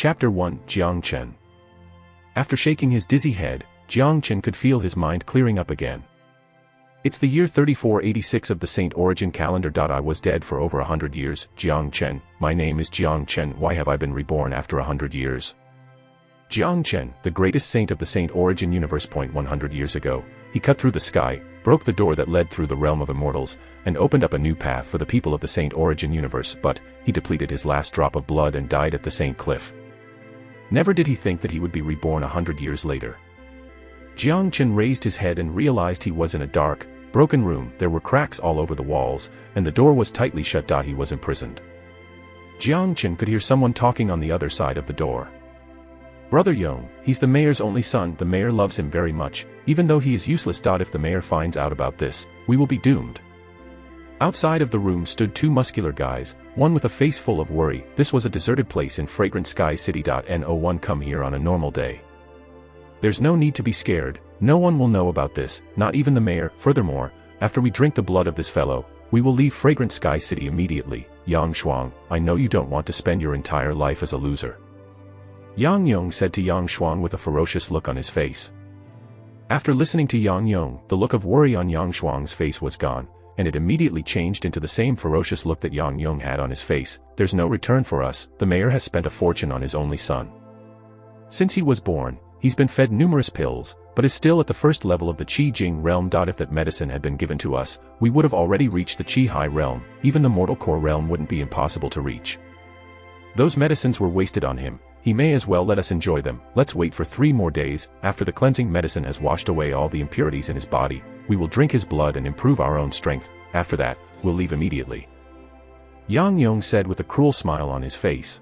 Chapter 1, Jang Chen. After shaking his dizzy head, Jang Chen could feel his mind clearing up again. It's the year 3486 of the Saint Origin calendar. I was dead for over 100 years, Jang Chen. My name is Jang Chen. Why have I been reborn after 100 years? Jang Chen, the greatest saint of the Saint Origin universe. 100 years ago, he cut through the sky, broke the door that led through the realm of immortals, and opened up a new path for the people of the Saint Origin universe, but he depleted his last drop of blood and died at the Saint Cliff. Never did he think that he would be reborn 100 years later. Jang Chen raised his head and realized he was in a dark, broken room. There were cracks all over the walls, and the door was tightly shut. He was imprisoned. Jang Chen could hear someone talking on the other side of the door. Brother Yong, he's the mayor's only son. The mayor loves him very much, even though he is useless. If the mayor finds out about this, we will be doomed. Outside of the room stood two muscular guys, one with a face full of worry. This was a deserted place in Fragrant Sky City. No one come here on a normal day. There's no need to be scared, no one will know about this, not even the mayor. Furthermore, after we drink the blood of this fellow, we will leave Fragrant Sky City immediately. Yang Shuang, I know you don't want to spend your entire life as a loser. Yang Yong said to Yang Shuang with a ferocious look on his face. After listening to Yang Yong, the look of worry on Yang Shuang's face was gone, and it immediately changed into the same ferocious look that Yang Yong had on his face. There's no return for us. The mayor has spent a fortune on his only son. Since he was born, he's been fed numerous pills, but is still at the first level of the Qi Jing realm. If that medicine had been given to us, we would have already reached the Chihai realm. Even the mortal core realm wouldn't be impossible to reach. Those medicines were wasted on him. He may as well let us enjoy them. Let's wait for 3 more days. After the cleansing medicine has washed away all the impurities in his body, we will drink his blood and improve our own strength. After that, we'll leave immediately. Yang Yong said with a cruel smile on his face.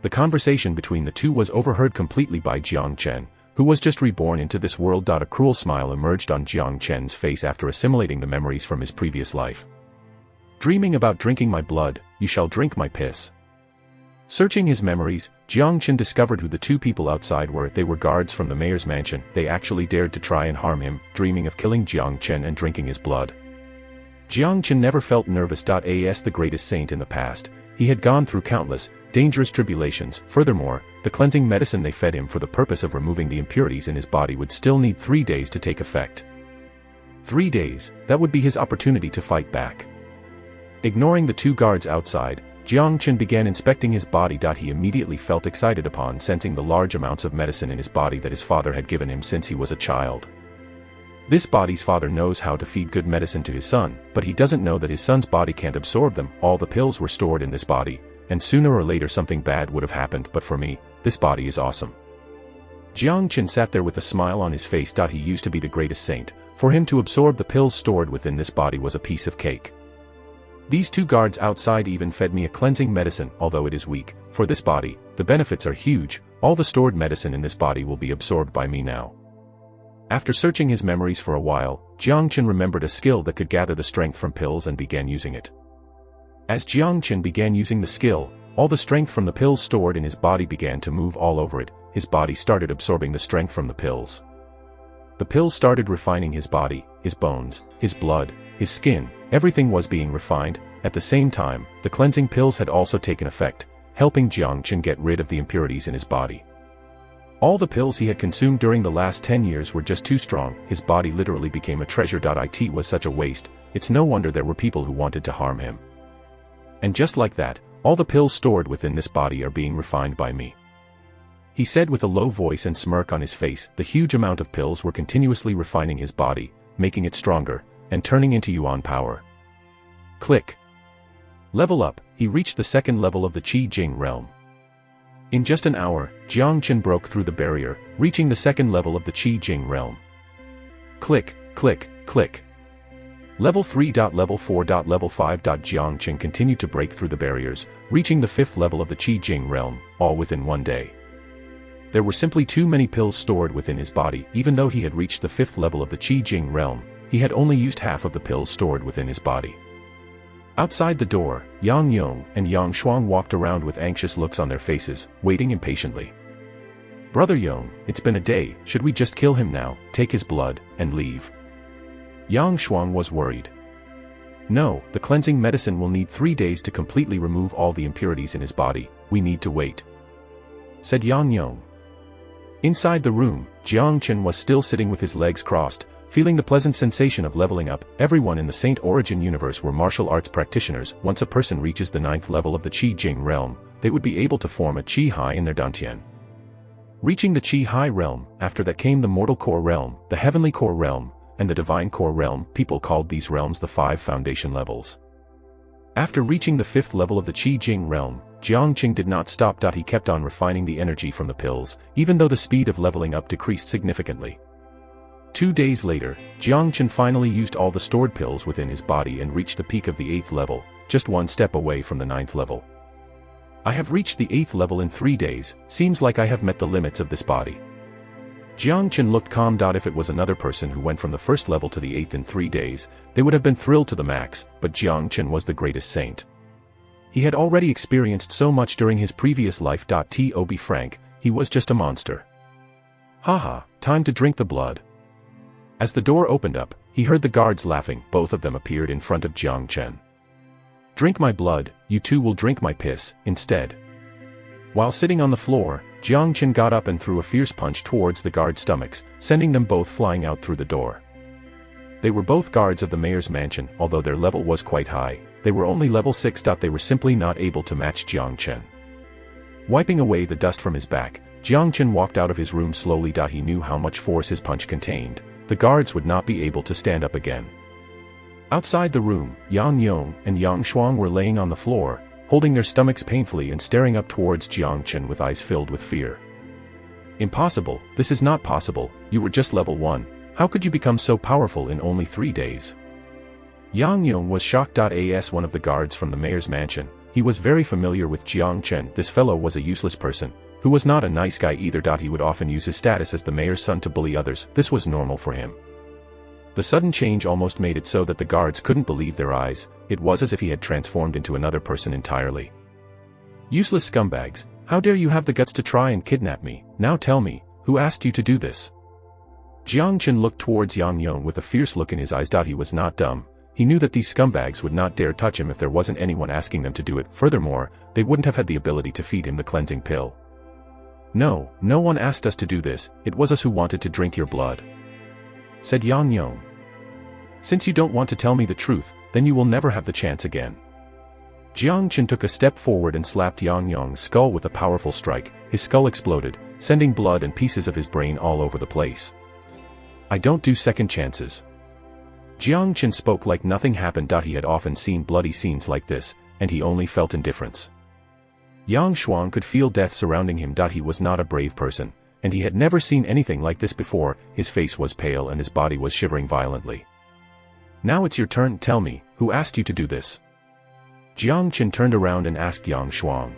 The conversation between the two was overheard completely by Jang Chen, who was just reborn into this world. A cruel smile emerged on Jang Chen's face after assimilating the memories from his previous life. Dreaming about drinking my blood, you shall drink my piss. Searching his memories, Jang Chen discovered who the two people outside were. They were guards from the mayor's mansion. They actually dared to try and harm him, dreaming of killing Jang Chen and drinking his blood. Jang Chen never felt nervous. As the greatest saint in the past, he had gone through countless, dangerous tribulations. Furthermore, the cleansing medicine they fed him for the purpose of removing the impurities in his body would still need 3 days to take effect. 3 days, that would be his opportunity to fight back. Ignoring the two guards outside, Jang Chen began inspecting his body. He immediately felt excited upon sensing the large amounts of medicine in his body that his father had given him since he was a child. This body's father knows how to feed good medicine to his son, but he doesn't know that his son's body can't absorb them. All the pills were stored in this body, and sooner or later something bad would have happened. But for me, this body is awesome. Jang Chen sat there with a smile on his face. He used to be the greatest saint. For him to absorb the pills stored within this body was a piece of cake. These two guards outside even fed me a cleansing medicine. Although it is weak, for this body, the benefits are huge. All the stored medicine in this body will be absorbed by me now. After searching his memories for a while, Jang Chen remembered a skill that could gather the strength from pills and began using it. As Jang Chen began using the skill, all the strength from the pills stored in his body began to move all over it. His body started absorbing the strength from the pills. The pills started refining his body, his bones, his blood, his skin. Everything was being refined. At the same time, the cleansing pills had also taken effect, helping Jang Chen get rid of the impurities in his body. All the pills he had consumed during the last 10 years were just too strong. His body literally became a treasure. It was such a waste. It's no wonder there were people who wanted to harm him. And just like that, all the pills stored within this body are being refined by me. He said with a low voice and smirk on his face. The huge amount of pills were continuously refining his body, making it stronger, and turning into Yuan power. Click. Level up. He reached the 2nd level of the Qi Jing realm. In just an hour, Jang Chen broke through the barrier, reaching the 2nd level of the Qi Jing realm. Click, click, click. Level 3. Level 4. Level 5. Jang Chen continued to break through the barriers, reaching the 5th level of the Qi Jing realm, all within 1 day. There were simply too many pills stored within his body. Even though he had reached the 5th level of the Qi Jing realm, he had only used half of the pills stored within his body. Outside the door, Yang Yong and Yang Shuang walked around with anxious looks on their faces, waiting impatiently. Brother Yong, it's been a day. Should we just kill him now, take his blood, and leave? Yang Shuang was worried. No, the cleansing medicine will need 3 days to completely remove all the impurities in his body. We need to wait. said Yang Yong. Inside the room, Jang Chen was still sitting with his legs crossed, feeling the pleasant sensation of leveling up. Everyone in the Saint Origin universe were martial arts practitioners. Once a person reaches the 9th level of the Qi Jing realm, they would be able to form a Chihai in their dantian. Reaching the Chihai realm, after that came the mortal core realm, the heavenly core realm, and the divine core realm. People called these realms the 5 foundation levels. After reaching the 5th level of the Qi Jing realm, Jiang Qing did not stop. He kept on refining the energy from the pills, even though the speed of leveling up decreased significantly. 2 days later, Jiang Chen finally used all the stored pills within his body and reached the peak of the 8th level, just 1 step away from the 9th level. I have reached the 8th level in 3 days, seems like I have met the limits of this body. Jiang Chen looked calm. If it was another person who went from the 1st level to the 8th in 3 days, they would have been thrilled to the max, but Jiang Chen was the greatest saint. He had already experienced so much during his previous life. To be frank, he was just a monster. Haha, time to drink the blood. As the door opened up, he heard the guards laughing. Both of them appeared in front of Jiang Chen. Drink my blood, you two will drink my piss, instead. While sitting on the floor, Jiang Chen got up and threw a fierce punch towards the guards' stomachs, sending them both flying out through the door. They were both guards of the mayor's mansion. Although their level was quite high, they were only level 6. They were simply not able to match Jiang Chen. Wiping away the dust from his back, Jiang Chen walked out of his room slowly. He knew how much force his punch contained. The guards would not be able to stand up again. Outside the room, Yang Yong and Yang Shuang were laying on the floor, holding their stomachs painfully and staring up towards Jiang Chen with eyes filled with fear. Impossible, this is not possible, you were just level 1, how could you become so powerful in only 3 days? Yang Yong was shocked. As one of the guards from the mayor's mansion, he was very familiar with Jiang Chen. This fellow was a useless person, who was not a nice guy either. He would often use his status as the mayor's son to bully others. This was normal for him. The sudden change almost made it so that the guards couldn't believe their eyes. It was as if he had transformed into another person entirely. Useless scumbags, how dare you have the guts to try and kidnap me? Now tell me, who asked you to do this? Jiang Chen looked towards Yang Yong with a fierce look in his eyes. He was not dumb. He knew that these scumbags would not dare touch him if there wasn't anyone asking them to do it. Furthermore, they wouldn't have had the ability to feed him the cleansing pill. No, no one asked us to do this, it was us who wanted to drink your blood, said Yang Yong. Since you don't want to tell me the truth, then you will never have the chance again. Jiang Chen took a step forward and slapped Yang Yong's skull with a powerful strike. His skull exploded, sending blood and pieces of his brain all over the place. I don't do second chances. Jiang Chen spoke like nothing happened. He had often seen bloody scenes like this, and he only felt indifference. Yang Shuang could feel death surrounding him. He was not a brave person, and he had never seen anything like this before. His face was pale and his body was shivering violently. Now it's your turn. Tell me, who asked you to do this? Jiang Chen turned around and asked Yang Shuang.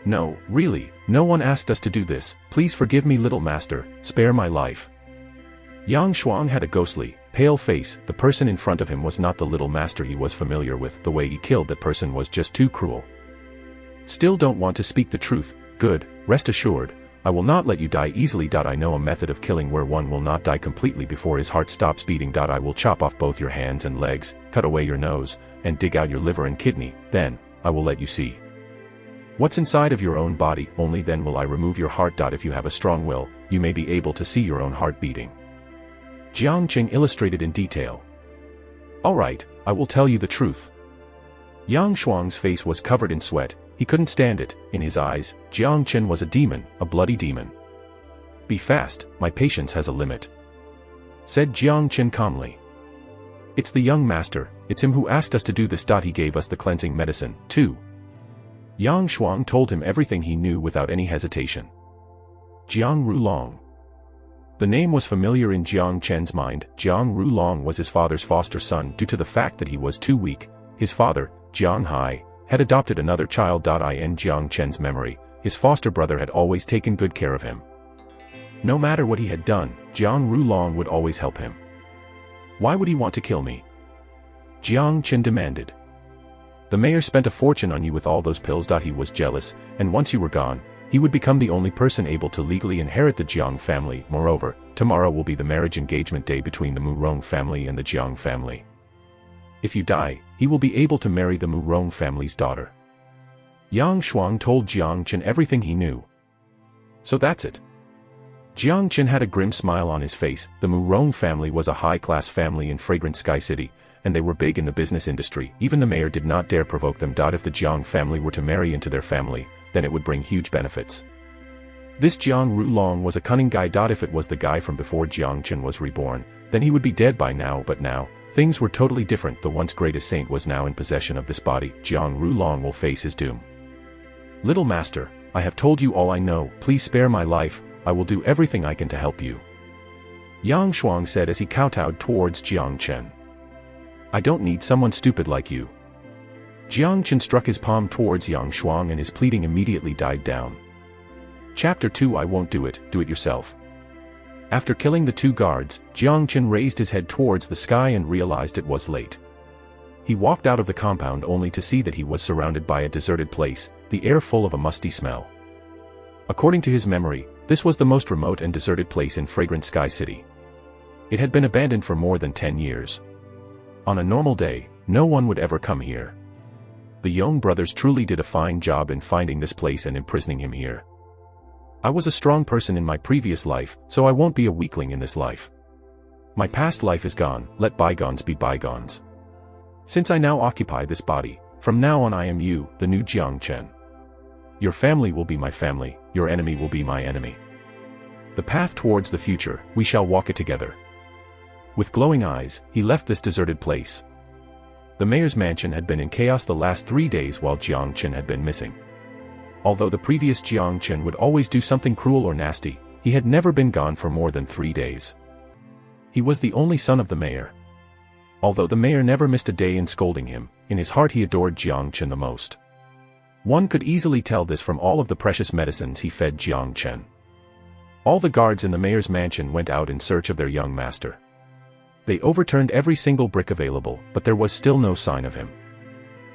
No, really, no one asked us to do this. Please forgive me, little master, spare my life. Yang Shuang had a ghostly, pale face. The person in front of him was not the little master he was familiar with. The way he killed that person was just too cruel. Still don't want to speak the truth? Good, rest assured, I will not let you die easily. I know a method of killing where one will not die completely before his heart stops beating. I will chop off both your hands and legs, cut away your nose, and dig out your liver and kidney. Then, I will let you see what's inside of your own body. Only then will I remove your heart. If you have a strong will, you may be able to see your own heart beating. Jiang Chen illustrated in detail. Alright, I will tell you the truth. Yang Shuang's face was covered in sweat. He couldn't stand it. In his eyes, Jiang Chen was a demon, a bloody demon. Be fast, my patience has a limit, said Jiang Chen calmly. It's the young master, it's him who asked us to do this. He gave us the cleansing medicine, too. Yang Shuang told him everything he knew without any hesitation. Jang Ru Long. The name was familiar in Jiang Chen's mind. Jang Ru Long was his father's foster son. Due to the fact that he was too weak, his father, Chihai, had adopted another child. In Jiang Chen's memory, his foster brother had always taken good care of him. No matter what he had done, Jang Ru Long would always help him. Why would he want to kill me? Jiang Chen demanded. The mayor spent a fortune on you with all those pills. He was jealous, and once you were gone, he would become the only person able to legally inherit the Jiang family. Moreover, tomorrow will be the marriage engagement day between the Murong family and the Jiang family. If you die, he will be able to marry the Murong family's daughter. Yang Shuang told Jiang Chen everything he knew. So that's it. Jang Chen had a grim smile on his face. The Murong family was a high-class family in Fragrant Sky City, and they were big in the business industry. Even the mayor did not dare provoke them. If the Jang family were to marry into their family, then it would bring huge benefits. This Jang Ru Long was a cunning guy. If it was the guy from before Jang Chen was reborn, then he would be dead by now. But now, things were totally different. The once greatest saint was now in possession of this body. Jang Ru Long will face his doom. Little master, I have told you all I know. Please spare my life. I will do everything I can to help you. Yang Shuang said as he kowtowed towards Jang Chen. I don't need someone stupid like you. Jang Chen struck his palm towards Yang Shuang and his pleading immediately died down. Chapter 2 I won't do it yourself. After killing the two guards, Jang Chen raised his head towards the sky and realized it was late. He walked out of the compound only to see that he was surrounded by a deserted place, the air full of a musty smell. According to his memory, this was the most remote and deserted place in Fragrant Sky City. It had been abandoned for more than 10 years. On a normal day, no one would ever come here. The Yong brothers truly did a fine job in finding this place and imprisoning him here. I was a strong person in my previous life, so I won't be a weakling in this life. My past life is gone, let bygones be bygones. Since I now occupy this body, from now on I am you, the new Jang Chen. Your family will be my family, your enemy will be my enemy. The path towards the future, we shall walk it together. With glowing eyes, he left this deserted place. The mayor's mansion had been in chaos the last 3 days while Jang Chen had been missing. Although the previous Jang Chen would always do something cruel or nasty, he had never been gone for more than 3 days. He was the only son of the mayor. Although the mayor never missed a day in scolding him, in his heart he adored Jang Chen the most. One could easily tell this from all of the precious medicines he fed Jang Chen. All the guards in the mayor's mansion went out in search of their young master. They overturned every single brick available, but there was still no sign of him.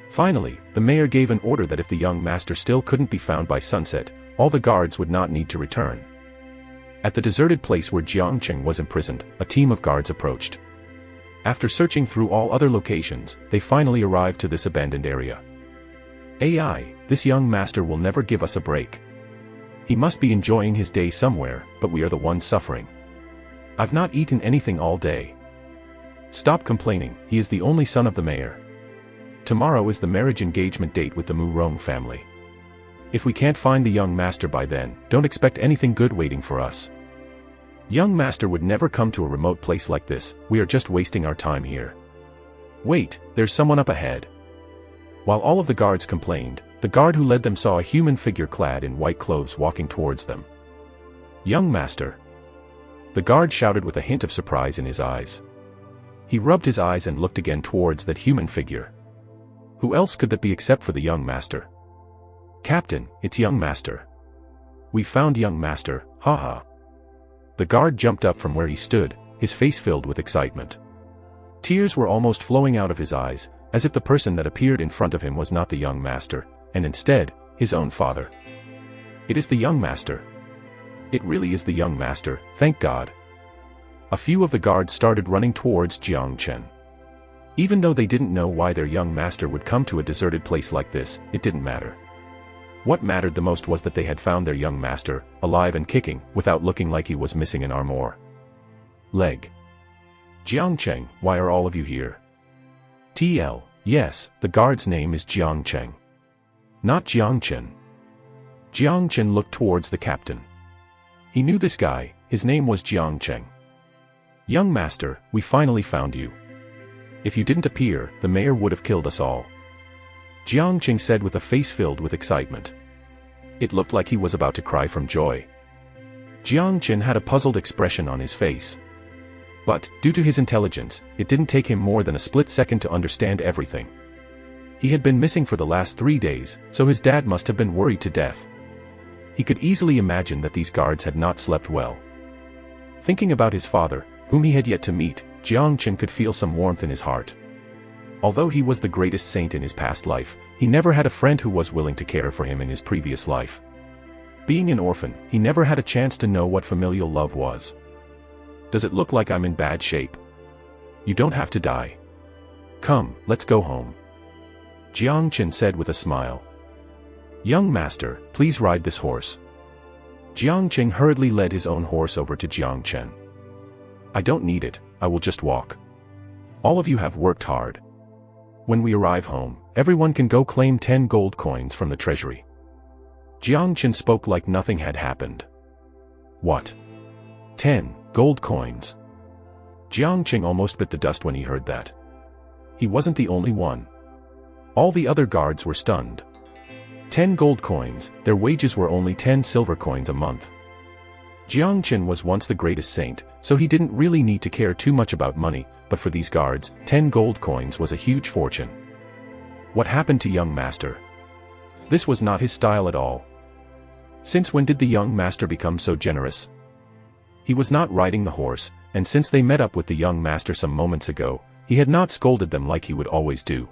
Finally, the mayor gave an order that if the young master still couldn't be found by sunset, all the guards would not need to return. At the deserted place where Jang Chen was imprisoned, a team of guards approached. After searching through all other locations, they finally arrived to this abandoned area. AI, this young master will never give us a break. He must be enjoying his day somewhere, but we are the ones suffering. I've not eaten anything all day. Stop complaining, he is the only son of the mayor. Tomorrow is the marriage engagement date with the Murong family. If we can't find the young master by then, don't expect anything good waiting for us. Young master would never come to a remote place like this, we are just wasting our time here. Wait, there's someone up ahead. While all of the guards complained, the guard who led them saw a human figure clad in white clothes walking towards them. Young master. The guard shouted with a hint of surprise in his eyes. He rubbed his eyes and looked again towards that human figure. Who else could that be except for the young master? Captain, it's young master. We found young master, haha. The guard jumped up from where he stood, his face filled with excitement. Tears were almost flowing out of his eyes, as if the person that appeared in front of him was not the young master, and instead, his own father. It is the young master. It really is the young master, thank God. A few of the guards started running towards Jang Chen. Even though they didn't know why their young master would come to a deserted place like this, it didn't matter. What mattered the most was that they had found their young master, alive and kicking, without looking like he was missing an arm or leg. Jiang Cheng, why are all of you here? TL, yes, the guard's name is Jiang Cheng. Not Jiang Chen. Jiang Chen looked towards the captain. He knew this guy, his name was Jiang Cheng. Young master, we finally found you. If you didn't appear, the mayor would have killed us all. Jiang Cheng said with a face filled with excitement. It looked like he was about to cry from joy. Jiang Chen had a puzzled expression on his face. But, due to his intelligence, it didn't take him more than a split second to understand everything. He had been missing for the last 3 days, so his dad must have been worried to death. He could easily imagine that these guards had not slept well. Thinking about his father, whom he had yet to meet, Jiang Chen could feel some warmth in his heart. Although he was the greatest saint in his past life, he never had a friend who was willing to care for him in his previous life. Being an orphan, he never had a chance to know what familial love was. Does it look like I'm in bad shape? You don't have to die. Come, let's go home. Jiang Chen said with a smile. Young master, please ride this horse. Jang Chen hurriedly led his own horse over to Jang Chen. I don't need it, I will just walk. All of you have worked hard. When we arrive home, everyone can go claim 10 gold coins from the treasury. Jang Chen spoke like nothing had happened. What? 10 gold coins? Jang Chen almost bit the dust when he heard that. He wasn't the only one. All the other guards were stunned. 10 gold coins, their wages were only 10 silver coins a month. Jang Chen was once the greatest saint, so he didn't really need to care too much about money, but for these guards, 10 gold coins was a huge fortune. What happened to young master? This was not his style at all. Since when did the young master become so generous? He was not riding the horse, and since they met up with the young master some moments ago, he had not scolded them like he would always do.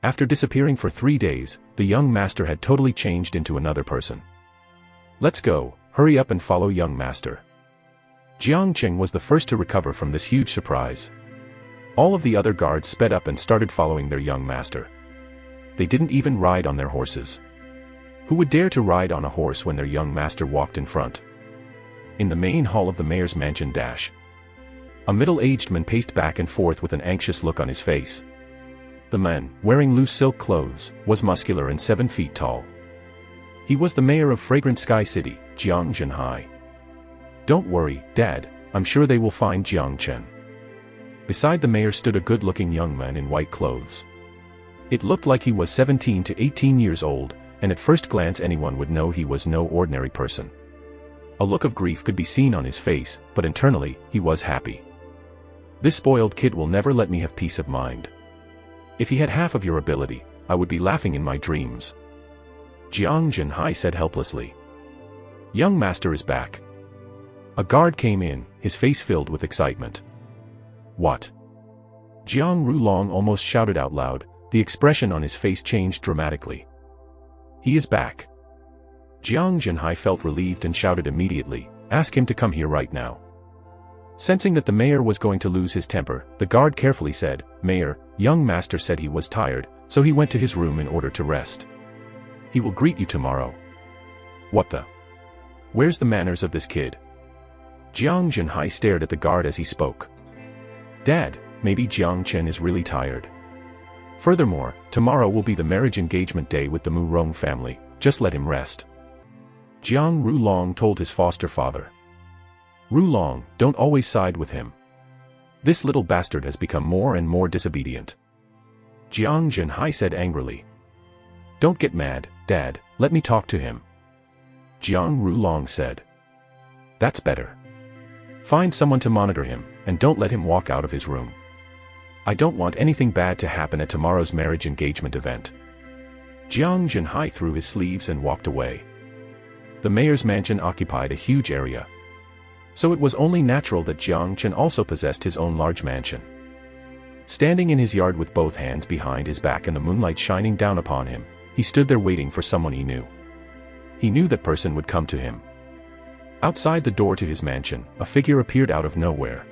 After disappearing for 3 days, the young master had totally changed into another person. Let's go, hurry up and follow young master. Jang Chen was the first to recover from this huge surprise. All of the other guards sped up and started following their young master. They didn't even ride on their horses. Who would dare to ride on a horse when their young master walked in front? In the main hall of the mayor's mansion a middle-aged man paced back and forth with an anxious look on his face. The man, wearing loose silk clothes, was muscular and 7 feet tall. He was the mayor of Fragrant Sky City, Chihai. Don't worry, Dad, I'm sure they will find Jang Chen. Beside the mayor stood a good-looking young man in white clothes. It looked like he was 17 to 18 years old, and at first glance anyone would know he was no ordinary person. A look of grief could be seen on his face, but internally, he was happy. This spoiled kid will never let me have peace of mind. If he had half of your ability, I would be laughing in my dreams. Jang Chihai said helplessly. Young master is back. A guard came in, his face filled with excitement. What? Jang Ru Long almost shouted out loud, the expression on his face changed dramatically. He is back. Jang Chihai felt relieved and shouted immediately, ask him to come here right now. Sensing that the mayor was going to lose his temper, the guard carefully said, Mayor, young master said he was tired, so he went to his room in order to rest. He will greet you tomorrow. What the? Where's the manners of this kid? Jang Chihai stared at the guard as he spoke. Dad, maybe Jang Chen is really tired. Furthermore, tomorrow will be the marriage engagement day with the Murong family, just let him rest. Jang Ru Long told his foster father. Ru Long, don't always side with him. This little bastard has become more and more disobedient. Jang Chihai said angrily. Don't get mad, Dad, let me talk to him. Jang Ru Long said. That's better. Find someone to monitor him, and don't let him walk out of his room. I don't want anything bad to happen at tomorrow's marriage engagement event. Jang Chihai threw his sleeves and walked away. The mayor's mansion occupied a huge area. So it was only natural that Jang Chen also possessed his own large mansion. Standing in his yard with both hands behind his back and the moonlight shining down upon him, he stood there waiting for someone he knew. He knew that person would come to him. Outside the door to his mansion, a figure appeared out of nowhere.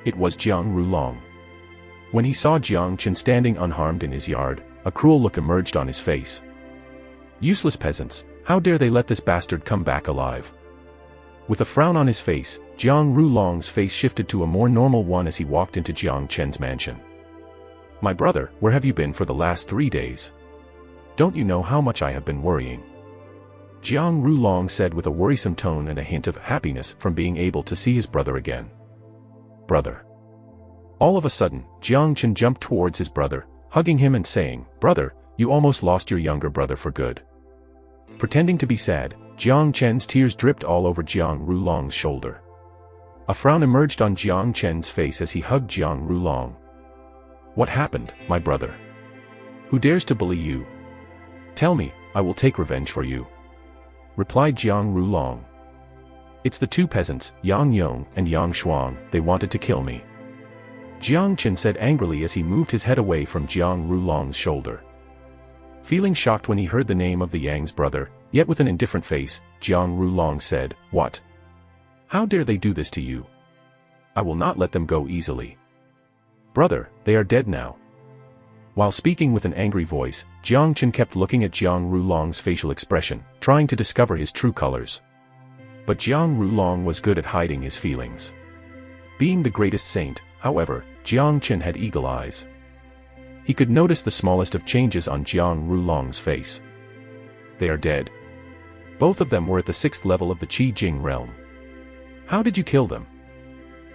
It was Jang Ru Long. When he saw Jang Chen standing unharmed in his yard, a cruel look emerged on his face. Useless peasants, how dare they let this bastard come back alive? With a frown on his face, Jang Ru Long's face shifted to a more normal one as he walked into Jang Chen's mansion. My brother, where have you been for the last 3 days? Don't you know how much I have been worrying? Jang Ru Long said with a worrisome tone and a hint of happiness from being able to see his brother again. Brother. All of a sudden, Jang Chen jumped towards his brother, hugging him and saying, Brother, you almost lost your younger brother for good. Pretending to be sad, Jang Chen's tears dripped all over Jang Ru Long's shoulder. A frown emerged on Jang Chen's face as he hugged Jang Ru Long. What happened, my brother? Who dares to bully you? Tell me, I will take revenge for you. Replied Jang Ru Long. It's the 2 peasants, Yang Yong and Yang Shuang, they wanted to kill me. Jang Chen said angrily as he moved his head away from Jang Ru Long's shoulder. Feeling shocked when he heard the name of the Yang's brother, yet with an indifferent face, Jang Ru Long said, What? How dare they do this to you? I will not let them go easily. Brother, they are dead now. While speaking with an angry voice, Jang Chen kept looking at Jang Ru Long's facial expression, trying to discover his true colors. But Jang Ru Long was good at hiding his feelings. Being the greatest saint, however, Jang Chen had eagle eyes. He could notice the smallest of changes on Jang Ru Long's face. They are dead. Both of them were at the 6th level of the Qi Jing realm. How did you kill them?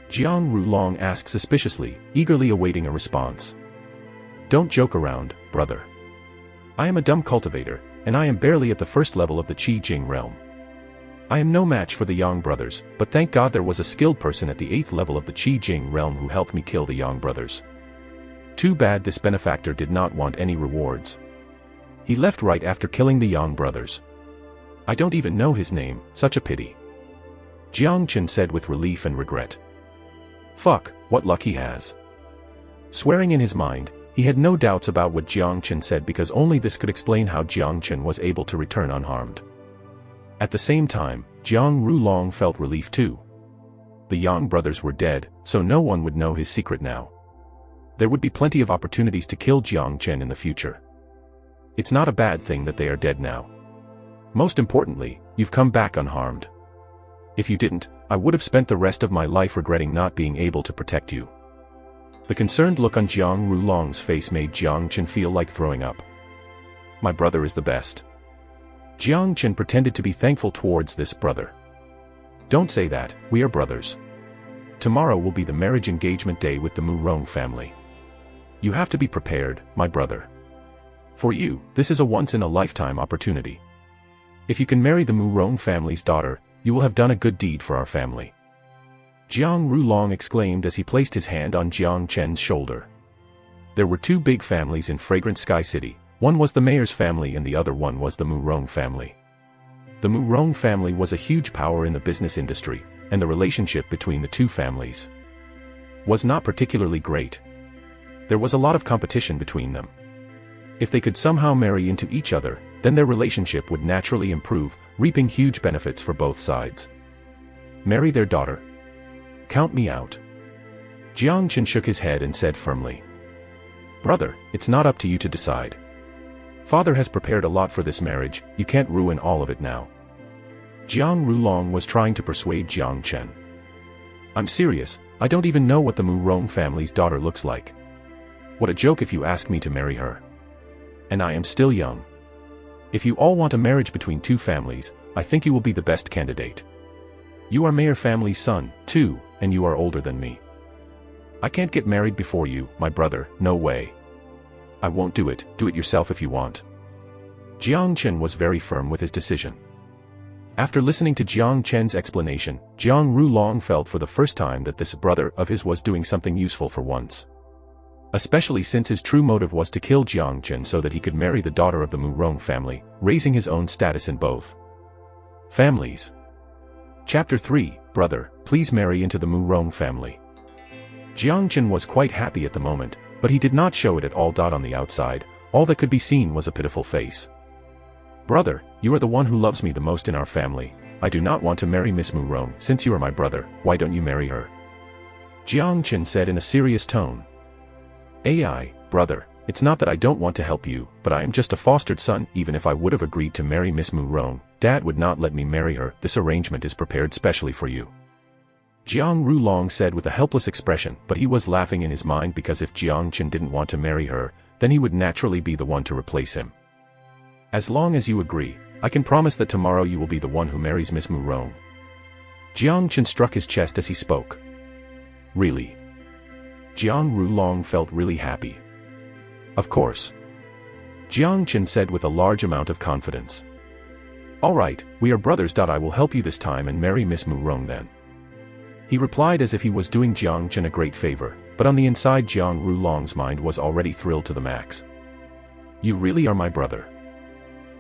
Jang Ru Long asked suspiciously, eagerly awaiting a response. Don't joke around, brother. I am a dumb cultivator, and I am barely at the 1st level of the Qi Jing realm. I am no match for the Yang brothers, but thank God there was a skilled person at the 8th level of the Qi Jing realm who helped me kill the Yang brothers. Too bad this benefactor did not want any rewards. He left right after killing the Yang brothers. I don't even know his name, such a pity. Jang Chen said with relief and regret. Fuck, what luck he has. Swearing in his mind, he had no doubts about what Jang Chen said because only this could explain how Jang Chen was able to return unharmed. At the same time, Jang Ru Long felt relief too. The Yang brothers were dead, so no one would know his secret now. There would be plenty of opportunities to kill Jang Chen in the future. It's not a bad thing that they are dead now. Most importantly, you've come back unharmed. If you didn't, I would have spent the rest of my life regretting not being able to protect you. The concerned look on Jang Ru Long's face made Jang Chen feel like throwing up. My brother is the best. Jang Chen pretended to be thankful towards this brother. Don't say that, we are brothers. Tomorrow will be the marriage engagement day with the Murong family. You have to be prepared, my brother. For you, this is a once-in-a-lifetime opportunity. If you can marry the Murong family's daughter, you will have done a good deed for our family. Jang Ru Long exclaimed as he placed his hand on Jang Chen's shoulder. There were 2 big families in Fragrant Sky City. One was the mayor's family and the other one was the Murong family. The Murong family was a huge power in the business industry, and the relationship between the 2 families was not particularly great. There was a lot of competition between them. If they could somehow marry into each other, then their relationship would naturally improve, reaping huge benefits for both sides. Marry their daughter? Count me out. Jang Chen shook his head and said firmly. Brother, it's not up to you to decide. Father has prepared a lot for this marriage, you can't ruin all of it now. Jang Ru Long was trying to persuade Jang Chen. I'm serious, I don't even know what the Murong family's daughter looks like. What a joke if you ask me to marry her. And I am still young. If you all want a marriage between 2 families, I think you will be the best candidate. You are mayor family's son, too, and you are older than me. I can't get married before you, my brother, no way. I won't do it yourself if you want. Jang Chen was very firm with his decision. After listening to Jang Chen's explanation, Jang Ru Long felt for the first time that this brother of his was doing something useful for once. Especially since his true motive was to kill Jang Chen so that he could marry the daughter of the Murong family, raising his own status in both families. Chapter 3, Brother, please marry into the Murong family. Jang Chen was quite happy at the moment, but he did not show it at all. On the outside, all that could be seen was a pitiful face. Brother, you are the one who loves me the most in our family. I do not want to marry Miss Murong. Since you are my brother, why don't you marry her? Jang Chen said in a serious tone. Brother, it's not that I don't want to help you, but I am just a fostered son. Even if I would have agreed to marry Miss Murong, Dad would not let me marry her. This arrangement is prepared specially for you. Jang Ru Long said with a helpless expression, but he was laughing in his mind because if Jang Chen didn't want to marry her, then he would naturally be the one to replace him. As long as you agree, I can promise that tomorrow you will be the one who marries Miss Murong. Jang Chen struck his chest as he spoke. Really? Jang Ru Long felt really happy. Of course. Jang Chen said with a large amount of confidence. Alright, we are brothers. I will help you this time and marry Miss Murong then. He replied as if he was doing Jang Chen a great favor, but on the inside Jang Ru Long's mind was already thrilled to the max. You really are my brother.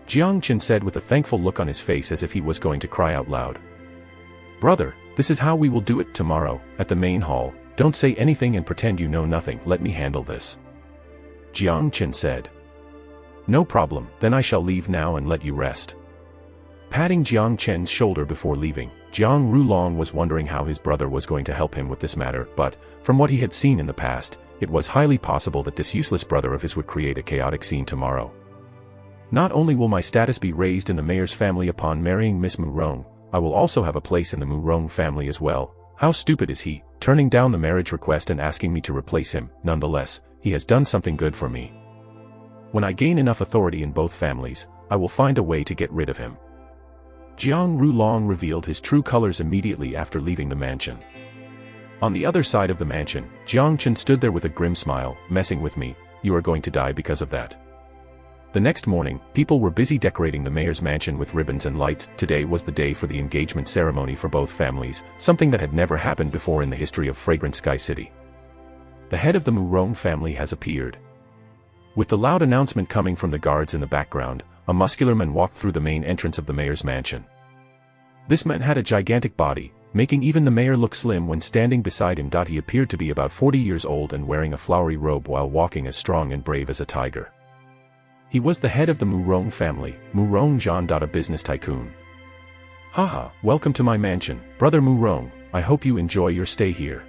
Jang Chen said with a thankful look on his face as if he was going to cry out loud. Brother, this is how we will do it tomorrow, at the main hall. Don't say anything and pretend you know nothing. Let me handle this. Jang Chen said. No problem, then I shall leave now and let you rest. Patting Jang Chen's shoulder before leaving, Jang Ru Long was wondering how his brother was going to help him with this matter, but, from what he had seen in the past, it was highly possible that this useless brother of his would create a chaotic scene tomorrow. Not only will my status be raised in the mayor's family upon marrying Miss Murong, I will also have a place in the Murong family as well. How stupid is he, turning down the marriage request and asking me to replace him? Nonetheless, he has done something good for me. When I gain enough authority in both families, I will find a way to get rid of him. Jang Ru Long revealed his true colors immediately after leaving the mansion. On the other side of the mansion, Jang Chen stood there with a grim smile. Messing with me, you are going to die because of that. The next morning, people were busy decorating the mayor's mansion with ribbons and lights. Today was the day for the engagement ceremony for both families, something that had never happened before in the history of Fragrant Sky City. The head of the Murong family has appeared. With the loud announcement coming from the guards in the background, a muscular man walked through the main entrance of the mayor's mansion. This man had a gigantic body, making even the mayor look slim when standing beside him. He appeared to be about 40 years old and wearing a flowery robe while walking as strong and brave as a tiger. He was the head of the Murong family, Murong Zhan. A business tycoon. Haha, welcome to my mansion, Brother Murong, I hope you enjoy your stay here.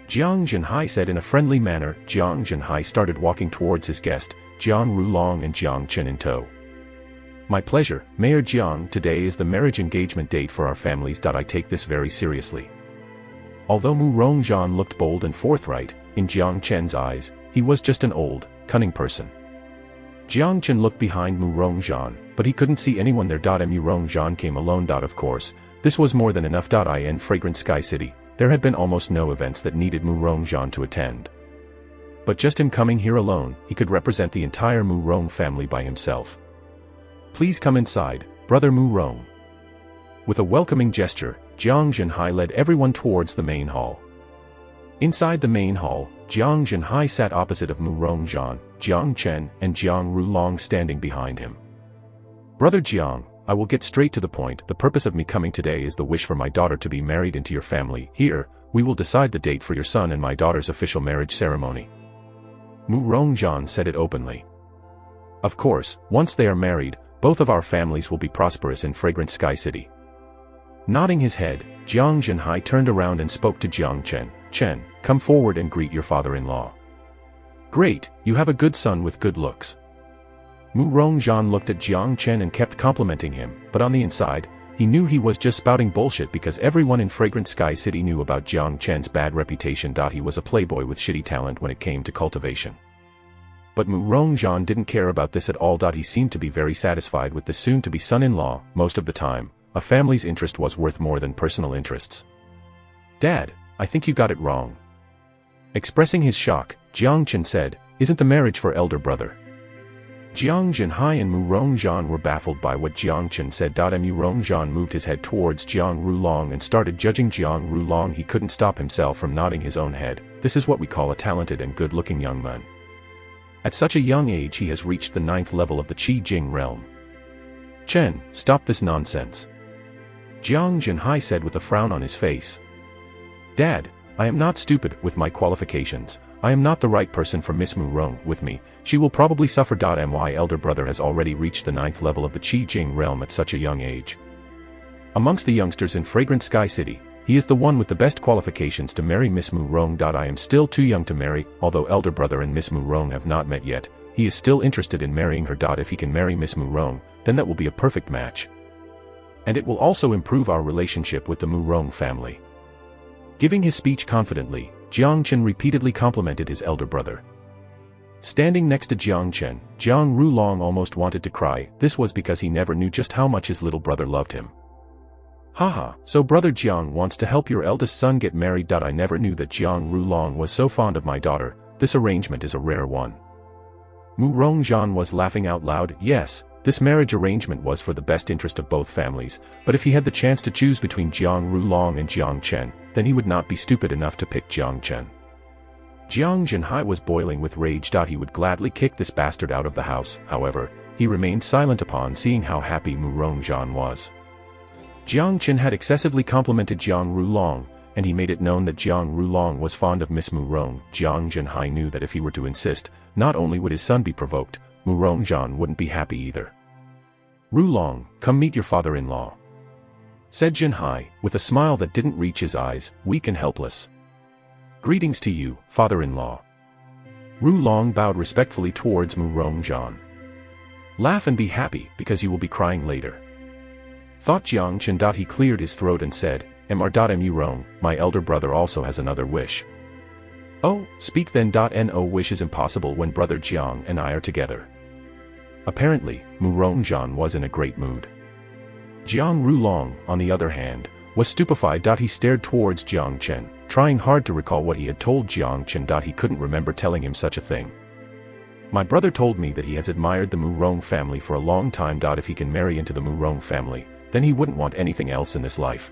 Jiang Zhenhai said in a friendly manner. Jiang Zhenhai started walking towards his guest, Jang Ru Long and Jang Chen in tow. My pleasure, Mayor Jiang. Today is the marriage engagement date for our families. I take this very seriously. Although Murong Zhan looked bold and forthright, in Jiang Chen's eyes, he was just an old, cunning person. Jiang Chen looked behind Murong Zhan, but he couldn't see anyone there. Murong Zhan came alone. Of course, this was more than enough. In Fragrant Sky City, there had been almost no events that needed Murong Zhan to attend. But just him coming here alone, he could represent the entire Murong family by himself. Please come inside, Brother Murong. With a welcoming gesture, Jiang Zhenhai led everyone towards the main hall. Inside the main hall, Jiang Zhenhai sat opposite of Murong Zhan, Jang Chen and Jang Ru Long standing behind him. Brother Jiang, I will get straight to the point. The purpose of me coming today is the wish for my daughter to be married into your family. Here, we will decide the date for your son and my daughter's official marriage ceremony. Murong Zhan said it openly. Of course, once they are married, both of our families will be prosperous in Fragrant Sky City. Nodding his head, Jiang Zhenhai turned around and spoke to Jang Chen. Chen, come forward and greet your father-in-law. Great, you have a good son with good looks. Murong Zhan looked at Jiang Chen and kept complimenting him, but on the inside, he knew he was just spouting bullshit because everyone in Fragrant Sky City knew about Jiang Chen's bad reputation. He was a playboy with shitty talent when it came to cultivation. But Murong Zhan didn't care about this at all. He seemed to be very satisfied with the soon-to-be son-in-law. Most of the time, a family's interest was worth more than personal interests. Dad, I think you got it wrong. Expressing his shock, Jiang Chen said, isn't the marriage for elder brother? Jiang Zhenhai and Murong Zhan were baffled by what Jiang Chen said. Murong Zhan moved his head towards Jang Ru Long and started judging Jang Ru Long. He couldn't stop himself from nodding his own head. This is what we call a talented and good-looking young man. At such a young age he has reached the 9th level of the Qi Jing realm. Chen, stop this nonsense. Jiang Zhenhai said with a frown on his face. Dad, I am not stupid. With my qualifications, I am not the right person for Miss Murong. With me, she will probably suffer. My elder brother has already reached the 9th level of the Qi Jing realm at such a young age. Amongst the youngsters in Fragrant Sky City, he is the one with the best qualifications to marry Miss Murong. I am still too young to marry. Although elder brother and Miss Murong have not met yet, he is still interested in marrying her. If he can marry Miss Murong, then that will be a perfect match. And it will also improve our relationship with the Murong family. Giving his speech confidently, Jiang Chen repeatedly complimented his elder brother. Standing next to Jiang Chen, Jang Ru Long almost wanted to cry. This was because he never knew just how much his little brother loved him. Haha, so brother Jiang wants to help your eldest son get married. I never knew that Jang Ru Long was so fond of my daughter. This arrangement is a rare one. Murong Zhan was laughing out loud. Yes, this marriage arrangement was for the best interest of both families, but if he had the chance to choose between Jang Ru Long and Jiang Chen, then he would not be stupid enough to pick Jiang Chen. Jiang Zhenhai was boiling with rage. He would gladly kick this bastard out of the house. However, he remained silent upon seeing how happy Murong Zhan was. Jiang Chen had excessively complimented Jang Ru Long, and he made it known that Jang Ru Long was fond of Miss Murong. Jiang Zhenhai knew that if he were to insist, not only would his son be provoked, Murong Zhan wouldn't be happy either. Ru Long, come meet your father-in-law, said Zhenhai, with a smile that didn't reach his eyes, weak and helpless. Greetings to you, father-in-law. Ru Long bowed respectfully towards Murong Zhan. Laugh and be happy, because you will be crying later. thought Jang Chen. He cleared his throat and said, Murong, my elder brother also has another wish. Oh, speak then. No wish is impossible when brother Jiang and I are together. Apparently, Murong was in a great mood. Jang Ru Long, on the other hand, was stupefied. He stared towards Jang Chen, trying hard to recall what he had told Jang Chen. He couldn't remember telling him such a thing. My brother told me that he has admired the Murong family for a long time. If he can marry into the Murong family, then he wouldn't want anything else in this life.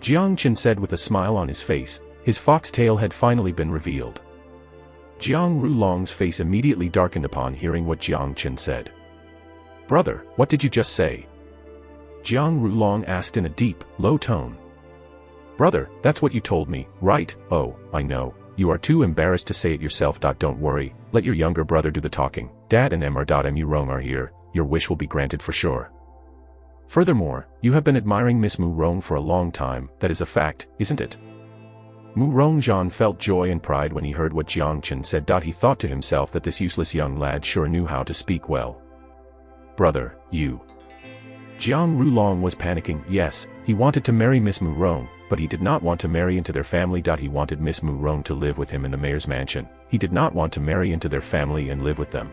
Jang Chen said with a smile on his face. His foxtail had finally been revealed. Jang Ru Long's face immediately darkened upon hearing what Jang Chen said. Brother, what did you just say? Jang Ru Long asked in a deep, low tone. Brother, that's what you told me, right? Oh, I know, you are too embarrassed to say it yourself. Don't worry, let your younger brother do the talking. Dad and Murong are here, your wish will be granted for sure. Furthermore, you have been admiring Miss Murong for a long time, that is a fact, isn't it? Murong felt joy and pride when he heard what Jang Chen said. He thought to himself that this useless young lad sure knew how to speak well. Brother, you. Jang Ru Long was panicking. Yes, he wanted to marry Miss Murong, but he did not want to marry into their family. He wanted Miss Murong to live with him in the mayor's mansion. He did not want to marry into their family and live with them.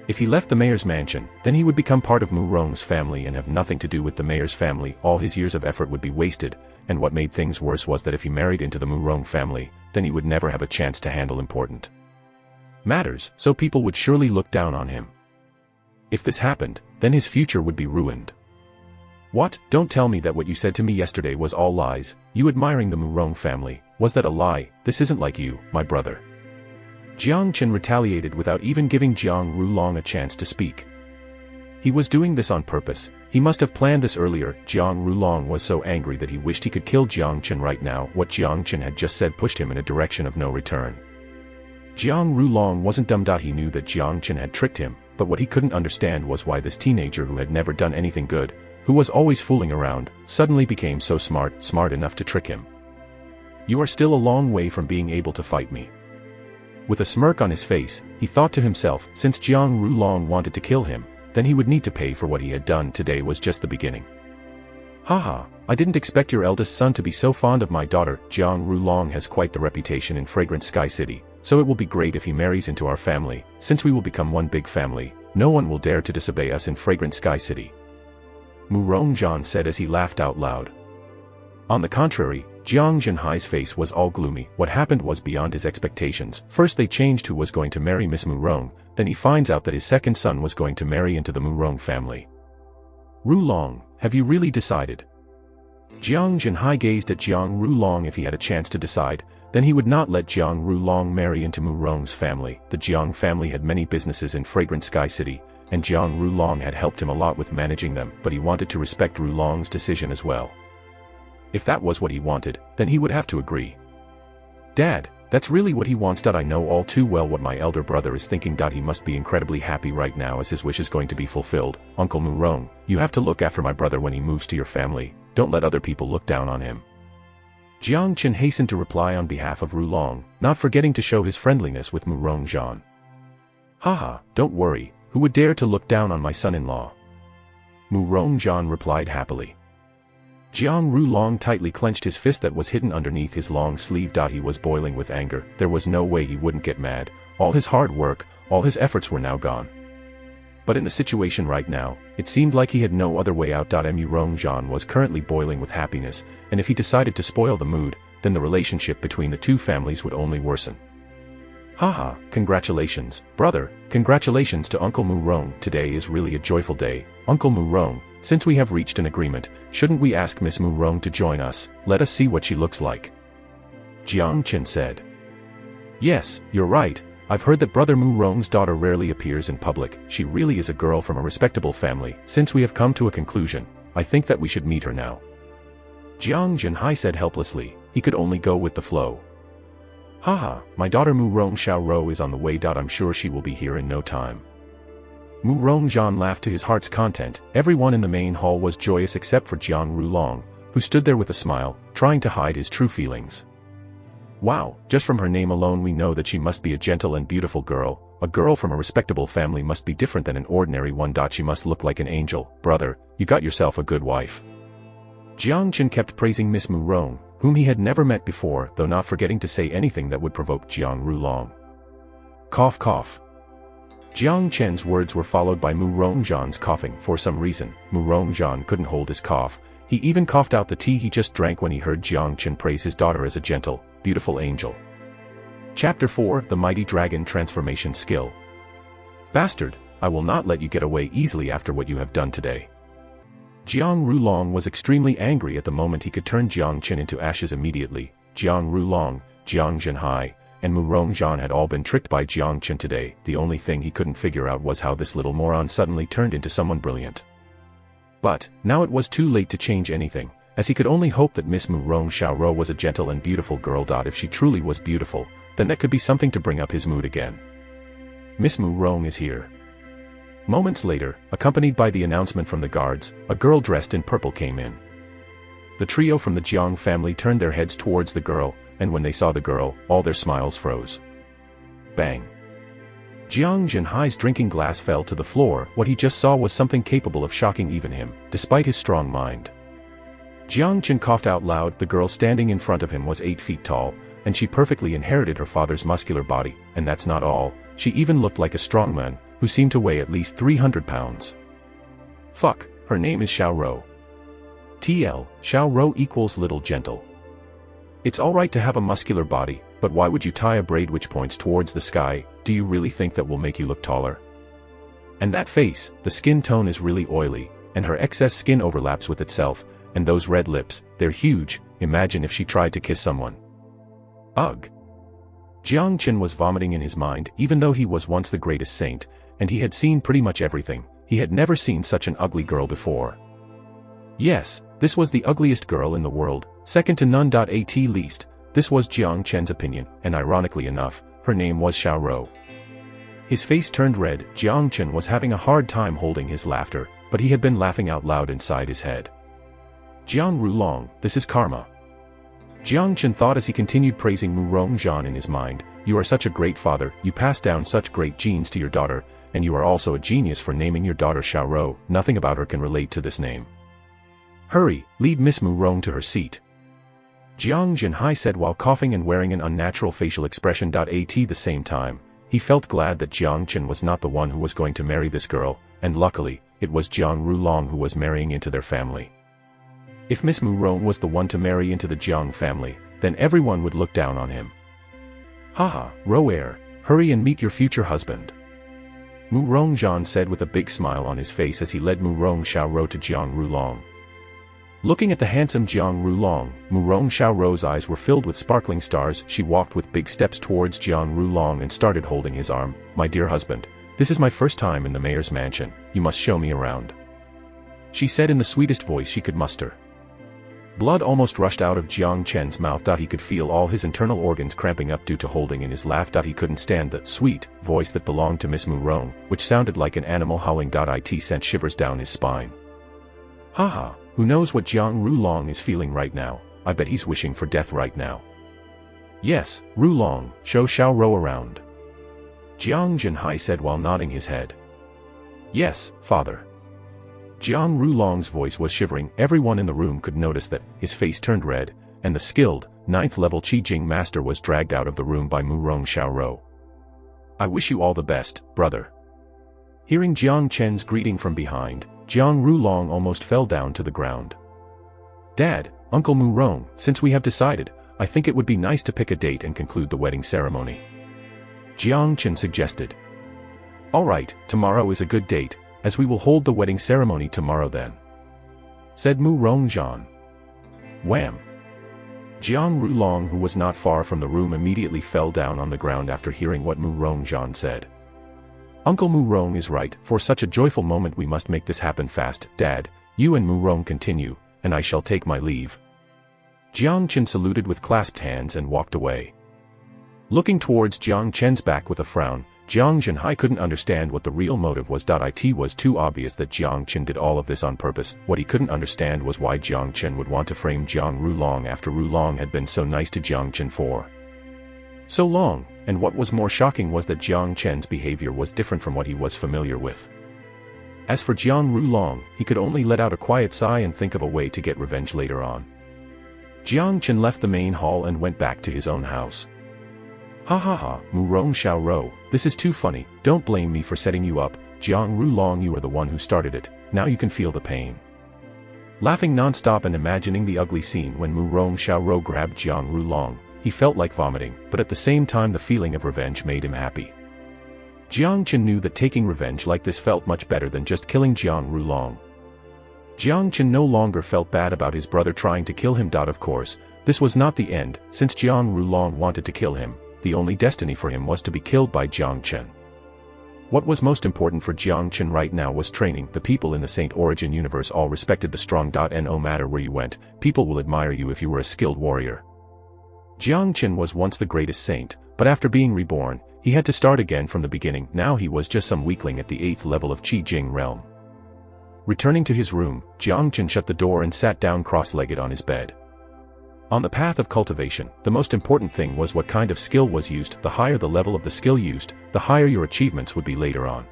If he left the mayor's mansion, then he would become part of Murong's family and have nothing to do with the mayor's family. All his years of effort would be wasted, and what made things worse was that if he married into the Murong family, then he would never have a chance to handle important matters, so people would surely look down on him. If this happened, then his future would be ruined. What? Don't tell me that what you said to me yesterday was all lies. You admiring the Murong family, was that a lie? This isn't like you, my brother. Jang Chen retaliated without even giving Jang Ru Long a chance to speak. He was doing this on purpose. He must have planned this earlier. Jang Ru Long was so angry that he wished he could kill Jang Chen right now. What Jang Chen had just said pushed him in a direction of no return. Jang Ru Long wasn't dumb. He knew that Jang Chen had tricked him, but what he couldn't understand was why this teenager who had never done anything good, who was always fooling around, suddenly became so smart enough to trick him. You are still a long way from being able to fight me. With a smirk on his face, he thought to himself, since Jang Ru Long wanted to kill him, then he would need to pay for what he had done. Today was just the beginning. Haha, I didn't expect your eldest son to be so fond of my daughter. Jang Ru Long has quite the reputation in Fragrant Sky City, so it will be great if he marries into our family. Since we will become one big family, no one will dare to disobey us in Fragrant Sky City. Murong said as he laughed out loud. On the contrary, Jiang Zhenhai's face was all gloomy. What happened was beyond his expectations. First they changed who was going to marry Miss Murong, then he finds out that his second son was going to marry into the Murong family. Ru Long, have you really decided? Jiang Zhenhai gazed at Jiang Ru Long. If he had a chance to decide, then he would not let Jiang Ru Long marry into Murong's family. The Jiang family had many businesses in Fragrant Sky City, and Jiang Ru Long had helped him a lot with managing them, but he wanted to respect Ru Long's decision as well. If that was what he wanted, then he would have to agree. Dad, that's really what he wants. I know all too well what my elder brother is thinking. He must be incredibly happy right now as his wish is going to be fulfilled. Uncle Murong, you have to look after my brother when he moves to your family. Don't let other people look down on him. Jang Chen hastened to reply on behalf of Ru Long, not forgetting to show his friendliness with Murong. Haha, don't worry, who would dare to look down on my son-in-law? Murong replied happily. Jiang Ru Long tightly clenched his fist that was hidden underneath his long sleeve. He was boiling with anger. There was no way he wouldn't get mad. All his hard work, all his efforts were now gone. But in the situation right now, it seemed like he had no other way out. Murong was currently boiling with happiness, and if he decided to spoil the mood, then the relationship between the two families would only worsen. Haha, congratulations, brother, congratulations to Uncle Murong. Today is really a joyful day. Uncle Murong, since we have reached an agreement, shouldn't we ask Miss Murong to join us? Let us see what she looks like. Jang Chen said. Yes, you're right. I've heard that Brother Murong's daughter rarely appears in public. She really is a girl from a respectable family. Since we have come to a conclusion, I think that we should meet her now. Jiang Zhenhai said helplessly. He could only go with the flow. Haha, my daughter Murong Xiaoro is on the way. I'm sure she will be here in no time. Murong laughed to his heart's content. Everyone in the main hall was joyous except for Jang Ru Long, who stood there with a smile, trying to hide his true feelings. Wow, just from her name alone we know that she must be a gentle and beautiful girl. a girl from a respectable family must be different than an ordinary one. She must look like an angel. Brother, you got yourself a good wife. Jang Chen kept praising Miss Murong, whom he had never met before, though not forgetting to say anything that would provoke Jang Ru Long. Cough cough. Jiang Chen's words were followed by Murong Zhan's coughing. For some reason, Murong Zhan couldn't hold his cough. He even coughed out the tea he just drank when he heard Jang Chen praise his daughter as a gentle, beautiful angel. Chapter 4: The Mighty Dragon Transformation Skill. Bastard, I will not let you get away easily after what you have done today. Jang Ru Long was extremely angry at the moment he could turn Jang Chen into ashes immediately. Jang Ru Long, Jiang Chihai, and Murong Zhan had all been tricked by Jang Chen today. The only thing he couldn't figure out was how this little moron suddenly turned into someone brilliant. But, now it was too late to change anything, as he could only hope that Miss Murong Xiaoro was a gentle and beautiful girl. If she truly was beautiful, then that could be something to bring up his mood again. Miss Murong is here. Moments later, accompanied by the announcement from the guards, a girl dressed in purple came in. The trio from the Jiang family turned their heads towards the girl, and when they saw the girl, all their smiles froze. Bang! Jiang Zhenhai's drinking glass fell to the floor. What he just saw was something capable of shocking even him, despite his strong mind. Jiang Chen coughed out loud. The girl standing in front of him was 8 feet tall, and she perfectly inherited her father's muscular body, and that's not all, she even looked like a strongman, who seemed to weigh at least 300 pounds. Fuck, her name is Xiaoro. TL, Xiaoro equals little gentle. It's alright to have a muscular body, but why would you tie a braid which points towards the sky? Do you really think that will make you look taller? And that face, the skin tone is really oily, and her excess skin overlaps with itself, and those red lips, they're huge. Imagine if she tried to kiss someone. Ugh. Jiang Chen was vomiting in his mind. Even though he was once the greatest saint, and he had seen pretty much everything, he had never seen such an ugly girl before. Yes, this was the ugliest girl in the world, second to none. At least, this was Jiang Chen's opinion, and ironically enough, her name was Xiaoro. His face turned red. Jiang Chen was having a hard time holding his laughter, but he had been laughing out loud inside his head. Jang Ru Long, this is karma. Jiang Chen thought as he continued praising Murong Zhan in his mind. You are such a great father, you passed down such great genes to your daughter, and you are also a genius for naming your daughter Xiaoro. Nothing about her can relate to this name. Hurry, lead Miss Murong to her seat. Jiang Zhenhai said while coughing and wearing an unnatural facial expression. At the same time, he felt glad that Jiang Chen was not the one who was going to marry this girl, and luckily, it was Jang Ru Long who was marrying into their family. If Miss Murong was the one to marry into the Jiang family, then everyone would look down on him. Haha, Roer, hurry and meet your future husband. Murong Zhan said with a big smile on his face as he led Murong Xiaoro to Jang Ru Long. Looking at the handsome Jang Ru Long, Murong Xiaoro's eyes were filled with sparkling stars. She walked with big steps towards Jang Ru Long and started holding his arm. My dear husband, this is my first time in the mayor's mansion, you must show me around. She said in the sweetest voice she could muster. Blood almost rushed out of Jiang Chen's mouth. He could feel all his internal organs cramping up due to holding in his laugh. He couldn't stand the sweet voice that belonged to Miss Murong, which sounded like an animal howling. It sent shivers down his spine. Haha, who knows what Jang Ru Long is feeling right now? I bet he's wishing for death right now. Yes, Ru Long, show Xiaoro around. Jiang Zhenhai said while nodding his head. Yes, father. Jang Ru Long's voice was shivering. Everyone in the room could notice that his face turned red, and the skilled, 9th level Qi Jing master was dragged out of the room by Murong Xiaoro. I wish you all the best, brother. Hearing Jiang Chen's greeting from behind, Jang Ru Long almost fell down to the ground. Dad, Uncle Murong, since we have decided, I think it would be nice to pick a date and conclude the wedding ceremony. Jiang Chen suggested. Alright, tomorrow is a good date, as we will hold the wedding ceremony tomorrow then, said Murong Zhan. Wham! Jang Ru Long, who was not far from the room, immediately fell down on the ground after hearing what Murong Zhan said. Uncle Murong is right, for such a joyful moment we must make this happen fast. Dad, you and Murong continue, and I shall take my leave. Jiang Chen saluted with clasped hands and walked away. Looking towards Jiang Chen's back with a frown, Jiang Zhenhai couldn't understand what the real motive was. It was too obvious that Jiang Chen did all of this on purpose. What he couldn't understand was why Jiang Chen would want to frame Jang Ru Long after Ru Long had been so nice to Jiang Chen for so long, and what was more shocking was that Jang Chen's behavior was different from what he was familiar with. As for Jang Ru Long, he could only let out a quiet sigh and think of a way to get revenge later on. Jang Chen left the main hall and went back to his own house. Ha ha ha, Murong Xiao Ro, this is too funny, don't blame me for setting you up, Jang Ru Long, you are the one who started it, now you can feel the pain. Laughing non-stop and imagining the ugly scene when Murong Xiao Ro grabbed Jang Ru Long, he felt like vomiting, but at the same time the feeling of revenge made him happy. Jang Chen knew that taking revenge like this felt much better than just killing Jang Ru Long. Jang Chen no longer felt bad about his brother trying to kill him. Of course, this was not the end, since Jang Ru Long wanted to kill him, the only destiny for him was to be killed by Jang Chen. What was most important for Jang Chen right now was training. The people in the Saint Origin universe all respected the strong. No matter where you went, people will admire you if you were a skilled warrior. Jang Chen was once the greatest saint, but after being reborn, he had to start again from the beginning. Now he was just some weakling at the 8th level of Qi Jing realm. Returning to his room, Jang Chen shut the door and sat down cross-legged on his bed. On the path of cultivation, the most important thing was what kind of skill was used. The higher the level of the skill used, the higher your achievements would be later on.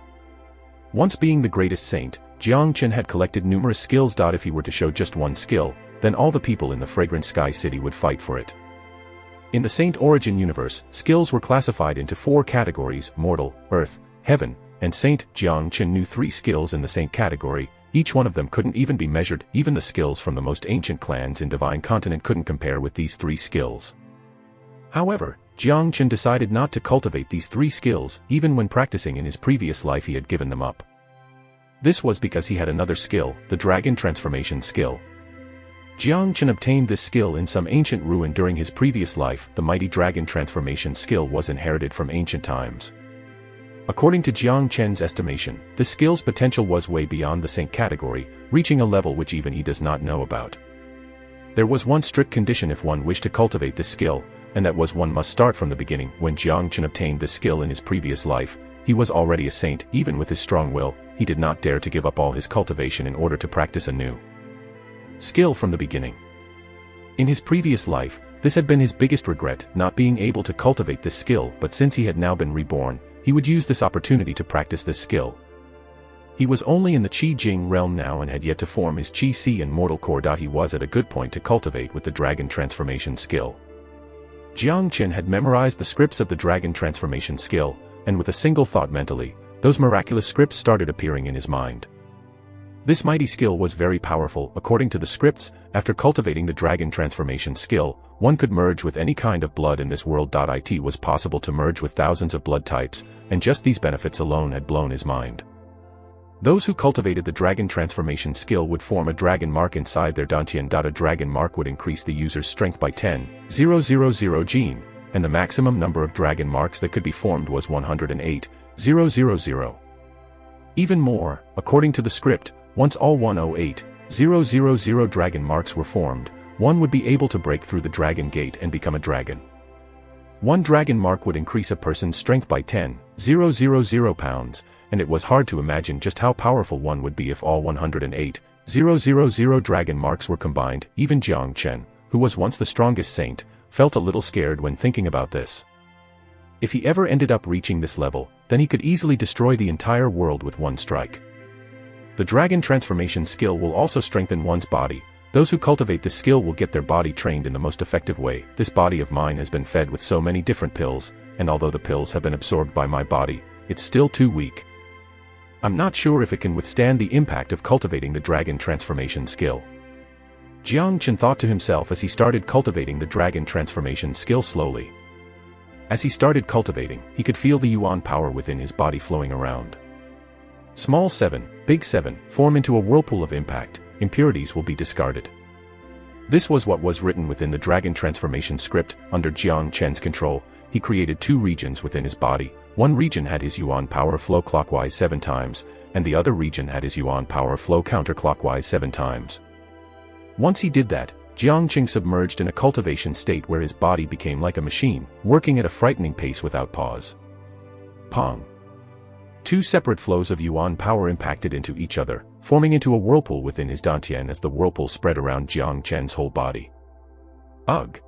Once being the greatest saint, Jang Chen had collected numerous skills. If he were to show just one skill, then all the people in the Fragrant Sky City would fight for it. In the Saint Origin universe, skills were classified into 4 categories: mortal, earth, heaven, and saint. Jang Chen knew 3 skills in the saint category. Each one of them couldn't even be measured. Even the skills from the most ancient clans in Divine Continent couldn't compare with these 3 skills. However, Jang Chen decided not to cultivate these 3 skills. Even when practicing in his previous life, he had given them up. This was because he had another skill, the Dragon Transformation skill. Jang Chen obtained this skill in some ancient ruin during his previous life. The mighty Dragon Transformation skill was inherited from ancient times. According to Jang Chen's estimation, this skill's potential was way beyond the saint category, reaching a level which even he does not know about. There was one strict condition if one wished to cultivate this skill, and that was one must start from the beginning. When Jang Chen obtained this skill in his previous life, he was already a saint. Even with his strong will, he did not dare to give up all his cultivation in order to practice a new skill from the beginning. In his previous life, this had been his biggest regret, not being able to cultivate this skill, but since he had now been reborn, he would use this opportunity to practice this skill. He was only in the Qi Jing realm now and had yet to form his Qi Si and mortal core. He was at a good point to cultivate with the Dragon Transformation skill. Jang Chen had memorized the scripts of the Dragon Transformation skill, and with a single thought mentally, those miraculous scripts started appearing in his mind. This mighty skill was very powerful. According to the scripts, after cultivating the Dragon Transformation skill, one could merge with any kind of blood in this world. It was possible to merge with thousands of blood types, and just these benefits alone had blown his mind. Those who cultivated the Dragon Transformation skill would form a dragon mark inside their dantian. A dragon mark would increase the user's strength by 10,000 gene, and the maximum number of dragon marks that could be formed was 108,000. Even more, according to the script, once all 108,000 dragon marks were formed, one would be able to break through the dragon gate and become a dragon. One dragon mark would increase a person's strength by 10,000 pounds, and it was hard to imagine just how powerful one would be if all 108,000 dragon marks were combined. Even Jang Chen, who was once the strongest saint, felt a little scared when thinking about this. If he ever ended up reaching this level, then he could easily destroy the entire world with one strike. The Dragon Transformation skill will also strengthen one's body. Those who cultivate this skill will get their body trained in the most effective way. This body of mine has been fed with so many different pills, and although the pills have been absorbed by my body, it's still too weak. I'm not sure if it can withstand the impact of cultivating the Dragon Transformation skill. Jang Chen thought to himself as he started cultivating the Dragon Transformation skill slowly. As he started cultivating, he could feel the Yuan power within his body flowing around. Small 7, big 7, form into a whirlpool of impact. Impurities will be discarded. This was what was written within the Dragon Transformation script. Under Jang Chen's control, he created 2 regions within his body. One region had his Yuan power flow clockwise 7 times, and the other region had his Yuan power flow counterclockwise 7 times. Once he did that, Jang Chen submerged in a cultivation state where his body became like a machine, working at a frightening pace without pause. Pong! 2 separate flows of Yuan power impacted into each other, forming into a whirlpool within his dantian as the whirlpool spread around Jang Chen's whole body. Ugh!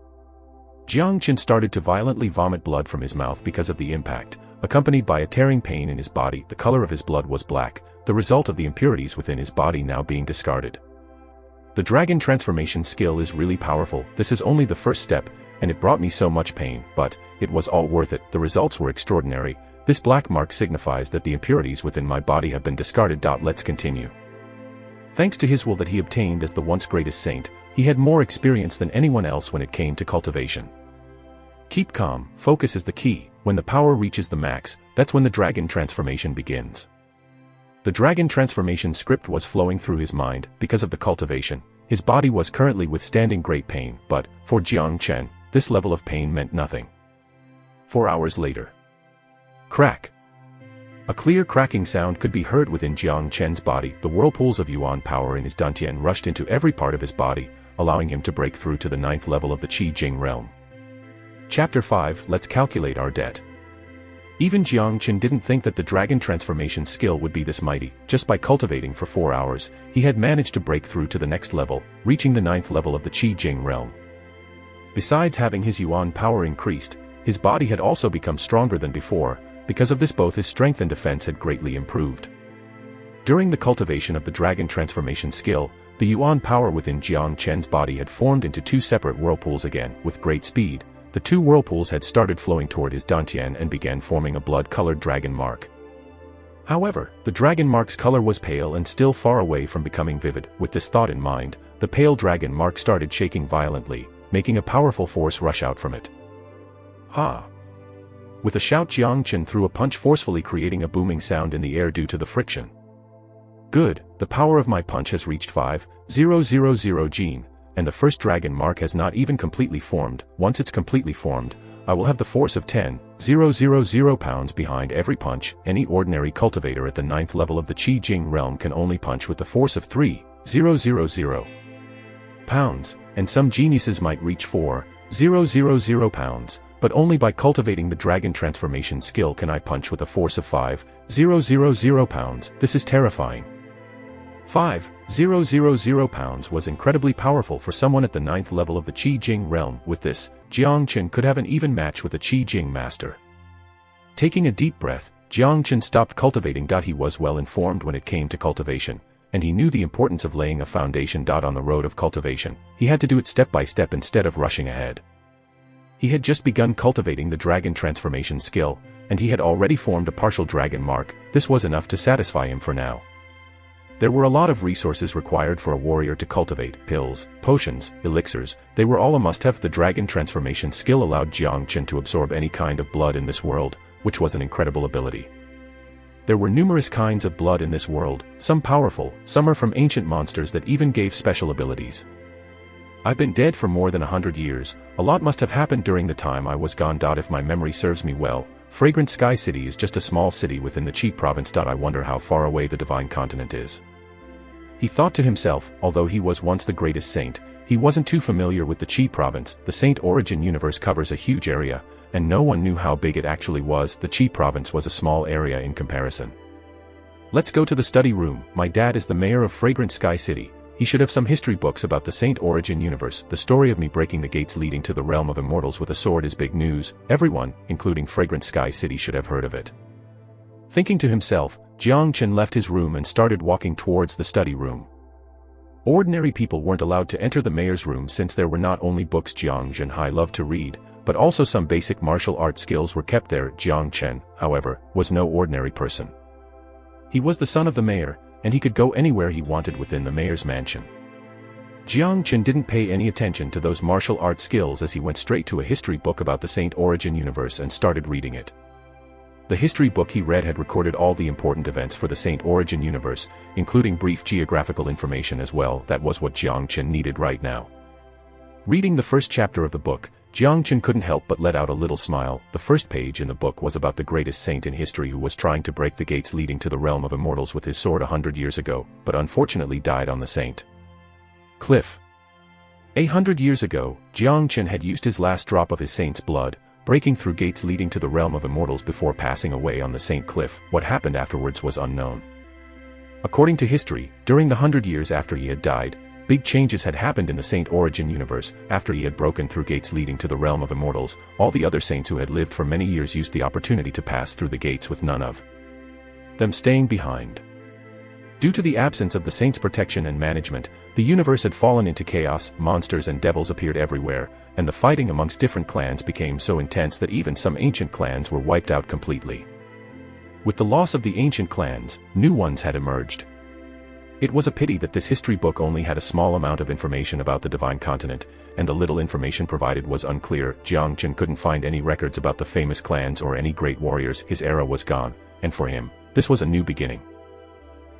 Jang Chen started to violently vomit blood from his mouth because of the impact, accompanied by a tearing pain in his body. The color of his blood was black, the result of the impurities within his body now being discarded. The dragon transformation skill is really powerful. This is only the first step, and it brought me so much pain, but it was all worth it. The results were extraordinary. This black mark signifies that the impurities within my body have been discarded. Let's continue. Thanks to his will that he obtained as the once greatest saint, he had more experience than anyone else when it came to cultivation. Keep calm, focus is the key. When the power reaches the max, that's when the dragon transformation begins. The dragon transformation script was flowing through his mind. Because of the cultivation, his body was currently withstanding great pain, but, for Jang Chen, this level of pain meant nothing. 4 hours later. Crack. A clear cracking sound could be heard within Jang Chen's body. The whirlpools of yuan power in his dantian rushed into every part of his body, allowing him to break through to the 9th level of the Qi Jing realm. Chapter 5. Let's calculate our debt. Even Jang Chen didn't think that the dragon transformation skill would be this mighty. Just by cultivating for 4 hours, he had managed to break through to the next level, reaching the 9th level of the Qi Jing realm. Besides having his yuan power increased, his body had also become stronger than before. Because of this, both his strength and defense had greatly improved. During the cultivation of the dragon transformation skill, the yuan power within Jang Chen's body had formed into 2 separate whirlpools again. With great speed, the 2 whirlpools had started flowing toward his dantian and began forming a blood-colored dragon mark. However, the dragon mark's color was pale and still far away from becoming vivid. With this thought in mind, the pale dragon mark started shaking violently, making a powerful force rush out from it. Ha! With a shout, Jang Chen threw a punch forcefully, creating a booming sound in the air due to the friction. Good, the power of my punch has reached 5,000 gene, and the first dragon mark has not even completely formed. Once it's completely formed, I will have the force of 10,000 pounds behind every punch. Any ordinary cultivator at the 9th level of the Qi Jing realm can only punch with the force of 3,000 pounds, and some geniuses might reach 4,000 pounds. But only by cultivating the dragon transformation skill can I punch with a force of 5,000 pounds. This is terrifying. 5,000 pounds was incredibly powerful for someone at the 9th level of the Qi Jing realm. With this, Jang Chen could have an even match with a Qi Jing master. Taking a deep breath, Jang Chen stopped cultivating. He was well informed when it came to cultivation, and he knew the importance of laying a foundation. On the road of cultivation, he had to do it step by step instead of rushing ahead. He had just begun cultivating the dragon transformation skill, and he had already formed a partial dragon mark. This was enough to satisfy him for now. There were a lot of resources required for a warrior to cultivate: pills, potions, elixirs. They were all a must-have. The dragon transformation skill allowed Jang Chen to absorb any kind of blood in this world, which was an incredible ability. There were numerous kinds of blood in this world, some powerful, some are from ancient monsters that even gave special abilities. I've been dead for more than 100 years, a lot must have happened during the time I was gone. If my memory serves me well, Fragrant Sky City is just a small city within the Qi province. I wonder how far away the divine continent is. He thought to himself. Although he was once the greatest saint, he wasn't too familiar with the Qi province. The Saint Origin universe covers a huge area, and no one knew how big it actually was. The Qi province was a small area in comparison. Let's go to the study room. My dad is the mayor of Fragrant Sky City. He should have some history books about the Saint Origin universe. The story of me breaking the gates leading to the realm of immortals with a sword is big news. Everyone, including Fragrant Sky City, should have heard of it. Thinking to himself, Jang Chen left his room and started walking towards the study room. Ordinary people weren't allowed to enter the mayor's room since there were not only books Jang Chihai loved to read, but also some basic martial art skills were kept there. Jang Chen, however, was no ordinary person. He was the son of the mayor, and he could go anywhere he wanted within the mayor's mansion. Jang Chen didn't pay any attention to those martial art skills as he went straight to a history book about the Saint Origin universe and started reading it. The history book he read had recorded all the important events for the Saint Origin universe, including brief geographical information as well. That was what Jang Chen needed right now. Reading the first chapter of the book, Jang Chen couldn't help but let out a little smile. The first page in the book was about the greatest saint in history who was trying to break the gates leading to the realm of immortals with his sword 100 years ago, but unfortunately died on the Saint Cliff. 100 years ago, Jang Chen had used his last drop of his saint's blood, breaking through gates leading to the realm of immortals before passing away on the Saint Cliff. What happened afterwards was unknown. According to history, during the 100 years after he had died, big changes had happened in the Saint Origin universe. After he had broken through gates leading to the realm of immortals, all the other saints who had lived for many years used the opportunity to pass through the gates with none of them staying behind. Due to the absence of the saints' protection and management, the universe had fallen into chaos, monsters and devils appeared everywhere, and the fighting amongst different clans became so intense that even some ancient clans were wiped out completely. With the loss of the ancient clans, new ones had emerged. It was a pity that this history book only had a small amount of information about the Divine Continent, and the little information provided was unclear. Jang Chen couldn't find any records about the famous clans or any great warriors. His era was gone, and for him, this was a new beginning.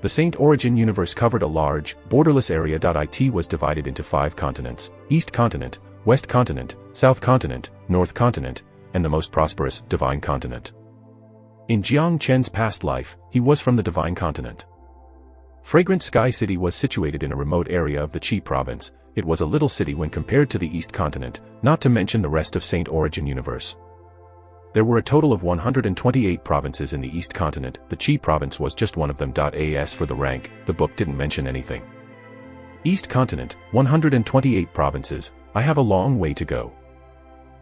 The Saint Origin universe covered a large, borderless area. It was divided into 5 continents: East Continent, West Continent, South Continent, North Continent, and the most prosperous, Divine Continent. In Jang Chen's past life, he was from the Divine Continent. Fragrant Sky City was situated in a remote area of the Qi province. It was a little city when compared to the East Continent, not to mention the rest of Saint Origin universe. There were a total of 128 provinces in the East Continent. The Qi province was just one of them. As for the rank, the book didn't mention anything. East Continent, 128 provinces, I have a long way to go.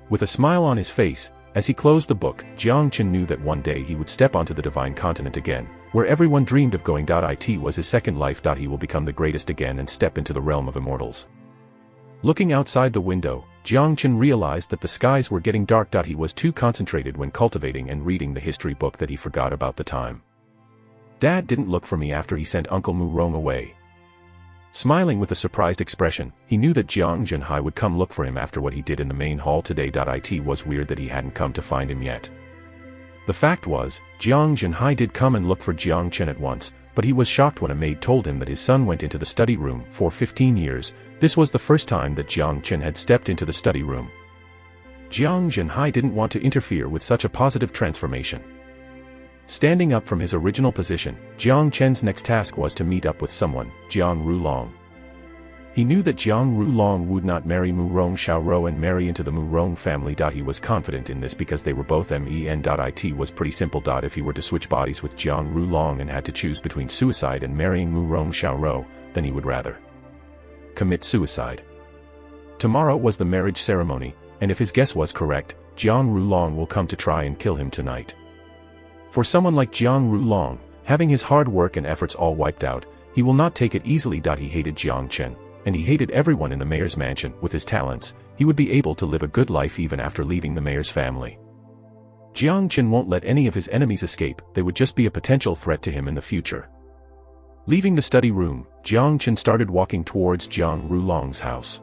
With a smile on his face, as he closed the book, Jang Chen knew that one day he would step onto the Divine Continent again, where everyone dreamed of going. It was his second life. He will become the greatest again and step into the realm of immortals. Looking outside the window, Jang Chen realized that the skies were getting dark. He was too concentrated when cultivating and reading the history book that he forgot about the time. Dad didn't look for me after he sent Uncle Murong away. Smiling with a surprised expression, he knew that Jiang Zhenhai would come look for him after what he did in the main hall today. It was weird that he hadn't come to find him yet. The fact was, Jiang Zhenhai did come and look for Jang Chen at once, but he was shocked when a maid told him that his son went into the study room. For 15 years, this was the first time that Jang Chen had stepped into the study room. Jiang Zhenhai didn't want to interfere with such a positive transformation. Standing up from his original position, Jang Chen's next task was to meet up with someone, Jang Ru Long. He knew that Jang Ru Long would not marry Murong Xiaoro and marry into the Murong family. He was confident in this because they were both men. It was pretty simple. If he were to switch bodies with Jang Ru Long and had to choose between suicide and marrying Murong Xiaoro, then he would rather commit suicide. Tomorrow was the marriage ceremony, and if his guess was correct, Jang Ru Long will come to try and kill him tonight. For someone like Jang Ru Long, having his hard work and efforts all wiped out, he will not take it easily. He hated Jang Chen, and he hated everyone in the mayor's mansion. With his talents, he would be able to live a good life even after leaving the mayor's family. Jang Chen won't let any of his enemies escape. They would just be a potential threat to him in the future. Leaving the study room, Jang Chen started walking towards Jang Ru Long's house.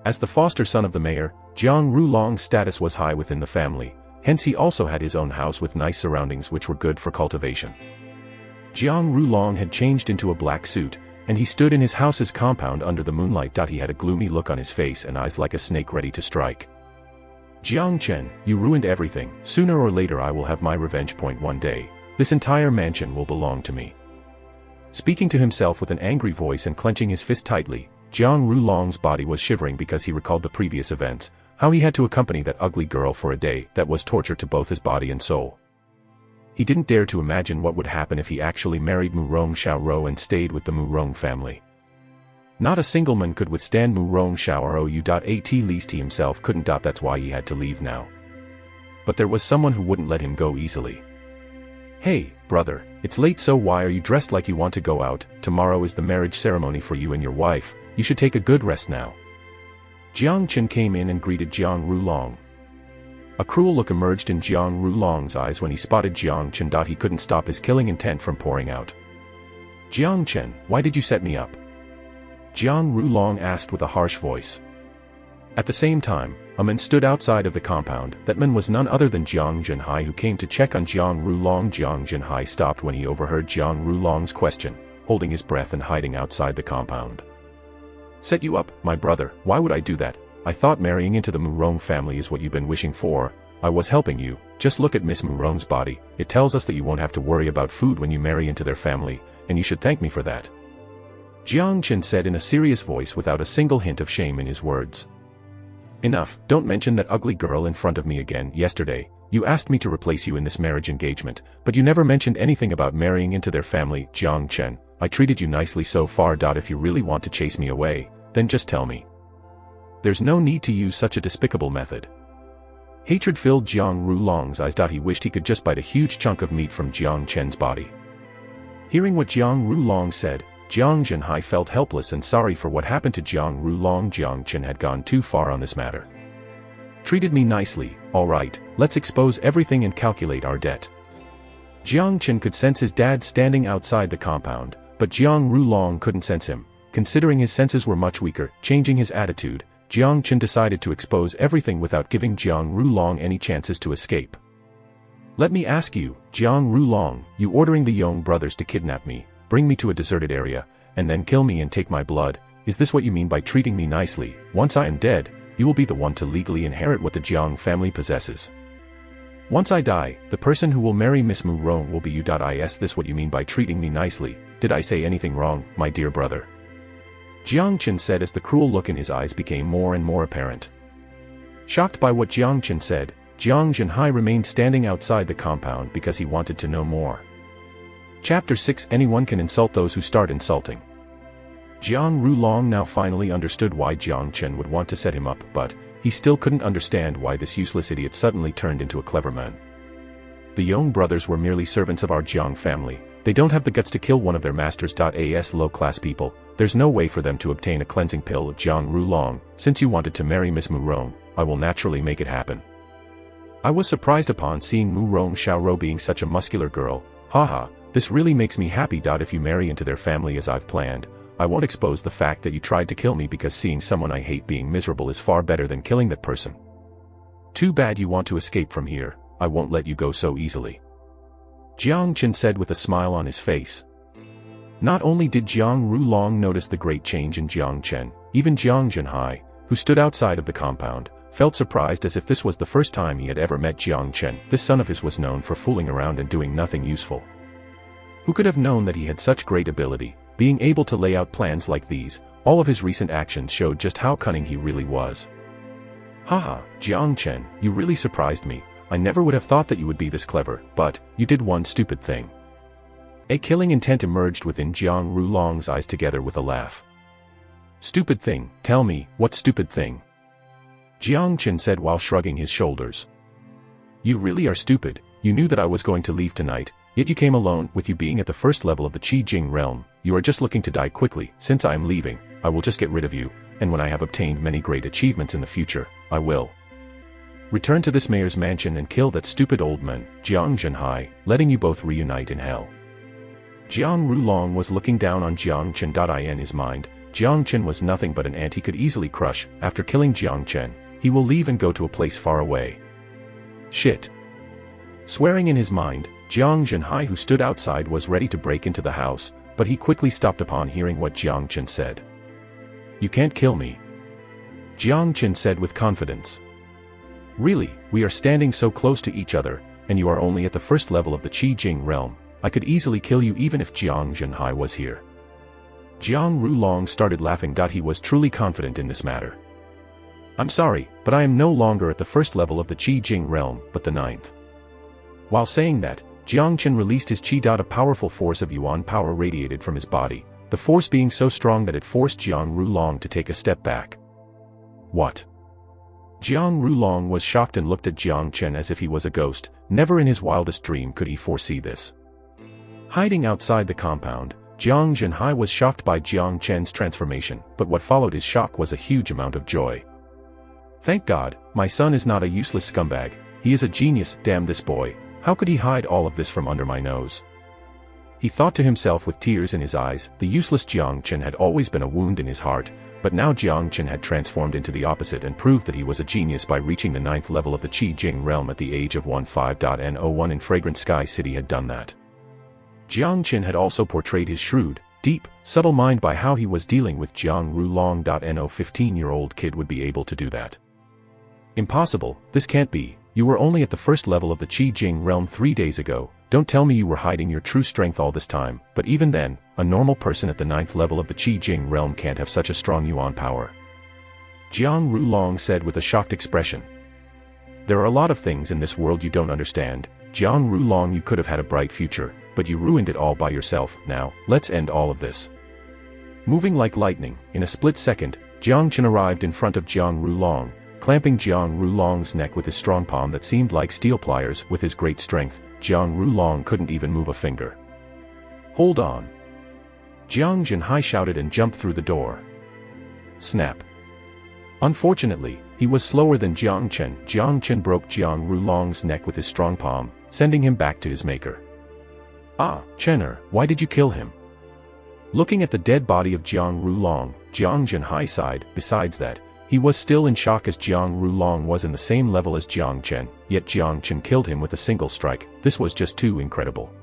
As the foster son of the mayor, Jang Ru Long's status was high within the family, hence he also had his own house with nice surroundings which were good for cultivation. Jang Ru Long had changed into a black suit, and he stood in his house's compound under the moonlight. He had a gloomy look on his face and eyes like a snake ready to strike. Jiang Chen, you ruined everything. Sooner or later I will have my revenge. One day, this entire mansion will belong to me. Speaking to himself with an angry voice and clenching his fist tightly, Jang Ru Long's body was shivering because he recalled the previous events, how he had to accompany that ugly girl for a day. That was torture to both his body and soul. He didn't dare to imagine what would happen if he actually married Murong Xiaoro and stayed with the Murong family. Not a single man could withstand Murong Xiaoro. At least he himself couldn't. That's why he had to leave now. But there was someone who wouldn't let him go easily. Hey, brother, it's late, so why are you dressed like you want to go out? Tomorrow is the marriage ceremony for you and your wife. You should take a good rest now. Jiang Chen came in and greeted Jang Ru Long. A cruel look emerged in Jang Ru Long's eyes when he spotted Jiang Chen. He couldn't stop his killing intent from pouring out. Jiang Chen, why did you set me up? Jang Ru Long asked with a harsh voice. At the same time, a man stood outside of the compound. That man was none other than Jang Zhenhai, who came to check on Jang Ru Long. Jang Zhenhai stopped when he overheard Jang Ru Long's question, holding his breath and hiding outside the compound. Set you up, my brother? Why would I do that? I thought marrying into the Murong family is what you've been wishing for. I was helping you. Just look at Miss Murong's body. It tells us that you won't have to worry about food when you marry into their family, and you should thank me for that. Jiang Chen said in a serious voice without a single hint of shame in his words. Enough, don't mention that ugly girl in front of me again. Yesterday, you asked me to replace you in this marriage engagement, but you never mentioned anything about marrying into their family. Jang Chen, I treated you nicely so far. If you really want to chase me away, then just tell me. There's no need to use such a despicable method. Hatred filled Jang Ru Long's eyes. He wished he could just bite a huge chunk of meat from Jang Chen's body. Hearing what Jang Ru Long said, Jang Chihai felt helpless and sorry for what happened to Jang Ru Long. Jang Chen had gone too far on this matter. Treated me nicely, alright, let's expose everything and calculate our debt. Jang Chen could sense his dad standing outside the compound, but Jang Ru Long couldn't sense him. Considering his senses were much weaker, changing his attitude, Jang Chen decided to expose everything without giving Jang Ru Long any chances to escape. Let me ask you, Jang Ru Long, you ordering the Yong brothers to kidnap me, bring me to a deserted area, and then kill me and take my blood, is this what you mean by treating me nicely? Once I am dead, you will be the one to legally inherit what the Jiang family possesses. Once I die, the person who will marry Miss Murong will be you. Is this what you mean by treating me nicely? Did I say anything wrong, my dear brother? Jang Chen said as the cruel look in his eyes became more and more apparent. Shocked by what Jang Chen said, Jang Chihai remained standing outside the compound because he wanted to know more. Chapter 6 Anyone can insult those who start insulting. Jang Ru Long now finally understood why Jang Chen would want to set him up, but he still couldn't understand why this useless idiot suddenly turned into a clever man. The Yong brothers were merely servants of our Jiang family. They don't have the guts to kill one of their masters. As low-class people, there's no way for them to obtain a cleansing pill. Jang Ru Long, since you wanted to marry Miss Murong, I will naturally make it happen. I was surprised upon seeing Murong Xiaoro being such a muscular girl. Haha, this really makes me happy. If you marry into their family as I've planned, I won't expose the fact that you tried to kill me, because seeing someone I hate being miserable is far better than killing that person. Too bad you want to escape from here. I won't let you go so easily. Jang Chen said with a smile on his face. Not only did Jang Ru Long notice the great change in Jang Chen, even Jang Chihai, who stood outside of the compound, felt surprised as if this was the first time he had ever met Jang Chen. This son of his was known for fooling around and doing nothing useful. Who could have known that he had such great ability, being able to lay out plans like these? All of his recent actions showed just how cunning he really was. Haha, Jang Chen, you really surprised me. I never would have thought that you would be this clever, but you did one stupid thing. A killing intent emerged within Jang Ru Long's eyes together with a laugh. Stupid thing, tell me, what stupid thing? Jang Chen said while shrugging his shoulders. You really are stupid. You knew that I was going to leave tonight, yet you came alone. With you being at the first level of the Qi Jing realm, you are just looking to die quickly. Since I am leaving, I will just get rid of you, and when I have obtained many great achievements in the future, I will return to this mayor's mansion and kill that stupid old man, Jang Chihai, letting you both reunite in hell. Jang Ru Long was looking down on Jang Chen. In his mind, Jang Chen was nothing but an ant he could easily crush. After killing Jang Chen, he will leave and go to a place far away. Shit. Swearing in his mind, Jang Chihai, who stood outside, was ready to break into the house, but he quickly stopped upon hearing what Jang Chen said. You can't kill me. Jang Chen said with confidence. Really, we are standing so close to each other, and you are only at the first level of the Qi Jing realm. I could easily kill you even if Jang Chihai was here. Jang Ru Long started laughing. He was truly confident in this matter. I'm sorry, but I am no longer at the first level of the Qi Jing realm, but the 9th. While saying that, Jang Chen released his Qi. A powerful force of Yuan power radiated from his body, the force being so strong that it forced Jang Ru Long to take a step back. What? Jang Ru Long was shocked and looked at Jang Chen as if he was a ghost. Never in his wildest dream could he foresee this. Hiding outside the compound, Jang Chihai was shocked by Jang Chen's transformation, but what followed his shock was a huge amount of joy. Thank God, my son is not a useless scumbag. He is a genius. Damn this boy, how could he hide all of this from under my nose? He thought to himself with tears in his eyes. The useless Jang Chen had always been a wound in his heart, but now Jang Chen had transformed into the opposite and proved that he was a genius by reaching the 9th level of the Qi Jing realm at the age of 15.01 in Fragrant Sky City had done that. Jang Chen had also portrayed his shrewd, deep, subtle mind by how he was dealing with Jang Ru Long. No 15-year-old kid would be able to do that. Impossible, this can't be. You were only at the first level of the Qi Jing realm 3 days ago. Don't tell me you were hiding your true strength all this time. But even then, a normal person at the 9th level of the Qi Jing realm can't have such a strong Yuan power. Jang Ru Long said with a shocked expression. There are a lot of things in this world you don't understand, Jang Ru Long. You could have had a bright future, but you ruined it all by yourself. Now, let's end all of this. Moving like lightning, in a split second, Jang Chen arrived in front of Jang Ru Long, clamping Jang Ru Long's neck with his strong palm that seemed like steel pliers. With his great strength, Jang Ru Long couldn't even move a finger. Hold on! Jiang Zhenhai shouted and jumped through the door. Snap! Unfortunately, he was slower than Jang Chen. Jang Chen broke Jang Ru Long's neck with his strong palm, sending him back to his maker. Ah, Chener, why did you kill him? Looking at the dead body of Jang Ru Long, Jiang Zhenhai sighed. Besides that, he was still in shock as Jang Ru Long was in the same level as Jiang Chen, yet Jiang Chen killed him with a single strike. This was just too incredible.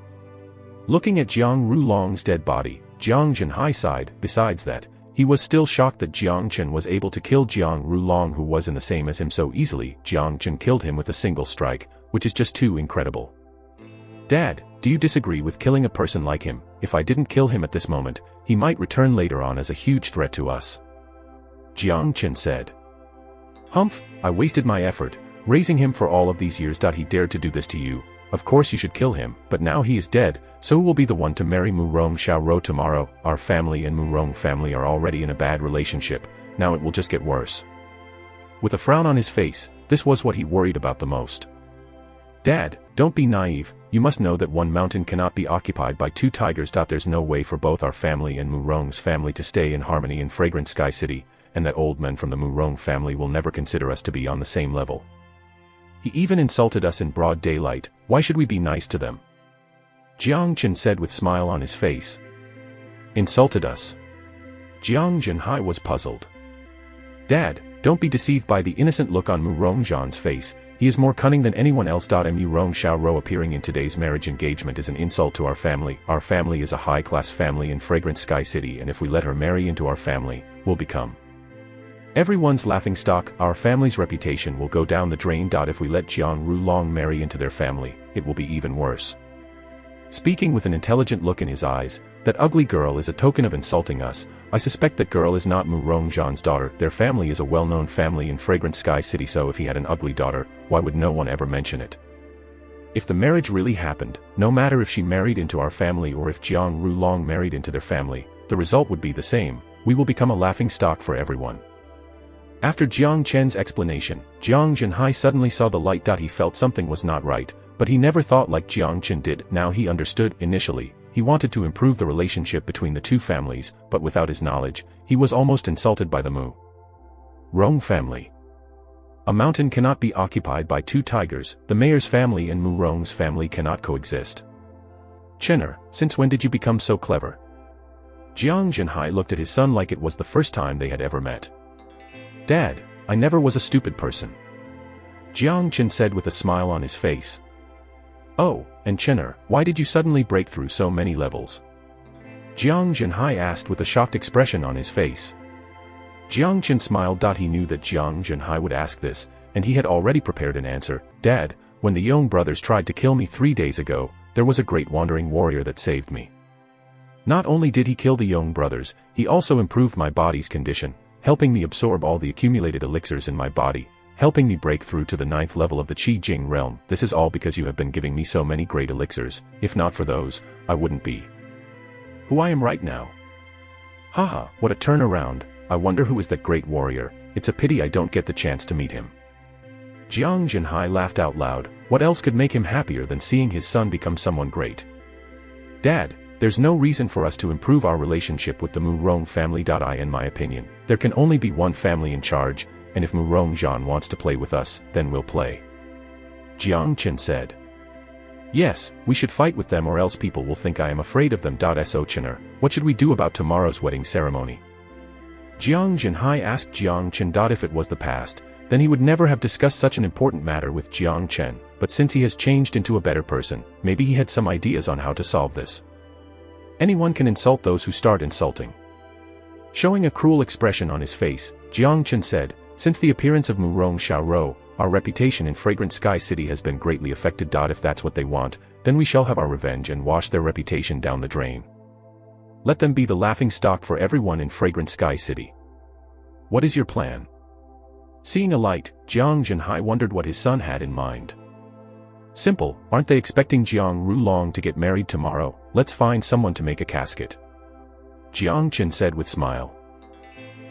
Looking at Jang Ru Long's dead body, Jiang Zhenhai sighed. Besides that, he was still shocked that Jiang Chen was able to kill Jang Ru Long, who was in the same as him, so easily. Jiang Chen killed him with a single strike, which is just too incredible. Dad, do you disagree with killing a person like him? If I didn't kill him at this moment, he might return later on as a huge threat to us. Jiang Chen said. Humph, I wasted my effort, raising him for all of these years. He dared to do this to you. Of course you should kill him, but now he is dead, so who will be the one to marry Murong Xiaoro tomorrow? Our family and Murong family are already in a bad relationship, now it will just get worse. With a frown on his face, this was what he worried about the most. Dad, don't be naive, you must know that one mountain cannot be occupied by two tigers. There's no way for both our family and Murong's family to stay in harmony in Fragrant Sky City, and that old men from the Murong family will never consider us to be on the same level. He even insulted us in broad daylight. Why should we be nice to them? Jiang Chen said with a smile on his face. Insulted us? Jiang Zhenhai was puzzled. Dad, don't be deceived by the innocent look on Murong Zhan's face. He is more cunning than anyone else. Murong Xiaoro appearing in today's marriage engagement is an insult to our family. Our family is a high-class family in Fragrant Sky City, and if we let her marry into our family, we'll become everyone's laughingstock. Our family's reputation will go down the drain. If we let Jang Ru Long marry into their family, it will be even worse. Speaking with an intelligent look in his eyes, that ugly girl is a token of insulting us. I suspect that girl is not Murong Zhan's daughter. Their family is a well-known family in Fragrant Sky City, so if he had an ugly daughter, why would no one ever mention it? If the marriage really happened, no matter if she married into our family or if Jang Ru Long married into their family, the result would be the same. We will become a laughingstock for everyone. After Jiang Chen's explanation, Jiang Zhenhai suddenly saw the light. He felt something was not right, but he never thought like Jiang Chen did. Now he understood. Initially, he wanted to improve the relationship between the two families, but without his knowledge, he was almost insulted by the Murong family. A mountain cannot be occupied by two tigers. The mayor's family and Murong's family cannot coexist. Chener, since when did you become so clever? Jiang Zhenhai looked at his son like it was the first time they had ever met. Dad, I never was a stupid person. Jiang Chen said with a smile on his face. Oh, and Chener, why did you suddenly break through so many levels? Jiang Zhenhai asked with a shocked expression on his face. Jiang Chen smiled. He knew that Jiang Zhenhai would ask this, and he had already prepared an answer. Dad, when the Yong brothers tried to kill me 3 days ago, there was a great wandering warrior that saved me. Not only did he kill the Yong brothers, he also improved my body's condition, helping me absorb all the accumulated elixirs in my body, helping me break through to the 9th level of the Qi Jing realm. This is all because you have been giving me so many great elixirs. If not for those, I wouldn't be who I am right now. Haha, what a turnaround. I wonder who is that great warrior. It's a pity I don't get the chance to meet him. Jiang Zhenhai laughed out loud. What else could make him happier than seeing his son become someone great? Dad, there's no reason for us to improve our relationship with the Murong family. In my opinion, there can only be one family in charge, and if Murong Zhan wants to play with us, then we'll play. Jiang Chen said. Yes, we should fight with them or else people will think I am afraid of them. So Chener, what should we do about tomorrow's wedding ceremony? Jiang Zhenhai asked Jiang Chen. If it was the past, then he would never have discussed such an important matter with Jiang Chen, but since he has changed into a better person, maybe he had some ideas on how to solve this. Anyone can insult those who start insulting. Showing a cruel expression on his face, Jiang Chen said, since the appearance of Murong Xiaoro, our reputation in Fragrant Sky City has been greatly affected. If that's what they want, then we shall have our revenge and wash their reputation down the drain. Let them be the laughing stock for everyone in Fragrant Sky City. What is your plan? Seeing a light, Chihai wondered what his son had in mind. Simple, aren't they expecting Jang Ru Long to get married tomorrow? Let's find someone to make a casket. Jang Chen said with smile.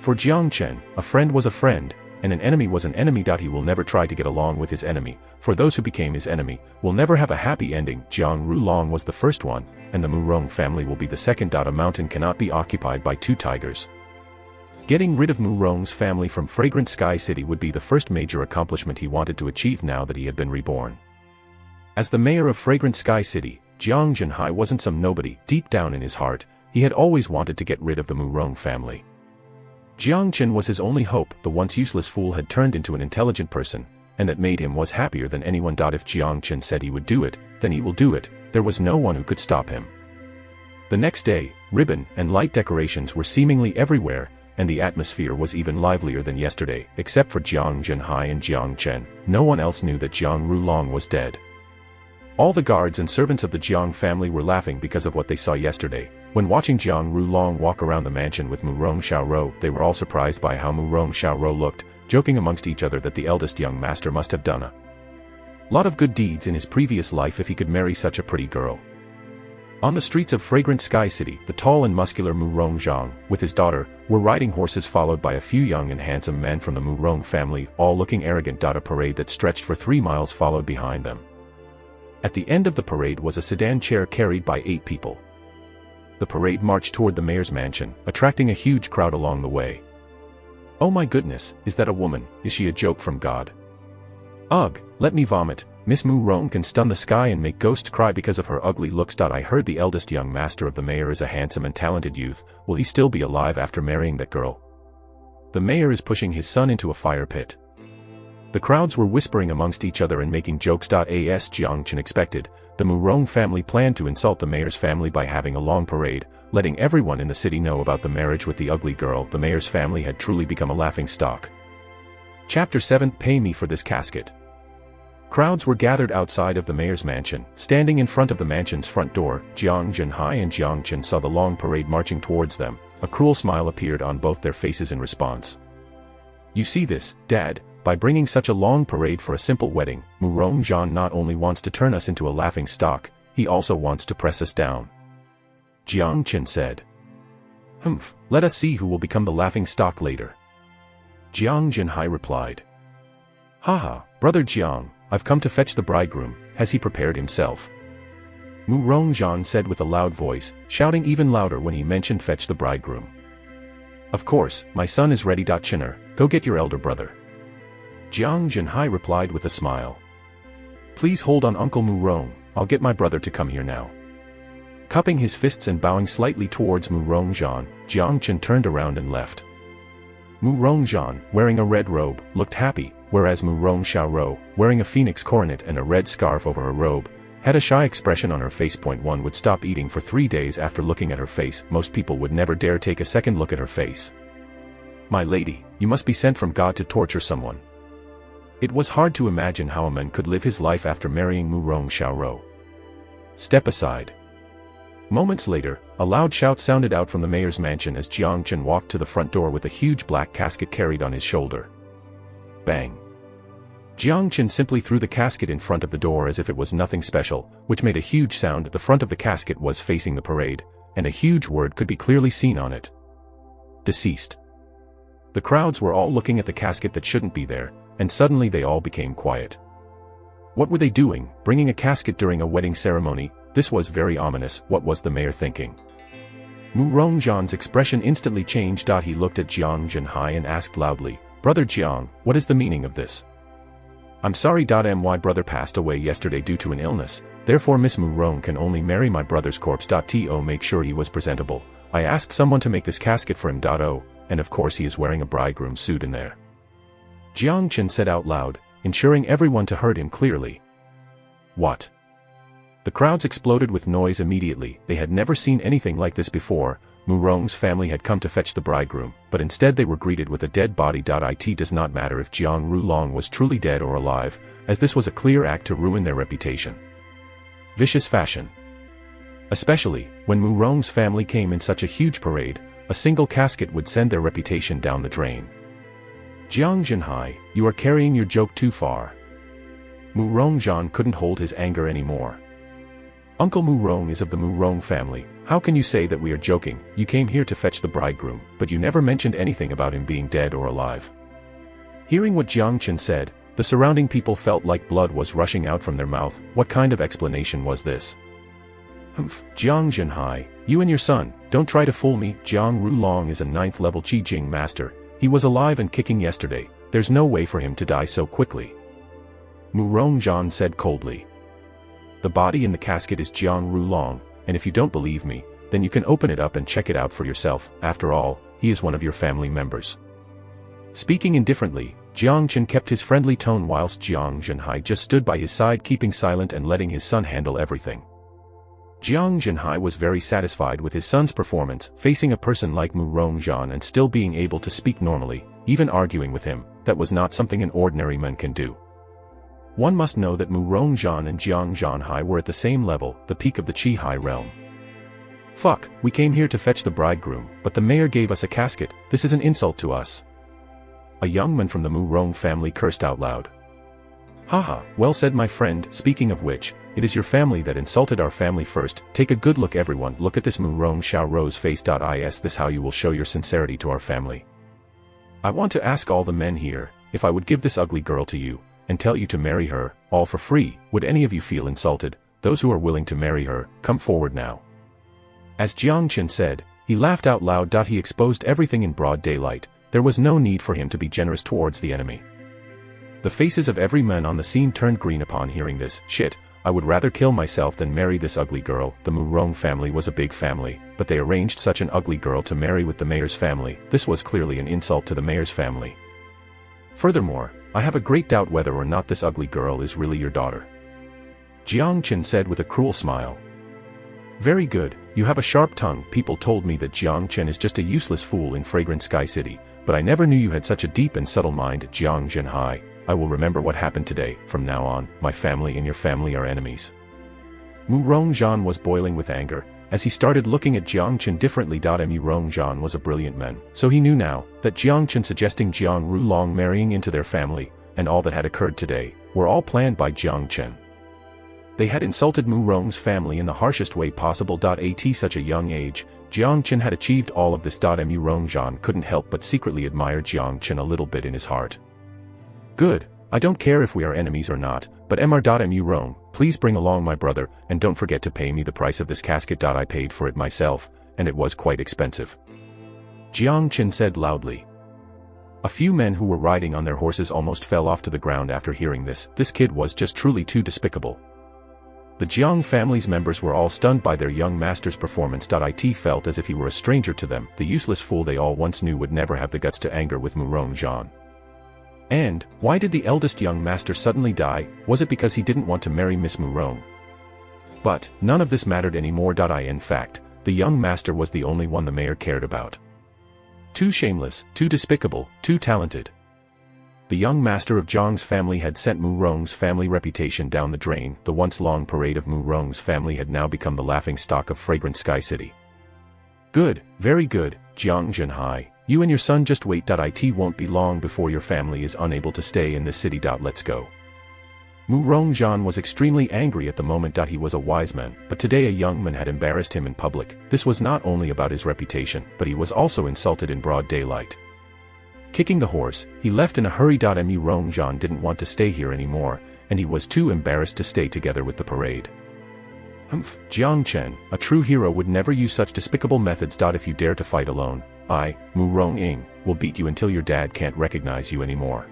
For Jang Chen, a friend was a friend, and an enemy was an enemy. He will never try to get along with his enemy, for those who became his enemy will never have a happy ending. Jang Ru Long was the first one, and the Murong family will be the second. A mountain cannot be occupied by two tigers. Getting rid of Murong's family from Fragrant Sky City would be the first major accomplishment he wanted to achieve now that he had been reborn. As the mayor of Fragrant Sky City, Chihai wasn't some nobody. Deep down in his heart, he had always wanted to get rid of the Murong family. Jang Chen was his only hope. The once useless fool had turned into an intelligent person, and that made him was happier than anyone. If Jang Chen said he would do it, then he will do it. There was no one who could stop him. The next day, ribbon and light decorations were seemingly everywhere, and the atmosphere was even livelier than yesterday. Except for Chihai and Jang Chen, no one else knew that Jang Ru Long was dead. All the guards and servants of the Jiang family were laughing because of what they saw yesterday. When watching Jang Ru Long walk around the mansion with Murong Xiaoro, they were all surprised by how Murong Xiaoro looked, joking amongst each other that the eldest young master must have done a lot of good deeds in his previous life if he could marry such a pretty girl. On the streets of Fragrant Sky City, the tall and muscular Murong Zhang, with his daughter, were riding horses followed by a few young and handsome men from the Murong family, all looking arrogant. A parade that stretched for 3 miles followed behind them. At the end of the parade was a sedan chair carried by 8 people. The parade marched toward the mayor's mansion, attracting a huge crowd along the way. Oh my goodness, is that a woman? Is she a joke from God? Ugh, let me vomit. Miss Murong can stun the sky and make ghosts cry because of her ugly looks. I heard the eldest young master of the mayor is a handsome and talented youth. Will he still be alive after marrying that girl? The mayor is pushing his son into a fire pit. The crowds were whispering amongst each other and making jokes. As Jang Chen expected, the Murong family planned to insult the mayor's family by having a long parade, letting everyone in the city know about the marriage with the ugly girl. The mayor's family had truly become a laughing stock. Chapter 7: Pay me for this casket. Crowds were gathered outside of the mayor's mansion. Standing in front of the mansion's front door, Chihai and Jang Chen saw the long parade marching towards them. A cruel smile appeared on both their faces in response. You see this, Dad? By bringing such a long parade for a simple wedding, Murong Zhan not only wants to turn us into a laughing stock, he also wants to press us down. Jang Chen said. Humph, let us see who will become the laughing stock later. Chihai replied. Haha, brother Jiang, I've come to fetch the bridegroom. Has he prepared himself? Murong Zhan said with a loud voice, shouting even louder when he mentioned fetch the bridegroom. Of course, my son is ready. Chener, go get your elder brother. Chihai replied with a smile. Please hold on Uncle Murong, I'll get my brother to come here now. Cupping his fists and bowing slightly towards Murong Zhan, Jang Chen turned around and left. Murong Zhan, wearing a red robe, looked happy, whereas Murong Xiaoro, wearing a phoenix coronet and a red scarf over her robe, had a shy expression on her face. One would stop eating for 3 days after looking at her face. Most people would never dare take a second look at her face. My lady, you must be sent from God to torture someone. It was hard to imagine how a man could live his life after marrying Murong Xiaoro. Step aside. Moments later, a loud shout sounded out from the mayor's mansion as Jang Chen walked to the front door with a huge black casket carried on his shoulder. Bang. Jang Chen simply threw the casket in front of the door as if it was nothing special, which made a huge sound. The front of the casket was facing the parade, and a huge word could be clearly seen on it. Deceased. The crowds were all looking at the casket that shouldn't be there, and suddenly they all became quiet. What were they doing, bringing a casket during a wedding ceremony? This was very ominous. What was the mayor thinking? Murong Zhan's expression instantly changed. He looked at Chihai and asked loudly, Brother Jiang, what is the meaning of this? I'm sorry. My brother passed away yesterday due to an illness, therefore Miss Murong can only marry my brother's corpse. To make sure he was presentable, I asked someone to make this casket for him. And of course he is wearing a bridegroom suit in there. Jang Chen said out loud, ensuring everyone to heard him clearly. What? The crowds exploded with noise immediately. They had never seen anything like this before. Murong's family had come to fetch the bridegroom, but instead they were greeted with a dead body. It does not matter if Jang Ru Long was truly dead or alive, as this was a clear act to ruin their reputation. Vicious fashion. Especially, when Murong's family came in such a huge parade, a single casket would send their reputation down the drain. Chihai, you are carrying your joke too far. Murong couldn't hold his anger anymore. Uncle Murong is of the Murong family. How can you say that we are joking? You came here to fetch the bridegroom, but you never mentioned anything about him being dead or alive. Hearing what Jang Chen said, the surrounding people felt like blood was rushing out from their mouth. What kind of explanation was this? Chihai, you and your son, don't try to fool me. Jang Ru Long is a 9th level Qi Jing master. He was alive and kicking yesterday. There's no way for him to die so quickly. Murong said coldly. The body in the casket is Jang Ru Long, and if you don't believe me, then you can open it up and check it out for yourself. After all, he is one of your family members. Speaking indifferently, Jang Chen kept his friendly tone whilst Chihai just stood by his side, keeping silent and letting his son handle everything. Chihai was very satisfied with his son's performance, facing a person like Murong and still being able to speak normally, even arguing with him. That was not something an ordinary man can do. One must know that Murong and Chihai were at the same level, the peak of the Chihai realm. Fuck, we came here to fetch the bridegroom, but the mayor gave us a casket. This is an insult to us. A young man from the Murong family cursed out loud. Haha, well said my friend. Speaking of which, it is your family that insulted our family first. Take a good look everyone, look at this Murong Xiao Rose face. Is this how you will show your sincerity to our family? I want to ask all the men here, if I would give this ugly girl to you, and tell you to marry her, all for free, would any of you feel insulted? Those who are willing to marry her, come forward now. As Jang Chen said, he laughed out loud. He exposed everything in broad daylight. There was no need for him to be generous towards the enemy. The faces of every man on the scene turned green upon hearing this. Shit, I would rather kill myself than marry this ugly girl. The Murong family was a big family, but they arranged such an ugly girl to marry with the mayor's family. This was clearly an insult to the mayor's family. Furthermore, I have a great doubt whether or not this ugly girl is really your daughter. Jang Chen said with a cruel smile. Very good, you have a sharp tongue. People told me that Jang Chen is just a useless fool in Fragrant Sky City, but I never knew you had such a deep and subtle mind. Chihai, I will remember what happened today. From now on, my family and your family are enemies. Murong was boiling with anger, as he started looking at Jang Chen differently. Murong was a brilliant man, so he knew now that Jang Chen suggesting Jang Ru Long marrying into their family, and all that had occurred today, were all planned by Jang Chen. They had insulted Murong's family in the harshest way possible. At such a young age, Jang Chen had achieved all of this. Murong couldn't help but secretly admire Jang Chen a little bit in his heart. Good, I don't care if we are enemies or not, but Murong, please bring along my brother, and don't forget to pay me the price of this casket. I paid for it myself, and it was quite expensive. Jang Chen said loudly. A few men who were riding on their horses almost fell off to the ground after hearing this. This kid was just truly too despicable. The Jiang family's members were all stunned by their young master's performance. It felt as if he were a stranger to them, the useless fool they all once knew would never have the guts to anger with Murong. And, why did the eldest young master suddenly die? Was it because he didn't want to marry Miss Murong? But, none of this mattered anymore. In fact, the young master was the only one the mayor cared about. Too shameless, too despicable, too talented. The young master of Zhang's family had sent Murong's family reputation down the drain. The once-long parade of Murong's family had now become the laughingstock of Fragrant Sky City. Good, very good, Chihai. You and your son just wait. It won't be long before your family is unable to stay in this city. Let's go. Murong was extremely angry at the moment. He was a wise man, but today a young man had embarrassed him in public. This was not only about his reputation, but he was also insulted in broad daylight. Kicking the horse, he left in a hurry. Murong didn't want to stay here anymore, and he was too embarrassed to stay together with the parade. Jang Chen, a true hero would never use such despicable methods. If you dare to fight alone, I, Murong, will beat you until your dad can't recognize you anymore.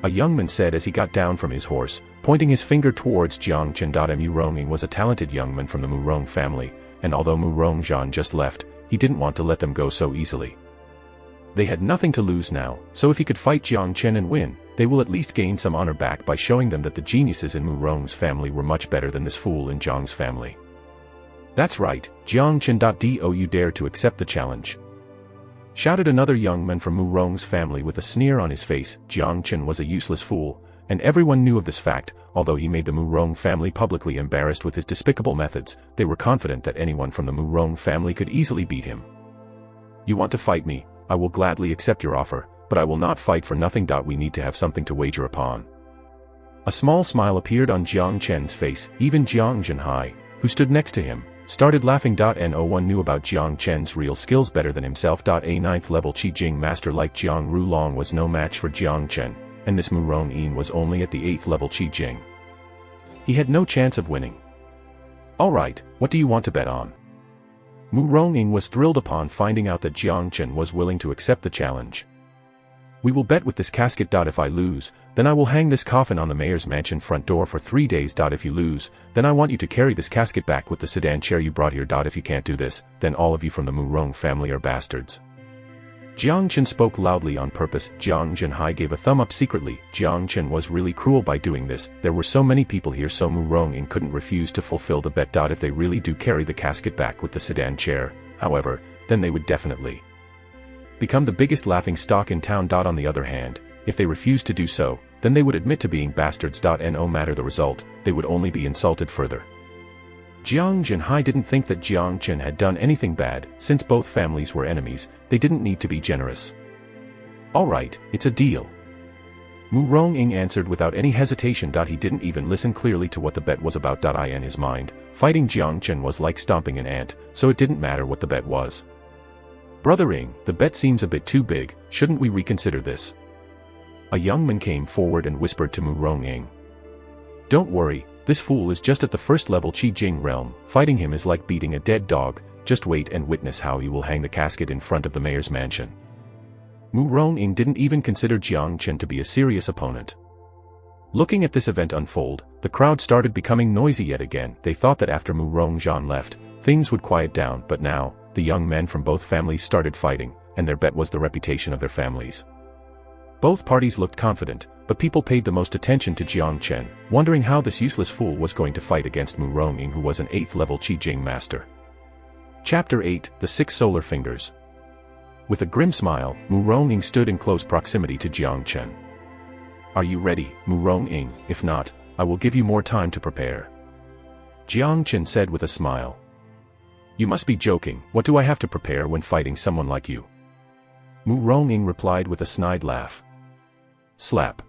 A young man said as he got down from his horse, pointing his finger towards Jang Chen. Murong was a talented young man from the Murong family, and although Murong just left, he didn't want to let them go so easily. They had nothing to lose now, so if he could fight Jang Chen and win, they will at least gain some honor back by showing them that the geniuses in Murong's family were much better than this fool in Zhang's family. That's right, Jang Chen. Do you dare to accept the challenge? Shouted another young man from Murong's family with a sneer on his face. Jang Chen was a useless fool, and everyone knew of this fact. Although he made the Murong family publicly embarrassed with his despicable methods, they were confident that anyone from the Murong family could easily beat him. You want to fight me? I will gladly accept your offer, but I will not fight for nothing. We need to have something to wager upon. A small smile appeared on Jang Chen's face. Even Chihai, who stood next to him, started laughing. No one knew about Jang Chen's real skills better than himself. A 9th level Qi Jing master like Jang Ru Long was no match for Jang Chen, and this Murong was only at the 8th level Qi Jing. He had no chance of winning. Alright, what do you want to bet on? Murong was thrilled upon finding out that Jang Chen was willing to accept the challenge. We will bet with this casket. If I lose, then I will hang this coffin on the mayor's mansion front door for 3 days. If you lose, then I want you to carry this casket back with the sedan chair you brought here. If you can't do this, then all of you from the Murong family are bastards. Jang Chen spoke loudly on purpose. Jang Chihai gave a thumb up secretly. Jang Chen was really cruel by doing this. There were so many people here, so Murong couldn't refuse to fulfill the bet. If they really do carry the casket back with the sedan chair, however, then they would definitely become the biggest laughing stock in town. On the other hand, if they refused to do so, then they would admit to being bastards. No matter the result, they would only be insulted further. Jang Chihai didn't think that Jang Chen had done anything bad. Since both families were enemies, they didn't need to be generous. Alright, it's a deal. Murong answered without any hesitation. He didn't even listen clearly to what the bet was about. In his mind, fighting Jang Chen was like stomping an ant, so it didn't matter what the bet was. Brother Ing, the bet seems a bit too big, shouldn't we reconsider this? A young man came forward and whispered to Murong. Don't worry, this fool is just at the 1st level Qi Jing realm. Fighting him is like beating a dead dog. Just wait and witness how he will hang the casket in front of the mayor's mansion. Murong didn't even consider Jang Chen to be a serious opponent. Looking at this event unfold, the crowd started becoming noisy yet again. They thought that after Murong left, things would quiet down, but now, the young men from both families started fighting, and their bet was the reputation of their families. Both parties looked confident, but people paid the most attention to Jang Chen, wondering how this useless fool was going to fight against Murong, who was an 8th level Qi Jing master. Chapter 8, The 6 Solar Fingers. With a grim smile, Murong stood in close proximity to Jang Chen. Are you ready, Murong? If not, I will give you more time to prepare. Jang Chen said with a smile. You must be joking. What do I have to prepare when fighting someone like you? Murong replied with a snide laugh. Slap.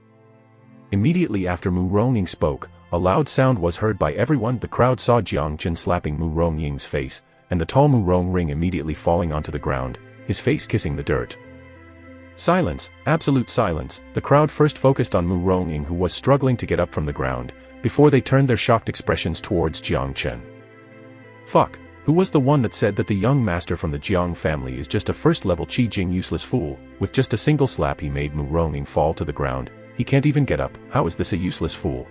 Immediately after Murong spoke, a loud sound was heard by everyone. The crowd saw Jang Chen slapping Murong's face, and the tall Murong immediately falling onto the ground, his face kissing the dirt. Silence, absolute silence. The crowd first focused on Murong, who was struggling to get up from the ground, before they turned their shocked expressions towards Jang Chen. Fuck. Who was the one that said that the young master from the Jiang family is just a 1st level Qi Jing useless fool? With just a single slap he made Murong fall to the ground. He can't even get up. How is this a useless fool?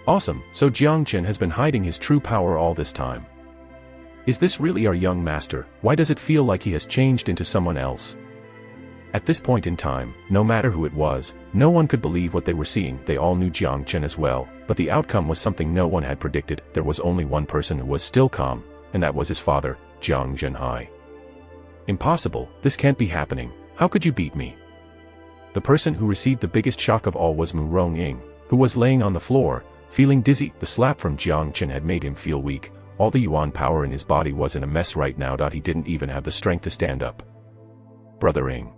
Awesome, so Jang Chen has been hiding his true power all this time. Is this really our young master? Why does it feel like he has changed into someone else? At this point in time, no matter who it was, no one could believe what they were seeing. They all knew Jang Chen as well, but the outcome was something no one had predicted. There was only one person who was still calm, and that was his father, Jang Chihai. Impossible, this can't be happening. How could you beat me? The person who received the biggest shock of all was Murong, who was laying on the floor, feeling dizzy. The slap from Jang Chen had made him feel weak. All the yuan power in his body was in a mess right now. He didn't even have the strength to stand up. Brother Ing.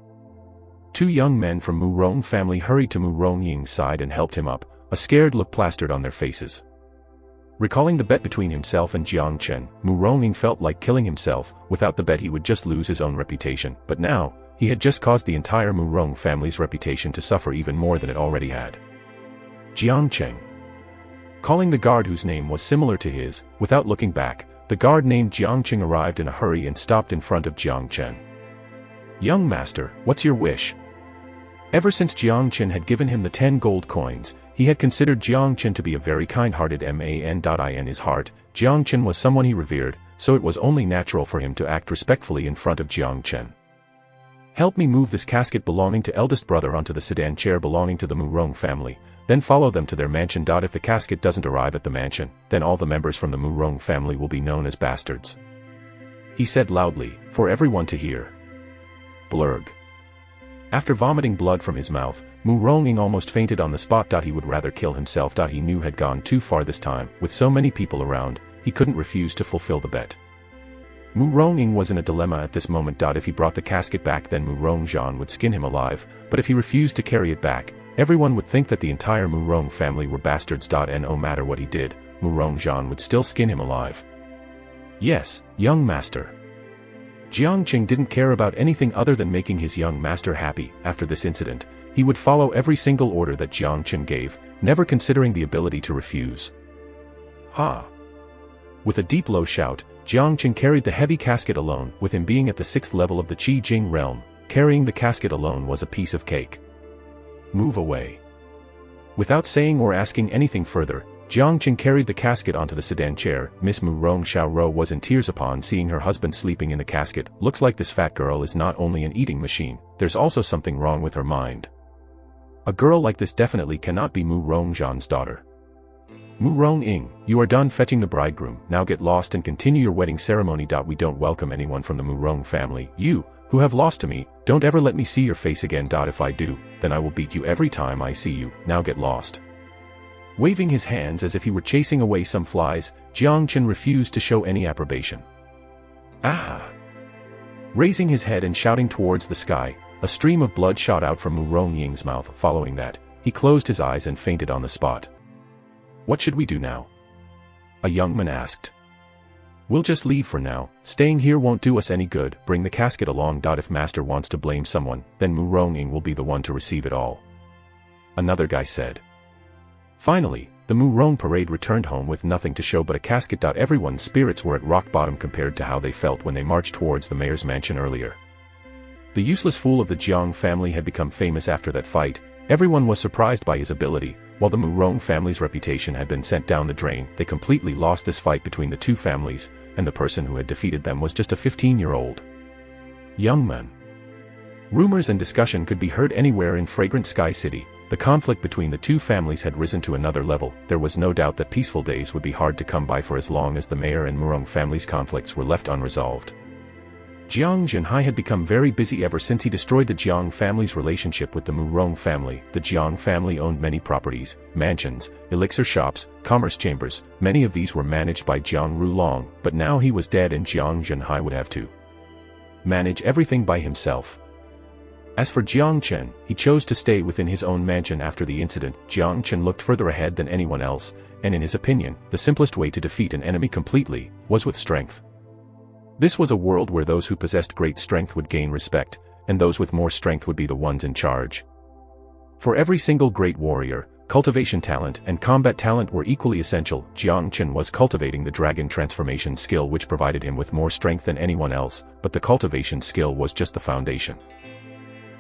2 young men from Murong family hurried to Murong's side and helped him up, a scared look plastered on their faces. Recalling the bet between himself and Jang Chen, Murong felt like killing himself. Without the bet he would just lose his own reputation, but now, he had just caused the entire Murong family's reputation to suffer even more than it already had. Jang Chen. Calling the guard whose name was similar to his, without looking back, the guard named Jang Chen arrived in a hurry and stopped in front of Jang Chen. Young master, what's your wish? Ever since Jang Chen had given him the 10 gold coins, he had considered Jang Chen to be a very kind-hearted man. In his heart, Jang Chen was someone he revered, so it was only natural for him to act respectfully in front of Jang Chen. Help me move this casket belonging to eldest brother onto the sedan chair belonging to the Murong family, then follow them to their mansion. If the casket doesn't arrive at the mansion, then all the members from the Murong family will be known as bastards. He said loudly, for everyone to hear. Blurg. After vomiting blood from his mouth, Murong almost fainted on the spot. He would rather kill himself. He knew had gone too far this time. With so many people around, he couldn't refuse to fulfill the bet. Murong was in a dilemma at this moment. If he brought the casket back, then Murong would skin him alive, but if he refused to carry it back, everyone would think that the entire Murong family were bastards. And no matter what he did, Murong would still skin him alive. Yes, young master. Jang Chen didn't care about anything other than making his young master happy. After this incident, he would follow every single order that Jang Chen gave, never considering the ability to refuse. Ha! With a deep low shout, Jang Chen carried the heavy casket alone. With him being at the 6th level of the Qi Jing realm, carrying the casket alone was a piece of cake. Move away. Without saying or asking anything further, Jang Chen carried the casket onto the sedan chair. Miss Murong Xiaoro was in tears upon seeing her husband sleeping in the casket. Looks like this fat girl is not only an eating machine, there's also something wrong with her mind. A girl like this definitely cannot be Murong's daughter. Murong, you are done fetching the bridegroom, now get lost and continue your wedding ceremony. We don't welcome anyone from the Murong family. You, who have lost to me, don't ever let me see your face again. If I do, then I will beat you every time I see you, now get lost. Waving his hands as if he were chasing away some flies, Jang Chen refused to show any approbation. Ah! Raising his head and shouting towards the sky, a stream of blood shot out from Murong's mouth. Following that, he closed his eyes and fainted on the spot. What should we do now? A young man asked. We'll just leave for now, staying here won't do us any good, bring the casket along. If master wants to blame someone, then Murong will be the one to receive it all. Another guy said. Finally, the Murong parade returned home with nothing to show but a casket. Everyone's spirits were at rock bottom compared to how they felt when they marched towards the mayor's mansion earlier. The useless fool of the Jiang family had become famous after that fight. Everyone was surprised by his ability. While the Murong family's reputation had been sent down the drain, they completely lost this fight between the two families, and the person who had defeated them was just a 15-year-old young man. Rumors and discussion could be heard anywhere in Fragrant Sky City. The conflict between the two families had risen to another level. There was no doubt that peaceful days would be hard to come by for as long as the mayor and Murong family's conflicts were left unresolved. Jiang Chihai had become very busy ever since he destroyed the Jiang family's relationship with the Murong family. The Jiang family owned many properties, mansions, elixir shops, commerce chambers. Many of these were managed by Jang Ru Long, but now he was dead and Jiang Chihai would have to manage everything by himself. As for Jang Chen, he chose to stay within his own mansion after the incident. Jang Chen looked further ahead than anyone else, and in his opinion, the simplest way to defeat an enemy completely was with strength. This was a world where those who possessed great strength would gain respect, and those with more strength would be the ones in charge. For every single great warrior, cultivation talent and combat talent were equally essential. Jang Chen was cultivating the dragon transformation skill, which provided him with more strength than anyone else, but the cultivation skill was just the foundation.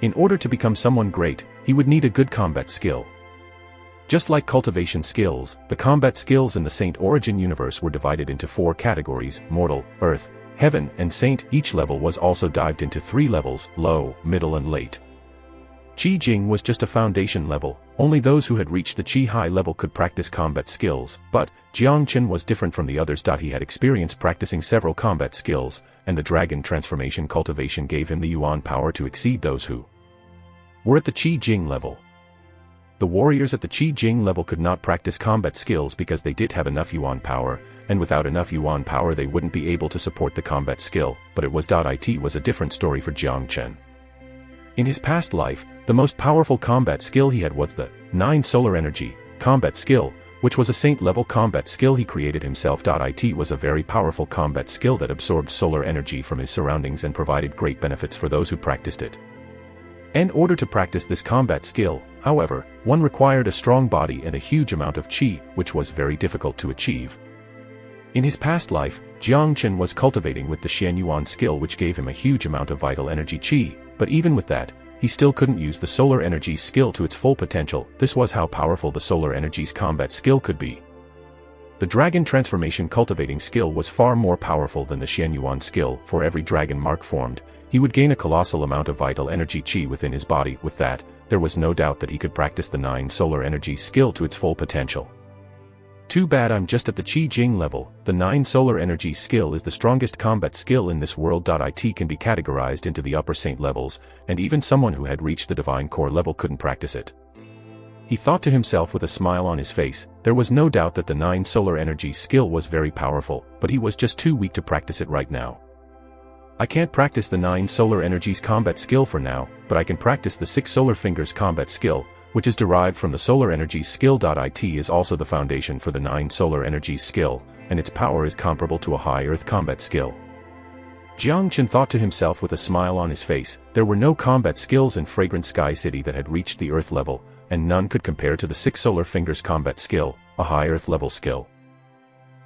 In order to become someone great, he would need a good combat skill. Just like cultivation skills, the combat skills in the Saint Origin universe were divided into 4 categories: mortal, earth, heaven, and saint. Each level was also divided into 3 levels: low, middle and late. Qi Jing was just a foundation level. Only those who had reached the Chihai level could practice combat skills, but Jiang Chen was different from the others. He had experience practicing several combat skills, and the dragon transformation cultivation gave him the yuan power to exceed those who were at the Qi Jing level. The warriors at the Qi Jing level could not practice combat skills because they didn't have enough yuan power, and without enough yuan power they wouldn't be able to support the combat skill. But it was a different story for Jiang Chen. In his past life, the most powerful combat skill he had was the 9 solar energy combat skill, which was a saint-level combat skill he created himself. It was a very powerful combat skill that absorbed solar energy from his surroundings and provided great benefits for those who practiced it. In order to practice this combat skill, however, one required a strong body and a huge amount of qi, which was very difficult to achieve. In his past life, Jiang Chen was cultivating with the Xian Yuan skill, which gave him a huge amount of vital energy qi, but even with that, he still couldn't use the solar energy skill to its full potential. This was how powerful the solar energy's combat skill could be. The dragon transformation cultivating skill was far more powerful than the Xian Yuan skill. For every dragon mark formed, he would gain a colossal amount of vital energy qi within his body. With that, there was no doubt that he could practice the 9 solar energy skill to its full potential. Too bad I'm just at the Qi Jing level. The 9 solar energy skill is the strongest combat skill in this world. It can be categorized into the upper saint levels, and even someone who had reached the divine core level couldn't practice it. He thought to himself with a smile on his face. There was no doubt that the 9 solar energy skill was very powerful, but he was just too weak to practice it right now. I can't practice the 9 solar energies combat skill for now, but I can practice the 6 solar fingers combat skill, which is derived from the solar energies skill. It is also the foundation for the 9 solar energies skill, and its power is comparable to a high earth combat skill. Jang Chen thought to himself with a smile on his face. There were no combat skills in Fragrant Sky City that had reached the earth level, and none could compare to the 6 solar fingers combat skill, a high earth level skill.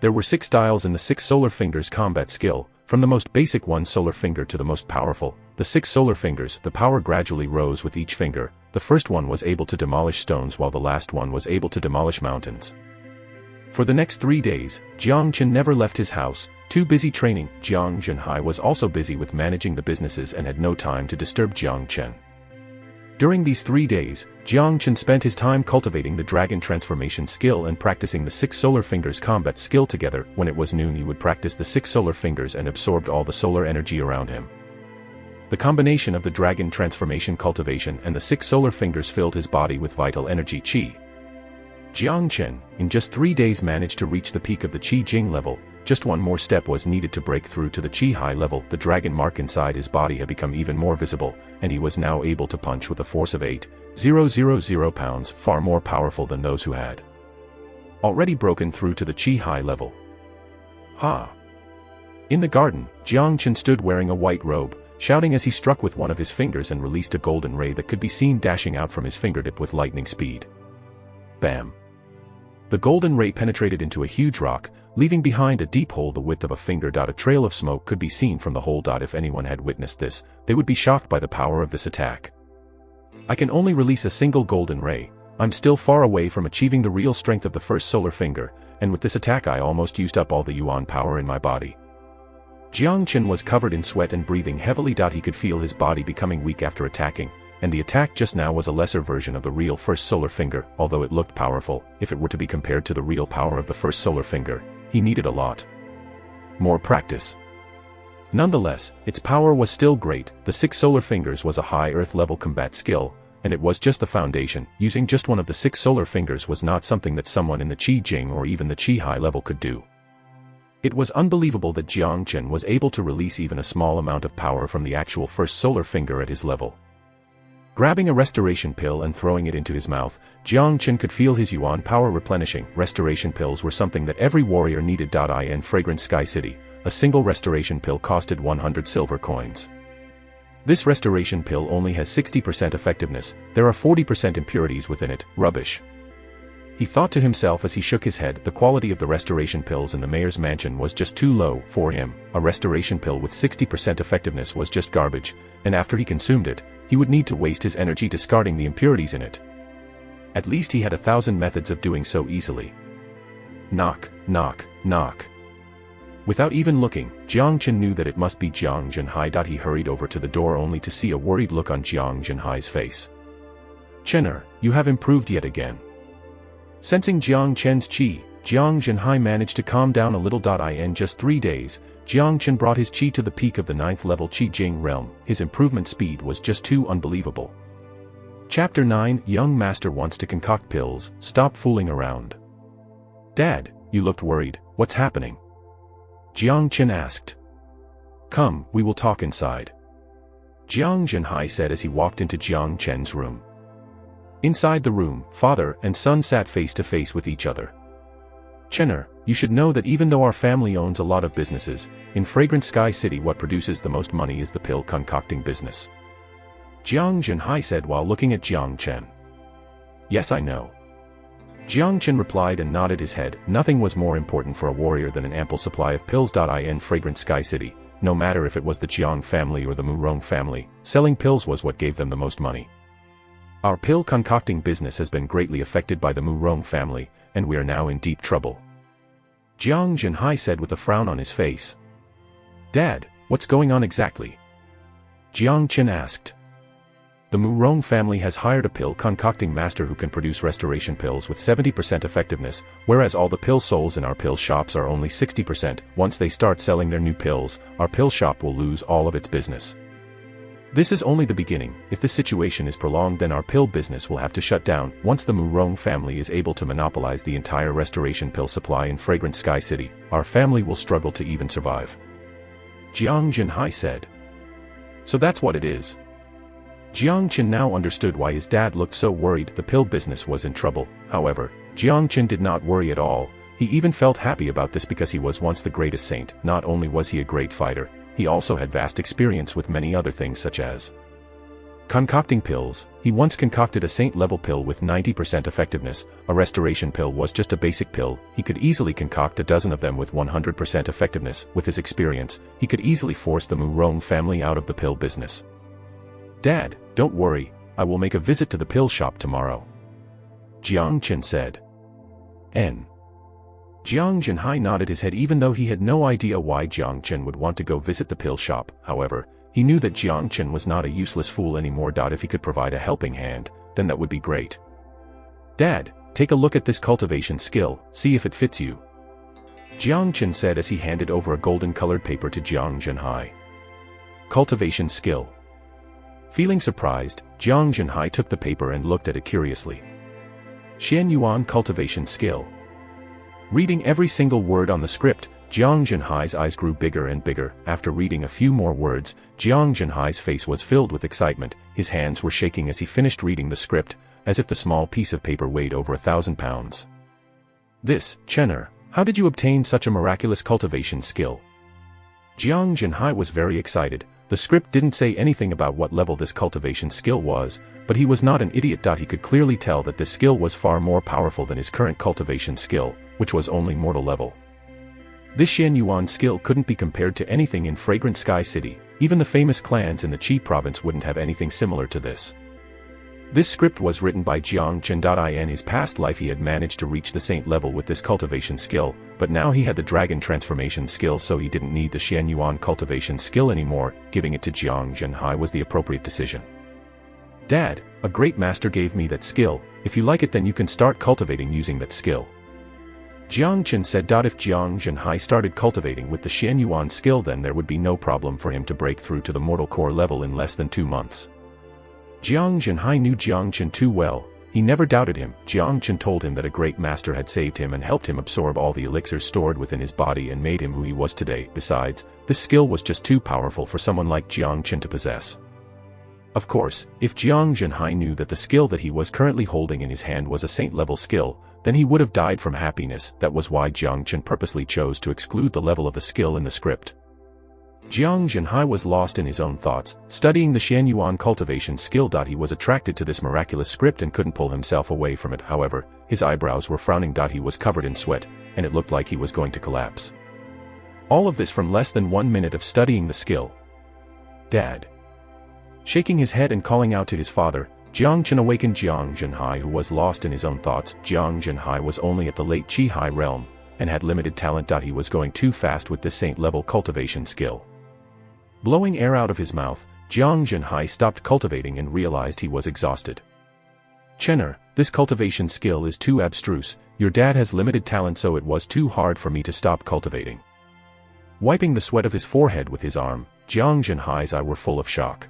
There were 6 styles in the 6 solar fingers combat skill, from the most basic 1 solar finger to the most powerful, the 6 solar fingers. The power gradually rose with each finger. The first one was able to demolish stones while the last one was able to demolish mountains. For the next 3 days, Jang Chen never left his house, too busy training. Jiang Zhenhai was also busy with managing the businesses and had no time to disturb Jang Chen. During these 3 days, Jang Chen spent his time cultivating the dragon transformation skill and practicing the 6 solar fingers combat skill together. When it was noon, he would practice the 6 solar fingers and absorbed all the solar energy around him. The combination of the dragon transformation cultivation and the 6 solar fingers filled his body with vital energy qi. Jiang Chen, in just 3 days, managed to reach the peak of the Qi Jing level. Just one more step was needed to break through to the Chihai level. The dragon mark inside his body had become even more visible, and he was now able to punch with a force of 8,000 pounds, far more powerful than those who had already broken through to the Chihai level. Ha! In the garden, Jiang Chen stood wearing a white robe, shouting as he struck with one of his fingers and released a golden ray that could be seen dashing out from his fingertip with lightning speed. Bam! The golden ray penetrated into a huge rock, leaving behind a deep hole the width of a finger. A trail of smoke could be seen from the hole. If anyone had witnessed this, they would be shocked by the power of this attack. I can only release a single golden ray. I'm still far away from achieving the real strength of the first solar finger, and with this attack I almost used up all the yuan power in my body. Jiang Chen was covered in sweat and breathing heavily. He could feel his body becoming weak after attacking, and the attack just now was a lesser version of the real first solar finger. Although it looked powerful, if it were to be compared to the real power of the first solar finger, he needed a lot more practice. Nonetheless, its power was still great. The 6 solar fingers was a high earth level combat skill, and it was just the foundation. Using just one of the 6 solar fingers was not something that someone in the Qi Jing or even the Chihai level could do. It was unbelievable that Jiang Chen was able to release even a small amount of power from the actual first solar finger at his level. Grabbing a restoration pill and throwing it into his mouth, Jiang Chen could feel his yuan power replenishing. Restoration pills were something that every warrior needed. In Fragrant Sky City, a single restoration pill costed 100 silver coins. This restoration pill only has 60% effectiveness. There are 40% impurities within it. Rubbish. He thought to himself as he shook his head. The quality of the restoration pills in the mayor's mansion was just too low for him. A restoration pill with 60% effectiveness was just garbage, and after he consumed it, he would need to waste his energy discarding the impurities in it. At least he had 1,000 methods of doing so easily. Knock, knock, knock. Without even looking, Jiang Chen knew that it must be Jiang Zhenhai. He hurried over to the door only to see a worried look on Jiang Zhenhai's face. Chener, you have improved yet again. Sensing Jiang Chen's qi, Jiang Zhenhai managed to calm down a little. In just 3 days, Jiang Chen brought his qi to the peak of the 9th level Qi Jing realm. His improvement speed was just too unbelievable. Chapter 9, Young Master wants to concoct pills. Stop fooling around. Dad, you looked worried. What's happening? Jiang Chen asked. Come, we will talk inside. Jiang Zhenhai said as he walked into Jiang Chen's room. Inside the room, father and son sat face to face with each other. Chener, you should know that even though our family owns a lot of businesses, in Fragrant Sky City what produces the most money is the pill concocting business. Jiang Zhenhai said while looking at Jiang Chen. Yes, I know. Jiang Chen replied and nodded his head. Nothing was more important for a warrior than an ample supply of pills. In Fragrant Sky City, no matter if it was the Jiang family or the Murong family, selling pills was what gave them the most money. Our pill concocting business has been greatly affected by the Murong family, and we are now in deep trouble. Jiang Zhenhai said with a frown on his face. Dad, what's going on exactly? Jiang Chen asked. The Murong family has hired a pill concocting master who can produce restoration pills with 70% effectiveness, whereas all the pill souls in our pill shops are only 60%. Once they start selling their new pills, our pill shop will lose all of its business. This is only the beginning. If this situation is prolonged, then our pill business will have to shut down. Once the Murong family is able to monopolize the entire restoration pill supply in Fragrant Sky City, our family will struggle to even survive. Jang Chihai said. So that's what it is. Jang Chen now understood why his dad looked so worried the pill business was in trouble. However, Jang Chen did not worry at all. He even felt happy about this because he was once the greatest saint. Not only was he a great fighter, he also had vast experience with many other things such as concocting pills. He once concocted a saint-level pill with 90% effectiveness. A restoration pill was just a basic pill. He could easily concoct a dozen of them with 100% effectiveness. With his experience, he could easily force the Murong family out of the pill business. Dad, don't worry, I will make a visit to the pill shop tomorrow, Jang Chen said. Jang Chihai nodded his head even though he had no idea why Jang Chen would want to go visit the pill shop. However, he knew that Jang Chen was not a useless fool anymore. If he could provide a helping hand, then that would be great. Dad, take a look at this cultivation skill, see if it fits you, Jang Chen said as he handed over a golden-colored paper to Jang Chihai. Cultivation skill. Feeling surprised, Jang Chihai took the paper and looked at it curiously. Xian Yuan cultivation skill. Reading every single word on the script, Jang Chihai's eyes grew bigger and bigger. After reading a few more words, Jang Chihai's face was filled with excitement. His hands were shaking as he finished reading the script, as if the small piece of paper weighed over 1,000 pounds. This, Chener, how did you obtain such a miraculous cultivation skill? Jang Chihai was very excited. The script didn't say anything about what level this cultivation skill was, but he was not an idiot. He could clearly tell that this skill was far more powerful than his current cultivation skill, which was only mortal level. This Xian Yuan skill couldn't be compared to anything in Fragrant Sky City. Even the famous clans in the Qi province wouldn't have anything similar to this. This script was written by Jang Chen. In his past life he had managed to reach the saint level with this cultivation skill, but now he had the dragon transformation skill, so he didn't need the Xian Yuan cultivation skill anymore. Giving it to Jang Chihai was the appropriate decision. Dad, a great master gave me that skill. If you like it, then you can start cultivating using that skill, Jang Chen said. If Jang Chihai started cultivating with the Xian Yuan skill, then there would be no problem for him to break through to the mortal core level in less than 2 months. Jang Chihai knew Jang Chen too well. He never doubted him. Jang Chen told him that a great master had saved him and helped him absorb all the elixirs stored within his body and made him who he was today. Besides, this skill was just too powerful for someone like Jang Chen to possess. Of course, if Jang Chihai knew that the skill that he was currently holding in his hand was a saint-level skill, then he would have died from happiness. That was why Jang Chen purposely chose to exclude the level of the skill in the script. Jang Chihai was lost in his own thoughts, studying the Xian Yuan cultivation skill. He was attracted to this miraculous script and couldn't pull himself away from it. However, his eyebrows were frowning. He was covered in sweat, and it looked like he was going to collapse. All of this from less than 1 minute of studying the skill. Dad. Shaking his head and calling out to his father, Jang Chen awakened Jang Chihai, who was lost in his own thoughts. Jang Chihai was only at the late Chihai realm, and had limited talent. He was going too fast with this saint-level cultivation skill. Blowing air out of his mouth, Jang Chihai stopped cultivating and realized he was exhausted. Chener, this cultivation skill is too abstruse. Your dad has limited talent, so it was too hard for me to stop cultivating. Wiping the sweat of his forehead with his arm, Jang Chihai's eyes were full of shock.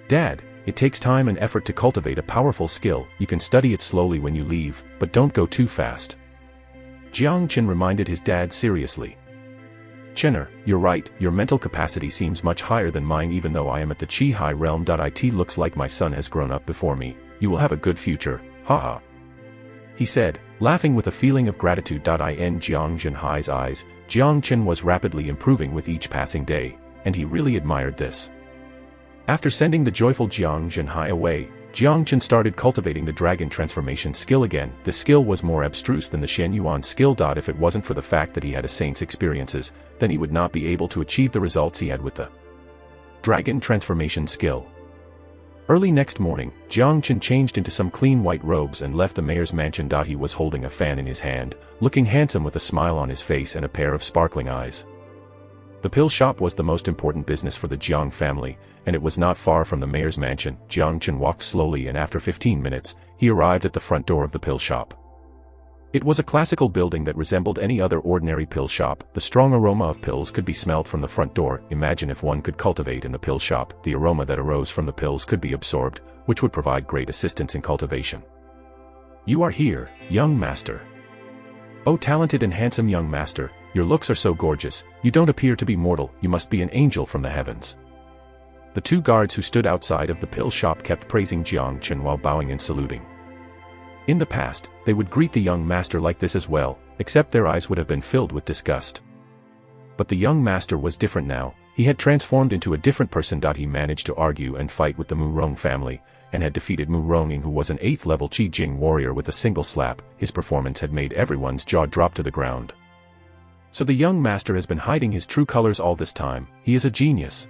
Dad, it takes time and effort to cultivate a powerful skill. You can study it slowly when you leave, but don't go too fast, Jang Chen reminded his dad seriously. Chener, you're right, your mental capacity seems much higher than mine even though I am at the Chihai realm. It looks like my son has grown up before me. You will have a good future, haha, he said, laughing with a feeling of gratitude. In Jang Chihai's eyes, Jang Chen was rapidly improving with each passing day, and he really admired this. After sending the joyful Jang Chihai away, Jang Chen started cultivating the dragon transformation skill again. The skill was more abstruse than the Xian Yuan skill. If it wasn't for the fact that he had a saint's experiences, then he would not be able to achieve the results he had with the dragon transformation skill. Early next morning, Jang Chen changed into some clean white robes and left the mayor's mansion. He was holding a fan in his hand, looking handsome with a smile on his face and a pair of sparkling eyes. The pill shop was the most important business for the Jiang family, and it was not far from the mayor's mansion. Jang Chen walked slowly, and after 15 minutes, he arrived at the front door of the pill shop. It was a classical building that resembled any other ordinary pill shop. The strong aroma of pills could be smelled from the front door. Imagine if one could cultivate in the pill shop, the aroma that arose from the pills could be absorbed, which would provide great assistance in cultivation. You are here, young master. Oh, talented and handsome young master, your looks are so gorgeous, you don't appear to be mortal, you must be an angel from the heavens. The two guards who stood outside of the pill shop kept praising Jang Chen while bowing and saluting. In the past, they would greet the young master like this as well, except their eyes would have been filled with disgust. But the young master was different now, he had transformed into a different person. He managed to argue and fight with the Murong family, and had defeated Murong, who was an 8th level Qi Jing warrior with a single slap. His performance had made everyone's jaw drop to the ground. So the young master has been hiding his true colors all this time, he is a genius.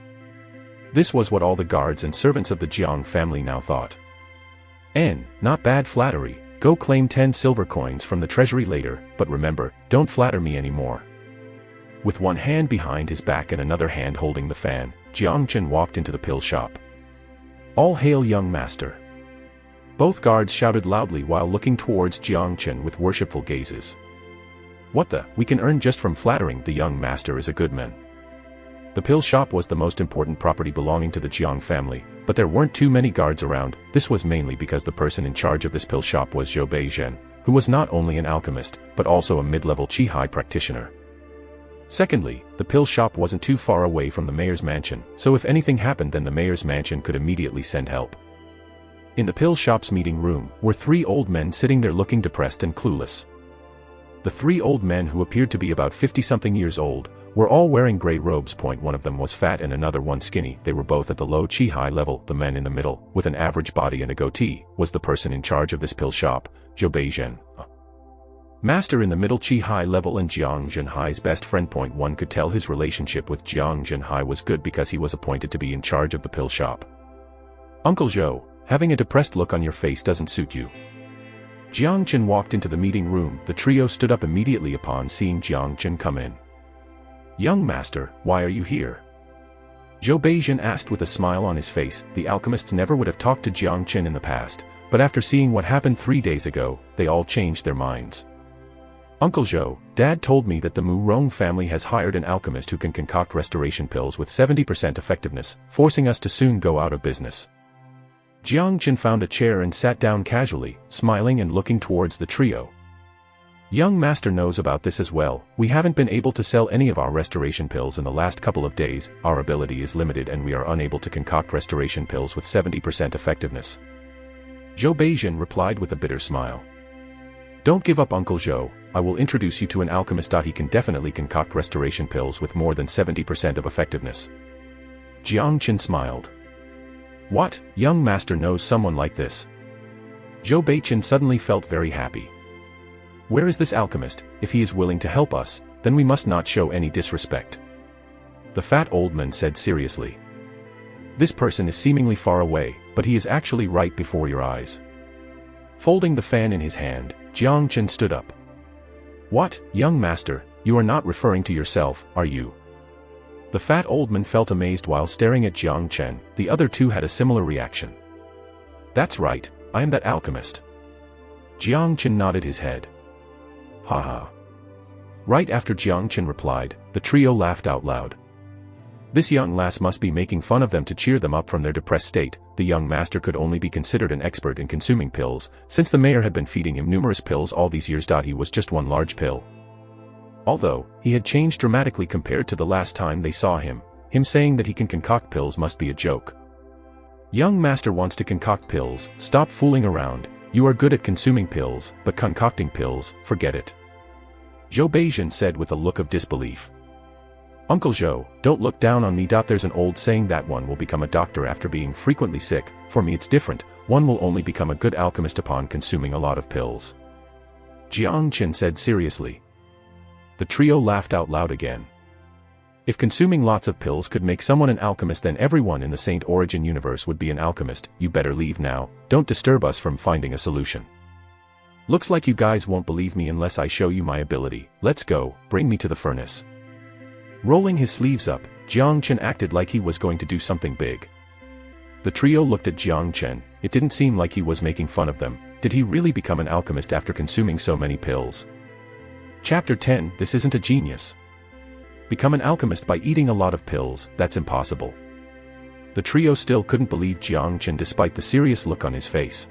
This was what all the guards and servants of the Jiang family now thought. Not bad flattery, go claim 10 silver coins from the treasury later, but remember, don't flatter me anymore. With one hand behind his back and another hand holding the fan, Jang Chen walked into the pill shop. All hail young master. Both guards shouted loudly while looking towards Jang Chen with worshipful gazes. What the, we can earn just from flattering, the young master is a good man. The pill shop was the most important property belonging to the Jiang family, but there weren't too many guards around. This was mainly because the person in charge of this pill shop was Zhou Beizhen, who was not only an alchemist, but also a mid-level Chihai practitioner. Secondly, the pill shop wasn't too far away from the mayor's mansion, so if anything happened then the mayor's mansion could immediately send help. In the pill shop's meeting room were 3 old men sitting there looking depressed and clueless. The 3 old men, who appeared to be about 50-something years old, were all wearing gray robes. One of them was fat and another one skinny. They were both at the low Chihai level. The man in the middle, with an average body and a goatee, was the person in charge of this pill shop, Zhou Beizhen. Master in the middle Chihai level and Jiang Zhenhai's best friend. One could tell his relationship with Jiang Zhenhai was good because he was appointed to be in charge of the pill shop. Uncle Zhou, having a depressed look on your face doesn't suit you. Jiang Chen walked into the meeting room. The trio stood up immediately upon seeing Jiang Chen come in. Young master, why are you here? Zhou Beizhen asked with a smile on his face. The alchemists never would have talked to Jiang Chen in the past, but after seeing what happened 3 days ago, they all changed their minds. Uncle Zhou, Dad told me that the Murong family has hired an alchemist who can concoct restoration pills with 70% effectiveness, forcing us to soon go out of business. Jiang Chen found a chair and sat down casually, smiling and looking towards the trio. Young master knows about this as well. We haven't been able to sell any of our restoration pills in the last couple of days. Our ability is limited and we are unable to concoct restoration pills with 70% effectiveness. Zhou Beizhen replied with a bitter smile. Don't give up, Uncle Zhou. I will introduce you to an alchemist. He can definitely concoct restoration pills with more than 70% of effectiveness. Jiang Chen smiled. What, young master knows someone like this? Zhou Beizhen suddenly felt very happy. Where is this alchemist? If he is willing to help us, then we must not show any disrespect. The fat old man said seriously. This person is seemingly far away, but he is actually right before your eyes. Folding the fan in his hand, Jiang Chen stood up. What, young master, you are not referring to yourself, are you? The fat old man felt amazed while staring at Jiang Chen. The other two had a similar reaction. That's right, I am that alchemist. Jiang Chen nodded his head. Haha. Right after Jiang Chen replied, the trio laughed out loud. This young lass must be making fun of them to cheer them up from their depressed state. The young master could only be considered an expert in consuming pills, since the mayor had been feeding him numerous pills all these years. He was just one large pill. Although, he had changed dramatically compared to the last time they saw him saying that he can concoct pills must be a joke. Young master wants to concoct pills, stop fooling around. You are good at consuming pills, but concocting pills, forget it. Zhou Beizhen said with a look of disbelief. Uncle Zhou, don't look down on me. There's an old saying that one will become a doctor after being frequently sick. For me it's different, one will only become a good alchemist upon consuming a lot of pills. Jiang Chen said seriously. The trio laughed out loud again. If consuming lots of pills could make someone an alchemist, then everyone in the Saint Origin universe would be an alchemist. You better leave now, don't disturb us from finding a solution. Looks like you guys won't believe me unless I show you my ability. Let's go, bring me to the furnace. Rolling his sleeves up, Jiang Chen acted like he was going to do something big. The trio looked at Jiang Chen. It didn't seem like he was making fun of them. Did he really become an alchemist after consuming so many pills? Chapter 10. This isn't a genius. Become an alchemist by eating a lot of pills, that's impossible. The trio still couldn't believe Jiang Chen despite the serious look on his face.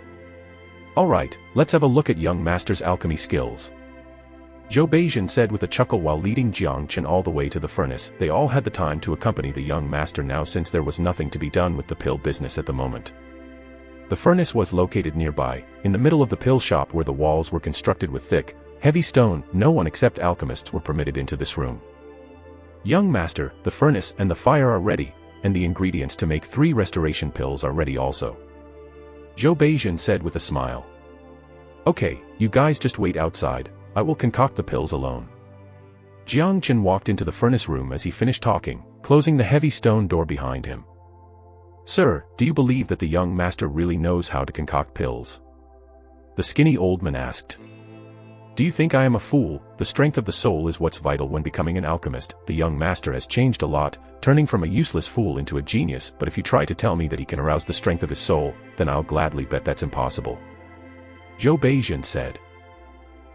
Alright, let's have a look at young master's alchemy skills. Zhou Beijian said with a chuckle while leading Jang Chen all the way to the furnace. They all had the time to accompany the young master now since there was nothing to be done with the pill business at the moment. The furnace was located nearby, in the middle of the pill shop where the walls were constructed with thick, heavy stone. No one except alchemists were permitted into this room. Young master, the furnace and the fire are ready, and the ingredients to make 3 restoration pills are ready also. Zhou Beijian said with a smile. Okay, you guys just wait outside, I will concoct the pills alone. Jang Chen walked into the furnace room as he finished talking, closing the heavy stone door behind him. Sir, do you believe that the young master really knows how to concoct pills? The skinny old man asked. Do you think I am a fool? The strength of the soul is what's vital when becoming an alchemist. The young master has changed a lot, turning from a useless fool into a genius, but if you try to tell me that he can arouse the strength of his soul, then I'll gladly bet that's impossible. Zhou Beijian said.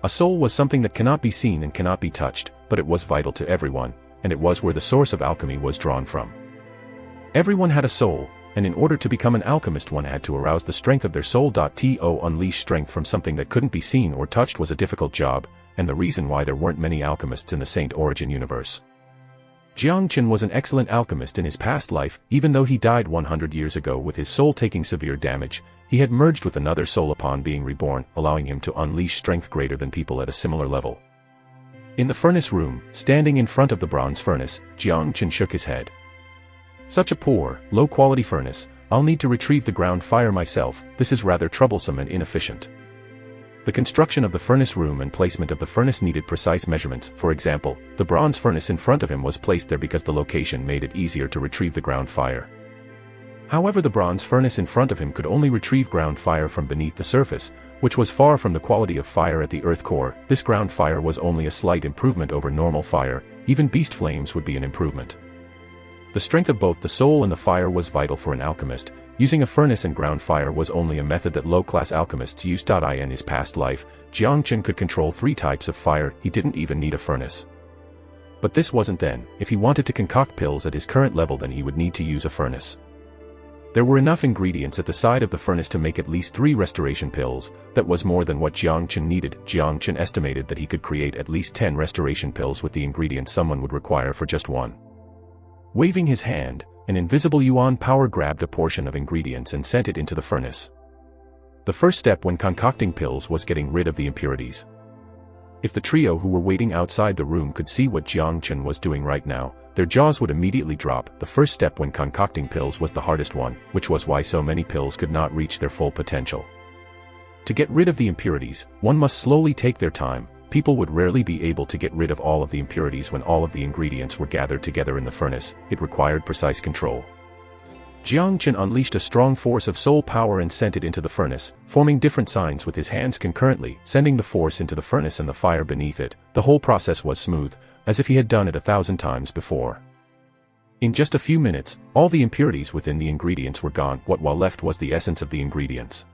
A soul was something that cannot be seen and cannot be touched, but it was vital to everyone, and it was where the source of alchemy was drawn from. Everyone had a soul, and in order to become an alchemist one had to arouse the strength of their soul. To unleash strength from something that couldn't be seen or touched was a difficult job, and the reason why there weren't many alchemists in the Saint Origin universe. Jang Chen was an excellent alchemist in his past life. Even though he died 100 years ago with his soul taking severe damage, he had merged with another soul upon being reborn, allowing him to unleash strength greater than people at a similar level. In the furnace room, standing in front of the bronze furnace, Jang Chen shook his head. Such a poor, low-quality furnace, I'll need to retrieve the ground fire myself. This is rather troublesome and inefficient. The construction of the furnace room and placement of the furnace needed precise measurements. For example, the bronze furnace in front of him was placed there because the location made it easier to retrieve the ground fire. However, the bronze furnace in front of him could only retrieve ground fire from beneath the surface, which was far from the quality of fire at the earth core. This ground fire was only a slight improvement over normal fire. Even beast flames would be an improvement. The strength of both the soul and the fire was vital for an alchemist. Using a furnace and ground fire was only a method that low-class alchemists used. In his past life, Jang Chen could control 3 types of fire. He didn't even need a furnace. But this wasn't then. If he wanted to concoct pills at his current level, then he would need to use a furnace. There were enough ingredients at the side of the furnace to make at least 3 restoration pills. That was more than what Jang Chen needed. Jang Chen estimated that he could create at least 10 restoration pills with the ingredients someone would require for just one. Waving his hand, an invisible yuan power grabbed a portion of ingredients and sent it into the furnace. The first step when concocting pills was getting rid of the impurities. If the trio who were waiting outside the room could see what Jang Chen was doing right now, their jaws would immediately drop. The first step when concocting pills was the hardest one, which was why so many pills could not reach their full potential. To get rid of the impurities, one must slowly take their time. People would rarely be able to get rid of all of the impurities when all of the ingredients were gathered together in the furnace. It required precise control. Jang Chen unleashed a strong force of soul power and sent it into the furnace, forming different signs with his hands concurrently, sending the force into the furnace and the fire beneath it. The whole process was smooth, as if he had done it 1,000 times before. In just a few minutes, all the impurities within the ingredients were gone. What was left was the essence of the ingredients.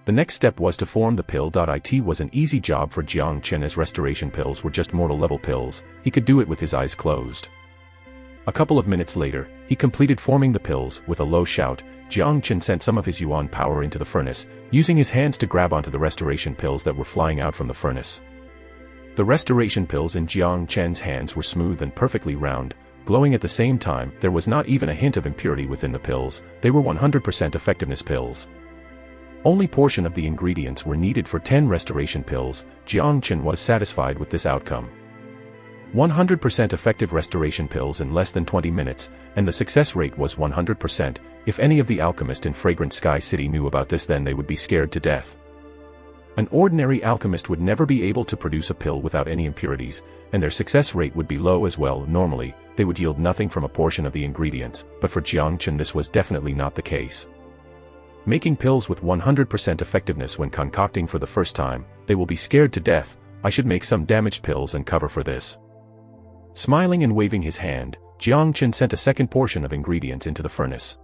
The next step was to form the pill. It was an easy job for Jang Chen as restoration pills were just mortal level pills. He could do it with his eyes closed. A couple of minutes later, he completed forming the pills. With a low shout, Jang Chen sent some of his yuan power into the furnace, using his hands to grab onto the restoration pills that were flying out from the furnace. The restoration pills in Jang Chen's hands were smooth and perfectly round, glowing at the same time. There was not even a hint of impurity within the pills. They were 100% effectiveness pills. Only portion of the ingredients were needed for 10 restoration pills. Jang Chen was satisfied with this outcome. 100% effective restoration pills in less than 20 minutes, and the success rate was 100%. If any of the alchemists in Fragrant Sky City knew about this, then they would be scared to death. An ordinary alchemist would never be able to produce a pill without any impurities, and their success rate would be low as well. Normally, they would yield nothing from a portion of the ingredients, but for Jang Chen this was definitely not the case. Making pills with 100% effectiveness when concocting for the first time, they will be scared to death. I should make some damaged pills and cover for this. Smiling and waving his hand, Jang Chen sent a second portion of ingredients into the furnace.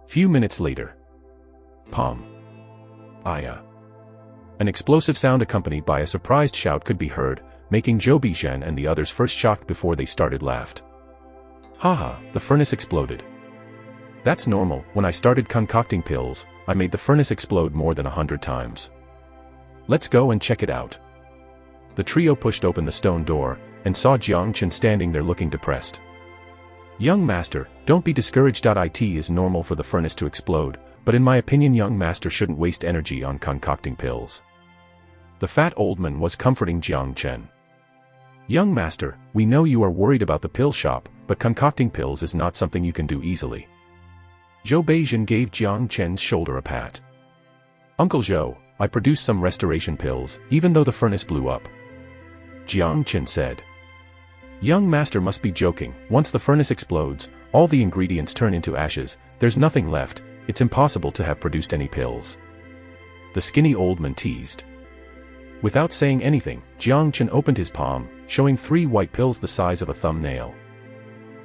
Few minutes later. Pom. Aya. An explosive sound accompanied by a surprised shout could be heard, making Zhou Beijian and the others first shocked before they started laughed. Haha, the furnace exploded. That's normal. When I started concocting pills, I made the furnace explode more than 100 times. Let's go and check it out. The trio pushed open the stone door, and saw Jang Chen standing there looking depressed. "Young master, don't be discouraged. It is normal for the furnace to explode, but in my opinion young master shouldn't waste energy on concocting pills." The fat old man was comforting Jang Chen. "Young master, we know you are worried about the pill shop, but concocting pills is not something you can do easily." Zhou Beijing gave Jang Chen's shoulder a pat. "Uncle Zhou, I produced some restoration pills, even though the furnace blew up," Jang Chen said. "Young master must be joking. Once the furnace explodes, all the ingredients turn into ashes, there's nothing left, it's impossible to have produced any pills," the skinny old man teased. Without saying anything, Jang Chen opened his palm, showing 3 white pills the size of a thumbnail.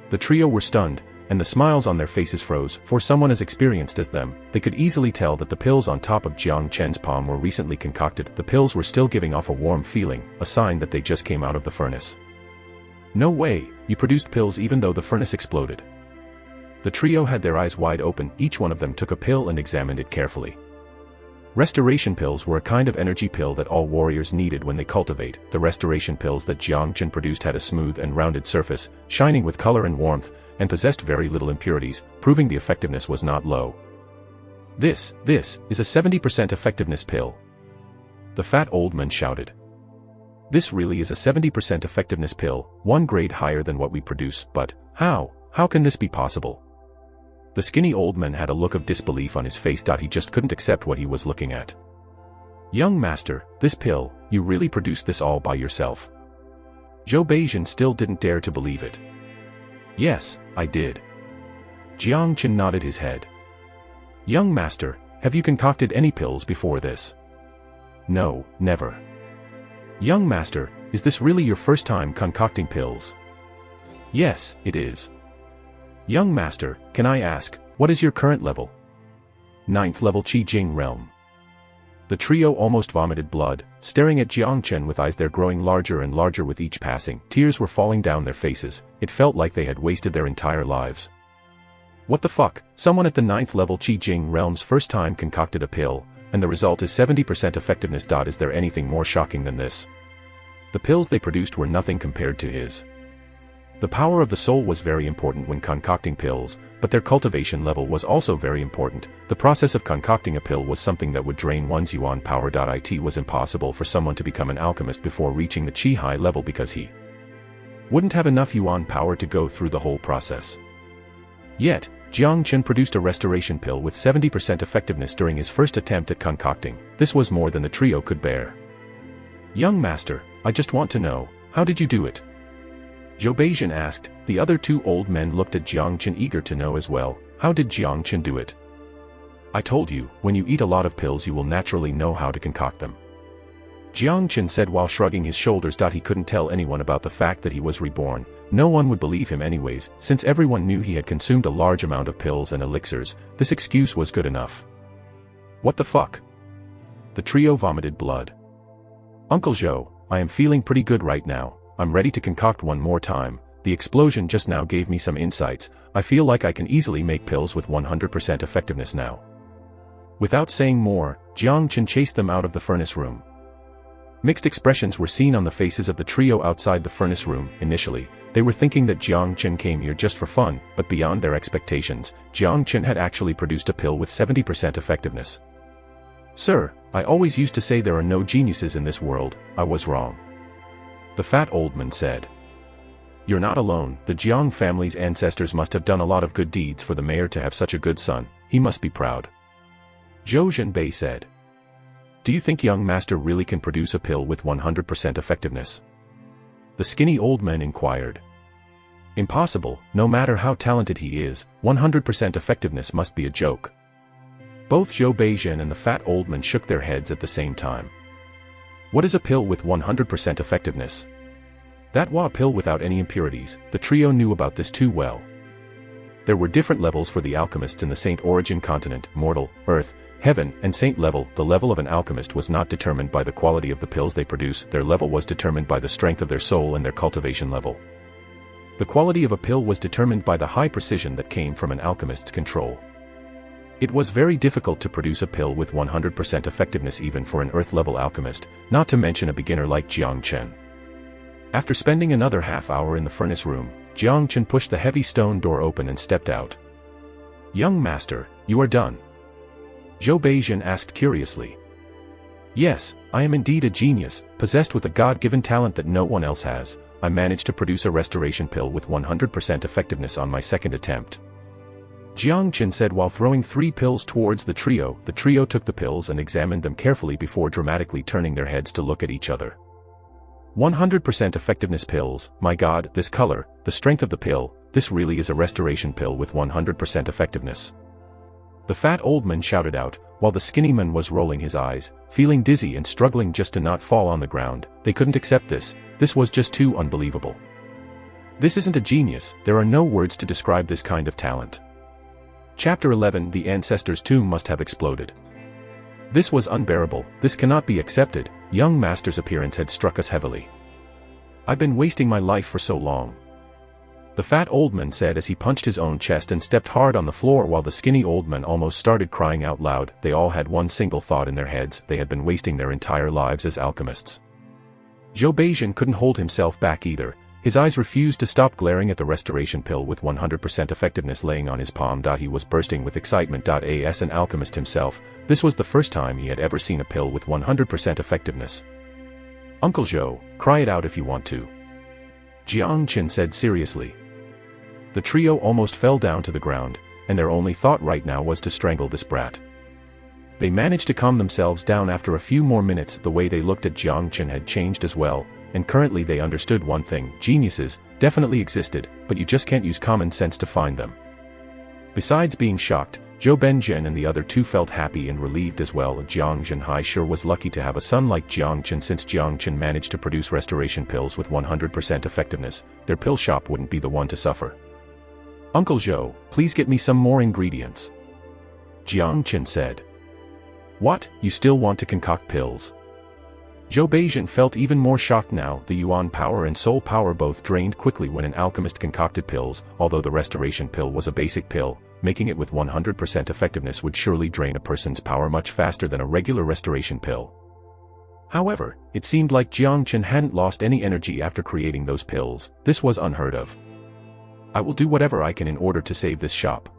The trio were stunned, and the smiles on their faces froze. For someone as experienced as them, they could easily tell that the pills on top of Jang Chen's palm were recently concocted. The pills were still giving off a warm feeling, a sign that they just came out of the furnace. "No way, you produced pills even though the furnace exploded." The trio had their eyes wide open. Each one of them took a pill and examined it carefully. Restoration pills were a kind of energy pill that all warriors needed when they cultivate. The restoration pills that Jang Chen produced had a smooth and rounded surface, shining with color and warmth, and possessed very little impurities, proving the effectiveness was not low. This is a 70% effectiveness pill," the fat old man shouted. "This really is a 70% effectiveness pill, 1 grade higher than what we produce, but how can this be possible?" The skinny old man had a look of disbelief on his face. He just couldn't accept what he was looking at. "Young master, this pill, you really produced this all by yourself?" Zhou Beijing still didn't dare to believe it. "Yes, I did." Jang Chen nodded his head. "Young master, have you concocted any pills before this?" "No, never." "Young master, is this really your first time concocting pills?" "Yes, it is." "Young master, can I ask, what is your current level?" "9th level Qi Jing realm." The trio almost vomited blood, staring at Jang Chen with eyes that were growing larger and larger with each passing. Tears were falling down their faces. It felt like they had wasted their entire lives. "What the fuck? Someone at the 9th level Qi Jing realm's first time concocted a pill, and the result is 70% effectiveness. Is there anything more shocking than this?" The pills they produced were nothing compared to his. The power of the soul was very important when concocting pills, but their cultivation level was also very important. The process of concocting a pill was something that would drain one's yuan power. It was impossible for someone to become an alchemist before reaching the Chihai level because he wouldn't have enough yuan power to go through the whole process. Yet, Jang Chen produced a restoration pill with 70% effectiveness during his first attempt at concocting. This was more than the trio could bear. "Young master, I just want to know, how did you do it?" Zhou Beijing asked. The other 2 old men looked at Jang Chen, eager to know as well. How did Jang Chen do it? "I told you, when you eat a lot of pills you will naturally know how to concoct them," Jang Chen said while shrugging his shoulders. He couldn't tell anyone about the fact that he was reborn. No one would believe him anyways, since everyone knew he had consumed a large amount of pills and elixirs. This excuse was good enough. "What the fuck?" The trio vomited blood. "Uncle Zhou, I am feeling pretty good right now. I'm ready to concoct one more time. The explosion just now gave me some insights. I feel like I can easily make pills with 100% effectiveness now." Without saying more, Jang Chen chased them out of the furnace room. Mixed expressions were seen on the faces of the trio outside the furnace room. Initially, they were thinking that Jang Chen came here just for fun, but beyond their expectations, Jang Chen had actually produced a pill with 70% effectiveness. "Sir, I always used to say there are no geniuses in this world. I was wrong," the fat old man said. "You're not alone. The Jiang family's ancestors must have done a lot of good deeds for the mayor to have such a good son. He must be proud," Zhou Zhenbei said. "Do you think young master really can produce a pill with 100% effectiveness?" the skinny old man inquired. "Impossible. No matter how talented he is, 100% effectiveness must be a joke." Both Zhou Beijing and the fat old man shook their heads at the same time. "What is a pill with 100% effectiveness?" That was a pill without any impurities. The trio knew about this too well. There were different levels for the alchemists in the Saint Origin continent: mortal, earth, heaven, and saint level. The level of an alchemist was not determined by the quality of the pills they produce. Their level was determined by the strength of their soul and their cultivation level. The quality of a pill was determined by the high precision that came from an alchemist's control. It was very difficult to produce a pill with 100% effectiveness even for an Earth-level alchemist, not to mention a beginner like Jang Chen. After spending another half-hour in the furnace room, Jang Chen pushed the heavy stone door open and stepped out. "Young master, you are done?" Zhou Beijun asked curiously. "Yes, I am indeed a genius, possessed with a God-given talent that no one else has. I managed to produce a restoration pill with 100% effectiveness on my second attempt," Jang Chen said while throwing 3 pills towards the trio. The trio took the pills and examined them carefully before dramatically turning their heads to look at each other. 100% effectiveness pills, my god, this color, the strength of the pill, this really is a restoration pill with 100% effectiveness. The fat old man shouted out, while the skinny man was rolling his eyes, feeling dizzy and struggling just to not fall on the ground. They couldn't accept this was just too unbelievable. This isn't a genius, there are no words to describe this kind of talent. Chapter 11 The Ancestor's Tomb must have exploded. This was unbearable, this cannot be accepted, young master's appearance had struck us heavily. I've been wasting my life for so long, the fat old man said as he punched his own chest and stepped hard on the floor while the skinny old man almost started crying out loud. They all had one single thought in their heads, they had been wasting their entire lives as alchemists. Zhou Beijun couldn't hold himself back either. His eyes refused to stop glaring at the restoration pill with 100% effectiveness laying on his palm. He was bursting with excitement. As an alchemist himself, this was the first time he had ever seen a pill with 100% effectiveness. "Uncle Zhou, cry it out if you want to," Jang Chen said seriously. The trio almost fell down to the ground, and their only thought right now was to strangle this brat. They managed to calm themselves down after a few more minutes. The way they looked at Jang Chen had changed as well, and currently they understood one thing: geniuses definitely existed, but you just can't use common sense to find them. Besides being shocked, Zhou Beijun and the other two felt happy and relieved as well. Jiang Zhenhai sure was lucky to have a son like Jiang Chen. Since Jiang Chen managed to produce restoration pills with 100% effectiveness, their pill shop wouldn't be the one to suffer. "Uncle Zhou, please get me some more ingredients," Jiang Chen said. "What, you still want to concoct pills?" Zhou Beijun felt even more shocked now. The yuan power and soul power both drained quickly when an alchemist concocted pills. Although the restoration pill was a basic pill, making it with 100% effectiveness would surely drain a person's power much faster than a regular restoration pill. However, it seemed like Jiang Chen hadn't lost any energy after creating those pills. This was unheard of. "I will do whatever I can in order to save this shop,"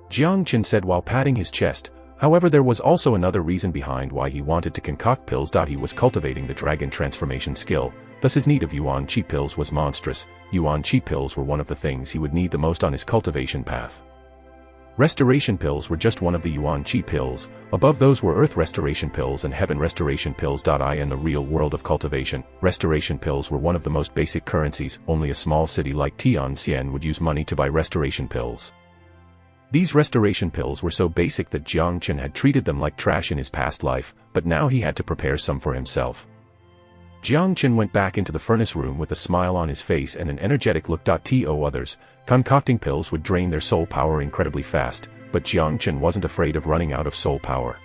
Jiang Chen said while patting his chest. However, there was also another reason behind why he wanted to concoct pills. He was cultivating the dragon transformation skill, thus his need of yuan qi pills was monstrous. Yuan qi pills were one of the things he would need the most on his cultivation path. Restoration pills were just one of the yuan qi pills. Above those were earth restoration pills and heaven restoration pills. In the real world of cultivation, restoration pills were one of the most basic currencies. Only a small city like Tianxian would use money to buy restoration pills. These restoration pills were so basic that Jiang Chen had treated them like trash in his past life, but now he had to prepare some for himself. Jiang Chen went back into the furnace room with a smile on his face and an energetic look. To others, concocting pills would drain their soul power incredibly fast, but Jiang Chen wasn't afraid of running out of soul power.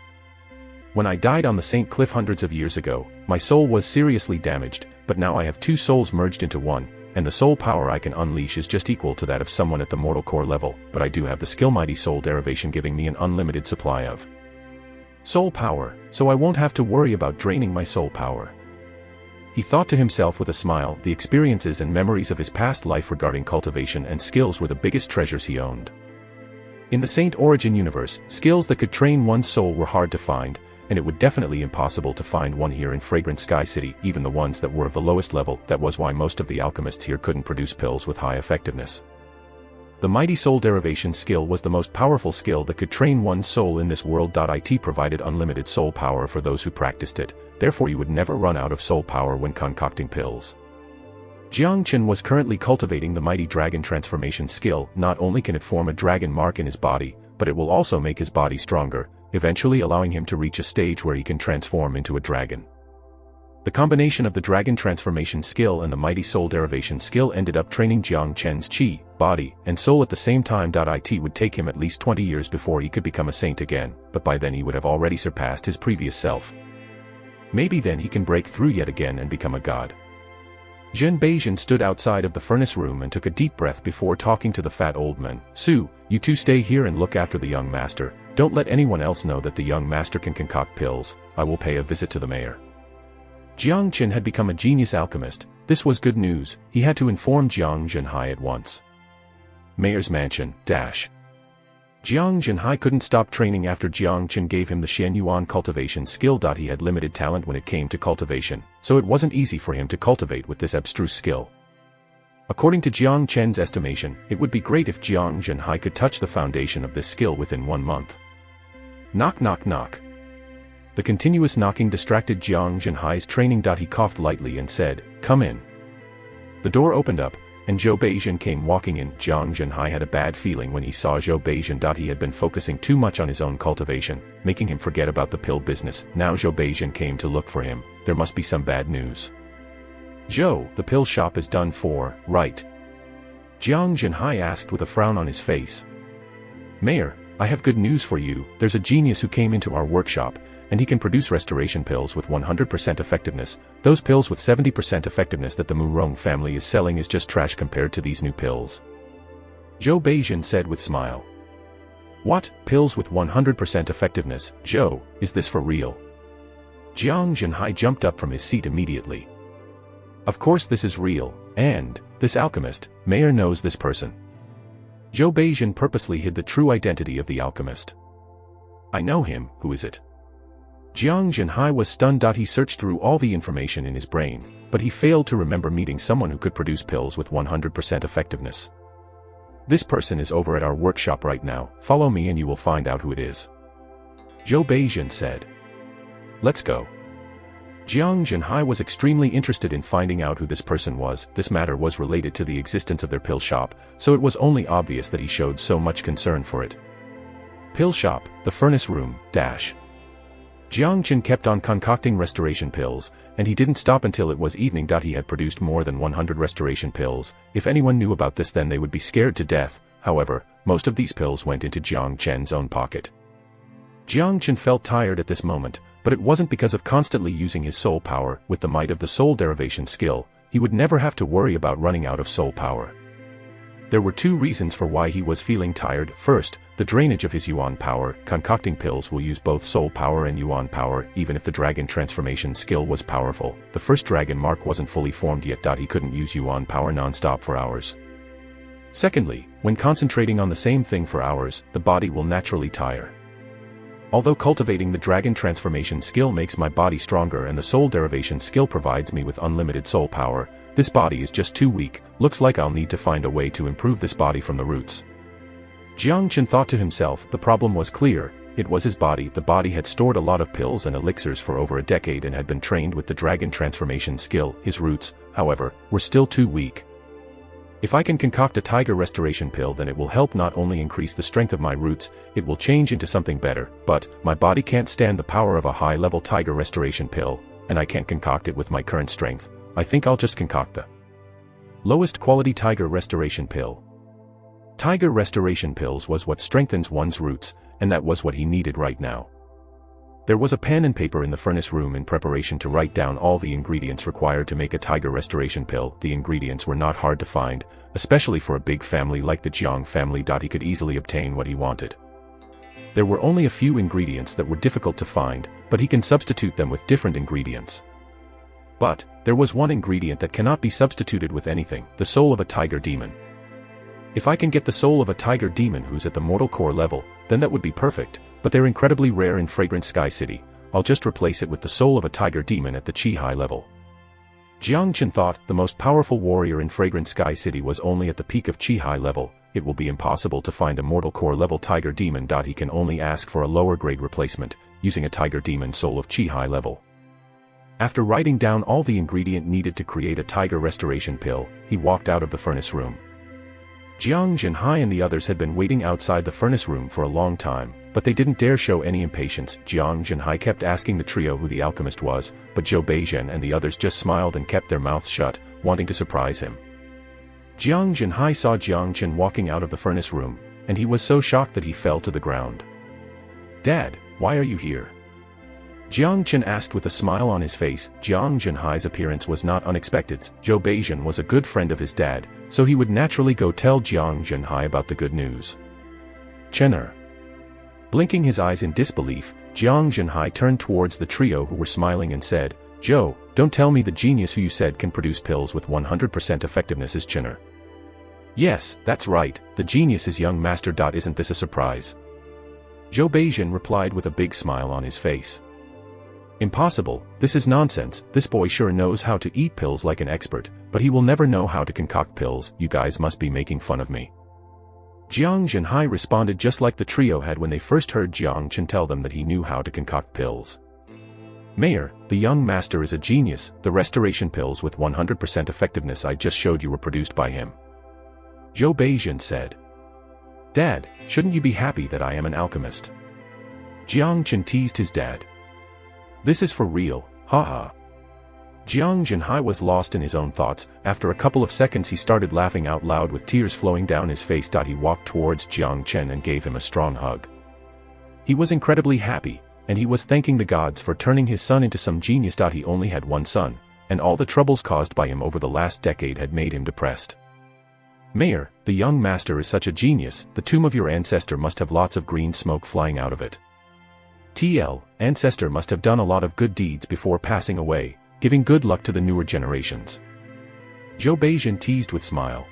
"When I died on the St. Cliff hundreds of years ago, my soul was seriously damaged, but now I have 2 souls merged into one, and the soul power I can unleash is just equal to that of someone at the mortal core level, but I do have the skill Mighty Soul Derivation giving me an unlimited supply of soul power, so I won't have to worry about draining my soul power," he thought to himself with a smile. The experiences and memories of his past life regarding cultivation and skills were the biggest treasures he owned. In the Saint Origin universe, skills that could train one's soul were hard to find, and it would definitely impossible to find one here in Fragrant Sky City, even the ones that were of the lowest level. That was why most of the alchemists here couldn't produce pills with high effectiveness. The Mighty Soul Derivation skill was the most powerful skill that could train one's soul in this world. It provided unlimited soul power for those who practiced it, therefore you would never run out of soul power when concocting pills. Jiang Chen was currently cultivating the Mighty Dragon Transformation skill. Not only can it form a dragon mark in his body, but it will also make his body stronger, eventually allowing him to reach a stage where he can transform into a dragon. The combination of the Dragon Transformation skill and the Mighty Soul Derivation skill ended up training Jiang Chen's chi, body, and soul at the same time. It would take him at least 20 years before he could become a saint again, but by then he would have already surpassed his previous self. Maybe then he can break through yet again and become a god. Zhen Beijun stood outside of the furnace room and took a deep breath before talking to the fat old man. "Su, you two stay here and look after the young master. Don't let anyone else know that the young master can concoct pills. I will pay a visit to the mayor. Jang Chen had become a genius alchemist. This was good news. He had to inform Jang Chihai at once. Mayor's mansion, dash. Jang Chihai couldn't stop training after Jang Chen gave him the Xianyuan cultivation skill. He had limited talent when it came to cultivation, so it wasn't easy for him to cultivate with this abstruse skill. According to Jang Chen's estimation, it would be great if Jang Chihai could touch the foundation of this skill within 1 month. Knock knock knock. The continuous knocking distracted Jang Chihai's training. He coughed lightly and said, "Come in." The door opened up, and Zhou Beijian came walking in. Jang Chihai had a bad feeling when he saw Zhou Beijian. He had been focusing too much on his own cultivation, making him forget about the pill business. Now Zhou Beijian came to look for him. There must be some bad news. "Zhou, the pill shop is done for, right?" Jang Chihai asked with a frown on his face. "Mayor, I have good news for you. There's a genius who came into our workshop, and he can produce restoration pills with 100% effectiveness. Those pills with 70% effectiveness that the Murong family is selling is just trash compared to these new pills," Zhou Beijian said with smile. "What, pills with 100% effectiveness? Zhou, is this for real?" Jang Chihai jumped up from his seat immediately. "Of course this is real, and this alchemist, Mayor knows this person." Zhou Beijian purposely hid the true identity of the alchemist. "I know him, who is it?" Jang Chihai was stunned. He searched through all the information in his brain, but he failed to remember meeting someone who could produce pills with 100% effectiveness. "This person is over at our workshop right now. Follow me and you will find out who it is," Zhou Beijian said. "Let's go." Jang Chihai was extremely interested in finding out who this person was. This matter was related to the existence of their pill shop, so it was only obvious that he showed so much concern for it. Pill shop, the furnace room, dash. Jang Chen kept on concocting restoration pills, and he didn't stop until it was evening. He had produced more than 100 restoration pills. If anyone knew about this, then they would be scared to death. However, most of these pills went into Jang Chen's own pocket. Jang Chen felt tired at this moment, but it wasn't because of constantly using his soul power. With the might of the soul derivation skill, he would never have to worry about running out of soul power. There were 2 reasons for why he was feeling tired. First, the drainage of his yuan power. Concocting pills will use both soul power and yuan power. Even if the dragon transformation skill was powerful, the first dragon mark wasn't fully formed yet. He couldn't use yuan power non-stop for hours. Secondly, when concentrating on the same thing for hours, the body will naturally tire. Although cultivating the dragon transformation skill makes my body stronger and the soul derivation skill provides me with unlimited soul power, this body is just too weak. Looks like I'll need to find a way to improve this body from the roots. Jang Chen thought to himself. The problem was clear. It was his body. The body had stored a lot of pills and elixirs for over a decade and had been trained with the dragon transformation skill. His roots, however, were still too weak. If I can concoct a tiger restoration pill, then it will help not only increase the strength of my roots, it will change into something better. But my body can't stand the power of a high-level tiger restoration pill, and I can't concoct it with my current strength. I think I'll just concoct the lowest quality tiger restoration pill. Tiger restoration pills was what strengthens one's roots, and that was what he needed right now. There was a pen and paper in the furnace room in preparation to write down all the ingredients required to make a tiger restoration pill. The ingredients were not hard to find, especially for a big family like the Jiang family. He could easily obtain what he wanted. There were only a few ingredients that were difficult to find, but he can substitute them with different ingredients. But there was one ingredient that cannot be substituted with anything: the soul of a tiger demon. If I can get the soul of a tiger demon who's at the mortal core level, then that would be perfect. But they're incredibly rare in Fragrant Sky City. I'll just replace it with the soul of a tiger demon at the Chihai level. Jang Chen thought the most powerful warrior in Fragrant Sky City was only at the peak of Chihai level. It will be impossible to find a mortal core level tiger demon. He can only ask for a lower grade replacement, using a tiger demon soul of Chihai level. After writing down all the ingredient needed to create a tiger restoration pill, he walked out of the furnace room. Jang Chihai and the others had been waiting outside the furnace room for a long time, but they didn't dare show any impatience. Jang Chihai kept asking the trio who the alchemist was, but Zhou Beijian and the others just smiled and kept their mouths shut, wanting to surprise him. Jang Chihai saw Jang Chen walking out of the furnace room, and he was so shocked that he fell to the ground. "Dad, why are you here?" Jang Chen asked with a smile on his face. Jang Chihai's appearance was not unexpected. Zhou Beijian was a good friend of his dad, so he would naturally go tell Jang Chihai about the good news. "Chener." Blinking his eyes in disbelief, Jang Chen turned towards the trio who were smiling and said, "Joe, don't tell me the genius who you said can produce pills with 100% effectiveness is Chener." "Yes, that's right, the genius is young master. Isn't this a surprise?" Zhou Beijing replied with a big smile on his face. "Impossible, this is nonsense. This boy sure knows how to eat pills like an expert, but he will never know how to concoct pills. You guys must be making fun of me." Jiang Zhenhai responded just like the trio had when they first heard Jang Chen tell them that he knew how to concoct pills. "Mayor, the young master is a genius. The restoration pills with 100% effectiveness I just showed you were produced by him," Zhou Beijing said. "Dad, shouldn't you be happy that I am an alchemist?" Jiang Chen teased his dad. "This is for real, haha." Jiang Zhenhai was lost in his own thoughts. After a couple of seconds he started laughing out loud with tears flowing down his face. He walked towards Jang Chen and gave him a strong hug. He was incredibly happy, and he was thanking the gods for turning his son into some genius. He only had one son, and all the troubles caused by him over the last decade had made him depressed. "Mayor, the young master is such a genius. The tomb of your ancestor must have lots of green smoke flying out of it. TL, ancestor must have done a lot of good deeds before passing away, giving good luck to the newer generations." Zhou Beijing teased with smile.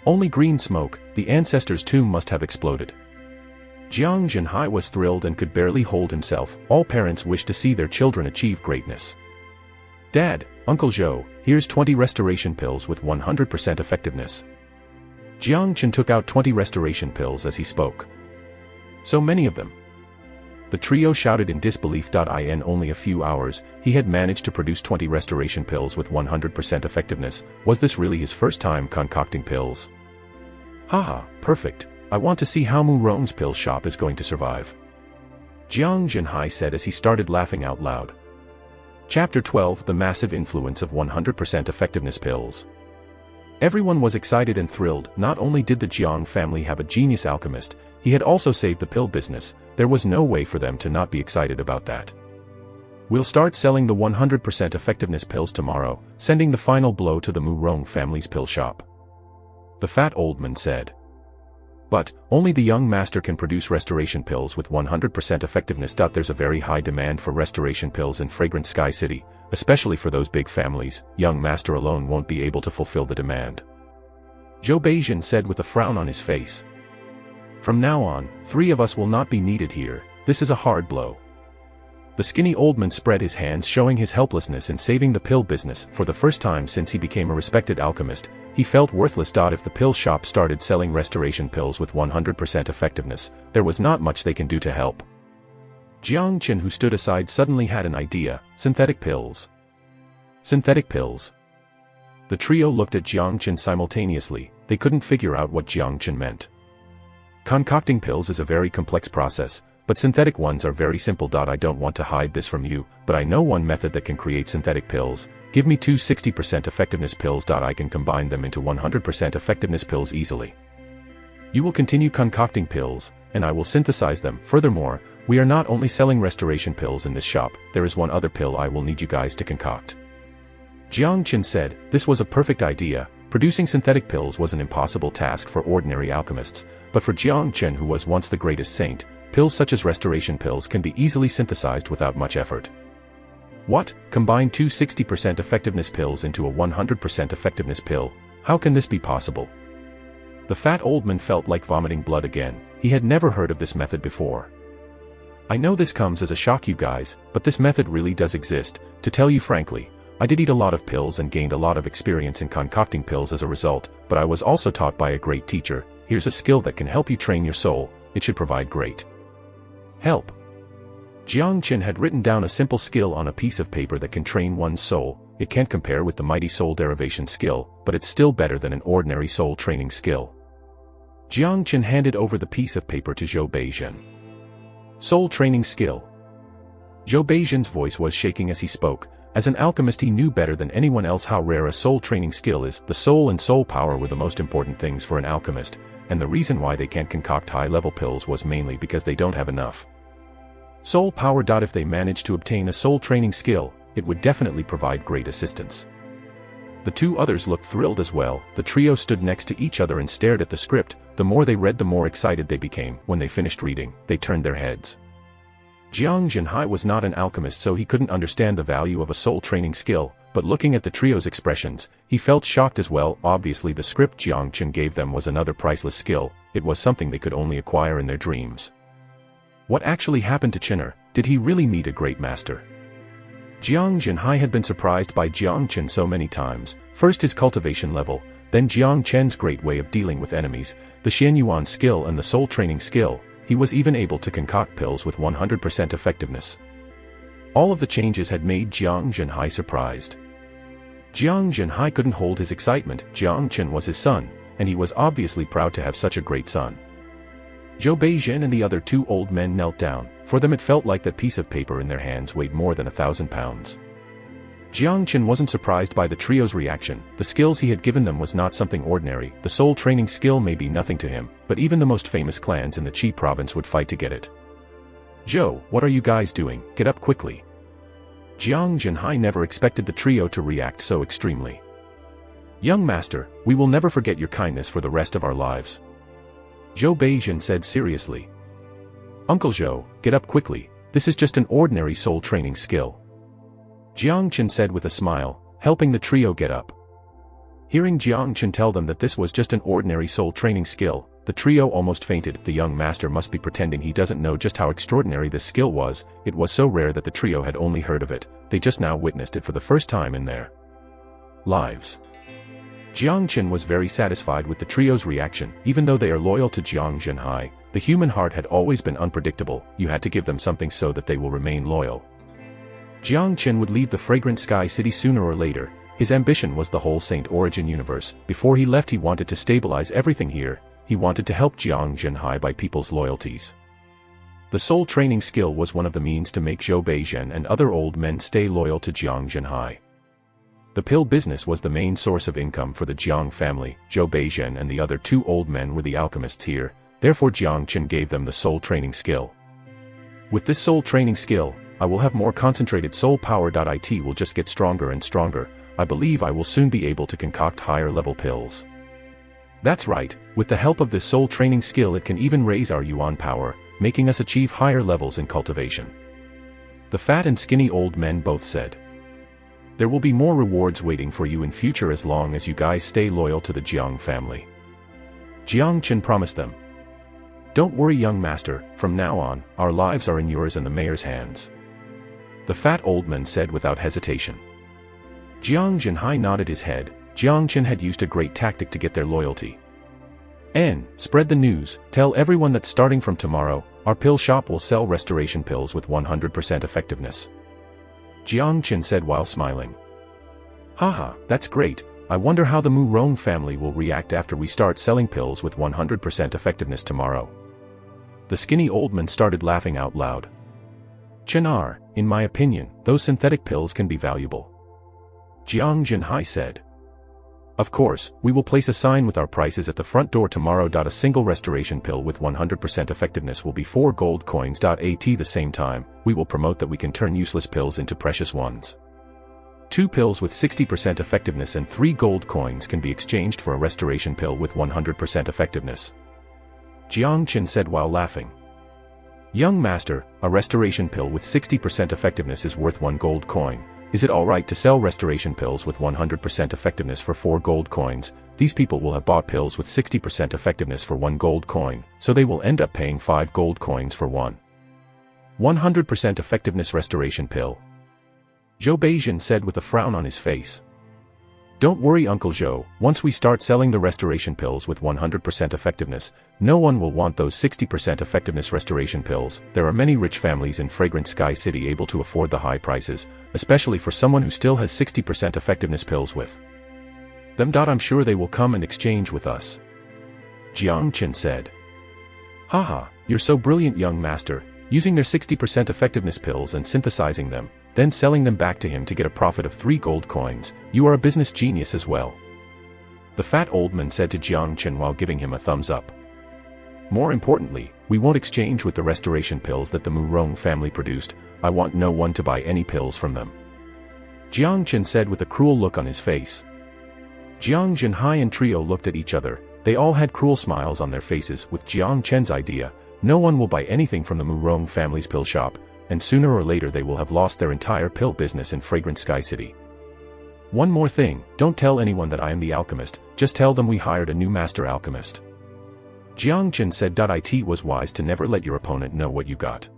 "Only green smoke, the ancestor's tomb must have exploded." Jiang Zhenhai was thrilled and could barely hold himself. All parents wish to see their children achieve greatness. "Dad, Uncle Zhou, here's 20 restoration pills with 100% effectiveness." Jiang Chen took out 20 restoration pills as he spoke. "So many of them?" The trio shouted in disbelief. In only a few hours, he had managed to produce 20 restoration pills with 100% effectiveness. Was this really his first time concocting pills? "Haha, perfect. I want to see how Murong's pill shop is going to survive," Jiang Zhenhai said as he started laughing out loud. Chapter 12: The Massive Influence of 100% Effectiveness Pills. Everyone was excited and thrilled. Not only did the Jiang family have a genius alchemist, he had also saved the pill business. There was no way for them to not be excited about that. "We'll start selling the 100% effectiveness pills tomorrow, sending the final blow to the Murong family's pill shop," the fat old man said. "But, only the young master can produce restoration pills with 100% effectiveness. There's a very high demand for restoration pills in Fragrant Sky City, especially for those big families. Young master alone won't be able to fulfill the demand," Zhou Beijing said with a frown on his face. "From now on, 3 of us will not be needed here. This is a hard blow." The skinny old man spread his hands, showing his helplessness in saving the pill business. For the first time since he became a respected alchemist, he felt worthless. If the pill shop started selling restoration pills with 100% effectiveness, there was not much they can do to help. Jiang Chen, who stood aside, suddenly had an idea: synthetic pills. Synthetic pills. The trio looked at Jiang Chen simultaneously. They couldn't figure out what Jiang Chen meant. Concocting pills is a very complex process, but synthetic ones are very simple. I don't want to hide this from you, but I know one method that can create synthetic pills. Give me 2 60% effectiveness pills. I can combine them into 100% effectiveness pills easily. You will continue concocting pills, and I will synthesize them. Furthermore, we are not only selling restoration pills in this shop, there is one other pill I will need you guys to concoct. Jiang Chen said. This was a perfect idea. Producing synthetic pills was an impossible task for ordinary alchemists, but for Jiang Chen, who was once the greatest saint, pills such as restoration pills can be easily synthesized without much effort. "What? Combine 2 60% effectiveness pills into a 100% effectiveness pill? How can this be possible?" The fat old man felt like vomiting blood again. He had never heard of this method before. "I know this comes as a shock, you guys, but this method really does exist. To tell you frankly, I did eat a lot of pills and gained a lot of experience in concocting pills as a result, but I was also taught by a great teacher. Here's a skill that can help you train your soul. It should provide great help." Jiang Chen had written down a simple skill on a piece of paper that can train one's soul. It can't compare with the mighty soul derivation skill, but it's still better than an ordinary soul training skill. Jiang Chen handed over the piece of paper to Zhou Beijing. "Soul training skill." Zhou Beijing's voice was shaking as he spoke. As an alchemist, he knew better than anyone else how rare a soul training skill is. The soul and soul power were the most important things for an alchemist, and the reason why they can't concoct high-level pills was mainly because they don't have enough soul power. If they managed to obtain a soul training skill, it would definitely provide great assistance. The two others looked thrilled as well. The trio stood next to each other and stared at the script. The more they read, the more excited they became. When they finished reading, they turned their heads. Jiang Zhenhai was not an alchemist, so he couldn't understand the value of a soul training skill, but looking at the trio's expressions, he felt shocked as well. Obviously the script Jang Chen gave them was another priceless skill. It was something they could only acquire in their dreams. What actually happened to Chener? Did he really meet a great master? Jiang Zhenhai had been surprised by Jiang Chen so many times, first his cultivation level, then Jiang Chen's great way of dealing with enemies, the Xianyuan skill and the soul training skill. He was even able to concoct pills with 100% effectiveness. All of the changes had made Jiang Zhenhai surprised. Jiang Zhenhai couldn't hold his excitement. Jiang Chen was his son, and he was obviously proud to have such a great son. Zhou Beizhen and the other two old men knelt down. For them it felt like that piece of paper in their hands weighed more than 1,000 pounds. Jiang Chen wasn't surprised by the trio's reaction. The skills he had given them was not something ordinary. The soul training skill may be nothing to him, but even the most famous clans in the Qi province would fight to get it. Zhou, what are you guys doing? Get up quickly. Jiang Zhenhai never expected the trio to react so extremely. Young master, we will never forget your kindness for the rest of our lives. Zhou Beizhen said seriously. Uncle Zhou, get up quickly, this is just an ordinary soul training skill. Jiang Chen said with a smile, helping the trio get up. Hearing Jiang Chen tell them that this was just an ordinary soul training skill, the trio almost fainted. The young master must be pretending he doesn't know just how extraordinary this skill was. It was so rare that the trio had only heard of it. They just now witnessed it for the first time in their lives. Jiang Chen was very satisfied with the trio's reaction. Even though they are loyal to Jiang Zhenhai, the human heart had always been unpredictable. You had to give them something so that they will remain loyal. Jiang Chen would leave the fragrant sky city sooner or later. His ambition was the whole Saint Origin universe. Before he left, he wanted to stabilize everything here. He wanted to help Jiang Zhenhai buy people's loyalties. The soul training skill was one of the means to make Zhou Beizhen and other old men stay loyal to Jiang Zhenhai. The pill business was the main source of income for the Jiang family. Zhou Beizhen and the other two old men were the alchemists here, therefore Jiang Chen gave them the soul training skill. With this soul training skill, I will have more concentrated soul power. It will just get stronger and stronger. I believe I will soon be able to concoct higher level pills. That's right, with the help of this soul training skill it can even raise our yuan power, making us achieve higher levels in cultivation. The fat and skinny old men both said. There will be more rewards waiting for you in future as long as you guys stay loyal to the Jiang family. Jiang Chen promised them. Don't worry young master, from now on, our lives are in yours and the mayor's hands. The fat old man said without hesitation. Jiang Zhenhai nodded his head. Jiang Chen had used a great tactic to get their loyalty. Spread the news, tell everyone that starting from tomorrow, our pill shop will sell restoration pills with 100% effectiveness. Jiang Chen said while smiling. Haha, that's great. I wonder how the Murong family will react after we start selling pills with 100% effectiveness tomorrow. The skinny old man started laughing out loud. Chenar, in my opinion, those synthetic pills can be valuable. Jiang Zhenhai said. Of course, we will place a sign with our prices at the front door tomorrow. A single restoration pill with 100% effectiveness will be 4 gold coins. At the same time, we will promote that we can turn useless pills into precious ones. 2 pills with 60% effectiveness and 3 gold coins can be exchanged for a restoration pill with 100% effectiveness. Jiang Chen said while laughing. Young master, a restoration pill with 60% effectiveness is worth 1 gold coin. Is it alright to sell restoration pills with 100% effectiveness for 4 gold coins? These people will have bought pills with 60% effectiveness for 1 gold coin, so they will end up paying 5 gold coins for 100% effectiveness restoration pill. Zhou Beizhen said with a frown on his face. Don't worry Uncle Zhou, once we start selling the restoration pills with 100% effectiveness, no one will want those 60% effectiveness restoration pills. There are many rich families in Fragrant Sky City able to afford the high prices, especially for someone who still has 60% effectiveness pills with them. I'm sure they will come and exchange with us. Jiang Chen said. Haha, you're so brilliant young master, using their 60% effectiveness pills and synthesizing them, then selling them back to him to get a profit of 3 gold coins. You are a business genius as well. The fat old man said to Jiang Chen while giving him a thumbs up. More importantly, we won't exchange with the restoration pills that the Murong family produced. I want no one to buy any pills from them. Jiang Chen said with a cruel look on his face. Jiang Zhenhai and Trio looked at each other. They all had cruel smiles on their faces. With Jiang Chen's idea, no one will buy anything from the Murong family's pill shop, and sooner or later they will have lost their entire pill business in Fragrant Sky City. One more thing, don't tell anyone that I am the alchemist, just tell them we hired a new master alchemist. Jiang Chen said. It was wise to never let your opponent know what you got.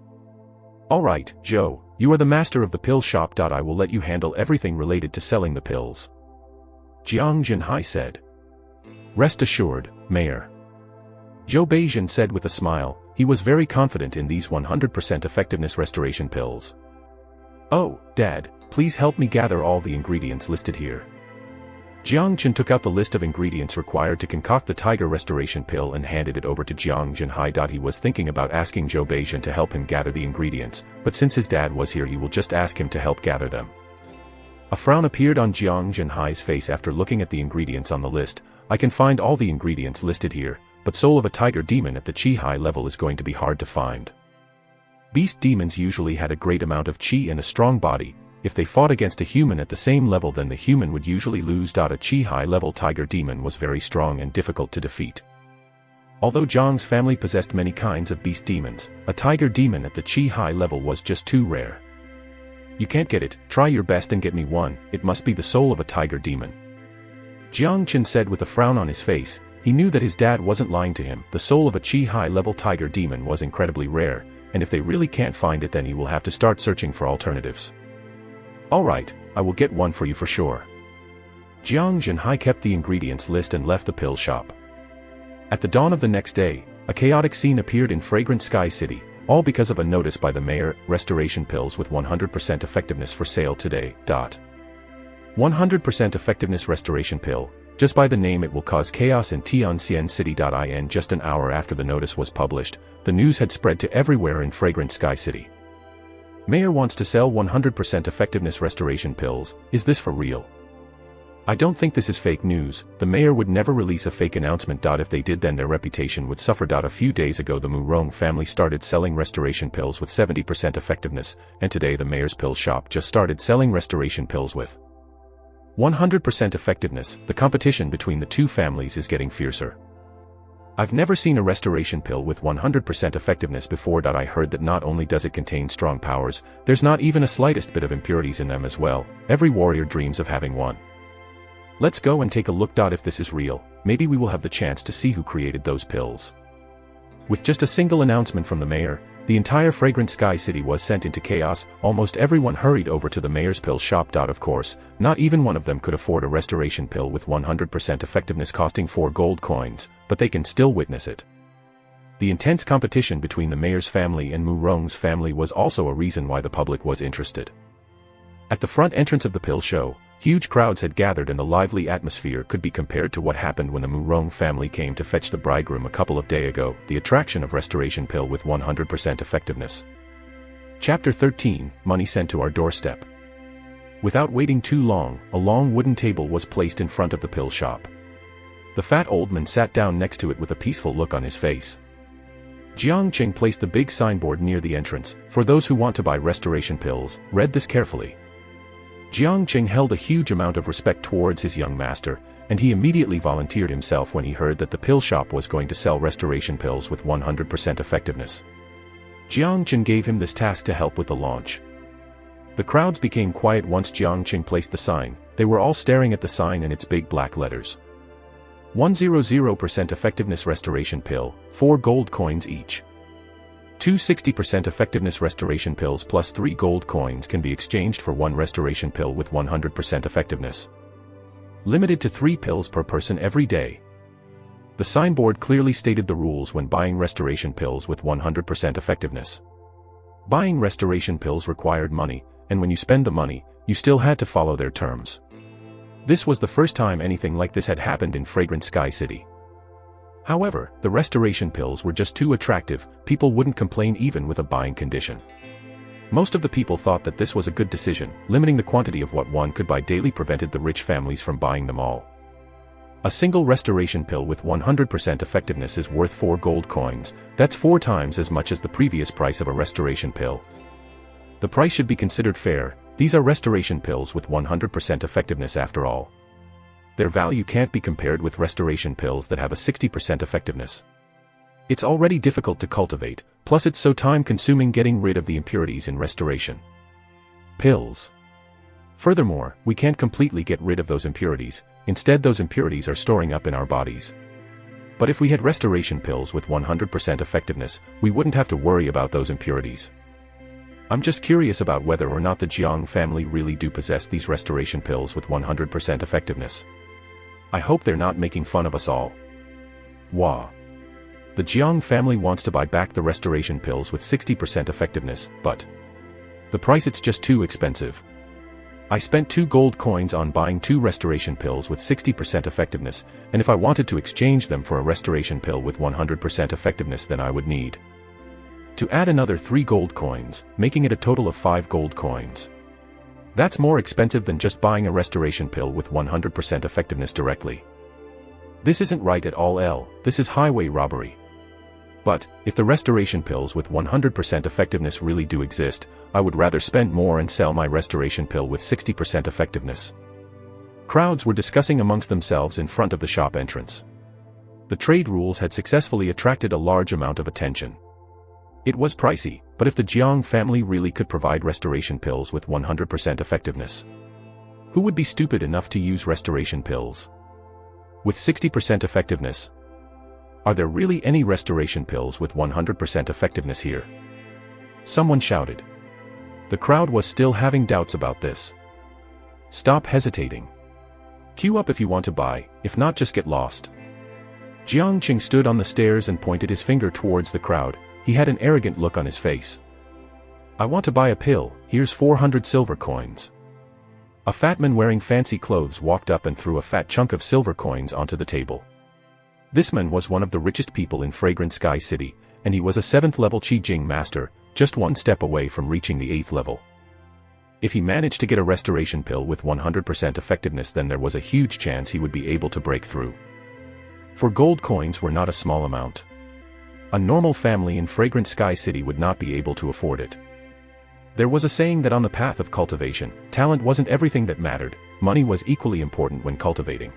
Alright, Zhou, you are the master of the pill shop. I will let you handle everything related to selling the pills. Jiang Zhenhai said. Rest assured, Mayor. Zhou Beijing said with a smile. He was very confident in these 100% effectiveness restoration pills. Oh, Dad, please help me gather all the ingredients listed here. Jiang Chen took out the list of ingredients required to concoct the Tiger Restoration Pill and handed it over to Jiang Zhenhai. He was thinking about asking Zhou Beijing to help him gather the ingredients, but since his dad was here he will just ask him to help gather them. A frown appeared on Jiang Zhenhai's face after looking at the ingredients on the list. I can find all the ingredients listed here, but soul of a tiger demon at the Chihai level is going to be hard to find. Beast demons usually had a great amount of chi and a strong body. If they fought against a human at the same level, then the human would usually lose. A Chihai level tiger demon was very strong and difficult to defeat. Although Zhang's family possessed many kinds of beast demons, a tiger demon at the Chihai level was just too rare. You can't get it, try your best and get me one. It must be the soul of a tiger demon. Jiang Chen said with a frown on his face. He knew that his dad wasn't lying to him. The soul of a Chihai level tiger demon was incredibly rare, and if they really can't find it, then he will have to start searching for alternatives. Alright, I will get one for you for sure. Jiang Zhenhai kept the ingredients list and left the pill shop. At the dawn of the next day, a chaotic scene appeared in Fragrant Sky City, all because of a notice by the mayor. Restoration pills with 100% effectiveness for sale today. 100% effectiveness restoration pill. Just by the name it will cause chaos in Tianxian City. In just an hour after the notice was published, the news had spread to everywhere in Fragrant Sky City. Mayor wants to sell 100% effectiveness restoration pills. Is this for real? I don't think this is fake news. The mayor would never release a fake announcement. If they did, then their reputation would suffer. A few days ago the Murong family started selling restoration pills with 70% effectiveness, and today the mayor's pill shop just started selling restoration pills with 100% effectiveness. The competition between the two families is getting fiercer. I've never seen a restoration pill with 100% effectiveness before. I heard that not only does it contain strong powers, there's not even a slightest bit of impurities in them as well. Every warrior dreams of having one. Let's go and take a look. If this is real, maybe we will have the chance to see who created those pills. With just a single announcement from the mayor, the entire Fragrant Sky City was sent into chaos. Almost everyone hurried over to the mayor's pill shop. Of course, not even one of them could afford a restoration pill with 100% effectiveness costing 4 gold coins, but they can still witness it. The intense competition between the mayor's family and Murong's family was also a reason why the public was interested. At the front entrance of the pill show, huge crowds had gathered and the lively atmosphere could be compared to what happened when the Murong family came to fetch the bridegroom a couple of days ago. The attraction of restoration pill with 100% effectiveness. Chapter 13, Money Sent to Our Doorstep. Without waiting too long, a long wooden table was placed in front of the pill shop. The fat old man sat down next to it with a peaceful look on his face. Jiang Chen placed the big signboard near the entrance. For those who want to buy restoration pills, read this carefully. Jiang Chen held a huge amount of respect towards his young master, and he immediately volunteered himself when he heard that the pill shop was going to sell restoration pills with 100% effectiveness. Jiang Chen gave him this task to help with the launch. The crowds became quiet once Jiang Chen placed the sign. They were all staring at the sign and its big black letters. 100% effectiveness restoration pill, 4 gold coins each. 260% effectiveness restoration pills plus 3 gold coins can be exchanged for 1 restoration pill with 100% effectiveness. Limited to 3 pills per person every day. The signboard clearly stated the rules when buying restoration pills with 100% effectiveness. Buying restoration pills required money, and when you spend the money, you still had to follow their terms. This was the first time anything like this had happened in Fragrant Sky City. However, the restoration pills were just too attractive. People wouldn't complain even with a buying condition. Most of the people thought that this was a good decision. Limiting the quantity of what one could buy daily prevented the rich families from buying them all. A single restoration pill with 100% effectiveness is worth 4 gold coins. That's 4 times as much as the previous price of a restoration pill. The price should be considered fair. These are restoration pills with 100% effectiveness after all. Their value can't be compared with restoration pills that have a 60% effectiveness. It's already difficult to cultivate, plus it's so time-consuming getting rid of the impurities in restoration pills. Furthermore, we can't completely get rid of those impurities, instead those impurities are storing up in our bodies. But if we had restoration pills with 100% effectiveness, we wouldn't have to worry about those impurities. I'm just curious about whether or not the Jiang family really do possess these restoration pills with 100% effectiveness. I hope they're not making fun of us all. Wah. The Jiang family wants to buy back the restoration pills with 60% effectiveness, but the price, it's just too expensive. I spent 2 gold coins on buying 2 restoration pills with 60% effectiveness, and if I wanted to exchange them for a restoration pill with 100% effectiveness, then I would need to add another 3 gold coins, making it a total of 5 gold coins. That's more expensive than just buying a restoration pill with 100% effectiveness directly. This isn't right at all. This is highway robbery. But, if the restoration pills with 100% effectiveness really do exist, I would rather spend more and sell my restoration pill with 60% effectiveness. Crowds were discussing amongst themselves in front of the shop entrance. The trade rules had successfully attracted a large amount of attention. It was pricey, but if the Jiang family really could provide restoration pills with 100% effectiveness, who would be stupid enough to use restoration pills with 60% effectiveness? Are there really any restoration pills with 100% effectiveness here? Someone shouted. The crowd was still having doubts about this. Stop hesitating. Queue up if you want to buy, if not just get lost. Jang Chen stood on the stairs and pointed his finger towards the crowd. He had an arrogant look on his face. I want to buy a pill, here's 400 silver coins. A fat man wearing fancy clothes walked up and threw a fat chunk of silver coins onto the table. This man was one of the richest people in Fragrant Sky City, and he was a 7th level Qi Jing master, just 1 step away from reaching the 8th level. If he managed to get a restoration pill with 100% effectiveness, then there was a huge chance he would be able to break through. For gold coins were not a small amount. A normal family in Fragrant Sky City would not be able to afford it. There was a saying that on the path of cultivation, talent wasn't everything that mattered, money was equally important when cultivating.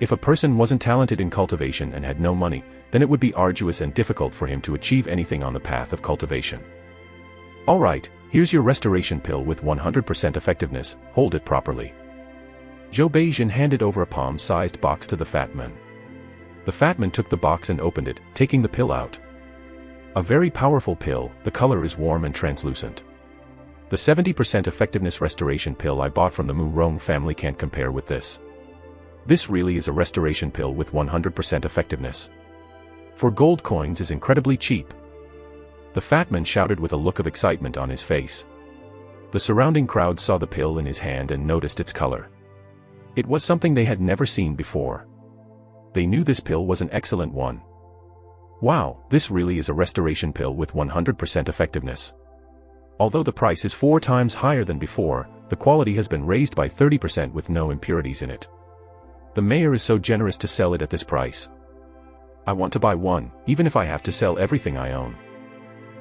If a person wasn't talented in cultivation and had no money, then it would be arduous and difficult for him to achieve anything on the path of cultivation. Alright, here's your restoration pill with 100% effectiveness, hold it properly. Zhou Beijing handed over a palm-sized box to the fat man. The fat man took the box and opened it, taking the pill out. A very powerful pill, the color is warm and translucent. The 70% effectiveness restoration pill I bought from the Murong family can't compare with this. This really is a restoration pill with 100% effectiveness. For gold coins is incredibly cheap. The fat man shouted with a look of excitement on his face. The surrounding crowd saw the pill in his hand and noticed its color. It was something they had never seen before. They knew this pill was an excellent one. Wow, this really is a restoration pill with 100% effectiveness. Although the price is 4 times higher than before, the quality has been raised by 30% with no impurities in it. The mayor is so generous to sell it at this price. I want to buy one, even if I have to sell everything I own.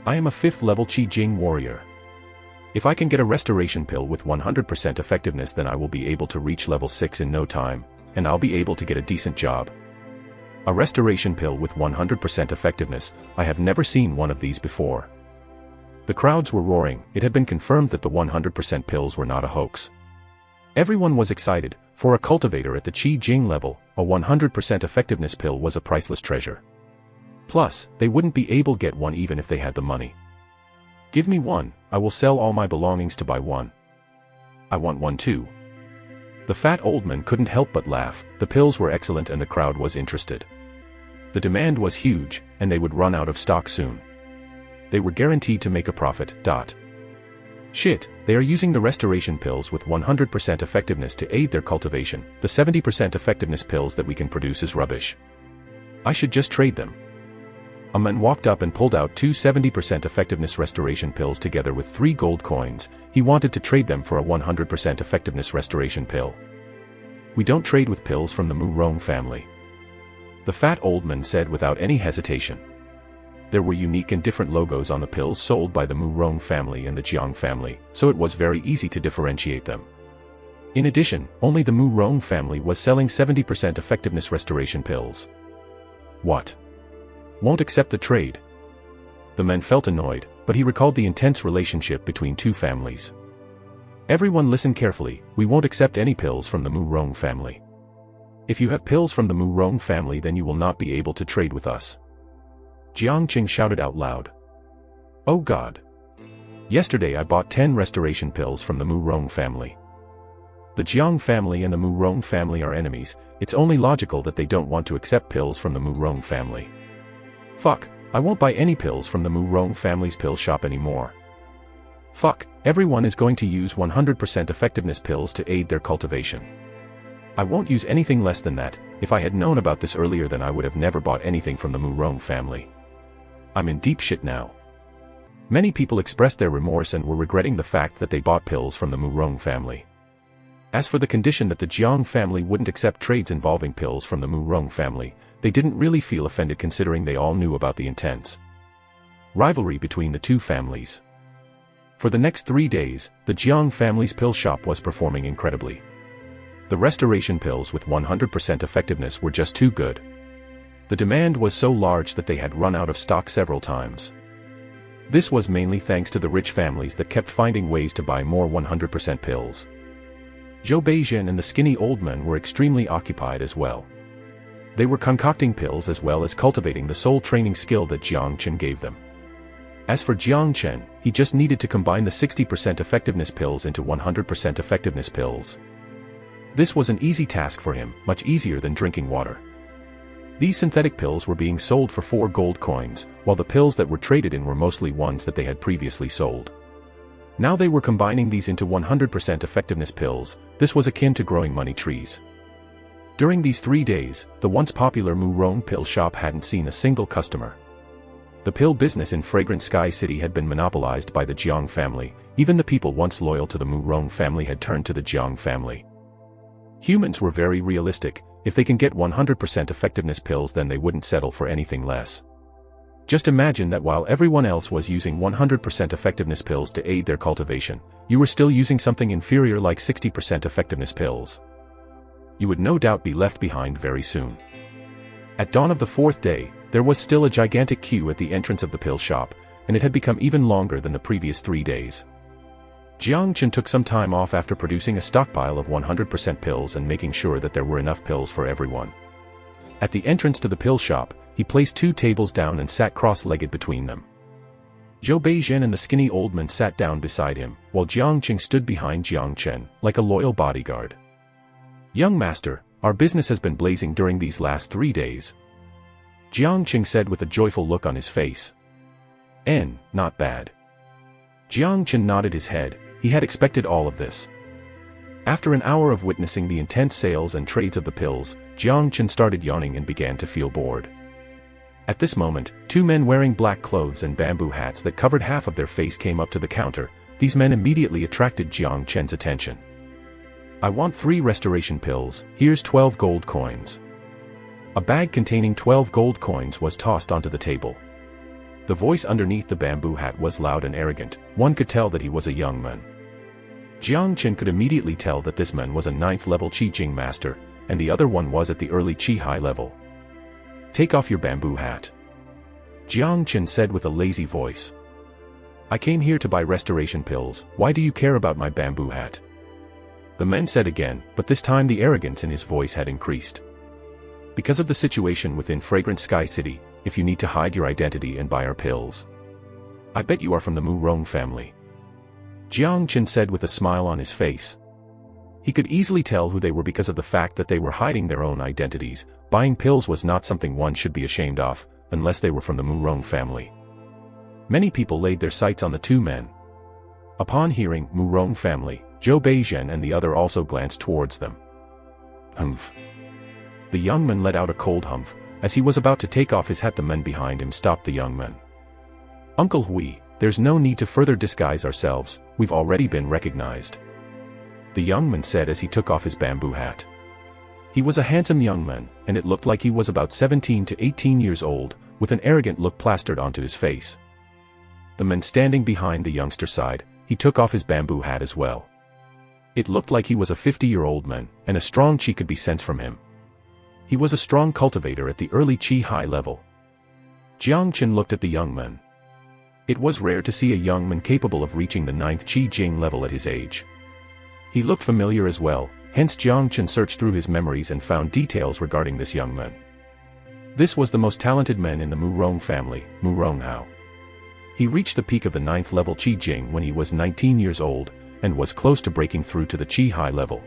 I am a 5th level Qi Jing warrior. If I can get a restoration pill with 100% effectiveness, then I will be able to reach level 6 in no time, and I'll be able to get a decent job. A restoration pill with 100% effectiveness, I have never seen one of these before. The crowds were roaring. It had been confirmed that the 100% pills were not a hoax. Everyone was excited. For a cultivator at the Qi Jing level, a 100% effectiveness pill was a priceless treasure. Plus, they wouldn't be able to get one even if they had the money. Give me one, I will sell all my belongings to buy one. I want one too. The fat old man couldn't help but laugh. The pills were excellent and the crowd was interested. The demand was huge, and they would run out of stock soon. They were guaranteed to make a profit. Shit, they are using the restoration pills with 100% effectiveness to aid their cultivation. The 70% effectiveness pills that we can produce is rubbish. I should just trade them. A man walked up and pulled out 2 70% effectiveness restoration pills together with 3 gold coins. He wanted to trade them for a 100% effectiveness restoration pill. We don't trade with pills from the Murong family, the fat old man said without any hesitation. There were unique and different logos on the pills sold by the Murong family and the Jiang family, so it was very easy to differentiate them. In addition, only the Murong family was selling 70% effectiveness restoration pills. What? Won't accept the trade? The man felt annoyed, but he recalled the intense relationship between two families. Everyone listen carefully, we won't accept any pills from the Murong family. If you have pills from the Murong family, then you will not be able to trade with us. Jang Chen shouted out loud. Oh God! Yesterday I bought 10 restoration pills from the Murong family. The Jiang family and the Murong family are enemies, it's only logical that they don't want to accept pills from the Murong family. Fuck, I won't buy any pills from the Murong family's pill shop anymore. Fuck, everyone is going to use 100% effectiveness pills to aid their cultivation. I won't use anything less than that. If I had known about this earlier, then I would have never bought anything from the Murong family. I'm in deep shit now. Many people expressed their remorse and were regretting the fact that they bought pills from the Murong family. As for the condition that the Jiang family wouldn't accept trades involving pills from the Murong family, they didn't really feel offended considering they all knew about the intense rivalry between the two families. For the next 3 days, the Jiang family's pill shop was performing incredibly. The restoration pills with 100% effectiveness were just too good. The demand was so large that they had run out of stock several times. This was mainly thanks to the rich families that kept finding ways to buy more 100% pills. Zhou Beijing and the skinny old man were extremely occupied as well. They were concocting pills as well as cultivating the soul training skill that Jang Chen gave them. As for Jang Chen, he just needed to combine the 60% effectiveness pills into 100% effectiveness pills. This was an easy task for him, much easier than drinking water. These synthetic pills were being sold for 4 gold coins, while the pills that were traded in were mostly ones that they had previously sold. Now they were combining these into 100% effectiveness pills. This was akin to growing money trees. During these 3 days, the once popular Murong pill shop hadn't seen a single customer. The pill business in Fragrant Sky City had been monopolized by the Jiang family. Even the people once loyal to the Murong family had turned to the Jiang family. Humans were very realistic. If they can get 100% effectiveness pills, then they wouldn't settle for anything less. Just imagine that while everyone else was using 100% effectiveness pills to aid their cultivation, you were still using something inferior like 60% effectiveness pills. You would no doubt be left behind very soon. At dawn of the 4th day, there was still a gigantic queue at the entrance of the pill shop, and it had become even longer than the previous 3 days. Jang Chen took some time off after producing a stockpile of 100% pills and making sure that there were enough pills for everyone. At the entrance to the pill shop, he placed 2 tables down and sat cross-legged between them. Zhou Beijing and the skinny old man sat down beside him, while Jiang Chen stood behind Jang Chen, like a loyal bodyguard. Young master, our business has been blazing during these last 3 days. Jiang Chen said with a joyful look on his face. Not bad. Jiang Chen nodded his head. He had expected all of this. After an hour of witnessing the intense sales and trades of the pills, Jiang Chen started yawning and began to feel bored. At this moment, 2 men wearing black clothes and bamboo hats that covered half of their face came up to the counter. These men immediately attracted Jiang Chen's attention. I want 3 restoration pills, here's 12 gold coins. A bag containing 12 gold coins was tossed onto the table. The voice underneath the bamboo hat was loud and arrogant. One could tell that he was a young man. Jiang Chen could immediately tell that this man was a 9th level Qi Jing master, and the other one was at the early Chihai level. Take off your bamboo hat. Jiang Chen said with a lazy voice. I came here to buy restoration pills, why do you care about my bamboo hat? The man said again, but this time the arrogance in his voice had increased. Because of the situation within Fragrant Sky City, if you need to hide your identity and buy our pills, I bet you are from the Murong family. Jiang Chen said with a smile on his face. He could easily tell who they were because of the fact that they were hiding their own identities. Buying pills was not something one should be ashamed of, unless they were from the Murong family. Many people laid their sights on the 2 men. Upon hearing Murong family, Zhou Beijing and the other also glanced towards them. Humph. The young man let out a cold humph. As he was about to take off his hat, the men behind him stopped the young man. Uncle Hui, there's no need to further disguise ourselves, we've already been recognized. The young man said as he took off his bamboo hat. He was a handsome young man, and it looked like he was about 17 to 18 years old, with an arrogant look plastered onto his face. The man standing behind the youngster's side, he took off his bamboo hat as well. It looked like he was a 50-year-old man, and a strong chi could be sensed from him. He was a strong cultivator at the early Chihai level. Jang Chen looked at the young man. It was rare to see a young man capable of reaching the 9th Chi Jing level at his age. He looked familiar as well, hence Jang Chen searched through his memories and found details regarding this young man. This was the most talented man in the Murong family, Murong Hao. He reached the peak of the 9th level Chi Jing when he was 19 years old, and was close to breaking through to the Chihai level.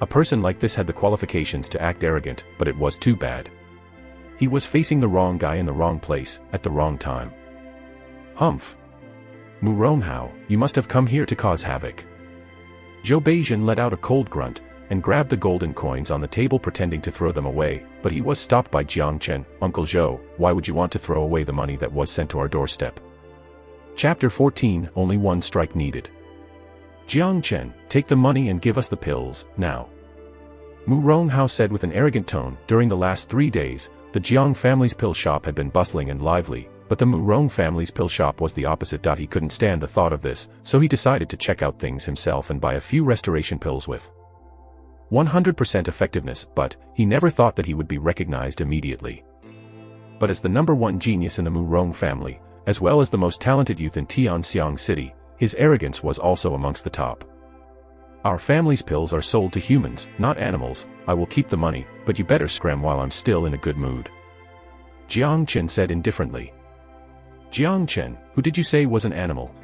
A person like this had the qualifications to act arrogant, but it was too bad. He was facing the wrong guy in the wrong place, at the wrong time. Humph! Murong Hao, you must have come here to cause havoc. Zhou Beijing let out a cold grunt, and grabbed the golden coins on the table pretending to throw them away, but he was stopped by Jang Chen. Uncle Zhou, why would you want to throw away the money that was sent to our doorstep? Chapter 14, Only One Strike Needed. Jang Chen, take the money and give us the pills, now. Murong Hao said with an arrogant tone. During the last 3 days, the Jiang family's pill shop had been bustling and lively, but the Murong family's pill shop was the opposite. He couldn't stand the thought of this, so he decided to check out things himself and buy a few restoration pills with 100% effectiveness, but he never thought that he would be recognized immediately. But as the #1 genius in the Murong family, as well as the most talented youth in Tianxiang City, his arrogance was also amongst the top. Our family's pills are sold to humans, not animals. I will keep the money, but you better scram while I'm still in a good mood. Jiang Chen said indifferently. Jiang Chen, who did you say was an animal?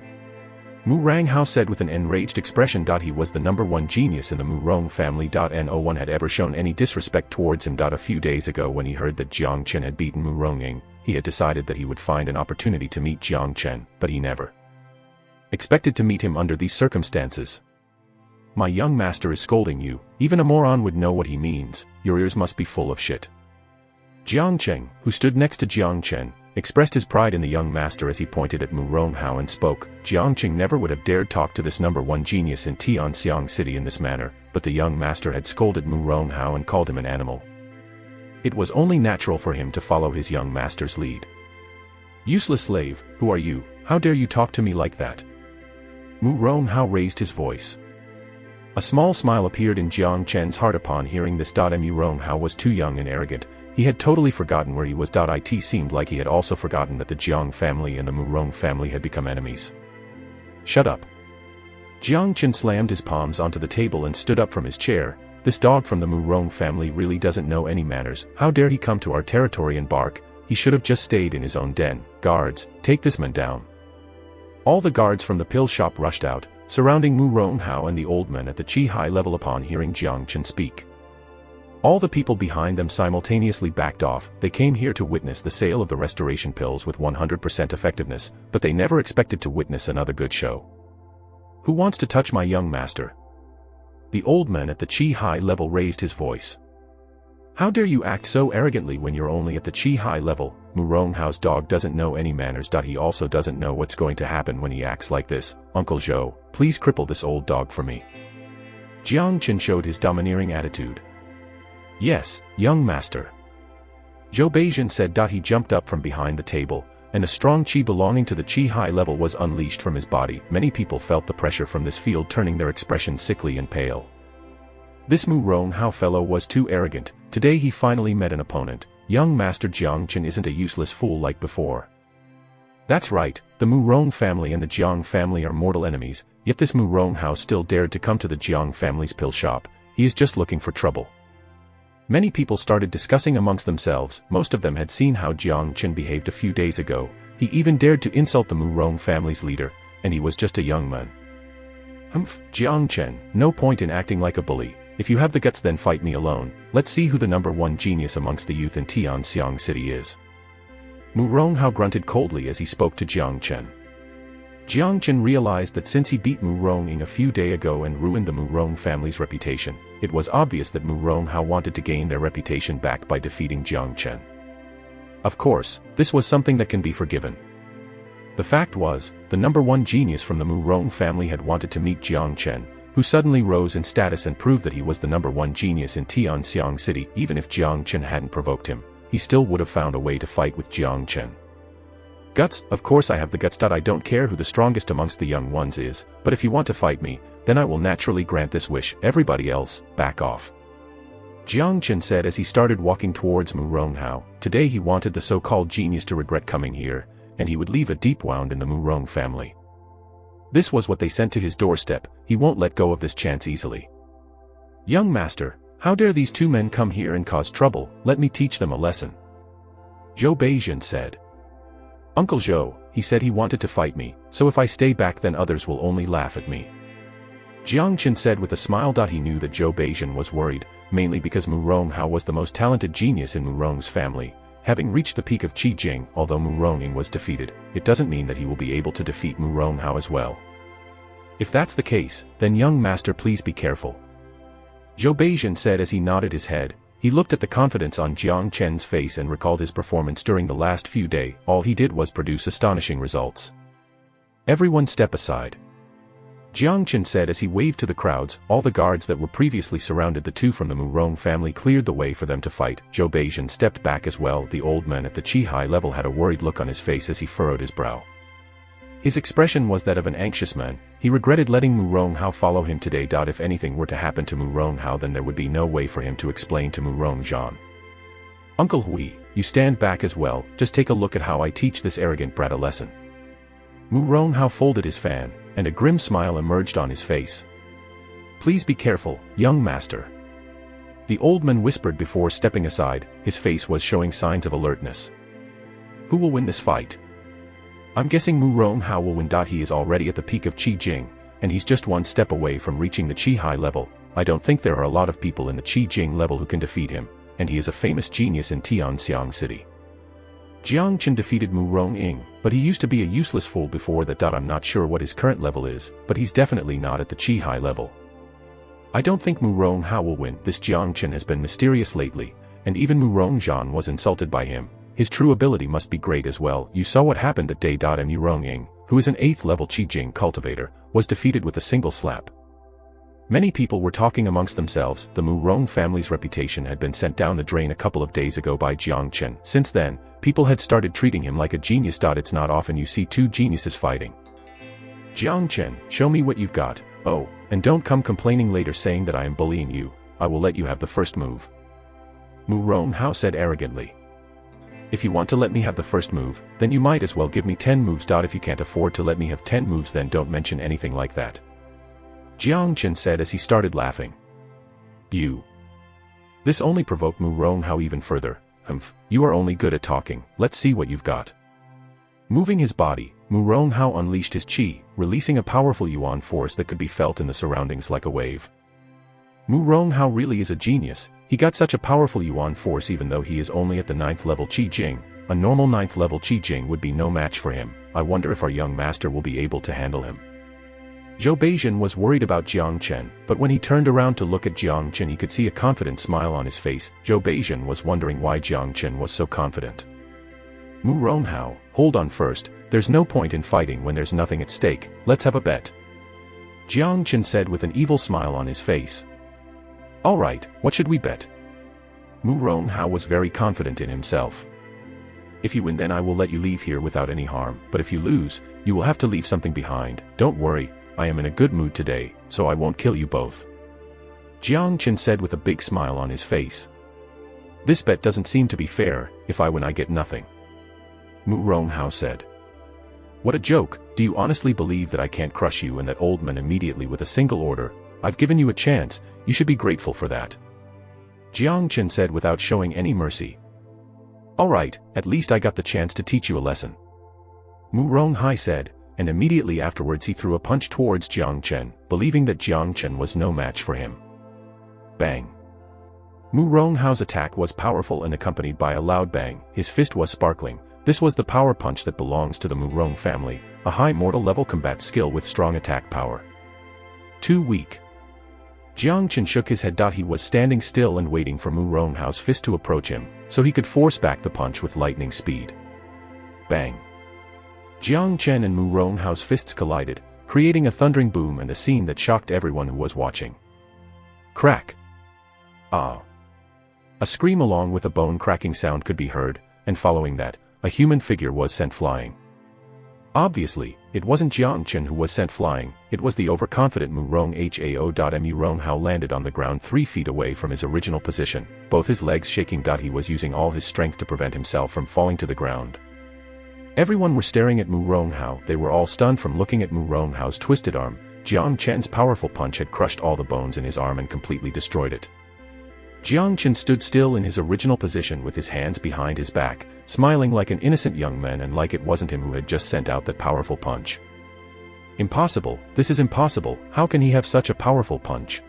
Murong Hao said with an enraged expression. He was the #1 genius in the Murong family. No one had ever shown any disrespect towards him. A few days ago when he heard that Jiang Chen had beaten Murong, he had decided that he would find an opportunity to meet Jiang Chen, but he never expected to meet him under these circumstances. My young master is scolding you, even a moron would know what he means, your ears must be full of shit. Jiang Chen, who stood next to Jiang Chen, expressed his pride in the young master as he pointed at Murong Hao and spoke. Jiang Chen never would have dared talk to this #1 genius in Tianxiang City in this manner, but the young master had scolded Murong Hao and called him an animal. It was only natural for him to follow his young master's lead. Useless slave, who are you? How dare you talk to me like that? Murong Hao raised his voice. A small smile appeared in Jiang Chen's heart upon hearing this. Murong Hao was too young and arrogant. He had totally forgotten where he was. It seemed like he had also forgotten that the Jiang family and the Murong family had become enemies. Shut up. Jiang Chen slammed his palms onto the table and stood up from his chair. This dog from the Murong family really doesn't know any manners. How dare he come to our territory and bark? He should have just stayed in his own den. Guards, take this man down. All the guards from the pill shop rushed out, surrounding Murong Hao and the old man at the Chihai level upon hearing Jiang Chen speak. All the people behind them simultaneously backed off. They came here to witness the sale of the restoration pills with 100% effectiveness, but they never expected to witness another good show. Who wants to touch my young master? The old man at the Chihai level raised his voice. How dare you act so arrogantly when you're only at the Chihai level? Murong Hao's dog doesn't know any manners. He also doesn't know what's going to happen when he acts like this. Uncle Zhou, please cripple this old dog for me. Jiang Chen showed his domineering attitude. Yes, young master. Zhou Beijing said. He jumped up from behind the table, and a strong chi belonging to the Chihai level was unleashed from his body. Many people felt the pressure from this field, turning their expression sickly and pale. This Murong Hao fellow was too arrogant. Today he finally met an opponent. Young master Jiang Chen isn't a useless fool like before. That's right, the Murong family and the Jiang family are mortal enemies, yet this Murong Hao still dared to come to the Jiang family's pill shop. He is just looking for trouble. Many people started discussing amongst themselves. Most of them had seen how Jiang Chen behaved a few days ago. He even dared to insult the Murong family's leader, and he was just a young man. Humph, Jiang Chen, no point in acting like a bully. If you have the guts, then fight me alone. Let's see who the #1 genius amongst the youth in Tianxiang City is. Murong Hao grunted coldly as he spoke to Jiang Chen. Jiang Chen realized that since he beat Murong a few days ago and ruined the Murong family's reputation, it was obvious that Murong Hao wanted to gain their reputation back by defeating Jiang Chen. Of course, this was something that can be forgiven. The fact was, the #1 genius from the Murong family had wanted to meet Jiang Chen, who suddenly rose in status and proved that he was the #1 genius in Tianxiang City. Even if Jiang Chen hadn't provoked him, he still would have found a way to fight with Jiang Chen. Guts, of course I have the guts. I don't care who the strongest amongst the young ones is, but if you want to fight me, then I will naturally grant this wish. Everybody else, back off. Jang Chen said as he started walking towards Murong Hao. Today he wanted the so-called genius to regret coming here, and he would leave a deep wound in the Murong family. This was what they sent to his doorstep. He won't let go of this chance easily. Young master, how dare these two men come here and cause trouble? Let me teach them a lesson. Zhou Beijun said. Uncle Zhou, he said he wanted to fight me, so if I stay back then others will only laugh at me. Jiang Chen said with a smile. He knew that Zhou Beijun was worried, mainly because Murong Hao was the most talented genius in Murong's family. Having reached the peak of Qi Jing, although Murong was defeated, it doesn't mean that he will be able to defeat Murong Hao as well. If that's the case, then young master please be careful. Zhou Beijun said as he nodded his head. He looked at the confidence on Jiang Chen's face and recalled his performance during the last few days. All he did was produce astonishing results. Everyone step aside. Jiang Chen said as he waved to the crowds. All the guards that were previously surrounded the two from the Murong family cleared the way for them to fight. Zhou Beijun stepped back as well. The old man at the Chihai level had a worried look on his face as he furrowed his brow. His expression was that of an anxious man. He regretted letting Murong Hao follow him today. If anything were to happen to Murong Hao, then there would be no way for him to explain to Murong Zhan. Uncle Hui, you stand back as well. Just take a look at how I teach this arrogant brat a lesson. Murong Hao folded his fan, and a grim smile emerged on his face. Please be careful, young master. The old man whispered before stepping aside. His face was showing signs of alertness. Who will win this fight? I'm guessing Murong Hao will win. He is already at the peak of Qi Jing, and he's just one step away from reaching the Chihai level. I don't think there are a lot of people in the Qi Jing level who can defeat him, and he is a famous genius in Tianxiang City. Jiang Chen defeated Murong Ying, but he used to be a useless fool before that. I'm not sure what his current level is, but he's definitely not at the Chihai level. I don't think Murong Hao will win. This Jiang Chen has been mysterious lately, and even Murong Zhan was insulted by him. His true ability must be great as well. You saw what happened that day. And Murong Ying, who is an 8th level Qi Jing cultivator, was defeated with a single slap. Many people were talking amongst themselves. The Murong family's reputation had been sent down the drain a couple of days ago by Jiang Chen. Since then, people had started treating him like a genius. It's not often you see two geniuses fighting. Jiang Chen, show me what you've got. Oh, and don't come complaining later saying that I am bullying you. I will let you have the first move. Murong Hao said arrogantly. If you want to let me have the first move, then you might as well give me 10 moves. If you can't afford to let me have 10 moves, then don't mention anything like that. Jiang Chen said as he started laughing. You. This only provoked Murong Hao even further. You are only good at talking. Let's see what you've got. Moving his body, Murong Hao unleashed his qi, releasing a powerful yuan force that could be felt in the surroundings like a wave. Murong Hao really is a genius. He got such a powerful yuan force even though he is only at the 9th level Qi Jing. A normal 9th level Qi Jing would be no match for him. I wonder if our young master will be able to handle him. Zhou Beijun was worried about Jiang Chen, but when he turned around to look at Jiang Chen he could see a confident smile on his face. Zhou Beijun was wondering why Jiang Chen was so confident. Murong Hao, hold on first. There's no point in fighting when there's nothing at stake. Let's have a bet. Jiang Chen said with an evil smile on his face. Alright, what should we bet? Murong Hao was very confident in himself. If you win then I will let you leave here without any harm, but if you lose, you will have to leave something behind. Don't worry, I am in a good mood today, so I won't kill you both. Jiang Chen said with a big smile on his face. This bet doesn't seem to be fair. If I win I get nothing. Murong Hao said. What a joke. Do you honestly believe that I can't crush you? And that old man immediately with a single order. I've given you a chance, you should be grateful for that. Jiang Chen said without showing any mercy. Alright, at least I got the chance to teach you a lesson. Murong Hao said, and immediately afterwards he threw a punch towards Jiang Chen, believing that Jiang Chen was no match for him. Bang. Murong Hao's attack was powerful and accompanied by a loud bang. His fist was sparkling. This was the power punch that belongs to the Murong family, a high mortal level combat skill with strong attack power. Too weak. Jiang Chen shook his head. He was standing still and waiting for Murong Hao's fist to approach him, so he could force back the punch with lightning speed. Bang. Jiang Chen and Murong Hao's fists collided, creating a thundering boom and a scene that shocked everyone who was watching. Crack. Ah. A scream along with a bone cracking sound could be heard, and following that, a human figure was sent flying. Obviously, it wasn't Jang Chen who was sent flying, it was the overconfident Murong Murong Hao landed on the ground 3 feet away from his original position, both his legs shaking. He was using all his strength to prevent himself from falling to the ground. Everyone were staring at Murong Hao. They were all stunned from looking at Murong Hao's twisted arm. Jang Chen's powerful punch had crushed all the bones in his arm and completely destroyed it. Jang Chen stood still in his original position with his hands behind his back, smiling like an innocent young man and like it wasn't him who had just sent out that powerful punch. Impossible, this is impossible, how can he have such a powerful punch?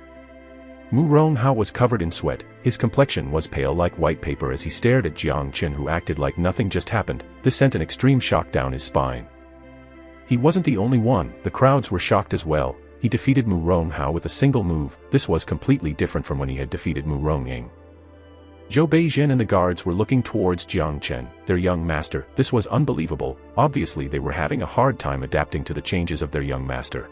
Murong Hao was covered in sweat, his complexion was pale like white paper as he stared at Jang Chen, who acted like nothing just happened. This sent an extreme shock down his spine. He wasn't the only one, the crowds were shocked as well. He defeated Murong Hao with a single move. This was completely different from when he had defeated Murong Ying. Zhou Beizhen and the guards were looking towards Jang Chen, their young master. This was unbelievable. Obviously they were having a hard time adapting to the changes of their young master.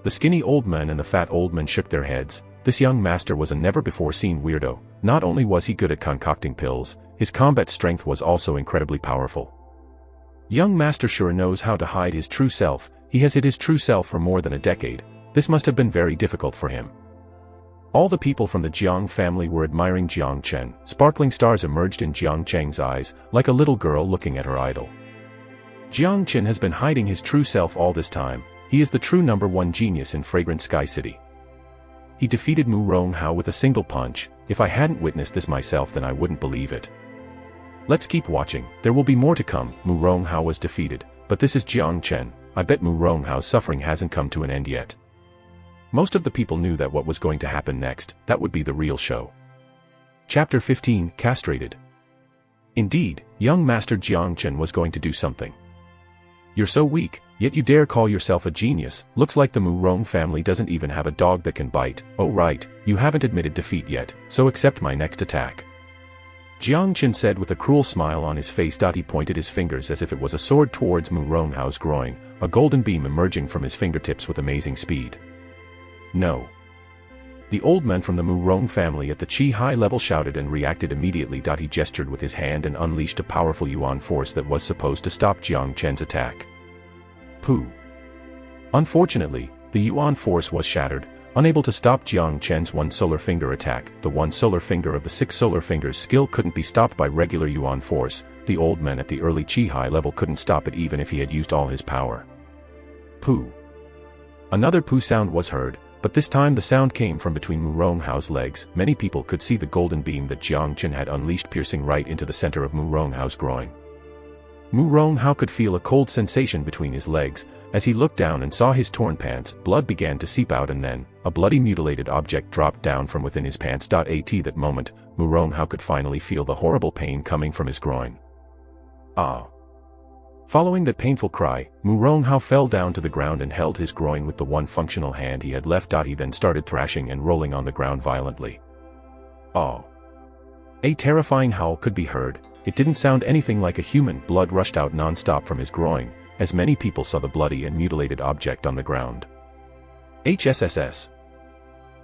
The skinny old man and the fat old man shook their heads. This young master was a never-before-seen weirdo. Not only was he good at concocting pills, his combat strength was also incredibly powerful. Young master sure knows how to hide his true self. He has hid his true self for more than a decade. This must have been very difficult for him. All the people from the Jiang family were admiring Jang Chen. Sparkling stars emerged in Jiang Cheng's eyes, like a little girl looking at her idol. Jang Chen has been hiding his true self all this time. He is the true #1 genius in Fragrant Sky City. He defeated Murong Hao with a single punch. If I hadn't witnessed this myself, then I wouldn't believe it. Let's keep watching, there will be more to come. Murong Hao was defeated, but this is Jang Chen. I bet Murong Hao's suffering hasn't come to an end yet. Most of the people knew that what was going to happen next, that would be the real show. Chapter 15, Castrated. Indeed, young Master Jang Chen was going to do something. You're so weak, yet you dare call yourself a genius. Looks like the Murong family doesn't even have a dog that can bite. Oh right, you haven't admitted defeat yet, so accept my next attack. Jang Chen said with a cruel smile on his face. He pointed his fingers as if it was a sword towards Murong Hao's groin, a golden beam emerging from his fingertips with amazing speed. No. The old man from the Murong family at the Chihai level shouted and reacted immediately. He gestured with his hand and unleashed a powerful Yuan force that was supposed to stop Jang Chen's attack. Pooh. Unfortunately, the Yuan force was shattered, unable to stop Jang Chen's 1 solar finger attack. The 1 solar finger of the 6 solar fingers skill couldn't be stopped by regular Yuan force. The old man at the early Chihai level couldn't stop it even if he had used all his power. Pooh. Another pooh sound was heard, but this time the sound came from between Murong Hao's legs. Many people could see the golden beam that Jang Chen had unleashed piercing right into the center of Murong Hao's groin. Murong Hao could feel a cold sensation between his legs. As he looked down and saw his torn pants, blood began to seep out and then, a bloody mutilated object dropped down from within his pants. At that moment, Murong Hao could finally feel the horrible pain coming from his groin. Ah! Following that painful cry, Murong Hao fell down to the ground and held his groin with the 1 functional hand he had left. He then started thrashing and rolling on the ground violently. Oh! A terrifying howl could be heard. It didn't sound anything like a human. Blood rushed out non-stop from his groin, as many people saw the bloody and mutilated object on the ground. HSSS.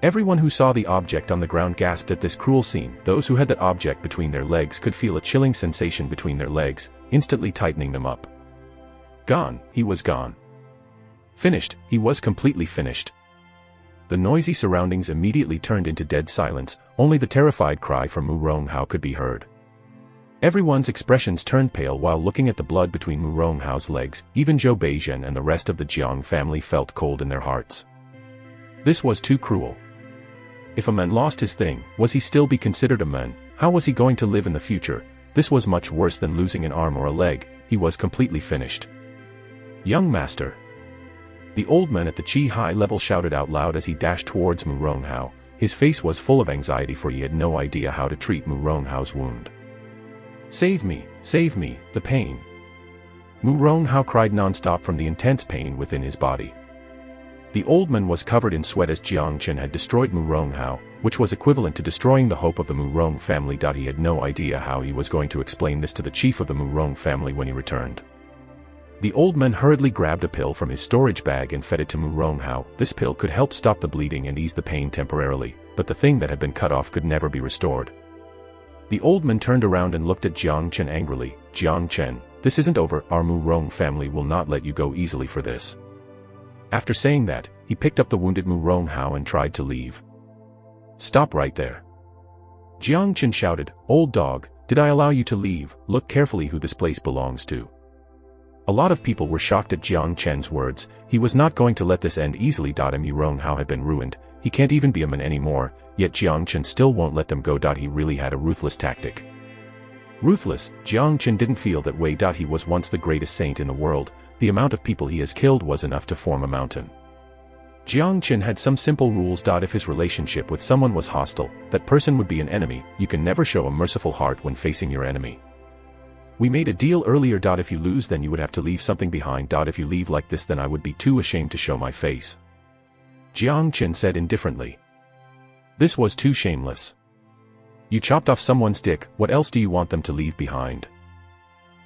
Everyone who saw the object on the ground gasped at this cruel scene. Those who had that object between their legs could feel a chilling sensation between their legs, instantly tightening them up. Gone, he was gone. Finished, he was completely finished. The noisy surroundings immediately turned into dead silence. Only the terrified cry from Murong Hao could be heard. Everyone's expressions turned pale while looking at the blood between Murong Hao's legs. Even Zhou Beizhen and the rest of the Jiang family felt cold in their hearts. This was too cruel. If a man lost his thing, was he still be considered a man? How was he going to live in the future? This was much worse than losing an arm or a leg. He was completely finished. Young master. The old man at the Chihai level shouted out loud as he dashed towards Murong Hao. His face was full of anxiety, for he had no idea how to treat Murong Hao's wound. Save me, the pain. Murong Hao cried non-stop from the intense pain within his body. The old man was covered in sweat as Jang Chen had destroyed Murong Hao, which was equivalent to destroying the hope of the Murong family. He had no idea how he was going to explain this to the chief of the Murong family when he returned. The old man hurriedly grabbed a pill from his storage bag and fed it to Murong Hao. This pill could help stop the bleeding and ease the pain temporarily, but the thing that had been cut off could never be restored. The old man turned around and looked at Jang Chen angrily. Jang Chen, this isn't over, our Murong family will not let you go easily for this. After saying that, he picked up the wounded Murong Hao and tried to leave. Stop right there. Jang Chen shouted, old dog, did I allow you to leave? Look carefully who this place belongs to. A lot of people were shocked at Jang Chen's words. He was not going to let this end easily. Murong Hao had been ruined, he can't even be a man anymore, yet Jang Chen still won't let them go. He really had a ruthless tactic. Ruthless, Jang Chen didn't feel that way. He was once the greatest saint in the world, the amount of people he has killed was enough to form a mountain. Jang Chen had some simple rules. If his relationship with someone was hostile, that person would be an enemy. You can never show a merciful heart when facing your enemy. We made a deal earlier. If you lose, then you would have to leave something behind. If you leave like this, then I would be too ashamed to show my face. Jang Chen said indifferently. This was too shameless. You chopped off someone's dick, what else do you want them to leave behind?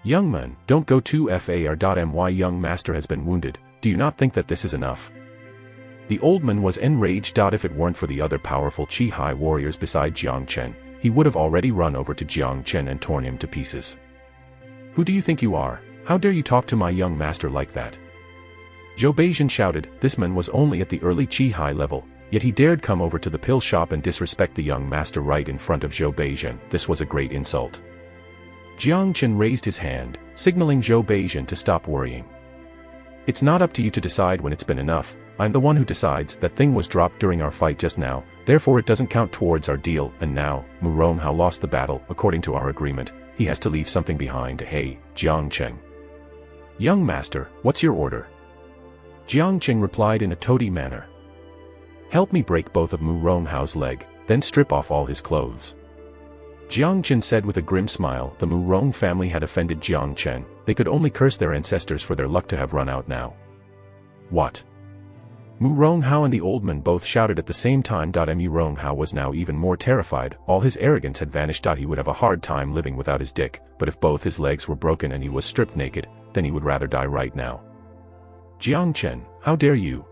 Young man, don't go too far. My young master has been wounded, do you not think that this is enough? The old man was enraged. If it weren't for the other powerful Chihai warriors beside Jang Chen, he would have already run over to Jang Chen and torn him to pieces. Who do you think you are? How dare you talk to my young master like that? Zhou Beijian shouted. This man was only at the early Chihai level, yet he dared come over to the pill shop and disrespect the young master right in front of Zhou Beijian. This was a great insult. Jang Chen raised his hand, signaling Zhou Beijian to stop worrying. It's not up to you to decide when it's been enough. I'm the one who decides. That thing was dropped during our fight just now, therefore it doesn't count towards our deal, and now, Murong Hao lost the battle. According to our agreement, he has to leave something behind. Hey, Jiang Cheng. Young master, what's your order? Jiang Cheng replied in a toady manner. Help me break both of Murong Hao's leg, then strip off all his clothes. Jiang Chen said with a grim smile. The Murong family had offended Jiang Chen, they could only curse their ancestors for their luck to have run out now. What? Murong Hao and the old man both shouted at the same time. Murong Hao was now even more terrified, all his arrogance had vanished. He would have a hard time living without his dick, but if both his legs were broken and he was stripped naked, then he would rather die right now. Jiang Chen, how dare you?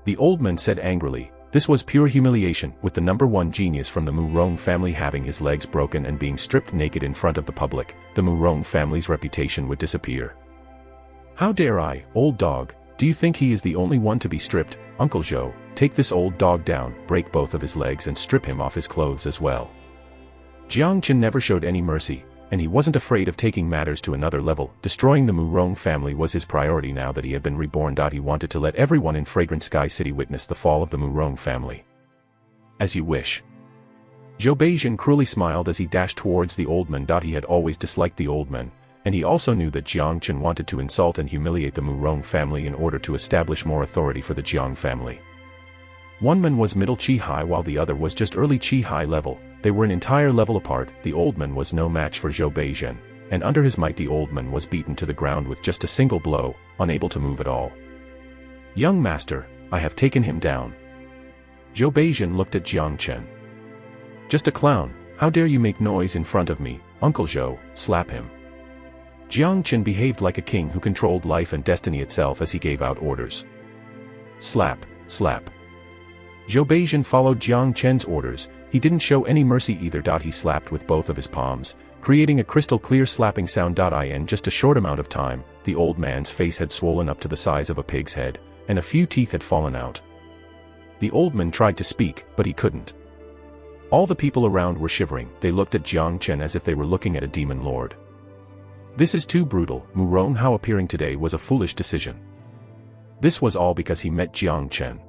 The old man said angrily. This was pure humiliation, with the number one genius from the Murong family having his legs broken and being stripped naked in front of the public, the Murong family's reputation would disappear. How dare I, old dog? Do you think he is the only one to be stripped? Uncle Zhou, take this old dog down, break both of his legs and strip him off his clothes as well. Jiang Chen never showed any mercy, and he wasn't afraid of taking matters to another level. Destroying the Murong family was his priority now that he had been reborn. He wanted to let everyone in Fragrant Sky City witness the fall of the Murong family. As you wish. Zhou Beijian cruelly smiled as he dashed towards the old man. He had always disliked the old man, and he also knew that Jiang Chen wanted to insult and humiliate the Murong family in order to establish more authority for the Jiang family. One man was middle Chihai while the other was just early Chihai level. They were an entire level apart. The old man was no match for Zhou Beijian, and under his might the old man was beaten to the ground with just a single blow, unable to move at all. Young master, I have taken him down. Zhou Beijian looked at Jiang Chen. Just a clown, how dare you make noise in front of me, Uncle Zhou, slap him. Jiang Chen behaved like a king who controlled life and destiny itself as he gave out orders. Slap, slap. Zhou Beijian followed Jiang Chen's orders. He didn't show any mercy either. He slapped with both of his palms, creating a crystal clear slapping sound. In just a short amount of time, the old man's face had swollen up to the size of a pig's head, and a few teeth had fallen out. The old man tried to speak, but he couldn't. All the people around were shivering. They looked at Jiang Chen as if they were looking at a demon lord. This is too brutal. Murong Hao appearing today was a foolish decision. This was all because he met Jiang Chen.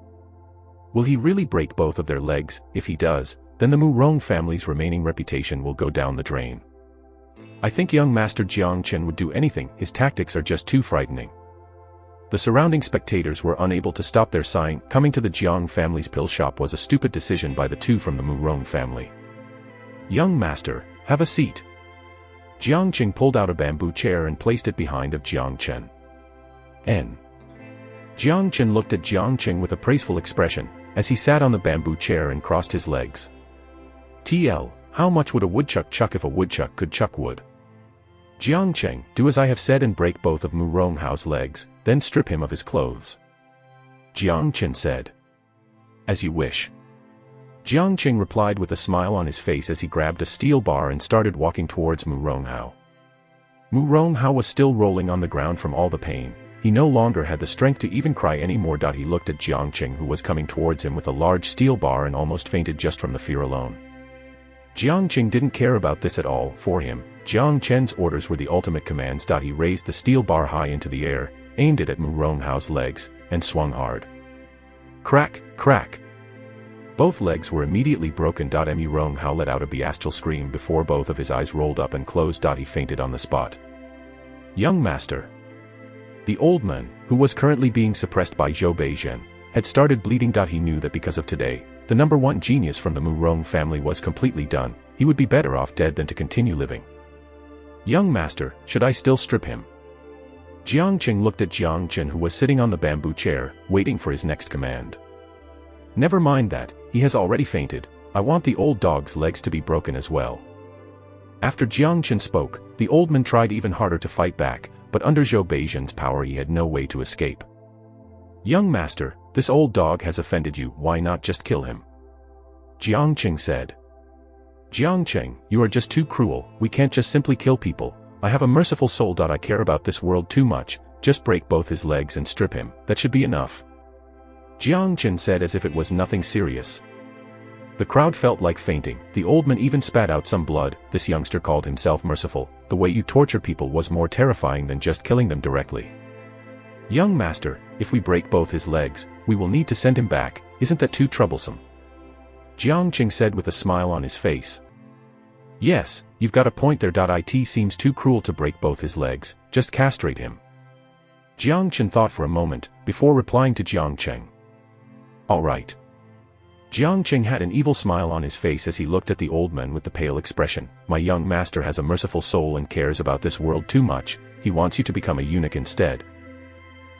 Will he really break both of their legs? If he does, then the Murong family's remaining reputation will go down the drain. I think young master Jiang Chen would do anything. His tactics are just too frightening. The surrounding spectators were unable to stop their sighing. Coming to the Jiang family's pill shop was a stupid decision by the two from the Murong family. Young master, have a seat. Jiang Chen pulled out a bamboo chair and placed it behind of Jiang Chen. Jiang Chen looked at Jiang Chen with a praiseful expression, as he sat on the bamboo chair and crossed his legs. TL, how much would a woodchuck chuck if a woodchuck could chuck wood? Jiang Chen, do as I have said and break both of Murong Hao's legs, then strip him of his clothes. Jiang Chen said. As you wish. Jiang Chen replied with a smile on his face as he grabbed a steel bar and started walking towards Murong Hao. Murong Hao was still rolling on the ground from all the pain. He no longer had the strength to even cry anymore. He looked at Jang Chen, who was coming towards him with a large steel bar, and almost fainted just from the fear alone. Jang Chen didn't care about this at all. For him, Jang Chen's orders were the ultimate commands. He raised the steel bar high into the air, aimed it at Murong Hao's legs, and swung hard. Crack, crack. Both legs were immediately broken. Murong Hao let out a bestial scream before both of his eyes rolled up and closed. He fainted on the spot. Young master. The old man, who was currently being suppressed by Zhou Beizhen, had started bleeding. He knew that because of today, the number one genius from the Murong family was completely done. He would be better off dead than to continue living. Young master, should I still strip him? Jiang Qing looked at Jang Chen, who was sitting on the bamboo chair, waiting for his next command. Never mind that, he has already fainted. I want the old dog's legs to be broken as well. After Jiang Chen spoke, the old man tried even harder to fight back, but under Zhou Beizhen's power he had no way to escape. Young master, this old dog has offended you, why not just kill him? Jiang Qing said. Jiang Qing, you are just too cruel, we can't just simply kill people. I have a merciful soul. I care about this world too much, just break both his legs and strip him, that should be enough. Jiang Chen said as if it was nothing serious. The crowd felt like fainting. The old man even spat out some blood. This youngster called himself merciful. The way you torture people was more terrifying than just killing them directly. Young master, if we break both his legs, we will need to send him back. Isn't that too troublesome? Jiang Qing said with a smile on his face. Yes, you've got a point there. It seems too cruel to break both his legs, just castrate him. Jiang Chen thought for a moment, before replying to Jiang Qing. All right. Jiang Qing had an evil smile on his face as he looked at the old man with the pale expression. My young master has a merciful soul and cares about this world too much. He wants you to become a eunuch instead.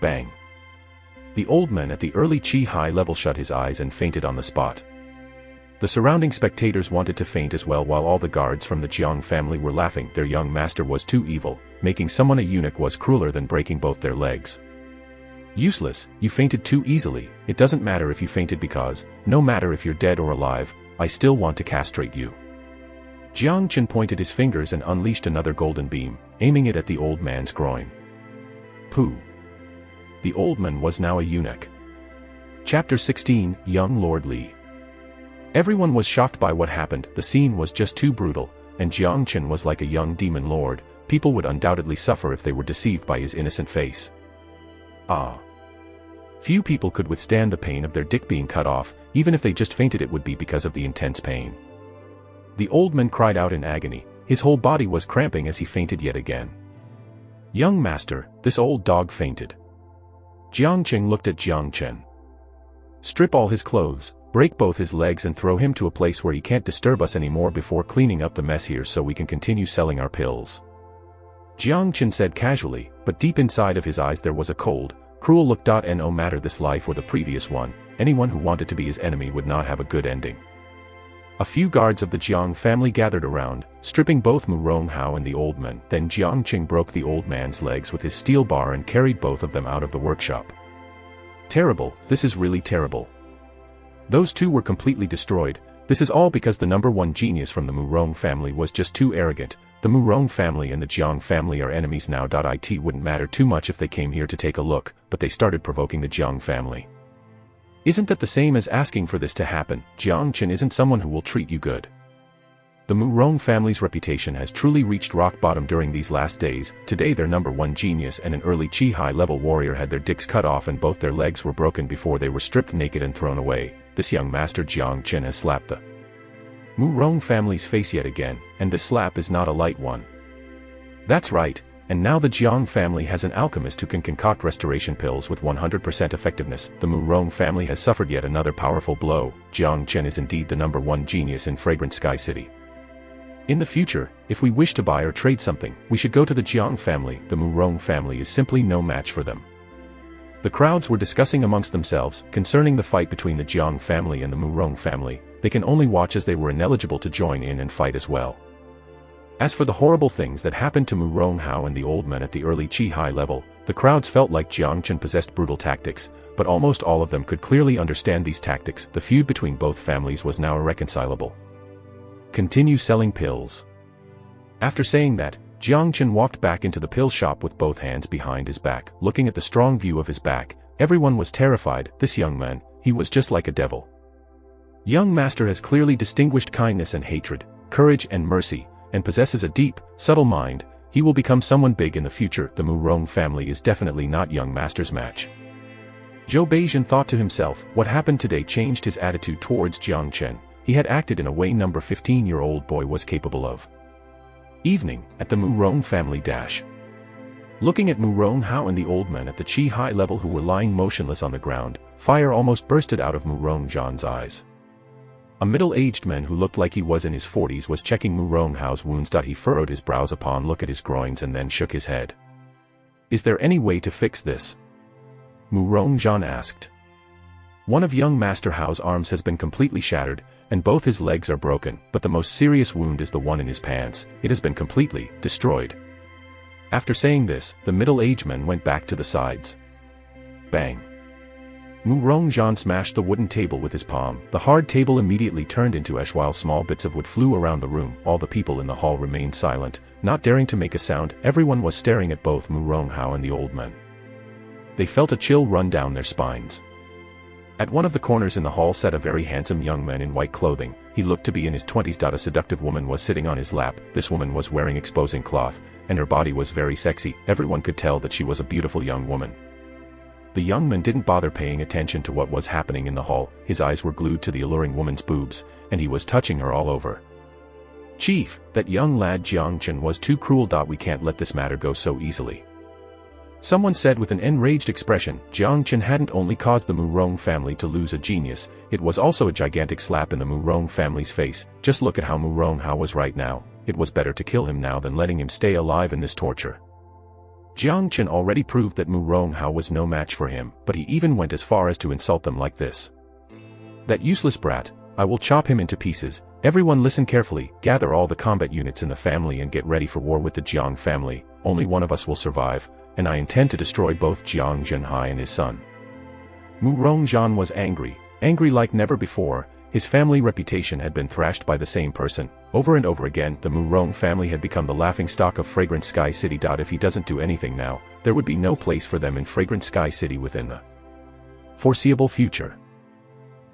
Bang. The old man at the early Chihai level shut his eyes and fainted on the spot. The surrounding spectators wanted to faint as well, while all the guards from the Jiang family were laughing. Their young master was too evil. Making someone a eunuch was crueler than breaking both their legs. Useless, you fainted too easily. It doesn't matter if you fainted because, no matter if you're dead or alive, I still want to castrate you. Jiang Chen pointed his fingers and unleashed another golden beam, aiming it at the old man's groin. Pooh. The old man was now a eunuch. Chapter 16, Young Lord Li. Everyone was shocked by what happened. The scene was just too brutal, and Jiang Chen was like a young demon lord. People would undoubtedly suffer if they were deceived by his innocent face. Ah. Few people could withstand the pain of their dick being cut off. Even if they just fainted, it would be because of the intense pain. The old man cried out in agony. His whole body was cramping as he fainted yet again. Young master, this old dog fainted. Jiang Qing looked at Jiang Chen. Strip all his clothes, break both his legs and throw him to a place where he can't disturb us anymore before cleaning up the mess here so we can continue selling our pills. Jiang Chen said casually, but deep inside of his eyes there was a cold, cruel look. No matter this life or the previous one, anyone who wanted to be his enemy would not have a good ending. A few guards of the Jiang family gathered around, stripping both Murong Hao and the old man. Then Jiang Qing broke the old man's legs with his steel bar and carried both of them out of the workshop. Terrible, this is really terrible. Those two were completely destroyed. This is all because the number one genius from the Murong family was just too arrogant. The Murong family and the Jiang family are enemies now. It wouldn't matter too much if they came here to take a look, but they started provoking the Jiang family. Isn't that the same as asking for this to happen? Jiang Chen isn't someone who will treat you good. The Murong family's reputation has truly reached rock bottom during these last days. Today their number one genius and an early Chihai level warrior had their dicks cut off and both their legs were broken before they were stripped naked and thrown away. This young master Jiang Chen has slapped the Murong family's face yet again, and this slap is not a light one. That's right, and now the Jiang family has an alchemist who can concoct restoration pills with 100% effectiveness. The Murong family has suffered yet another powerful blow. Jiang Chen is indeed the number one genius in Fragrant Sky City. In the future, if we wish to buy or trade something, we should go to the Jiang family. The Murong family is simply no match for them. The crowds were discussing amongst themselves concerning the fight between the Jiang family and the Murong family. They can only watch as they were ineligible to join in and fight as well. As for the horrible things that happened to Murong Hao and the old men at the early Chihai level, the crowds felt like Jiang Chen possessed brutal tactics, but almost all of them could clearly understand these tactics. The feud between both families was now irreconcilable. Continue selling pills. After saying that, Jang Chen walked back into the pill shop with both hands behind his back, looking at the strong view of his back. Everyone was terrified. This young man, he was just like a devil. Young master has clearly distinguished kindness and hatred, courage and mercy, and possesses a deep, subtle mind. He will become someone big in the future. The Murong family is definitely not young master's match. Zhou Beijian thought to himself. What happened today changed his attitude towards Jang Chen. He had acted in a way no 15-year-old boy was capable of. Evening, at the Murong family dash. Looking at Murong Hao and the old men at the Chihai level who were lying motionless on the ground, fire almost bursted out of Murong Zhan's eyes. A middle-aged man who looked like he was in his 40s was checking Murong Hao's wounds. He furrowed his brows upon look at his groins and then shook his head. Is there any way to fix this? Murong Zhan asked. One of young Master Hao's arms has been completely shattered, and both his legs are broken, but the most serious wound is the one in his pants. It has been completely destroyed. After saying this, the middle-aged man went back to the sides. Bang! Murong Zhan smashed the wooden table with his palm. The hard table immediately turned into ash while small bits of wood flew around the room. All the people in the hall remained silent, not daring to make a sound. Everyone was staring at both Murong Hao and the old man. They felt a chill run down their spines. At one of the corners in the hall sat a very handsome young man in white clothing. He looked to be in his 20s. A seductive woman was sitting on his lap. This woman was wearing exposing cloth, and her body was very sexy. Everyone could tell that she was a beautiful young woman. The young man didn't bother paying attention to what was happening in the hall. His eyes were glued to the alluring woman's boobs, and he was touching her all over. Chief, that young lad Jang Chen was too cruel. We can't let this matter go so easily. Someone said with an enraged expression. Jang Chen hadn't only caused the Murong family to lose a genius, it was also a gigantic slap in the Murong family's face. Just look at how Murong Hao was right now. It was better to kill him now than letting him stay alive in this torture. Jang Chen already proved that Murong Hao was no match for him, but he even went as far as to insult them like this. That useless brat, I will chop him into pieces. Everyone listen carefully, gather all the combat units in the family and get ready for war with the Jiang family. Only one of us will survive, and I intend to destroy both Jiang Zhenhai and his son. Murong Zhan was angry like never before. His family reputation had been thrashed by the same person. Over and over again, the Murong family had become the laughingstock of Fragrant Sky City. If he doesn't do anything now, there would be no place for them in Fragrant Sky City within the foreseeable future.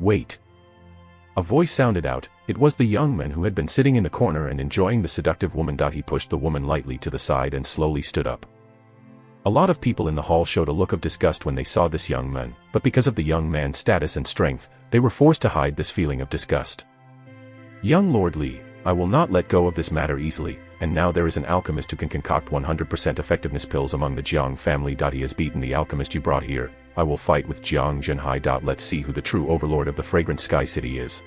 Wait. A voice sounded out. It was the young man who had been sitting in the corner and enjoying the seductive woman. He pushed the woman lightly to the side and slowly stood up. A lot of people in the hall showed a look of disgust when they saw this young man, but because of the young man's status and strength, they were forced to hide this feeling of disgust. Young Lord Li, I will not let go of this matter easily, and now there is an alchemist who can concoct 100% effectiveness pills among the Jiang family. He has beaten the alchemist you brought here. I will fight with Jiang Zhenhai. Let's see who the true overlord of the Fragrant Sky City is.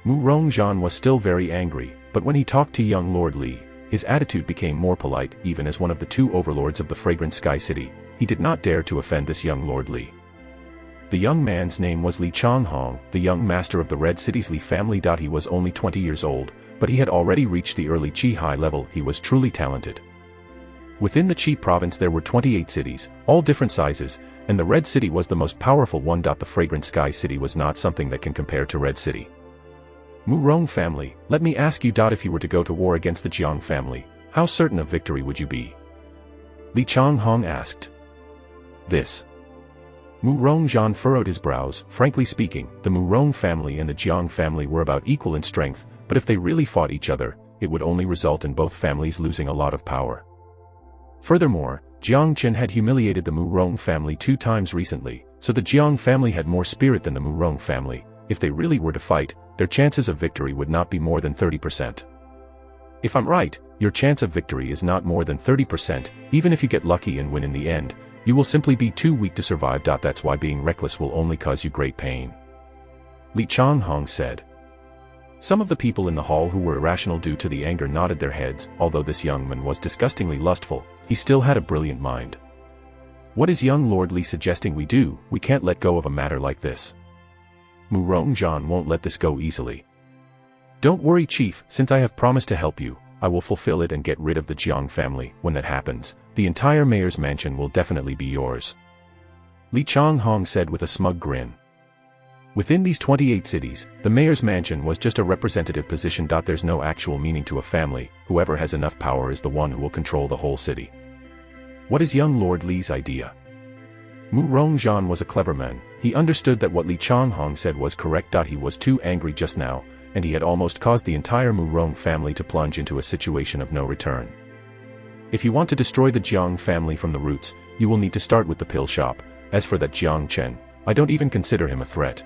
Murong Zhan was still very angry, but when he talked to young Lord Li, his attitude became more polite. Even as one of the two overlords of the Fragrant Sky City, he did not dare to offend this young Lord Li. The young man's name was Li Changhong, the young master of the Red City's Li family. He was only 20 years old, but he had already reached the early Chihai level. He was truly talented. Within the Qi province there were 28 cities, all different sizes, and the Red City was the most powerful one. The Fragrant Sky City was not something that can compare to Red City. Murong family, let me ask you. If you were to go to war against the Jiang family, how certain of victory would you be? Li Changhong asked. This. Murong Zhan furrowed his brows. Frankly speaking, the Murong family and the Jiang family were about equal in strength, but if they really fought each other, it would only result in both families losing a lot of power. Furthermore, Jang Chen had humiliated the Murong family 2 times recently, so the Jiang family had more spirit than the Murong family. If they really were to fight, their chances of victory would not be more than 30%. If I'm right, your chance of victory is not more than 30%, even if you get lucky and win in the end, you will simply be too weak to survive. That's why being reckless will only cause you great pain. Li Changhong said. Some of the people in the hall who were irrational due to the anger nodded their heads. Although this young man was disgustingly lustful, he still had a brilliant mind. What is young Lord Li suggesting we do? We can't let go of a matter like this. Murong Zhan won't let this go easily. Don't worry, Chief, since I have promised to help you, I will fulfill it and get rid of the Jiang family. When that happens, the entire mayor's mansion will definitely be yours. Li Changhong said with a smug grin. Within these 28 cities, the mayor's mansion was just a representative position. There's no actual meaning to a family. Whoever has enough power is the one who will control the whole city. What is young Lord Li's idea? Murong Zhan was a clever man. He understood that what Li Changhong said was correct. He was too angry just now, and he had almost caused the entire Murong family to plunge into a situation of no return. If you want to destroy the Jiang family from the roots, you will need to start with the pill shop. As for that Jang Chen, I don't even consider him a threat.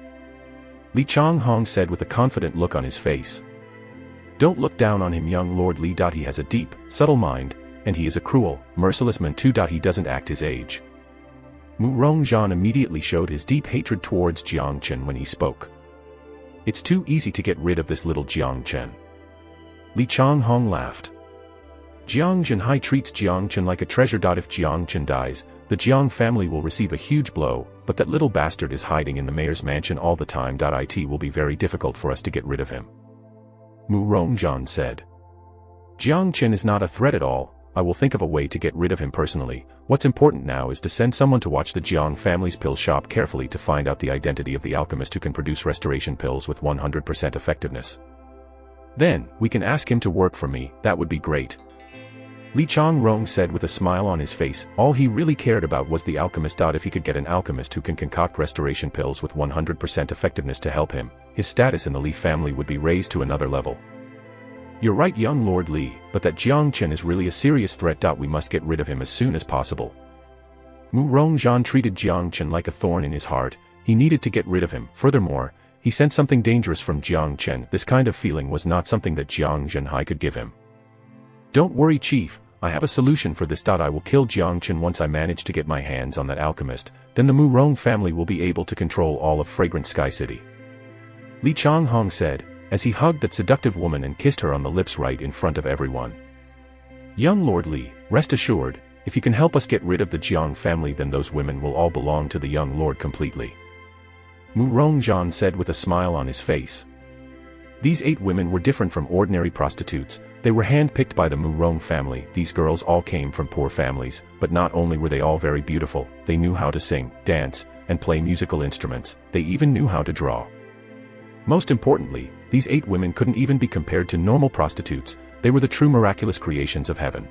Li Changhong said with a confident look on his face. Don't look down on him, young Lord Li. He has a deep, subtle mind, and he is a cruel, merciless man too. He doesn't act his age. Murong Zhan immediately showed his deep hatred towards Jang Chen when he spoke. It's too easy to get rid of this little Jang Chen. Li Changhong laughed. Jiang Chihai treats Jiang Chen like a treasure. If Jiang Chen dies, the Jiang family will receive a huge blow, but that little bastard is hiding in the mayor's mansion all the time. It will be very difficult for us to get rid of him. Murong Zhan said. Jiang Chen is not a threat at all. I will think of a way to get rid of him personally. What's important now is to send someone to watch the Jiang family's pill shop carefully to find out the identity of the alchemist who can produce restoration pills with 100% effectiveness. Then, we can ask him to work for me. That would be great. Li Changrong said with a smile on his face. All he really cared about was the alchemist. If he could get an alchemist who can concoct restoration pills with 100% effectiveness to help him, his status in the Li family would be raised to another level. You're right, young Lord Li, but that Jiang Chen is really a serious threat. We must get rid of him as soon as possible. Murong Zhan treated Jiang Chen like a thorn in his heart. He needed to get rid of him. Furthermore, he sensed something dangerous from Jiang Chen. This kind of feeling was not something that Jiang Chihai could give him. Don't worry, Chief. I have a solution for this. I will kill Jiang Chen once I manage to get my hands on that alchemist. Then the Murong family will be able to control all of Fragrant Sky City. Li Changhong said, as he hugged that seductive woman and kissed her on the lips right in front of everyone. Young Lord Li, rest assured, if you can help us get rid of the Jiang family, then those women will all belong to the young lord completely. Murong Zhan said with a smile on his face. These 8 women were different from ordinary prostitutes. They were hand-picked by the Murong family. These girls all came from poor families, but not only were they all very beautiful, they knew how to sing, dance, and play musical instruments. They even knew how to draw. Most importantly, these 8 women couldn't even be compared to normal prostitutes. They were the true miraculous creations of heaven.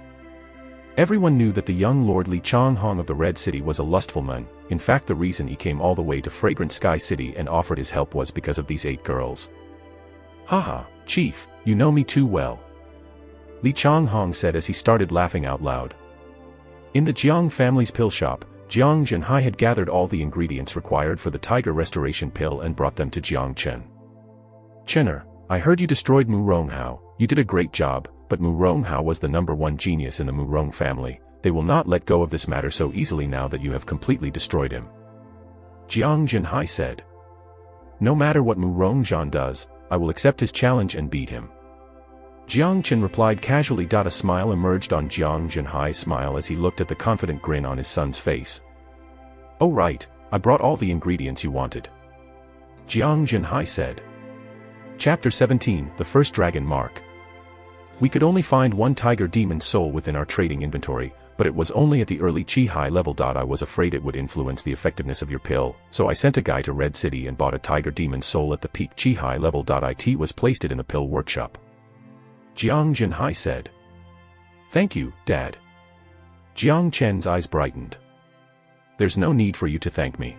Everyone knew that the young Lord Li Changhong of the Red City was a lustful man. In fact, the reason he came all the way to Fragrant Sky City and offered his help was because of these 8 girls. Haha, Chief, you know me too well. Li Changhong said as he started laughing out loud. In the Jiang family's pill shop, Jiang Chihai had gathered all the ingredients required for the tiger restoration pill and brought them to Jiang Chen. Chener, I heard you destroyed Murong Hao. You did a great job, but Murong Hao was the #1 genius in the Murong family. They will not let go of this matter so easily now that you have completely destroyed him. Jiang Chihai said. No matter what Murong Zhan does, I will accept his challenge and beat him. Jiang Chen replied casually. A smile emerged on Jiang Chihai's smile as he looked at the confident grin on his son's face. Oh right, I brought all the ingredients you wanted. Jiang Chihai said. Chapter 17, The First Dragon Mark. We could only find 1 tiger demon soul within our trading inventory, but it was only at the early Chihai level. I was afraid it would influence the effectiveness of your pill, so I sent a guy to Red City and bought a tiger demon soul at the peak Chihai level. It was placed in the pill workshop. Jiang Chihai said. Thank you, Dad. Jiang Chen's eyes brightened. There's no need for you to thank me.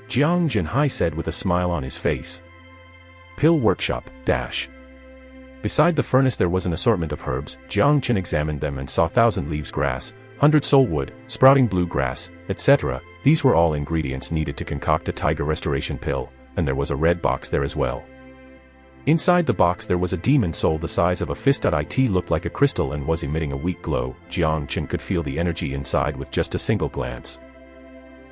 Jiang Chihai said with a smile on his face. Pill workshop, dash. Beside the furnace there was an assortment of herbs. Jiang Chen examined them and saw 1,000 leaves grass, 100 soul wood, sprouting blue grass, etc. These were all ingredients needed to concoct a tiger restoration pill, and there was a red box there as well. Inside the box there was a demon soul the size of a fist. It looked like a crystal and was emitting a weak glow. Jiang Chen could feel the energy inside with just a single glance.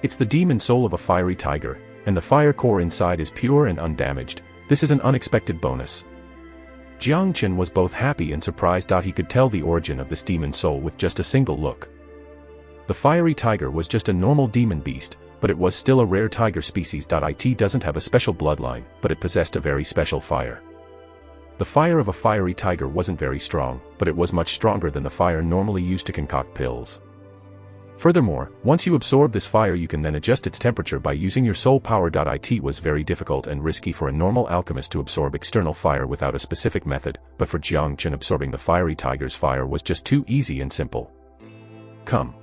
It's the demon soul of a fiery tiger, and the fire core inside is pure and undamaged. This is an unexpected bonus. Jiang Chen was both happy and surprised. He could tell the origin of this demon soul with just a single look. The fiery tiger was just a normal demon beast, but it was still a rare tiger species. It doesn't have a special bloodline, but it possessed a very special fire. The fire of a fiery tiger wasn't very strong, but it was much stronger than the fire normally used to concoct pills. Furthermore, once you absorb this fire you can then adjust its temperature by using your soul power. It was very difficult and risky for a normal alchemist to absorb external fire without a specific method, but for Jang Chen absorbing the fiery tiger's fire was just too easy and simple. Come.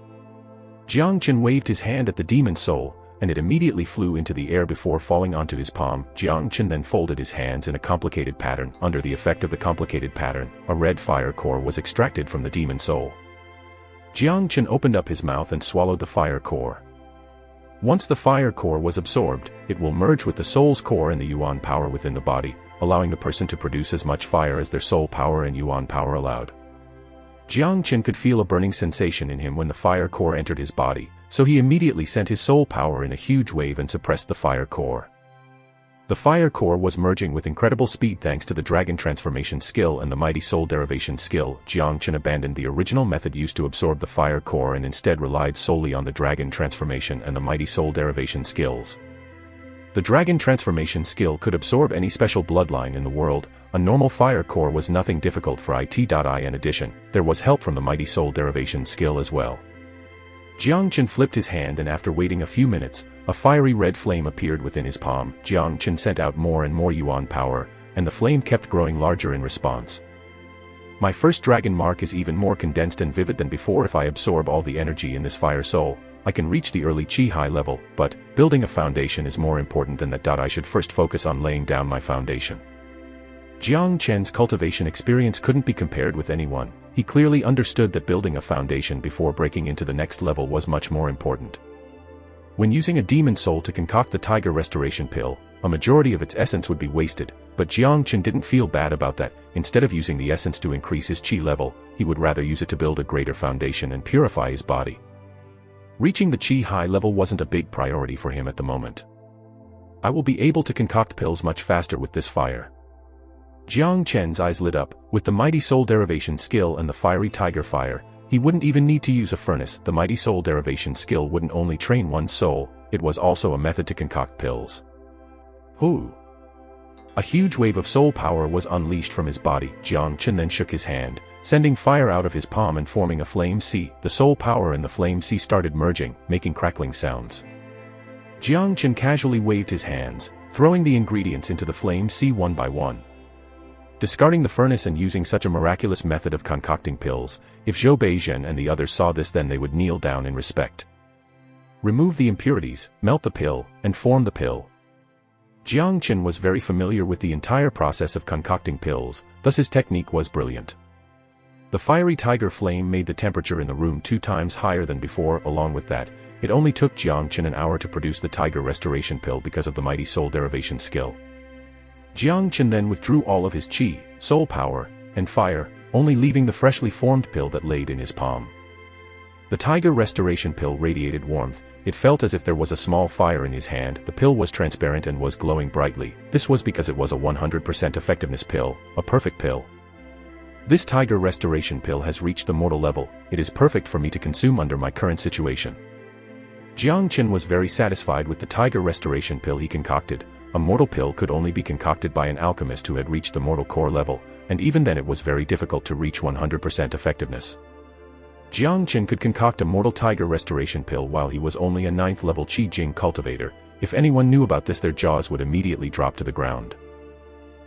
Jang Chen waved his hand at the demon soul, and it immediately flew into the air before falling onto his palm. Jang Chen then folded his hands in a complicated pattern. Under the effect of the complicated pattern, a red fire core was extracted from the demon soul. Jang Chen opened up his mouth and swallowed the fire core. Once the fire core was absorbed, it will merge with the soul's core and the yuan power within the body, allowing the person to produce as much fire as their soul power and yuan power allowed. Jang Chen could feel a burning sensation in him when the fire core entered his body, so he immediately sent his soul power in a huge wave and suppressed the fire core. The fire core was merging with incredible speed thanks to the dragon transformation skill and the mighty soul derivation skill. Jang Chen abandoned the original method used to absorb the fire core and instead relied solely on the dragon transformation and the mighty soul derivation skills. The dragon transformation skill could absorb any special bloodline in the world. A normal fire core was nothing difficult for it. In addition, there was help from the mighty soul derivation skill as well. Jang Chen flipped his hand and after waiting a few minutes, a fiery red flame appeared within his palm. Jang Chen sent out more and more yuan power, and the flame kept growing larger in response. My first dragon mark is even more condensed and vivid than before. If I absorb all the energy in this fire soul, I can reach the early Chihai level, but building a foundation is more important than that. I should first focus on laying down my foundation. Jang Chen's cultivation experience couldn't be compared with anyone. He clearly understood that building a foundation before breaking into the next level was much more important. When using a demon soul to concoct the tiger restoration pill, a majority of its essence would be wasted, but Jang Chen didn't feel bad about that. Instead of using the essence to increase his chi level, he would rather use it to build a greater foundation and purify his body. Reaching the Chihai level wasn't a big priority for him at the moment. I will be able to concoct pills much faster with this fire. Jang Chen's eyes lit up. With the mighty soul derivation skill and the fiery tiger fire, he wouldn't even need to use a furnace. The mighty soul derivation skill wouldn't only train one's soul, it was also a method to concoct pills. Hoo! A huge wave of soul power was unleashed from his body. Jang Chen then shook his hand, sending fire out of his palm and forming a flame sea. The soul power and the flame sea started merging, making crackling sounds. Jang Chen casually waved his hands, throwing the ingredients into the flame sea one by one. Discarding the furnace and using such a miraculous method of concocting pills, if Zhou Beizhen and the others saw this then they would kneel down in respect. Remove the impurities, melt the pill, and form the pill. Jang Chen was very familiar with the entire process of concocting pills, thus his technique was brilliant. The fiery tiger flame made the temperature in the room 2 times higher than before. Along with that, it only took Jang Chen an hour to produce the tiger restoration pill because of the mighty soul derivation skill. Jang Chen then withdrew all of his chi, soul power, and fire, only leaving the freshly formed pill that laid in his palm. The tiger restoration pill radiated warmth. It felt as if there was a small fire in his hand. The pill was transparent and was glowing brightly. This was because it was a 100% effectiveness pill, a perfect pill. This tiger restoration pill has reached the mortal level. It is perfect for me to consume under my current situation. Jang Chen was very satisfied with the tiger restoration pill he concocted. A mortal pill could only be concocted by an alchemist who had reached the mortal core level, and even then it was very difficult to reach 100% effectiveness. Jang Chen could concoct a mortal tiger restoration pill while he was only a 9th level Qi Jing cultivator. If anyone knew about this, their jaws would immediately drop to the ground.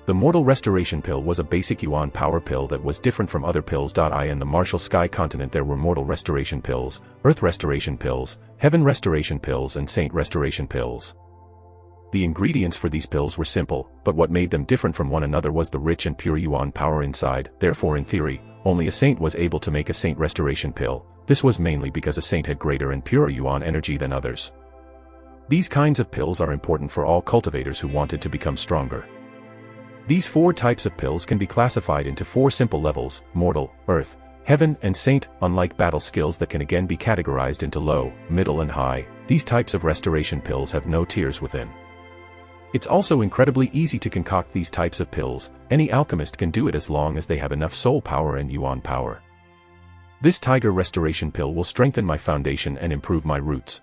The mortal restoration pill was a basic yuan power pill that was different from other pills. In the martial sky continent there were mortal restoration pills, earth restoration pills, heaven restoration pills and saint restoration pills. The ingredients for these pills were simple, but what made them different from one another was the rich and pure yuan power inside. Therefore in theory, only a saint was able to make a saint restoration pill. This was mainly because a saint had greater and purer yuan energy than others. These kinds of pills are important for all cultivators who wanted to become stronger. These 4 types of pills can be classified into 4 simple levels: mortal, earth, heaven, and saint. Unlike battle skills that can again be categorized into low, middle and high, these types of restoration pills have no tiers within. It's also incredibly easy to concoct these types of pills. Any alchemist can do it as long as they have enough soul power and yuan power. This tiger restoration pill will strengthen my foundation and improve my roots.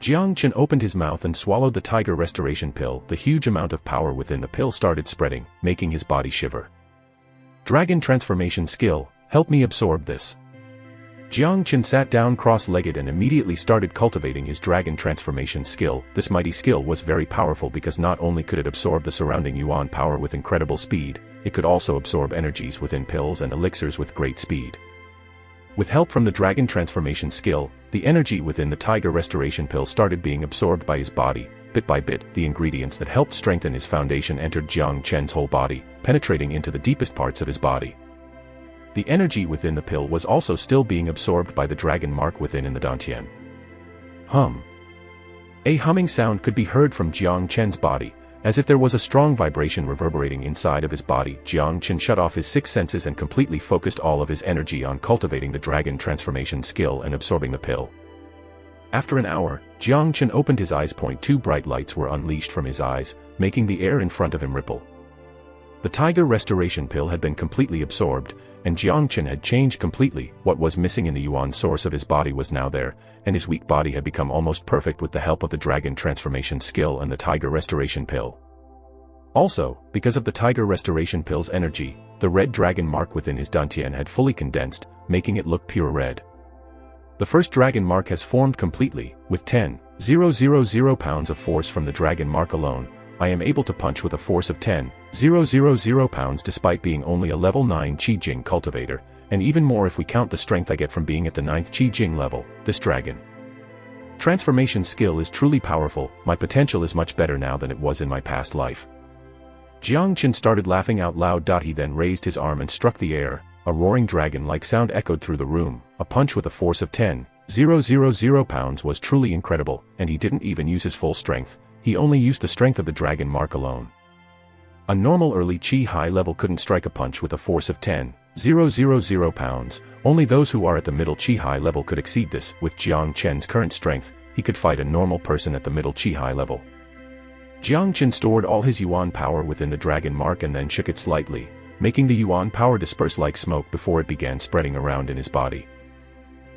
Jang Chen opened his mouth and swallowed the tiger restoration pill. The huge amount of power within the pill started spreading, making his body shiver. Dragon transformation skill, help me absorb this. Jang Chen sat down cross-legged and immediately started cultivating his dragon transformation skill. This mighty skill was very powerful because not only could it absorb the surrounding yuan power with incredible speed, it could also absorb energies within pills and elixirs with great speed. With help from the dragon transformation skill, the energy within the tiger restoration pill started being absorbed by his body. Bit by bit, the ingredients that helped strengthen his foundation entered Jang Chen's whole body, penetrating into the deepest parts of his body. The energy within the pill was also still being absorbed by the dragon mark within in the dantian. Hum. A humming sound could be heard from Jang Chen's body, as if there was a strong vibration reverberating inside of his body. Jang Chen shut off his six senses and completely focused all of his energy on cultivating the dragon transformation skill and absorbing the pill. After an hour, Jang Chen opened his eyes. Two bright lights were unleashed from his eyes, making the air in front of him ripple. The tiger restoration pill had been completely absorbed, and Jang Chen had changed completely. What was missing in the yuan source of his body was now there, and his weak body had become almost perfect with the help of the dragon transformation skill and the tiger restoration pill. Also, because of the tiger restoration pill's energy, the red dragon mark within his dantian had fully condensed, making it look pure red. The first dragon mark has formed completely. With 10,000 pounds of force from the dragon mark alone, I am able to punch with a force of 10,000 pounds despite being only a level 9 Qi Jing cultivator, and even more if we count the strength I get from being at the 9th Qi Jing level. This dragon transformation skill is truly powerful. My potential is much better now than it was in my past life. Jang Chen started laughing out loud. He then raised his arm and struck the air. A roaring dragon-like sound echoed through the room. A punch with a force of 10,000 pounds was truly incredible, and he didn't even use his full strength. He only used the strength of the dragon mark alone. A normal early Chihai level couldn't strike a punch with a force of 10,000 pounds. Only those who are at the middle Chihai level could exceed this. With Jang Chen's current strength, he could fight a normal person at the middle Chihai level. Jang Chen stored all his yuan power within the dragon mark and then shook it slightly, making the yuan power disperse like smoke before it began spreading around in his body.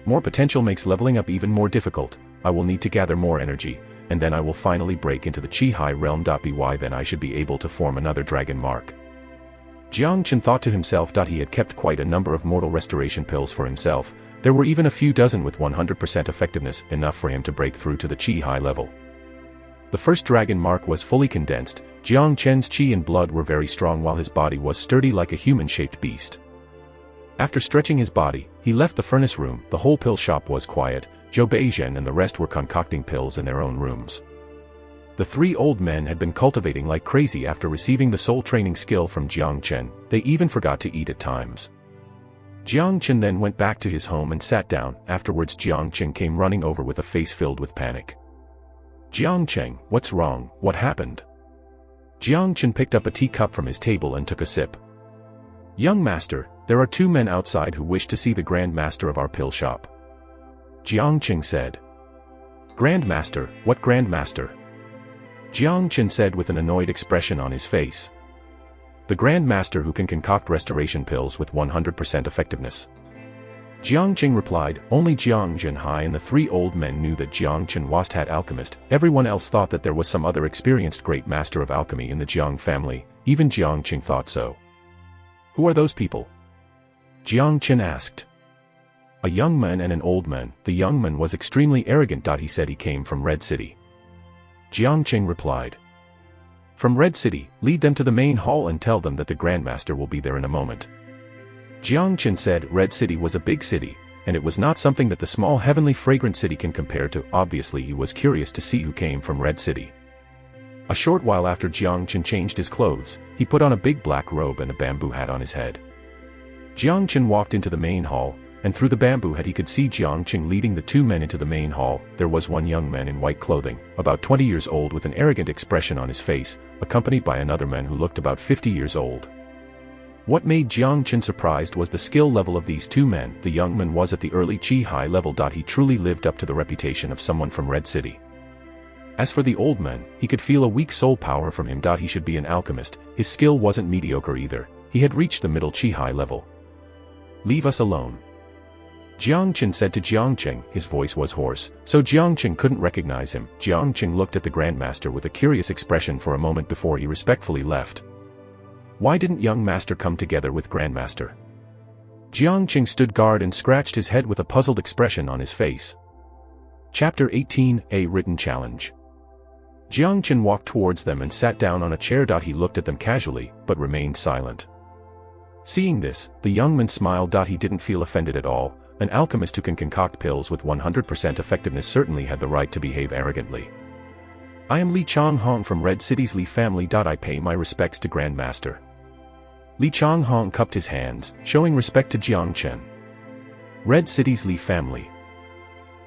More potential makes leveling up even more difficult. I will need to gather more energy, and then I will finally break into the Chihai realm. By then I should be able to form another dragon mark. Jang Chen thought to himself. He had kept quite a number of mortal restoration pills for himself. There were even a few dozen with 100% effectiveness, enough for him to break through to the Chihai level. The first dragon mark was fully condensed. Jang Chen's chi and blood were very strong while his body was sturdy like a human-shaped beast. After stretching his body, he left the furnace room. The whole pill shop was quiet. Zhou Beizhen and the rest were concocting pills in their own rooms. The three old men had been cultivating like crazy after receiving the soul training skill from Jang Chen. They even forgot to eat at times. Jang Chen then went back to his home and sat down. Afterwards Jang Chen came running over with a face filled with panic. Jiang Chen, what's wrong? What happened? Jiang Chen picked up a teacup from his table and took a sip. Young master, there are two men outside who wish to see the Grand Master of our pill shop. Jiang Chen said. Grand Master, what Grand Master? Jiang Chen said with an annoyed expression on his face. The Grand Master who can concoct restoration pills with 100% effectiveness. Jiang Chen replied. Only Jiang Zhenhai and the three old men knew that Jiang Chen was that alchemist. Everyone else thought that there was some other experienced great master of alchemy in the Jiang family. Even Jiang Chen thought so. Who are those people? Jiang Chen asked. A young man and an old man. The young man was extremely arrogant. He said he came from Red City. Jiang Chen replied. From Red City, lead them to the main hall and tell them that the Grandmaster will be there in a moment. Jiang Chen said Red City was a big city, and it was not something that the small heavenly fragrant city can compare to. Obviously he was curious to see who came from Red City. A short while after Jiang Chen changed his clothes, he put on a big black robe and a bamboo hat on his head. Jiang Chen walked into the main hall, and through the bamboo hat he could see Jiang Chen leading the two men into the main hall. There was one young man in white clothing, about 20 years old with an arrogant expression on his face, accompanied by another man who looked about 50 years old. What made Jiang Chen surprised was the skill level of these two men. The young man was at the early Chihai level. He truly lived up to the reputation of someone from Red City. As for the old man, he could feel a weak soul power from him. He should be an alchemist. His skill wasn't mediocre either. He had reached the middle Chihai level. Leave us alone. Jiang Chen said to Jiang Chen. His voice was hoarse, so Jiang Chen couldn't recognize him. Jiang Chen looked at the Grandmaster with a curious expression for a moment before he respectfully left. Why didn't young master come together with Grandmaster? Jiang Chen stood guard and scratched his head with a puzzled expression on his face. Chapter 18, A Written Challenge. Jiang Chen walked towards them and sat down on a chair. He looked at them casually, but remained silent. Seeing this, the young man smiled. He didn't feel offended at all. An alchemist who can concoct pills with 100% effectiveness certainly had the right to behave arrogantly. I am Li Changhong from Red City's Li family. I pay my respects to Grand Master. Li Changhong cupped his hands, showing respect to Jiang Chen. Red City's Li family.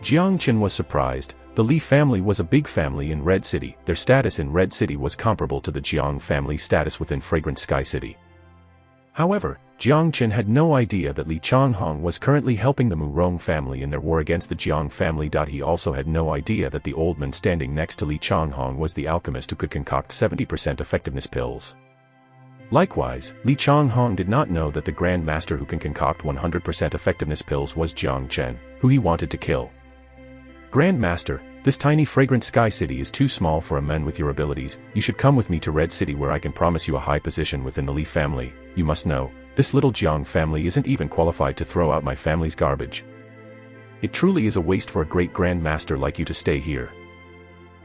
Jiang Chen was surprised. The Li family was a big family in Red City. Their status in Red City was comparable to the Jiang family's status within Fragrant Sky City. However, Jiang Chen had no idea that Li Changhong was currently helping the Murong family in their war against the Jiang family. He also had no idea that the old man standing next to Li Changhong was the alchemist who could concoct 70% effectiveness pills. Likewise, Li Changhong did not know that the Grand Master who can concoct 100% effectiveness pills was Jang Chen, who he wanted to kill. Grand Master, this tiny Fragrant Sky City is too small for a man with your abilities. You should come with me to Red City where I can promise you a high position within the Li family. You must know, this little Jiang family isn't even qualified to throw out my family's garbage. It truly is a waste for a great Grand Master like you to stay here.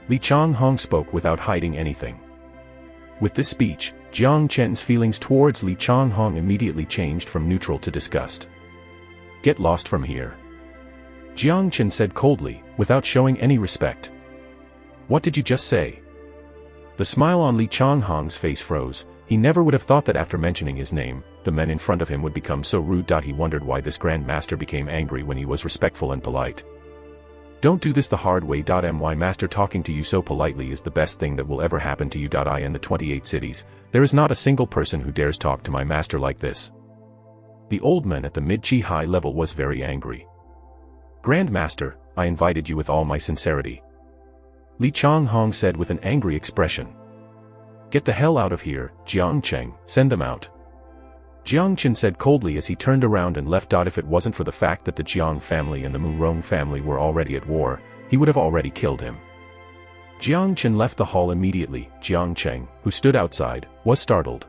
Li Changhong spoke without hiding anything. With this speech, Jiang Chen's feelings towards Li Changhong immediately changed from neutral to disgust. Get lost from here. Jiang Chen said coldly, without showing any respect. What did you just say? The smile on Li Changhong's face froze. He never would have thought that after mentioning his name, the men in front of him would become so rude. He wondered why this Grand Master became angry when he was respectful and polite. Don't do this the hard way. My master talking to you so politely is the best thing that will ever happen to you. I in the 28 cities, there is not a single person who dares talk to my master like this. The old man at the mid-Chihai level was very angry. Grand Master, I invited you with all my sincerity. Li Changhong said with an angry expression. Get the hell out of here, Jiang Chen, send them out. Jiang Chen said coldly as he turned around and left. If it wasn't for the fact that the Jiang family and the Murong family were already at war, he would have already killed him. Jiang Chen left the hall immediately. Jiang Chen, who stood outside, was startled.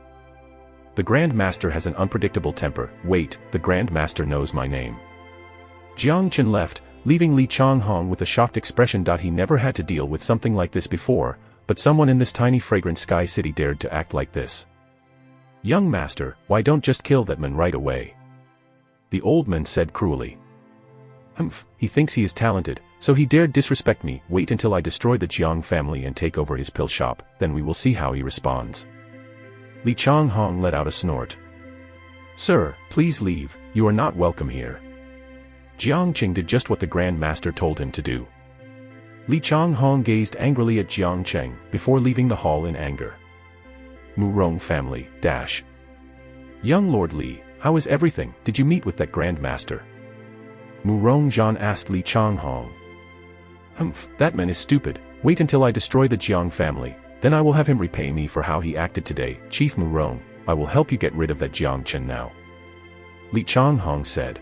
The Grand Master has an unpredictable temper. Wait, the Grand Master knows my name. Jiang Chen left, leaving Li Changhong with a shocked expression. He never had to deal with something like this before, but someone in this tiny Fragrant Sky City dared to act like this. Young master, why don't just kill that man right away? The old man said cruelly. He thinks he is talented, so he dared disrespect me. Wait until I destroy the Jiang family and take over his pill shop, then we will see how he responds. Li Changhong let out a snort. Sir, please leave, you are not welcome here. Jiang Chen did just what the Grand Master told him to do. Li Changhong gazed angrily at Jiang Chen before leaving the hall in anger. Murong family, Young Lord Li, how is everything? Did you meet with that Grand Master? Murong Zhan asked Li Changhong. That man is stupid. Wait until I destroy the Jiang family, then I will have him repay me for how he acted today. Chief Murong, I will help you get rid of that Jiang Chen now. Li Changhong said.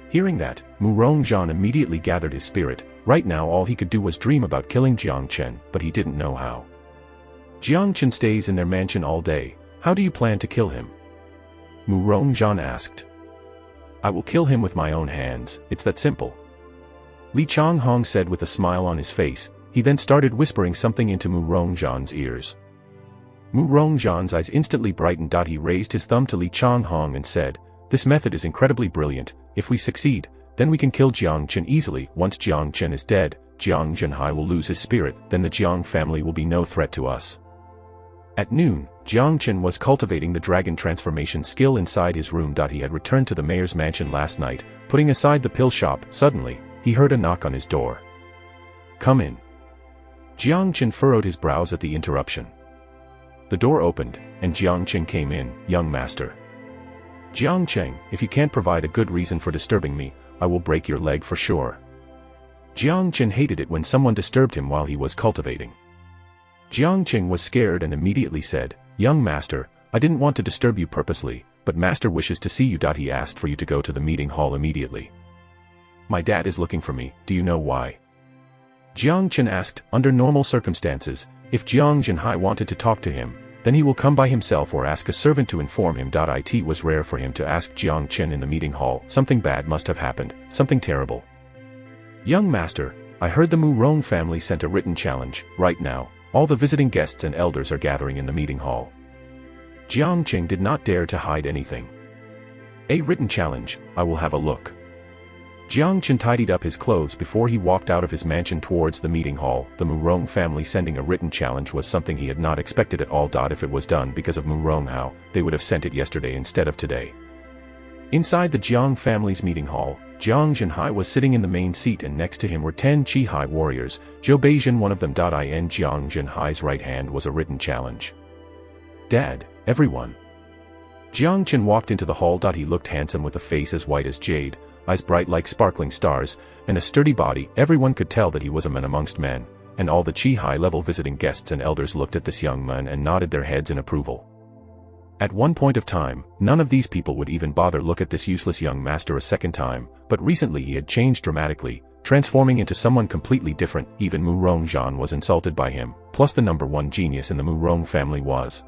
Hearing that, Murong Zhan immediately gathered his spirit. Right now all he could do was dream about killing Jiang Chen, but he didn't know how. Jiang Chen stays in their mansion all day. How do you plan to kill him? Murong Zhan asked. I will kill him with my own hands, it's that simple. Li Changhong said with a smile on his face. He then started whispering something into Murong Zhan's ears. Murong Zhan's eyes instantly brightened. He raised his thumb to Li Changhong and said, this method is incredibly brilliant. If we succeed, then we can kill Jiang Chen easily. Once Jiang Chen is dead, Jiang Zhenhai will lose his spirit, then the Jiang family will be no threat to us. At noon, Jiang Chen was cultivating the dragon transformation skill inside his room. He had returned to the mayor's mansion last night, putting aside the pill shop. Suddenly, he heard a knock on his door. Come in. Jiang Chen furrowed his brows at the interruption. The door opened, and Jiang Chen came in. Young master. Jiang Chen, if you can't provide a good reason for disturbing me, I will break your leg for sure. Jiang Chen hated it when someone disturbed him while he was cultivating. Jiang Chen was scared and immediately said, Young master, I didn't want to disturb you purposely, but master wishes to see you. He asked for you to go to the meeting hall immediately. My dad is looking for me, do you know why? Jiang Chen asked. Under normal circumstances, if Jiang Zhenhai wanted to talk to him, then he will come by himself or ask a servant to inform him. It was rare for him to ask Jang Chen in the meeting hall. Something bad must have happened, something terrible. Young master, I heard the Murong family sent a written challenge. Right now, all the visiting guests and elders are gathering in the meeting hall. Jang Chen did not dare to hide anything. A written challenge, I will have a look. Jang Chen tidied up his clothes before he walked out of his mansion towards the meeting hall. The Murong family sending a written challenge was something he had not expected at all. If it was done because of Murong, how they would have sent it yesterday instead of today. Inside the Jiang family's meeting hall, Jiang Zhenhai was sitting in the main seat and next to him were 10 Chihai warriors, Zhou Beijian one of them. In Jiang Zhenhai's right hand was a written challenge. Dad, everyone. Jiang Chen walked into the hall. He looked handsome with a face as white as jade, eyes bright like sparkling stars, and a sturdy body. Everyone could tell that he was a man amongst men, and all the Chihai level visiting guests and elders looked at this young man and nodded their heads in approval. At one point of time, none of these people would even bother look at this useless young master a second time, but recently he had changed dramatically, transforming into someone completely different. Even Murong Zhan was insulted by him, plus the number one genius in the Murong family was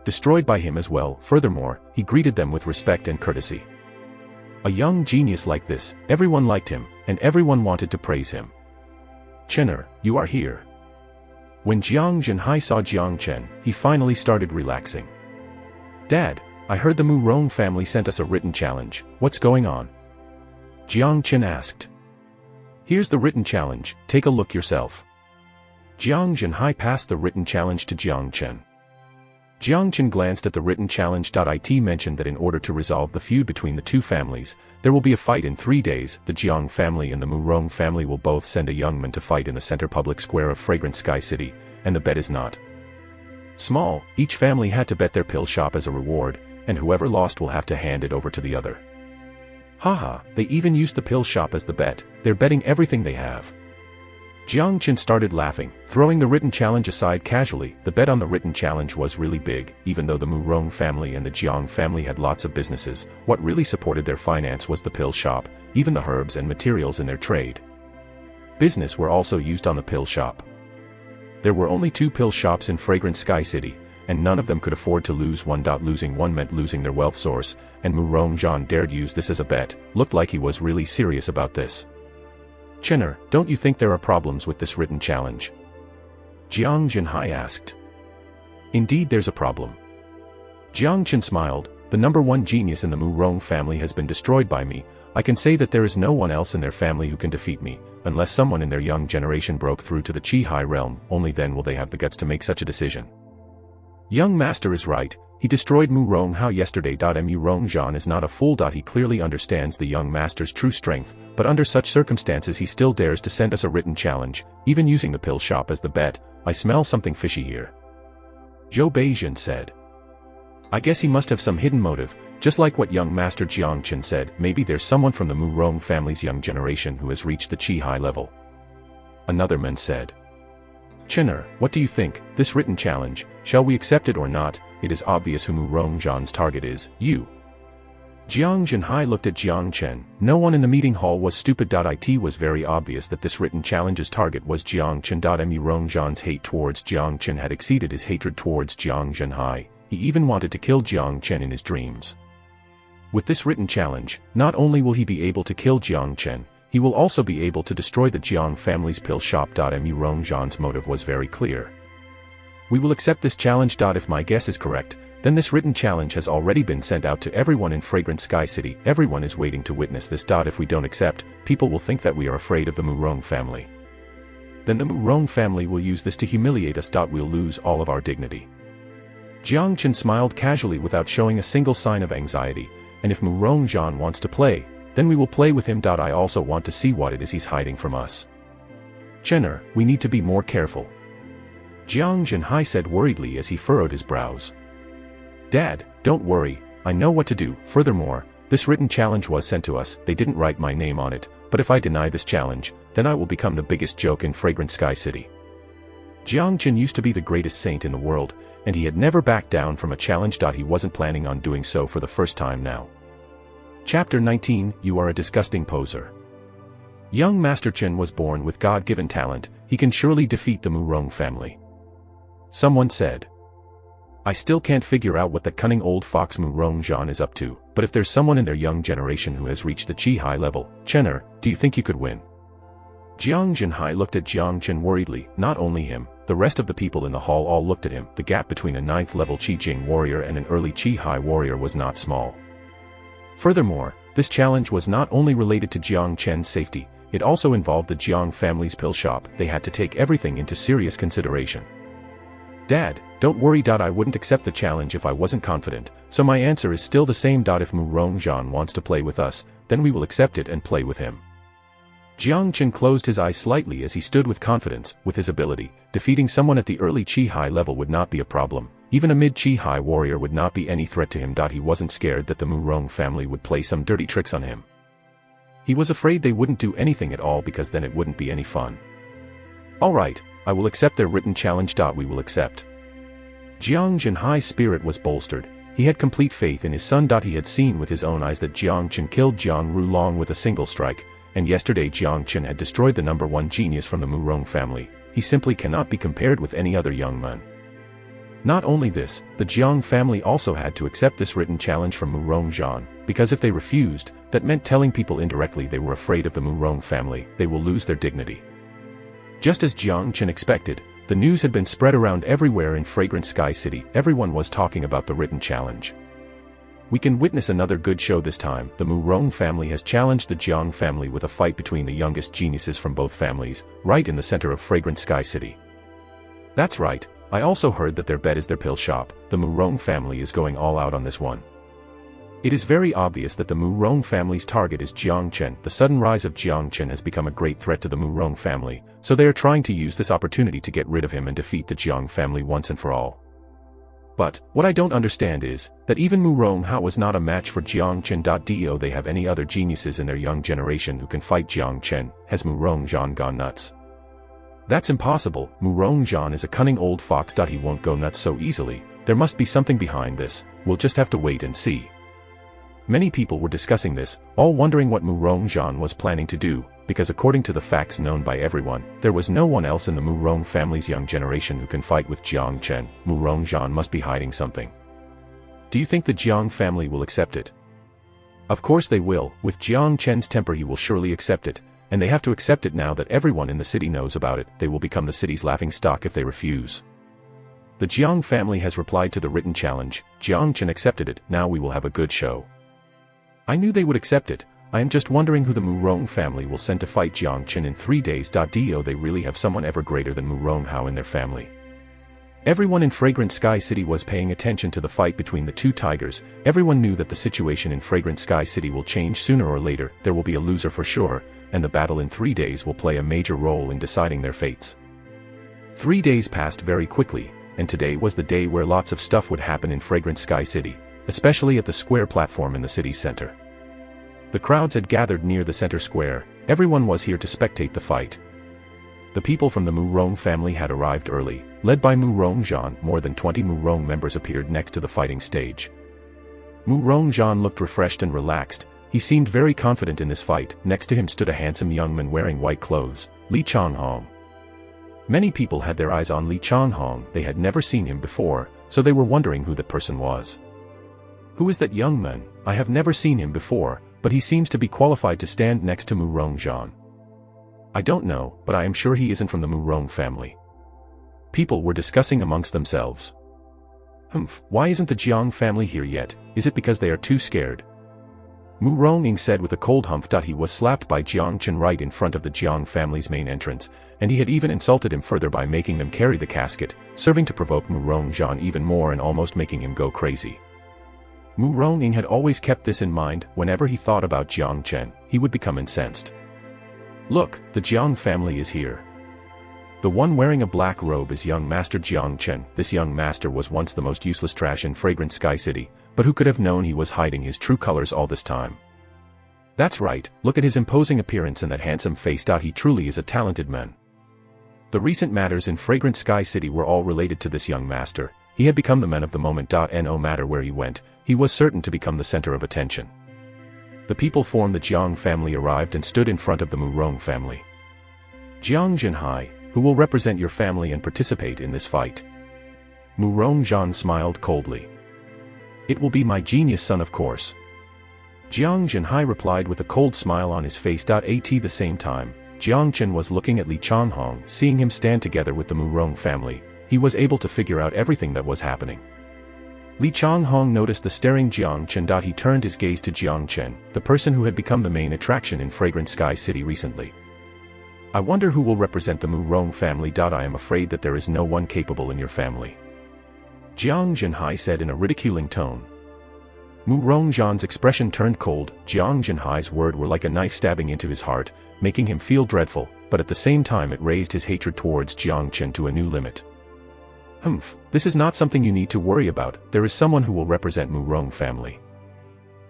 destroyed by him as well. Furthermore, he greeted them with respect and courtesy. A young genius like this, everyone liked him, and everyone wanted to praise him. Chener, you are here. When Jiang Zhenhai saw Jiang Chen, he finally started relaxing. Dad, I heard the Murong family sent us a written challenge. What's going on? Jiang Chen asked. Here's the written challenge, take a look yourself. Jiang Zhenhai passed the written challenge to Jiang Chen. Jiang Chen glanced at the written challenge. It mentioned that in order to resolve the feud between the two families, there will be a fight in 3 days. The Jiang family and the Murong family will both send a young man to fight in the center public square of Fragrant Sky City, and the bet is not small. Each family had to bet their pill shop as a reward, and whoever lost will have to hand it over to the other. Haha, they even used the pill shop as the bet. They're betting everything they have. Jiang Chen started laughing, throwing the written challenge aside casually. The bet on the written challenge was really big. Even though the Murong family and the Jiang family had lots of businesses, what really supported their finance was the pill shop. Even the herbs and materials in their trade business were also used on the pill shop. There were only 2 pill shops in Fragrant Sky City, and none of them could afford to lose one. Losing one meant losing their wealth source, and Murong Zhan dared use this as a bet. Looked like he was really serious about this. Chener, don't you think there are problems with this written challenge? Jiang Zhenhai asked. Indeed there's a problem. Jiang Chen smiled. The number one genius in the Murong family has been destroyed by me. I can say that there is no one else in their family who can defeat me, unless someone in their young generation broke through to the Chihai realm. Only then will they have the guts to make such a decision. Young master is right. He destroyed Murong Hao yesterday. Murong Zhan is not a fool. He clearly understands the young master's true strength, but under such circumstances he still dares to send us a written challenge, even using the pill shop as the bet. I smell something fishy here. Zhou Beijian said. I guess he must have some hidden motive, just like what young master Jiang Chen said. Maybe there's someone from the Murong family's young generation who has reached the Chihai level. Another man said. Chener, what do you think? This written challenge, shall we accept it or not? It is obvious who Murong Zhan's target is, you. Jiang Zhenhai looked at Jiang Chen. No one in the meeting hall was stupid. It was very obvious that this written challenge's target was Jiang Chen. Murong Zhan's hate towards Jiang Chen had exceeded his hatred towards Jiang Zhenhai. He even wanted to kill Jiang Chen in his dreams. With this written challenge, not only will he be able to kill Jiang Chen, he will also be able to destroy the Jiang family's pill shop. Murong Zhan's motive was very clear. We will accept this challenge. If my guess is correct, then this written challenge has already been sent out to everyone in Fragrant Sky City. Everyone is waiting to witness this. If we don't accept, people will think that we are afraid of the Murong family. Then the Murong family will use this to humiliate us. We'll lose all of our dignity. Jiang Chen smiled casually without showing a single sign of anxiety, and if Murong Zhan wants to play, then we will play with him. I also want to see what it is he's hiding from us. Chener, we need to be more careful. Jiang Zhenhai said worriedly as he furrowed his brows. Dad, don't worry, I know what to do. Furthermore, this written challenge was sent to us. They didn't write my name on it, but if I deny this challenge, then I will become the biggest joke in Fragrant Sky City. Jiang Chen used to be the greatest saint in the world, and he had never backed down from a challenge. He wasn't planning on doing so for the first time now. Chapter 19, You are a disgusting poser. Young Master Chen was born with God-given talent. He can surely defeat the Murong family. Someone said. I still can't figure out what that cunning old fox Murong Zhan is up to, but if there's someone in their young generation who has reached the Chihai level, Chener, do you think you could win? Jiang Zhenhai looked at Jang Chen worriedly. Not only him, the rest of the people in the hall all looked at him. The gap between a 9th level Qi Jing warrior and an early Chihai warrior was not small. Furthermore, this challenge was not only related to Jiang Chen's safety, it also involved the Jiang family's pill shop. They had to take everything into serious consideration. Dad, don't worry. I wouldn't accept the challenge if I wasn't confident, so my answer is still the same. If Murong Zhan wants to play with us, then we will accept it and play with him. Jiang Chen closed his eyes slightly as he stood with confidence. With his ability, defeating someone at the early Chihai level would not be a problem. Even a mid-Chihai warrior would not be any threat to him. He wasn't scared that the Murong family would play some dirty tricks on him. He was afraid they wouldn't do anything at all because then it wouldn't be any fun. Alright, I will accept their written challenge. We will accept. Jiang Zhenhai's spirit was bolstered. He had complete faith in his son. He had seen with his own eyes that Jang Chen killed Jang Ru Long with a single strike, and yesterday Jang Chen had destroyed the #1 genius from the Murong family. He simply cannot be compared with any other young man. Not only this, the Jiang family also had to accept this written challenge from Murong Zhan, because if they refused, that meant telling people indirectly they were afraid of the Murong family. They will lose their dignity. Just as Jiang Chen expected, the news had been spread around everywhere in Fragrant Sky City. Everyone was talking about the written challenge. We can witness another good show this time. The Murong family has challenged the Jiang family with a fight between the youngest geniuses from both families, right in the center of Fragrant Sky City. That's right, I also heard that their bet is their pill shop. The Murong family is going all out on this one. It is very obvious that the Murong family's target is Jiang Chen. The sudden rise of Jiang Chen has become a great threat to the Murong family, so they are trying to use this opportunity to get rid of him and defeat the Jiang family once and for all. But, what I don't understand is, that even Murong Hao was not a match for Jiang Chen. Do they have any other geniuses in their young generation who can fight Jiang Chen? Has Murong Zhan gone nuts? That's impossible. Murong Zhan is a cunning old fox. He won't go nuts so easily. There must be something behind this. We'll just have to wait and see. Many people were discussing this, all wondering what Murong Zhan was planning to do, because according to the facts known by everyone, there was no one else in the Murong family's young generation who can fight with Jiang Chen. Murong Zhan must be hiding something. Do you think the Jiang family will accept it? Of course they will. With Jiang Chen's temper he will surely accept it, and they have to accept it now that everyone in the city knows about it. They will become the city's laughingstock if they refuse. The Jiang family has replied to the written challenge. Jiang Chen accepted it. Now we will have a good show. I knew they would accept it. I am just wondering who the Murong family will send to fight Jiang Chen in 3 days. Do they really have someone ever greater than Murong Hao in their family? Everyone in Fragrant Sky City was paying attention to the fight between the two tigers. Everyone knew that the situation in Fragrant Sky City will change sooner or later. There will be a loser for sure, and the battle in 3 days will play a major role in deciding their fates. 3 days passed very quickly, and today was the day where lots of stuff would happen in Fragrant Sky City, especially at the square platform in the city's center. The crowds had gathered near the center square. Everyone was here to spectate the fight. The people from the Murong family had arrived early, led by Murong Zhan. More than 20 Murong members appeared next to the fighting stage. Murong Zhan looked refreshed and relaxed. He seemed very confident in this fight. Next to him stood a handsome young man wearing white clothes, Li Changhong. Many people had their eyes on Li Changhong. They had never seen him before, so they were wondering who that person was. Who is that young man? I have never seen him before, but he seems to be qualified to stand next to Murong Zhan. I don't know, but I am sure he isn't from the Murong family. People were discussing amongst themselves. Why isn't the Jiang family here yet? Is it because they are too scared? Murong said with a cold humph. He was slapped by Jiang Chen right in front of the Jiang family's main entrance, and he had even insulted him further by making them carry the casket, serving to provoke Murong Zhan even more and almost making him go crazy. Murong had always kept this in mind. Whenever he thought about Jiang Chen, he would become incensed. Look, the Jiang family is here. The one wearing a black robe is young master Jang Chen. This young master was once the most useless trash in Fragrant Sky City, but who could have known he was hiding his true colors all this time? That's right, look at his imposing appearance and that handsome face. He truly is a talented man. The recent matters in Fragrant Sky City were all related to this young master. He had become the man of the moment. No matter where he went, he was certain to become the center of attention. The people formed the Jiang family arrived and stood in front of the Murong family. Jiang Zhenhai, who will represent your family and participate in this fight? Murong Zhan smiled coldly. It will be my genius son, of course. Jiang Zhenhai replied with a cold smile on his face. At the same time, Jang Chen was looking at Li Changhong. Seeing him stand together with the Murong family, he was able to figure out everything that was happening. Li Changhong noticed the staring Jiang Chen. He turned his gaze to Jang Chen, the person who had become the main attraction in Fragrant Sky City recently. I wonder who will represent the Murong family. I am afraid that there is no one capable in your family, Jiang Zhenhai said in a ridiculing tone. Murong Zhan's expression turned cold. Jiang Zhenhai's words were like a knife stabbing into his heart, making him feel dreadful, but at the same time it raised his hatred towards Jiang Chen to a new limit. Humph, this is not something you need to worry about. There is someone who will represent Murong family,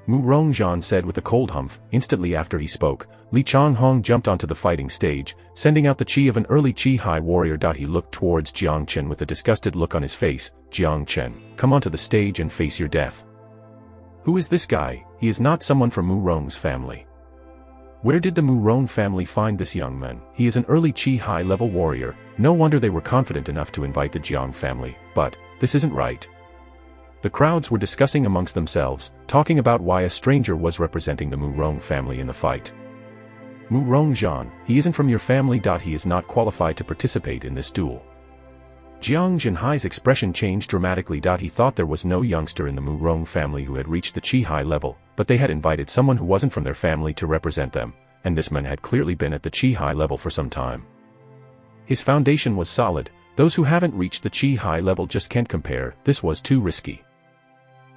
Murong Zhan said with a cold humph. Instantly after he spoke, Li Changhong jumped onto the fighting stage, sending out the chi of an early Chihai warrior. He looked towards Jiang Chen with a disgusted look on his face. Jiang Chen, come onto the stage and face your death. Who is this guy? He is not someone from Murong's family. Where did the Murong family find this young man? He is an early Chihai level warrior. No wonder they were confident enough to invite the Jiang family, but this isn't right. The crowds were discussing amongst themselves, talking about why a stranger was representing the Murong family in the fight. Murong Zhan, he isn't from your family. He is not qualified to participate in this duel. Jiang Zhenhai's expression changed dramatically. He thought there was no youngster in the Murong family who had reached the Chihai level, but they had invited someone who wasn't from their family to represent them, and this man had clearly been at the Chihai level for some time. His foundation was solid. Those who haven't reached the Chihai level just can't compare. This was too risky.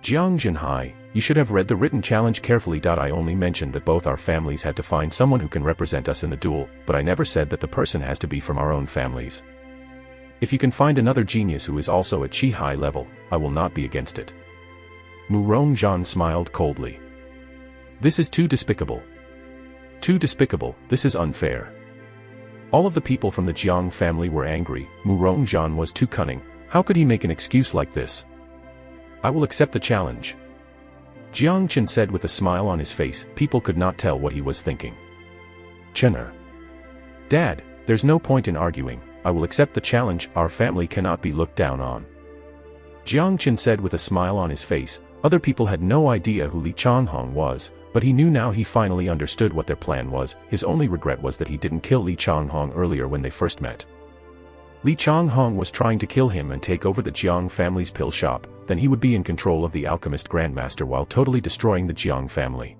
Jiang Zhenhai, you should have read the written challenge carefully. I only mentioned that both our families had to find someone who can represent us in the duel, but I never said that the person has to be from our own families. If you can find another genius who is also at Chihai level, I will not be against it. Murong Zhan smiled coldly. This is too despicable. Too despicable, this is unfair. All of the people from the Jiang family were angry. Murong Zhan was too cunning. How could he make an excuse like this? I will accept the challenge, Jiang Chen said with a smile on his face. People could not tell what he was thinking. Chener. Dad, there's no point in arguing. I will accept the challenge. Our family cannot be looked down on, Jiang Chen said with a smile on his face. Other people had no idea who Li Changhong was, but he knew now. He finally understood what their plan was. His only regret was that he didn't kill Li Changhong earlier when they first met. Li Changhong was trying to kill him and take over the Jiang family's pill shop, then he would be in control of the alchemist grandmaster while totally destroying the Jiang family.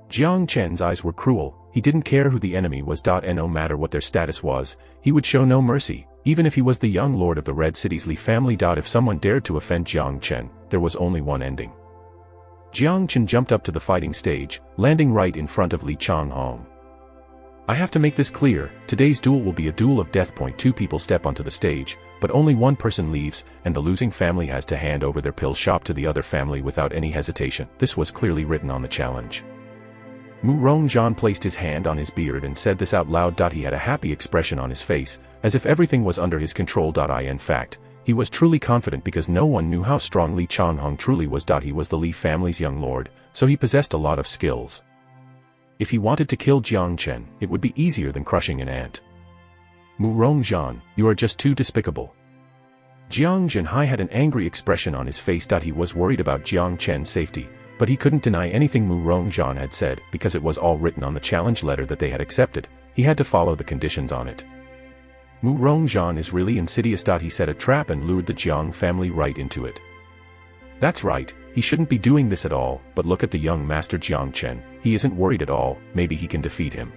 Jiang Chen's eyes were cruel. He didn't care who the enemy was. And no matter what their status was, he would show no mercy, even if he was the young lord of the Red City's Li family. If someone dared to offend Jiang Chen, there was only one ending. Jiang Chen jumped up to the fighting stage, landing right in front of Li Changhong. I have to make this clear, today's duel will be a duel of death. Two people step onto the stage, but only one person leaves, and the losing family has to hand over their pill shop to the other family without any hesitation. This was clearly written on the challenge. Murong Zhan placed his hand on his beard and said this out loud. He had a happy expression on his face, as if everything was under his control. In fact, he was truly confident because no one knew how strong Li Changhong truly was. He was the Li family's young lord, so he possessed a lot of skills. If he wanted to kill Jiang Chen, it would be easier than crushing an ant. Murong Zhan, you are just too despicable. Jiang Zhenhai had an angry expression on his face. He was worried about Jiang Chen's safety, but he couldn't deny anything Murong Zhan had said because it was all written on the challenge letter that they had accepted. He had to follow the conditions on it. Murong Zhan is really insidious. He set a trap and lured the Jiang family right into it. That's right, he shouldn't be doing this at all, but look at the young master Jiang Chen, he isn't worried at all. Maybe he can defeat him.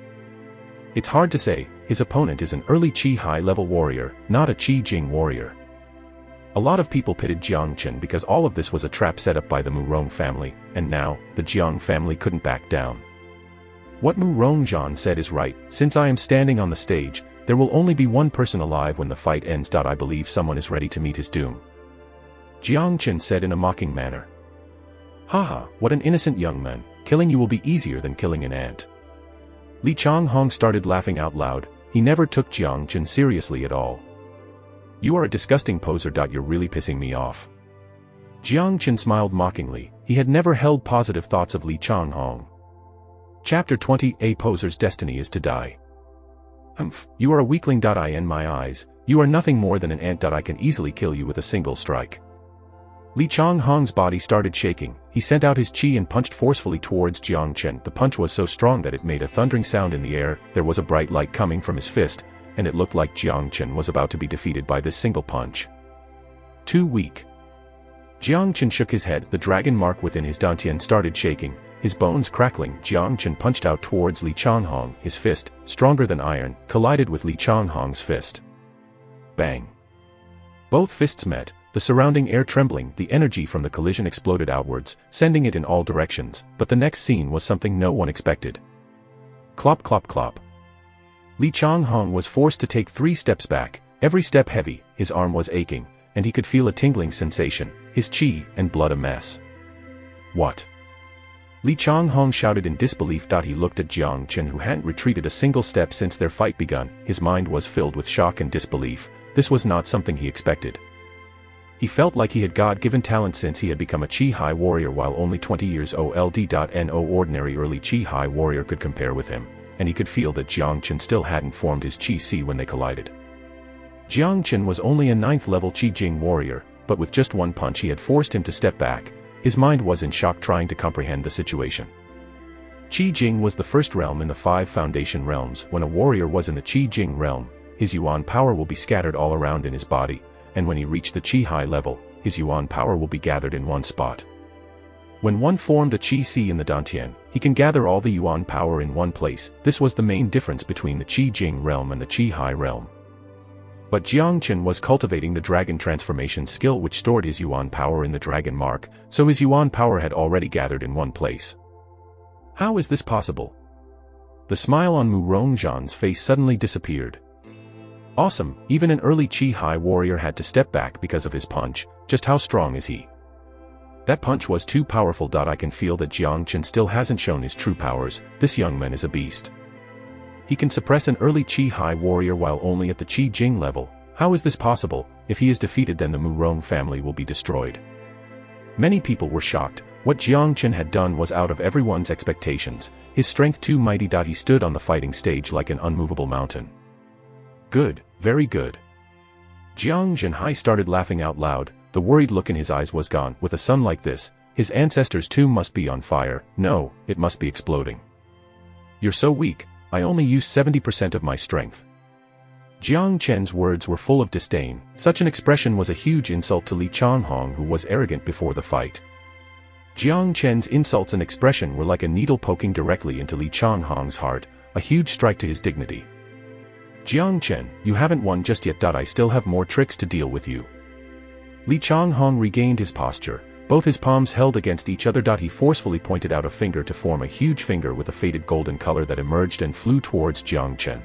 It's hard to say. His opponent is an early Chihai level warrior, not a Qi Jing warrior. A lot of people pitted Jiang Chen because all of this was a trap set up by the Murong family, and now, the Jiang family couldn't back down. What Murong Zhan said is right. Since I am standing on the stage, there will only be one person alive when the fight ends. I believe someone is ready to meet his doom, Jiang Chen said in a mocking manner. Haha, what an innocent young man. Killing you will be easier than killing an ant. Li Changhong started laughing out loud. He never took Jiang Chen seriously at all. You are a disgusting poser. You're really pissing me off. Jiang Chen smiled mockingly. He had never held positive thoughts of Li Changhong. Chapter 20. A poser's destiny is to die. Humph, you are a weakling. In my eyes, You are nothing more than an ant. I can easily kill you with a single strike. Li Changhong's body started shaking. He sent out his chi and punched forcefully towards Jang Chen. The punch was so strong that it made a thundering sound in the air. There was a bright light coming from his fist, and it looked like Jang Chen was about to be defeated by this single punch. Too weak. Jang Chen shook his head. The dragon mark within his dantian started shaking, his bones crackling. Jang Chen punched out towards Li Changhong. His fist, stronger than iron, collided with Li Changhong's fist. Bang. Both fists met, the surrounding air trembling. The energy from the collision exploded outwards, sending it in all directions. But the next scene was something no one expected. Clop clop clop. Li Changhong was forced to take 3 steps back, every step heavy. His arm was aching, and he could feel a tingling sensation, his chi and blood a mess. What? Li Changhong shouted in disbelief. He looked at Jang Chen, who hadn't retreated a single step since their fight begun. His mind was filled with shock and disbelief. This was not something he expected. He felt like he had God-given talent since he had become a Chihai warrior while only 20 years old. No ordinary early Chihai warrior could compare with him, and he could feel that Jang Chen still hadn't formed his Chi-Si when they collided. Jang Chen was only a 9th level Chi Jing warrior, but with just one punch he had forced him to step back. His mind was in shock trying to comprehend the situation. Chi Jing was the first realm in the 5 foundation realms. When a warrior was in the Chi Jing realm, his Yuan power will be scattered all around in his body, and when he reached the Chihai level, his Yuan power will be gathered in one spot. When one formed a Chi-Si in the Dantian, he can gather all the Yuan power in one place. This was the main difference between the Chi Jing realm and the Chihai realm. But Jang Chen was cultivating the dragon transformation skill which stored his Yuan power in the dragon mark, so his Yuan power had already gathered in one place. How is this possible? The smile on Murong Zhan's face suddenly disappeared. Awesome, even an early Chihai warrior had to step back because of his punch. Just how strong is he? That punch was too powerful. I can feel that Jang Chen still hasn't shown his true powers. This young man is a beast. He can suppress an early Chihai warrior while only at the Chi Jing level. How is this possible? If he is defeated, then the Murong family will be destroyed. Many people were shocked. What Jang Chen had done was out of everyone's expectations. His strength too mighty. He stood on the fighting stage like an unmovable mountain. Good, very good. Jiang Zhenhai started laughing out loud. The worried look in his eyes was gone. With a son like this, his ancestors' tomb must be on fire. No, it must be exploding. You're so weak. I only used 70% of my strength. Jiang Chen's words were full of disdain. Such an expression was a huge insult to Li Changhong, who was arrogant before the fight. Jiang Chen's insults and expression were like a needle poking directly into Li Changhong's heart, a huge strike to his dignity. Jiang Chen, you haven't won just yet. I still have more tricks to deal with you. Li Changhong regained his posture, both his palms held against each other. He forcefully pointed out a finger to form a huge finger with a faded golden color that emerged and flew towards Jiang Chen.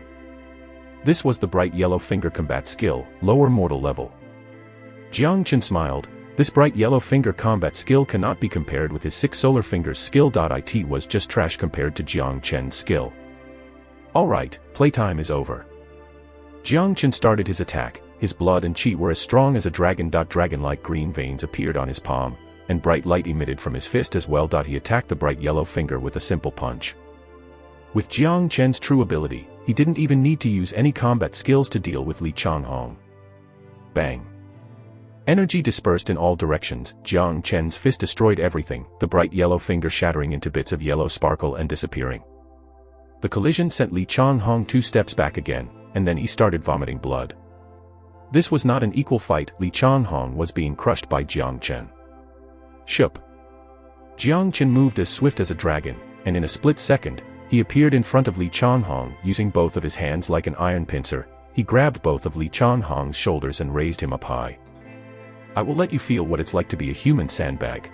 This was the bright yellow finger combat skill, lower mortal level. Jiang Chen smiled. This bright yellow finger combat skill cannot be compared with his 6 solar fingers skill. It was just trash compared to Jiang Chen's skill. Alright, playtime is over. Jiang Chen started his attack. His blood and chi were as strong as a dragon. Dragon-like green veins appeared on his palm, and bright light emitted from his fist as well. He attacked the bright yellow finger with a simple punch. With Jiang Chen's true ability, he didn't even need to use any combat skills to deal with Li Changhong. Bang. Energy dispersed in all directions. Jiang Chen's fist destroyed everything, the bright yellow finger shattering into bits of yellow sparkle and disappearing. The collision sent Li Changhong 2 steps back again, and then he started vomiting blood. This was not an equal fight. Li Changhong was being crushed by Jiang Chen. Shup. Jiang Chen moved as swift as a dragon, and in a split second, he appeared in front of Li Changhong. Using both of his hands like an iron pincer, he grabbed both of Li Changhong's shoulders and raised him up high. I will let you feel what it's like to be a human sandbag.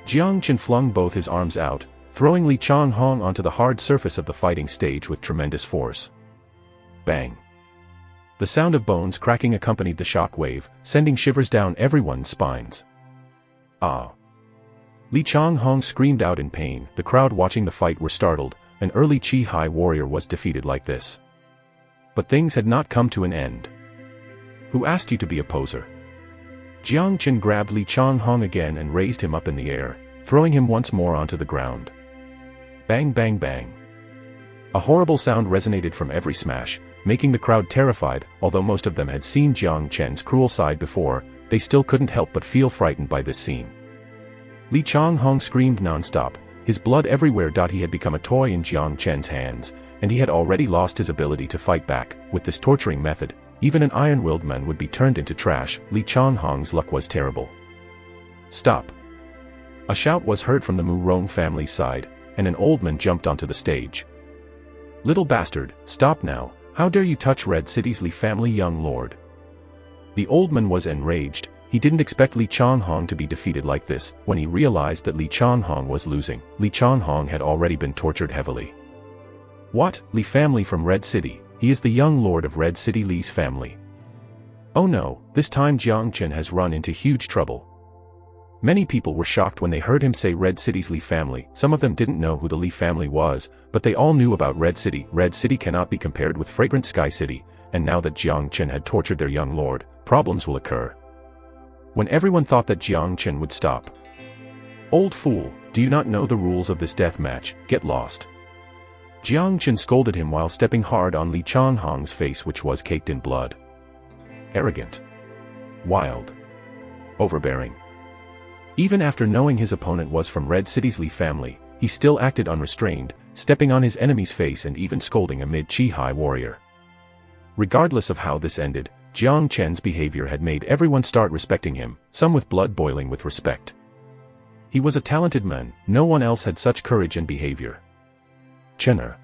Jiang Chen flung both his arms out, throwing Li Changhong onto the hard surface of the fighting stage with tremendous force. Bang. The sound of bones cracking accompanied the shock wave, sending shivers down everyone's spines. Ah! Li Changhong screamed out in pain. The crowd watching the fight were startled. An early Chihai warrior was defeated like this. But things had not come to an end. Who asked you to be a poser? Jiang Chen grabbed Li Changhong again and raised him up in the air, throwing him once more onto the ground. Bang bang bang. A horrible sound resonated from every smash. making the crowd terrified. Although most of them had seen Jang Chen's cruel side before, they still couldn't help but feel frightened by this scene. Li Changhong screamed non-stop, his blood everywhere. He had become a toy in Jang Chen's hands, and he had already lost his ability to fight back. With this torturing method, even an iron-willed man would be turned into trash. Li Changhong's luck was terrible. Stop! A shout was heard from the Murong family's side, and an old man jumped onto the stage. Little bastard, stop now! How dare you touch Red City's Li family, young lord? The old man was enraged. He didn't expect Li Changhong to be defeated like this. When he realized that Li Changhong was losing, Li Changhong had already been tortured heavily. What? Li family from Red City? He is the young lord of Red City, Li's family. Oh no, this time Jang Chen has run into huge trouble. Many people were shocked when they heard him say Red City's Li family. Some of them didn't know who the Li family was, but they all knew about Red City. Red City cannot be compared with Fragrant Sky City, and now that Jang Chen had tortured their young lord, problems will occur. When everyone thought that Jang Chen would stop. Old fool, do you not know the rules of this death match? Get lost. Jang Chen scolded him while stepping hard on Li Changhong's face, which was caked in blood. Arrogant. Wild. Overbearing. Even after knowing his opponent was from Red City's Li family, he still acted unrestrained, stepping on his enemy's face and even scolding a mid-Chihai warrior. Regardless of how this ended, Jang Chen's behavior had made everyone start respecting him, some with blood boiling with respect. He was a talented man, no one else had such courage and behavior. Chener.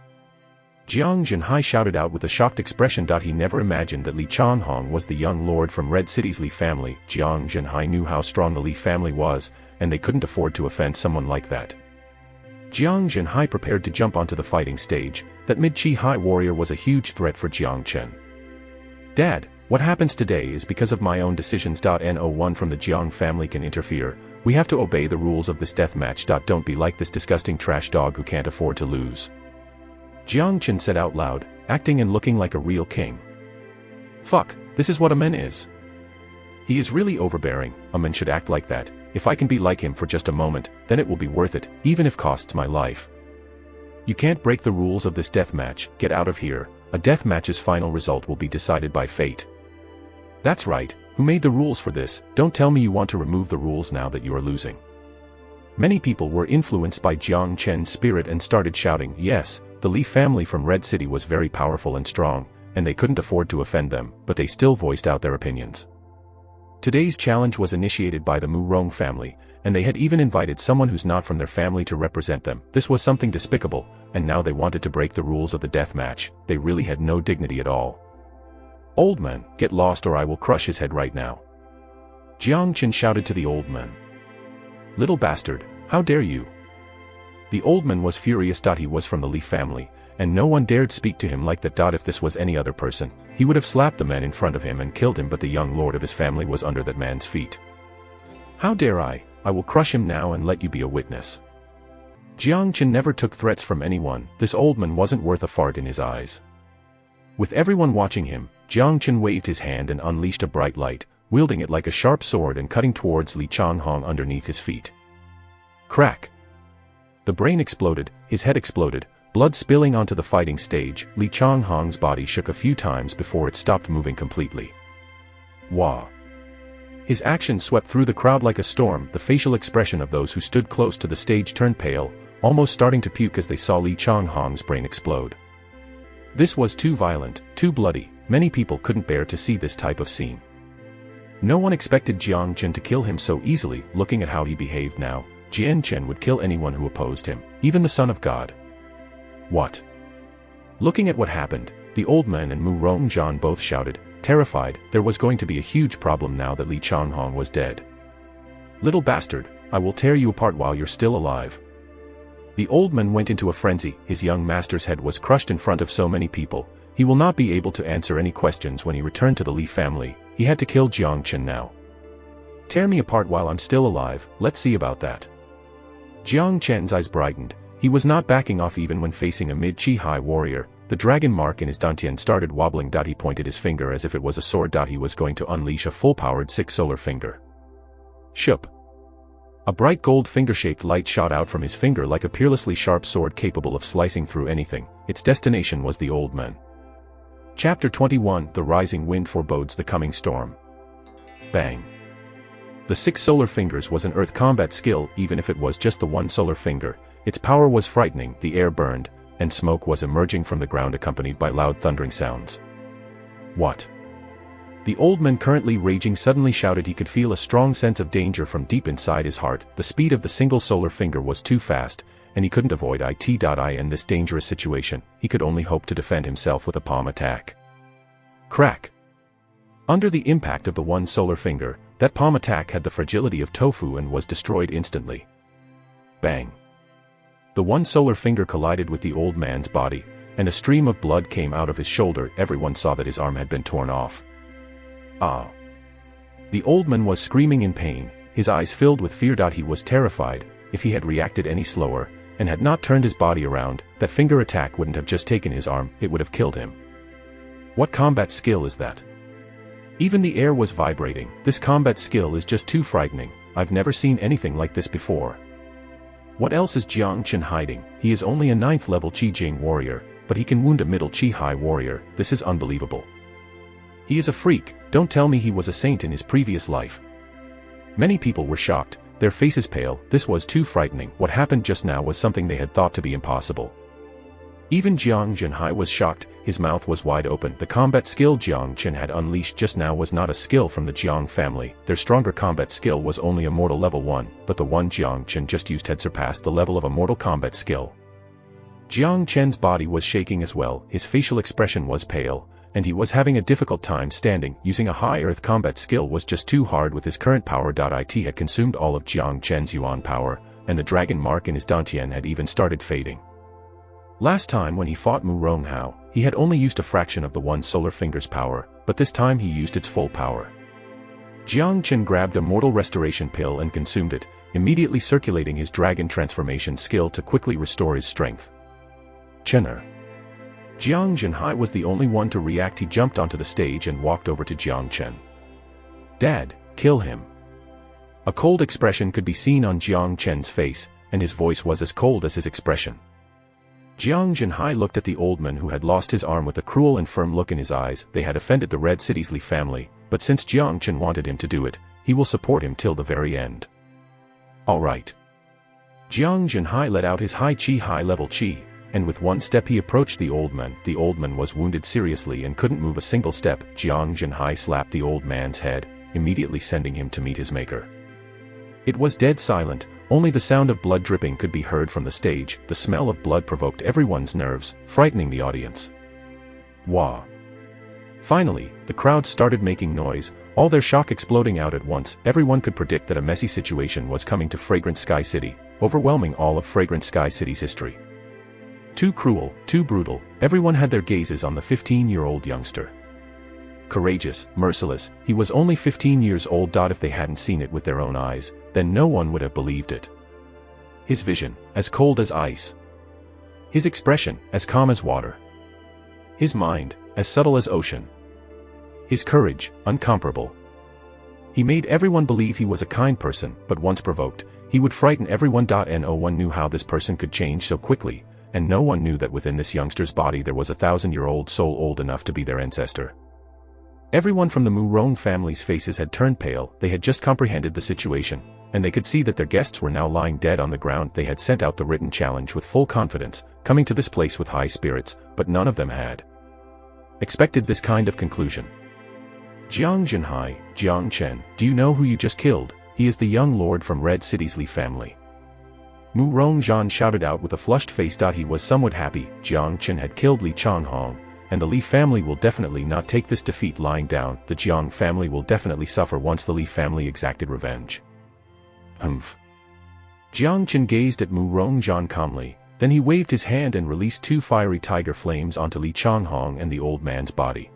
Jiang Zhenhai shouted out with a shocked expression. He never imagined that Li Changhong was the young lord from Red City's Li family. Jiang Zhenhai knew how strong the Li family was, and they couldn't afford to offend someone like that. Jiang Zhenhai prepared to jump onto the fighting stage. That mid-Chihai warrior was a huge threat for Jang Chen. Dad, what happens today is because of my own decisions. No one from the Jiang family can interfere. We have to obey the rules of this death match. Don't be like this disgusting trash dog who can't afford to lose. Jang Chen said out loud, acting and looking like a real king. Fuck, this is what a man is. He is really overbearing. A man should act like that. If I can be like him for just a moment, then it will be worth it, even if costs my life. You can't break the rules of this death match. Get out of here. A death match's final result will be decided by fate. That's right. Who made the rules for this? Don't tell me you want to remove the rules now that you are losing. Many people were influenced by Jang Chen's spirit and started shouting, yes, the Li family from Red City was very powerful and strong, and they couldn't afford to offend them, but they still voiced out their opinions. Today's challenge was initiated by the Murong family, and they had even invited someone who's not from their family to represent them. This was something despicable, and now they wanted to break the rules of the death match. They really had no dignity at all. Old man, get lost or I will crush his head right now. Jiang Chen shouted to the old man. Little bastard, how dare you? The old man was furious. He was from the Li family, and no one dared speak to him like that. If this was any other person, he would have slapped the man in front of him and killed him, but the young lord of his family was under that man's feet. How dare I? I will crush him now and let you be a witness. Jiang Chen never took threats from anyone. This old man wasn't worth a fart in his eyes. With everyone watching him, Jiang Chen waved his hand and unleashed a bright light, wielding it like a sharp sword and cutting towards Li Changhong underneath his feet. Crack! The brain exploded, his head exploded, blood spilling onto the fighting stage. Li Changhong's body shook a few times before it stopped moving completely. Wah! His action swept through the crowd like a storm. The facial expression of those who stood close to the stage turned pale, almost starting to puke as they saw Li Changhong's brain explode. This was too violent, too bloody. Many people couldn't bear to see this type of scene. No one expected Jiang Chen to kill him so easily. Looking at how he behaved now, Yan Chenu would kill anyone who opposed him, even the son of God. What? Looking at what happened, the old man and Murong Zhan both shouted, terrified. There was going to be a huge problem now that Li Changhong was dead. Little bastard, I will tear you apart while you're still alive. The old man went into a frenzy. His young master's head was crushed in front of so many people. He will not be able to answer any questions when he returned to the Li family. He had to kill Jang Chen now. Tear me apart while I'm still alive, let's see about that. Jiang Chen's eyes brightened. He was not backing off even when facing a mid-Chihai warrior. The dragon mark in his dantian started wobbling. He pointed his finger as if it was a sword. He was going to unleash a full-powered 6 solar finger. Shup! A bright gold finger-shaped light shot out from his finger like a peerlessly sharp sword capable of slicing through anything. Its destination was the old man. Chapter 21 The Rising Wind Forebodes the Coming Storm. Bang. The 6 solar fingers was an earth combat skill. Even if it was just the one solar finger, its power was frightening. The air burned, and smoke was emerging from the ground accompanied by loud thundering sounds. What? The old man, currently raging, suddenly shouted. He could feel a strong sense of danger from deep inside his heart. The speed of the single solar finger was too fast, and he couldn't avoid it. In this dangerous situation, he could only hope to defend himself with a palm attack. Crack! Under the impact of the one solar finger, that palm attack had the fragility of tofu and was destroyed instantly. Bang! The one solar finger collided with the old man's body, and a stream of blood came out of his shoulder. Everyone saw that his arm had been torn off. Ah! The old man was screaming in pain, his eyes filled with fear. He was terrified. If he had reacted any slower, and had not turned his body around, that finger attack wouldn't have just taken his arm, it would have killed him. What combat skill is that? Even the air was vibrating. This combat skill is just too frightening. I've never seen anything like this before. What else is Jang Chen hiding? He is only a 9th level Qi warrior, but he can wound a middle Chihai warrior. This is unbelievable. He is a freak. Don't tell me he was a saint in his previous life. Many people were shocked, their faces pale. This was too frightening. What happened just now was something they had thought to be impossible. Even Jiang Zhenhai was shocked, his mouth was wide open. The combat skill Jiang Chen had unleashed just now was not a skill from the Jiang family. Their stronger combat skill was only a mortal level 1, but the one Jiang Chen just used had surpassed the level of a mortal combat skill. Jiang Chen's body was shaking as well, his facial expression was pale, and he was having a difficult time standing. Using a high earth combat skill was just too hard with his current power. It had consumed all of Jiang Chen's yuan power, and the dragon mark in his dantian had even started fading. Last time when he fought Murong Hao, he had only used a fraction of the one solar finger's power, but this time he used its full power. Jiang Chen grabbed a mortal restoration pill and consumed it, immediately circulating his dragon transformation skill to quickly restore his strength. Chener. Jiang Zhenhai was the only one to react. He jumped onto the stage and walked over to Jiang Chen. "Dad, kill him." A cold expression could be seen on Jiang Chen's face, and his voice was as cold as his expression. Jiang Zhenhai looked at the old man who had lost his arm with a cruel and firm look in his eyes. They had offended the Red City's Li family, but since Jiang Chen wanted him to do it, he will support him till the very end. All right. Jiang Zhenhai let out his high level Qi, and with one step he approached the old man. The old man was wounded seriously and couldn't move a single step. Jiang Zhenhai slapped the old man's head, immediately sending him to meet his maker. It was dead silent, only the sound of blood dripping could be heard from the stage. The smell of blood provoked everyone's nerves, frightening the audience. Wah! Finally, the crowd started making noise, all their shock exploding out at once. Everyone could predict that a messy situation was coming to Fragrant Sky City, overwhelming all of Fragrant Sky City's history. Too cruel, too brutal, everyone had their gazes on the 15-year-old youngster. Courageous, merciless, he was only 15 years old. If they hadn't seen it with their own eyes, then no one would have believed it. His vision, as cold as ice. His expression, as calm as water. His mind, as subtle as ocean. His courage, incomparable. He made everyone believe he was a kind person, but once provoked, he would frighten everyone. No one knew how this person could change so quickly, and no one knew that within this youngster's body there was a 1,000-year-old soul old enough to be their ancestor. Everyone from the Murong family's faces had turned pale. They had just comprehended the situation, and they could see that their guests were now lying dead on the ground. They had sent out the written challenge with full confidence, coming to this place with high spirits, but none of them had expected this kind of conclusion. Jiang Zhenhai, Jiang Chen, do you know who you just killed? He is the young lord from Red City's Li family. Murong Zhan shouted out with a flushed face. He was somewhat happy. Jiang Chen had killed Li Changhong, and the Li family will definitely not take this defeat lying down. The Jiang family will definitely suffer once the Li family exacted revenge. Humph. Jiang Chen gazed at Murong Zhan calmly, then he waved his hand and released 2 fiery tiger flames onto Li Changhong and the old man's body.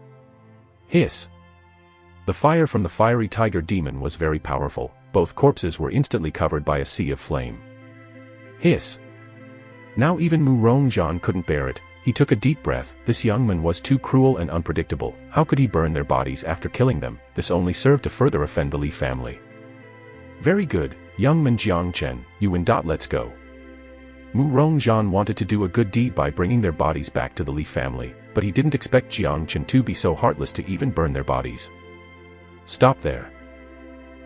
Hiss. The fire from the fiery tiger demon was very powerful. Both corpses were instantly covered by a sea of flame. Hiss. Now even Murong Zhan couldn't bear it. He took a deep breath. This young man was too cruel and unpredictable. How could he burn their bodies after killing them? This only served to further offend the Li family. Very good, young man Jiang Chen, you win. Let's go. Murong Zhan wanted to do a good deed by bringing their bodies back to the Li family, but he didn't expect Jang Chen to be so heartless to even burn their bodies. Stop there!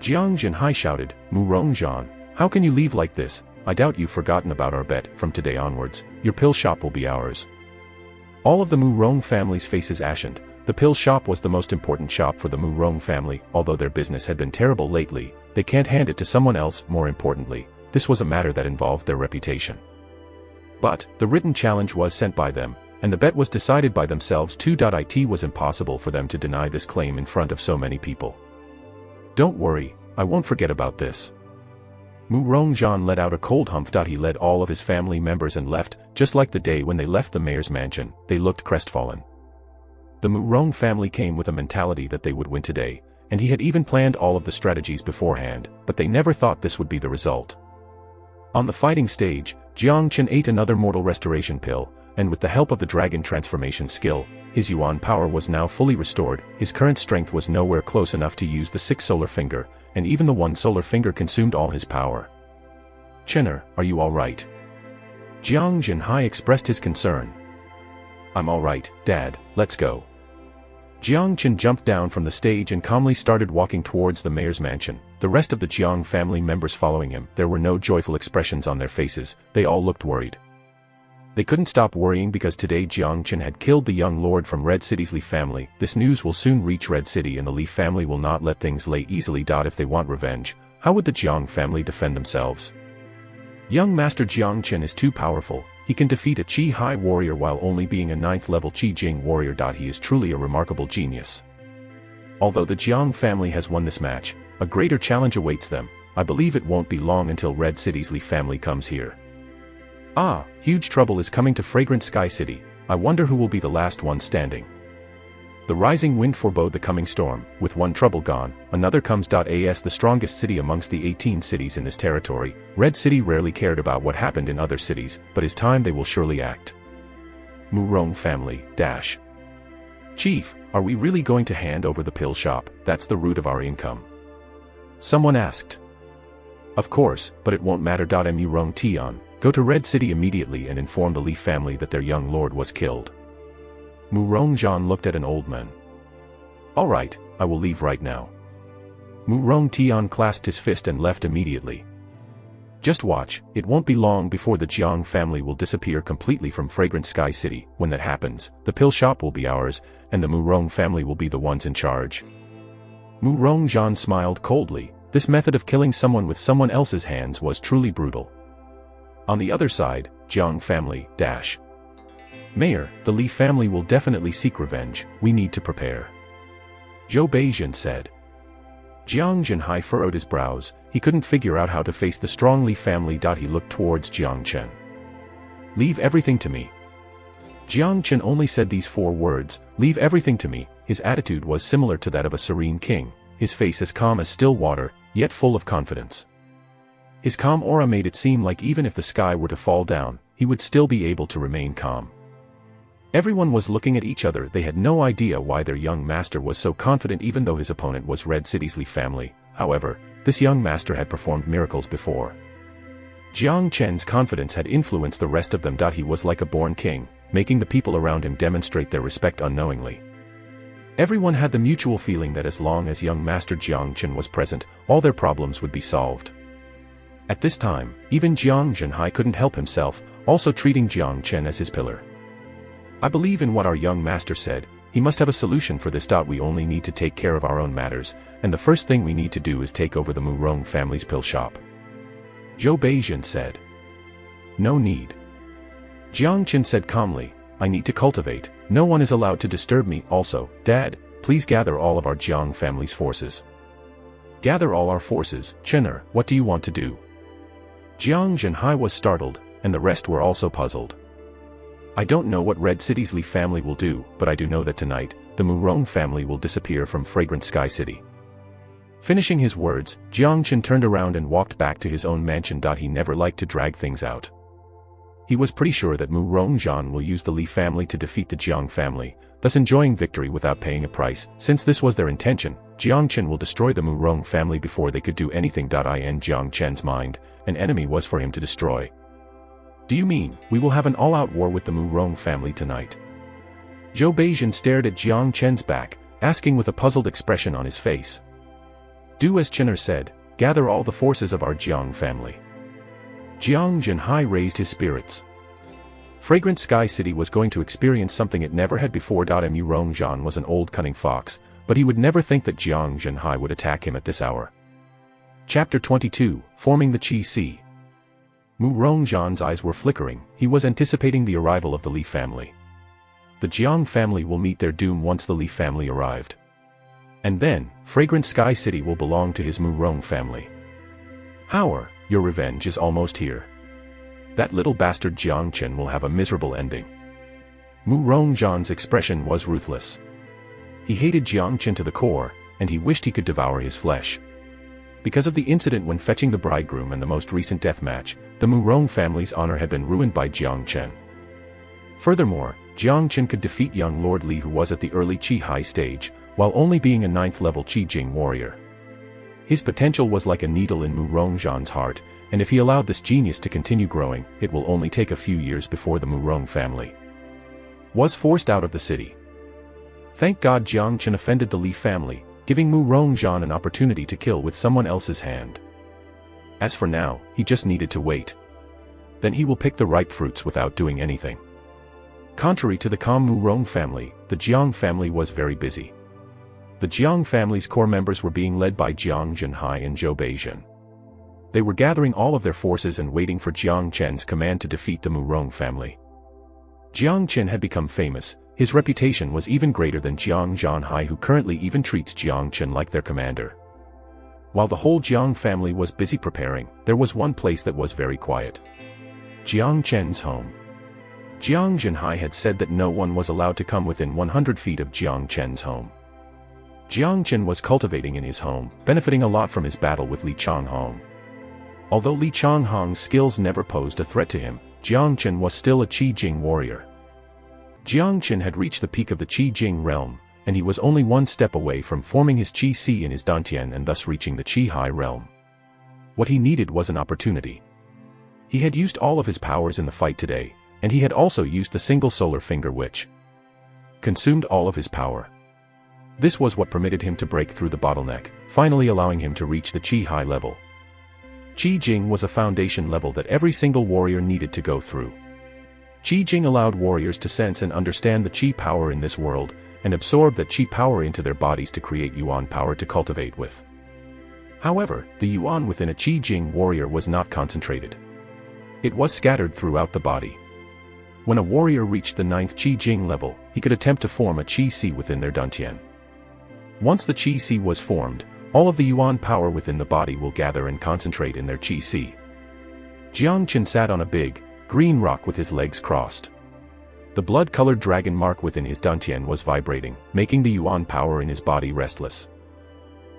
Jiang Jinhai shouted, Murong Zhan, how can you leave like this? I doubt you've forgotten about our bet. From today onwards, your pill shop will be ours. All of the Murong family's faces ashened. The pill shop was the most important shop for the Murong family. Although their business had been terrible lately, they can't hand it to someone else. More importantly, this was a matter that involved their reputation. But the written challenge was sent by them, and the bet was decided by themselves too. It was impossible for them to deny this claim in front of so many people. Don't worry, I won't forget about this. Murong Zhan let out a cold humph. He led all of his family members and left, just like the day when they left the mayor's mansion. They looked crestfallen. The Murong family came with a mentality that they would win today, and he had even planned all of the strategies beforehand, but they never thought this would be the result. On the fighting stage, Jang Chen ate another mortal restoration pill, and with the help of the dragon transformation skill, his yuan power was now fully restored. His current strength was nowhere close enough to use the 6th solar finger, and even the 1 solar finger consumed all his power. Chener, are you alright? Jiang Jinhai expressed his concern. I'm alright, Dad, let's go. Jiang Chen jumped down from the stage and calmly started walking towards the mayor's mansion, the rest of the Jiang family members following him. There were no joyful expressions on their faces, they all looked worried. They couldn't stop worrying because today Jiang Chen had killed the young lord from Red City's Li family. This news will soon reach Red City and the Li family will not let things lay easily. If they want revenge, how would the Jiang family defend themselves? Young Master Jiang Chen is too powerful. He can defeat a Chihai warrior while only being a 9th level Qi Jing warrior. He is truly a remarkable genius. Although the Jiang family has won this match, a greater challenge awaits them. I believe it won't be long until Red City's Li family comes here. Ah, huge trouble is coming to Fragrant Sky City. I wonder who will be the last one standing. The rising wind forebode the coming storm. With one trouble gone, another comes. As the strongest city amongst the 18 cities in this territory, Red City rarely cared about what happened in other cities, but is time they will surely act. Murong family, Chief, are we really going to hand over the pill shop? That's the root of our income. Someone asked. Of course, but it won't matter. Murong Tian, go to Red City immediately and inform the Li family that their young lord was killed. Murong Zhan looked at an old man. Alright, I will leave right now. Murong Tian clasped his fist and left immediately. Just watch, it won't be long before the Jiang family will disappear completely from Fragrant Sky City. When that happens, the pill shop will be ours, and the Murong family will be the ones in charge. Murong Zhan smiled coldly. This method of killing someone with someone else's hands was truly brutal. On the other side, Jiang family, Mayor, the Li family will definitely seek revenge. We need to prepare. Zhou Beijun said. Jiang Jinhai furrowed his brows. He couldn't figure out how to face the strong Li family. He looked towards Jiang Chen. Leave everything to me. Jiang Chen only said these 4 words, leave everything to me. His attitude was similar to that of a serene king, his face as calm as still water, yet full of confidence. His calm aura made it seem like even if the sky were to fall down, he would still be able to remain calm. Everyone was looking at each other. They had no idea why their young master was so confident even though his opponent was Red City's Li family. However, this young master had performed miracles before. Jiang Chen's confidence had influenced the rest of them. He was like a born king, making the people around him demonstrate their respect unknowingly. Everyone had the mutual feeling that as long as young Master Jiang Chen was present, all their problems would be solved. At this time, even Jiang Jinhai couldn't help himself, also treating Jiang Chen as his pillar. I believe in what our young master said. He must have a solution for this. We only need to take care of our own matters, and the first thing we need to do is take over the Murong family's pill shop. Zhou Beijun said. No need. Jiang Chen said calmly, I need to cultivate. No one is allowed to disturb me. Also, Dad, please gather all of our Jiang family's forces. Gather all our forces. Chener, what do you want to do? Jiang Jinhai was startled, and the rest were also puzzled. I don't know what Red City's Li family will do, but I do know that tonight, the Murong family will disappear from Fragrant Sky City. Finishing his words, Jiang Chen turned around and walked back to his own mansion. He never liked to drag things out. He was pretty sure that Murong Zhan will use the Li family to defeat the Jiang family, thus enjoying victory without paying a price. Since this was their intention, Jiang Chen will destroy the Murong family before they could do anything. In Jiang Chen's mind, an enemy was for him to destroy. Do you mean, we will have an all-out war with the Murong family tonight? Zhou Beijian stared at Jang Chen's back, asking with a puzzled expression on his face. Do as Chener said, gather all the forces of our Jiang family. Jiang Zhenhai raised his spirits. Fragrant Sky City was going to experience something it never had before. Murong Zhan was an old cunning fox, but he would never think that Jiang Zhenhai would attack him at this hour. Chapter 22, Forming the Qi Si. Murong Zhan's eyes were flickering. He was anticipating the arrival of the Li family. The Jiang family will meet their doom once the Li family arrived. And then, Fragrant Sky City will belong to his Murong family. Howard, your revenge is almost here. That little bastard Jang Chen will have a miserable ending. Murong Zhan's expression was ruthless. He hated Jang Chen to the core, and he wished he could devour his flesh. Because of the incident when fetching the bridegroom and the most recent death match, the Murong family's honor had been ruined by Jang Chen. Furthermore, Jang Chen could defeat young Lord Li, who was at the early Chihai stage, while only being a 9th-level Qi Jing warrior. His potential was like a needle in Murong Zhan's heart, and if he allowed this genius to continue growing, it will only take a few years before the Murong family was forced out of the city. Thank God Jang Chen offended the Li family, giving Murong Zhan an opportunity to kill with someone else's hand. As for now, he just needed to wait. Then he will pick the ripe fruits without doing anything. Contrary to the calm Murong family, the Jiang family was very busy. The Jiang family's core members were being led by Jiang Zhenhai and Zhou Beijian. They were gathering all of their forces and waiting for Jiang Chen's command to defeat the Murong family. Jiang Chen had become famous. His reputation was even greater than Jiang Zhenhai, who currently even treats Jiang Chen like their commander. While the whole Jiang family was busy preparing, there was one place that was very quiet. Jiang Chen's home. Jiang Zhenhai had said that no one was allowed to come within 100 feet of Jiang Chen's home. Jiang Chen was cultivating in his home, benefiting a lot from his battle with Li Changhong. Although Li Changhong's skills never posed a threat to him, Jiang Chen was still a Qi Jing warrior. Jiang Chen had reached the peak of the Qi Jing realm, and he was only one step away from forming his Qi Si in his Dantian and thus reaching the Chihai realm. What he needed was an opportunity. He had used all of his powers in the fight today, and he had also used the single solar finger which consumed all of his power. This was what permitted him to break through the bottleneck, finally allowing him to reach the Chihai level. Qi Jing was a foundation level that every single warrior needed to go through. Qi Jing allowed warriors to sense and understand the Qi power in this world, and absorb that Qi power into their bodies to create Yuan power to cultivate with. However, the Yuan within a Qi Jing warrior was not concentrated. It was scattered throughout the body. When a warrior reached the 9th Qi Jing level, he could attempt to form a Qi Si within their Dantian. Once the Qi Si was formed, all of the Yuan power within the body will gather and concentrate in their Qi Si. Jiang Chen sat on a big, green rock with his legs crossed. The blood-colored dragon mark within his Dantian was vibrating, making the Yuan power in his body restless.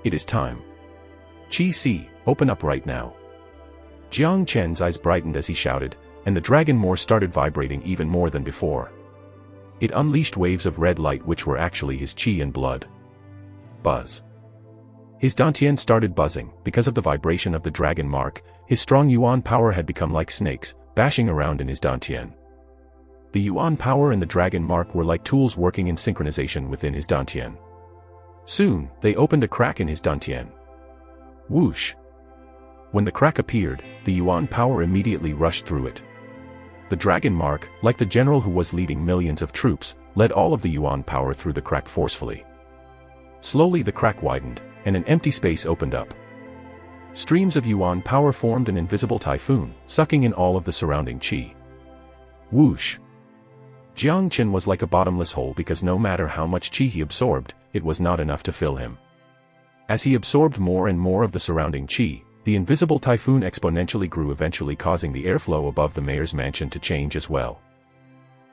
It is time. Qi Si, open up right now. Jiang Chen's eyes brightened as he shouted, and the dragon more started vibrating even more than before. It unleashed waves of red light which were actually his Qi and blood. Buzz. His Dantian started buzzing. Because of the vibration of the dragon mark, his strong Yuan power had become like snakes, bashing around in his Dantian. The Yuan power and the dragon mark were like tools working in synchronization within his Dantian. Soon, they opened a crack in his Dantian. Whoosh! When the crack appeared, the Yuan power immediately rushed through it. The dragon mark, like the general who was leading millions of troops, led all of the Yuan power through the crack forcefully. Slowly the crack widened, and an empty space opened up. Streams of Yuan power formed an invisible typhoon, sucking in all of the surrounding Qi. Whoosh! Jiang Chen was like a bottomless hole because no matter how much Qi he absorbed, it was not enough to fill him. As he absorbed more and more of the surrounding Qi, the invisible typhoon exponentially grew, eventually causing the airflow above the mayor's mansion to change as well.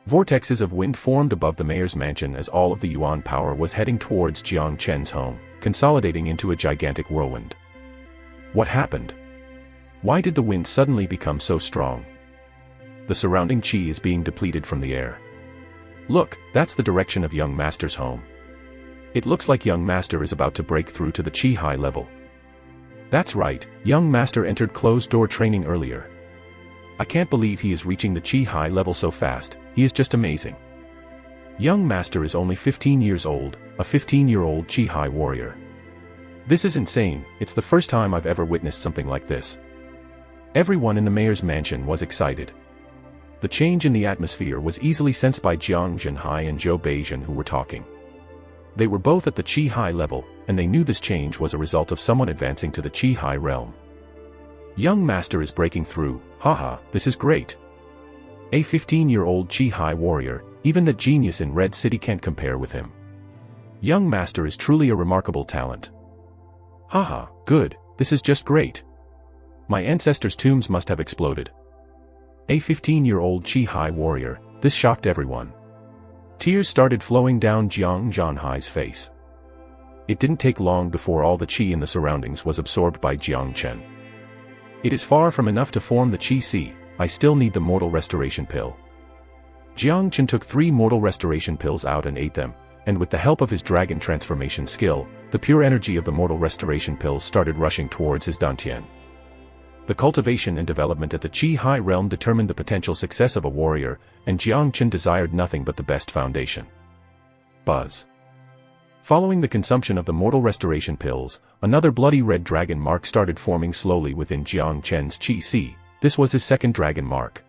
Vortexes of wind formed above the mayor's mansion as all of the Yuan power was heading towards Jiang Chen's home, consolidating into a gigantic whirlwind. What happened? Why did the wind suddenly become so strong? The surrounding Qi is being depleted from the air. Look, that's the direction of young master's home. It looks like young master is about to break through to the Chihai level. That's right, young master entered closed-door training earlier. I can't believe he is reaching the Chihai level so fast, he is just amazing. Young master is only 15 years old, a 15-year-old Chihai warrior. This is insane, it's the first time I've ever witnessed something like this. Everyone in the mayor's mansion was excited. The change in the atmosphere was easily sensed by Jiang Zhenhai and Zhou Beijian, who were talking. They were both at the Chihai level, and they knew this change was a result of someone advancing to the Chihai realm. Young master is breaking through, haha, this is great. A 15-year-old Chihai warrior, even that genius in Red City can't compare with him. Young master is truly a remarkable talent. Haha, good, this is just great. My ancestors' tombs must have exploded. A 15-year-old Chihai warrior, this shocked everyone. Tears started flowing down Jiang Zhenhai's face. It didn't take long before all the qi in the surroundings was absorbed by Jang Chen. It is far from enough to form the qi si, I still need the mortal restoration pill. Jiang Chen took 3 mortal restoration pills out and ate them, and with the help of his dragon transformation skill, the pure energy of the mortal restoration pills started rushing towards his dantian. The cultivation and development at the Chihai realm determined the potential success of a warrior, and Jiang Chen desired nothing but the best foundation. Buzz. Following the consumption of the mortal restoration pills, another bloody red dragon mark started forming slowly within Jiang Chen's Qi Si. This was his second dragon mark.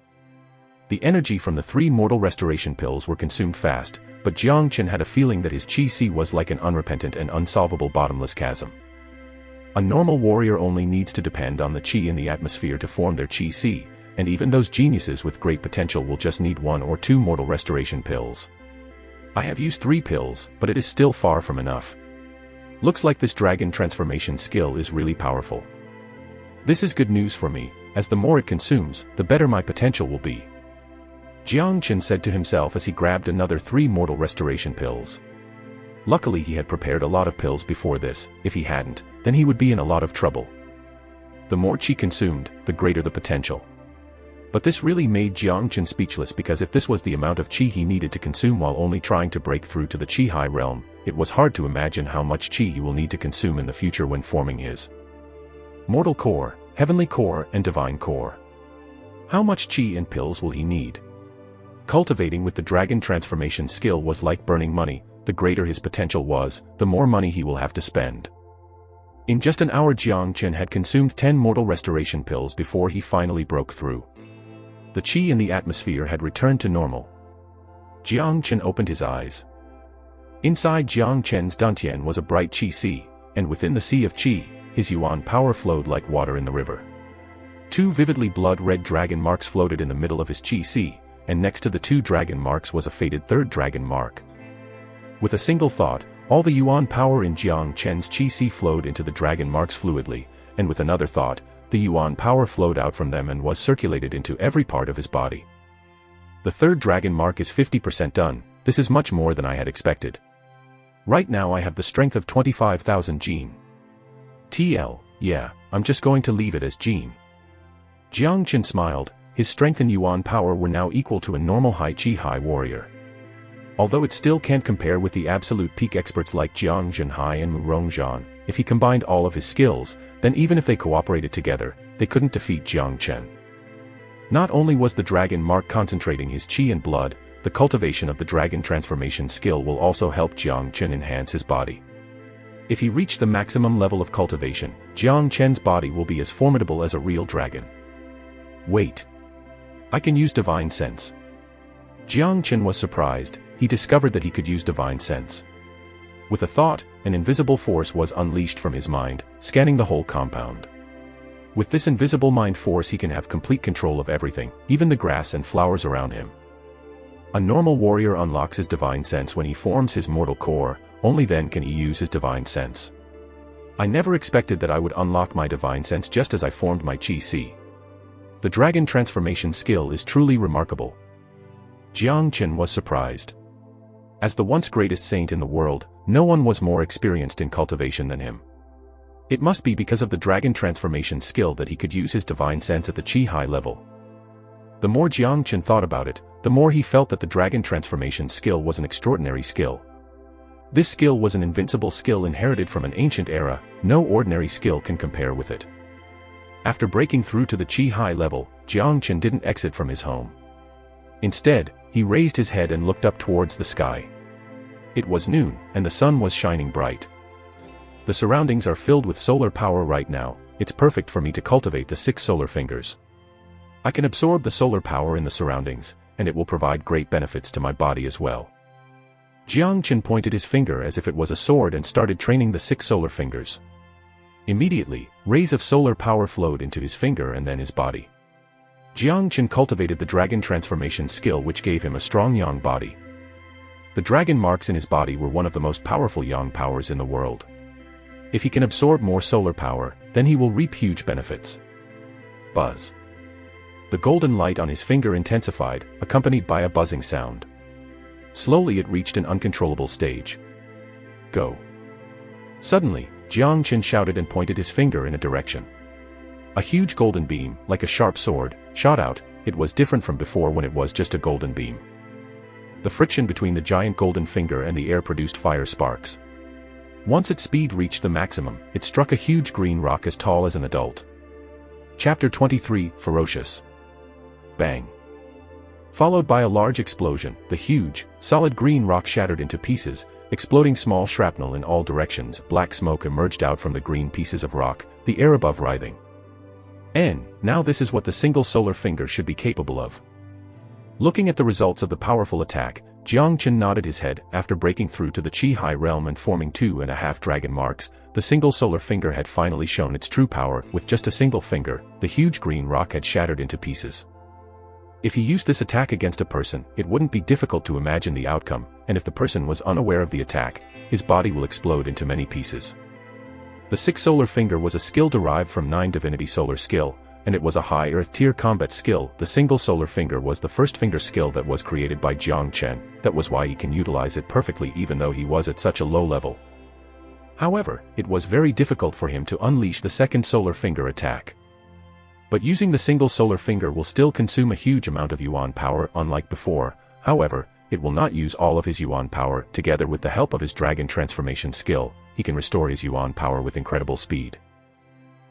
The energy from the 3 mortal restoration pills were consumed fast, but Jiang Chen had a feeling that his Qi Si was like an unrepentant and unsolvable bottomless chasm. A normal warrior only needs to depend on the qi in the atmosphere to form their qi si, and even those geniuses with great potential will just need 1 or 2 mortal restoration pills. I have used 3 pills, but it is still far from enough. Looks like this dragon transformation skill is really powerful. This is good news for me, as the more it consumes, the better my potential will be. Jiang Chen said to himself as he grabbed another 3 mortal restoration pills. Luckily he had prepared a lot of pills before this, if he hadn't, then he would be in a lot of trouble. The more qi consumed, the greater the potential. But this really made Jiang Chen speechless, because if this was the amount of qi he needed to consume while only trying to break through to the Chihai realm, it was hard to imagine how much qi he will need to consume in the future when forming his mortal core, heavenly core and divine core. How much qi and pills will he need? Cultivating with the dragon transformation skill was like burning money. The greater his potential was, the more money he will have to spend. In just an hour Jiang Chen had consumed 10 mortal restoration pills before he finally broke through. The qi in the atmosphere had returned to normal. Jiang Chen opened his eyes. Inside Jiang Chen's dantian was a bright qi sea, and within the sea of qi, his yuan power flowed like water in the river. 2 vividly blood-red dragon marks floated in the middle of his qi sea, and next to the 2 dragon marks was a faded 3rd dragon mark. With a single thought, all the yuan power in Jiang Chen's qi si flowed into the dragon marks fluidly, and with another thought, the yuan power flowed out from them and was circulated into every part of his body. The 3rd dragon mark is 50% done, this is much more than I had expected. Right now I have the strength of 25,000 Jin. TL, yeah, I'm just going to leave it as Jin. Jiang Chen smiled, his strength and yuan power were now equal to a normal high Chihai warrior. Although it still can't compare with the absolute peak experts like Jiang Zhenhai and Murong, if he combined all of his skills, then even if they cooperated together, they couldn't defeat Jiang Chen. Not only was the dragon mark concentrating his qi and blood, the cultivation of the dragon transformation skill will also help Jiang Chen enhance his body. If he reached the maximum level of cultivation, Jiang Chen's body will be as formidable as a real dragon. Wait. I can use divine sense. Jiang Chen was surprised. He discovered that he could use divine sense. With a thought, an invisible force was unleashed from his mind, scanning the whole compound. With this invisible mind force he can have complete control of everything, even the grass and flowers around him. A normal warrior unlocks his divine sense when he forms his mortal core, only then can he use his divine sense. I never expected that I would unlock my divine sense just as I formed my Qi Si. The dragon transformation skill is truly remarkable. Jiang Chen was surprised. As the once greatest saint in the world, no one was more experienced in cultivation than him. It must be because of the dragon transformation skill that he could use his divine sense at the Chihai level. The more Jiang Chen thought about it, the more he felt that the dragon transformation skill was an extraordinary skill. This skill was an invincible skill inherited from an ancient era, no ordinary skill can compare with it. After breaking through to the Chihai level, Jang Chen didn't exit from his home. Instead, he raised his head and looked up towards the sky. It was noon, and the sun was shining bright. The surroundings are filled with solar power right now. It's perfect for me to cultivate the 6 solar fingers. I can absorb the solar power in the surroundings, and it will provide great benefits to my body as well. Jang Chen pointed his finger as if it was a sword and started training the 6 solar fingers. Immediately, rays of solar power flowed into his finger and then his body. Jang Chen cultivated the dragon transformation skill, which gave him a strong yang body. The dragon marks in his body were one of the most powerful yang powers in the world. If he can absorb more solar power, then he will reap huge benefits. Buzz. The golden light on his finger intensified, accompanied by a buzzing sound. Slowly it reached an uncontrollable stage. Go. Suddenly, Jang Chen shouted and pointed his finger in a direction. A huge golden beam, like a sharp sword, shot out. It was different from before when it was just a golden beam. The friction between the giant golden finger and the air produced fire sparks. Once its speed reached the maximum, it struck a huge green rock as tall as an adult. Chapter 23, Ferocious. Bang. Followed by a large explosion, the huge, solid green rock shattered into pieces, exploding small shrapnel in all directions. Black smoke emerged out from the green pieces of rock, the air above writhing. Now this is what the single solar finger should be capable of. Looking at the results of the powerful attack, Jang Chen nodded his head. After breaking through to the Chihai realm and forming 2.5 dragon marks, the single solar finger had finally shown its true power. With just a single finger, the huge green rock had shattered into pieces. If he used this attack against a person, it wouldn't be difficult to imagine the outcome, and if the person was unaware of the attack, his body will explode into many pieces. The 6 solar finger was a skill derived from 9 divinity solar skill, and it was a high earth tier combat skill. The single solar finger was the first finger skill that was created by Jang Chen. That was why he can utilize it perfectly even though he was at such a low level. However, it was very difficult for him to unleash the second solar finger attack. But using the single solar finger will still consume a huge amount of yuan power. Unlike before, however, it will not use all of his yuan power. Together with the help of his dragon transformation skill, he can restore his yuan power with incredible speed.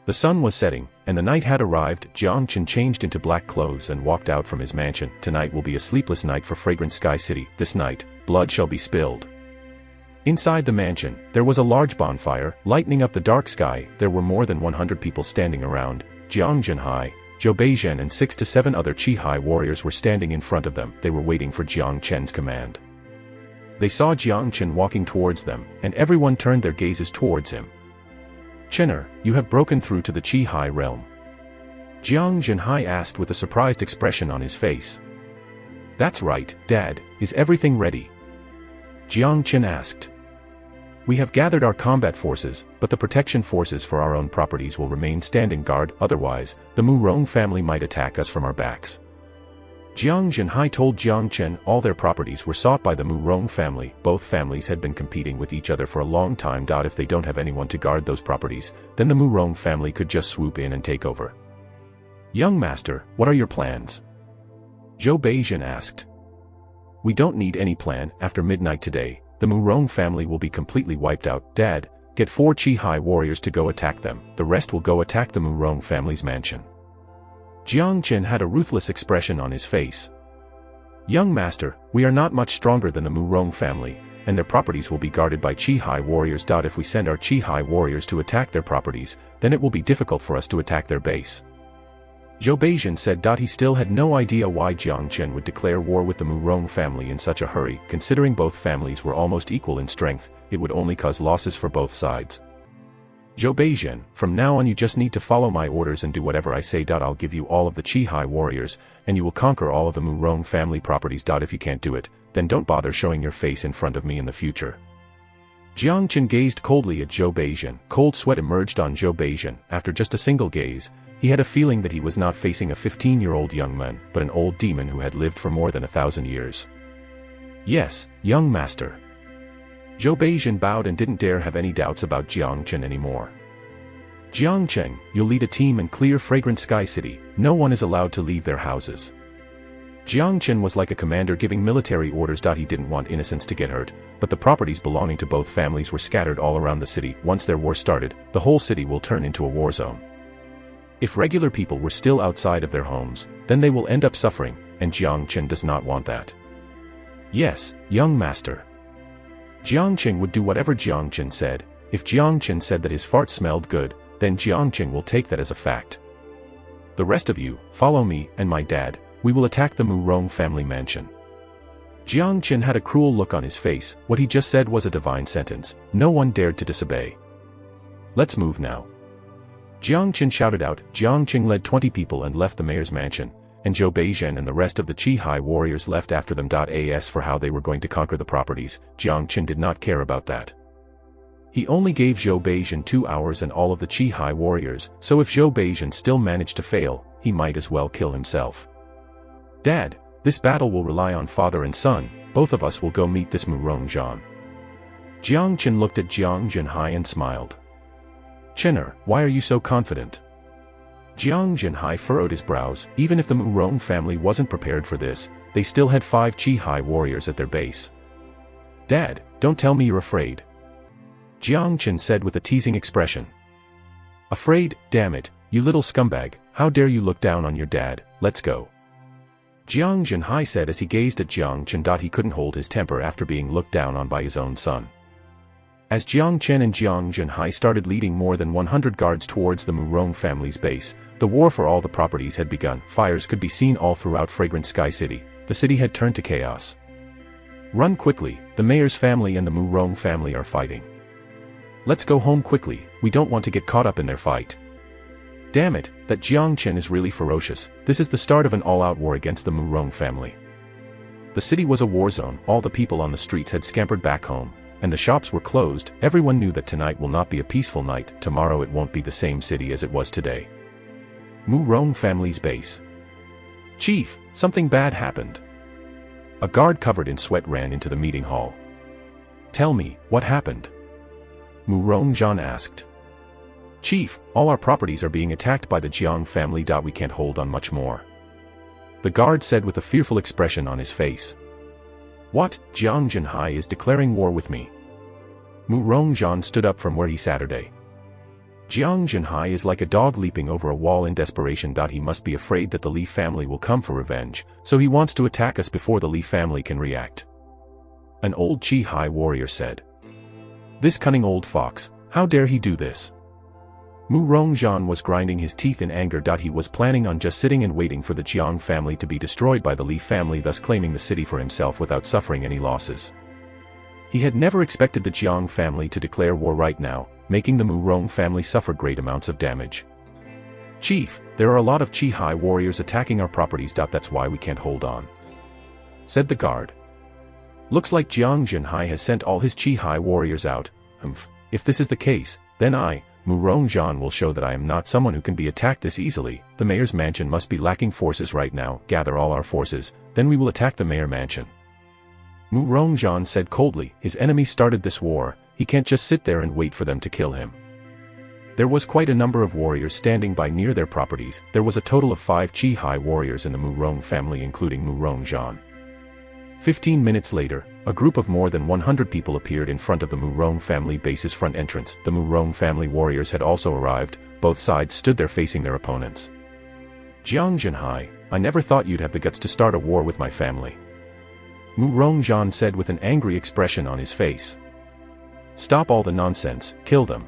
The sun was setting, and the night had arrived. Jang Chen changed into black clothes and walked out from his mansion. Tonight will be a sleepless night for Fragrant Sky City. This night, blood shall be spilled. Inside the mansion, there was a large bonfire, lightening up the dark sky. There were more than 100 people standing around. Jiang Zhenhai, Zhou Beizhen and 6 to 7 other Chihai warriors were standing in front of them. They were waiting for Jang Chen's command. They saw Jang Chen walking towards them, and everyone turned their gazes towards him. "Chener, you have broken through to the Chihai realm?" Jiang Zhenhai asked with a surprised expression on his face. "That's right, Dad. Is everything ready?" Jiang Chen asked. "We have gathered our combat forces, but the protection forces for our own properties will remain standing guard. Otherwise, the Murong family might attack us from our backs." Jiang Zhenhai told Jiang Chen all their properties were sought by the Murong family. Both families had been competing with each other for a long time. If they don't have anyone to guard those properties, then the Murong family could just swoop in and take over. "Young master, what are your plans?" Zhou Beizhen asked. "We don't need any plan. After midnight today, the Murong family will be completely wiped out. Dad, get 4 Chihai warriors to go attack them. The rest will go attack the Murong family's mansion." Jiang Chen had a ruthless expression on his face. "Young master, we are not much stronger than the Murong family, and their properties will be guarded by Chihai warriors. If we send our Chihai warriors to attack their properties, then it will be difficult for us to attack their base." Zhou Beizhen said. He still had no idea why Jiang Chen would declare war with the Murong family in such a hurry. Considering both families were almost equal in strength, it would only cause losses for both sides. "Zhou Beizhen, from now on you just need to follow my orders and do whatever I say. I'll give you all of the Chihai warriors, and you will conquer all of the Murong family properties. If you can't do it, then don't bother showing your face in front of me in the future." Jiang Chen gazed coldly at Zhou Beizhen. Cold sweat emerged on Zhou Beizhen. After just a single gaze, he had a feeling that he was not facing a 15-year-old young man, but an old demon who had lived for more than 1,000 years. "Yes, young master." Zhou Beizhen bowed and didn't dare have any doubts about Jiang Chen anymore. "Jiang Chen, you'll lead a team and clear Fragrant Sky City. No one is allowed to leave their houses." Jiang Chen was like a commander giving military orders. He didn't want innocents to get hurt, but the properties belonging to both families were scattered all around the city. Once their war started, the whole city will turn into a war zone. If regular people were still outside of their homes, then they will end up suffering, and Jang Chen does not want that. Yes, young master. Jang Chen would do whatever Jang Chen said. If Jang Chen said that his fart smelled good, then Jang Chen will take that as a fact. The rest of you, follow me and my dad, we will attack the Murong family mansion. Jang Chen had a cruel look on his face. What he just said was a divine sentence. No one dared to disobey. Let's move now. Jang Chen shouted out. Jang Chen led 20 people and left the mayor's mansion, and Zhou Beizhen and the rest of the Chihai warriors left after them. As for how they were going to conquer the properties, Jang Chen did not care about that. He only gave Zhou Beizhen 2 hours and all of the Chihai warriors, so if Zhou Beizhen still managed to fail, he might as well kill himself. Dad, this battle will rely on father and son. Both of us will go meet this Murong Zhan. Jang Chen looked at Jiang Zhenhai and smiled. Chener, why are you so confident? Jiang Zhenhai furrowed his brows. Even if the Murong family wasn't prepared for this, they still had 5 Chihai warriors at their base. Dad, don't tell me you're afraid. Jiang Chen said with a teasing expression. Afraid? Damn it, you little scumbag, how dare you look down on your dad, let's go. Jiang Zhenhai said as he gazed at Jiang Chen. He couldn't hold his temper after being looked down on by his own son. As Jiang Chen and Jiang Zhenhai started leading more than 100 guards towards the Murong family's base, the war for all the properties had begun. Fires could be seen all throughout Fragrant Sky City. The city had turned to chaos. Run quickly, the mayor's family and the Murong family are fighting. Let's go home quickly, we don't want to get caught up in their fight. Damn it, that Jiang Chen is really ferocious. This is the start of an all-out war against the Murong family. The city was a war zone. All the people on the streets had scampered back home, and the shops were closed. Everyone knew that tonight will not be a peaceful night. Tomorrow it won't be the same city as it was today. Murong family's base. Chief, something bad happened. A guard covered in sweat ran into the meeting hall. Tell me, what happened? Murong Zhan asked. Chief, all our properties are being attacked by the Jiang family. We can't hold on much more. The guard said with a fearful expression on his face. What? Jiang Zhenhai is declaring war with me. Murong Zhan stood up from where he sat. Jiang Zhenhai is like a dog leaping over a wall in desperation. He must be afraid that the Li family will come for revenge, so he wants to attack us before the Li family can react. An old Chihai warrior said. This cunning old fox, how dare he do this? Murong Zhan was grinding his teeth in anger. He was planning on just sitting and waiting for the Jiang family to be destroyed by the Li family, thus claiming the city for himself without suffering any losses. He had never expected the Jiang family to declare war right now, making the Murong family suffer great amounts of damage. Chief, there are a lot of Chihai warriors attacking our properties. That's why we can't hold on, said the guard. Looks like Jiang Zhenhai has sent all his Chihai warriors out. If this is the case, then Murong Zhan will show that I am not someone who can be attacked this easily. The mayor's mansion must be lacking forces right now. Gather all our forces, then we will attack the mayor mansion. Murong Zhan said coldly. His enemy started this war, he can't just sit there and wait for them to kill him. There was quite a number of warriors standing by near their properties. There was a total of 5 Chihai warriors in the Murong family, including Murong Zhan. 15 minutes later, a group of more than 100 people appeared in front of the Murong family base's front entrance. The Murong family warriors had also arrived. Both sides stood there facing their opponents. Jiang Zhenhai, I never thought you'd have the guts to start a war with my family. Murong Zhan said with an angry expression on his face. Stop all the nonsense, kill them.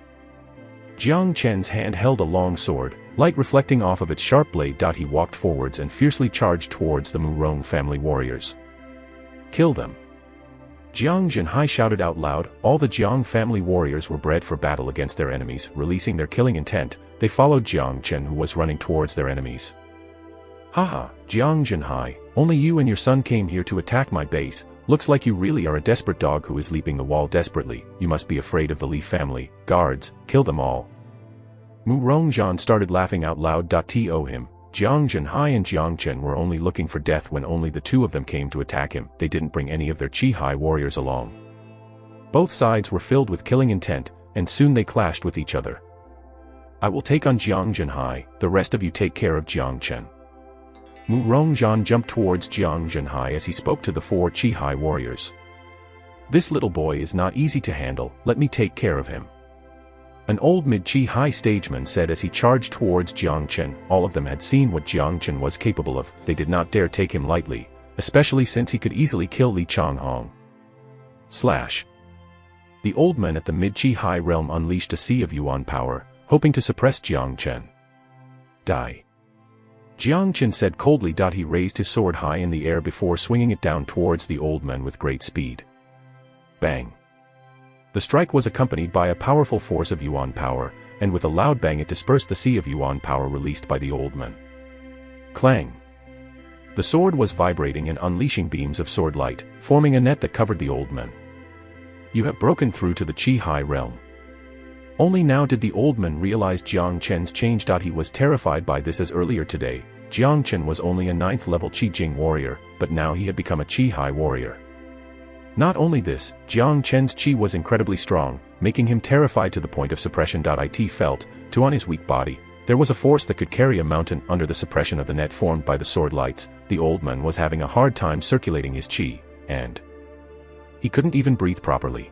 Jiang Chen's hand held a long sword, light reflecting off of its sharp blade. He walked forwards and fiercely charged towards the Murong family warriors. Kill them. Jiang Zhenhai shouted out loud. All the Jiang family warriors were bred for battle against their enemies. Releasing their killing intent, they followed Jang Chen, who was running towards their enemies. Haha, Jiang Zhenhai, only you and your son came here to attack my base. Looks like you really are a desperate dog who is leaping the wall desperately. You must be afraid of the Li family. Guards, kill them all. Murong Zhan started laughing out loud. To him, Jiang Zhenhai and Jang Chen were only looking for death when only the two of them came to attack him. They didn't bring any of their Chihai warriors along. Both sides were filled with killing intent, and soon they clashed with each other. I will take on Jiang Zhenhai, the rest of you take care of Jang Chen. Murong Zhan jumped towards Jiang Zhenhai as he spoke to the 4 Chihai warriors. This little boy is not easy to handle, let me take care of him. An old mid-Chihai stageman said as he charged towards Jang Chen. All of them had seen what Jang Chen was capable of. They did not dare take him lightly, especially since he could easily kill Li Changhong. Slash. The old men at the mid-Chihai realm unleashed a sea of yuan power, hoping to suppress Jang Chen. Die. Jang Chen said coldly. He raised his sword high in the air before swinging it down towards the old men with great speed. Bang. The strike was accompanied by a powerful force of yuan power, and with a loud bang it dispersed the sea of yuan power released by the old men. Clang. The sword was vibrating and unleashing beams of sword light, forming a net that covered the old men. You have broken through to the Chihai realm. Only now did the old man realize Jang Chen's change. He was terrified by this, as earlier today, Jang Chen was only a 9th level Qi Jing warrior, but now he had become a Chihai warrior. Not only this, Jang Chen's Qi was incredibly strong, making him terrified to the point of suppression. It felt, on his weak body, there was a force that could carry a mountain under the suppression of the net formed by the sword lights. The old man was having a hard time circulating his Qi, and he couldn't even breathe properly.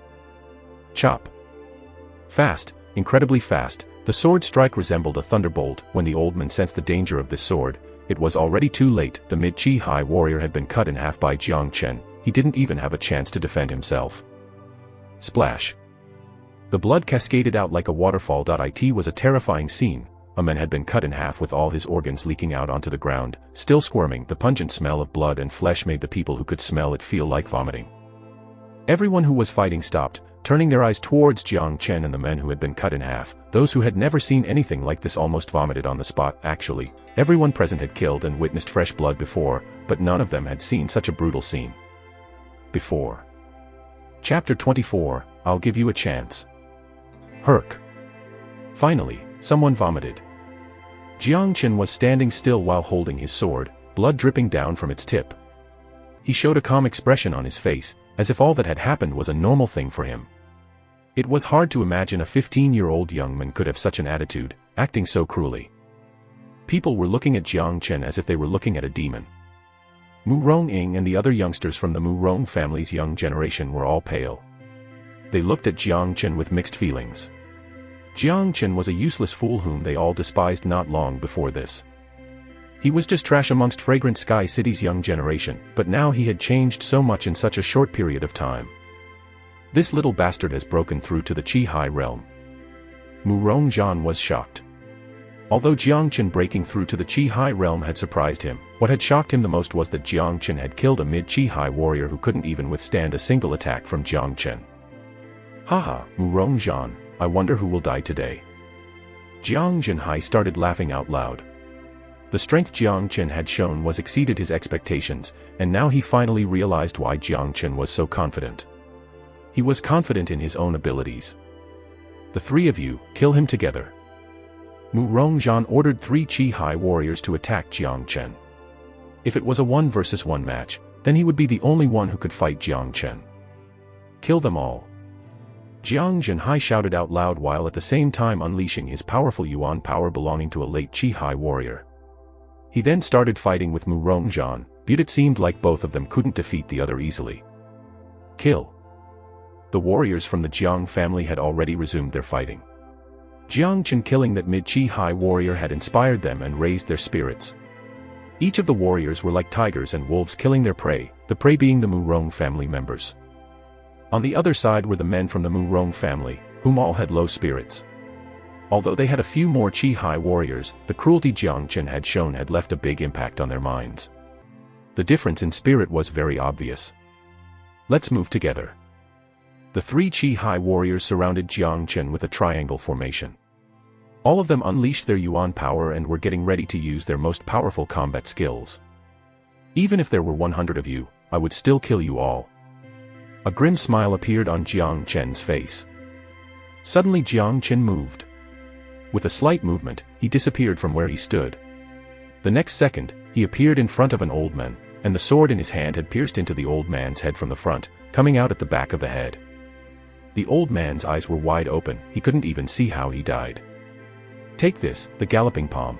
Chop. Fast, incredibly fast, the sword strike resembled a thunderbolt. When the old man sensed the danger of this sword, it was already too late. The mid-Chihai warrior had been cut in half by Jang Chen. He didn't even have a chance to defend himself. Splash. The blood cascaded out like a waterfall. It was a terrifying scene. A man had been cut in half with all his organs leaking out onto the ground, still squirming. The pungent smell of blood and flesh made the people who could smell it feel like vomiting. Everyone who was fighting stopped, turning their eyes towards Jang Chen and the men who had been cut in half. Those who had never seen anything like this almost vomited on the spot. Actually, everyone present had killed and witnessed fresh blood before, but none of them had seen such a brutal scene before. Chapter 24, I'll give you a chance. Herc. Finally, someone vomited. Jang Chen was standing still while holding his sword, blood dripping down from its tip. He showed a calm expression on his face, as if all that had happened was a normal thing for him. It was hard to imagine a 15-year-old young man could have such an attitude, acting so cruelly. People were looking at Jang Chen as if they were looking at a demon. Murong and the other youngsters from the Murong family's young generation were all pale. They looked at Jang Chen with mixed feelings. Jang Chen was a useless fool whom they all despised not long before this. He was just trash amongst Fragrant Sky City's young generation, but now he had changed so much in such a short period of time. This little bastard has broken through to the Chihai realm. Murong Zhan was shocked. Although Jang Chen breaking through to the Chihai realm had surprised him, what had shocked him the most was that Jang Chen had killed a mid-Chihai warrior who couldn't even withstand a single attack from Jang Chen. Haha, Murong Zhan, I wonder who will die today. Jiang Jinhai started laughing out loud. The strength Jiang Chen had shown was exceeded his expectations, and now he finally realized why Jiang Chen was so confident. He was confident in his own abilities. The three of you, kill him together. Murong Zhan ordered 3 Chihai warriors to attack Jiang Chen. If it was a 1 versus 1 match, then he would be the only one who could fight Jiang Chen. Kill them all. Jiang Jinhai shouted out loud while at the same time unleashing his powerful yuan power belonging to a late Chihai warrior. He then started fighting with Murong Zhan, but it seemed like both of them couldn't defeat the other easily. Kill. The warriors from the Jiang family had already resumed their fighting. Jiang Chen killing that mid-Chihai warrior had inspired them and raised their spirits. Each of the warriors were like tigers and wolves killing their prey, the prey being the Murong family members. On the other side were the men from the Murong family, whom all had low spirits. Although they had a few more Chihai warriors, the cruelty Jiang Chen had shown had left a big impact on their minds. The difference in spirit was very obvious. Let's move together. The 3 Chihai warriors surrounded Jiang Chen with a triangle formation. All of them unleashed their yuan power and were getting ready to use their most powerful combat skills. Even if there were 100 of you, I would still kill you all. A grim smile appeared on Jiang Chen's face. Suddenly Jiang Chen moved. With a slight movement, he disappeared from where he stood. The next second, he appeared in front of an old man, and the sword in his hand had pierced into the old man's head from the front, coming out at the back of the head. The old man's eyes were wide open, he couldn't even see how he died. Take this, the galloping palm.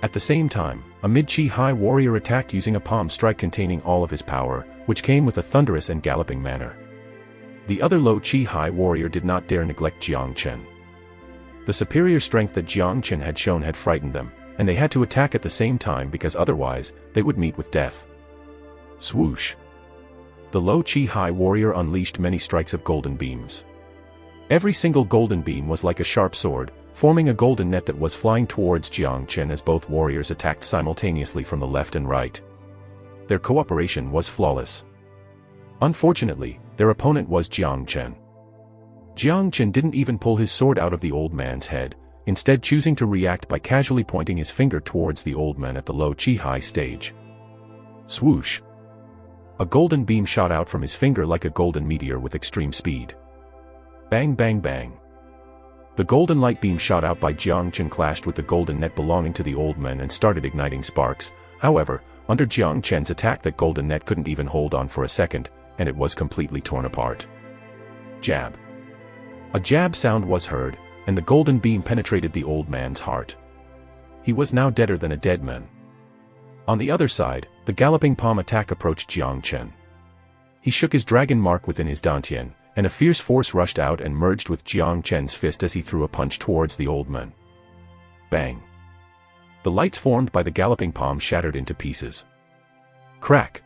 At the same time, a mid-Chihai warrior attacked using a palm strike containing all of his power, which came with a thunderous and galloping manner. The other low Chihai warrior did not dare neglect Jiang Chen. The superior strength that Jang Chen had shown had frightened them, and they had to attack at the same time because otherwise, they would meet with death. Swoosh! The low Chihai warrior unleashed many strikes of golden beams. Every single golden beam was like a sharp sword, forming a golden net that was flying towards Jang Chen as both warriors attacked simultaneously from the left and right. Their cooperation was flawless. Unfortunately, their opponent was Jang Chen. Jang Chen didn't even pull his sword out of the old man's head, instead choosing to react by casually pointing his finger towards the old man at the low Chihai stage. Swoosh! A golden beam shot out from his finger like a golden meteor with extreme speed. Bang bang bang. The golden light beam shot out by Jang Chen clashed with the golden net belonging to the old man and started igniting sparks. However, under Jang Chen's attack, that golden net couldn't even hold on for a second, and it was completely torn apart. Jab. A jab sound was heard, and the golden beam penetrated the old man's heart. He was now deader than a dead man. On the other side, the galloping palm attack approached Jang Chen. He shook his dragon mark within his dantian, and a fierce force rushed out and merged with Jang Chen's fist as he threw a punch towards the old man. Bang! The lights formed by the galloping palm shattered into pieces. Crack!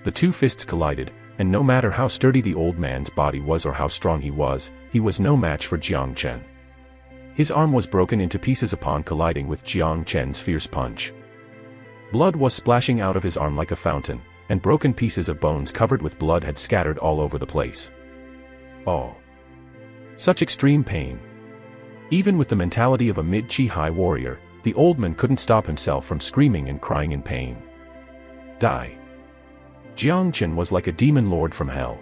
The two fists collided, and no matter how sturdy the old man's body was or how strong he was no match for Jang Chen. His arm was broken into pieces upon colliding with Jang Chen's fierce punch. Blood was splashing out of his arm like a fountain, and broken pieces of bones covered with blood had scattered all over the place. Oh! Such extreme pain! Even with the mentality of a mid-Chihai warrior, the old man couldn't stop himself from screaming and crying in pain. Die! Jang Chen was like a demon lord from hell.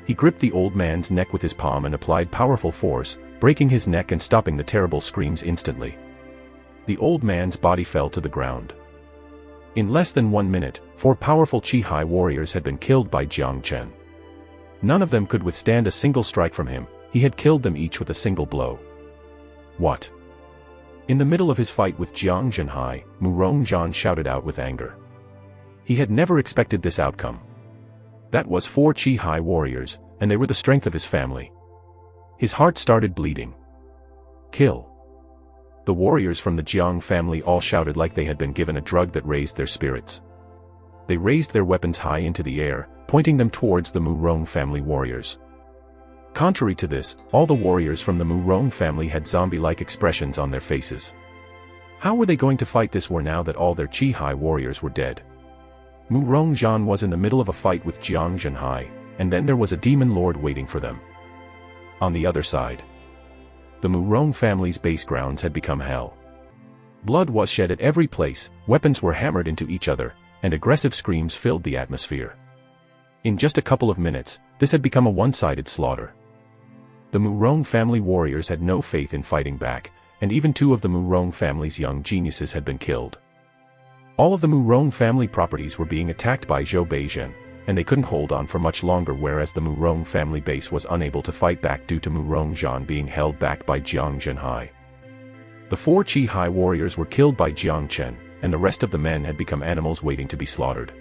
He gripped the old man's neck with his palm and applied powerful force, breaking his neck and stopping the terrible screams instantly. The old man's body fell to the ground. In less than 1 minute, 4 powerful Chihai warriors had been killed by Jang Chen. None of them could withstand a single strike from him. He had killed them each with a single blow. What? In the middle of his fight with Jiang Zhenhai, Murong shouted out with anger. He had never expected this outcome. That was 4 Chihai warriors, and they were the strength of his family. His heart started bleeding. Kill! The warriors from the Jiang family all shouted like they had been given a drug that raised their spirits. They raised their weapons high into the air, pointing them towards the Murong family warriors. Contrary to this, all the warriors from the Murong family had zombie-like expressions on their faces. How were they going to fight this war now that all their Chihai warriors were dead? Murong was in the middle of a fight with Jiang Zhenhai, and then there was a demon lord waiting for them. On the other side, the Murong family's base grounds had become hell. Blood was shed at every place, weapons were hammered into each other, and aggressive screams filled the atmosphere. In just a couple of minutes, this had become a one-sided slaughter. The Murong family warriors had no faith in fighting back, and even 2 of the Murong family's young geniuses had been killed. All of the Murong family properties were being attacked by Zhou Beizhen, and they couldn't hold on for much longer, whereas the Murong family base was unable to fight back due to Murong being held back by Jiang Zhenhai. The 4 Chihai warriors were killed by Jang Chen, and the rest of the men had become animals waiting to be slaughtered.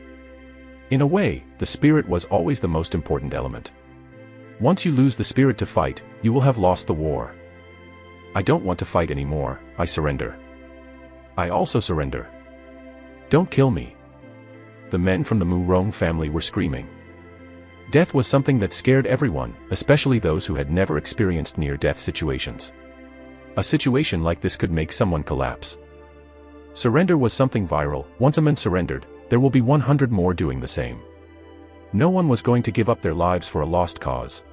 In a way, the spirit was always the most important element. Once you lose the spirit to fight, you will have lost the war. I don't want to fight anymore, I surrender. I also surrender. Don't kill me. The men from the Murong family were screaming. Death was something that scared everyone, especially those who had never experienced near-death situations. A situation like this could make someone collapse. Surrender was something viral. Once a man surrendered, there will be 100 more doing the same. No one was going to give up their lives for a lost cause.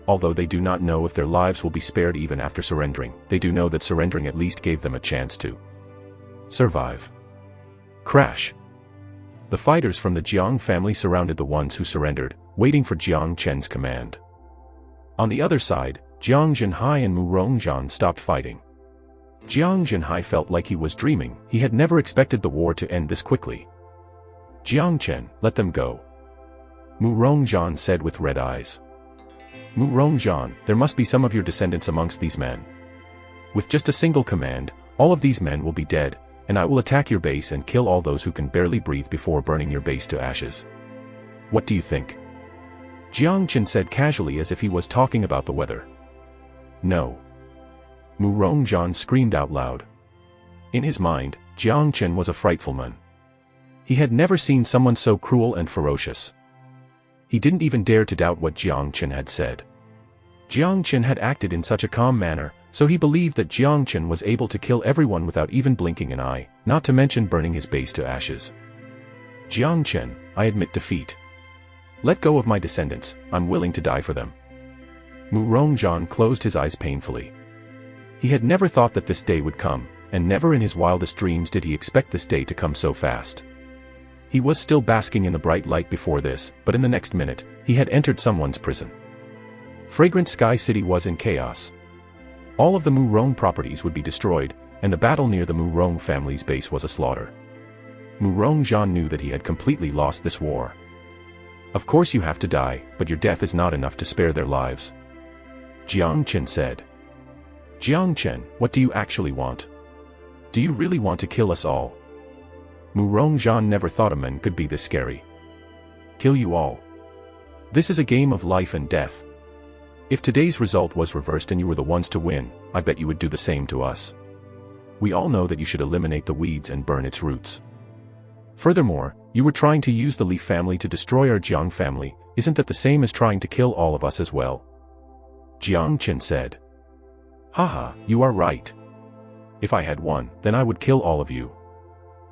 Although they do not know if their lives will be spared even after surrendering, they do know that surrendering at least gave them a chance to survive. Crash! The fighters from the Jiang family surrounded the ones who surrendered, waiting for Jiang Chen's command. On the other side, Jiang Zhenhai and Murong stopped fighting. Jiang Zhenhai felt like he was dreaming. He had never expected the war to end this quickly. Jiang Chen, let them go. Murong said with red eyes. Murong, there must be some of your descendants amongst these men. With just a single command, all of these men will be dead, and I will attack your base and kill all those who can barely breathe before burning your base to ashes. What do you think? Jiang Chen said casually as if he was talking about the weather. No. Murong Zhan screamed out loud. In his mind, Jang Chen was a frightful man. He had never seen someone so cruel and ferocious. He didn't even dare to doubt what Jang Chen had said. Jang Chen had acted in such a calm manner, so he believed that Jang Chen was able to kill everyone without even blinking an eye, not to mention burning his base to ashes. Jang Chen, I admit defeat. Let go of my descendants, I'm willing to die for them. Murong Zhan closed his eyes painfully. He had never thought that this day would come, and never in his wildest dreams did he expect this day to come so fast. He was still basking in the bright light before this, but in the next minute, he had entered someone's prison. Fragrant Sky City was in chaos. All of the Murong properties would be destroyed, and the battle near the Murong family's base was a slaughter. Murong Zhan knew that he had completely lost this war. Of course you have to die, but your death is not enough to spare their lives. Jang Chen said. Jang Chen, what do you actually want? Do you really want to kill us all? Murong Zhan never thought a man could be this scary. Kill you all. This is a game of life and death. If today's result was reversed and you were the ones to win, I bet you would do the same to us. We all know that you should eliminate the weeds and burn its roots. Furthermore, you were trying to use the Li family to destroy our Jiang family, isn't that the same as trying to kill all of us as well? Jang Chen said. Haha, you are right. If I had won, then I would kill all of you.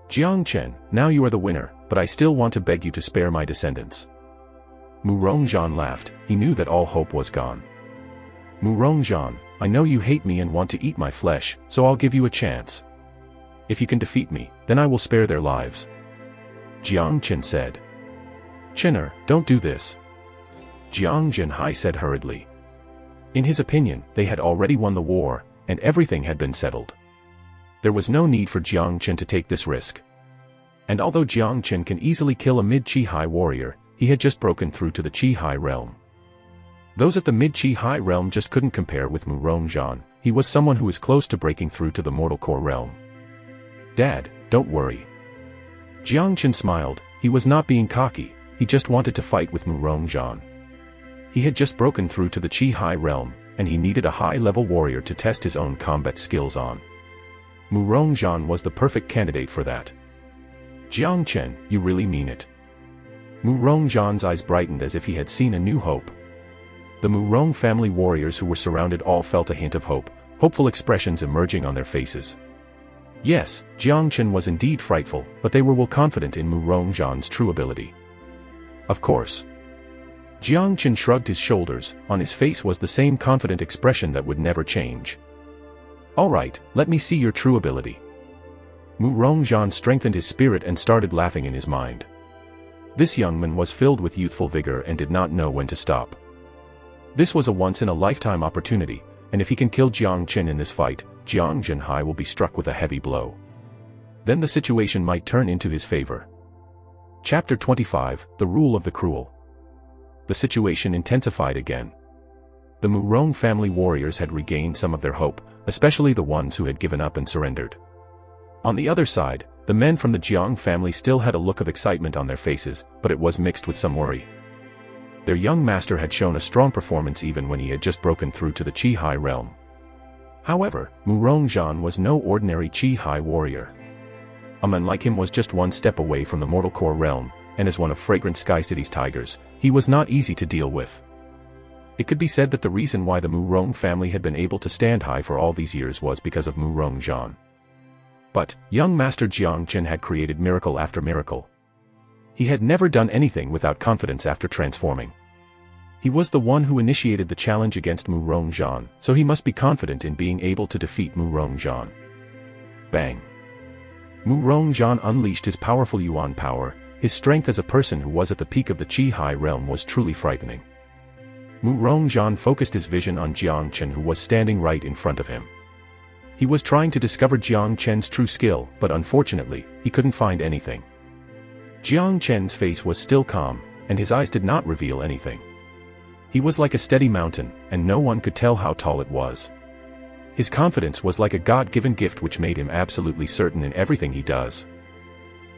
Jang Chen, now you are the winner, but I still want to beg you to spare my descendants. Murong Zhan laughed, he knew that all hope was gone. Murong Zhan, I know you hate me and want to eat my flesh, so I'll give you a chance. If you can defeat me, then I will spare their lives. Jang Chen said. Chener, don't do this. Jiang Zhenhai said hurriedly. In his opinion, they had already won the war, and everything had been settled. There was no need for Jang Chen to take this risk. And although Jang Chen can easily kill a mid-Chihai warrior, he had just broken through to the Chihai realm. Those at the mid-Chihai realm just couldn't compare with Murong Zhan. He was someone who was close to breaking through to the mortal core realm. Dad, don't worry. Jiang Chen smiled, he was not being cocky, he just wanted to fight with Murong Zhan. He had just broken through to the Chihai realm, and he needed a high-level warrior to test his own combat skills on. Murong Zhan was the perfect candidate for that. Jiang Chen, you really mean it? Murong Zhan's eyes brightened as if he had seen a new hope. The Murong family warriors who were surrounded all felt a hint of hope, hopeful expressions emerging on their faces. Yes, Jiang Chen was indeed frightful, but they were well confident in Murong Zhan's true ability. Of course. Jiang Chen shrugged his shoulders, on his face was the same confident expression that would never change. Alright, let me see your true ability. Murong Zhan strengthened his spirit and started laughing in his mind. This young man was filled with youthful vigor and did not know when to stop. This was a once-in-a-lifetime opportunity, and if he can kill Jang Chen in this fight, Jiang Zhenhai will be struck with a heavy blow. Then the situation might turn into his favor. Chapter 25, The Rule of the Cruel. The situation intensified again. The Murong family warriors had regained some of their hope, especially the ones who had given up and surrendered. On the other side, the men from the Jiang family still had a look of excitement on their faces, but it was mixed with some worry. Their young master had shown a strong performance even when he had just broken through to the Chihai realm. However, Murong Zhan was no ordinary Chihai warrior. A man like him was just one step away from the mortal core realm, and as one of Fragrant Sky City's tigers, he was not easy to deal with. It could be said that the reason why the Murong family had been able to stand high for all these years was because of Murong Zhan. But, young Master Jiang Chen had created miracle after miracle. He had never done anything without confidence after transforming. He was the one who initiated the challenge against Murong Zhan, so he must be confident in being able to defeat Murong Zhan. Bang! Murong Zhan unleashed his powerful Yuan power. His strength as a person who was at the peak of the Chihai realm was truly frightening. Murong Zhan focused his vision on Jiang Chen who was standing right in front of him. He was trying to discover Jiang Chen's true skill, but unfortunately, he couldn't find anything. Jiang Chen's face was still calm, and his eyes did not reveal anything. He was like a steady mountain, and no one could tell how tall it was. His confidence was like a God-given gift which made him absolutely certain in everything he does.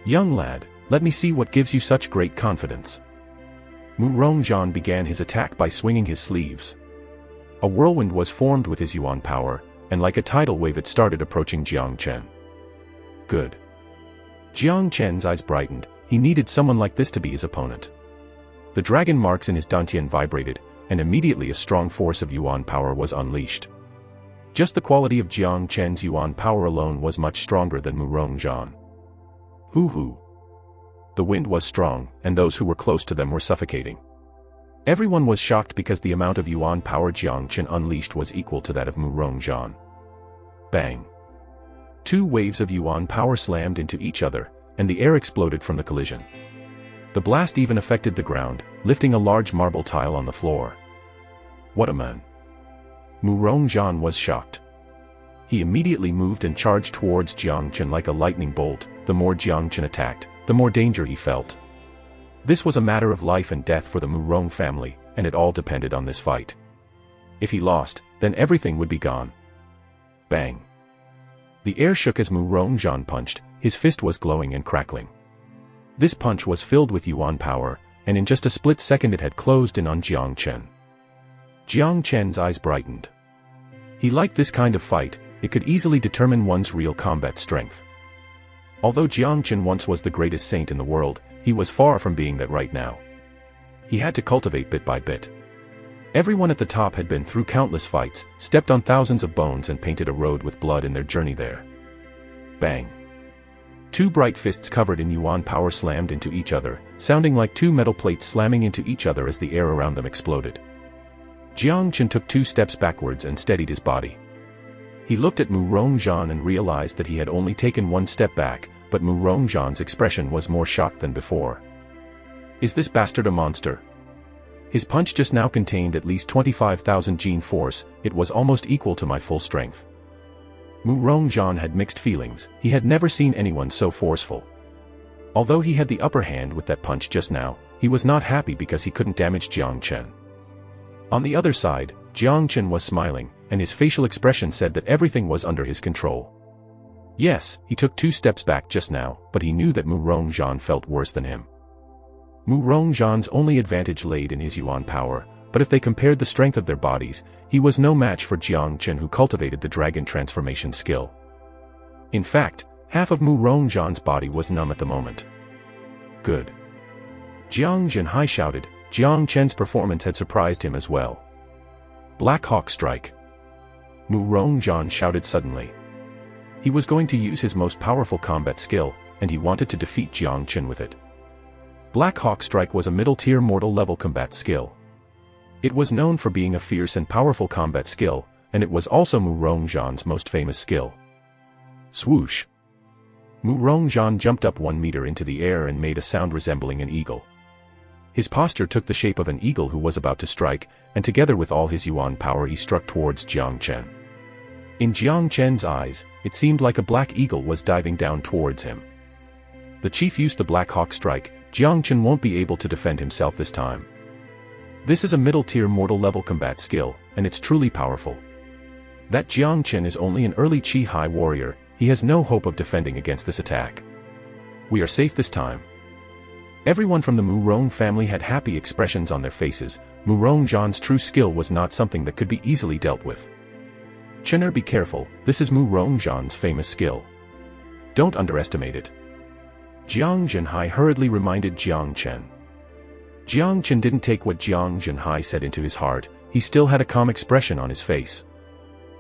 Young lad, let me see what gives you such great confidence. Murong Zhan began his attack by swinging his sleeves. A whirlwind was formed with his Yuan power, and like a tidal wave it started approaching Jang Chen. Good. Jang Chen's eyes brightened. He needed someone like this to be his opponent. The dragon marks in his dantian vibrated, and immediately a strong force of yuan power was unleashed. Just the quality of Jang Chen's yuan power alone was much stronger than Murong Zhan. Hoo-hoo. The wind was strong, and those who were close to them were suffocating. Everyone was shocked because the amount of yuan power Jang Chen unleashed was equal to that of Murong Zhan. Bang. Two waves of yuan power slammed into each other, and the air exploded from the collision. The blast even affected the ground, lifting a large marble tile on the floor. What a man! Murong Zhan was shocked. He immediately moved and charged towards Jang Chen like a lightning bolt. The more Jang Chen attacked, the more danger he felt. This was a matter of life and death for the Murong family, and it all depended on this fight. If he lost, then everything would be gone. Bang! The air shook as Murong Zhan punched. His fist was glowing and crackling. This punch was filled with yuan power, and in just a split second it had closed in on Jang Chen. Jang Chen's eyes brightened. He liked this kind of fight. It could easily determine one's real combat strength. Although Jang Chen once was the greatest saint in the world, he was far from being that right now. He had to cultivate bit by bit. Everyone at the top had been through countless fights, stepped on thousands of bones and painted a road with blood in their journey there. Bang! Two bright fists covered in yuan power slammed into each other, sounding like two metal plates slamming into each other as the air around them exploded. Jang Chen took 2 steps backwards and steadied his body. He looked at Murong Zhan and realized that he had only taken 1 step back, but Murong Zhan's expression was more shocked than before. Is this bastard a monster? His punch just now contained at least 25,000 gene force. It was almost equal to my full strength. Murong Zhan had mixed feelings. He had never seen anyone so forceful. Although he had the upper hand with that punch just now, he was not happy because he couldn't damage Jang Chen. On the other side, Jang Chen was smiling, and his facial expression said that everything was under his control. Yes, he took 2 steps back just now, but he knew that Murong Zhan felt worse than him. Murong Zhan's only advantage laid in his yuan power, but if they compared the strength of their bodies, he was no match for Jang Chen, who cultivated the dragon transformation skill. In fact, half of Murong Zhan's body was numb at the moment. Good. Jiang Zhenhai shouted. Jang Chen's performance had surprised him as well. Black Hawk Strike. Murong Zhan shouted suddenly. He was going to use his most powerful combat skill, and he wanted to defeat Jang Chen with it. Black Hawk Strike was a middle-tier mortal-level combat skill. It was known for being a fierce and powerful combat skill, and it was also Murong Zhan's most famous skill. Swoosh! Murong Zhan jumped up 1 meter into the air and made a sound resembling an eagle. His posture took the shape of an eagle who was about to strike, and together with all his yuan power he struck towards Jang Chen. In Jang Chen's eyes, it seemed like a black eagle was diving down towards him. The chief used the Black Hawk Strike. Jang Chen won't be able to defend himself this time. This is a middle-tier mortal-level combat skill, and it's truly powerful. That Jang Chen is only an early Chihai warrior. He has no hope of defending against this attack. We are safe this time. Everyone from the Murong family had happy expressions on their faces. Murong Zhan's true skill was not something that could be easily dealt with. Chener, be careful, this is Murong Zhan's famous skill. Don't underestimate it. Jiang Zhenhai hurriedly reminded Jang Chen. Jiang Chen didn't take what Jiang Zhenhai said into his heart. He still had a calm expression on his face.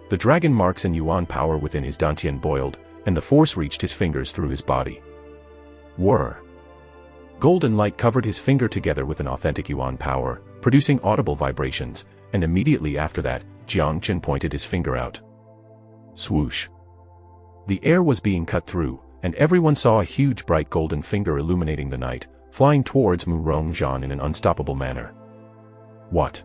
The dragon marks and yuan power within his dantian boiled, and the force reached his fingers through his body. Whir! Golden light covered his finger together with an authentic yuan power, producing audible vibrations, and immediately after that, Jang Chen pointed his finger out. Swoosh! The air was being cut through, and everyone saw a huge bright golden finger illuminating the night, flying towards Murong Zhan in an unstoppable manner. What?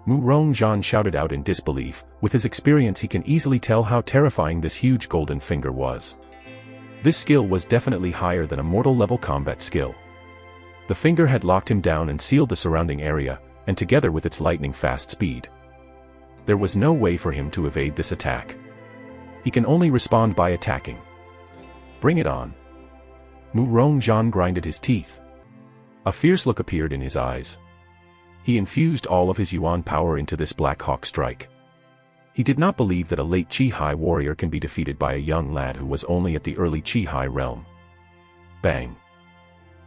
Murong Zhan shouted out in disbelief. With his experience he can easily tell how terrifying this huge golden finger was. This skill was definitely higher than a mortal-level combat skill. The finger had locked him down and sealed the surrounding area, and together with its lightning-fast speed, there was no way for him to evade this attack. He can only respond by attacking. Bring it on. Murong Zhan grinded his teeth. A fierce look appeared in his eyes. He infused all of his yuan power into this Black Hawk Strike. He did not believe that a late Chihai warrior can be defeated by a young lad who was only at the early Chihai realm. Bang!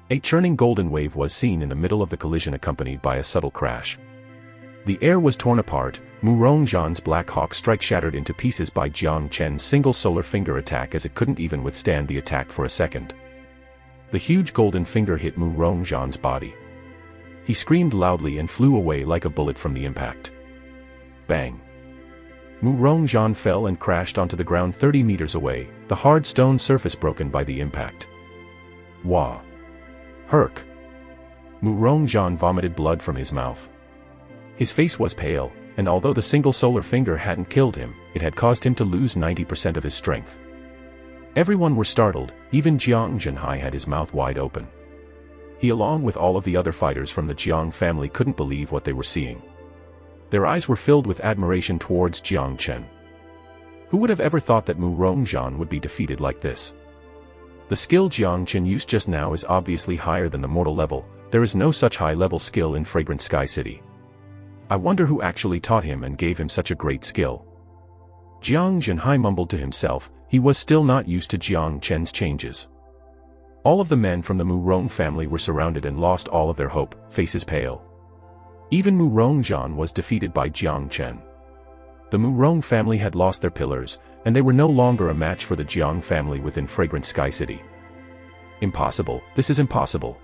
A churning golden wave was seen in the middle of the collision, accompanied by a subtle crash. The air was torn apart, Murong Zhan's Black Hawk strike shattered into pieces by Jang Chen's single solar finger attack, as it couldn't even withstand the attack for a second. The huge golden finger hit Murong Zhan's body. He screamed loudly and flew away like a bullet from the impact. Bang! Murong Zhan fell and crashed onto the ground 30 meters away, the hard stone surface broken by the impact. Wah! Herc! Murong Zhan vomited blood from his mouth. His face was pale, and although the single solar finger hadn't killed him, it had caused him to lose 90% of his strength. Everyone were startled, even Jiang Zhenhai had his mouth wide open. He, along with all of the other fighters from the Jiang family, couldn't believe what they were seeing. Their eyes were filled with admiration towards Jang Chen. Who would have ever thought that Murong Zhan would be defeated like this? The skill Jang Chen used just now is obviously higher than the mortal level. There is no such high-level skill in Fragrant Sky City. I wonder who actually taught him and gave him such a great skill. Jiang Zhenhai mumbled to himself. He was still not used to Jiang Chen's changes. All of the men from the Murong family were surrounded and lost all of their hope, faces pale. Even Murong Zhan was defeated by Jiang Chen. The Murong family had lost their pillars, and they were no longer a match for the Jiang family within Fragrant Sky City. Impossible, this is impossible.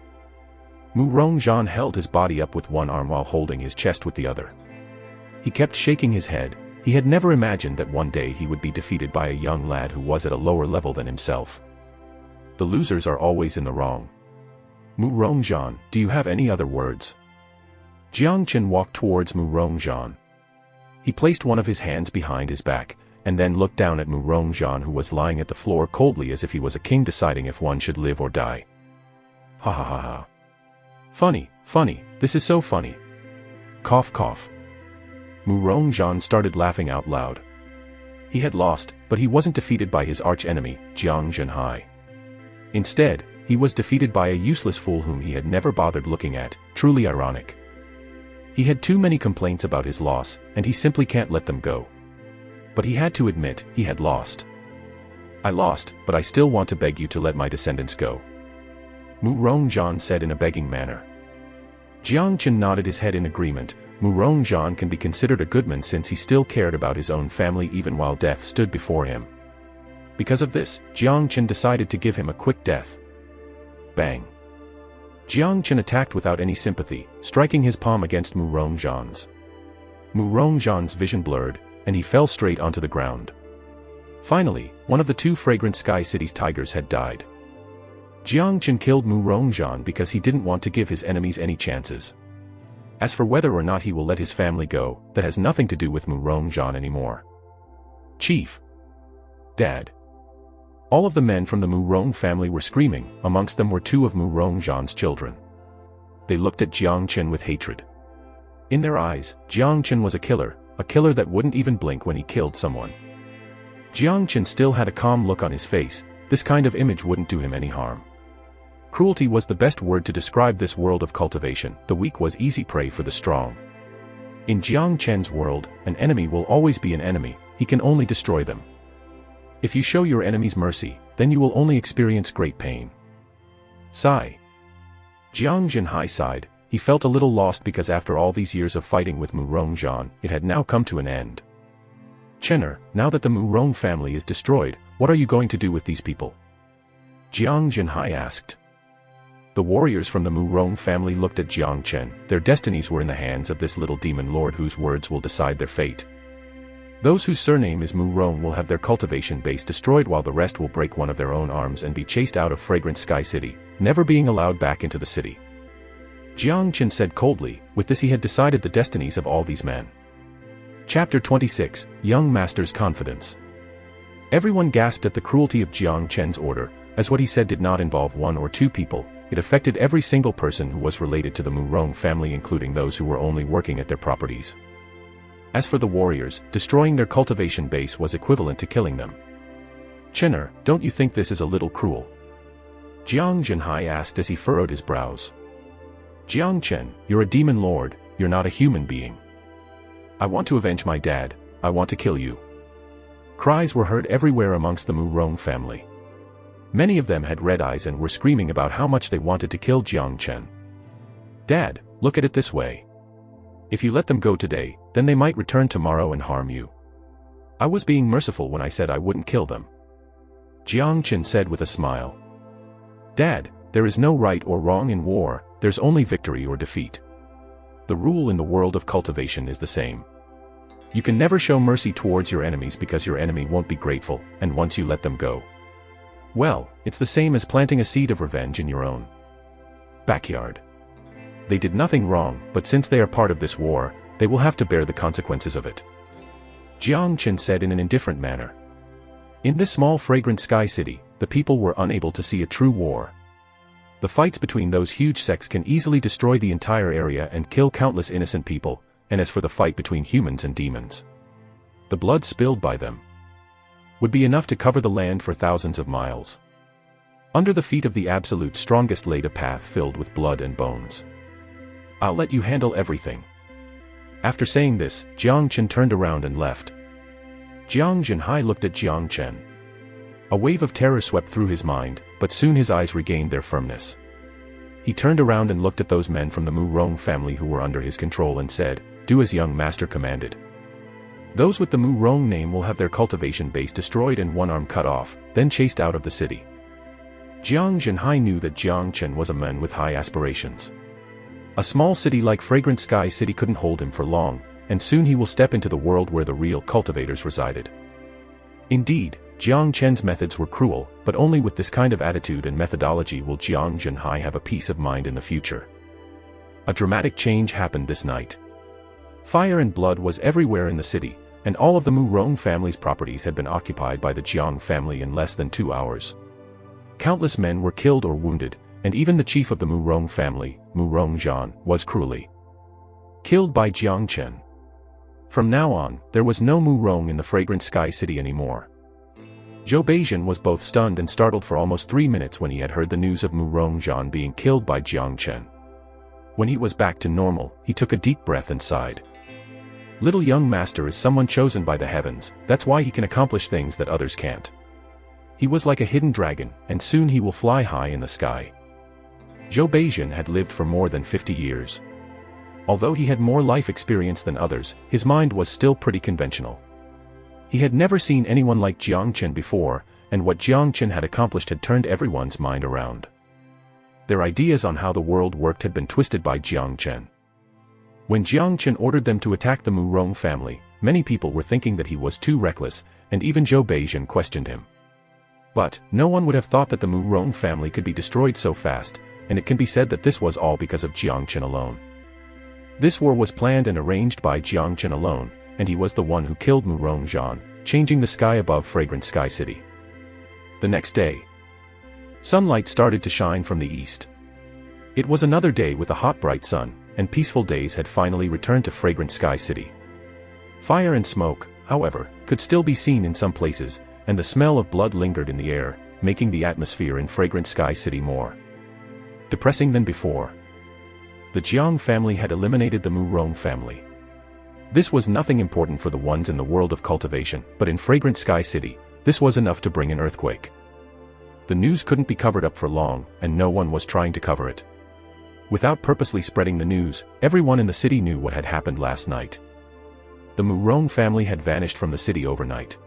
Murong Zhan held his body up with one arm while holding his chest with the other. He kept shaking his head. He had never imagined that one day he would be defeated by a young lad who was at a lower level than himself. The losers are always in the wrong. Murong Zhan, do you have any other words? Jiang Chen walked towards Murong Zhan. He placed one of his hands behind his back, and then looked down at Murong Zhan, who was lying at the floor coldly as if he was a king deciding if one should live or die. Ha ha ha ha. Funny, funny, this is so funny. Cough cough. Murong Zhan started laughing out loud. He had lost, but he wasn't defeated by his arch-enemy, Jiang Zhenhai. Instead, he was defeated by a useless fool whom he had never bothered looking at, truly ironic. He had too many complaints about his loss, and he simply can't let them go. But he had to admit, he had lost. I lost, but I still want to beg you to let my descendants go. Murong Zhan said in a begging manner. Jiang Chen nodded his head in agreement. Murong Zhan can be considered a good man since he still cared about his own family even while death stood before him. Because of this, Jiang Chen decided to give him a quick death. Bang! Jiang Chen attacked without any sympathy, striking his palm against Murong Zhan's. Murong Zhan's vision blurred, and he fell straight onto the ground. Finally, one of the two Fragrant Sky City's tigers had died. Jiang Chen killed Murong Zhan because he didn't want to give his enemies any chances. As for whether or not he will let his family go, that has nothing to do with Murong Zhan anymore. Chief! Dad! All of the men from the Murong family were screaming, amongst them were two of Murong Zhan's children. They looked at Jiang Chen with hatred. In their eyes, Jiang Chen was a killer that wouldn't even blink when he killed someone. Jiang Chen still had a calm look on his face. This kind of image wouldn't do him any harm. Cruelty was the best word to describe this world of cultivation. The weak was easy prey for the strong. In Jiang Chen's world, an enemy will always be an enemy. He can only destroy them. If you show your enemies mercy, then you will only experience great pain. Sigh. Jiang Zhenhai sighed. He felt a little lost because after all these years of fighting with Murong Zhan, it had now come to an end. Chener, now that the Murong family is destroyed, what are you going to do with these people? Jiang Zhenhai asked. The warriors from the Murong family looked at Jiang Chen. Their destinies were in the hands of this little demon lord whose words will decide their fate. Those whose surname is Murong will have their cultivation base destroyed, while the rest will break one of their own arms and be chased out of Fragrant Sky City, never being allowed back into the city. Jiang Chen said coldly. With this he had decided the destinies of all these men. Chapter 26, Young Master's Confidence. Everyone gasped at the cruelty of Jiang Chen's order, as what he said did not involve one or two people. It affected every single person who was related to the Murong family, including those who were only working at their properties. As for the warriors, destroying their cultivation base was equivalent to killing them. Chener, don't you think this is a little cruel? Jiang Zhenhai asked as he furrowed his brows. Jiang Chen, you're a demon lord, you're not a human being. I want to avenge my dad. I want to kill you." Cries were heard everywhere amongst the Murong family. Many of them had red eyes and were screaming about how much they wanted to kill Jang Chen. "Dad, look at it this way. If you let them go today, then they might return tomorrow and harm you. I was being merciful when I said I wouldn't kill them." Jang Chen said with a smile. "Dad, there is no right or wrong in war, there's only victory or defeat. The rule in the world of cultivation is the same. You can never show mercy towards your enemies because your enemy won't be grateful, and once you let them go, well, it's the same as planting a seed of revenge in your own backyard. They did nothing wrong, but since they are part of this war, they will have to bear the consequences of it," Jang Chen said in an indifferent manner. In this small fragrant sky city, the people were unable to see a true war. The fights between those huge sects can easily destroy the entire area and kill countless innocent people, and as for the fight between humans and demons, the blood spilled by them would be enough to cover the land for thousands of miles. Under the feet of the absolute strongest laid a path filled with blood and bones. "I'll let you handle everything." After saying this, Jang Chen turned around and left. Jiang Zhenhai looked at Jang Chen. A wave of terror swept through his mind, but soon his eyes regained their firmness. He turned around and looked at those men from the Murong family who were under his control and said, "Do as young master commanded. Those with the Murong name will have their cultivation base destroyed and one arm cut off, then chased out of the city." Jiang Zhenhai knew that Jang Chen was a man with high aspirations. A small city like Fragrant Sky City couldn't hold him for long, and soon he will step into the world where the real cultivators resided. Indeed, Jiang Chen's methods were cruel, but only with this kind of attitude and methodology will Jiang Zhenhai have a peace of mind in the future. A dramatic change happened this night. Fire and blood was everywhere in the city, and all of the Murong family's properties had been occupied by the Jiang family in less than 2 hours. Countless men were killed or wounded, and even the chief of the Murong family, Murong Zhan, was cruelly killed by Jiang Chen. From now on, there was no Murong in the Fragrant Sky City anymore. Zhou Beijian was both stunned and startled for almost 3 minutes when he had heard the news of Murong Zhan being killed by Jiang Chen. When he was back to normal, he took a deep breath and sighed. Little young master is someone chosen by the heavens, that's why he can accomplish things that others can't. He was like a hidden dragon, and soon he will fly high in the sky. Zhou Beijian had lived for more than 50 years. Although he had more life experience than others, his mind was still pretty conventional. He had never seen anyone like Jiang Chen before, and what Jiang Chen had accomplished had turned everyone's mind around. Their ideas on how the world worked had been twisted by Jiang Chen. When Jiang Chen ordered them to attack the Murong family, many people were thinking that he was too reckless, and even Zhou Beijian questioned him. But, no one would have thought that the Murong family could be destroyed so fast, and it can be said that this was all because of Jiang Chen alone. This war was planned and arranged by Jiang Chen alone, and he was the one who killed Murong Zhan, changing the sky above Fragrant Sky City. The next day, sunlight started to shine from the east. It was another day with a hot bright sun, and peaceful days had finally returned to Fragrant Sky City. Fire and smoke, however, could still be seen in some places, and the smell of blood lingered in the air, making the atmosphere in Fragrant Sky City more depressing than before. The Jiang family had eliminated the Murong family. This was nothing important for the ones in the world of cultivation, but in Fragrant Sky City, this was enough to bring an earthquake. The news couldn't be covered up for long, and no one was trying to cover it. Without purposely spreading the news, everyone in the city knew what had happened last night. The Murong family had vanished from the city overnight.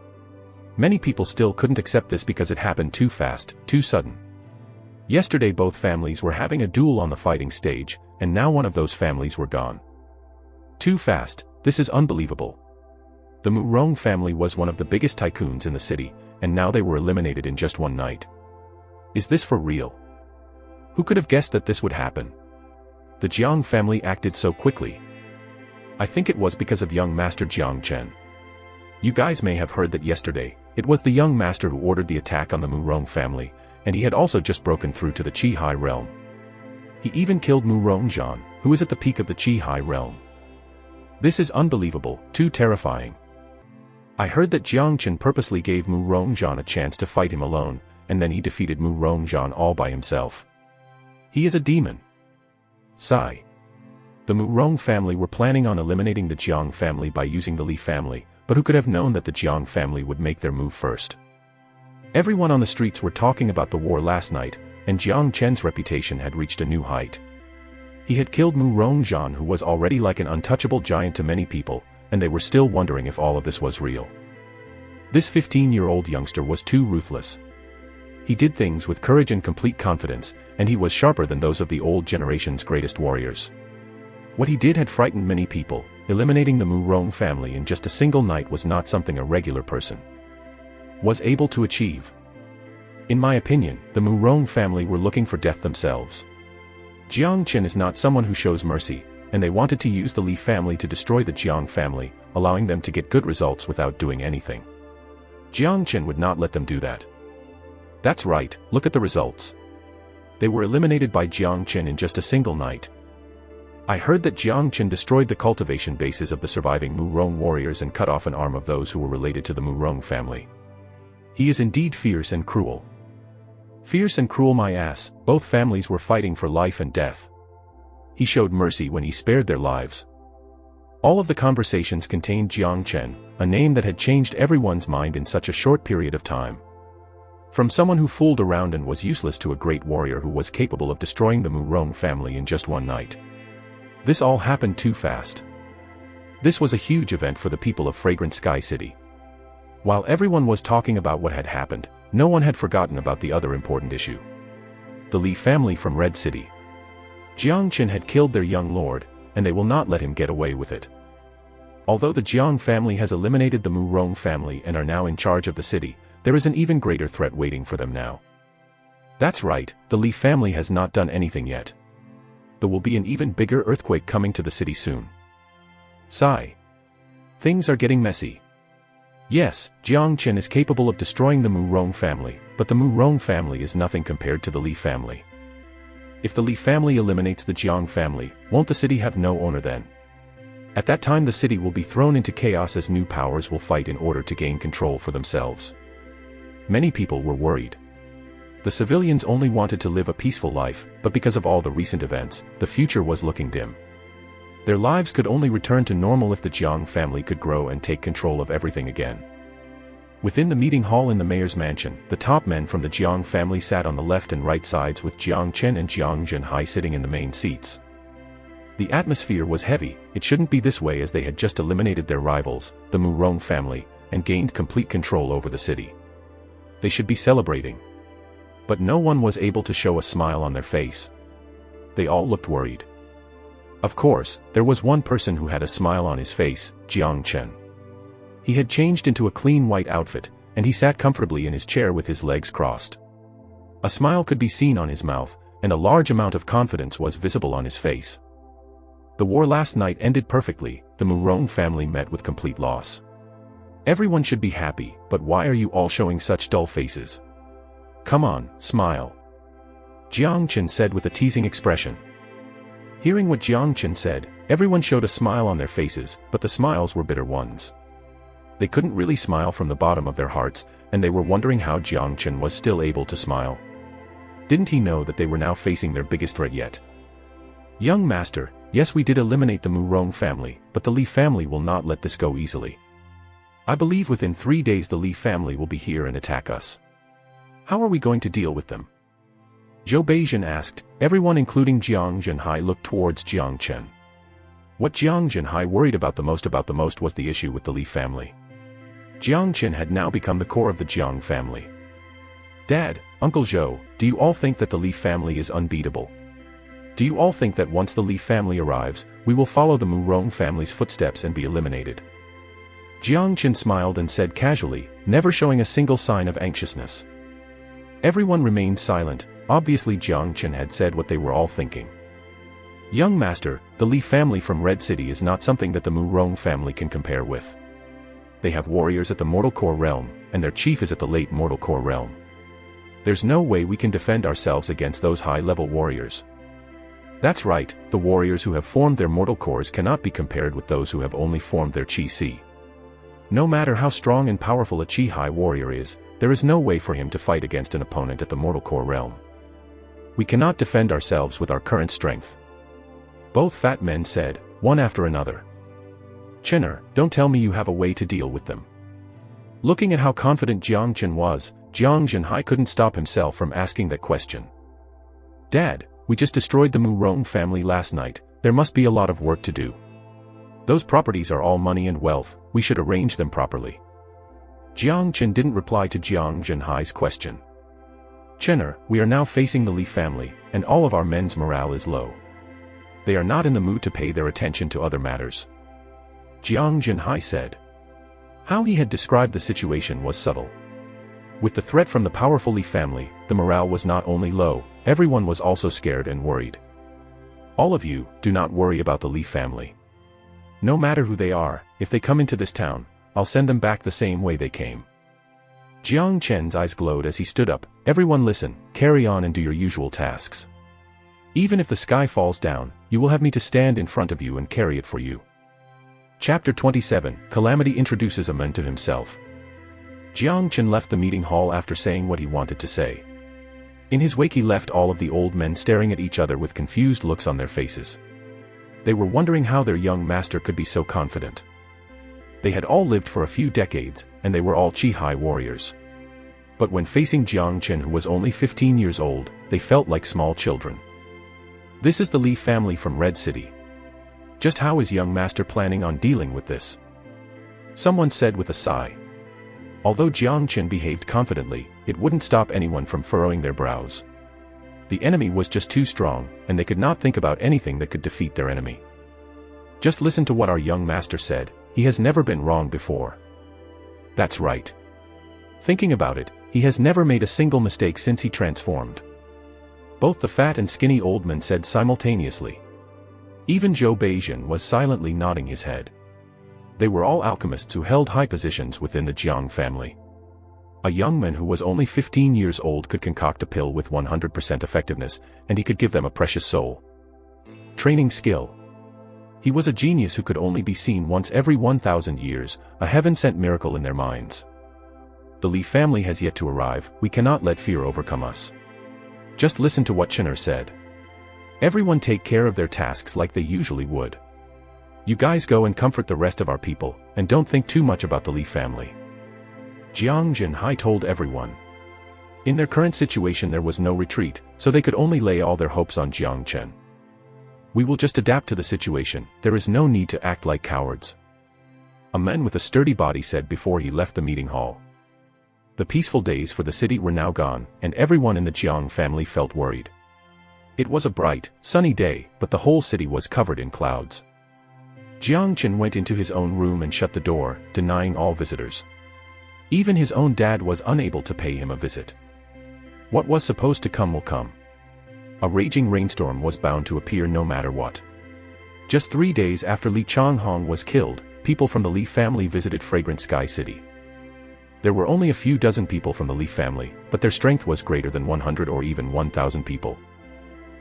Many people still couldn't accept this because it happened too fast, too sudden. Yesterday both families were having a duel on the fighting stage, and now one of those families were gone. Too fast, this is unbelievable. The Murong family was one of the biggest tycoons in the city, and now they were eliminated in just one night. Is this for real? Who could have guessed that this would happen? The Jiang family acted so quickly. I think it was because of young master Jiang Chen. You guys may have heard that yesterday, it was the young master who ordered the attack on the Murong family, and he had also just broken through to the Chihai realm. He even killed Murong Zhan, who is at the peak of the Chihai realm. This is unbelievable, too terrifying. I heard that Jiang Chen purposely gave Murong Zhan a chance to fight him alone, and then he defeated Murong Zhan all by himself. He is a demon. Sigh. The Murong family were planning on eliminating the Jiang family by using the Li family, but who could have known that the Jiang family would make their move first? Everyone on the streets were talking about the war last night, and Jang Chen's reputation had reached a new height. He had killed Murong, who was already like an untouchable giant to many people, and they were still wondering if all of this was real. This 15-year-old youngster was too ruthless. He did things with courage and complete confidence, and he was sharper than those of the old generation's greatest warriors. What he did had frightened many people. Eliminating the Murong family in just a single night was not something a regular person was able to achieve. In my opinion, the Murong family were looking for death themselves. Jang Chen is not someone who shows mercy, and they wanted to use the Li family to destroy the Jiang family, allowing them to get good results without doing anything. Jang Chen would not let them do that. That's right, look at the results. They were eliminated by Jang Chen in just a single night. I heard that Jang Chen destroyed the cultivation bases of the surviving Murong warriors and cut off an arm of those who were related to the Murong family. He is indeed fierce and cruel. Fierce and cruel my ass, both families were fighting for life and death. He showed mercy when he spared their lives. All of the conversations contained Jang Chen, a name that had changed everyone's mind in such a short period of time. From someone who fooled around and was useless to a great warrior who was capable of destroying the Murong family in just one night. This all happened too fast. This was a huge event for the people of Fragrant Sky City. While everyone was talking about what had happened, no one had forgotten about the other important issue. The Li family from Red City. Jiang Chen had killed their young lord, and they will not let him get away with it. Although the Jiang family has eliminated the Murong family and are now in charge of the city, there is an even greater threat waiting for them now. That's right, the Li family has not done anything yet. There will be an even bigger earthquake coming to the city soon. Sigh. Things are getting messy. Yes, Jiang Chen is capable of destroying the Murong family, but the Murong family is nothing compared to the Li family. If the Li family eliminates the Jiang family, won't the city have no owner then? At that time the city will be thrown into chaos as new powers will fight in order to gain control for themselves. Many people were worried. The civilians only wanted to live a peaceful life, but because of all the recent events, the future was looking dim. Their lives could only return to normal if the Jiang family could grow and take control of everything again. Within the meeting hall in the mayor's mansion, the top men from the Jiang family sat on the left and right sides with Jang Chen and Chihai sitting in the main seats. The atmosphere was heavy. It shouldn't be this way as they had just eliminated their rivals, the Murong family, and gained complete control over the city. They should be celebrating. But no one was able to show a smile on their face. They all looked worried. Of course, there was one person who had a smile on his face, Jang Chen. He had changed into a clean white outfit, and he sat comfortably in his chair with his legs crossed. A smile could be seen on his mouth, and a large amount of confidence was visible on his face. The war last night ended perfectly. The Murong family met with complete loss. Everyone should be happy, but why are you all showing such dull faces? Come on, smile. Jang Chen said with a teasing expression. Hearing what Jang Chen said, everyone showed a smile on their faces, but the smiles were bitter ones. They couldn't really smile from the bottom of their hearts, and they were wondering how Jang Chen was still able to smile. Didn't he know that they were now facing their biggest threat yet? Young master, yes, we did eliminate the Murong family, but the Li family will not let this go easily. I believe within 3 days the Li family will be here and attack us. How are we going to deal with them? Zhou Beijian asked. Everyone including Jiang Zhenhai looked towards Jiang Chen. What Jiang Zhenhai worried about the most was the issue with the Li family. Jiang Chen had now become the core of the Jiang family. Dad, Uncle Zhou, do you all think that the Li family is unbeatable? Do you all think that once the Li family arrives, we will follow the Murong family's footsteps and be eliminated? Jiang Chen smiled and said casually, never showing a single sign of anxiousness. Everyone remained silent. Obviously Jiang Chen had said what they were all thinking. Young master, the Li family from Red City is not something that the Murong family can compare with. They have warriors at the Mortal Core realm, and their chief is at the late Mortal Core realm. There's no way we can defend ourselves against those high-level warriors. That's right, the warriors who have formed their Mortal Cores cannot be compared with those who have only formed their Chi-Si. No matter how strong and powerful a Chihai warrior is, there is no way for him to fight against an opponent at the Mortal Core realm. We cannot defend ourselves with our current strength. Both fat men said, one after another. Chener, don't tell me you have a way to deal with them. Looking at how confident Jang Chen was, Jang Chihai couldn't stop himself from asking that question. Dad, we just destroyed the Murong family last night, there must be a lot of work to do. Those properties are all money and wealth, we should arrange them properly. Jang Chen didn't reply to Jang Chihai's question. Chener, we are now facing the Li family, and all of our men's morale is low. They are not in the mood to pay their attention to other matters. Jang Chihai said. How he had described the situation was subtle. With the threat from the powerful Li family, the morale was not only low, everyone was also scared and worried. All of you, do not worry about the Li family. No matter who they are, if they come into this town, I'll send them back the same way they came. Jiang Chen's eyes glowed as he stood up. Everyone listen, carry on and do your usual tasks. Even if the sky falls down, you will have me to stand in front of you and carry it for you. Chapter 27, Calamity introduces a man to himself. Jiang Chen left the meeting hall after saying what he wanted to say. In his wake he left all of the old men staring at each other with confused looks on their faces. They were wondering how their young master could be so confident. They had all lived for a few decades, and they were all Chihai warriors. But when facing Jang Chen, who was only 15 years old, they felt like small children. This is the Li family from Red City. Just how is young master planning on dealing with this? Someone said with a sigh. Although Jang Chen behaved confidently, it wouldn't stop anyone from furrowing their brows. The enemy was just too strong, and they could not think about anything that could defeat their enemy. Just listen to what our young master said, he has never been wrong before. That's right. Thinking about it, he has never made a single mistake since he transformed. Both the fat and skinny old man said simultaneously. Even Zhou Beijing was silently nodding his head. They were all alchemists who held high positions within the Jiang family. A young man who was only 15 years old could concoct a pill with 100% effectiveness, and he could give them a precious soul. Training skill. He was a genius who could only be seen once every 1,000 years, a heaven-sent miracle in their minds. The Li family has yet to arrive, we cannot let fear overcome us. Just listen to what Chener said. Everyone take care of their tasks like they usually would. You guys go and comfort the rest of our people, and don't think too much about the Li family. Jiang Chihai told everyone. In their current situation there was no retreat, so they could only lay all their hopes on Jang Chen. We will just adapt to the situation, there is no need to act like cowards. A man with a sturdy body said before he left the meeting hall. The peaceful days for the city were now gone, and everyone in the Jiang family felt worried. It was a bright, sunny day, but the whole city was covered in clouds. Jiang Chen went into his own room and shut the door, denying all visitors. Even his own dad was unable to pay him a visit. What was supposed to come will come. A raging rainstorm was bound to appear no matter what. Just 3 days after Li Changhong was killed, people from the Li family visited Fragrant Sky City. There were only a few dozen people from the Li family, but their strength was greater than 100 or even 1,000 people.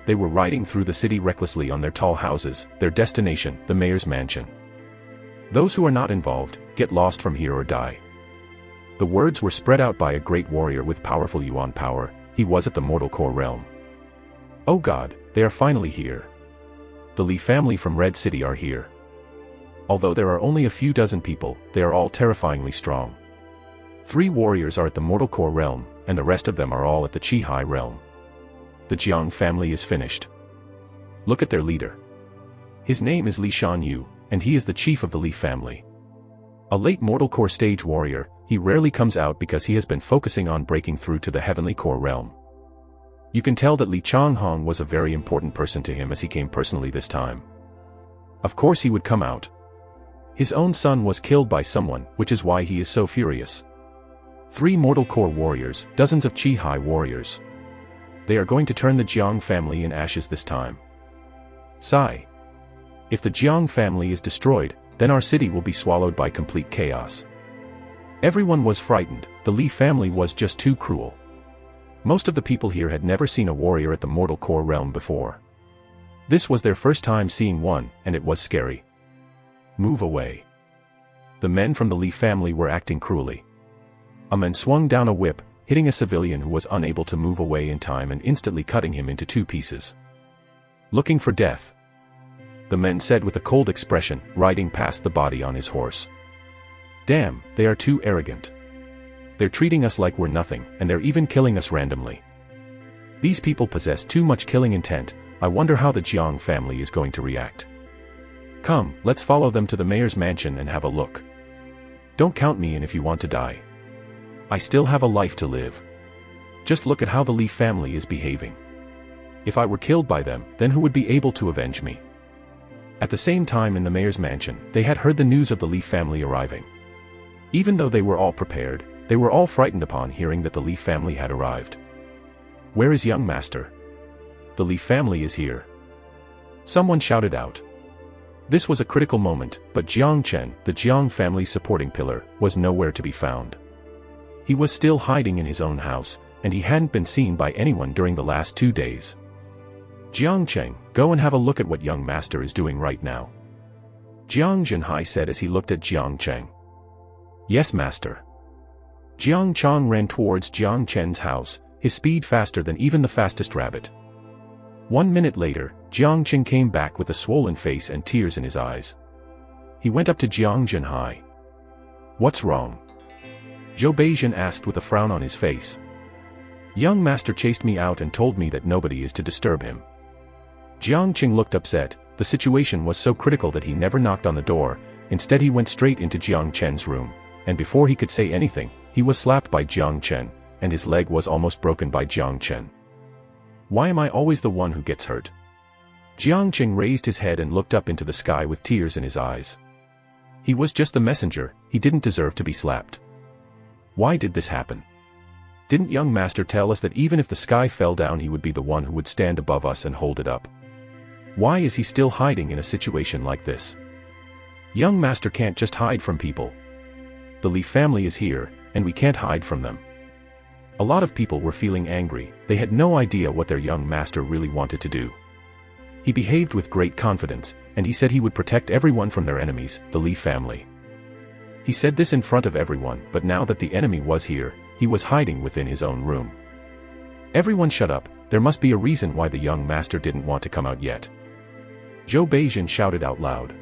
They were riding through the city recklessly on their tall houses, their destination, the mayor's mansion. Those who are not involved, get lost from here or die. The words were spread out by a great warrior with powerful Yuan power, he was at the mortal core realm. Oh God, they are finally here. The Li family from Red City are here. Although there are only a few dozen people, they are all terrifyingly strong. 3 warriors are at the mortal core realm, and the rest of them are all at the Chihai realm. The Jiang family is finished. Look at their leader. His name is Li Shanyu, and he is the chief of the Li family. A late mortal core stage warrior, he rarely comes out because he has been focusing on breaking through to the heavenly core realm. You can tell that Li Changhong was a very important person to him as he came personally this time. Of course he would come out. His own son was killed by someone, which is why he is so furious. 3 mortal core warriors, dozens of Chihai warriors. They are going to turn the Jiang family in ashes this time. Sigh. If the Jiang family is destroyed, then our city will be swallowed by complete chaos. Everyone was frightened, the Li family was just too cruel. Most of the people here had never seen a warrior at the mortal core realm before. This was their first time seeing one, and it was scary. Move away. The men from the Li family were acting cruelly. A man swung down a whip, hitting a civilian who was unable to move away in time and instantly cutting him into 2 pieces. Looking for death. the men said with a cold expression, riding past the body on his horse. Damn, they are too arrogant. They're treating us like we're nothing, and they're even killing us randomly. These people possess too much killing intent. I wonder how the Jiang family is going to react. Come, let's follow them to the mayor's mansion and have a look. Don't count me in if you want to die. I still have a life to live. Just look at how the Li family is behaving. If I were killed by them, then who would be able to avenge me? At the same time in the mayor's mansion, they had heard the news of the Li family arriving. Even though they were all prepared, they were all frightened upon hearing that the Li family had arrived. Where is young master? The Li family is here. Someone shouted out. This was a critical moment, but Jang Chen, the Jiang family's supporting pillar, was nowhere to be found. He was still hiding in his own house, and he hadn't been seen by anyone during the last 2 days. Jiang Chen, go and have a look at what young master is doing right now. Jiang Zhenhai said as he looked at Jiang Chen. Yes, master. Jiang Chang ran towards Jiang Chen's house, his speed faster than even the fastest rabbit. 1 minute later, Jiang Chen came back with a swollen face and tears in his eyes. He went up to Jiang Zhenhai. What's wrong? Zhou Beijian asked with a frown on his face. Young master chased me out and told me that nobody is to disturb him. Jiang Chen looked upset. The situation was so critical that he never knocked on the door. Instead he went straight into Jiang Chen's room, and before he could say anything, he was slapped by Jiang Chen, and his leg was almost broken by Jiang Chen. Why am I always the one who gets hurt? Jiang Chen raised his head and looked up into the sky with tears in his eyes. He was just the messenger, he didn't deserve to be slapped. Why did this happen? Didn't young master tell us that even if the sky fell down he would be the one who would stand above us and hold it up? Why is he still hiding in a situation like this? Young master can't just hide from people. The Li family is here, and we can't hide from them. A lot of people were feeling angry, they had no idea what their young master really wanted to do. He behaved with great confidence, and he said he would protect everyone from their enemies, the Li family. He said this in front of everyone, but now that the enemy was here, he was hiding within his own room. Everyone shut up, there must be a reason why the young master didn't want to come out yet. Zhou Beijian shouted out loud.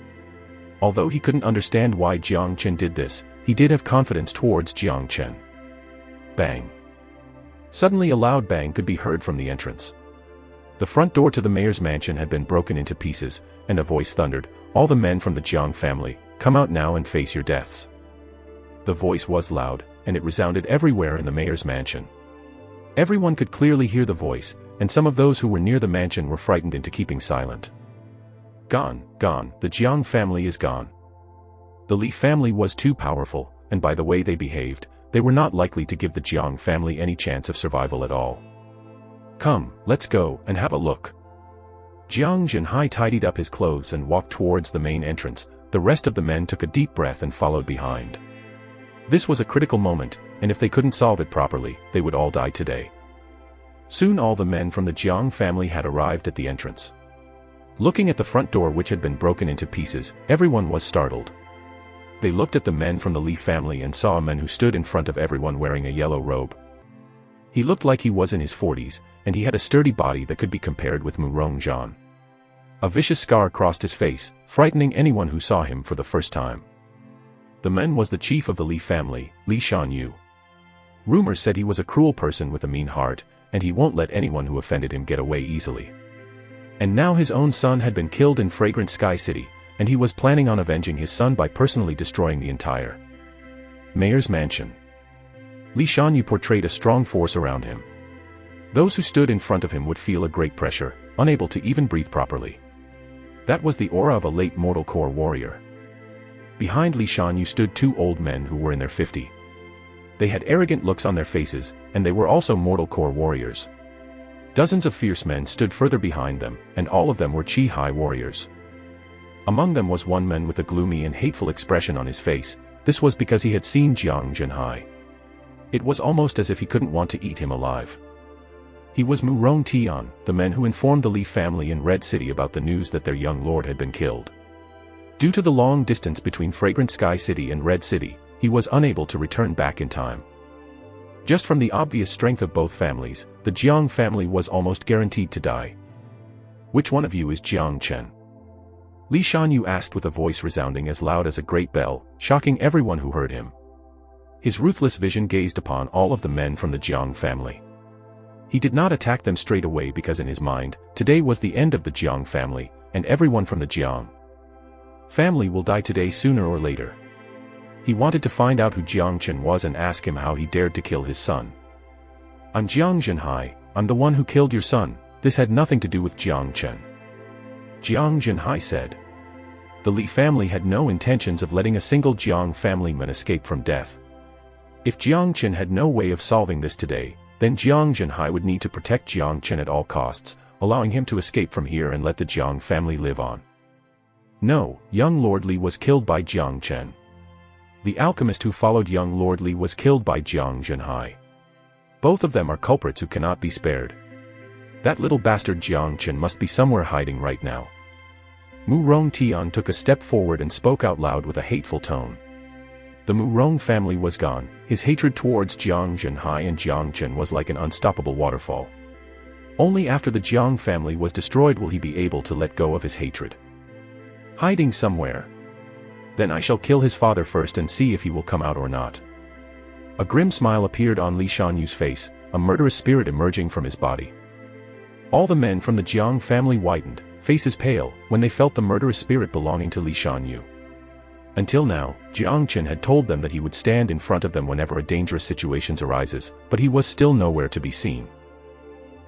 Although he couldn't understand why Jiang Chen did this, he did have confidence towards Jiang Chen. Bang. Suddenly a loud bang could be heard from the entrance. The front door to the mayor's mansion had been broken into pieces, and a voice thundered, all the men from the Jiang family, come out now and face your deaths. The voice was loud, and it resounded everywhere in the mayor's mansion. Everyone could clearly hear the voice, and some of those who were near the mansion were frightened into keeping silent. Gone, gone, the Jiang family is gone. The Li family was too powerful, and by the way they behaved, they were not likely to give the Jiang family any chance of survival at all. Come, let's go and have a look. Jiang Zhenhai tidied up his clothes and walked towards the main entrance. The rest of the men took a deep breath and followed behind. This was a critical moment, and if they couldn't solve it properly, they would all die today. Soon all the men from the Jiang family had arrived at the entrance. Looking at the front door which had been broken into pieces, everyone was startled. They looked at the men from the Li family and saw a man who stood in front of everyone wearing a yellow robe. He looked like he was in his 40s, and he had a sturdy body that could be compared with Murong Zhan. A vicious scar crossed his face, frightening anyone who saw him for the first time. The man was the chief of the Li family, Li Shanyu. Rumors said he was a cruel person with a mean heart, and he won't let anyone who offended him get away easily. And now his own son had been killed in Fragrant Sky City, and he was planning on avenging his son by personally destroying the entire mayor's mansion. Li Shanyu portrayed a strong force around him. Those who stood in front of him would feel a great pressure, unable to even breathe properly. That was the aura of a late mortal core warrior. Behind Li Shanyu stood 2 old men who were in their 50s. They had arrogant looks on their faces, and they were also mortal core warriors. Dozens of fierce men stood further behind them, and all of them were Chihai warriors. Among them was one man with a gloomy and hateful expression on his face. This was because he had seen Jiang Zhenhai. It was almost as if he couldn't want to eat him alive. He was Murong Tian, the man who informed the Li family in Red City about the news that their young lord had been killed. Due to the long distance between Fragrant Sky City and Red City, he was unable to return back in time. Just from the obvious strength of both families, the Jiang family was almost guaranteed to die. Which one of you is Jiang Chen? Li Shanyu asked with a voice resounding as loud as a great bell, shocking everyone who heard him. His ruthless vision gazed upon all of the men from the Jiang family. He did not attack them straight away because in his mind, today was the end of the Jiang family, and everyone from the Jiang family will die today sooner or later. He wanted to find out who Jang Chen was and ask him how he dared to kill his son. "I'm Jiang Zhenhai, I'm the one who killed your son, this had nothing to do with Jang Chen," Jiang Zhenhai said. The Li family had no intentions of letting a single Jiang family man escape from death. If Jiang Chen had no way of solving this today, then Jiang Zhenhai would need to protect Jiang Chen at all costs, allowing him to escape from here and let the Jiang family live on. No, young Lord Li was killed by Jiang Chen. The alchemist who followed young Lord Li was killed by Jiang Zhenhai. Both of them are culprits who cannot be spared. That little bastard Jiang Chen must be somewhere hiding right now. Murong Tian took a step forward and spoke out loud with a hateful tone. The Murong family was gone, his hatred towards Jiang Zhenhai and Jiang Chen was like an unstoppable waterfall. Only after the Jiang family was destroyed will he be able to let go of his hatred. Hiding somewhere. Then I shall kill his father first and see if he will come out or not. A grim smile appeared on Li Shanyu's face, a murderous spirit emerging from his body. All the men from the Jiang family whitened, faces pale, when they felt the murderous spirit belonging to Li Shanyu. Until now, Jiang Chen had told them that he would stand in front of them whenever a dangerous situation arises, but he was still nowhere to be seen.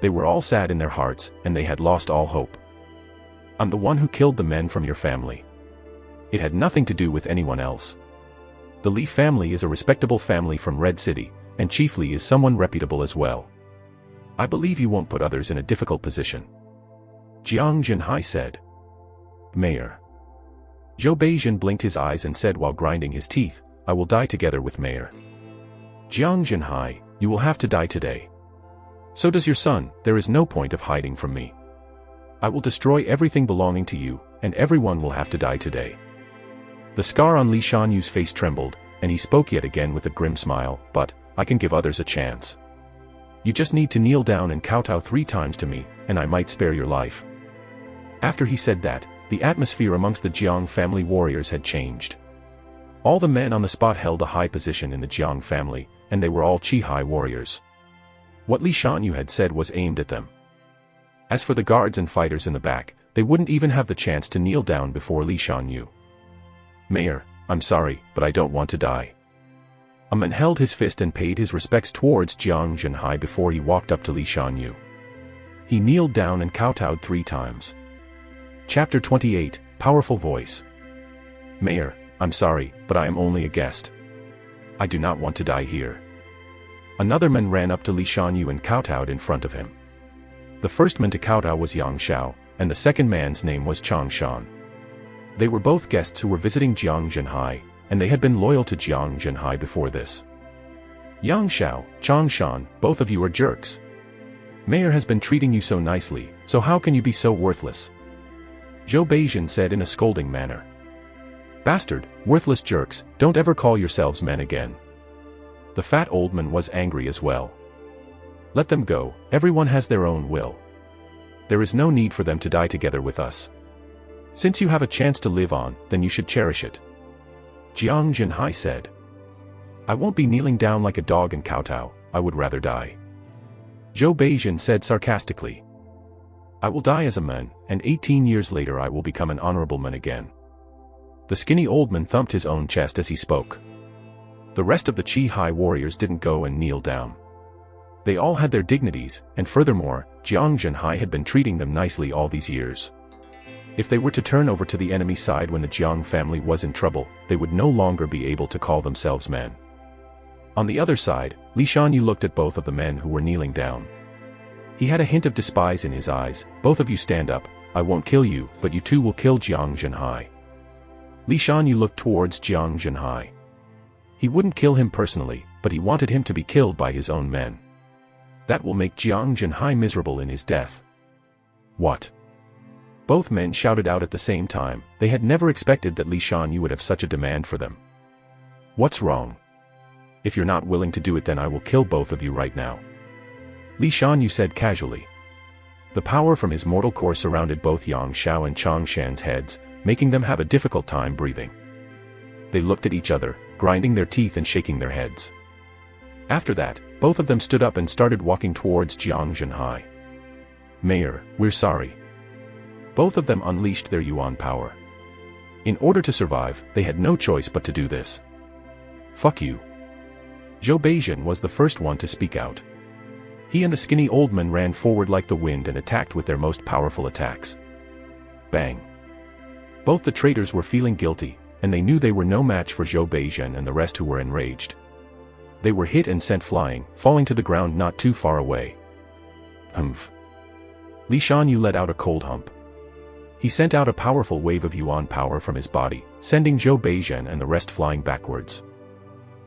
They were all sad in their hearts, and they had lost all hope. "I'm the one who killed the men from your family. It had nothing to do with anyone else. The Li family is a respectable family from Red City, and Chief Li is someone reputable as well. I believe you won't put others in a difficult position," Jiang Zhenhai said. "Mayor." Zhou Beijing blinked his eyes and said while grinding his teeth, "I will die together with Mayor." "Jiang Zhenhai, you will have to die today. So does your son, there is no point of hiding from me. I will destroy everything belonging to you, and everyone will have to die today." The scar on Li Shanyu's face trembled, and he spoke yet again with a grim smile, "But, I can give others a chance. You just need to kneel down and kowtow 3 times to me, and I might spare your life." After he said that, the atmosphere amongst the Jiang family warriors had changed. All the men on the spot held a high position in the Jiang family, and they were all Chihai warriors. What Li Shanyu had said was aimed at them. As for the guards and fighters in the back, they wouldn't even have the chance to kneel down before Li Shanyu. "Mayor, I'm sorry, but I don't want to die." A man held his fist and paid his respects towards Jiang Zhenhai before he walked up to Li Shanyu. He kneeled down and kowtowed 3 times. Chapter 28, Powerful Voice. "Mayor, I'm sorry, but I am only a guest. I do not want to die here." Another man ran up to Li Shanyu and kowtowed in front of him. The first man to kowtow was Yang Xiao, and the second man's name was Chang Shan. They were both guests who were visiting Jiang Zhenhai, and they had been loyal to Jiang Zhenhai before this. "Yang Xiao, Chang Shan, both of you are jerks. Mayor has been treating you so nicely, so how can you be so worthless?" Zhou Beijing said in a scolding manner. "Bastard, worthless jerks, don't ever call yourselves men again." The fat old man was angry as well. "Let them go, everyone has their own will. There is no need for them to die together with us. Since you have a chance to live on, then you should cherish it," Jiang Zhenhai said. "I won't be kneeling down like a dog and kowtow, I would rather die," Zhou Beijing said sarcastically. "I will die as a man, and 18 years later I will become an honorable man again." The skinny old man thumped his own chest as he spoke. The rest of the Chihai warriors didn't go and kneel down. They all had their dignities, and furthermore, Jiang Zhenhai had been treating them nicely all these years. If they were to turn over to the enemy side when the Jiang family was in trouble, they would no longer be able to call themselves men. On the other side, Li Shanyu looked at both of the men who were kneeling down. He had a hint of despise in his eyes. "Both of you stand up, I won't kill you, but you too will kill Jiang Zhenhai." Li Shanyu looked towards Jiang Zhenhai. He wouldn't kill him personally, but he wanted him to be killed by his own men. That will make Jiang Zhenhai miserable in his death. "What?" Both men shouted out at the same time. They had never expected that Li Shanyu would have such a demand for them. "What's wrong? If you're not willing to do it, then I will kill both of you right now," Li Shanyu said casually. The power from his mortal core surrounded both Yang Xiao and Chang Shan's heads, making them have a difficult time breathing. They looked at each other, grinding their teeth and shaking their heads. After that, both of them stood up and started walking towards Jiang Zhenhai. "Mayor, we're sorry." Both of them unleashed their yuan power. In order to survive, they had no choice but to do this. "Fuck you." Zhou Beijian was the first one to speak out. He and the skinny old man ran forward like the wind and attacked with their most powerful attacks. Bang. Both the traitors were feeling guilty, and they knew they were no match for Zhou Beijian and the rest who were enraged. They were hit and sent flying, falling to the ground not too far away. Humph. Li Shanyu let out a cold hump. He sent out a powerful wave of yuan power from his body, sending Zhou Beijian and the rest flying backwards.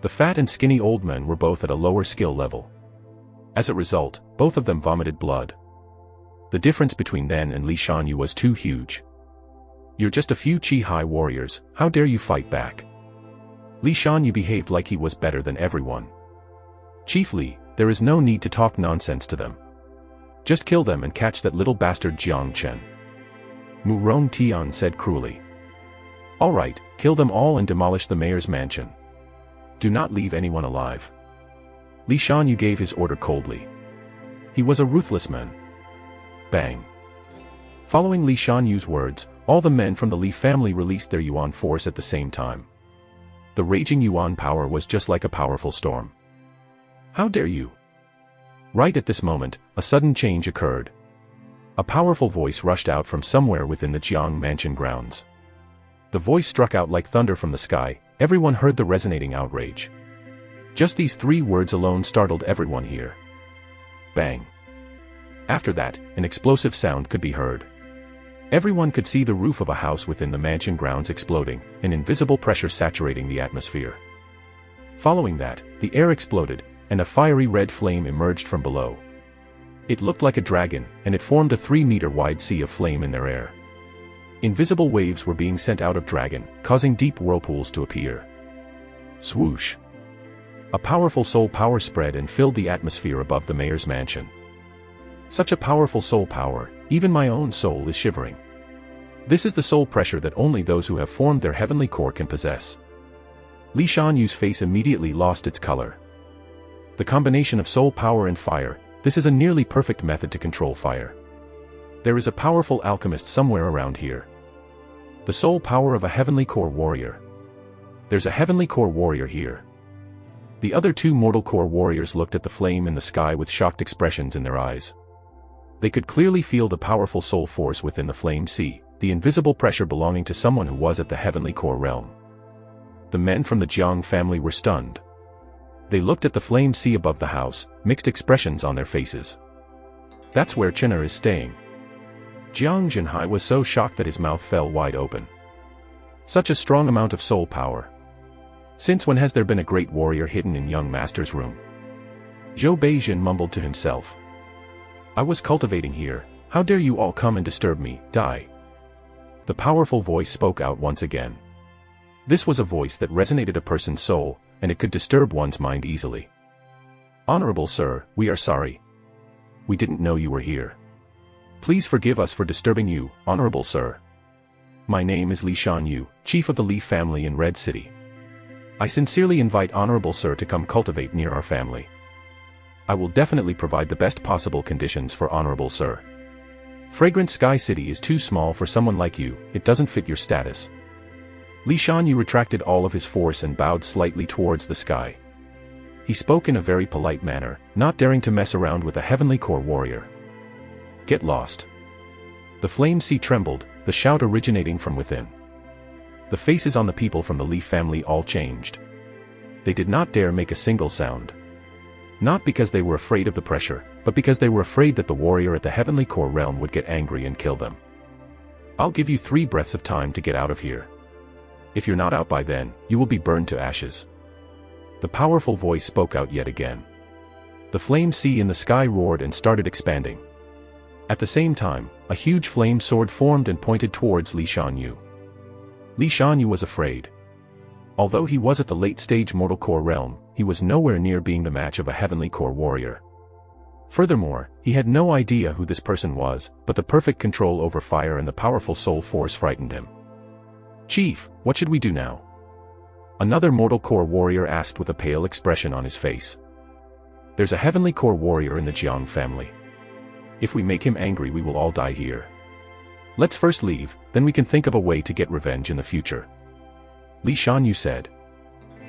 The fat and skinny old men were both at a lower skill level. As a result, both of them vomited blood. The difference between them and Li Shanyu was too huge. "You're just a few Chihai warriors, how dare you fight back?" Li Shanyu behaved like he was better than everyone. "Chiefly, there is no need to talk nonsense to them. Just kill them and catch that little bastard Jang Chen." Murong Tian said cruelly. "All right, kill them all and demolish the mayor's mansion. Do not leave anyone alive." Li Shanyu gave his order coldly. He was a ruthless man. Bang. Following Li Shanyu's words, all the men from the Li family released their yuan force at the same time. The raging yuan power was just like a powerful storm. "How dare you!" Right at this moment, a sudden change occurred. A powerful voice rushed out from somewhere within the Jiang mansion grounds. The voice struck out like thunder from the sky. Everyone heard the resonating outrage. Just these 3 words alone startled everyone here. Bang. After that, an explosive sound could be heard. Everyone could see the roof of a house within the mansion grounds exploding, an invisible pressure saturating the atmosphere. Following that, the air exploded, and a fiery red flame emerged from below. It looked like a dragon, and it formed a 3-meter-wide sea of flame in their air. Invisible waves were being sent out of dragon, causing deep whirlpools to appear. Swoosh. A powerful soul power spread and filled the atmosphere above the mayor's mansion. Such a powerful soul power, even my own soul is shivering. This is the soul pressure that only those who have formed their heavenly core can possess. Li Shanyu's face immediately lost its color. The combination of soul power and fire, this is a nearly perfect method to control fire. There is a powerful alchemist somewhere around here. The soul power of a heavenly core warrior. There's a heavenly core warrior here. The other 2 mortal core warriors looked at the flame in the sky with shocked expressions in their eyes. They could clearly feel the powerful soul force within the flame sea, the invisible pressure belonging to someone who was at the heavenly core realm. The men from the Jiang family were stunned. They looked at the flame sea above the house, mixed expressions on their faces. That's where Chihai is staying. Jiang Zhenhai was so shocked that his mouth fell wide open. Such a strong amount of soul power. Since when has there been a great warrior hidden in young master's room? Zhou Beijian mumbled to himself. I was cultivating here, how dare you all come and disturb me, die. The powerful voice spoke out once again. This was a voice that resonated a person's soul, and it could disturb one's mind easily. Honorable sir, we are sorry. We didn't know you were here. Please forgive us for disturbing you, honorable sir. My name is Li Shanyu, chief of the Li family in Red City. I sincerely invite honorable sir to come cultivate near our family. I will definitely provide the best possible conditions for honorable sir. Fragrant Sky City is too small for someone like you, it doesn't fit your status. Li Shanyu retracted all of his force and bowed slightly towards the sky. He spoke in a very polite manner, not daring to mess around with a heavenly core warrior. Get lost. The flame sea trembled, the shout originating from within. The faces on the people from the Li family all changed. They did not dare make a single sound. Not because they were afraid of the pressure, but because they were afraid that the warrior at the heavenly core realm would get angry and kill them. I'll give you 3 breaths of time to get out of here. If you're not out by then, you will be burned to ashes. The powerful voice spoke out yet again. The flame sea in the sky roared and started expanding. At the same time, a huge flame sword formed and pointed towards Li Shanyu. Li Shanyu was afraid. Although he was at the late-stage mortal core realm, he was nowhere near being the match of a heavenly core warrior. Furthermore, he had no idea who this person was, but the perfect control over fire and the powerful soul force frightened him. Chief, what should we do now? Another mortal core warrior asked with a pale expression on his face. There's a heavenly core warrior in the Jiang family. If we make him angry, we will all die here. Let's first leave, then we can think of a way to get revenge in the future. Li Shanyu said.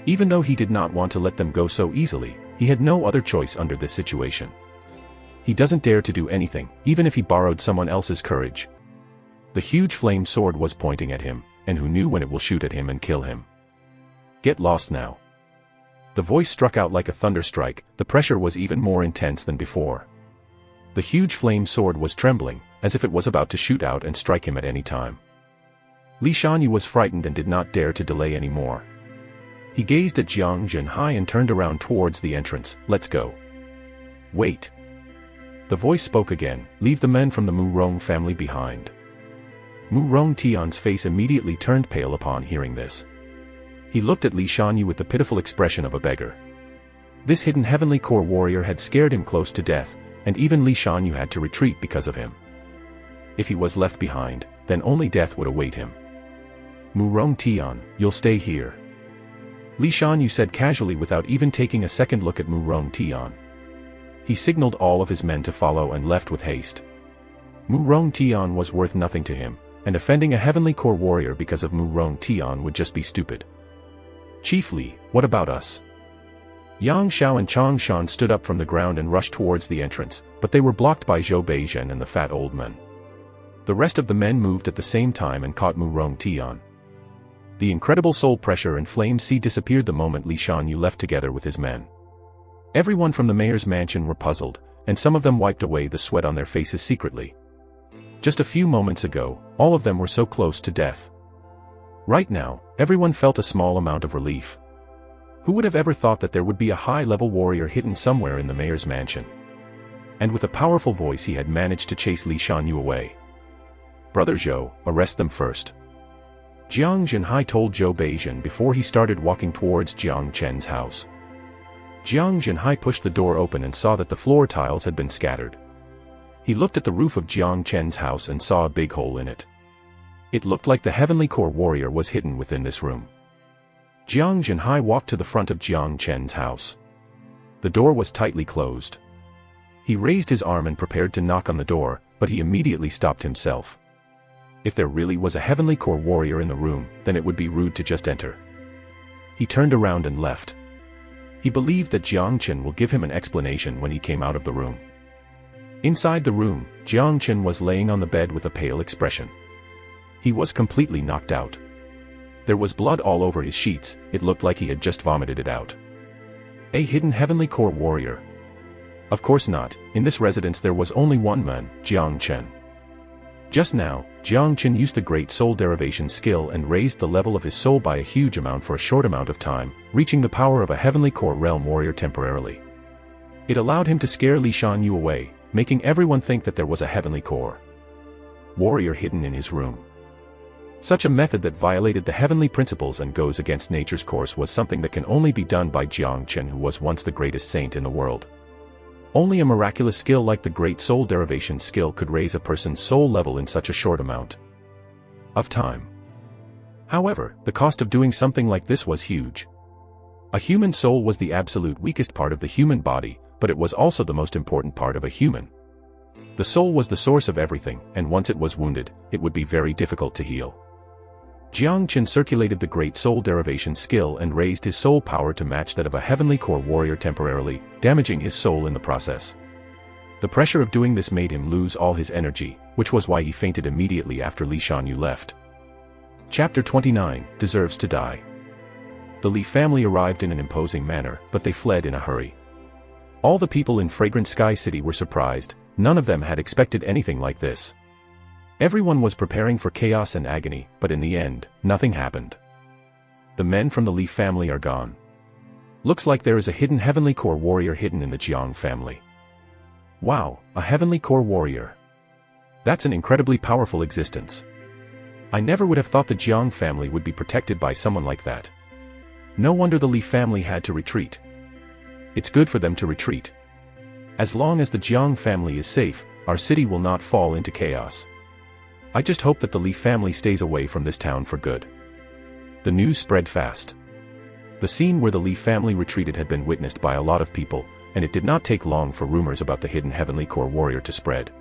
Even though he did not want to let them go so easily, he had no other choice under this situation. He doesn't dare to do anything, even if he borrowed someone else's courage. The huge flame sword was pointing at him, and who knew when it will shoot at him and kill him. Get lost now. The voice struck out like a thunderstrike. The pressure was even more intense than before. The huge flame sword was trembling, as if it was about to shoot out and strike him at any time. Li Shanyu was frightened and did not dare to delay any more. He gazed at Jiang Zhenhai and turned around towards the entrance. Let's go. Wait. The voice spoke again. Leave the men from the Murong family behind. Murong Tian's face immediately turned pale upon hearing this. He looked at Li Shanyu with the pitiful expression of a beggar. This hidden heavenly core warrior had scared him close to death, and even Li Shanyu had to retreat because of him. If he was left behind, then only death would await him. Murong Tian, you'll stay here. Li Shanyu said casually without even taking a second look at Murong Tian. He signaled all of his men to follow and left with haste. Murong Tian was worth nothing to him, and offending a heavenly core warrior because of Murong Tian would just be stupid. Chief Li, what about us? Yang Xiao and Chang Shan stood up from the ground and rushed towards the entrance, but they were blocked by Zhou Beizhen and the fat old man. The rest of the men moved at the same time and caught Murong Tian. The incredible soul pressure and flame sea disappeared the moment Li Shanyu left together with his men. Everyone from the mayor's mansion were puzzled, and some of them wiped away the sweat on their faces secretly. Just a few moments ago, all of them were so close to death. Right now, everyone felt a small amount of relief. Who would have ever thought that there would be a high-level warrior hidden somewhere in the mayor's mansion? And with a powerful voice he had managed to chase Li Shanyu away. Brother Zhou, arrest them first. Jiang Zhenhai told Zhou Beizhen before he started walking towards Jang Chen's house. Jiang Zhenhai pushed the door open and saw that the floor tiles had been scattered. He looked at the roof of Jang Chen's house and saw a big hole in it. It looked like the heavenly core warrior was hidden within this room. Jiang Zhenhai walked to the front of Jiang Chen's house. The door was tightly closed. He raised his arm and prepared to knock on the door, but he immediately stopped himself. If there really was a heavenly core warrior in the room, then it would be rude to just enter. He turned around and left. He believed that Jang Chen will give him an explanation when he came out of the room. Inside the room, Jang Chen was laying on the bed with a pale expression. He was completely knocked out. There was blood all over his sheets. It looked like he had just vomited it out. A hidden heavenly core warrior? Of course not. In this residence there was only one man, Jang Chen. Just now, Jang Chen used the great soul derivation skill and raised the level of his soul by a huge amount for a short amount of time, reaching the power of a heavenly core realm warrior temporarily. It allowed him to scare Li Shanyu away, making everyone think that there was a heavenly core warrior hidden in his room. Such a method that violated the heavenly principles and goes against nature's course was something that can only be done by Jang Chen, who was once the greatest saint in the world. Only a miraculous skill like the great soul derivation skill could raise a person's soul level in such a short amount of time. However, the cost of doing something like this was huge. A human soul was the absolute weakest part of the human body, but it was also the most important part of a human. The soul was the source of everything, and once it was wounded, it would be very difficult to heal. Jiang Chen circulated the great soul derivation skill and raised his soul power to match that of a heavenly core warrior temporarily, damaging his soul in the process. The pressure of doing this made him lose all his energy, which was why he fainted immediately after Li Shanyu left. Chapter 29, Deserves to Die. The Li family arrived in an imposing manner, but they fled in a hurry. All the people in Fragrant Sky City were surprised. None of them had expected anything like this. Everyone was preparing for chaos and agony, but in the end, nothing happened. The men from the Li family are gone. Looks like there is a hidden heavenly core warrior hidden in the Jiang family. Wow, a heavenly core warrior. That's an incredibly powerful existence. I never would have thought the Jiang family would be protected by someone like that. No wonder the Li family had to retreat. It's good for them to retreat. As long as the Jiang family is safe, our city will not fall into chaos. I just hope that the Li family stays away from this town for good. The news spread fast. The scene where the Li family retreated had been witnessed by a lot of people, and it did not take long for rumors about the hidden Heavenly Core warrior to spread.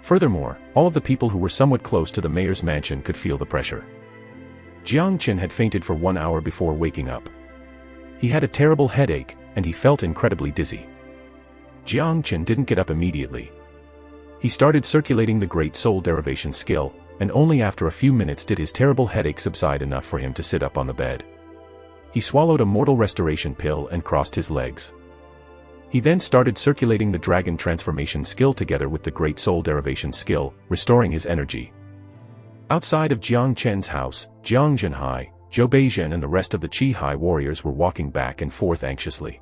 Furthermore, all of the people who were somewhat close to the mayor's mansion could feel the pressure. Jang Chen had fainted for 1 hour before waking up. He had a terrible headache, and he felt incredibly dizzy. Jang Chen didn't get up immediately. He started circulating the Great Soul Derivation skill, and only after a few minutes did his terrible headache subside enough for him to sit up on the bed. He swallowed a mortal restoration pill and crossed his legs. He then started circulating the Dragon Transformation skill together with the Great Soul Derivation skill, restoring his energy. Outside of Jang Chen's house, Jiang Zhenhai, Zhou Beizhen and the rest of the Chihai warriors were walking back and forth anxiously.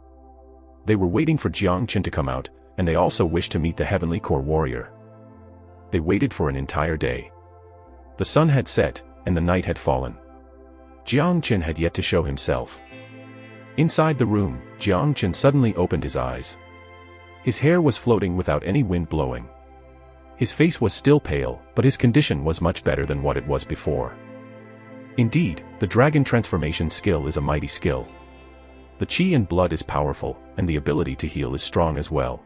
They were waiting for Jang Chen to come out, and they also wished to meet the Heavenly Core warrior. They waited for an entire day. The sun had set, and the night had fallen. Jang Chen had yet to show himself. Inside the room, Jang Chen suddenly opened his eyes. His hair was floating without any wind blowing. His face was still pale, but his condition was much better than what it was before. Indeed, the Dragon Transformation skill is a mighty skill. The chi and blood is powerful, and the ability to heal is strong as well.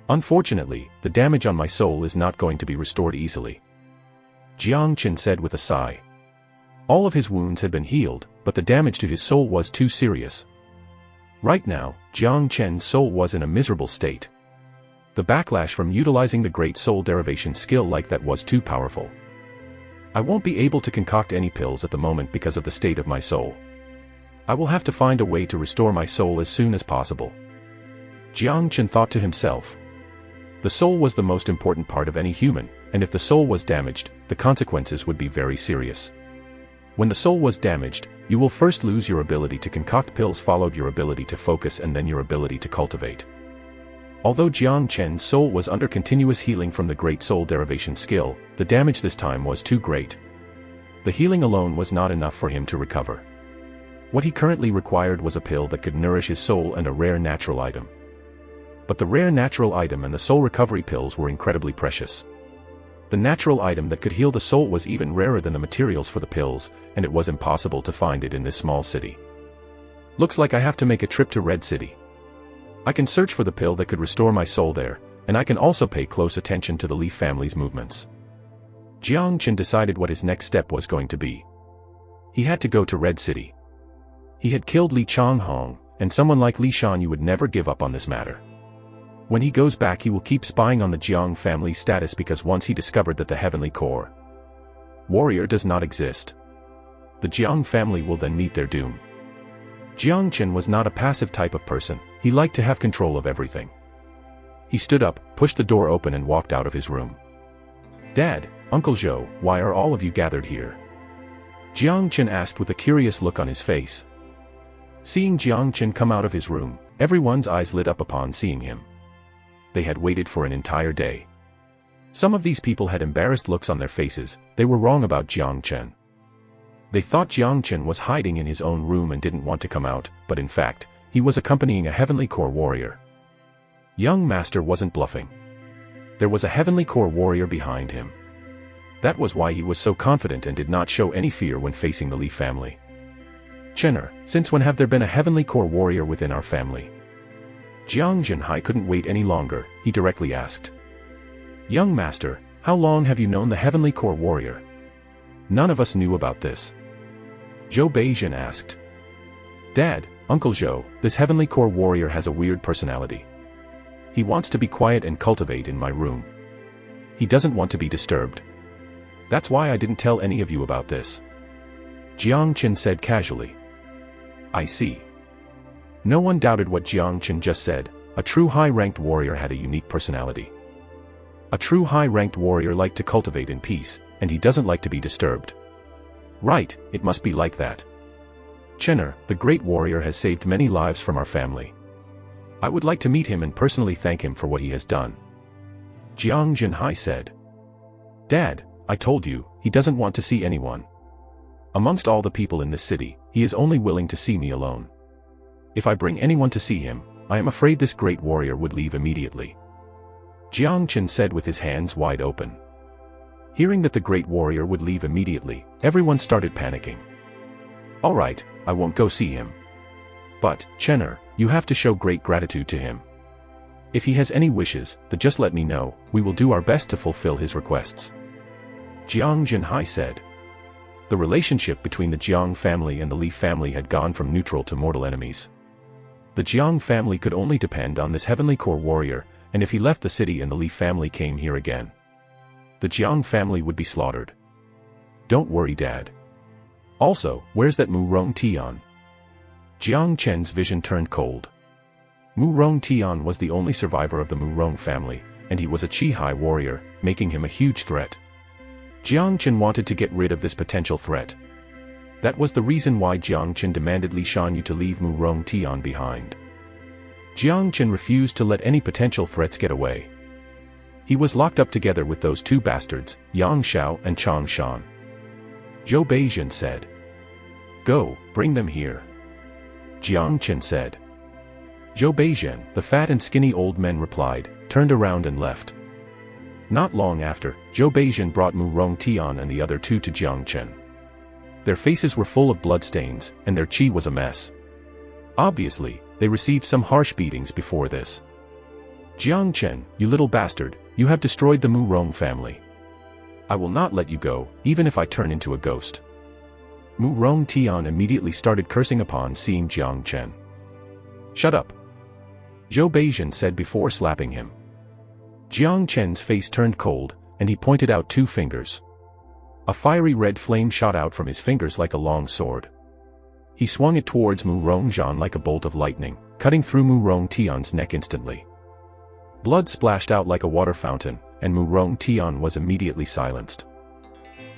Unfortunately, the damage on my soul is not going to be restored easily. Jang Chen said with a sigh. All of his wounds had been healed, but the damage to his soul was too serious. Right now, Jang Chen's soul was in a miserable state. The backlash from utilizing the Great Soul Derivation skill like that was too powerful. I won't be able to concoct any pills at the moment because of the state of my soul. I will have to find a way to restore my soul as soon as possible. Jang Chen thought to himself. The soul was the most important part of any human, and if the soul was damaged, the consequences would be very serious. When the soul was damaged, you will first lose your ability to concoct pills, followed your ability to focus, and then your ability to cultivate. Although Jang Chen's soul was under continuous healing from the Great Soul Derivation skill, the damage this time was too great. The healing alone was not enough for him to recover. What he currently required was a pill that could nourish his soul and a rare natural item. But the rare natural item and the soul recovery pills were incredibly precious. The natural item that could heal the soul was even rarer than the materials for the pills, and it was impossible to find it in this small city. Looks like I have to make a trip to Red City. I can search for the pill that could restore my soul there, and I can also pay close attention to the Li family's movements. Jang Chen decided what his next step was going to be. He had to go to Red City. He had killed Li Changhong, and someone like Li Shanyu would never give up on this matter. When he goes back, he will keep spying on the Jiang family's status, because once he discovered that the Heavenly Core warrior does not exist, the Jiang family will then meet their doom. Jang Chen was not a passive type of person, he liked to have control of everything. He stood up, pushed the door open and walked out of his room. "Dad, Uncle Zhou, why are all of you gathered here?" Jang Chen asked with a curious look on his face. Seeing Jang Chen come out of his room, everyone's eyes lit up upon seeing him. They had waited for an entire day. Some of these people had embarrassed looks on their faces. They were wrong about Jang Chen. They thought Jang Chen was hiding in his own room and didn't want to come out, but in fact, he was accompanying a Heavenly Core warrior. Young Master wasn't bluffing. There was a Heavenly Core warrior behind him. That was why he was so confident and did not show any fear when facing the Li family. "Chener, since when have there been a Heavenly Core warrior within our family?" Jiang Zhenhai couldn't wait any longer, he directly asked. "Young Master, how long have you known the Heavenly Core warrior?" "None of us knew about this." Zhou Beizhen asked. "Dad, Uncle Zhou, this Heavenly Core warrior has a weird personality. He wants to be quiet and cultivate in my room. He doesn't want to be disturbed. That's why I didn't tell any of you about this." Jiang Chen said casually. "I see." No one doubted what Jiang Chen just said. A true high-ranked warrior had a unique personality. A true high-ranked warrior liked to cultivate in peace, and he doesn't like to be disturbed. Right, it must be like that. Chener, the great warrior, has saved many lives from our family. I would like to meet him and personally thank him for what he has done. Jiang Zhenhai said. "Dad, I told you, he doesn't want to see anyone. Amongst all the people in this city, he is only willing to see me alone. If I bring anyone to see him, I am afraid this great warrior would leave immediately." Jiang Chen said with his hands wide open. Hearing that the great warrior would leave immediately, everyone started panicking. Alright, I won't go see him. But, Chener, you have to show great gratitude to him. If he has any wishes, then just let me know, we will do our best to fulfill his requests. Jiang Zhenhai said. The relationship between the Jiang family and the Li family had gone from neutral to mortal enemies. The Jiang family could only depend on this heavenly core warrior, and if he left the city and the Li family came here again, the Jiang family would be slaughtered. Don't worry, Dad. Also, where's that Murong Tian? Jiang Chen's vision turned cold. Murong Tian was the only survivor of the Murong family, and he was a Chihai warrior, making him a huge threat. Jiang Chen wanted to get rid of this potential threat. That was the reason why Jiang Chen demanded Li Shanyu to leave Murong Tian behind. Jiang Chen refused to let any potential threats get away. He was locked up together with those two bastards, Yang Xiao and Chang Shan. Zhou Beijun said. Go, bring them here. Jiang Chen said. Zhou Beijun, the fat and skinny old men replied, turned around and left. Not long after, Zhou Beijun brought Murong Tian and the other two to Jiang Chen. Their faces were full of bloodstains, and their qi was a mess. Obviously, they received some harsh beatings before this. Jiang Chen, you little bastard, you have destroyed the Murong family. I will not let you go, even if I turn into a ghost. Murong Tian immediately started cursing upon seeing Jiang Chen. Shut up. Zhou Beijun said before slapping him. Jiang Chen's face turned cold, and he pointed out two fingers. A fiery red flame shot out from his fingers like a long sword. He swung it towards Murong Zhan like a bolt of lightning, cutting through Murong Tian's neck instantly. Blood splashed out like a water fountain, and Murong Tian was immediately silenced.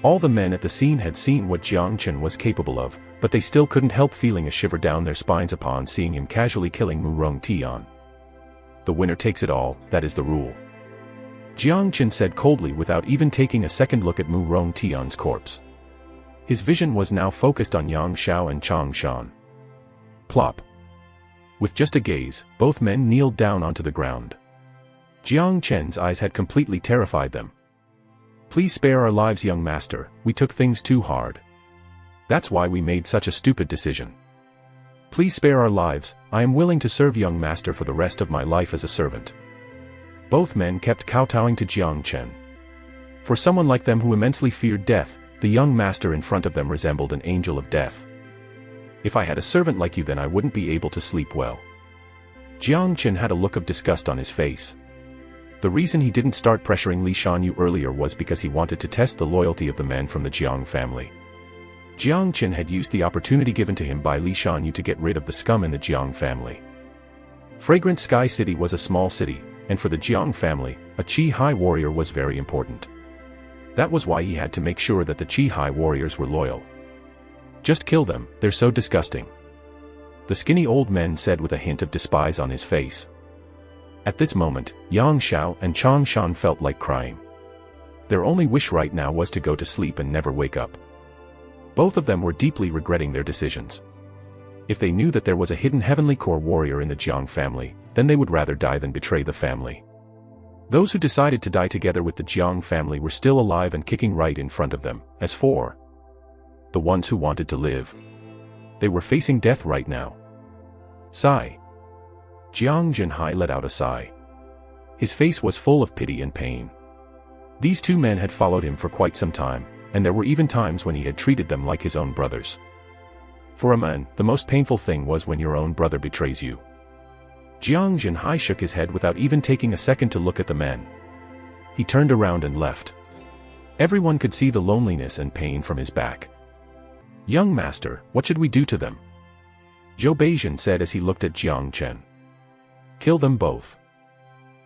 All the men at the scene had seen what Jiang Chen was capable of, but they still couldn't help feeling a shiver down their spines upon seeing him casually killing Murong Tian. The winner takes it all, that is the rule. Jiang Chen said coldly without even taking a second look at Murong Tian's corpse. His vision was now focused on Yang Xiao and Chang Shan. Plop. With just a gaze, both men kneeled down onto the ground. Jiang Chen's eyes had completely terrified them. Please spare our lives, young master, we took things too hard. That's why we made such a stupid decision. Please spare our lives, I am willing to serve young master for the rest of my life as a servant. Both men kept kowtowing to Jiang Chen. For someone like them who immensely feared death, the young master in front of them resembled an angel of death. If I had a servant like you, then I wouldn't be able to sleep well. Jiang Chen had a look of disgust on his face. The reason he didn't start pressuring Li Shanyu earlier was because he wanted to test the loyalty of the men from the Jiang family. Jiang Chen had used the opportunity given to him by Li Shanyu to get rid of the scum in the Jiang family. Fragrant Sky City was a small city, and for the Jiang family, a Chihai warrior was very important. That was why he had to make sure that the Chihai warriors were loyal. Just kill them, they're so disgusting. The skinny old man said with a hint of despise on his face. At this moment, Yang Xiao and Chang Shan felt like crying. Their only wish right now was to go to sleep and never wake up. Both of them were deeply regretting their decisions. If they knew that there was a hidden heavenly core warrior in the Jiang family, then they would rather die than betray the family. Those who decided to die together with the Jiang family were still alive and kicking right in front of them. As for the ones who wanted to live, they were facing death right now. Sigh. Jiang Zhenhai let out a sigh. His face was full of pity and pain. These two men had followed him for quite some time, and there were even times when he had treated them like his own brothers. For a man, the most painful thing was when your own brother betrays you. Jiang Zhenhai shook his head without even taking a second to look at the men. He turned around and left. Everyone could see the loneliness and pain from his back. Young master, what should we do to them? Zhou Beijun said as he looked at Jiang Chen. Kill them both.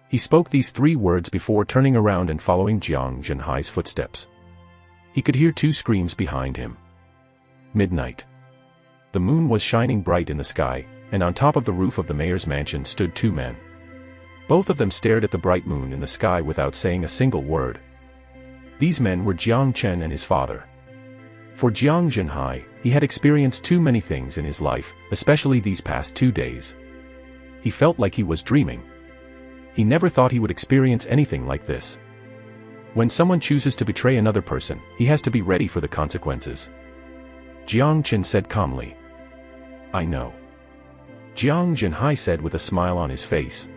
He spoke these three words before turning around and following Jiang Zhenhai's footsteps. He could hear two screams behind him. Midnight. The moon was shining bright in the sky, and on top of the roof of the mayor's mansion stood two men. Both of them stared at the bright moon in the sky without saying a single word. These men were Jiang Chen and his father. For Jiang Zhenhai, he had experienced too many things in his life, especially these past 2 days. He felt like he was dreaming. He never thought he would experience anything like this. When someone chooses to betray another person, he has to be ready for the consequences. Jang Chen said calmly. I know. Jang Chihai said with a smile on his face.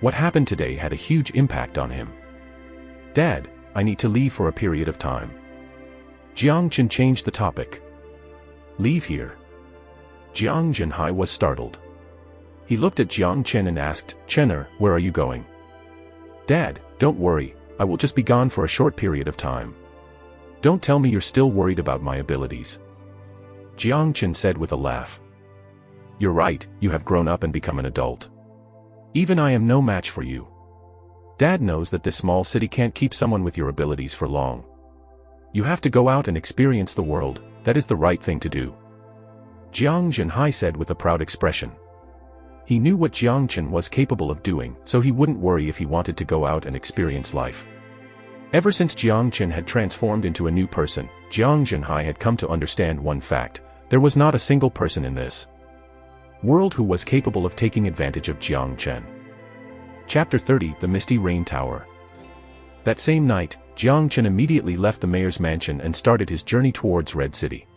What happened today had a huge impact on him. Dad, I need to leave for a period of time. Jang Chen changed the topic. Leave here? Jang Chihai was startled. He looked at Jang Chen and asked, Chener, where are you going? Dad, don't worry, I will just be gone for a short period of time. Don't tell me you're still worried about my abilities. Jang Chen said with a laugh. You're right, you have grown up and become an adult. Even I am no match for you. Dad knows that this small city can't keep someone with your abilities for long. You have to go out and experience the world, that is the right thing to do. Jang Chihai said with a proud expression. He knew what Jang Chen was capable of doing, so he wouldn't worry if he wanted to go out and experience life. Ever since Jang Chen had transformed into a new person, Jang Chihai had come to understand one fact: there was not a single person in this world who was capable of taking advantage of Jang Chen. Chapter 30: The Misty Rain Tower. That same night, Jang Chen immediately left the mayor's mansion and started his journey towards Red City.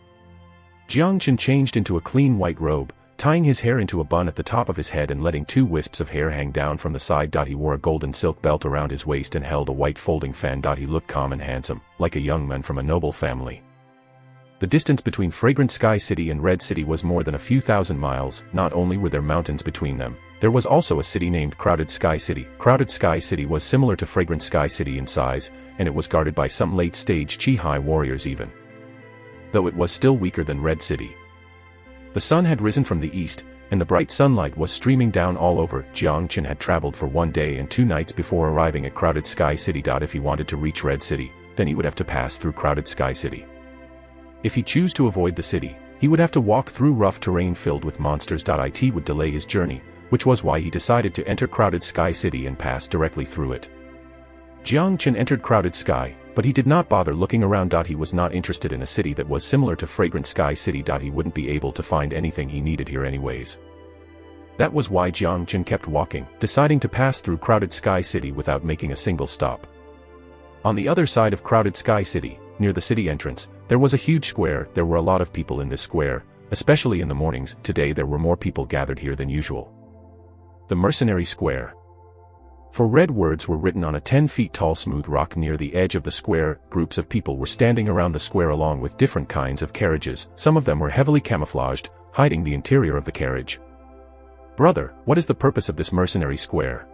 Jang Chen changed into a clean white robe, tying his hair into a bun at the top of his head and letting 2 wisps of hair hang down from the side. He wore a golden silk belt around his waist and held a white folding fan. He looked calm and handsome, like a young man from a noble family. The distance between Fragrant Sky City and Red City was more than a few thousand miles. Not only were there mountains between them, there was also a city named Crowded Sky City. Crowded Sky City was similar to Fragrant Sky City in size, and it was guarded by some late-stage Chihai warriors even. Though it was still weaker than Red City. The sun had risen from the east, and the bright sunlight was streaming down all over. Jang Chen had traveled for 1 day and 2 nights before arriving at Crowded Sky City. If he wanted to reach Red City, then he would have to pass through Crowded Sky City. If he chose to avoid the city, he would have to walk through rough terrain filled with monsters. It would delay his journey, which was why he decided to enter Crowded Sky City and pass directly through it. Jang Chen entered Crowded Sky, but he did not bother looking around. He was not interested in a city that was similar to Fragrant Sky City. He wouldn't be able to find anything he needed here anyways. That was why Jang Chen kept walking, deciding to pass through Crowded Sky City without making a single stop. On the other side of Crowded Sky City, near the city entrance, there was a huge square. There were a lot of people in this square, especially in the mornings. Today there were more people gathered here than usual. The Mercenary Square. 4 red words were written on a 10 feet tall smooth rock near the edge of the square. Groups of people were standing around the square along with different kinds of carriages. Some of them were heavily camouflaged, hiding the interior of the carriage. Brother, what is the purpose of this mercenary square?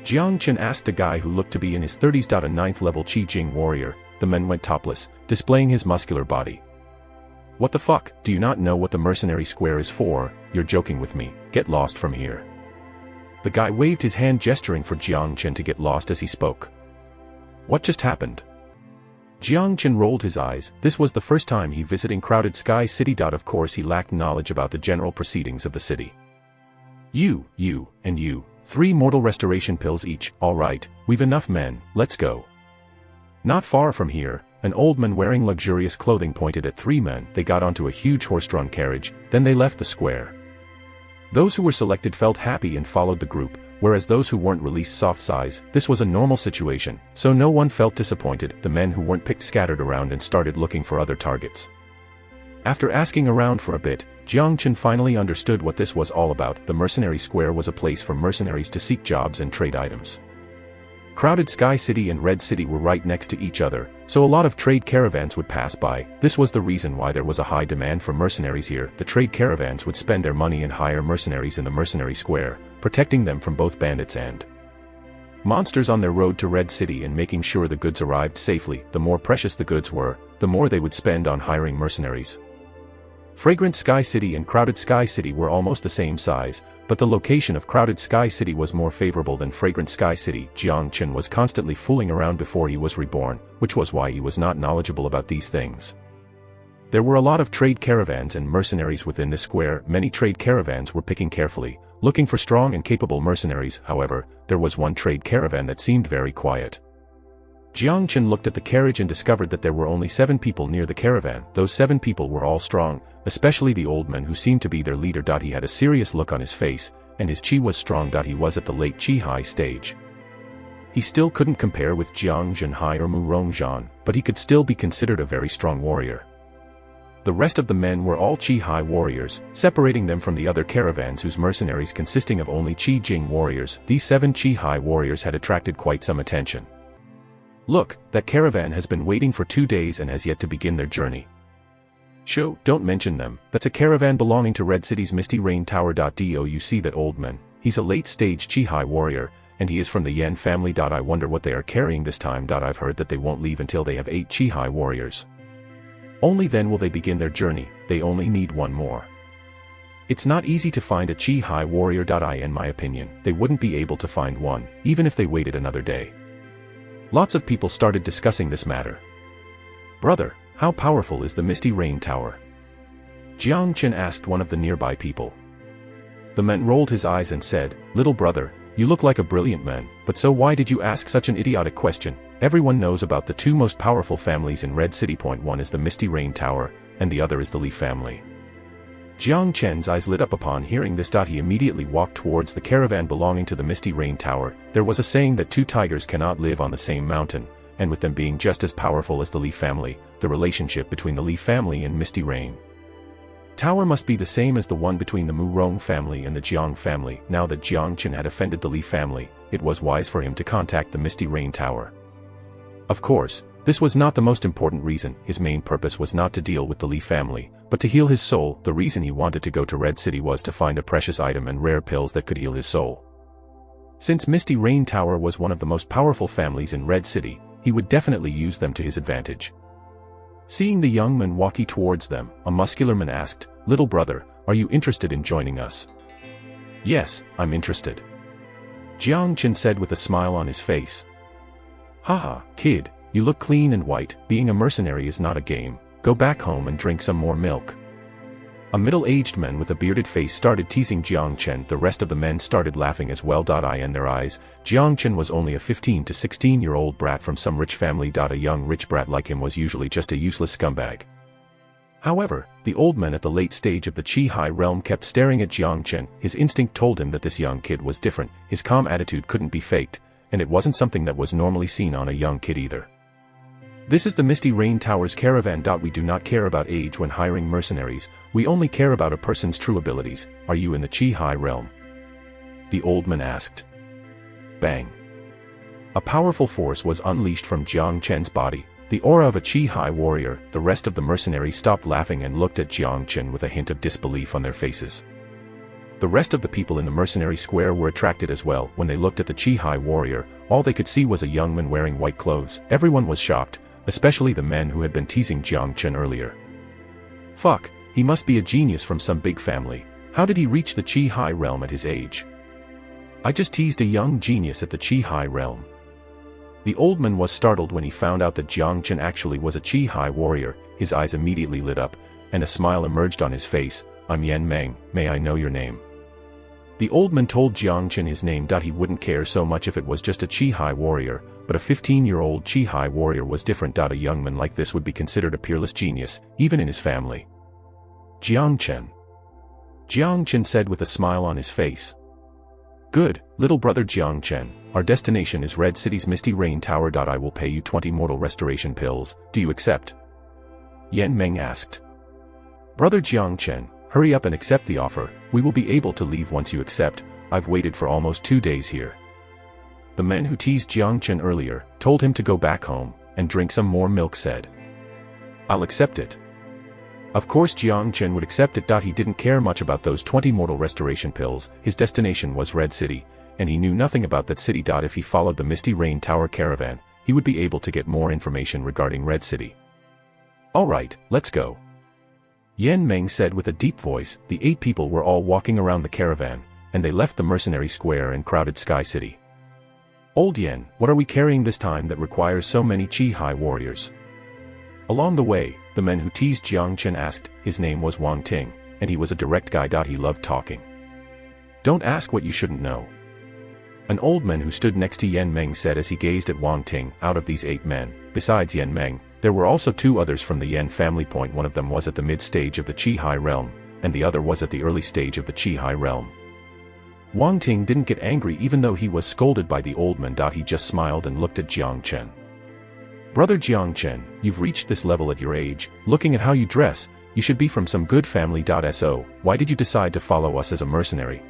Jang Chen asked a guy who looked to be in his 30s. A 9th level Qi Jing warrior. The man went topless, displaying his muscular body. What the fuck, do you not know what the mercenary square is for? You're joking with me, get lost from here. The guy waved his hand gesturing for Jang Chen to get lost as he spoke. What just happened? Jang Chen rolled his eyes. This was the first time he visiting Crowded Sky City. Of course he lacked knowledge about the general proceedings of the city. You, and you, 3 mortal restoration pills each. Alright, we've enough men, let's go. Not far from here, an old man wearing luxurious clothing pointed at 3 men. They got onto a huge horse-drawn carriage, then they left the square. Those who were selected felt happy and followed the group, whereas those who weren't released soft size. This was a normal situation, so no one felt disappointed. The men who weren't picked scattered around and started looking for other targets. After asking around for a bit, Jang Chen finally understood what this was all about. The mercenary square was a place for mercenaries to seek jobs and trade items. Crowded Sky City and Red City were right next to each other, so a lot of trade caravans would pass by. This was the reason why there was a high demand for mercenaries here. The trade caravans would spend their money and hire mercenaries in the mercenary square, protecting them from both bandits and monsters on their road to Red City and making sure the goods arrived safely. The more precious the goods were, the more they would spend on hiring mercenaries. Fragrant Sky City and Crowded Sky City were almost the same size, but the location of Crowded Sky City was more favorable than Fragrant Sky City. Jang Chen was constantly fooling around before he was reborn, which was why he was not knowledgeable about these things. There were a lot of trade caravans and mercenaries within the square. Many trade caravans were picking carefully, looking for strong and capable mercenaries. However, there was one trade caravan that seemed very quiet. Jang Chen looked at the carriage and discovered that there were only 7 people near the caravan. Those 7 people were all strong, especially the old man who seemed to be their leader. He had a serious look on his face, and his chi was strong. He was at the late Chihai stage. He still couldn't compare with Jiang Zhenhai or Murong, but he could still be considered a very strong warrior. The rest of the men were all Chihai warriors, separating them from the other caravans whose mercenaries consisting of only Chi Jing warriors. These 7 Chihai warriors had attracted quite some attention. Look, that caravan has been waiting for 2 days and has yet to begin their journey. Show, don't mention them, that's a caravan belonging to Red City's Misty Rain Tower. Do you see that old man? He's a late-stage Chihai warrior, and he is from the Yan family. I wonder what they are carrying this time. I've heard that they won't leave until they have 8 Chihai warriors. Only then will they begin their journey. They only need 1 more. It's not easy to find a Chihai warrior. In my opinion, they wouldn't be able to find one, even if they waited another day. Lots of people started discussing this matter. Brother, how powerful is the Misty Rain Tower? Jang Chen asked one of the nearby people. The man rolled his eyes and said, little brother, you look like a brilliant man, but so why did you ask such an idiotic question? Everyone knows about the 2 most powerful families in Red City. One is the Misty Rain Tower, and the other is the Li family. Jang Chen's eyes lit up upon hearing this. He immediately walked towards the caravan belonging to the Misty Rain Tower. There was a saying that 2 tigers cannot live on the same mountain, and with them being just as powerful as the Li family, the relationship between the Li family and Misty Rain Tower must be the same as the one between the Murong family and the Jiang family. Now that Jang Chen had offended the Li family, it was wise for him to contact the Misty Rain Tower. Of course, this was not the most important reason. His main purpose was not to deal with the Li family, but to heal his soul. The reason he wanted to go to Red City was to find a precious item and rare pills that could heal his soul. Since Misty Rain Tower was one of the most powerful families in Red City, he would definitely use them to his advantage. Seeing the young man walking towards them, a muscular man asked, little brother, are you interested in joining us? Yes, I'm interested. Jang Chen said with a smile on his face. Haha, kid, you look clean and white. Being a mercenary is not a game. Go back home and drink some more milk. A middle-aged man with a bearded face started teasing Jang Chen. The rest of the men started laughing as well. In their eyes, Jang Chen was only a 15 to 16-year-old brat from some rich family. A young rich brat like him was usually just a useless scumbag. However, the old man at the late stage of the Chihai realm kept staring at Jang Chen. His instinct told him that this young kid was different. His calm attitude couldn't be faked, and it wasn't something that was normally seen on a young kid either. This is the Misty Rain Tower's caravan. We do not care about age when hiring mercenaries, we only care about a person's true abilities. Are you in the Chihai realm? The old man asked. Bang! A powerful force was unleashed from Jang Chen's body, the aura of a Chihai warrior. The rest of the mercenaries stopped laughing and looked at Jang Chen with a hint of disbelief on their faces. The rest of the people in the mercenary square were attracted as well. When they looked at the Chihai warrior, all they could see was a young man wearing white clothes. Everyone was shocked, especially the men who had been teasing Jang Chen earlier. Fuck, he must be a genius from some big family. How did he reach the Chihai realm at his age? I just teased a young genius at the Chihai realm. The old man was startled when he found out that Jang Chen actually was a Chihai warrior. His eyes immediately lit up, and a smile emerged on his face. I'm Yan Meng, may I know your name? The old man told Jang Chen his name. He wouldn't care so much if it was just a Chihai warrior, but a 15-year-old Chihai warrior was different. A young man like this would be considered a peerless genius, even in his family. Jang Chen. Jang Chen said with a smile on his face. Good, little brother Jang Chen, our destination is Red City's Misty Rain Tower. I will pay you 20 mortal restoration pills, do you accept? Yan Meng asked. Brother Jang Chen, hurry up and accept the offer, we will be able to leave once you accept. I've waited for almost 2 days here. The men who teased Jang Chen earlier, told him to go back home, and drink some more milk said. I'll accept it. Of course Jang Chen would accept it. He didn't care much about those 20 mortal restoration pills. His destination was Red City, and he knew nothing about that city. If he followed the Misty Rain Tower caravan, he would be able to get more information regarding Red City. Alright, let's go. Yan Meng said with a deep voice. The 8 people were all walking around the caravan, and they left the mercenary square and crowded Sky City. Old Yan, what are we carrying this time that requires so many Chihai warriors? Along the way, the men who teased Jang Chen asked. His name was Wang Ting, and he was a direct guy. He loved talking. Don't ask what you shouldn't know. An old man who stood next to Yan Meng said as he gazed at Wang Ting. Out of these 8 men, besides Yan Meng, there were also 2 others from the Yan family. One of them was at the mid-stage of the Chihai realm, and the other was at the early stage of the Chihai realm. Wang Ting didn't get angry even though he was scolded by the old man. He just smiled and looked at Jang Chen. Brother Jang Chen, you've reached this level at your age. Looking at how you dress, You should be from some good family. So, why did you decide to follow us as a mercenary?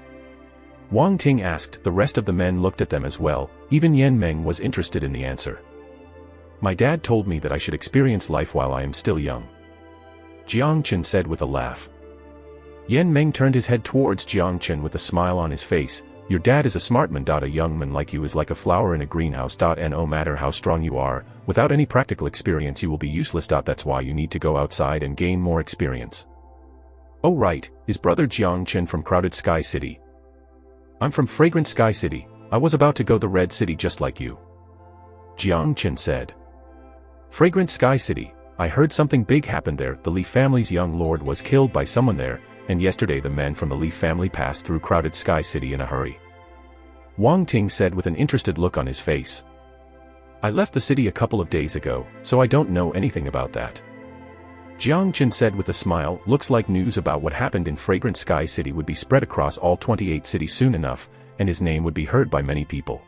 Wang Ting asked. The rest of the men looked at them as well. Even Yan Meng was interested in the answer. My dad told me that I should experience life while I am still young, Jang Chen said with a laugh. Yan Meng turned his head towards Jang Chen with a smile on his face. Your dad is a smart man. A young man like you is like a flower in a greenhouse. No matter how strong you are, without any practical experience you will be useless. That's why you need to go outside and gain more experience. Oh right, is brother Jang Chen from Crowded Sky City? I'm from Fragrant Sky City. I was about to go the Red City just like you, Jang Chen said. Fragrant Sky City, I heard something big happened there. The Li family's young lord was killed by someone there, and yesterday the men from the Li family passed through Crowded Sky City in a hurry, Wang Ting said with an interested look on his face. I left the city a couple of days ago, so I don't know anything about that, Jang Chen said with a smile. Looks like news about what happened in Fragrant Sky City would be spread across all 28 cities soon enough, and his name would be heard by many people.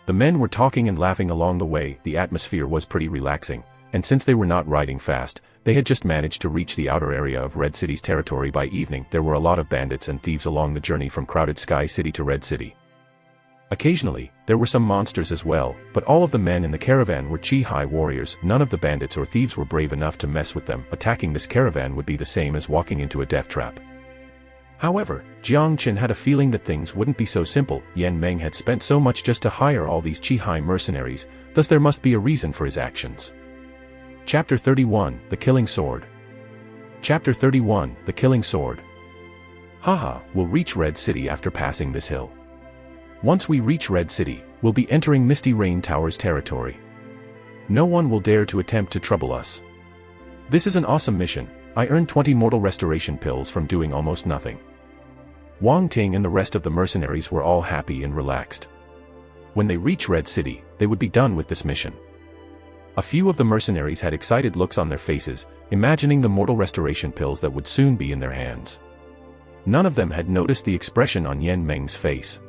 The men were talking and laughing along the way. The atmosphere was pretty relaxing, and since they were not riding fast, they had just managed to reach the outer area of Red City's territory by evening. There were a lot of bandits and thieves along the journey from Crowded Sky City to Red City. Occasionally, there were some monsters as well, but all of the men in the caravan were Chihai warriors. None of the bandits or thieves were brave enough to mess with them. Attacking this caravan would be the same as walking into a death trap. However, Jang Chen had a feeling that things wouldn't be so simple. Yan Meng had spent so much just to hire all these Chihai mercenaries, thus there must be a reason for his actions. Chapter 31, The Killing Sword. Chapter 31, The Killing Sword. Haha, we'll reach Red City after passing this hill. Once we reach Red City, we'll be entering Misty Rain Tower's territory. No one will dare to attempt to trouble us. This is an awesome mission. I earned 20 mortal restoration pills from doing almost nothing. Wang Ting and the rest of the mercenaries were all happy and relaxed. When they reach Red City, they would be done with this mission. A few of the mercenaries had excited looks on their faces, imagining the mortal restoration pills that would soon be in their hands. None of them had noticed the expression on Yan Meng's face.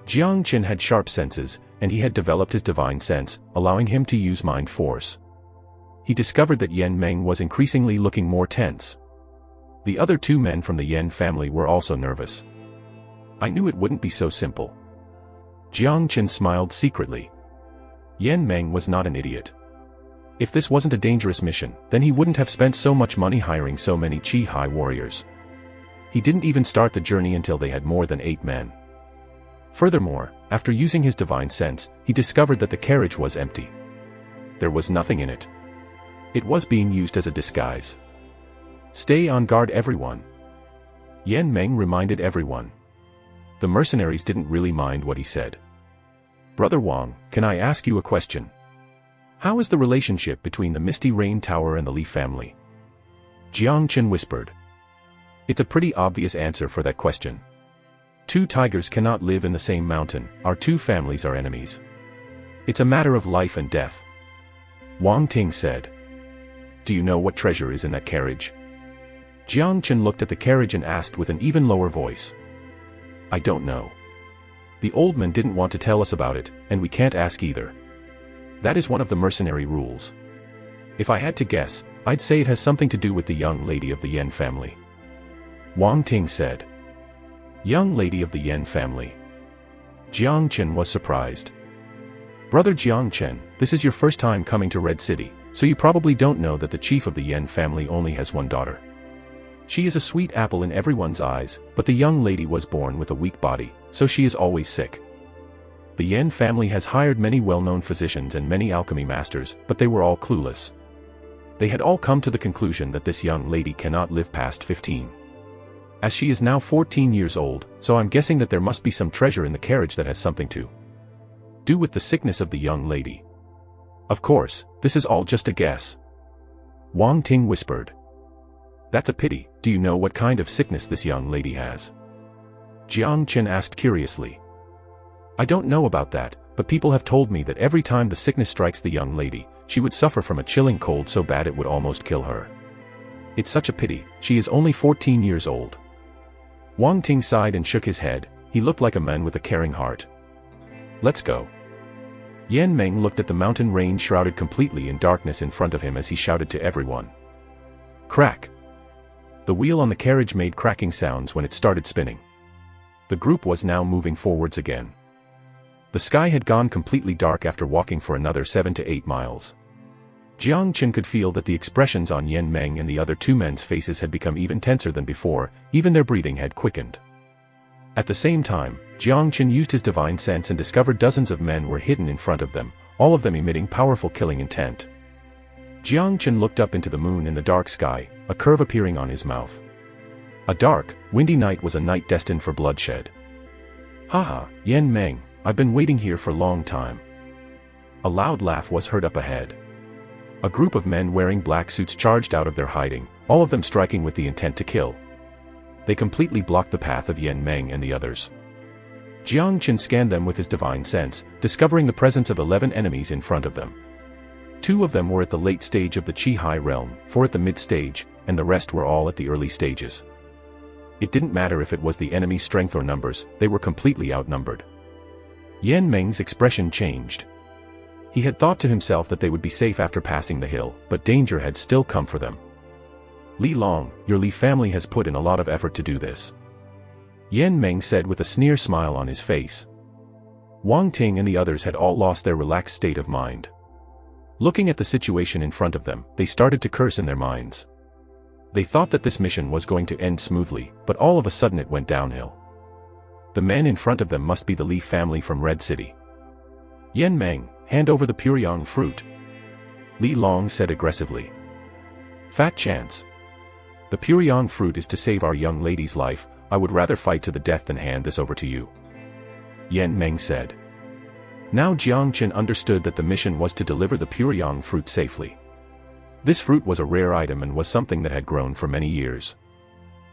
Jang Chen had sharp senses, and he had developed his divine sense, allowing him to use mind force. He discovered that Yan Meng was increasingly looking more tense. The other two men from the Yan family were also nervous. I knew it wouldn't be so simple. Jang Chen smiled secretly. Yan Meng was not an idiot. If this wasn't a dangerous mission, then he wouldn't have spent so much money hiring so many Chihai warriors. He didn't even start the journey until they had more than 8 men. Furthermore, after using his divine sense, he discovered that the carriage was empty. There was nothing in it. It was being used as a disguise. Stay on guard, everyone, Yan Meng reminded everyone. The mercenaries didn't really mind what he said. Brother Wang, can I ask you a question? How is the relationship between the Misty Rain Tower and the Li family? Jang Chen whispered. It's a pretty obvious answer for that question. 2 tigers cannot live in the same mountain. Our 2 families are enemies. It's a matter of life and death, Wang Ting said. Do you know what treasure is in that carriage? Jang Chen looked at the carriage and asked with an even lower voice. I don't know. The old man didn't want to tell us about it, and we can't ask either. That is one of the mercenary rules. If I had to guess, I'd say it has something to do with the young lady of the Yan family, Wang Ting said. Young lady of the Yan family. Jang Chen was surprised. Brother Jang Chen, this is your first time coming to Red City, so you probably don't know that the chief of the Yan family only has 1 daughter. She is a sweet apple in everyone's eyes, but the young lady was born with a weak body, so she is always sick. The Yan family has hired many well-known physicians and many alchemy masters, but they were all clueless. They had all come to the conclusion that this young lady cannot live past 15. As she is now 14 years old, so I'm guessing that there must be some treasure in the carriage that has something to do with the sickness of the young lady. Of course, this is all just a guess, Wang Ting whispered. That's a pity. Do you know what kind of sickness this young lady has? Jang Chen asked curiously. I don't know about that, but people have told me that every time the sickness strikes the young lady, she would suffer from a chilling cold so bad it would almost kill her. It's such a pity, she is only 14 years old. Wang Ting sighed and shook his head. He looked like a man with a caring heart. Let's go. Yan Meng looked at the mountain range shrouded completely in darkness in front of him as he shouted to everyone. Crack! The wheel on the carriage made cracking sounds when it started spinning. The group was now moving forwards again. The sky had gone completely dark after walking for another 7 to 8 miles. Jang Chen could feel that the expressions on Yan Meng and the other two men's faces had become even tenser than before, even their breathing had quickened. At the same time, Jang Chen used his divine sense and discovered dozens of men were hidden in front of them, all of them emitting powerful killing intent. Jang Chen looked up into the moon in the dark sky, a curve appearing on his mouth. A dark, windy night was a night destined for bloodshed. Haha, Yan Meng, I've been waiting here for a long time. A loud laugh was heard up ahead. A group of men wearing black suits charged out of their hiding, all of them striking with the intent to kill. They completely blocked the path of Yan Meng and the others. Jang Chen scanned them with his divine sense, discovering the presence of 11 enemies in front of them. 2 of them were at the late stage of the Chihai realm, 4 at the mid-stage, and the rest were all at the early stages. It didn't matter if it was the enemy's strength or numbers, they were completely outnumbered. Yan Meng's expression changed. He had thought to himself that they would be safe after passing the hill, but danger had still come for them. Li Long, your Li family has put in a lot of effort to do this. Yan Meng said with a sneer smile on his face. Wang Ting and the others had all lost their relaxed state of mind. Looking at the situation in front of them, they started to curse in their minds. They thought that this mission was going to end smoothly, but all of a sudden it went downhill. The men in front of them must be the Li family from Red City. Yan Meng, hand over the Puryang fruit. Li Long said aggressively. Fat chance. The Puryang fruit is to save our young lady's life, I would rather fight to the death than hand this over to you. Yan Meng said. Now Jang Chen understood that the mission was to deliver the Puryang fruit safely. This fruit was a rare item and was something that had grown for many years.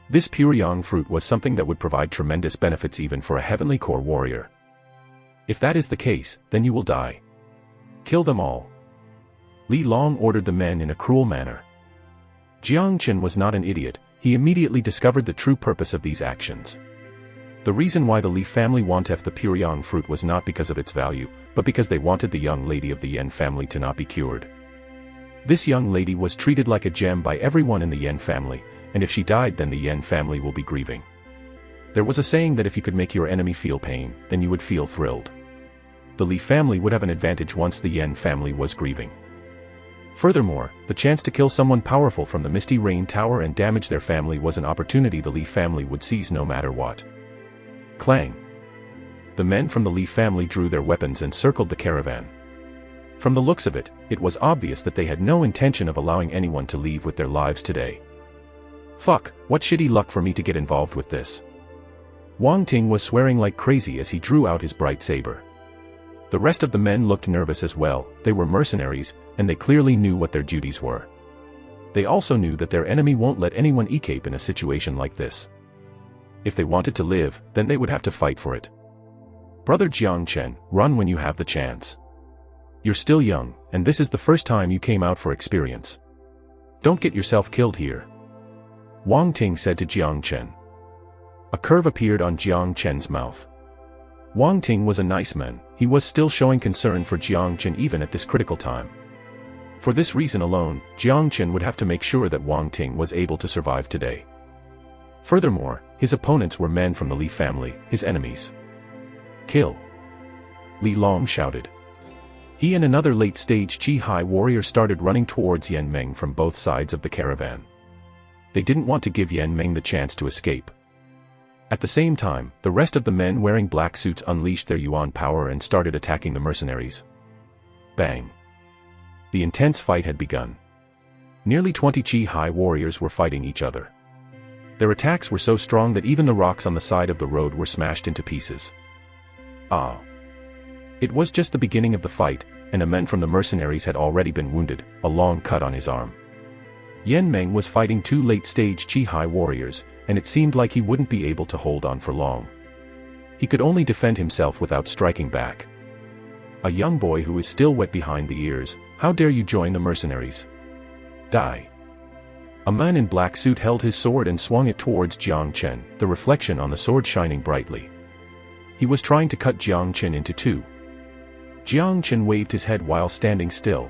This Puryang fruit was something that would provide tremendous benefits even for a heavenly core warrior. If that is the case, then you will die. Kill them all. Li Long ordered the men in a cruel manner. Jang Chen was not an idiot, he immediately discovered the true purpose of these actions. The reason why the Li family wanted the Puryang fruit was not because of its value, but because they wanted the young lady of the Yan family to not be cured. This young lady was treated like a gem by everyone in the Yan family, and if she died then the Yan family will be grieving. There was a saying that if you could make your enemy feel pain, then you would feel thrilled. The Li family would have an advantage once the Yan family was grieving. Furthermore, the chance to kill someone powerful from the Misty Rain Tower and damage their family was an opportunity the Li family would seize no matter what. Clang! The men from the Li family drew their weapons and circled the caravan. From the looks of it, it was obvious that they had no intention of allowing anyone to leave with their lives today. Fuck, what shitty luck for me to get involved with this. Wang Ting was swearing like crazy as he drew out his bright saber. The rest of the men looked nervous as well, they were mercenaries, and they clearly knew what their duties were. They also knew that their enemy won't let anyone escape in a situation like this. If they wanted to live, then they would have to fight for it. Brother Jang Chen, run when you have the chance. You're still young, and this is the first time you came out for experience. Don't get yourself killed here. Wang Ting said to Jang Chen. A curve appeared on Jang Chen's mouth. Wang Ting was a nice man, he was still showing concern for Jang Chen even at this critical time. For this reason alone, Jang Chen would have to make sure that Wang Ting was able to survive today. Furthermore, his opponents were men from the Li family, his enemies. Kill! Li Long shouted. He and another late-stage Chihai warrior started running towards Yan Meng from both sides of the caravan. They didn't want to give Yan Meng the chance to escape. At the same time, the rest of the men wearing black suits unleashed their Yuan power and started attacking the mercenaries. Bang! The intense fight had begun. Nearly 20 Chihai warriors were fighting each other. Their attacks were so strong that even the rocks on the side of the road were smashed into pieces. Ah! It was just the beginning of the fight, and a man from the mercenaries had already been wounded, a long cut on his arm. Yan Meng was fighting 2 late-stage Chihai warriors, and it seemed like he wouldn't be able to hold on for long. He could only defend himself without striking back. A young boy who is still wet behind the ears, how dare you join the mercenaries? Die! A man in black suit held his sword and swung it towards Jang Chen, the reflection on the sword shining brightly. He was trying to cut Jang Chen into 2. Jang Chen waved his head while standing still.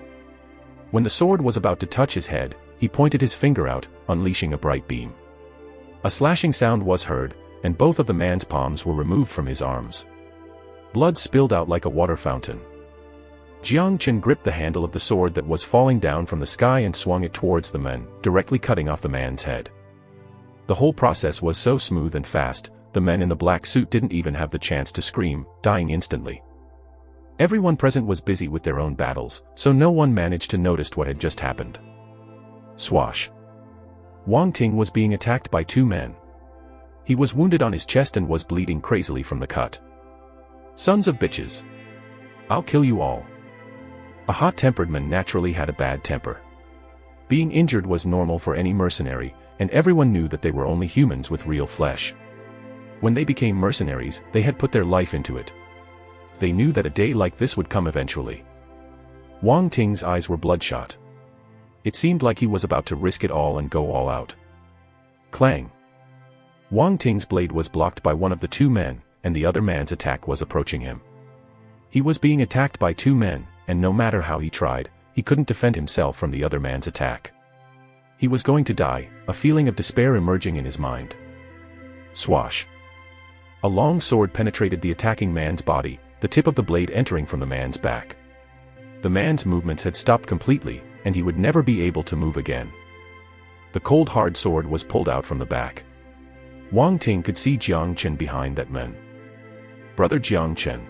When the sword was about to touch his head, he pointed his finger out, unleashing a bright beam. A slashing sound was heard, and both of the man's palms were removed from his arms. Blood spilled out like a water fountain. Jang Chen gripped the handle of the sword that was falling down from the sky and swung it towards the men, directly cutting off the man's head. The whole process was so smooth and fast, the men in the black suit didn't even have the chance to scream, dying instantly. Everyone present was busy with their own battles, so no one managed to notice what had just happened. Swash. Wang Ting was being attacked by two men. He was wounded on his chest and was bleeding crazily from the cut. Sons of bitches. I'll kill you all. A hot-tempered man naturally had a bad temper. Being injured was normal for any mercenary, and everyone knew that they were only humans with real flesh. When they became mercenaries, they had put their life into it. They knew that a day like this would come eventually. Wang Ting's eyes were bloodshot. It seemed like he was about to risk it all and go all out. Clang. Wang Ting's blade was blocked by one of the two men, and the other man's attack was approaching him. He was being attacked by two men, and no matter how he tried, he couldn't defend himself from the other man's attack. He was going to die, a feeling of despair emerging in his mind. Swash. A long sword penetrated the attacking man's body, the tip of the blade entering from the man's back. The man's movements had stopped completely, and he would never be able to move again. The cold hard sword was pulled out from the back. Wang Ting could see Jang Chen behind that man. Brother Jang Chen.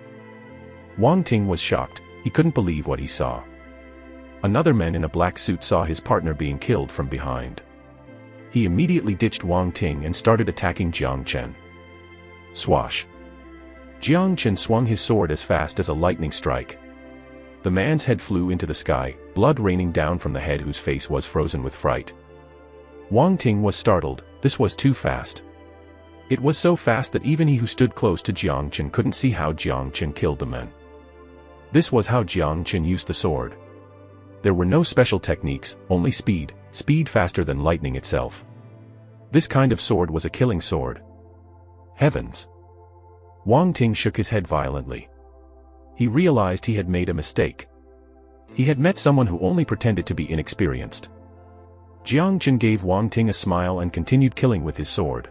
Wang Ting was shocked, he couldn't believe what he saw. Another man in a black suit saw his partner being killed from behind. He immediately ditched Wang Ting and started attacking Jang Chen. Swash. Jang Chen swung his sword as fast as a lightning strike. The man's head flew into the sky, blood raining down from the head whose face was frozen with fright. Wang Ting was startled, this was too fast. It was so fast that even he who stood close to Jang Chen couldn't see how Jang Chen killed the man. This was how Jang Chen used the sword. There were no special techniques, only speed faster than lightning itself. This kind of sword was a killing sword. Heavens! Wang Ting shook his head violently. He realized he had made a mistake. He had met someone who only pretended to be inexperienced. Jang Chen gave Wang Ting a smile and continued killing with his sword.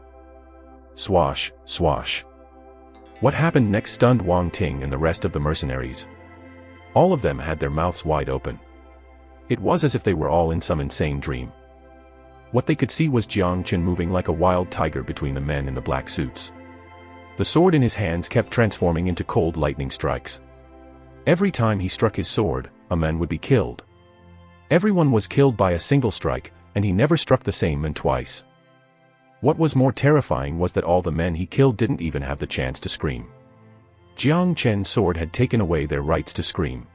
Swash, swash. What happened next stunned Wang Ting and the rest of the mercenaries. All of them had their mouths wide open. It was as if they were all in some insane dream. What they could see was Jang Chen moving like a wild tiger between the men in the black suits. The sword in his hands kept transforming into cold lightning strikes. Every time he struck his sword, a man would be killed. Everyone was killed by a single strike, and he never struck the same man twice. What was more terrifying was that all the men he killed didn't even have the chance to scream. Jang Chen's sword had taken away their rights to scream.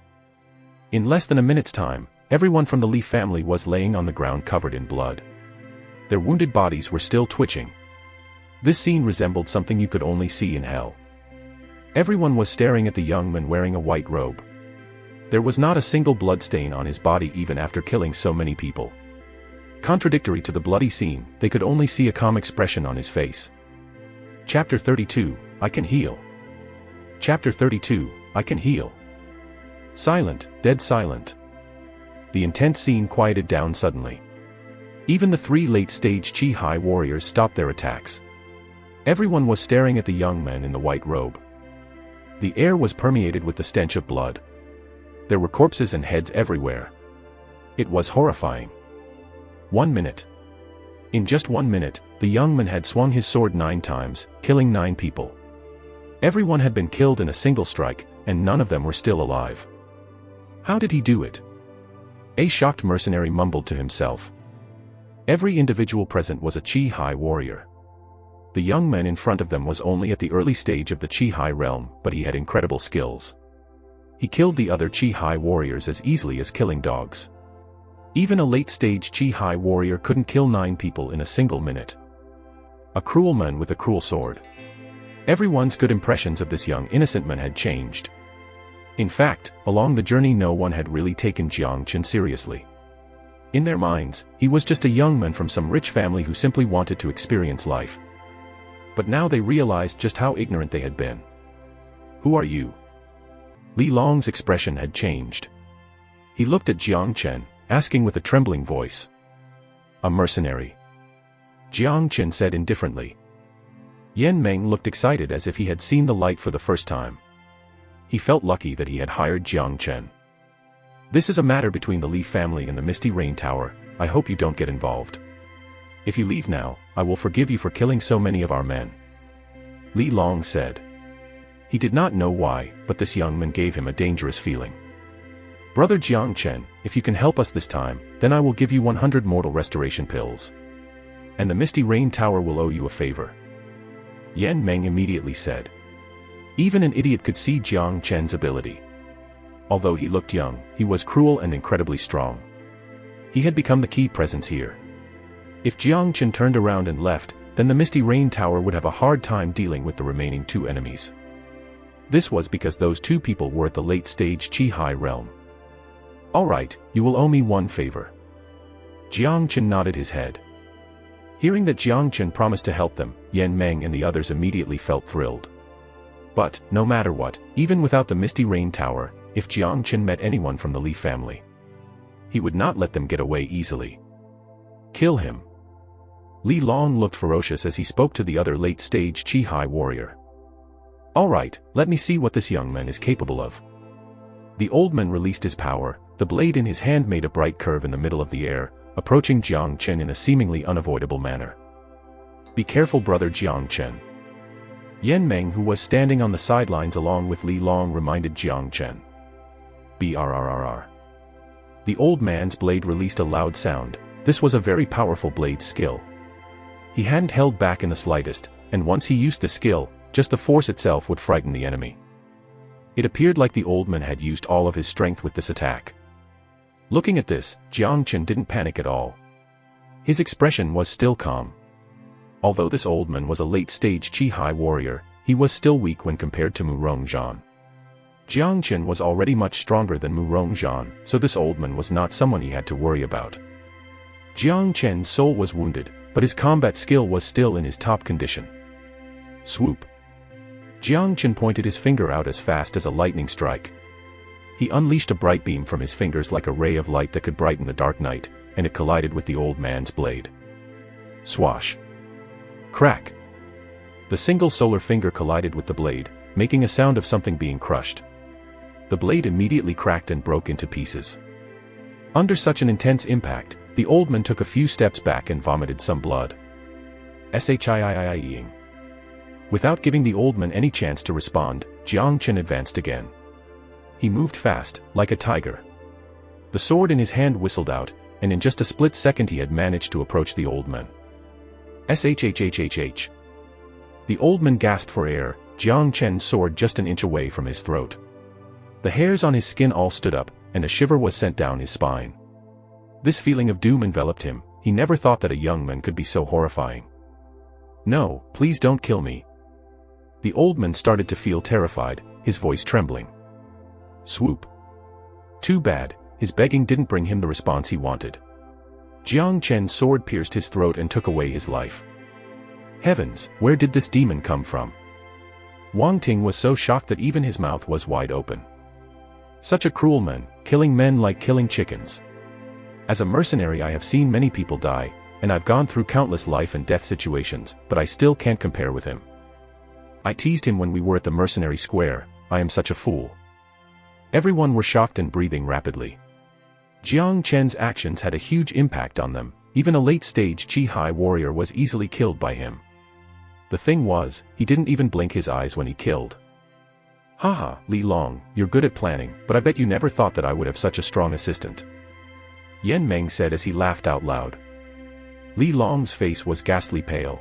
In less than a minute's time, everyone from the Li family was laying on the ground covered in blood. Their wounded bodies were still twitching. This scene resembled something you could only see in hell. Everyone was staring at the young man wearing a white robe. There was not a single blood stain on his body even after killing so many people. Contradictory to the bloody scene, they could only see a calm expression on his face. Chapter 32, I Can Heal. Chapter 32, I Can Heal. Silent, dead silent. The intense scene quieted down suddenly. Even the three late-stage Chihai warriors stopped their attacks. Everyone was staring at the young man in the white robe. The air was permeated with the stench of blood. There were corpses and heads everywhere. It was horrifying. 1 minute. In just 1 minute, the young man had swung his sword 9 times, killing 9 people. Everyone had been killed in a single strike, and none of them were still alive. How did he do it? A shocked mercenary mumbled to himself. Every individual present was a Chihai warrior. The young man in front of them was only at the early stage of the Chihai realm, but he had incredible skills. He killed the other Chihai warriors as easily as killing dogs. Even a late-stage Chihai warrior couldn't kill 9 people in a single minute. A cruel man with a cruel sword. Everyone's good impressions of this young innocent man had changed. In fact, along the journey no one had really taken Jang Chen seriously. In their minds, he was just a young man from some rich family who simply wanted to experience life. But now they realized just how ignorant they had been. Who are you? Li Long's expression had changed. He looked at Jang Chen, asking with a trembling voice. A mercenary. Jang Chen said indifferently. Yan Meng looked excited as if he had seen the light for the first time. He felt lucky that he had hired Jang Chen. This is a matter between the Li family and the Misty Rain Tower. I hope you don't get involved. If you leave now, I will forgive you for killing so many of our men. Li Long said. He did not know why, but this young man gave him a dangerous feeling. Brother Jang Chen, if you can help us this time, then I will give you 100 mortal restoration pills. And the Misty Rain Tower will owe you a favor. Yan Meng immediately said. Even an idiot could see Jang Chen's ability. Although he looked young, he was cruel and incredibly strong. He had become the key presence here. If Jang Chen turned around and left, then the Misty Rain Tower would have a hard time dealing with the remaining two enemies. This was because those two people were at the late-stage Chihai realm. Alright, you will owe me one favor. Jang Chen nodded his head. Hearing that Jang Chen promised to help them, Yan Meng and the others immediately felt thrilled. But, no matter what, even without the Misty Rain Tower, if Jang Chen met anyone from the Li family, he would not let them get away easily. Kill him. Li Long looked ferocious as he spoke to the other late-stage Chihai warrior. Alright, let me see what this young man is capable of. The old man released his power, the blade in his hand made a bright curve in the middle of the air, approaching Jang Chen in a seemingly unavoidable manner. Be careful, brother Jang Chen. Yan Meng, who was standing on the sidelines along with Li Long, reminded Jang Chen. Brrrr. The old man's blade released a loud sound. This was a very powerful blade skill. He hadn't held back in the slightest, and once he used the skill, just the force itself would frighten the enemy. It appeared like the old man had used all of his strength with this attack. Looking at this, Jang Chen didn't panic at all. His expression was still calm. Although this old man was a late-stage Chihai warrior, he was still weak when compared to Murong. Jang Chen was already much stronger than Murong, so this old man was not someone he had to worry about. Jang Chen's soul was wounded, but his combat skill was still in his top condition. Swoop. Jang Chen pointed his finger out as fast as a lightning strike. He unleashed a bright beam from his fingers like a ray of light that could brighten the dark night, and it collided with the old man's blade. Swash. Crack. The single solar finger collided with the blade, making a sound of something being crushed. The blade immediately cracked and broke into pieces. Under such an intense impact, the old man took a few steps back and vomited some blood. Shiiing. Without giving the old man any chance to respond, Jang Chen advanced again. He moved fast, like a tiger. The sword in his hand whistled out, and in just a split second he had managed to approach the old man. Shhhhh. The old man gasped for air, Jang Chen's sword just an inch away from his throat. The hairs on his skin all stood up, and a shiver was sent down his spine. This feeling of doom enveloped him. He never thought that a young man could be so horrifying. No, please don't kill me. The old man started to feel terrified, his voice trembling. Swoop. Too bad, his begging didn't bring him the response he wanted. Jang Chen's sword pierced his throat and took away his life. Heavens, where did this demon come from? Wang Ting was so shocked that even his mouth was wide open. Such a cruel man, killing men like killing chickens. As a mercenary I have seen many people die, and I've gone through countless life and death situations, but I still can't compare with him. I teased him when we were at the mercenary square. I am such a fool. Everyone were shocked and breathing rapidly. Jang Chen's actions had a huge impact on them. Even a late-stage Chihai warrior was easily killed by him. The thing was, he didn't even blink his eyes when he killed. Haha, Li Long, you're good at planning, but I bet you never thought that I would have such a strong assistant. Yan Meng said as he laughed out loud. Li Long's face was ghastly pale.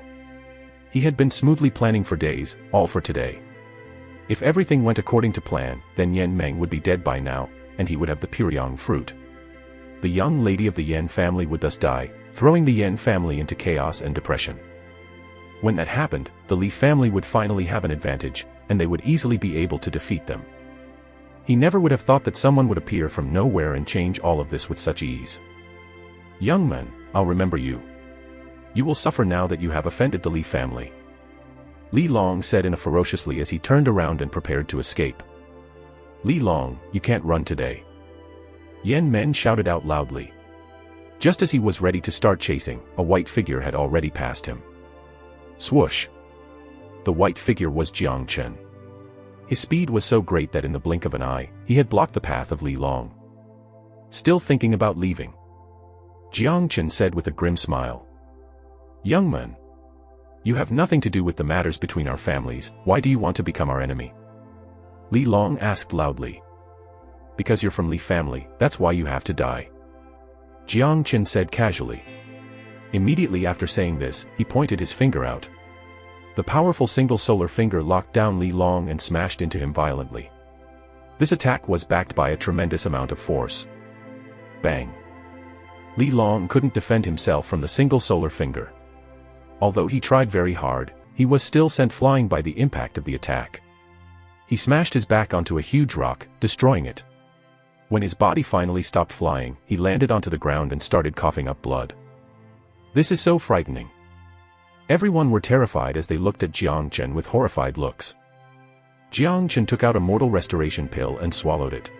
He had been smoothly planning for days, all for today. If everything went according to plan, then Yan Meng would be dead by now, and he would have the Puryang fruit. The young lady of the Yan family would thus die, throwing the Yan family into chaos and depression. When that happened, the Li family would finally have an advantage, and they would easily be able to defeat them. He never would have thought that someone would appear from nowhere and change all of this with such ease. Young man, I'll remember you. You will suffer now that you have offended the Li family. Li Long said ferociously as he turned around and prepared to escape. Li Long, you can't run today. Yan Men shouted out loudly. Just as he was ready to start chasing, a white figure had already passed him. Swoosh! The white figure was Jang Chen. His speed was so great that in the blink of an eye, he had blocked the path of Li Long. Still thinking about leaving? Jang Chen said with a grim smile. Young man, you have nothing to do with the matters between our families, why do you want to become our enemy? Li Long asked loudly. Because you're from Li family, that's why you have to die. Jang Chen said casually. Immediately after saying this, he pointed his finger out. The powerful single solar finger locked down Li Long and smashed into him violently. This attack was backed by a tremendous amount of force. Bang! Li Long couldn't defend himself from the single solar finger. Although he tried very hard, he was still sent flying by the impact of the attack. He smashed his back onto a huge rock, destroying it. When his body finally stopped flying, he landed onto the ground and started coughing up blood. This is so frightening. Everyone were terrified as they looked at Jang Chen with horrified looks. Jang Chen took out a mortal restoration pill and swallowed it.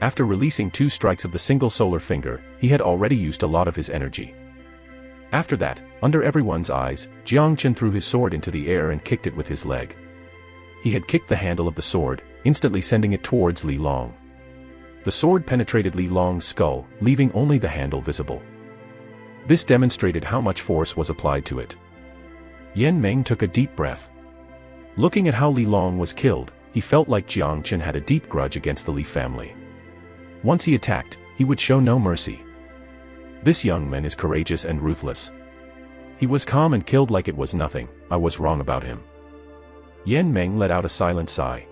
After releasing 2 strikes of the single solar finger, he had already used a lot of his energy. After that, under everyone's eyes, Jang Chen threw his sword into the air and kicked it with his leg. He had kicked the handle of the sword, instantly sending it towards Li Long. The sword penetrated Li Long's skull, leaving only the handle visible. This demonstrated how much force was applied to it. Yan Meng took a deep breath. Looking at how Li Long was killed, he felt like Jang Chen had a deep grudge against the Li family. Once he attacked, he would show no mercy. This young man is courageous and ruthless. He was calm and killed like it was nothing. I was wrong about him. Yan Meng let out a silent sigh.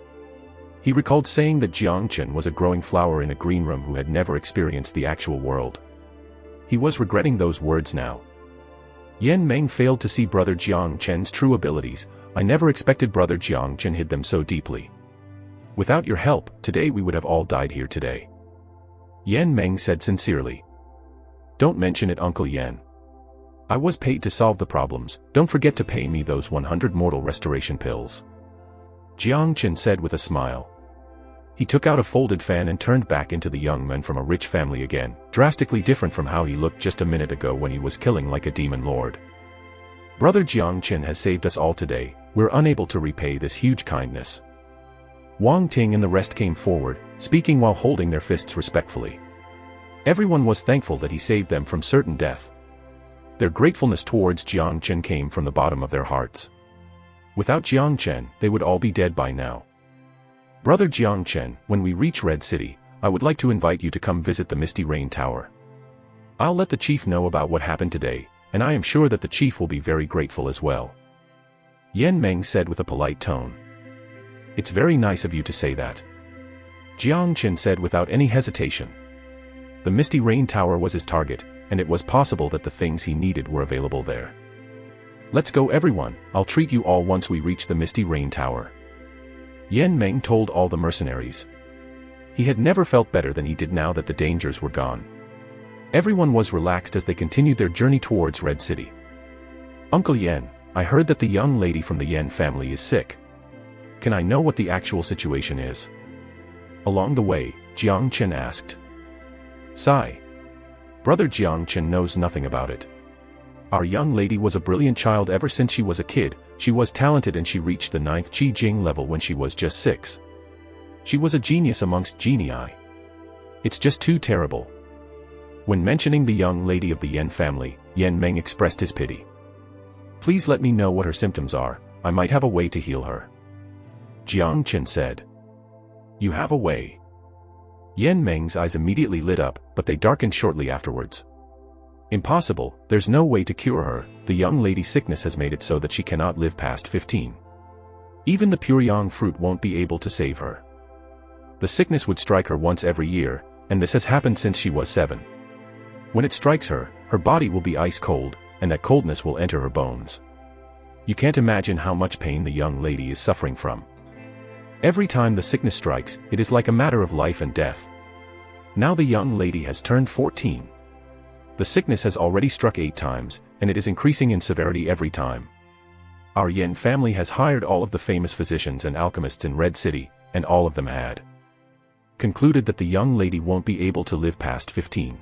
He recalled saying that Jang Chen was a growing flower in a green room who had never experienced the actual world. He was regretting those words now. Yan Meng failed to see brother Jang Chen's true abilities. I never expected brother Jang Chen hid them so deeply. Without your help, today we would have all died here today. Yan Meng said sincerely. Don't mention it, Uncle Yan. I was paid to solve the problems, don't forget to pay me those 100 mortal restoration pills. Jang Chen said with a smile. He took out a folded fan and turned back into the young man from a rich family again, drastically different from how he looked just a minute ago when he was killing like a demon lord. Brother Jang Chen has saved us all today, we're unable to repay this huge kindness. Wang Ting and the rest came forward, speaking while holding their fists respectfully. Everyone was thankful that he saved them from certain death. Their gratefulness towards Jang Chen came from the bottom of their hearts. Without Jang Chen, they would all be dead by now. Brother Jang Chen, when we reach Red City, I would like to invite you to come visit the Misty Rain Tower. I'll let the chief know about what happened today, and I am sure that the chief will be very grateful as well. Yan Meng said with a polite tone. It's very nice of you to say that. Jang Chen said without any hesitation. The Misty Rain Tower was his target, and it was possible that the things he needed were available there. Let's go everyone, I'll treat you all once we reach the Misty Rain Tower. Yan Meng told all the mercenaries. He had never felt better than he did now that the dangers were gone. Everyone was relaxed as they continued their journey towards Red City. Uncle Yan, I heard that the young lady from the Yan family is sick. Can I know what the actual situation is? Along the way, Jang Chen asked. Sigh. Brother Jang Chen knows nothing about it. Our young lady was a brilliant child ever since she was a kid, she was talented and she reached the 9th Qi Jing level when she was just 6. She was a genius amongst genii. It's just too terrible. When mentioning the young lady of the Yan family, Yan Meng expressed his pity. Please let me know what her symptoms are, I might have a way to heal her. Jang Chen said. You have a way. Yan Meng's eyes immediately lit up, but they darkened shortly afterwards. Impossible, there's no way to cure her, the young lady's sickness has made it so that she cannot live past 15. Even the pure yang fruit won't be able to save her. The sickness would strike her once every year, and this has happened since she was 7. When it strikes her, her body will be ice cold, and that coldness will enter her bones. You can't imagine how much pain the young lady is suffering from. Every time the sickness strikes, it is like a matter of life and death. Now the young lady has turned 14. The sickness has already struck 8 times, and it is increasing in severity every time. Our Yan family has hired all of the famous physicians and alchemists in Red City, and all of them had concluded that the young lady won't be able to live past 15.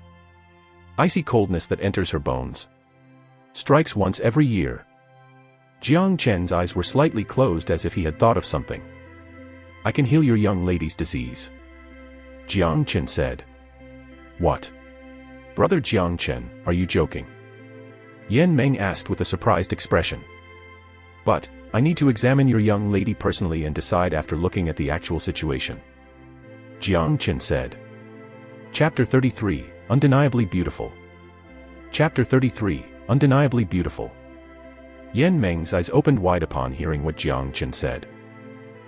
Icy coldness that enters her bones. Strikes once every year. Jang Chen's eyes were slightly closed as if he had thought of something. I can heal your young lady's disease. Jang Chen said. What? Brother Jang Chen, are you joking? Yan Meng asked with a surprised expression. But, I need to examine your young lady personally and decide after looking at the actual situation. Jang Chen said. Chapter 33, Undeniably Beautiful. Chapter 33, Undeniably Beautiful. Yan Meng's eyes opened wide upon hearing what Jang Chen said.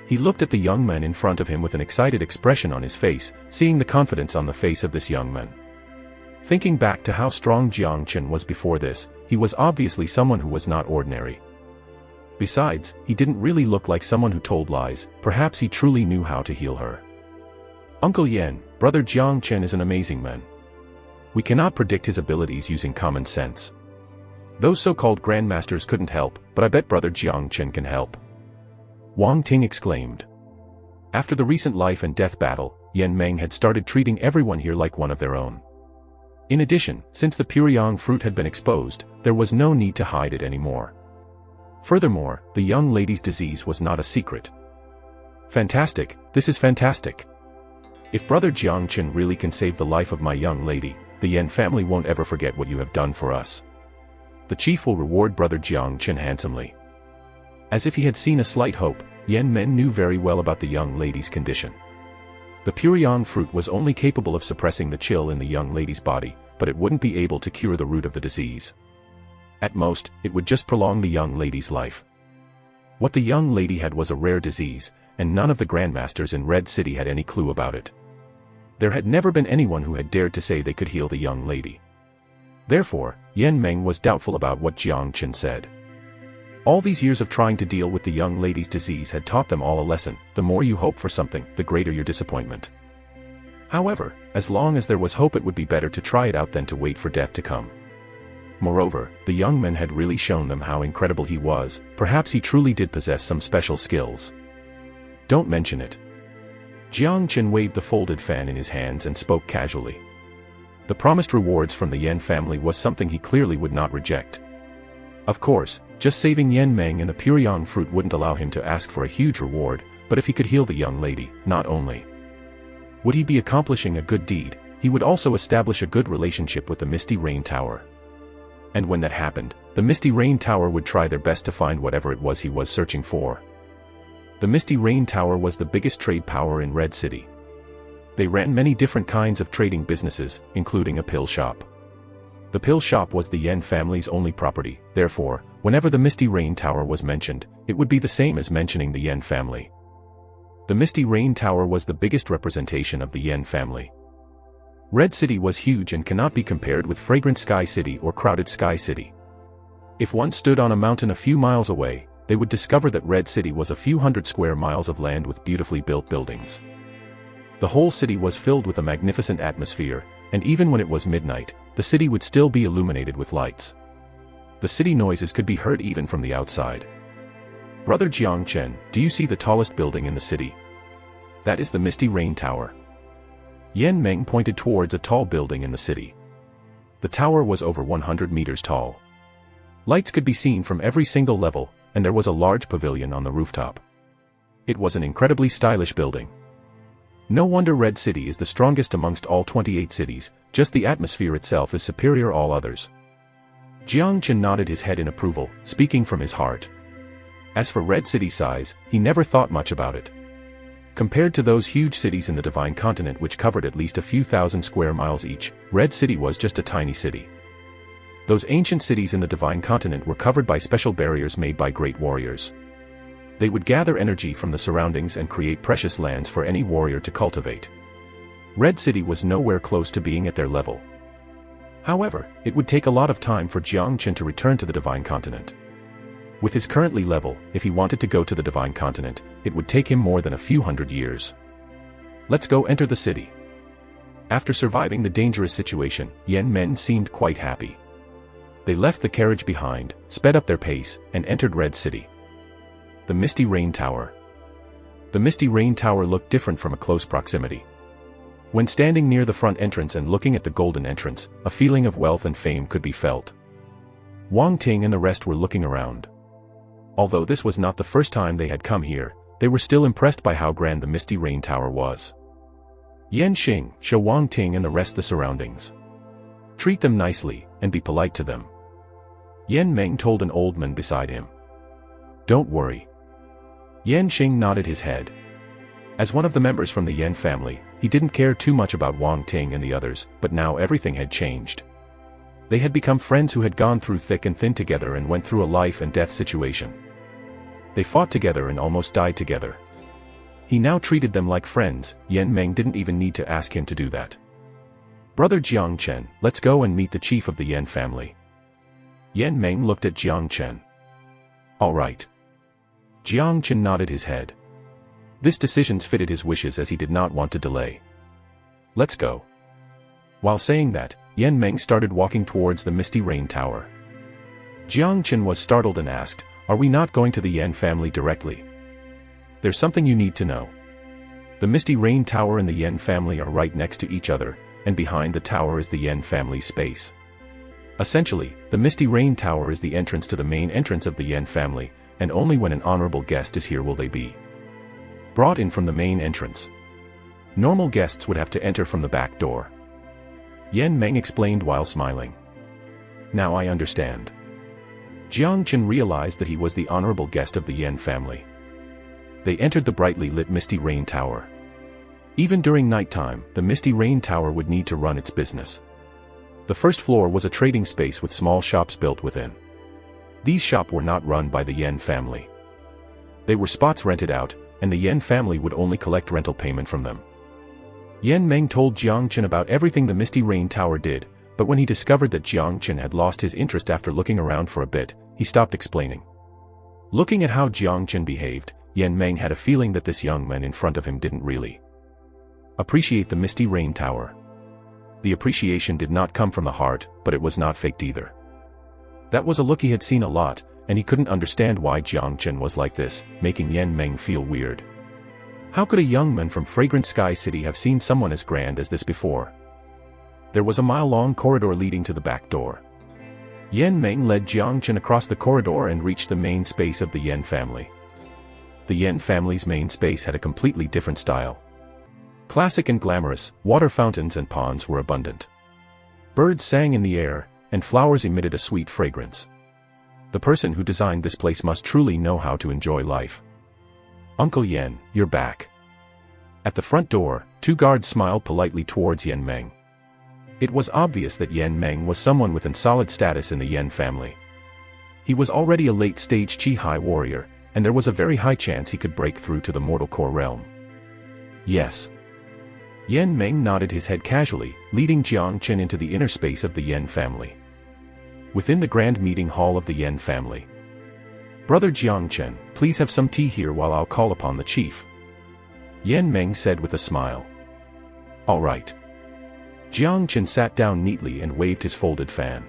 He looked at the young man in front of him with an excited expression on his face, seeing the confidence on the face of this young man. Thinking back to how strong Jang Chen was before this, he was obviously someone who was not ordinary. Besides, he didn't really look like someone who told lies, perhaps he truly knew how to heal her. Uncle Yan, Brother Jang Chen is an amazing man. We cannot predict his abilities using common sense. Those so-called grandmasters couldn't help, but I bet Brother Jang Chen can help. Wang Ting exclaimed. After the recent life and death battle, Yan Meng had started treating everyone here like one of their own. In addition, since the Pyongyang fruit had been exposed, there was no need to hide it anymore. Furthermore, the young lady's disease was not a secret. Fantastic, this is fantastic. If Brother Jang Chen really can save the life of my young lady, the Yan family won't ever forget what you have done for us. The chief will reward Brother Jang Chen handsomely. As if he had seen a slight hope, Yan Men knew very well about the young lady's condition. The Pyongyang fruit was only capable of suppressing the chill in the young lady's body, but it wouldn't be able to cure the root of the disease. At most, it would just prolong the young lady's life. What the young lady had was a rare disease, and none of the grandmasters in Red City had any clue about it. There had never been anyone who had dared to say they could heal the young lady. Therefore, Yan Meng was doubtful about what Jang Chen said. All these years of trying to deal with the young lady's disease had taught them all a lesson: the more you hope for something, the greater your disappointment. However, as long as there was hope, it would be better to try it out than to wait for death to come. Moreover, the young man had really shown them how incredible he was. Perhaps he truly did possess some special skills. Don't mention it. Jang Chen waved the folded fan in his hands and spoke casually. The promised rewards from the Yan family was something he clearly would not reject. Of course, just saving Yan Meng and the Pyongyang fruit wouldn't allow him to ask for a huge reward, but if he could heal the young lady, not only would he be accomplishing a good deed, he would also establish a good relationship with the Misty Rain Tower. And when that happened, the Misty Rain Tower would try their best to find whatever it was he was searching for. The Misty Rain Tower was the biggest trade power in Red City. They ran many different kinds of trading businesses, including a pill shop. The pill shop was the Yan family's only property, therefore, whenever the Misty Rain Tower was mentioned, it would be the same as mentioning the Yan family. The Misty Rain Tower was the biggest representation of the Yan family. Red City was huge and cannot be compared with Fragrant Sky City or Crowded Sky City. If one stood on a mountain a few miles away, they would discover that Red City was a few hundred square miles of land with beautifully built buildings. The whole city was filled with a magnificent atmosphere, and even when it was midnight, the city would still be illuminated with lights. The city noises could be heard even from the outside. Brother Jang Chen, do you see the tallest building in the city? That is the Misty Rain Tower. Yan Meng pointed towards a tall building in the city. The tower was over 100 meters tall. Lights could be seen from every single level, and there was a large pavilion on the rooftop. It was an incredibly stylish building. No wonder Red City is the strongest amongst all 28 cities, just the atmosphere itself is superior all others. Jang Chen nodded his head in approval, speaking from his heart. As for Red City's size, he never thought much about it. Compared to those huge cities in the Divine Continent which covered at least a few thousand square miles each, Red City was just a tiny city. Those ancient cities in the Divine Continent were covered by special barriers made by great warriors. They would gather energy from the surroundings and create precious lands for any warrior to cultivate. Red City was nowhere close to being at their level. However, it would take a lot of time for Jang Chen to return to the Divine Continent. With his currently level, if he wanted to go to the Divine Continent, it would take him more than a few hundred years. Let's go enter the city. After surviving the dangerous situation, Yan Men seemed quite happy. They left the carriage behind, sped up their pace, and entered Red City. The Misty Rain Tower. The Misty Rain Tower looked different from a close proximity. When standing near the front entrance and looking at the golden entrance, a feeling of wealth and fame could be felt. Wang Ting and the rest were looking around. Although this was not the first time they had come here, they were still impressed by how grand the Misty Rain Tower was. Yan Xing, show Wang Ting and the rest the surroundings. Treat them nicely, and be polite to them. Yan Meng told an old man beside him. Don't worry. Yan Xing nodded his head. As one of the members from the Yan family, he didn't care too much about Wang Ting and the others, but now everything had changed. They had become friends who had gone through thick and thin together and went through a life and death situation. They fought together and almost died together. He now treated them like friends. Yan Meng didn't even need to ask him to do that. Brother Jang Chen, let's go and meet the chief of the Yan family. Yan Meng looked at Jang Chen. All right. Jang Chen nodded his head. This decision fitted his wishes as he did not want to delay. Let's go. While saying that, Yan Meng started walking towards the Misty Rain Tower. Jang Chen was startled and asked, are we not going to the Yan family directly? There's something you need to know. The Misty Rain Tower and the Yan family are right next to each other, and behind the tower is the Yan family's space. Essentially, the Misty Rain Tower is the entrance to the main entrance of the Yan family, and only when an honorable guest is here will they be brought in from the main entrance. Normal guests would have to enter from the back door. Yan Meng explained while smiling. Now I understand. Jiang Chen realized that he was the honorable guest of the Yan family. They entered the brightly lit Misty Rain Tower. Even during nighttime, the Misty Rain Tower would need to run its business. The first floor was a trading space with small shops built within. These shops were not run by the Yan family. They were spots rented out, and the Yan family would only collect rental payment from them. Yan Meng told Jiang Chen about everything the Misty Rain Tower did, but when he discovered that Jiang Chen had lost his interest after looking around for a bit, he stopped explaining. Looking at how Jiang Chen behaved, Yan Meng had a feeling that this young man in front of him didn't really appreciate the Misty Rain Tower. The appreciation did not come from the heart, but it was not faked either. That was a look he had seen a lot, and he couldn't understand why Jiang Chen was like this, making Yan Meng feel weird. How could a young man from Fragrant Sky City have seen someone as grand as this before? There was a mile-long corridor leading to the back door. Yan Meng led Jiang Chen across the corridor and reached the main space of the Yan family. The Yan family's main space had a completely different style. Classic and glamorous, water fountains and ponds were abundant. Birds sang in the air, and flowers emitted a sweet fragrance. The person who designed this place must truly know how to enjoy life. Uncle Yan, you're back. At the front door, two guards smiled politely towards Yan Meng. It was obvious that Yan Meng was someone with a solid status in the Yan family. He was already a late-stage Chihai warrior, and there was a very high chance he could break through to the mortal core realm. Yes. Yan Meng nodded his head casually, leading Jiang Chen into the inner space of the Yan family. Within the grand meeting hall of the Yan family. Brother Jiang Chen, please have some tea here while I'll call upon the chief. Yan Meng said with a smile. All right. Jiang Chen sat down neatly and waved his folded fan.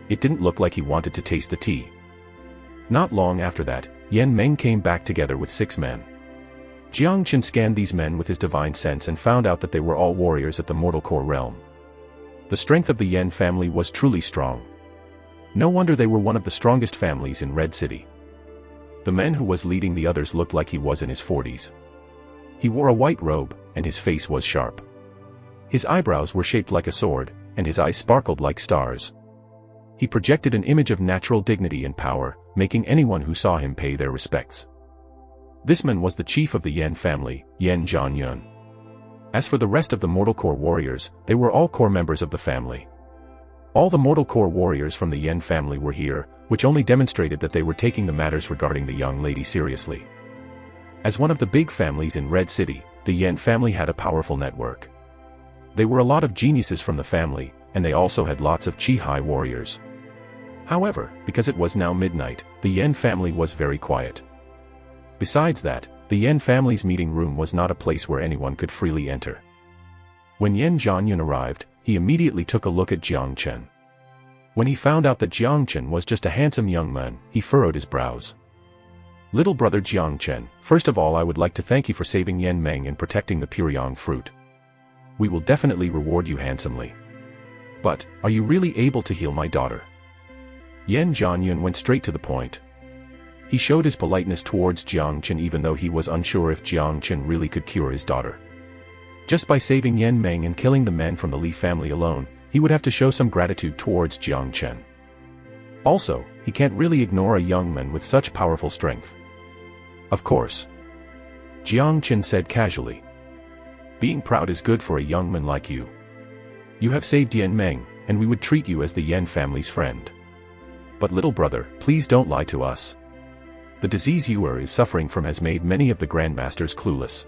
It didn't look like he wanted to taste the tea. Not long after that, Yan Meng came back together with 6 men. Jiang Chen scanned these men with his divine sense and found out that they were all warriors at the mortal core realm. The strength of the Yan family was truly strong. No wonder they were one of the strongest families in Red City. The man who was leading the others looked like he was in his 40s. He wore a white robe, and his face was sharp. His eyebrows were shaped like a sword, and his eyes sparkled like stars. He projected an image of natural dignity and power, making anyone who saw him pay their respects. This man was the chief of the Yan family, Yan Zhanyun. As for the rest of the Mortal Core warriors, they were all core members of the family. All the Mortal Core warriors from the Yan family were here, which only demonstrated that they were taking the matters regarding the young lady seriously. As one of the big families in Red City, the Yan family had a powerful network. They were a lot of geniuses from the family, and they also had lots of Chihai warriors. However, because it was now midnight, the Yan family was very quiet. Besides that, the Yan family's meeting room was not a place where anyone could freely enter. When Yan Zhanyun arrived, he immediately took a look at Jiang Chen. When he found out that Jiang Chen was just a handsome young man, he furrowed his brows. Little brother Jiang Chen, first of all I would like to thank you for saving Yan Meng and protecting the Puryang fruit. we will definitely reward you handsomely. But, are you really able to heal my daughter? Yan Zhanyun went straight to the point. He showed his politeness towards Jang Chen even though he was unsure if Jang Chen really could cure his daughter. Just by saving Yan Meng and killing the men from the Li family alone, he would have to show some gratitude towards Jang Chen. Also, he can't really ignore a young man with such powerful strength. Of course. Jang Chen said casually. Being proud is good for a young man like you. You have saved Yan Meng, and we would treat you as the Yan family's friend. But little brother, please don't lie to us. The disease you is suffering from has made many of the grandmasters clueless.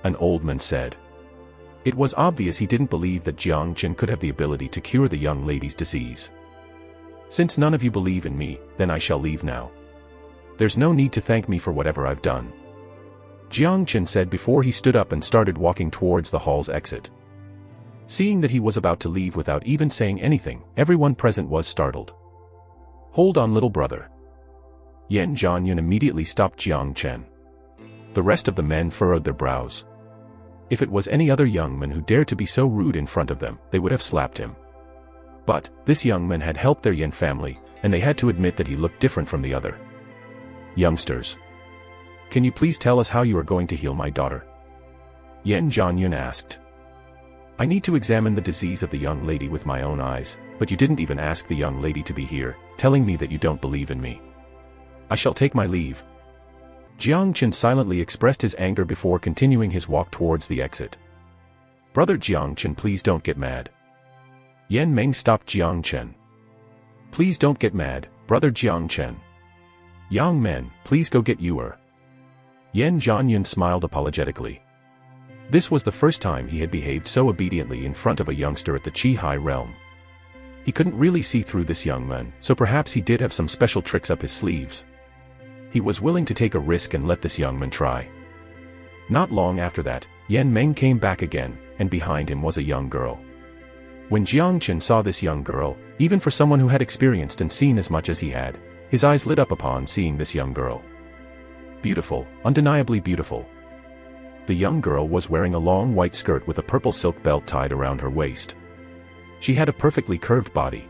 An old man said. It was obvious he didn't believe that Jang Chen could have the ability to cure the young lady's disease. Since none of you believe in me, then I shall leave now. There's no need to thank me for whatever I've done. Jang Chen said before he stood up and started walking towards the hall's exit. Seeing that he was about to leave without even saying anything, everyone present was startled. Hold on, little brother. Yan Zhanyun immediately stopped Jang Chen. The rest of the men furrowed their brows. If it was any other young man who dared to be so rude in front of them, they would have slapped him. But, this young man had helped their Yan family, and they had to admit that he looked different from the other. Youngsters. Can you please tell us how you are going to heal my daughter? Yan Zhanyun asked. I need to examine the disease of the young lady with my own eyes, but you didn't even ask the young lady to be here, telling me that you don't believe in me. I shall take my leave. Jang Chen silently expressed his anger before continuing his walk towards the exit. Brother Jang Chen, please don't get mad. Yan Meng stopped Jang Chen. Please don't get mad, brother Jang Chen. Yang Men, please go get Yuer. Yan Zhanyun smiled apologetically. This was the first time he had behaved so obediently in front of a youngster at the Chihai realm. He couldn't really see through this young man, so perhaps he did have some special tricks up his sleeves. He was willing to take a risk and let this young man try. Not long after that, Yan Meng came back again, and behind him was a young girl. When Jiang Chen saw this young girl, even for someone who had experienced and seen as much as he had, his eyes lit up upon seeing this young girl. Beautiful, undeniably beautiful. The young girl was wearing a long white skirt with a purple silk belt tied around her waist. She had a perfectly curved body.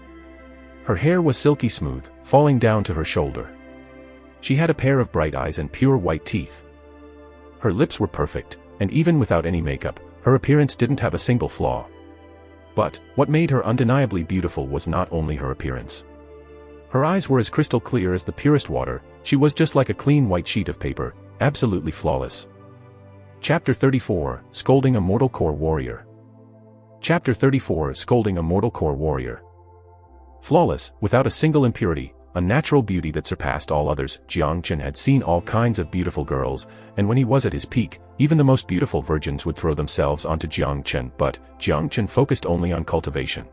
Her hair was silky smooth, falling down to her shoulder. She had a pair of bright eyes and pure white teeth. Her lips were perfect, and even without any makeup, her appearance didn't have a single flaw. But, what made her undeniably beautiful was not only her appearance. Her eyes were as crystal clear as the purest water, she was just like a clean white sheet of paper, absolutely flawless. Chapter 34, Scolding a Mortal Core Warrior. Chapter 34, Scolding a Mortal Core Warrior. Flawless, without a single impurity, a natural beauty that surpassed all others, Jiang Chen had seen all kinds of beautiful girls, and when he was at his peak, even the most beautiful virgins would throw themselves onto Jiang Chen, but Jiang Chen focused only on cultivation.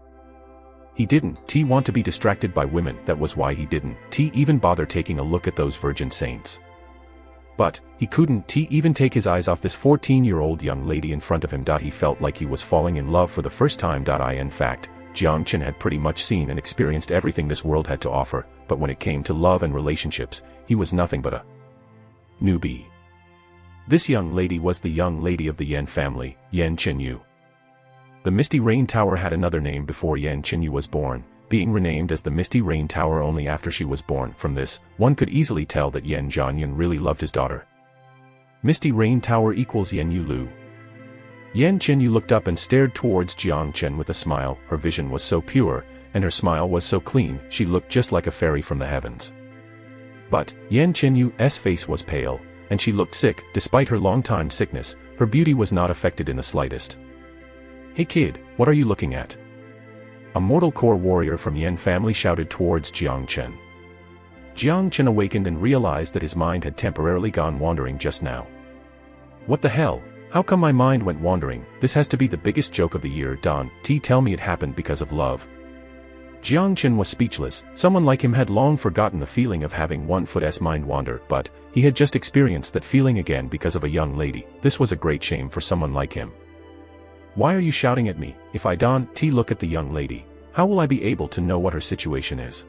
He didn't want to be distracted by women, that was why he didn't even bother taking a look at those virgin saints. But, he couldn't even take his eyes off this 14-year-old young lady in front of him. He felt like he was falling in love for the first time. In fact, Jiang Chen had pretty much seen and experienced everything this world had to offer, but when it came to love and relationships, he was nothing but a newbie. This young lady was the young lady of the Yan family, Yan Chenu. The Misty Rain Tower had another name before Yan Chenu was born, being renamed as the Misty Rain Tower only after she was born. From this, one could easily tell that Yan Zhanyun really loved his daughter. Misty Rain Tower equals Yan Yu Lu. Yan Chenu looked up and stared towards Jiang Chen with a smile. Her vision was so pure, and her smile was so clean, she looked just like a fairy from the heavens. But, Yan Chenu's face was pale, and she looked sick. Despite her long-time sickness, her beauty was not affected in the slightest. Hey kid, what are you looking at? A mortal core warrior from Yan family shouted towards Jiang Chen. Jiang Chen awakened and realized that his mind had temporarily gone wandering just now. What the hell? How come my mind went wandering? This has to be the biggest joke of the year. Tell me it happened because of love. Jiang Chen was speechless. Someone like him had long forgotten the feeling of having one foot's mind wander, but he had just experienced that feeling again because of a young lady. This was a great shame for someone like him. Why are you shouting at me? If I don't look at the young lady, how will I be able to know what her situation is?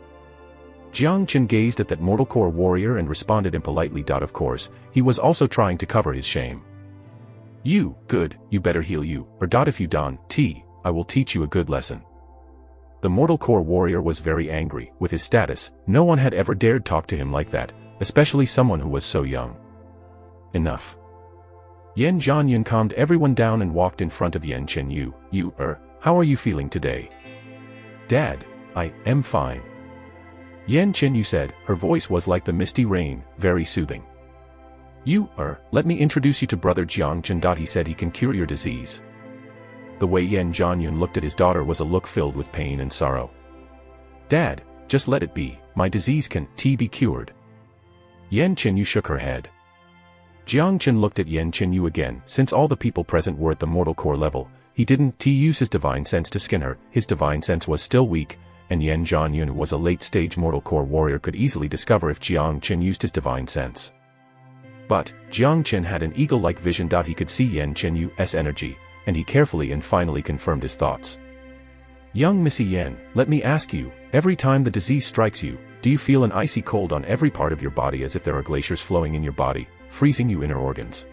Jiang Chen gazed at that mortal core warrior and responded impolitely. Of course, he was also trying to cover his shame. You, good, you better heal you, or if you don't, I will teach you a good lesson. The mortal core warrior was very angry. With his status, no one had ever dared talk to him like that, especially someone who was so young. Enough. Yan Zhangyun calmed everyone down and walked in front of Yan Chenu. How are you feeling today? Dad, I am fine. Yan Chenu said, her voice was like the misty rain, very soothing. Let me introduce you to brother Jang Chen. He said he can cure your disease. The way Yan Zhangyun looked at his daughter was a look filled with pain and sorrow. Dad, just let it be, my disease can be cured. Yan Chenu shook her head. Jang Chen looked at Yan Chenu again. Since all the people present were at the mortal core level, he didn't use his divine sense to skin her. His divine sense was still weak, and Yan Zhangyun, who was a late-stage mortal core warrior, could easily discover if Jang Chen used his divine sense. But, Jang Chen had an eagle-like vision. He could see Yan Chenu's energy, and he carefully and finally confirmed his thoughts. Young Missy Yan, let me ask you, every time the disease strikes you, do you feel an icy cold on every part of your body as if there are glaciers flowing in your body, freezing your inner organs?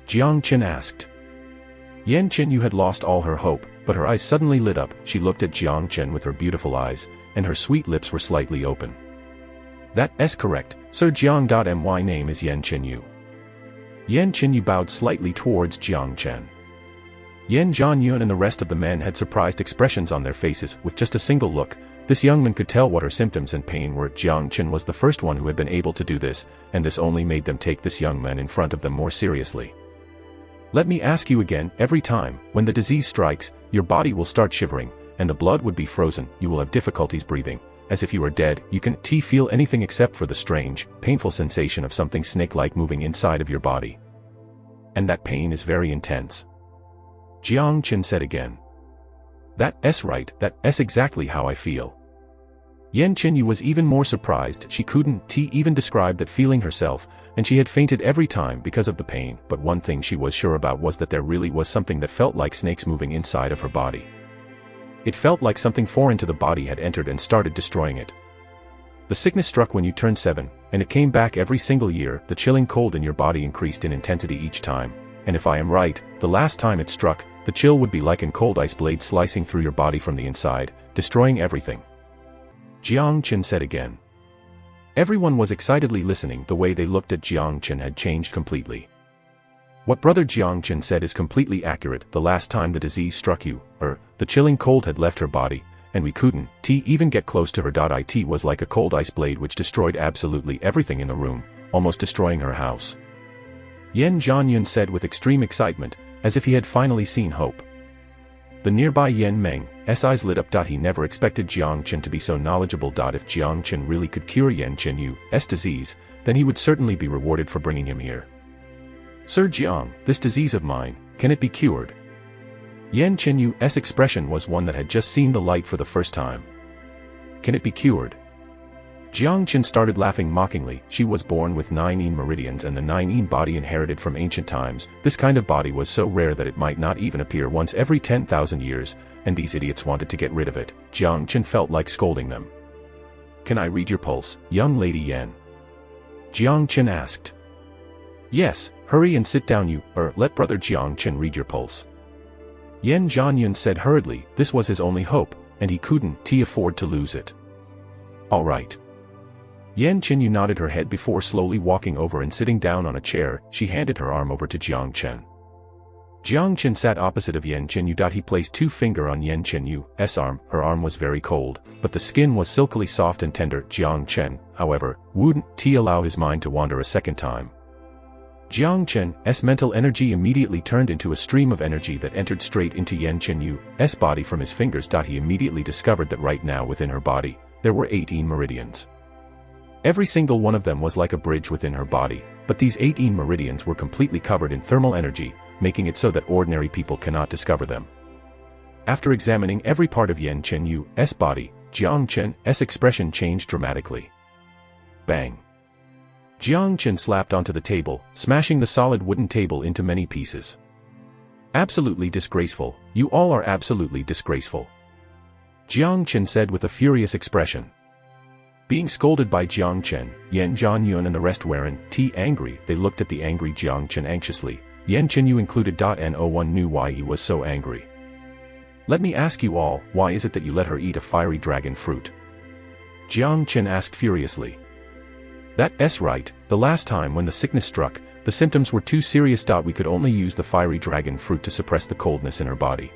Jang Chen asked. Yan Chenu had lost all her hope, but her eyes suddenly lit up. She looked at Jang Chen with her beautiful eyes, and her sweet lips were slightly open. That's correct, Sir Jiang. My name is Yan Chenu. Yan Chenu bowed slightly towards Jang Chen. Yan Zhangyun and the rest of the men had surprised expressions on their faces. With just a single look, this young man could tell what her symptoms and pain were. Jang Chen was the first one who had been able to do this, and this only made them take this young man in front of them more seriously. Let me ask you again, every time, when the disease strikes, your body will start shivering, and the blood would be frozen, you will have difficulties breathing, as if you are dead. You can't feel anything except for the strange, painful sensation of something snake-like moving inside of your body. And that pain is very intense. Jang Chen said again. That's right, that's exactly how I feel. Yan Chenu was even more surprised. She couldn't even describe that feeling herself, and she had fainted every time because of the pain. But one thing she was sure about was that there really was something that felt like snakes moving inside of her body. It felt like something foreign to the body had entered and started destroying it. The sickness struck when you turned 7, and it came back every single year. The chilling cold in your body increased in intensity each time, and if I am right, the last time it struck, the chill would be like a cold ice blade slicing through your body from the inside, destroying everything. Jang Chen said again. Everyone was excitedly listening. The way they looked at Jang Chen had changed completely. What brother Jang Chen said is completely accurate. The last time the disease struck you, the chilling cold had left her body, and we couldn't even get close to her. It was like a cold ice blade which destroyed absolutely everything in the room, almost destroying her house. Yan Zhangyun said with extreme excitement, as if he had finally seen hope. The nearby Yan Meng's eyes lit up. He never expected Jang Chen to be so knowledgeable. If Jang Chen really could cure Yan Chenu's disease, then he would certainly be rewarded for bringing him here. Sir Jiang, this disease of mine, can it be cured? Yan Chenu's expression was one that had just seen the light for the first time. Can it be cured? Jang Chen started laughing mockingly. She was born with 9 meridians and the 9 body inherited from ancient times. This kind of body was so rare that it might not even appear once every 10,000 years, and these idiots wanted to get rid of it. Jang Chen felt like scolding them. Can I read your pulse, young lady Yan? Jang Chen asked. Yes, hurry and sit down let brother Jang Chen read your pulse. Yan Zhangyun said hurriedly. This was his only hope, and he couldn't afford to lose it. All right. Yan Chenu nodded her head before slowly walking over and sitting down on a chair. She handed her arm over to Jang Chen. Jang Chen sat opposite of Yan Chenu. He placed 2 fingers on Yan Chenu's arm. Her arm was very cold, but the skin was silkily soft and tender. Jang Chen, however, wouldn't allow his mind to wander a second time. Jang Chen's mental energy immediately turned into a stream of energy that entered straight into Yan Chenu's body from his fingers. He immediately discovered that right now within her body, there were 18 meridians. Every single one of them was like a bridge within her body, but these 18 meridians were completely covered in thermal energy, making it so that ordinary people cannot discover them. After examining every part of Yan Chenu's body, Jang Chen's expression changed dramatically. Bang! Jang Chen slapped onto the table, smashing the solid wooden table into many pieces. Absolutely disgraceful, you all are absolutely disgraceful. Jang Chen said with a furious expression. Being scolded by Jang Chen, Yan Zhangyun and the rest weren't angry. They looked at the angry Jang Chen anxiously, Yan Chenu included. No one knew why he was so angry. Let me ask you all, why is it that you let her eat a fiery dragon fruit? Jang Chen asked furiously. That's right, the last time when the sickness struck, the symptoms were too serious. We could only use the fiery dragon fruit to suppress the coldness in her body.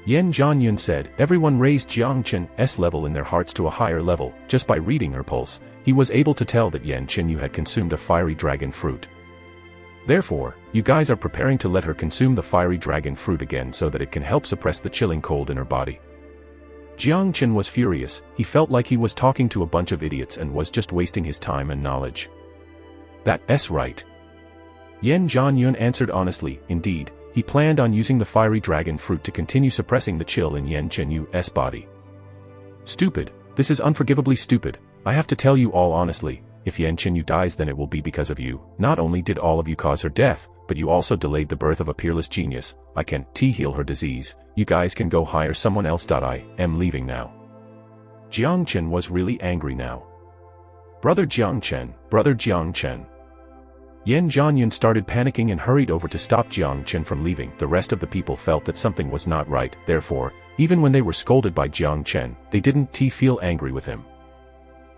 Yan Zhanyun said. Everyone raised Jang Chen's level in their hearts to a higher level. Just by reading her pulse, he was able to tell that Yan Chenu had consumed a fiery dragon fruit. Therefore, you guys are preparing to let her consume the fiery dragon fruit again so that it can help suppress the chilling cold in her body. Jang Chen was furious. He felt like he was talking to a bunch of idiots and was just wasting his time and knowledge. That's right. Yan Zhanyun answered honestly. Indeed, he planned on using the fiery dragon fruit to continue suppressing the chill in Yan Chenu's body. Stupid. This is unforgivably stupid. I have to tell you all honestly, if Yan Chenu dies then it will be because of you. Not only did all of you cause her death, but you also delayed the birth of a peerless genius. I can't heal her disease. You guys can go hire someone else. I am leaving now. Jang Chen was really angry now. Brother Jang Chen, Brother Jang Chen. Yan Zhanyun started panicking and hurried over to stop Jang Chen from leaving. The rest of the people felt that something was not right. Therefore, even when they were scolded by Jang Chen, they didn't feel angry with him.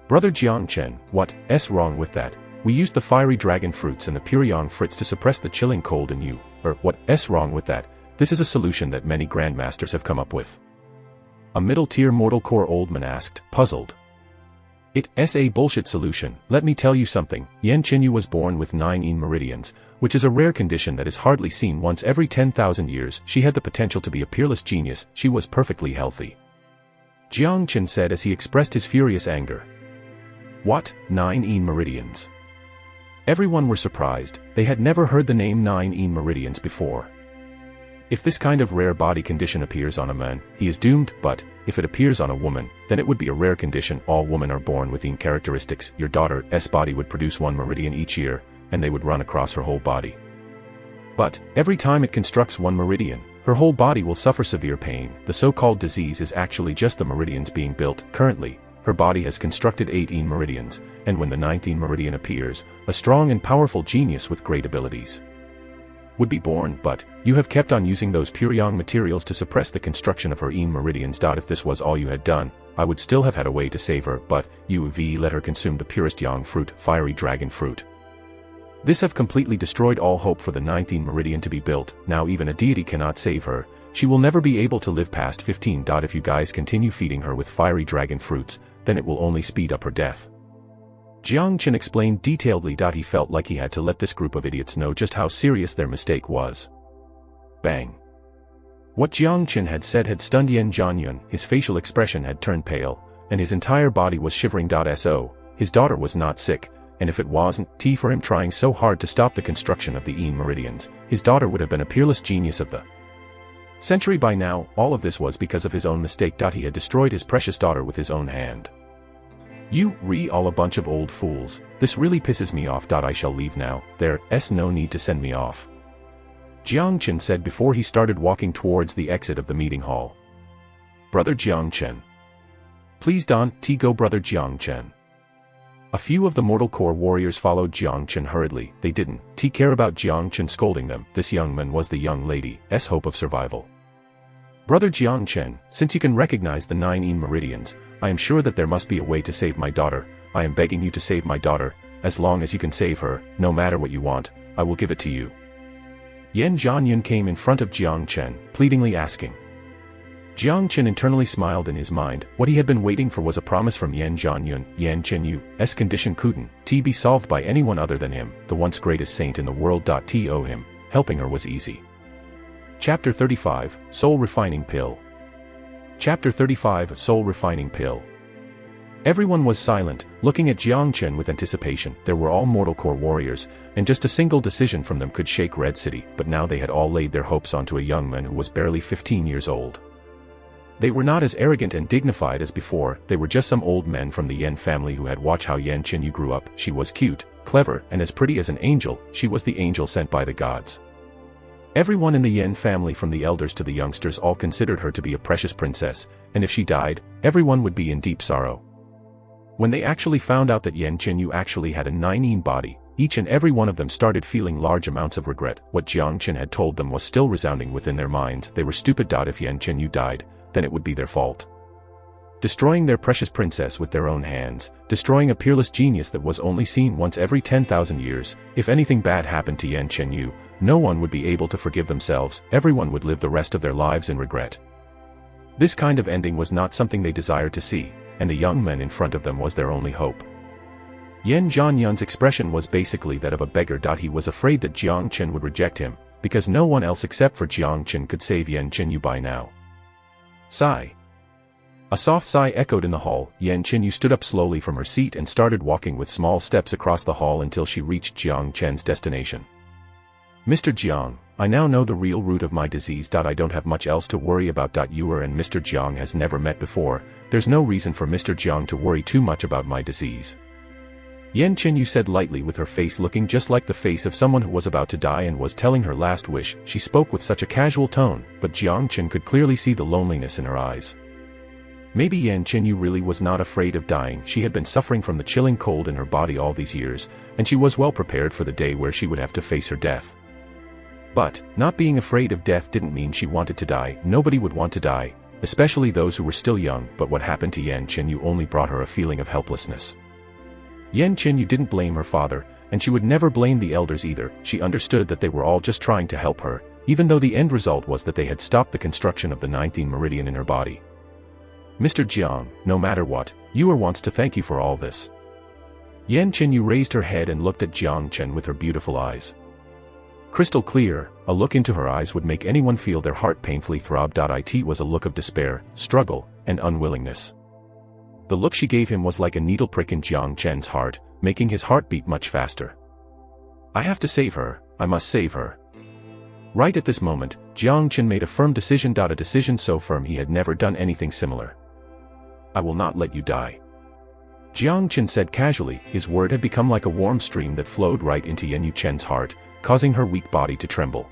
Brother Jang Chen, what's wrong with that? We used the fiery dragon fruits and the Pyryang fruits to suppress the chilling cold in you. What's wrong with that? This is a solution that many grandmasters have come up with. A middle-tier mortal core old man asked, puzzled. It's a bullshit solution. Let me tell you something. Yan Chenu was born with 9 yin meridians, which is a rare condition that is hardly seen once every 10,000 years. She had the potential to be a peerless genius. She was perfectly healthy. Jiang Chen said as he expressed his furious anger. What, 9 yin meridians? Everyone were surprised. They had never heard the name 9 yin meridians before. If this kind of rare body condition appears on a man, he is doomed, but if it appears on a woman, then it would be a rare condition. All women are born with yin characteristics. Your daughter's body would produce 1 meridian each year, and they would run across her whole body. But every time it constructs 1 meridian, her whole body will suffer severe pain. The so-called disease is actually just the meridians being built. Currently, her body has constructed 8 yin meridians, and when the 9th yin meridian appears, a strong and powerful genius with great abilities would be born, but you have kept on using those Pyryang materials to suppress the construction of her yin meridians. If this was all you had done, I would still have had a way to save her, but you let her consume the purest yang fruit, fiery dragon fruit. This have completely destroyed all hope for the 9th yin meridian to be built. Now even a deity cannot save her. She will never be able to live past 15. If you guys continue feeding her with fiery dragon fruits, then it will only speed up her death. Jiang Chen explained detailedly. He felt like he had to let this group of idiots know just how serious their mistake was. Bang. What Jiang Chen had said had stunned Yan Zhanyun. His facial expression had turned pale, and his entire body was shivering. His daughter was not sick, and if it wasn't for him trying so hard to stop the construction of the yin meridians, his daughter would have been a peerless genius of the century by now. All of this was because of his own mistake. He had destroyed his precious daughter with his own hand. You all a bunch of old fools. This really pisses me off. I shall leave now. There's no need to send me off. Jiang Chen said before he started walking towards the exit of the meeting hall. Brother Jiang Chen. Please don't go, Brother Jiang Chen. A few of the mortal core warriors followed Jiang Chen hurriedly. They didn't care about Jiang Chen scolding them. This young man was the young lady's hope of survival. Brother Jiang Chen, since you can recognize the 9 yin meridians, I am sure that there must be a way to save my daughter. I am begging you to save my daughter. As long as you can save her, no matter what you want, I will give it to you. Yan Zhanyun came in front of Jiang Chen, pleadingly asking. Jiang Chen internally smiled in his mind. What he had been waiting for was a promise from Yan Zhanyun. Yan Chenu's condition couldn't be solved by anyone other than him, the once greatest saint in the world. To him, helping her was easy. Chapter 35, Soul Refining Pill. Chapter 35, Soul Refining Pill. Everyone was silent, looking at Jiang Chen with anticipation. They were all mortal core warriors, and just a single decision from them could shake Red City, but now they had all laid their hopes onto a young man who was barely 15 years old. They were not as arrogant and dignified as before. They were just some old men from the Yan family who had watched how Yan Chenu grew up. She was cute, clever, and as pretty as an angel. She was the angel sent by the gods. Everyone in the Yan family, from the elders to the youngsters, all considered her to be a precious princess, and if she died, everyone would be in deep sorrow. When they actually found out that Yan Chenu actually had a 9 yin body, each and every one of them started feeling large amounts of regret. What Jang Chen had told them was still resounding within their minds. They were stupid. If Yan Chenu died, then it would be their fault. Destroying their precious princess with their own hands, destroying a peerless genius that was only seen once every 10,000 years. If anything bad happened to Yan Chenu, no one would be able to forgive themselves. Everyone would live the rest of their lives in regret. This kind of ending was not something they desired to see, and the young man in front of them was their only hope. Yan Zhanyun's expression was basically that of a beggar. He was afraid that Jang Chen would reject him, because no one else except for Jang Chen could save Yan Chenu by now. Sigh. A soft sigh echoed in the hall. Yan Chenu stood up slowly from her seat and started walking with small steps across the hall until she reached Jang Chen's destination. Mr. Jiang, I now know the real root of my disease. I don't have much else to worry about. You and Mr. Jiang has never met before. There's no reason for Mr. Jiang to worry too much about my disease. Yan Chenu said lightly, with her face looking just like the face of someone who was about to die and was telling her last wish. She spoke with such a casual tone, but Jang Chen could clearly see the loneliness in her eyes. Maybe Yan Chenu really was not afraid of dying. She had been suffering from the chilling cold in her body all these years, and she was well prepared for the day where she would have to face her death. But, not being afraid of death didn't mean she wanted to die. Nobody would want to die, especially those who were still young. But what happened to Yan Chenu only brought her a feeling of helplessness. Yan Chenu didn't blame her father, and she would never blame the elders either. She understood that they were all just trying to help her, even though the end result was that they had stopped the construction of the 19th meridian in her body. Mr. Jiang, no matter what, Yuer wants to thank you for all this. Yan Chenu raised her head and looked at Jang Chen with her beautiful eyes. Crystal clear, a look into her eyes would make anyone feel their heart painfully throb. It was a look of despair, struggle, and unwillingness. The look she gave him was like a needle prick in Jang Chen's heart, making his heart beat much faster. I have to save her, I must save her. Right at this moment, Jang Chen made a firm decision. A decision so firm he had never done anything similar. I will not let you die. Jang Chen said casually. His word had become like a warm stream that flowed right into Yan Chen's heart, causing her weak body to tremble.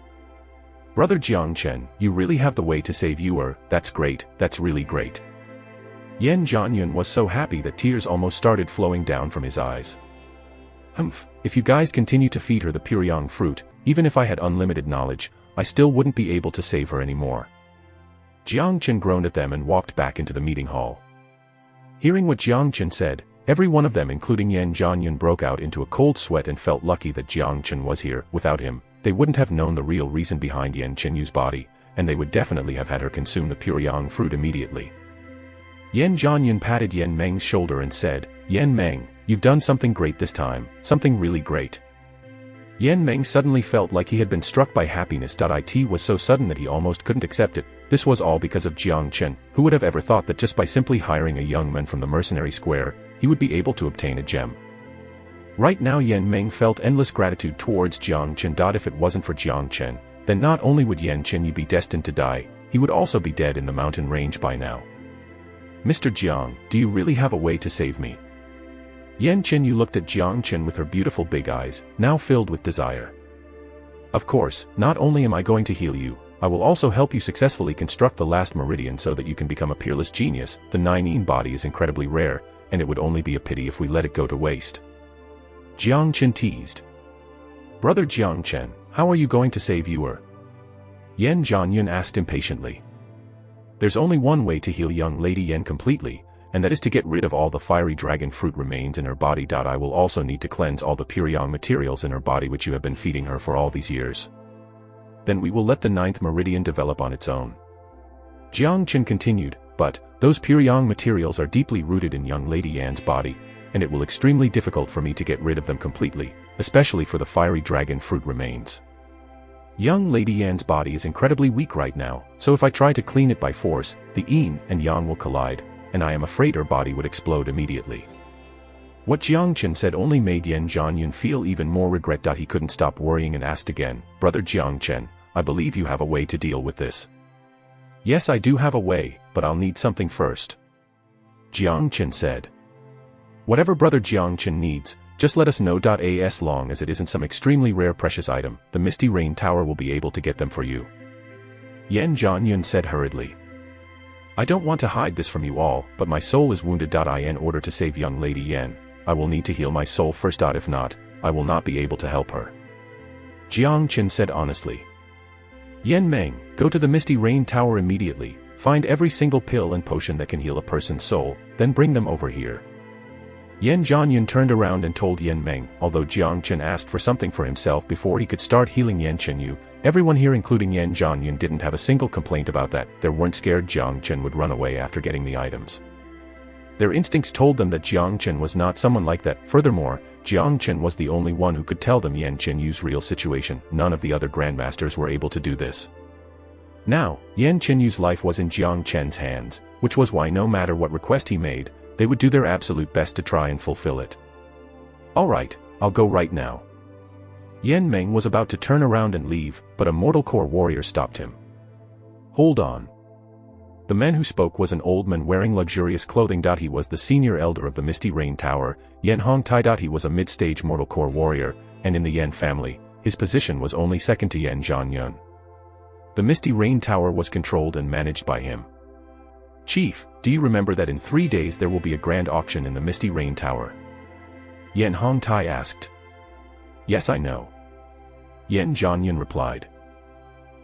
Brother Jang Chen, you really have the way to save Yuer. That's great, that's really great. Yan Zhanyun was so happy that tears almost started flowing down from his eyes. If you guys continue to feed her the Puryang fruit, even if I had unlimited knowledge, I still wouldn't be able to save her anymore. Jang Chen groaned at them and walked back into the meeting hall. Hearing what Jang Chen said, every one of them including Yan Zhanyun broke out into a cold sweat and felt lucky that Jang Chen was here. Without him, they wouldn't have known the real reason behind Yan Chenu's body, and they would definitely have had her consume the Puryang fruit immediately. Yan Zhanyun patted Yan Meng's shoulder and said, Yan Meng, you've done something great this time, something really great. Yan Meng suddenly felt like he had been struck by happiness. It was so sudden that he almost couldn't accept it. This was all because of Jang Chen. Who would have ever thought that just by simply hiring a young man from the mercenary square, he would be able to obtain a gem? Right now Yan Meng felt endless gratitude towards Jang Chen. If it wasn't for Jang Chen, then not only would Yan Chenu be destined to die, he would also be dead in the mountain range by now. Mr. Jiang, do you really have a way to save me? Yan Chenu looked at Jang Chen with her beautiful big eyes, now filled with desire. Of course, not only am I going to heal you, I will also help you successfully construct the last meridian so that you can become a peerless genius. The 9 body is incredibly rare, and it would only be a pity if we let it go to waste. Jang Chen teased. Brother Jang Chen, how are you going to save Yuer? Yan Zhanyun asked impatiently. There's only one way to heal young Lady Yan completely, and that is to get rid of all the fiery dragon fruit remains in her body. I will also need to cleanse all the Puryang materials in her body which you have been feeding her for all these years. Then we will let the 9th meridian develop on its own. Jang Chen continued, but, those Puryang materials are deeply rooted in young Lady Yan's body, and it will extremely difficult for me to get rid of them completely, especially for the fiery dragon fruit remains. Young Lady Yan's body is incredibly weak right now, so if I try to clean it by force, the yin and yang will collide, and I am afraid her body would explode immediately. What Jang Chen said only made Yan Zhanyun feel even more regret. He couldn't stop worrying and asked again, Brother Jang Chen, I believe you have a way to deal with this. Yes, I do have a way, but I'll need something first. Jang Chen said. Whatever Brother Jang Chen needs, just let us know. As long as it isn't some extremely rare precious item, the Misty Rain Tower will be able to get them for you. Yan Zhanyun said hurriedly. I don't want to hide this from you all, but my soul is wounded. In order to save young Lady Yan, I will need to heal my soul first. If not, I will not be able to help her. Jang Chen said honestly. Yan Meng, go to the Misty Rain Tower immediately, find every single pill and potion that can heal a person's soul, then bring them over here. Yan Zhanyun turned around and told Yan Meng, although Jang Chen asked for something for himself before he could start healing Yan Chenu. Everyone here including Yan Zhanyun didn't have a single complaint about that. They weren't scared Jang Chen would run away after getting the items. Their instincts told them that Jang Chen was not someone like that. Furthermore, Jang Chen was the only one who could tell them Yan Chenu's real situation. None of the other grandmasters were able to do this. Now, Yan Chenu's life was in Jang Chen's hands, which was why no matter what request he made, they would do their absolute best to try and fulfill it. Alright, I'll go right now. Yan Meng was about to turn around and leave, but a mortal core warrior stopped him. Hold on. The man who spoke was an old man wearing luxurious clothing. He was the senior elder of the Misty Rain Tower, Yan Hongtai. He was a mid-stage mortal core warrior, and in the Yan family, his position was only second to Yan Zhanyun. The Misty Rain Tower was controlled and managed by him. Chief, do you remember that in 3 days there will be a grand auction in the Misty Rain Tower? Yan Hongtai asked. Yes, I know. Yan Zhanyun replied.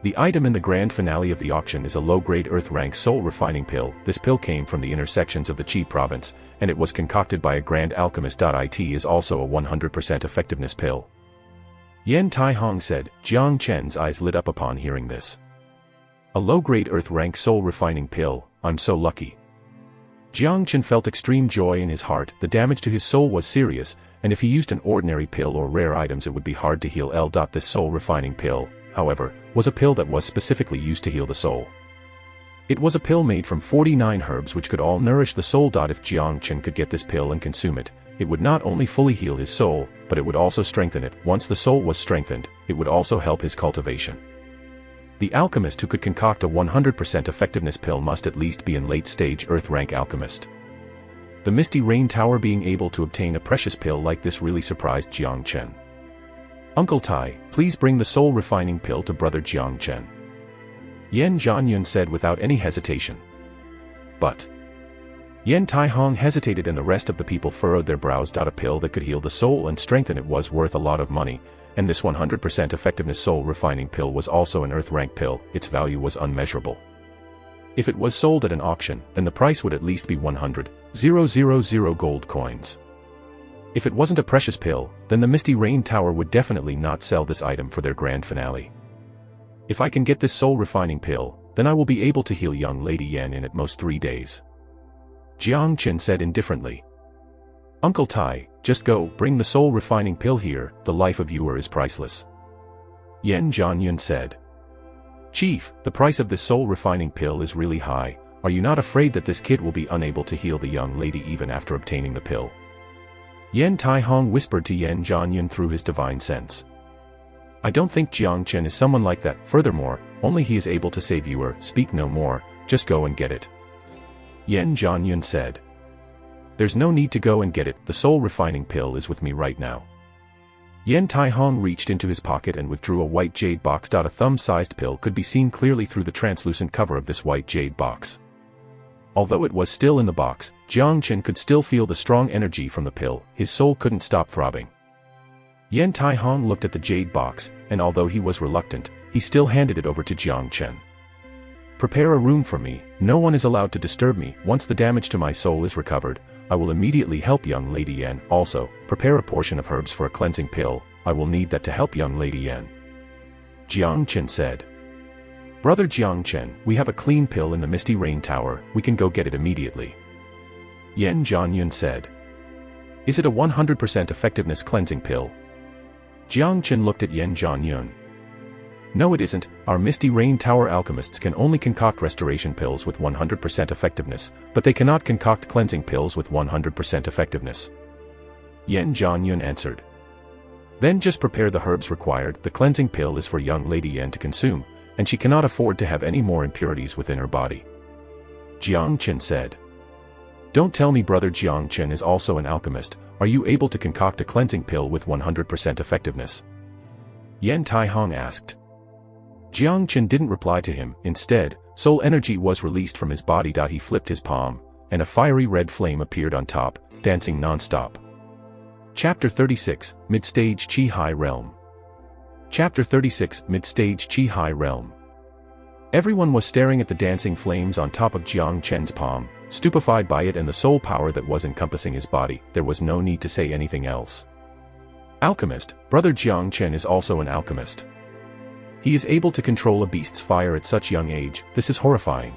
The item in the grand finale of the auction is a low-grade earth-rank soul refining pill. This pill came from the inner sections of the Qi province, and it was concocted by a grand alchemist. It is also a 100% effectiveness pill. Yan Tai Hong said. Jang Chen's eyes lit up upon hearing this. A low-grade earth-rank soul refining pill, I'm so lucky. Jang Chen felt extreme joy in his heart. The damage to his soul was serious, and if he used an ordinary pill or rare items it would be hard to heal. This soul refining pill, however, was a pill that was specifically used to heal the soul. It was a pill made from 49 herbs which could all nourish the soul. If Jang Chen could get this pill and consume it, it would not only fully heal his soul, but it would also strengthen it. Once the soul was strengthened, it would also help his cultivation. The alchemist who could concoct a 100% effectiveness pill must at least be in late-stage earth-rank alchemist. The Misty Rain Tower being able to obtain a precious pill like this really surprised Jang Chen. Uncle Tai, please bring the soul refining pill to brother Jang Chen. Yan Zhanyun said without any hesitation. But Yan Tai Hong hesitated and the rest of the people furrowed their brows. A pill that could heal the soul and strengthen it was worth a lot of money, and this 100% effectiveness soul refining pill was also an earth rank pill. Its value was unmeasurable. If it was sold at an auction, then the price would at least be 100,000 gold coins. If it wasn't a precious pill, then the Misty Rain Tower would definitely not sell this item for their grand finale. If I can get this soul refining pill, then I will be able to heal young Lady Yan in at most 3 days. Jang Chen said indifferently. Uncle Tai, just go, bring the soul refining pill here, the life of you is priceless. Yan Zhanyun said. Chief, the price of this soul refining pill is really high. Are you not afraid that this kid will be unable to heal the young lady even after obtaining the pill? Yan Tai Hong whispered to Yan Zhanyun through his divine sense. I don't think Jang Chen is someone like that. Furthermore, only he is able to save you. Speak no more, just go and get it. Yan Zhanyun said. There's no need to go and get it, the soul refining pill is with me right now. Yan Tai Hong reached into his pocket and withdrew a white jade box. A thumb-sized pill could be seen clearly through the translucent cover of this white jade box. Although it was still in the box, Jang Chen could still feel the strong energy from the pill. His soul couldn't stop throbbing. Yan Tai Hong looked at the jade box, and although he was reluctant, he still handed it over to Jang Chen. Prepare a room for me, no one is allowed to disturb me. Once the damage to my soul is recovered, I will immediately help young Lady Yan. Also, prepare a portion of herbs for a cleansing pill, I will need that to help young Lady Yan. Jang Chen said. Brother Jang Chen, we have a clean pill in the Misty Rain Tower, we can go get it immediately. Yan Zhanyun said. Is it a 100% effectiveness cleansing pill? Jang Chen looked at Yan Zhanyun. No it isn't, our Misty Rain Tower alchemists can only concoct restoration pills with 100% effectiveness, but they cannot concoct cleansing pills with 100% effectiveness. Yan Zhanyun answered. Then just prepare the herbs required. The cleansing pill is for young Lady Yan to consume, and she cannot afford to have any more impurities within her body. Jang Chen said. Don't tell me brother Jang Chen is also an alchemist. Are you able to concoct a cleansing pill with 100% effectiveness? Yan Tai Hong asked. Jang Chen didn't reply to him. Instead, soul energy was released from his body. He flipped his palm, and a fiery red flame appeared on top, dancing non-stop. Chapter 36, Mid-Stage Chihai Realm. Chapter 36, Mid-Stage Chihai Realm. Everyone was staring at the dancing flames on top of Jang Chen's palm, stupefied by it and the soul power that was encompassing his body. There was no need to say anything else. Alchemist, Brother Jang Chen is also an alchemist. He is able to control a beast's fire at such young age. This is horrifying.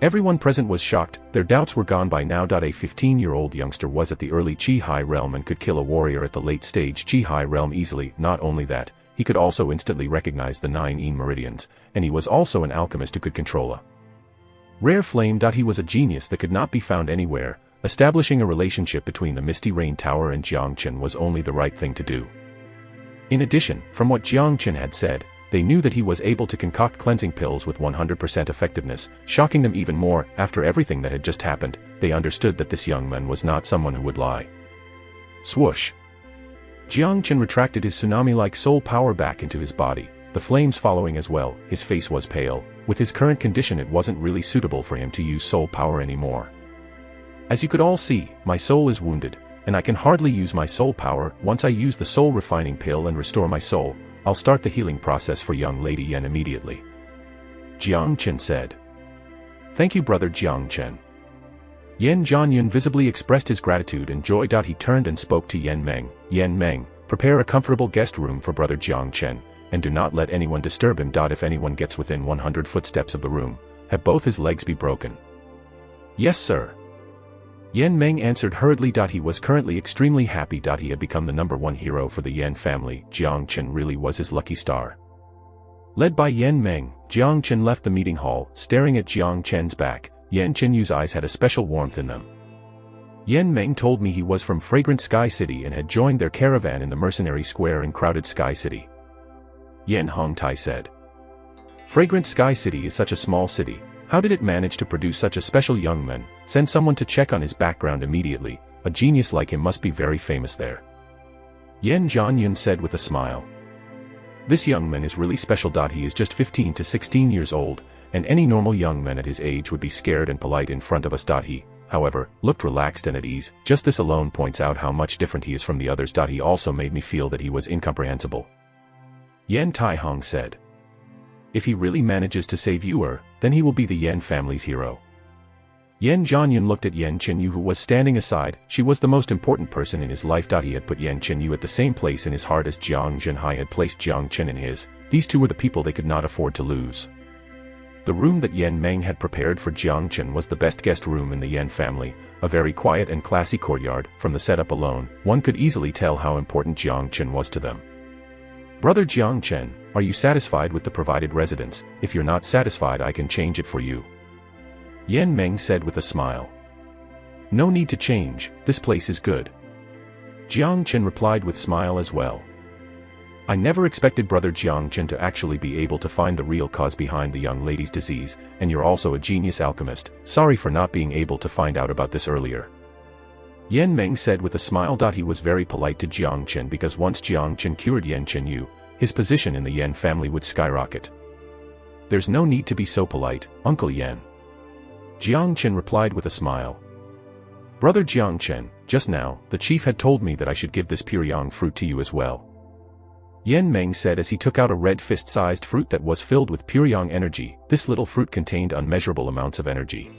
Everyone present was shocked. Their doubts were gone by now. A 15-year-old youngster was at the early Chihai realm and could kill a warrior at the late-stage Chihai realm easily. Not only that, he could also instantly recognize the 9 Yin meridians, and he was also an alchemist who could control a rare flame. He was a genius that could not be found anywhere. Establishing a relationship between the Misty Rain Tower and Jang Chen was only the right thing to do. In addition, from what Jang Chen had said, they knew that he was able to concoct cleansing pills with 100% effectiveness, shocking them even more. After everything that had just happened, they understood that this young man was not someone who would lie. Swoosh! Jang Chen retracted his tsunami-like soul power back into his body, the flames following as well. His face was pale. With his current condition, it wasn't really suitable for him to use soul power anymore. As you could all see, my soul is wounded, and I can hardly use my soul power. Once I use the soul refining pill and restore my soul, I'll start the healing process for young Lady Yan immediately. Jang Chen said. Thank you, Brother Jang Chen. Yan Zhanyun visibly expressed his gratitude and joy. He turned and spoke to Yan Meng. Yan Meng, prepare a comfortable guest room for Brother Jang Chen, and do not let anyone disturb him. If anyone gets within 100 footsteps of the room, have both his legs be broken. Yes, sir. Yan Meng answered hurriedly. He was currently extremely happy. He had become the #1 hero for the Yan family. Jang Chen really was his lucky star. Led by Yan Meng, Jang Chen left the meeting hall. Staring at Jang Chen's back, Yan Chenu's eyes had a special warmth in them. Yan Meng told me he was from Fragrant Sky City and had joined their caravan in the Mercenary Square in crowded Sky City. Yan Hongtai said. Fragrant Sky City is such a small city. How did it manage to produce such a special young man? Send someone to check on his background immediately. A genius like him must be very famous there. Yan Zhanyun said with a smile. This young man is really special. He is just 15 to 16 years old, and any normal young man at his age would be scared and polite in front of us. He, however, looked relaxed and at ease. Just this alone points out how much different he is from the others. He also made me feel that he was incomprehensible. Yan Taihong said. If he really manages to save you, then he will be the Yan family's hero. Yan Zhanyun looked at Yan Chenu, who was standing aside. She was the most important person in his life. He had put Yan Chenu at the same place in his heart as Jiang Zhenhai had placed Jang Chen in his. These two were the people they could not afford to lose. The room that Yan Meng had prepared for Jang Chen was the best guest room in the Yan family, a very quiet and classy courtyard. From the setup alone, one could easily tell how important Jang Chen was to them. Brother Jang Chen, are you satisfied with the provided residence? If you're not satisfied, I can change it for you. Yan Meng said with a smile. No need to change, this place is good. Jiang Chen replied with smile as well. I never expected Brother Jiang Chen to actually be able to find the real cause behind the young lady's disease, and you're also a genius alchemist. Sorry for not being able to find out about this earlier. Yan Meng said with a smile. He was very polite to Jiang Chen because once Jiang Chen cured Yan Chenu, his position in the Yan family would skyrocket. There's no need to be so polite, Uncle Yan. Jiang Chen replied with a smile. Brother Jiang Chen, just now, the chief had told me that I should give this Pyryang fruit to you as well. Yan Meng said as he took out a red fist-sized fruit that was filled with Pyryang energy. This little fruit contained unmeasurable amounts of energy.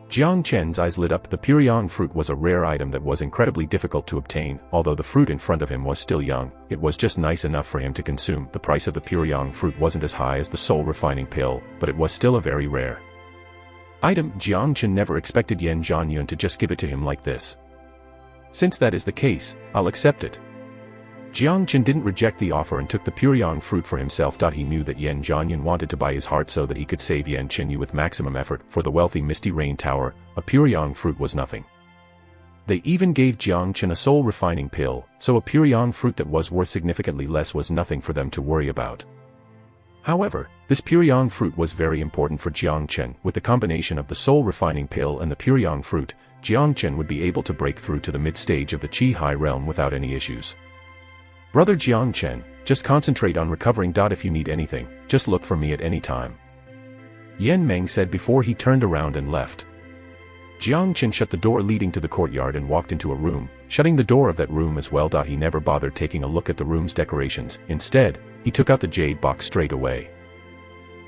Jiang Chen's eyes lit up. The Pyryang fruit was a rare item that was incredibly difficult to obtain. Although the fruit in front of him was still young, it was just nice enough for him to consume. The price of the Pyryang fruit wasn't as high as the soul refining pill, but it was still a very rare item. Jiang Chen never expected Yan Zhanyun to just give it to him like this. Since that is the case, I'll accept it. Jiang Chen didn't reject the offer and took the Pyryang fruit for himself. He knew that Yan Zhanyun wanted to buy his heart so that he could save Yan Chenu with maximum effort. For the wealthy Misty Rain Tower, a Pyryang fruit was nothing. They even gave Jiang Chen a soul refining pill, so a Pyryang fruit that was worth significantly less was nothing for them to worry about. However, this Pyryang fruit was very important for Jiang Chen. With the combination of the soul refining pill and the Pyryang fruit, Jiang Chen would be able to break through to the mid-stage of the Chihai realm without any issues. Brother Jiang Chen, just concentrate on recovering. If you need anything, just look for me at any time. Yan Meng said before he turned around and left. Jang Chen shut the door leading to the courtyard and walked into a room, shutting the door of that room as well. He never bothered taking a look at the room's decorations. Instead, he took out the jade box straight away.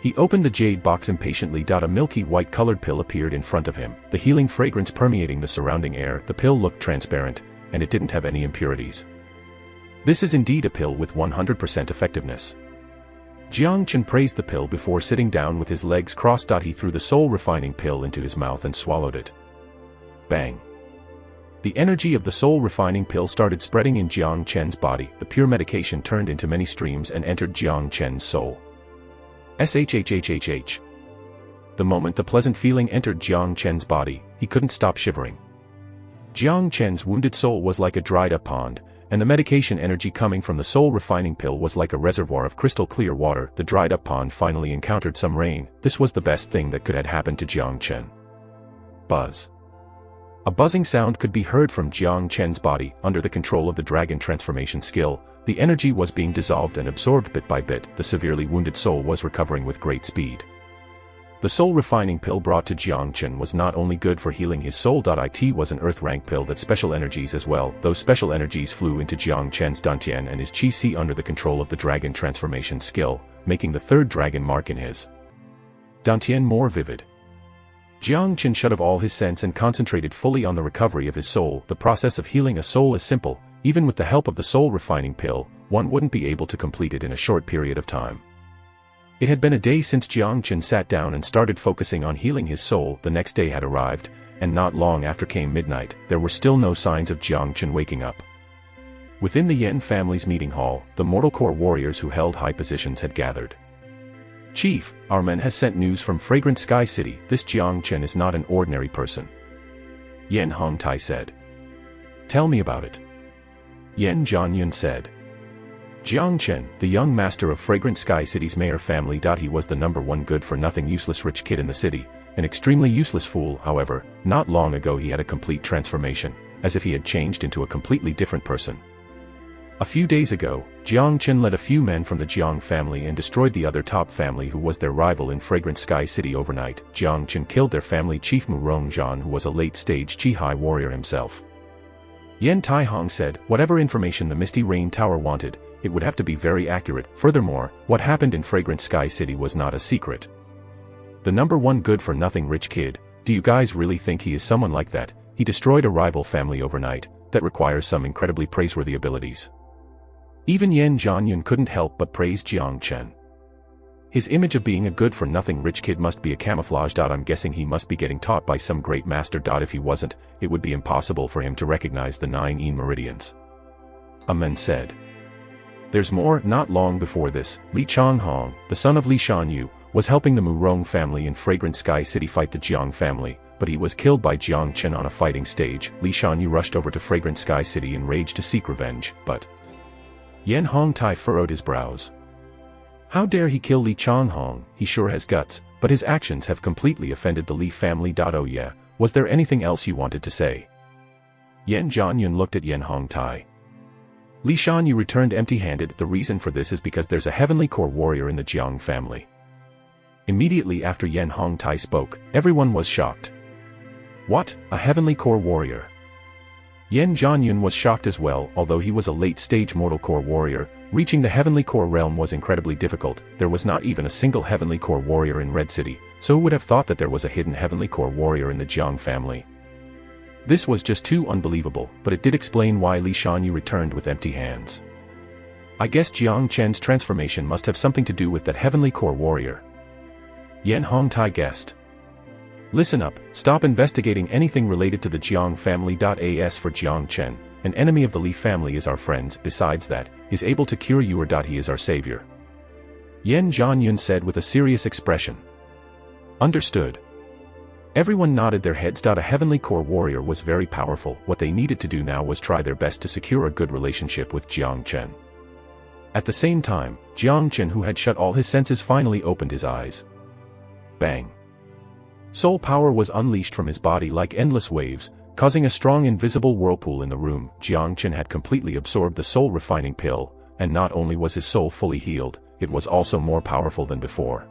He opened the jade box impatiently. A milky white colored pill appeared in front of him, the healing fragrance permeating the surrounding air. The pill looked transparent, and it didn't have any impurities. This is indeed a pill with 100% effectiveness. Jang Chen praised the pill before sitting down with his legs crossed. He threw the soul refining pill into his mouth and swallowed it. Bang! The energy of the soul refining pill started spreading in Jang Chen's body. The pure medication turned into many streams and entered Jang Chen's soul. Shhhhhh. The moment the pleasant feeling entered Jang Chen's body, he couldn't stop shivering. Jang Chen's wounded soul was like a dried-up pond, and the medication energy coming from the soul refining pill was like a reservoir of crystal clear water. The dried-up pond finally encountered some rain. This was the best thing that could have happened to Jang Chen. Buzz. A buzzing sound could be heard from Jang Chen's body. Under the control of the dragon transformation skill, the energy was being dissolved and absorbed bit by bit. The severely wounded soul was recovering with great speed. The soul refining pill brought to Jang Chen was not only good for healing his soul. It was an earth rank pill that special energies as well. Those special energies flew into Jang Chen's dantian and his chi under the control of the dragon transformation skill, making the third dragon mark in his dantian more vivid. Jang Chen shut off all his sense and concentrated fully on the recovery of his soul. The process of healing a soul is simple. Even with the help of the soul refining pill, one wouldn't be able to complete it in a short period of time. It had been a day since Jang Chen sat down and started focusing on healing his soul. The next day had arrived, and not long after came midnight. There were still no signs of Jang Chen waking up. Within the Yan family's meeting hall, the mortal core warriors who held high positions had gathered. "Chief, our men has sent news from Fragrant Sky City. This Jang Chen is not an ordinary person," Yan Hongtai said. "Tell me about it," Yan Jianyun said. Jang Chen, the young master of Fragrant Sky City's mayor family. He was the #1 good-for-nothing useless rich kid in the city, an extremely useless fool. However, not long ago he had a complete transformation, as if he had changed into a completely different person. A few days ago, Jang Chen led a few men from the Jiang family and destroyed the other top family who was their rival in Fragrant Sky City overnight. Jang Chen killed their family chief Murong, who was a late-stage Chihai warrior himself. Yan Taihong said, whatever information the Misty Rain Tower wanted, it would have to be very accurate. Furthermore, what happened in Fragrant Sky City was not a secret. The #1 good-for-nothing rich kid, do you guys really think he is someone like that? He destroyed a rival family overnight. That requires some incredibly praiseworthy abilities. Even Yan Jianyun couldn't help but praise Jang Chen. His image of being a good-for-nothing rich kid must be a camouflage. I'm guessing he must be getting taught by some great master. If he wasn't, it would be impossible for him to recognize the 9 Yin meridians. Amen said. There's more. Not long before this, Li Changhong, the son of Li Shanyu, was helping the Murong family in Fragrant Sky City fight the Jiang family, but he was killed by Jang Chen on a fighting stage. Li Shanyu rushed over to Fragrant Sky City enraged to seek revenge, but Yan Hongtai furrowed his brows. How dare he kill Li Changhong? He sure has guts, but his actions have completely offended the Li family. Oh yeah, was there anything else you wanted to say? Yan Jianyun looked at Yan Hongtai. Li Shanyu returned empty-handed. The reason for this is because there's a heavenly core warrior in the Jiang family. Immediately after Yan Hongtai spoke, everyone was shocked. What? A heavenly core warrior? Yan Jianyun was shocked as well. Although he was a late-stage mortal core warrior, reaching the heavenly core realm was incredibly difficult. There was not even a single heavenly core warrior in Red City, so who would have thought that there was a hidden heavenly core warrior in the Jiang family? This was just too unbelievable, but it did explain why Li Shanyu returned with empty hands. I guess Jang Chen's transformation must have something to do with that heavenly core warrior. Yan Hongtai guessed. Listen up, stop investigating anything related to the Jiang family. As for Jang Chen, an enemy of the Li family is our friends. Besides that, is able to cure you. He is our savior. Yan Jianyun said with a serious expression. Understood. Everyone nodded their heads. A heavenly core warrior was very powerful. What they needed to do now was try their best to secure a good relationship with Jang Chen. At the same time, Jang Chen, who had shut all his senses, finally opened his eyes. Bang! Soul power was unleashed from his body like endless waves, causing a strong invisible whirlpool in the room. Jang Chen had completely absorbed the soul refining pill, and not only was his soul fully healed, it was also more powerful than before.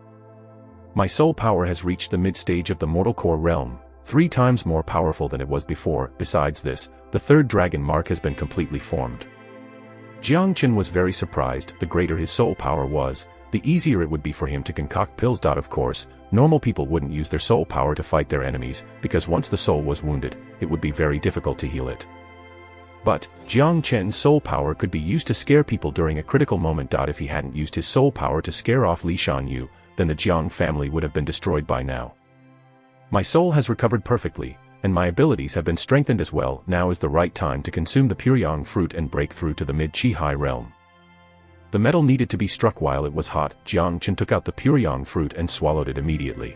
My soul power has reached the mid-stage of the mortal core realm. 3 times more powerful than it was before. Besides this, the third dragon mark has been completely formed. Jang Chen was very surprised. The greater his soul power was, the easier it would be for him to concoct pills. Of course, normal people wouldn't use their soul power to fight their enemies, because once the soul was wounded, it would be very difficult to heal it. But, Jang Chen's soul power could be used to scare people during a critical moment. If he hadn't used his soul power to scare off Li Shanyu, then the Jiang family would have been destroyed by now. My soul has recovered perfectly, and my abilities have been strengthened as well. Now is the right time to consume the Puryang fruit and break through to the mid-Chihai realm. The metal needed to be struck while it was hot. Jang Chen took out the Puryang fruit and swallowed it immediately.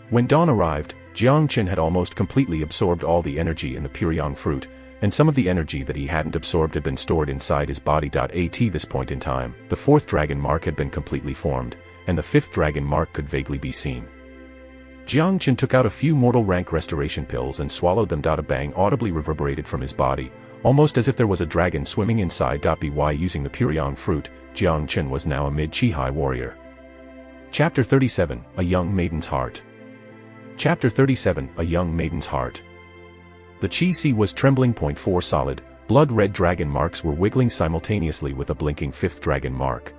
When dawn arrived, Jang Chen had almost completely absorbed all the energy in the Puryang fruit, and some of the energy that he hadn't absorbed had been stored inside his body. At this point in time, the 4th dragon mark had been completely formed, and the 5th dragon mark could vaguely be seen. Jang Chen took out a few mortal rank restoration pills and swallowed them. A bang audibly reverberated from his body, almost as if there was a dragon swimming inside. By using the Puryang fruit, Jang Chen was now a mid-Chihai warrior. Chapter 37, A Young Maiden's Heart. Chapter 37, A Young Maiden's Heart. The Chi Sea was trembling. 4 solid, blood-red dragon marks were wiggling simultaneously with a blinking 5th dragon mark.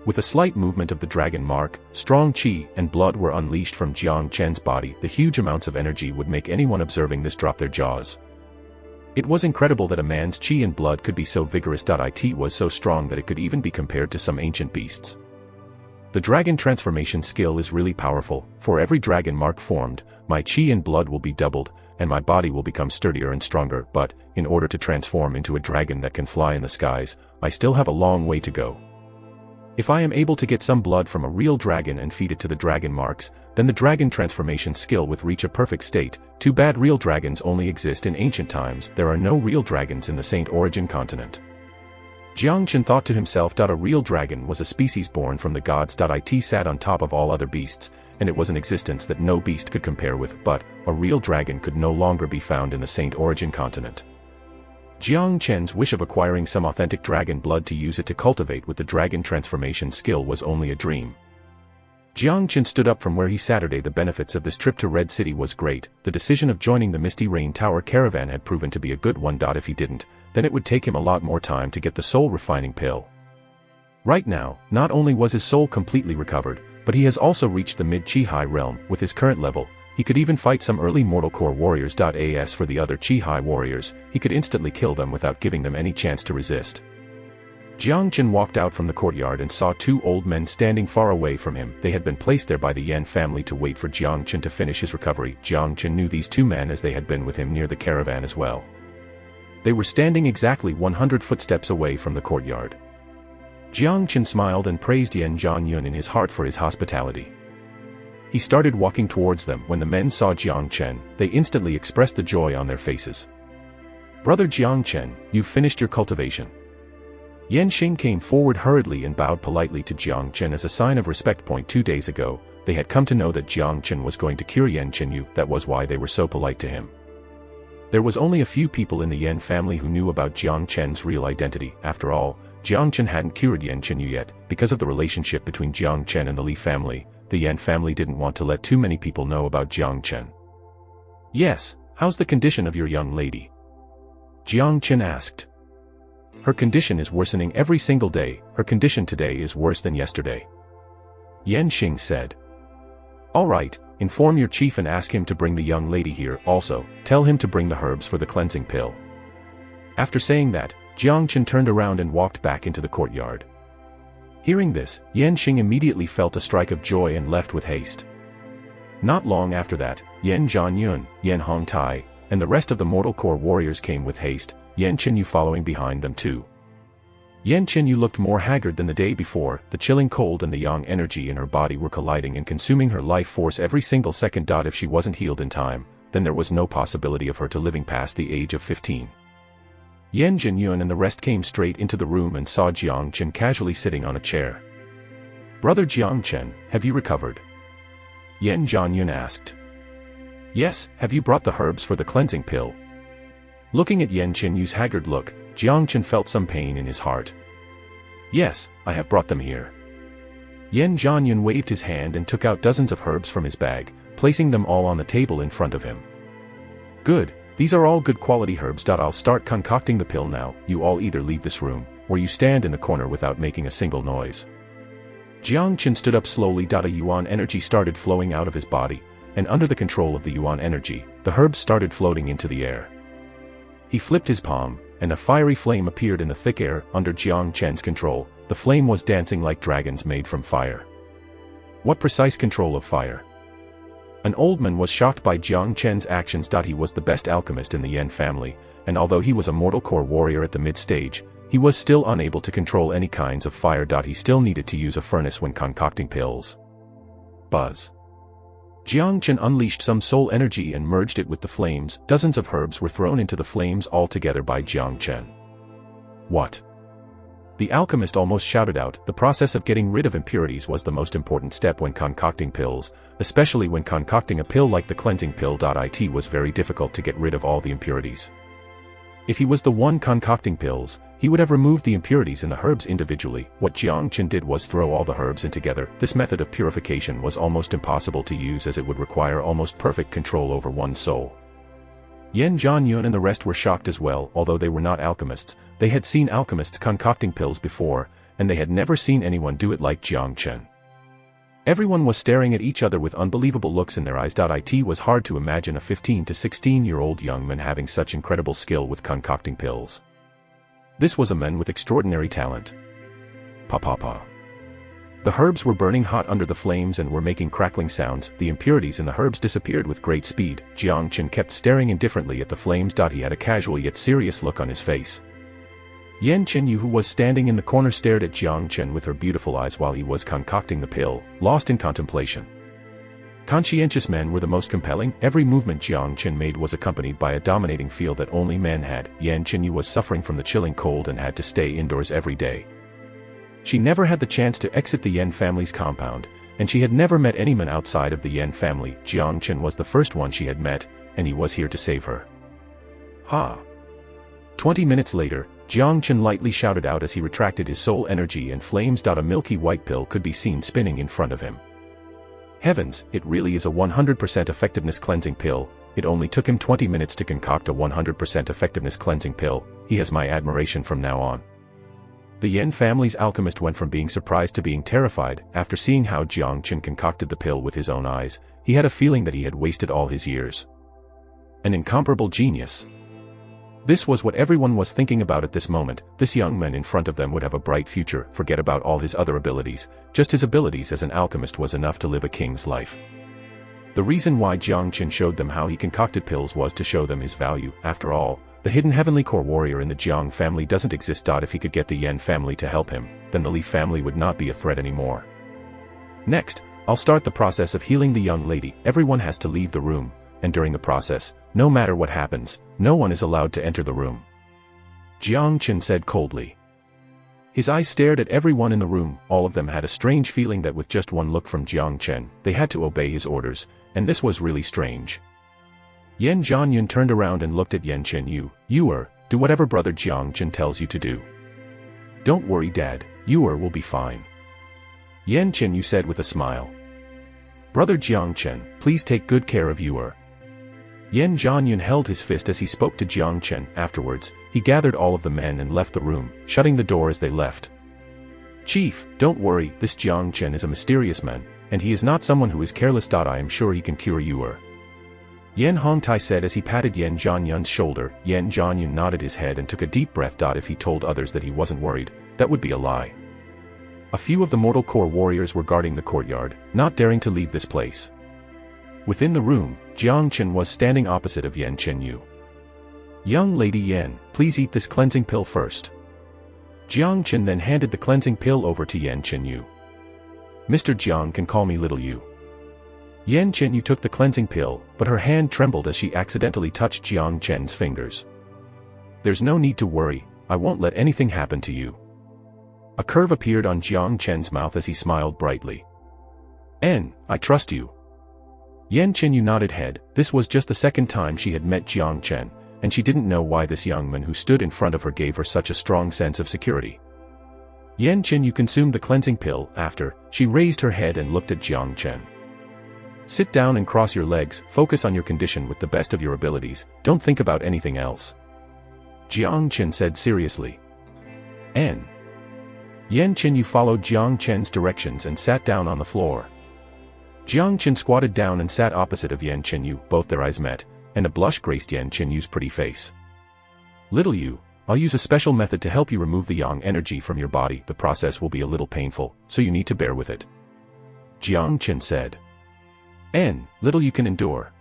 With a slight movement of the dragon mark, strong chi and blood were unleashed from Jang Chen's body. The huge amounts of energy would make anyone observing this drop their jaws. It was incredible that a man's chi and blood could be so vigorous. It was so strong that it could even be compared to some ancient beasts. The dragon transformation skill is really powerful. For every dragon mark formed, my chi and blood will be doubled, and my body will become sturdier and stronger. But, in order to transform into a dragon that can fly in the skies, I still have a long way to go. If I am able to get some blood from a real dragon and feed it to the dragon marks, then the dragon transformation skill will reach a perfect state. Too bad real dragons only exist in ancient times. There are no real dragons in the Saint Origin continent. Jang Chen thought to himself. A real dragon was a species born from the gods. It sat on top of all other beasts, and it was an existence that no beast could compare with. But, a real dragon could no longer be found in the Saint Origin continent. Jang Chen's wish of acquiring some authentic dragon blood to use it to cultivate with the dragon transformation skill was only a dream. Jang Chen stood up from where he sat. The benefits of this trip to Red City was great. The decision of joining the Misty Rain Tower caravan had proven to be a good one. If he didn't, then it would take him a lot more time to get the soul refining pill. Right now, not only was his soul completely recovered, but he has also reached the mid-Chihai realm. With his current level, he could even fight some early mortal core warriors. As for the other Chihai warriors, he could instantly kill them without giving them any chance to resist. Jang Chen walked out from the courtyard and saw 2 old men standing far away from him. They had been placed there by the Yan family to wait for Jang Chen to finish his recovery. Jang Chen knew these 2 men as they had been with him near the caravan as well. They were standing exactly 100 footsteps away from the courtyard. Jang Chen smiled and praised Yan Chenu in his heart for his hospitality. He started walking towards them. When the men saw Jang Chen, they instantly expressed the joy on their faces. "Brother Jang Chen, you've finished your cultivation." Yan Xing came forward hurriedly and bowed politely to Jang Chen as a sign of respect. 2 days ago, they had come to know that Jang Chen was going to cure Yan Chenu. That was why they were so polite to him. There was only a few people in the Yan family who knew about Jang Chen's real identity. After all, Jang Chen hadn't cured Yan Chenu yet. Because of the relationship between Jang Chen and the Li family, the Yan family didn't want to let too many people know about Jang Chen. "Yes, how's the condition of your young lady?" Jang Chen asked. "Her condition is worsening every single day. Her condition today is worse than yesterday," Yan Xing said. "All right, inform your chief and ask him to bring the young lady here. Also, tell him to bring the herbs for the cleansing pill." After saying that, Jang Chen turned around and walked back into the courtyard. Hearing this, Yan Xing immediately felt a strike of joy and left with haste. Not long after that, Yan Chenu, Yan Hongtai, and the rest of the Mortal Core warriors came with haste, Yan Chenu following behind them too. Yan Chenu looked more haggard than the day before. The chilling cold and the yang energy in her body were colliding and consuming her life force every single second. If she wasn't healed in time, then there was no possibility of her to living past the age of 15. Yan Chenu and the rest came straight into the room and saw Jang Chen casually sitting on a chair. "Brother Jang Chen, have you recovered?" Yan Chenu asked. "Yes, have you brought the herbs for the cleansing pill?" Looking at Yan Chenu's haggard look, Jang Chen felt some pain in his heart. "Yes, I have brought them here." Yan Chenu waved his hand and took out dozens of herbs from his bag. placing them all on the table in front of him. Good, these are all good quality herbs. I'll start concocting the pill now. You all either leave this room, or you stand in the corner without making a single noise. Jang Chen stood up slowly. A yuan energy started flowing out of his body, and under the control of the yuan energy, the herbs started floating into the air. He flipped his palm, and a fiery flame appeared in the thick air under Jang Chen's control. The flame was dancing like dragons made from fire. What precise control of fire! An old man was shocked by Jang Chen's actions. He was the best alchemist in the Yan family, and although he was a mortal core warrior at the mid-stage, he was still unable to control any kinds of fire. He still needed to use a furnace when concocting pills. Buzz. Jang Chen unleashed some soul energy and merged it with the flames. Dozens of herbs were thrown into the flames altogether by Jang Chen. What? The alchemist almost shouted out. The process of getting rid of impurities was the most important step when concocting pills, especially when concocting a pill like the cleansing pill. It was very difficult to get rid of all the impurities. If he was the one concocting pills, he would have removed the impurities in the herbs individually. What Jang Chen did was throw all the herbs in together. This method of purification was almost impossible to use as it would require almost perfect control over one's soul. Yan Chenu and the rest were shocked as well. Although they were not alchemists, they had seen alchemists concocting pills before, and they had never seen anyone do it like Jang Chen. Everyone was staring at each other with unbelievable looks in their eyes. It was hard to imagine a 15 to 16-year-old young man having such incredible skill with concocting pills. This was a man with extraordinary talent. Pa. The herbs were burning hot under the flames and were making crackling sounds. The impurities in the herbs disappeared with great speed. Jang Chen kept staring indifferently at the flames. He had a casual yet serious look on his face. Yan Chenu, who was standing in the corner, stared at Jang Chen with her beautiful eyes while he was concocting the pill, lost in contemplation. Conscientious men were the most compelling. Every movement Jang Chen made was accompanied by a dominating feel that only men had. Yan Chenu was suffering from the chilling cold and had to stay indoors every day. She never had the chance to exit the Yan family's compound, and she had never met any man outside of the Yan family. Jang Chen was the first one she had met, and he was here to save her. 20 minutes later, Jang Chen lightly shouted out as he retracted his soul energy and flames. A milky white pill could be seen spinning in front of him. Heavens, it really is a 100% effectiveness cleansing pill. It only took him 20 minutes to concoct a 100% effectiveness cleansing pill. He has my admiration from now on. The Yan family's alchemist went from being surprised to being terrified. After seeing how Jang Chen concocted the pill with his own eyes, he had a feeling that he had wasted all his years. An incomparable genius. This was what everyone was thinking about at this moment. This young man in front of them would have a bright future. Forget about all his other abilities. Just his abilities as an alchemist was enough to live a king's life. The reason why Jang Chen showed them how he concocted pills was to show them his value. After all, the hidden heavenly core warrior in the Jiang family doesn't exist. If he could get the Yan family to help him, then the Li family would not be a threat anymore. Next, I'll start the process of healing the young lady. Everyone has to leave the room, and during the process, no matter what happens, no one is allowed to enter the room. Jang Chen said coldly. His eyes stared at everyone in the room. All of them had a strange feeling that with just one look from Jang Chen, they had to obey his orders, and this was really strange. Yan Chenu turned around and looked at Yan Chenu. Do whatever brother Jang Chen tells you to do. Don't worry, Dad, will be fine. Yan Chenu said with a smile. Brother Jang Chen, please take good care of Yan Chenu held his fist as he spoke to Jang Chen. Afterwards, he gathered all of the men and left the room, shutting the door as they left. Chief, don't worry, this Jang Chen is a mysterious man, and he is not someone who is careless. I am sure he can cure Yan Hongtai said as he patted Yan Chenu's shoulder. Yan Chenu nodded his head and took a deep breath. If he told others that he wasn't worried, that would be a lie. A few of the mortal core warriors were guarding the courtyard, not daring to leave this place. Within the room, Jang Chen was standing opposite of Yan Chenu. Young lady Yan, please eat this cleansing pill first. Jang Chen then handed the cleansing pill over to Yan Chenu. Mr. Jiang can call me Little Yu. Yan Chenu took the cleansing pill, but her hand trembled as she accidentally touched Jang Chen's fingers. There's no need to worry, I won't let anything happen to you. A curve appeared on Jang Chen's mouth as he smiled brightly. I trust you. Yan Chenu nodded head. This was just the second time she had met Jang Chen, and she didn't know why this young man who stood in front of her gave her such a strong sense of security. Yan Chenu consumed the cleansing pill. After, she raised her head and looked at Jang Chen. Sit down and cross your legs, focus on your condition with the best of your abilities, don't think about anything else. Jang Chen said seriously. Yan Chenu followed Jang Chen's directions and sat down on the floor. Jang Chen squatted down and sat opposite of Yan Chenu, both their eyes met, and a blush graced Yan Chenu's pretty face. Little you, I'll use a special method to help you remove the yang energy from your body. The process will be a little painful, so you need to bear with it. Jang Chen said. Little you can endure.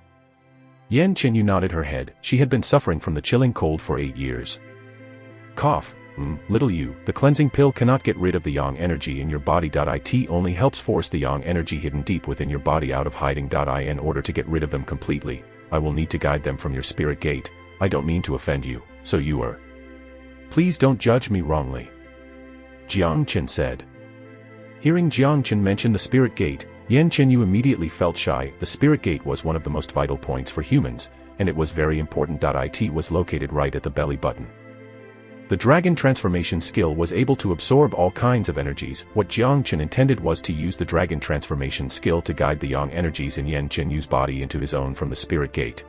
Yan Chenu nodded her head. She had been suffering from the chilling cold for 8 years. Cough. Little you, the cleansing pill cannot get rid of the yang energy in your body. It only helps force the yang energy hidden deep within your body out of hiding. In order to get rid of them completely, I will need to guide them from your spirit gate. I don't mean to offend you, so you are. Please don't judge me wrongly. Jang Chen said. Hearing Jang Chen mention the spirit gate, Yan Chenu immediately felt shy. The spirit gate was one of the most vital points for humans, and it was very important. It was located right at the belly button. The dragon transformation skill was able to absorb all kinds of energies. What Jang Chen intended was to use the dragon transformation skill to guide the yang energies in Yan Chenu's body into his own from the spirit gate.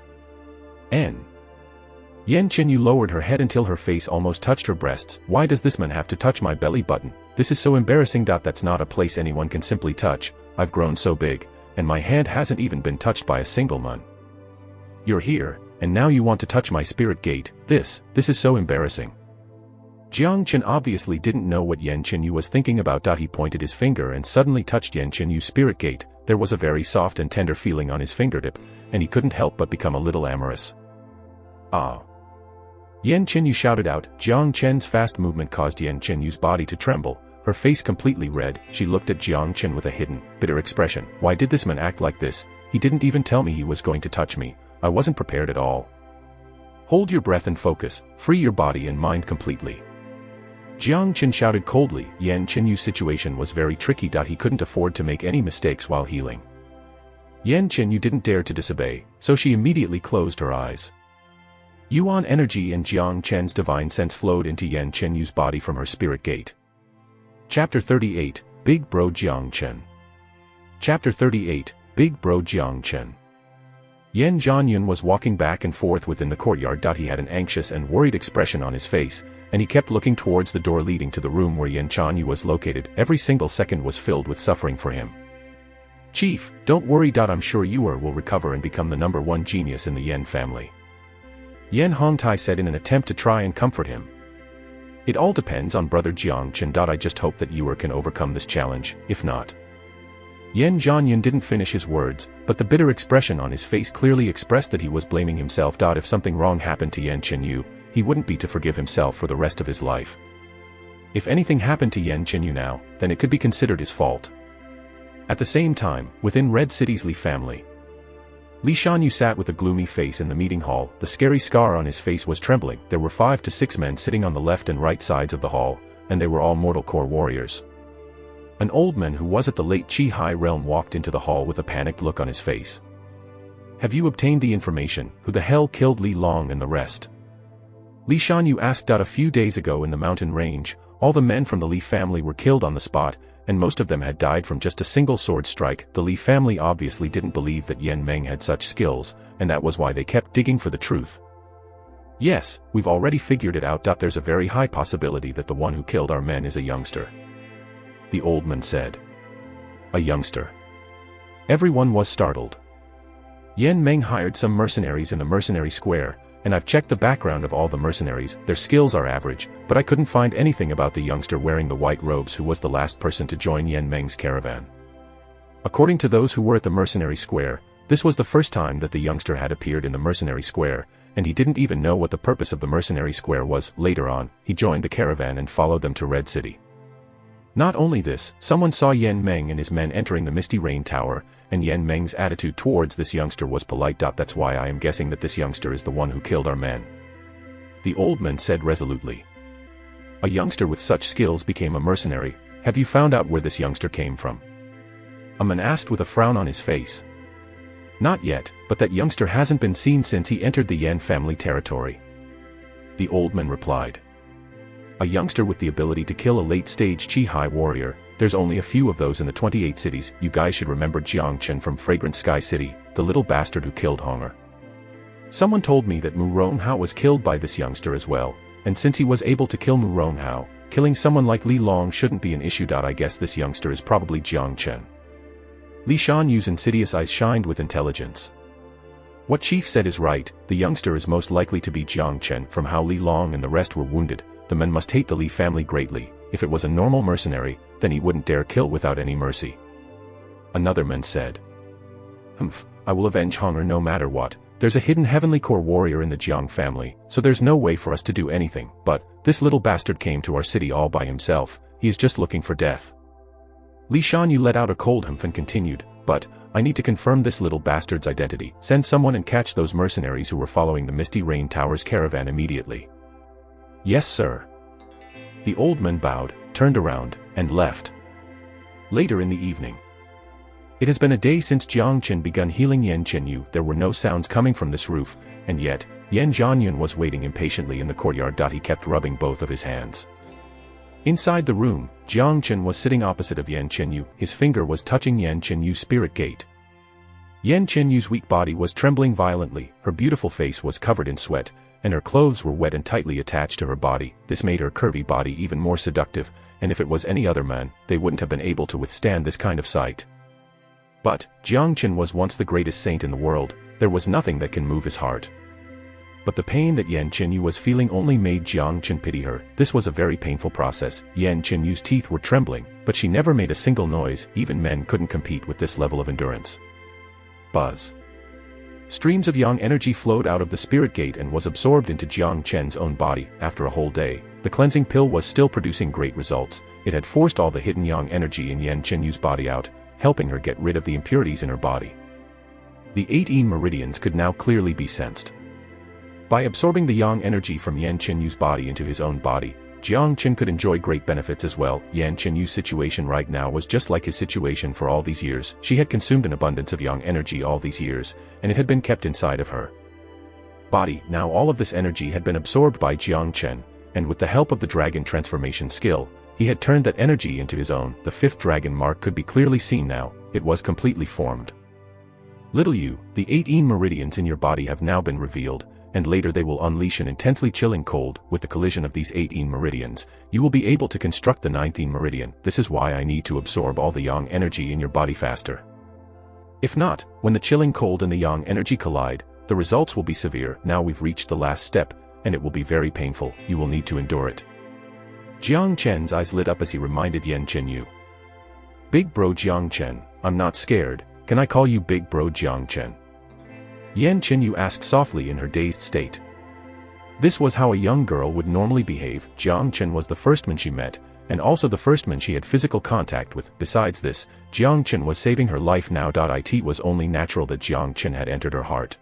Yan Chenu lowered her head until her face almost touched her breasts. Why does this man have to touch my belly button? This is so embarrassing. That's not a place anyone can simply touch. I've grown so big, and my hand hasn't even been touched by a single man. You're here, and now you want to touch my spirit gate. This is so embarrassing. Jang Chen obviously didn't know what Yan Chenu was thinking about. He pointed his finger and suddenly touched Yan Chenu's spirit gate. There was a very soft and tender feeling on his fingertip, and he couldn't help but become a little amorous. Ah! Yan Chenu shouted out. Jang Chen's fast movement caused Yan Chenu's body to tremble, her face completely red. She looked at Jang Chen with a hidden, bitter expression. Why did this man act like this? He didn't even tell me he was going to touch me. I wasn't prepared at all. Hold your breath and focus, free your body and mind completely. Jang Chen shouted coldly. Yan Chenu's situation was very tricky. He couldn't afford to make any mistakes while healing. Yan Chenu didn't dare to disobey, so she immediately closed her eyes. Yuan energy and Jang Chen's divine sense flowed into Yan Chenu's body from her spirit gate. Chapter 38, Big Bro Jang Chen. Chapter 38, Big Bro Jang Chen. Yan Zhanyun was walking back and forth within the courtyard. He had an anxious and worried expression on his face, and he kept looking towards the door leading to the room where Yan Chenu was located. Every single second was filled with suffering for him. Chief, don't worry. I'm sure you will recover and become the #1 genius in the Yan family. Yan Hongtai said in an attempt to try and comfort him. It all depends on brother Jang Chen. I just hope that you can overcome this challenge, if not. Yan Zhanyun didn't finish his words, but the bitter expression on his face clearly expressed that he was blaming himself. If something wrong happened to Yan Chenu, he wouldn't be to forgive himself for the rest of his life. If anything happened to Yan Chenu now, then it could be considered his fault. At the same time, within Red City's Li family, Li Shanyu sat with a gloomy face in the meeting hall. The scary scar on his face was trembling. There were 5 to 6 men sitting on the left and right sides of the hall, and they were all mortal core warriors. An old man who was at the late Chihai realm walked into the hall with a panicked look on his face. Have you obtained the information? Who the hell killed Li Long and the rest? Li Shanyu asked. A few days ago in the mountain range, all the men from the Li family were killed on the spot, and most of them had died from just a single sword strike. The Li family obviously didn't believe that Yan Meng had such skills, and that was why they kept digging for the truth. Yes, we've already figured it out. There's a very high possibility that the one who killed our men is a youngster. The old man said. A youngster. Everyone was startled. Yan Meng hired some mercenaries in the mercenary square, and I've checked the background of all the mercenaries. Their skills are average, but I couldn't find anything about the youngster wearing the white robes who was the last person to join Yan Meng's caravan. According to those who were at the mercenary square, this was the first time that the youngster had appeared in the mercenary square, and he didn't even know what the purpose of the mercenary square was. Later on, he joined the caravan and followed them to Red City. Not only this, someone saw Yan Meng and his men entering the Misty Rain Tower, and Yan Meng's attitude towards this youngster was polite. That's why I am guessing that this youngster is the one who killed our men. The old man said resolutely. A youngster with such skills became a mercenary. Have you found out where this youngster came from? A man asked with a frown on his face. Not yet, but that youngster hasn't been seen since he entered the Yan family territory. The old man replied. A youngster with the ability to kill a late-stage Chihai warrior, there's only a few of those in the 28 cities. You guys should remember Jang Chen from Fragrant Sky City, the little bastard who killed Honger. Someone told me that Murong Hao was killed by this youngster as well, and since he was able to kill Murong Hao, killing someone like Li Long shouldn't be an issue. I guess this youngster is probably Jang Chen. Li Shanyu's insidious eyes shined with intelligence. What Chief said is right, the youngster is most likely to be Jang Chen. From how Li Long and the rest were wounded, the men must hate the Li family greatly. If it was a normal mercenary, then he wouldn't dare kill without any mercy. Another man said. Humph, I will avenge Honger no matter what. There's a hidden heavenly core warrior in the Jiang family, so there's no way for us to do anything, but this little bastard came to our city all by himself. He is just looking for death. Li Shanyu let out a cold humph and continued, but I need to confirm this little bastard's identity. Send someone and catch those mercenaries who were following the Misty Rain Tower's caravan immediately. Yes, sir. The old man bowed, turned around, and left. Later in the evening. It has been a day since Jang Chen begun healing Yan Chenu. There were no sounds coming from this roof, and yet, Yan Zhanyun was waiting impatiently in the courtyard. He kept rubbing both of his hands. Inside the room, Jang Chen was sitting opposite of Yan Chenu. His finger was touching Yan Chenu's spirit gate. Yan Chenu's weak body was trembling violently, her beautiful face was covered in sweat, and her clothes were wet and tightly attached to her body. This made her curvy body even more seductive, and if it was any other man, they wouldn't have been able to withstand this kind of sight. But, Jang Chen was once the greatest saint in the world, there was nothing that can move his heart. But the pain that Yan Chenu was feeling only made Jang Chen pity her. This was a very painful process. Yan Chenu's teeth were trembling, but she never made a single noise. Even men couldn't compete with this level of endurance. Buzz. Streams of yang energy flowed out of the spirit gate and was absorbed into Jang Chen's own body. After a whole day, the cleansing pill was still producing great results. It had forced all the hidden yang energy in Yan Chenu's body out, helping her get rid of the impurities in her body. The 18 meridians could now clearly be sensed. By absorbing the yang energy from Yan Chenu's body into his own body, Jang Chen could enjoy great benefits as well. Yan Chenu's situation right now was just like his situation for all these years. She had consumed an abundance of yang energy all these years, and it had been kept inside of her body. Now all of this energy had been absorbed by Jang Chen, and with the help of the dragon transformation skill, he had turned that energy into his own. The fifth dragon mark could be clearly seen now. It was completely formed. Little you, the 18 meridians in your body have now been revealed, and later they will unleash an intensely chilling cold. With the collision of these 18 meridians, you will be able to construct the 19th meridian. This is why I need to absorb all the yang energy in your body faster. If not, when the chilling cold and the yang energy collide, the results will be severe. Now we've reached the last step, and it will be very painful. You will need to endure it. Jang Chen's eyes lit up as he reminded Yan Chenu. Big bro Jang Chen, I'm not scared. Can I call you Big Bro Jang Chen? Yan Chenu asked softly in her dazed state. This was how a young girl would normally behave. Jang Chen was the first man she met, and also the first man she had physical contact with. Besides this, Jang Chen was saving her life now. It was only natural that Jang Chen had entered her heart.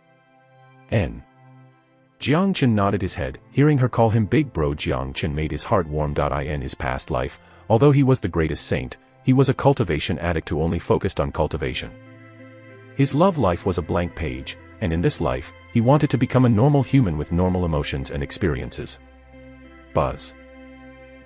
Jang Chen nodded his head. Hearing her call him Big Bro Jang Chen made his heart warm. In his past life, although he was the greatest saint, he was a cultivation addict who only focused on cultivation. His love life was a blank page, and in this life, he wanted to become a normal human with normal emotions and experiences. Buzz.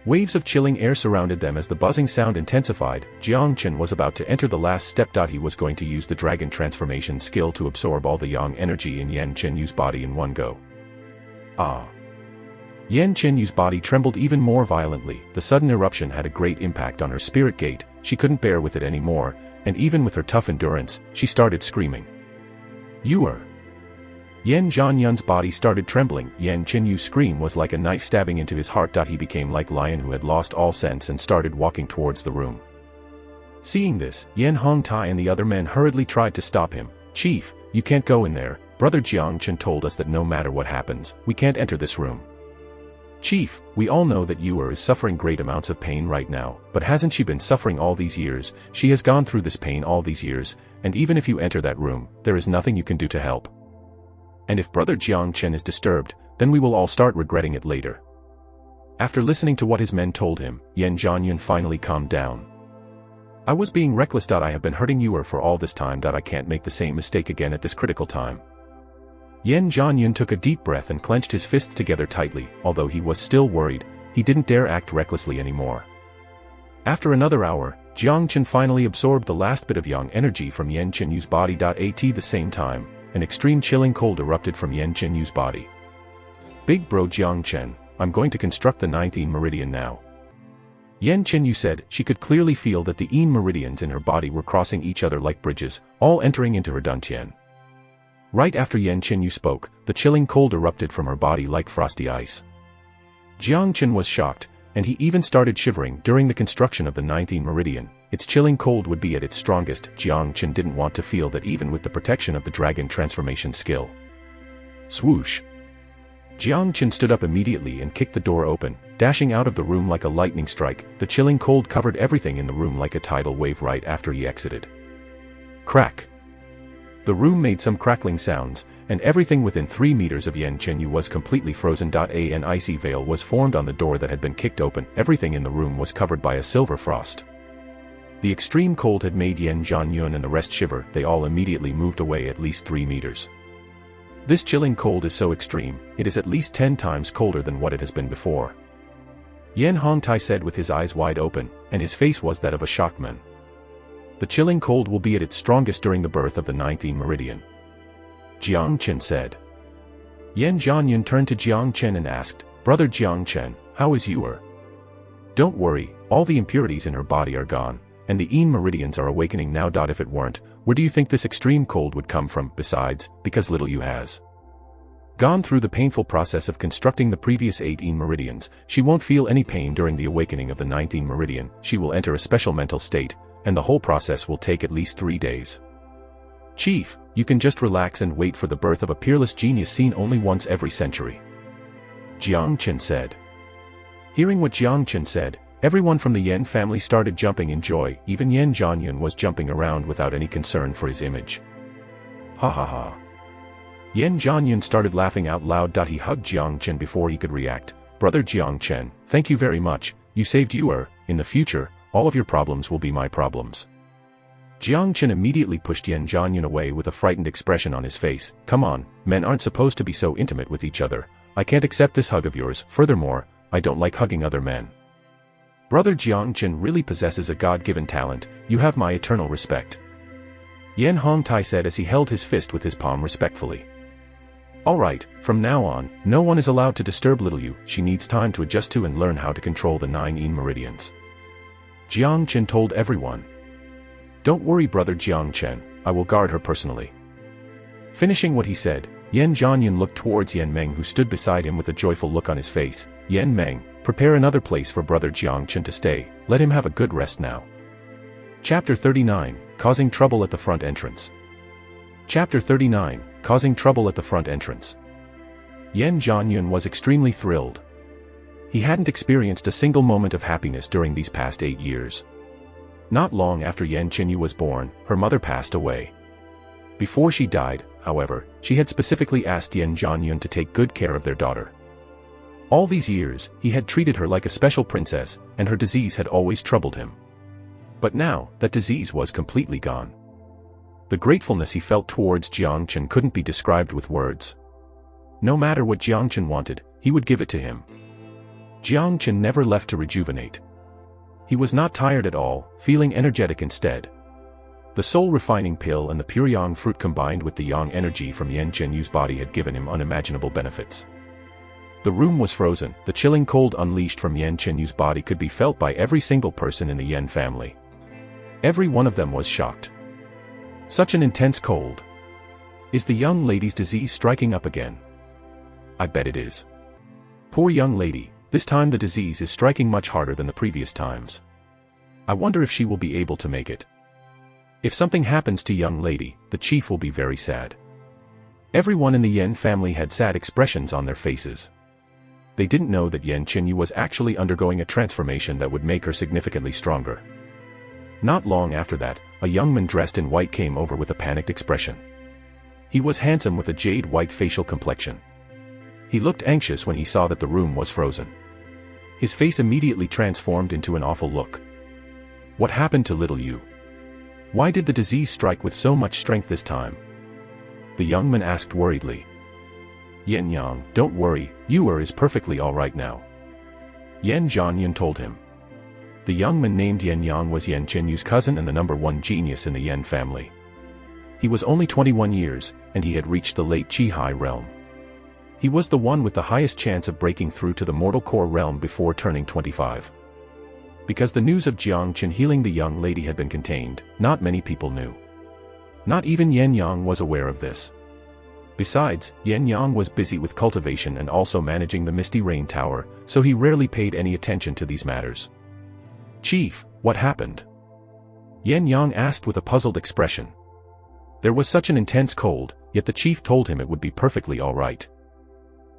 Waves of chilling air surrounded them as the buzzing sound intensified. Jang Chen was about to enter the last step. He was going to use the dragon transformation skill to absorb all the yang energy in Yan Chenu's body in one go. Yan Chenu's body trembled even more violently. The sudden eruption had a great impact on her spirit gate. She couldn't bear with it anymore, and even with her tough endurance, she started screaming. You are... Yan Zhanyun's body started trembling. Yan Chenu's scream was like a knife stabbing into his heart. He became like lion who had lost all sense and started walking towards the room. Seeing this, Yan Hongtai and the other men hurriedly tried to stop him. Chief, you can't go in there. Brother Jang Chen told us that no matter what happens, we can't enter this room. Chief, we all know that Yuer is suffering great amounts of pain right now, but hasn't she been suffering all these years? She has gone through this pain all these years, and even if you enter that room, there is nothing you can do to help. And if Brother Jang Chen is disturbed, then we will all start regretting it later. After listening to what his men told him, Yan Zhanyun finally calmed down. I was being reckless. I have been hurting Yuer for all this time. I can't make the same mistake again at this critical time. Yan Zhanyun took a deep breath and clenched his fists together tightly. Although he was still worried, he didn't dare act recklessly anymore. After another hour, Jang Chen finally absorbed the last bit of yang energy from Yan Chenu's body. At the same time, an extreme chilling cold erupted from Yan Chenu's body. "Big bro Jang Chen, I'm going to construct the 19th meridian now." Yan Chenu said. She could clearly feel that the meridians in her body were crossing each other like bridges, all entering into her dantian. Right after Yan Chenu spoke, the chilling cold erupted from her body like frosty ice. Jang Chen was shocked, and he even started shivering. During the construction of the 19th meridian, its chilling cold would be at its strongest. Jang Chen didn't want to feel that even with the protection of the dragon transformation skill. Swoosh! Jang Chen stood up immediately and kicked the door open, dashing out of the room like a lightning strike. The chilling cold covered everything in the room like a tidal wave right after he exited. Crack! The room made some crackling sounds, and everything within 3 meters of Yan Chenu was completely frozen. An icy veil was formed on the door that had been kicked open. Everything in the room was covered by a silver frost. The extreme cold had made Yan Zhanyun and the rest shiver. They all immediately moved away at least 3 meters. This chilling cold is so extreme, it is at least 10 times colder than what it has been before. Yan Hongtai said with his eyes wide open, and his face was that of a shocked man. The chilling cold will be at its strongest during the birth of the 19th meridian. Jang Chen said. Yan Zhanyun turned to Jang Chen and asked, "Brother Jang Chen, how is you?" "Don't worry, all the impurities in her body are gone, and the meridians are awakening now. If it weren't, where do you think this extreme cold would come from? Besides, because little you has gone through the painful process of constructing the previous 18 meridians, she won't feel any pain during the awakening of the 19th meridian. She will enter a special mental state, and the whole process will take at least 3 days. Chief, you can just relax and wait for the birth of a peerless genius seen only once every century," Jang Chen said. Hearing what Jang Chen said, everyone from the Yan family started jumping in joy. Even Yan Zhanyun was jumping around without any concern for his image. Ha ha ha. Yan Zhanyun started laughing out loud. He hugged Jang Chen before he could react. "Brother Jang Chen, thank you very much, you saved you. In the future, all of your problems will be my problems." Jang Chen immediately pushed Yan Zhanyun away with a frightened expression on his face. "Come on, men aren't supposed to be so intimate with each other. I can't accept this hug of yours. Furthermore, I don't like hugging other men." "Brother Jang Chen really possesses a God-given talent. You have my eternal respect," Yan Hongtai said as he held his fist with his palm respectfully. "Alright, from now on, no one is allowed to disturb little you. She needs time to adjust to and learn how to control the 9 meridians," Jang Chen told everyone. "Don't worry, brother Jang Chen, I will guard her personally." Finishing what he said, Yan Zhanyun looked towards Yan Meng, who stood beside him with a joyful look on his face. "Yan Meng, prepare another place for brother Jang Chen to stay. Let him have a good rest now." Chapter 39, Causing Trouble at the Front Entrance. Chapter 39, Causing Trouble at the Front Entrance. Yan Zhanyun was extremely thrilled. He hadn't experienced a single moment of happiness during these past 8 years. Not long after Yan Chenu was born, her mother passed away. Before she died, however, she had specifically asked Yan Zhanyun to take good care of their daughter. All these years, he had treated her like a special princess, and her disease had always troubled him. But now, that disease was completely gone. The gratefulness he felt towards Jang Chen couldn't be described with words. No matter what Jang Chen wanted, he would give it to him. Jang Chen never left to rejuvenate. He was not tired at all, feeling energetic instead. The soul-refining pill and the pure yang fruit combined with the yang energy from Yan Chenu's body had given him unimaginable benefits. The room was frozen. The chilling cold unleashed from Yan Chenu's body could be felt by every single person in the Yan family. Every one of them was shocked. Such an intense cold. Is the young lady's disease striking up again? I bet it is. Poor young lady, this time the disease is striking much harder than the previous times. I wonder if she will be able to make it. If something happens to young lady, the chief will be very sad. Everyone in the Yan family had sad expressions on their faces. They didn't know that Yan Chenu was actually undergoing a transformation that would make her significantly stronger. Not long after that, a young man dressed in white came over with a panicked expression. He was handsome with a jade-white facial complexion. He looked anxious when he saw that the room was frozen. His face immediately transformed into an awful look. What happened to little you? Why did the disease strike with so much strength this time? The young man asked worriedly. Yan Yang, don't worry, Yuer is perfectly alright now, Yan Zhanyun told him. The young man named Yan Yang was Yan Chenu's cousin and the #1 genius in the Yan family. He was only 21 years, and he had reached the late Chihai realm. He was the one with the highest chance of breaking through to the mortal core realm before turning 25. Because the news of Jang Chen healing the young lady had been contained, not many people knew. Not even Yan Yang was aware of this. Besides, Yan Yang was busy with cultivation and also managing the Misty Rain Tower, so he rarely paid any attention to these matters. "Chief, what happened?" Yan Yang asked with a puzzled expression. There was such an intense cold, yet the chief told him it would be perfectly all right.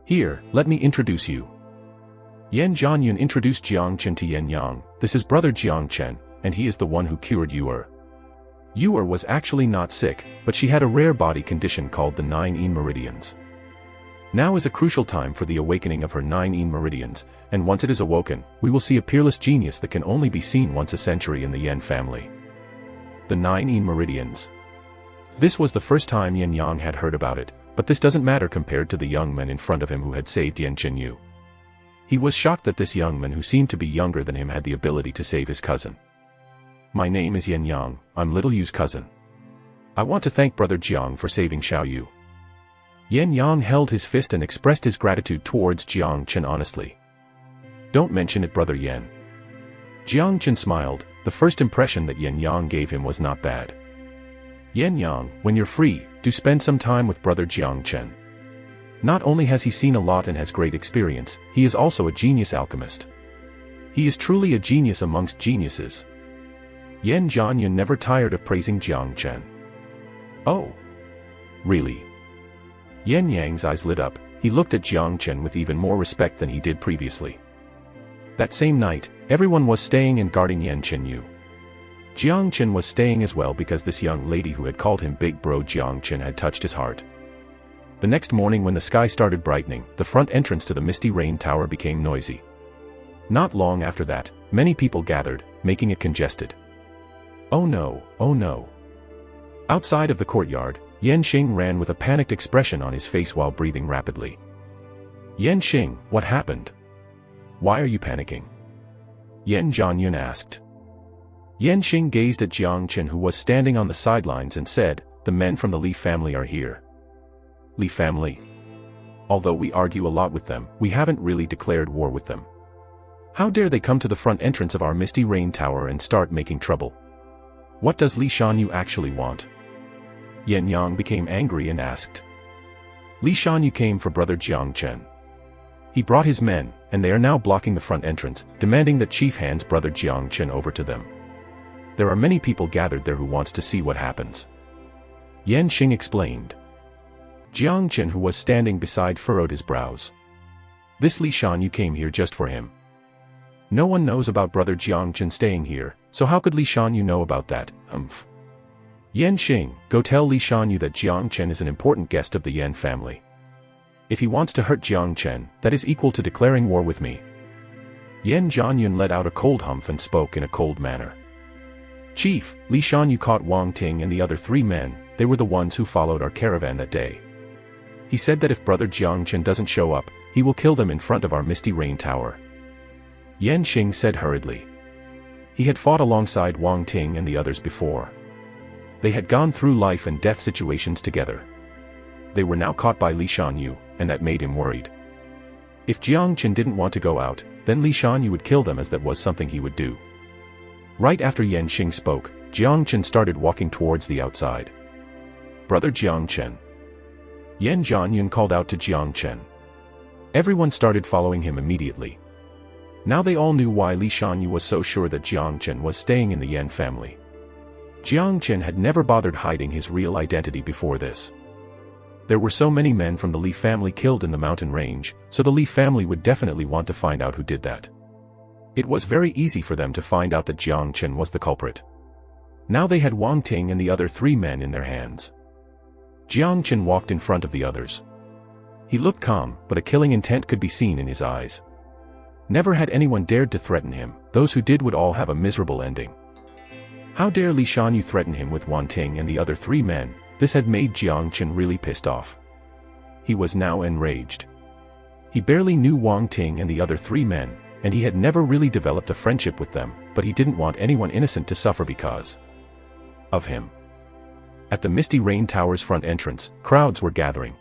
"Here, let me introduce you." Yan Zhanyun introduced Jang Chen to Yan Yang. "This is brother Jang Chen, and he is the one who cured Yu'er." Yu'er was actually not sick, but she had a rare body condition called the 9 Yin Meridians. Now is a crucial time for the awakening of her 9 Yin Meridians, and once it is awoken, we will see a peerless genius that can only be seen once a century in the Yan family. The 9 Yin Meridians. This was the first time Yan Yang had heard about it, but this doesn't matter compared to the young man in front of him who had saved Yan Chenu. He was shocked that this young man who seemed to be younger than him had the ability to save his cousin. "My name is Yan Yang, I'm Little Yu's cousin. I want to thank brother Jiang for saving Xiao Yu." Yan Yang held his fist and expressed his gratitude towards Jiang Chen honestly. "Don't mention it, brother Yan." Jiang Chen smiled. The first impression that Yan Yang gave him was not bad. "Yan Yang, when you're free, do spend some time with brother Jiang Chen. Not only has he seen a lot and has great experience, he is also a genius alchemist. He is truly a genius amongst geniuses." Yan Zhanyun never tired of praising Jiang Chen. "Oh. Really?" Yan Yang's eyes lit up. He looked at Jiang Chen with even more respect than he did previously. That same night, everyone was staying and guarding Yan Chenu. Jiang Chen was staying as well because this young lady who had called him Big Bro Jiang Chen had touched his heart. The next morning when the sky started brightening, the front entrance to the Misty Rain Tower became noisy. Not long after that, many people gathered, making it congested. "Oh no, oh no." Outside of the courtyard, Yan Xing ran with a panicked expression on his face while breathing rapidly. "Yan Xing, what happened? Why are you panicking?" Yan Zhanyun asked. Yan Xing gazed at Jiang Chen who was standing on the sidelines and said, "The men from the Li family are here." "Li family? Although we argue a lot with them, we haven't really declared war with them. How dare they come to the front entrance of our Misty Rain Tower and start making trouble? What does Li Shanyu actually want?" Yan Yang became angry and asked. Li Shanyu came for brother Jiang Chen. He brought his men, and they are now blocking the front entrance, demanding that Chief hands brother Jiang Chen over to them. There are many people gathered there who wants to see what happens. Yan Xing explained. Jiang Chen who was standing beside furrowed his brows. This Li Shanyu came here just for him. No one knows about brother Jiang Chen staying here, so how could Li Shanyu know about that? Yan Xing, go tell Li Shanyu that Jiang Chen is an important guest of the Yan family. If he wants to hurt Jiang Chen, that is equal to declaring war with me. Yan Zhanyun let out a cold humph and spoke in a cold manner. Chief, Li Shanyu caught Wang Ting and the other 3 men, they were the ones who followed our caravan that day. He said that if brother Jiang Chen doesn't show up, he will kill them in front of our Misty Rain Tower. Yan Xing said hurriedly. He had fought alongside Wang Ting and the others before. They had gone through life and death situations together. They were now caught by Li Shanyu, and that made him worried. If Jiang Chen didn't want to go out, then Li Shanyu would kill them as that was something he would do. Right after Yan Xing spoke, Jiang Chen started walking towards the outside. Brother Jiang Chen. Yan Zhanyun called out to Jiang Chen. Everyone started following him immediately. Now they all knew why Li Shanyu was so sure that Jiang Chen was staying in the Yan family. Jiang Chen had never bothered hiding his real identity before this. There were so many men from the Li family killed in the mountain range, so the Li family would definitely want to find out who did that. It was very easy for them to find out that Jiang Chen was the culprit. Now they had Wang Ting and the other 3 men in their hands. Jiang Chen walked in front of the others. He looked calm, but a killing intent could be seen in his eyes. Never had anyone dared to threaten him, those who did would all have a miserable ending. How dare Li Shanyu threaten him with Wang Ting and the other 3 men? This had made Jiang Chen really pissed off. He was now enraged. He barely knew Wang Ting and the other 3 men, and he had never really developed a friendship with them, but he didn't want anyone innocent to suffer because of him. At the Misty Rain Tower's front entrance, crowds were gathering.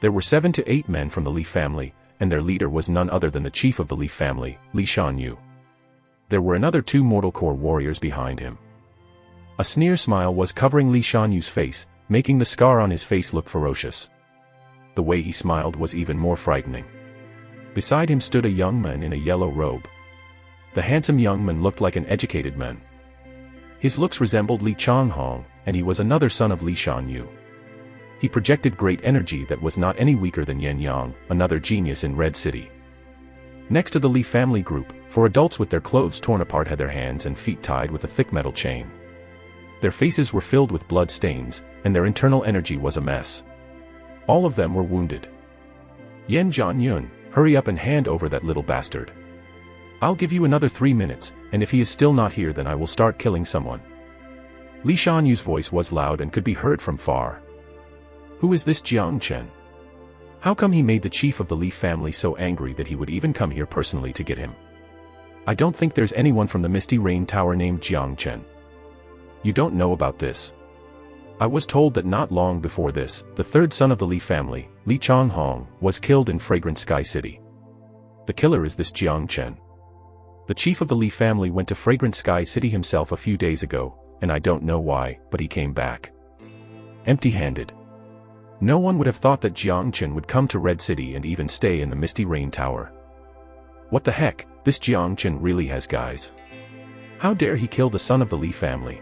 There were 7 to 8 men from the Li family, and their leader was none other than the chief of the Li family, Li Shanyu. There were another 2 Mortal Core warriors behind him. A sneer smile was covering Li Shanyu's face, making the scar on his face look ferocious. The way he smiled was even more frightening. Beside him stood a young man in a yellow robe. The handsome young man looked like an educated man. His looks resembled Li Changhong, and he was another son of Li Shanyu. He projected great energy that was not any weaker than Yan Yang, another genius in Red City. Next to the Li family group, 4 adults with their clothes torn apart had their hands and feet tied with a thick metal chain. Their faces were filled with blood stains, and their internal energy was a mess. All of them were wounded. Yan Zhanyun, hurry up and hand over that little bastard. I'll give you another 3 minutes, and if he is still not here then I will start killing someone. Li Shanyu's voice was loud and could be heard from far. Who is this Jang Chen? How come he made the chief of the Li family so angry that he would even come here personally to get him? I don't think there's anyone from the Misty Rain Tower named Jang Chen. You don't know about this. I was told that not long before this, the 3rd son of the Li family, Li Changhong, was killed in Fragrant Sky City. The killer is this Jang Chen. The chief of the Li family went to Fragrant Sky City himself a few days ago, and I don't know why, but he came back empty-handed. No one would have thought that Jang Chen would come to Red City and even stay in the Misty Rain Tower. What the heck, this Jang Chen really has guys. How dare he kill the son of the Li family?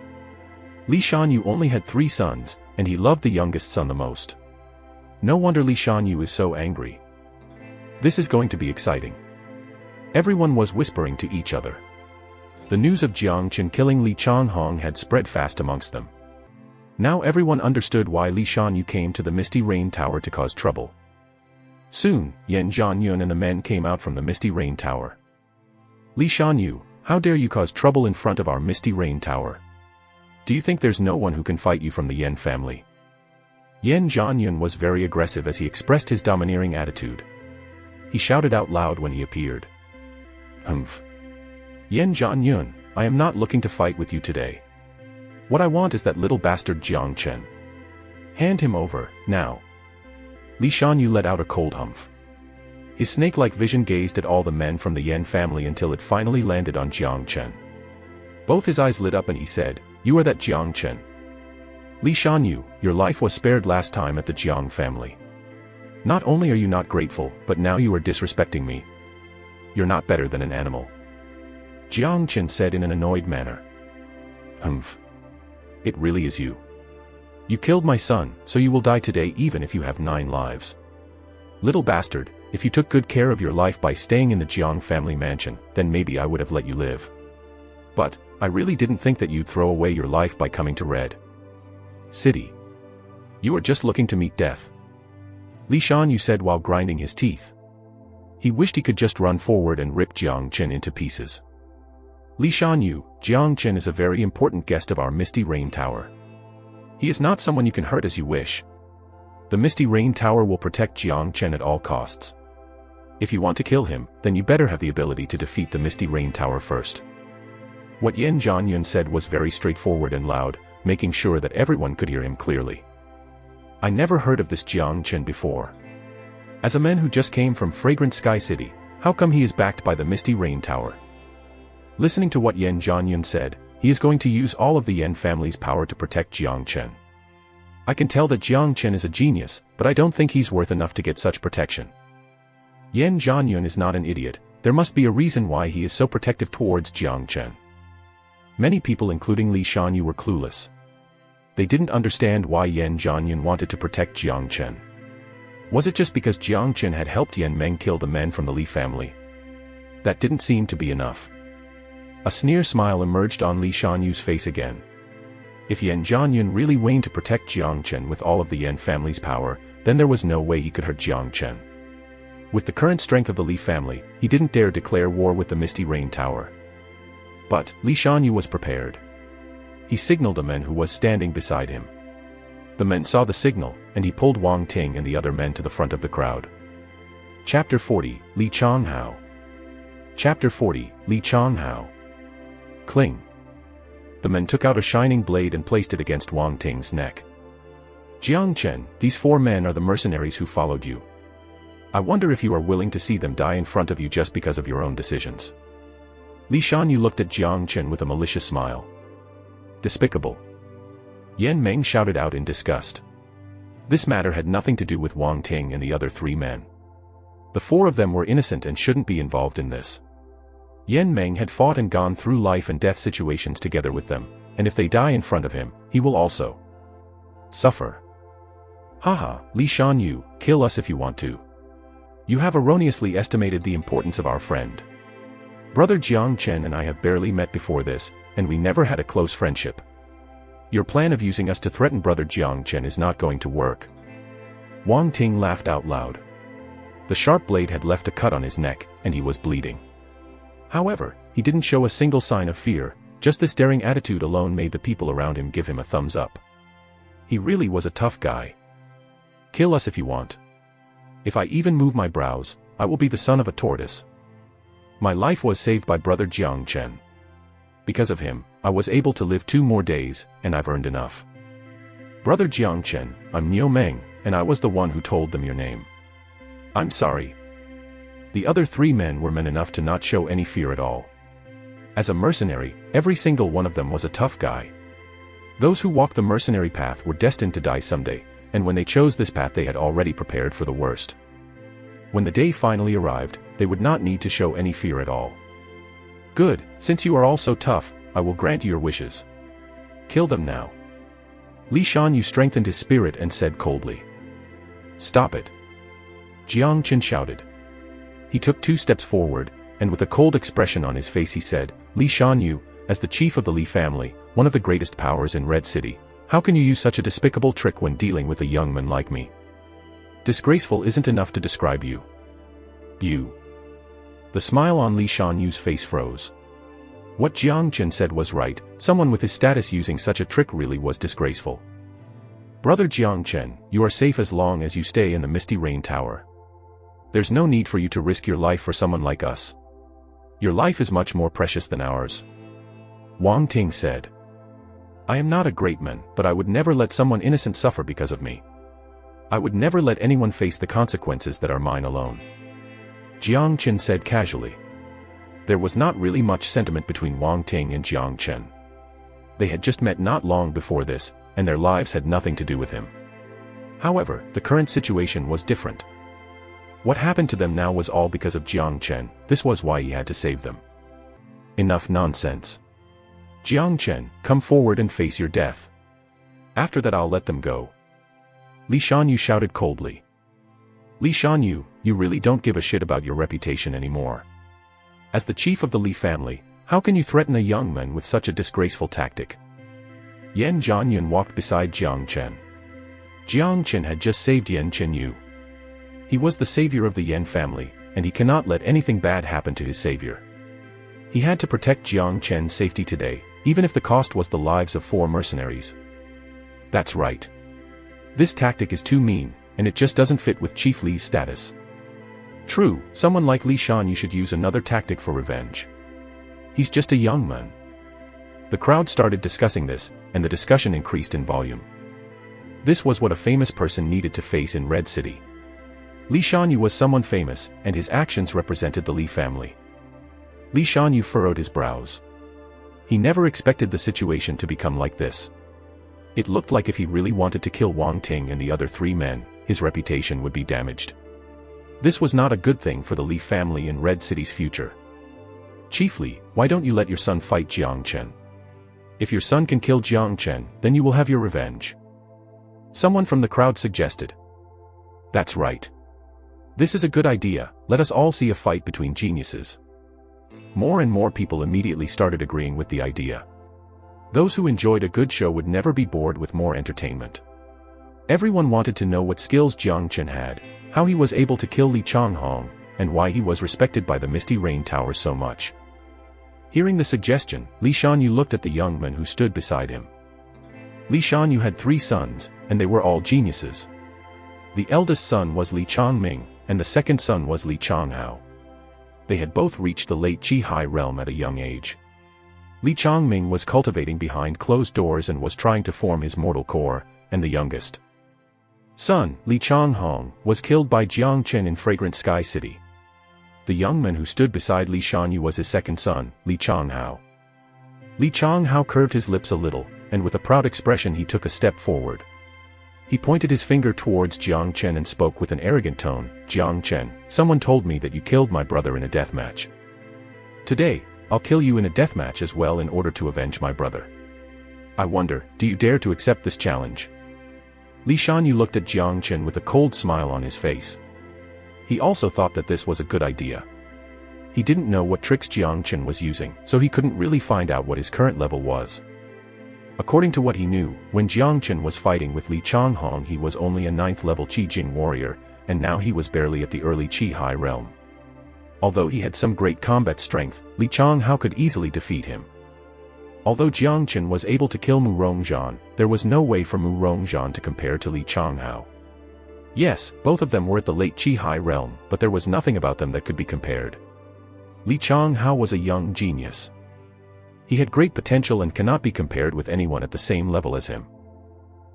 Li Shanyu only had 3 sons, and he loved the youngest son the most. No wonder Li Shanyu is so angry. This is going to be exciting. Everyone was whispering to each other. The news of Jang Chen killing Li Changhong had spread fast amongst them. Now everyone understood why Li Shanyu came to the Misty Rain Tower to cause trouble. Soon, Yan Zhanyun and the men came out from the Misty Rain Tower. Li Shanyu, how dare you cause trouble in front of our Misty Rain Tower? Do you think there's no one who can fight you from the Yan family? Yan Zhanyun was very aggressive as he expressed his domineering attitude. He shouted out loud when he appeared. Humph. Yan Zhanyun, I am not looking to fight with you today. What I want is that little bastard Jang Chen. Hand him over, now. Li Shanyu let out a cold humph. His snake-like vision gazed at all the men from the Yan family until it finally landed on Jang Chen. Both his eyes lit up and he said, You are that Jang Chen. Li Shanyu, your life was spared last time at the Jiang family. Not only are you not grateful, but now you are disrespecting me. You're not better than an animal. Jang Chen said in an annoyed manner. Humph. It really is you. You killed my son, so you will die today even if you have 9 lives. Little bastard, if you took good care of your life by staying in the Jiang family mansion, then maybe I would have let you live. But, I really didn't think that you'd throw away your life by coming to Red City. You are just looking to meet death. Li Shanyu said while grinding his teeth. He wished he could just run forward and rip Jang Chen into pieces. Li Shanyu, Jang Chen is a very important guest of our Misty Rain Tower. He is not someone you can hurt as you wish. The Misty Rain Tower will protect Jang Chen at all costs. If you want to kill him, then you better have the ability to defeat the Misty Rain Tower first. What Yan Zhanyun said was very straightforward and loud, making sure that everyone could hear him clearly. I never heard of this Jang Chen before. As a man who just came from Fragrant Sky City, how come he is backed by the Misty Rain Tower? Listening to what Yan Zhanyun said, he is going to use all of the Yan family's power to protect Jang Chen. I can tell that Jang Chen is a genius, but I don't think he's worth enough to get such protection. Yan Zhanyun is not an idiot, there must be a reason why he is so protective towards Jang Chen. Many people including Li Shanyu were clueless. They didn't understand why Yan Zhanyun wanted to protect Jang Chen. Was it just because Jang Chen had helped Yan Meng kill the men from the Li family? That didn't seem to be enough. A sneer smile emerged on Li Shanyu's face again. If Yan Zhanyun really waned to protect Jang Chen with all of the Yan family's power, then there was no way he could hurt Jang Chen. With the current strength of the Li family, he didn't dare declare war with the Misty Rain Tower. But, Li Shanyu was prepared. He signaled a man who was standing beside him. The men saw the signal, and he pulled Wang Ting and the other men to the front of the crowd. Chapter 40, Li Changhao. Chapter 40, Li Changhao. Cling. The men took out a shining blade and placed it against Wang Ting's neck. Jang Chen, these 4 men are the mercenaries who followed you. I wonder if you are willing to see them die in front of you just because of your own decisions. Li Shanyu looked at Jang Chen with a malicious smile. Despicable. Yan Meng shouted out in disgust. This matter had nothing to do with Wang Ting and the other 3 men. The 4 of them were innocent and shouldn't be involved in this. Yan Meng had fought and gone through life and death situations together with them, and if they die in front of him, he will also suffer. Haha, Li Shanyu, kill us if you want to. You have erroneously estimated the importance of our friend. Brother Jang Chen and I have barely met before this, and we never had a close friendship. Your plan of using us to threaten Brother Jang Chen is not going to work. Wang Ting laughed out loud. The sharp blade had left a cut on his neck, and he was bleeding. However, he didn't show a single sign of fear, just this daring attitude alone made the people around him give him a thumbs up. He really was a tough guy. Kill us if you want. If I even move my brows, I will be the son of a tortoise. My life was saved by Brother Jang Chen. Because of him, I was able to live 2 more days, and I've earned enough. Brother Jang Chen, I'm Niu Meng, and I was the one who told them your name. I'm sorry. The other 3 men were men enough to not show any fear at all. As a mercenary, every single one of them was a tough guy. Those who walked the mercenary path were destined to die someday, and when they chose this path they had already prepared for the worst. When the day finally arrived, they would not need to show any fear at all. Good, since you are all so tough, I will grant you your wishes. Kill them now. Li Shanyu strengthened his spirit and said coldly. Stop it. Jiang Chen shouted. He took 2 steps forward, and with a cold expression on his face he said, Li Shanyu, as the chief of the Li family, one of the greatest powers in Red City, how can you use such a despicable trick when dealing with a young man like me? Disgraceful isn't enough to describe you. You. The smile on Li Shanyu's face froze. What Jiang Chen said was right, someone with his status using such a trick really was disgraceful. Brother Jiang Chen, you are safe as long as you stay in the Misty Rain Tower. There's no need for you to risk your life for someone like us. Your life is much more precious than ours. Wang Ting said. I am not a great man, but I would never let someone innocent suffer because of me. I would never let anyone face the consequences that are mine alone. Jiang Chen said casually. There was not really much sentiment between Wang Ting and Jiang Chen. They had just met not long before this, and their lives had nothing to do with him. However, the current situation was different. What happened to them now was all because of Jiang Chen, this was why he had to save them. Enough nonsense. Jiang Chen, come forward and face your death. After that I'll let them go. Li Shanyu shouted coldly. Li Shanyu, you really don't give a shit about your reputation anymore. As the chief of the Li family, how can you threaten a young man with such a disgraceful tactic? Yan Zhanyun walked beside Jiang Chen. Jiang Chen had just saved Yan Chenu. He was the savior of the Yan family, and he cannot let anything bad happen to his savior. He had to protect Jiang Chen's safety today, even if the cost was the lives of 4 mercenaries. That's right. This tactic is too mean, and it just doesn't fit with Chief Li's status. True, someone like Li Shanyu should use another tactic for revenge. He's just a young man. The crowd started discussing this, and the discussion increased in volume. This was what a famous person needed to face in Red City. Li Shanyu was someone famous, and his actions represented the Li family. Li Shanyu furrowed his brows. He never expected the situation to become like this. It looked like if he really wanted to kill Wang Ting and the other 3 men, his reputation would be damaged. This was not a good thing for the Li family in Red City's future. Chief Li, why don't you let your son fight Jiang Chen? If your son can kill Jiang Chen, then you will have your revenge. Someone from the crowd suggested. That's right. This is a good idea, let us all see a fight between geniuses. More and more people immediately started agreeing with the idea. Those who enjoyed a good show would never be bored with more entertainment. Everyone wanted to know what skills Jiang Chen had, how he was able to kill Li Changhong, and why he was respected by the Misty Rain Tower so much. Hearing the suggestion, Li Shanyu looked at the young man who stood beside him. Li Shanyu had 3 sons, and they were all geniuses. The eldest son was Li Changming, and the second son was Li Changhao. They had both reached the late Chihai realm at a young age. Li Changming was cultivating behind closed doors and was trying to form his mortal core, and the youngest son, Li Changhong, was killed by Jang Chen in Fragrant Sky City. The young man who stood beside Li Shanyu was his second son, Li Changhao. Li Changhao curved his lips a little, and with a proud expression he took a step forward. He pointed his finger towards Jang Chen and spoke with an arrogant tone, "Jang Chen, someone told me that you killed my brother in a death match. Today, I'll kill you in a death match as well in order to avenge my brother. I wonder, do you dare to accept this challenge?" Li Shanyu looked at Jang Chen with a cold smile on his face. He also thought that this was a good idea. He didn't know what tricks Jang Chen was using, so he couldn't really find out what his current level was. According to what he knew, when Jang Chen was fighting with Li Changhong he was only a 9th level Qi Jing warrior, and now he was barely at the early Chihai realm. Although he had some great combat strength, Li Changhao could easily defeat him. Although Jiang Chen was able to kill Murong, there was no way for Murong to compare to Li Changhao. Yes, both of them were at the late Chihai realm, but there was nothing about them that could be compared. Li Changhao was a young genius. He had great potential and cannot be compared with anyone at the same level as him.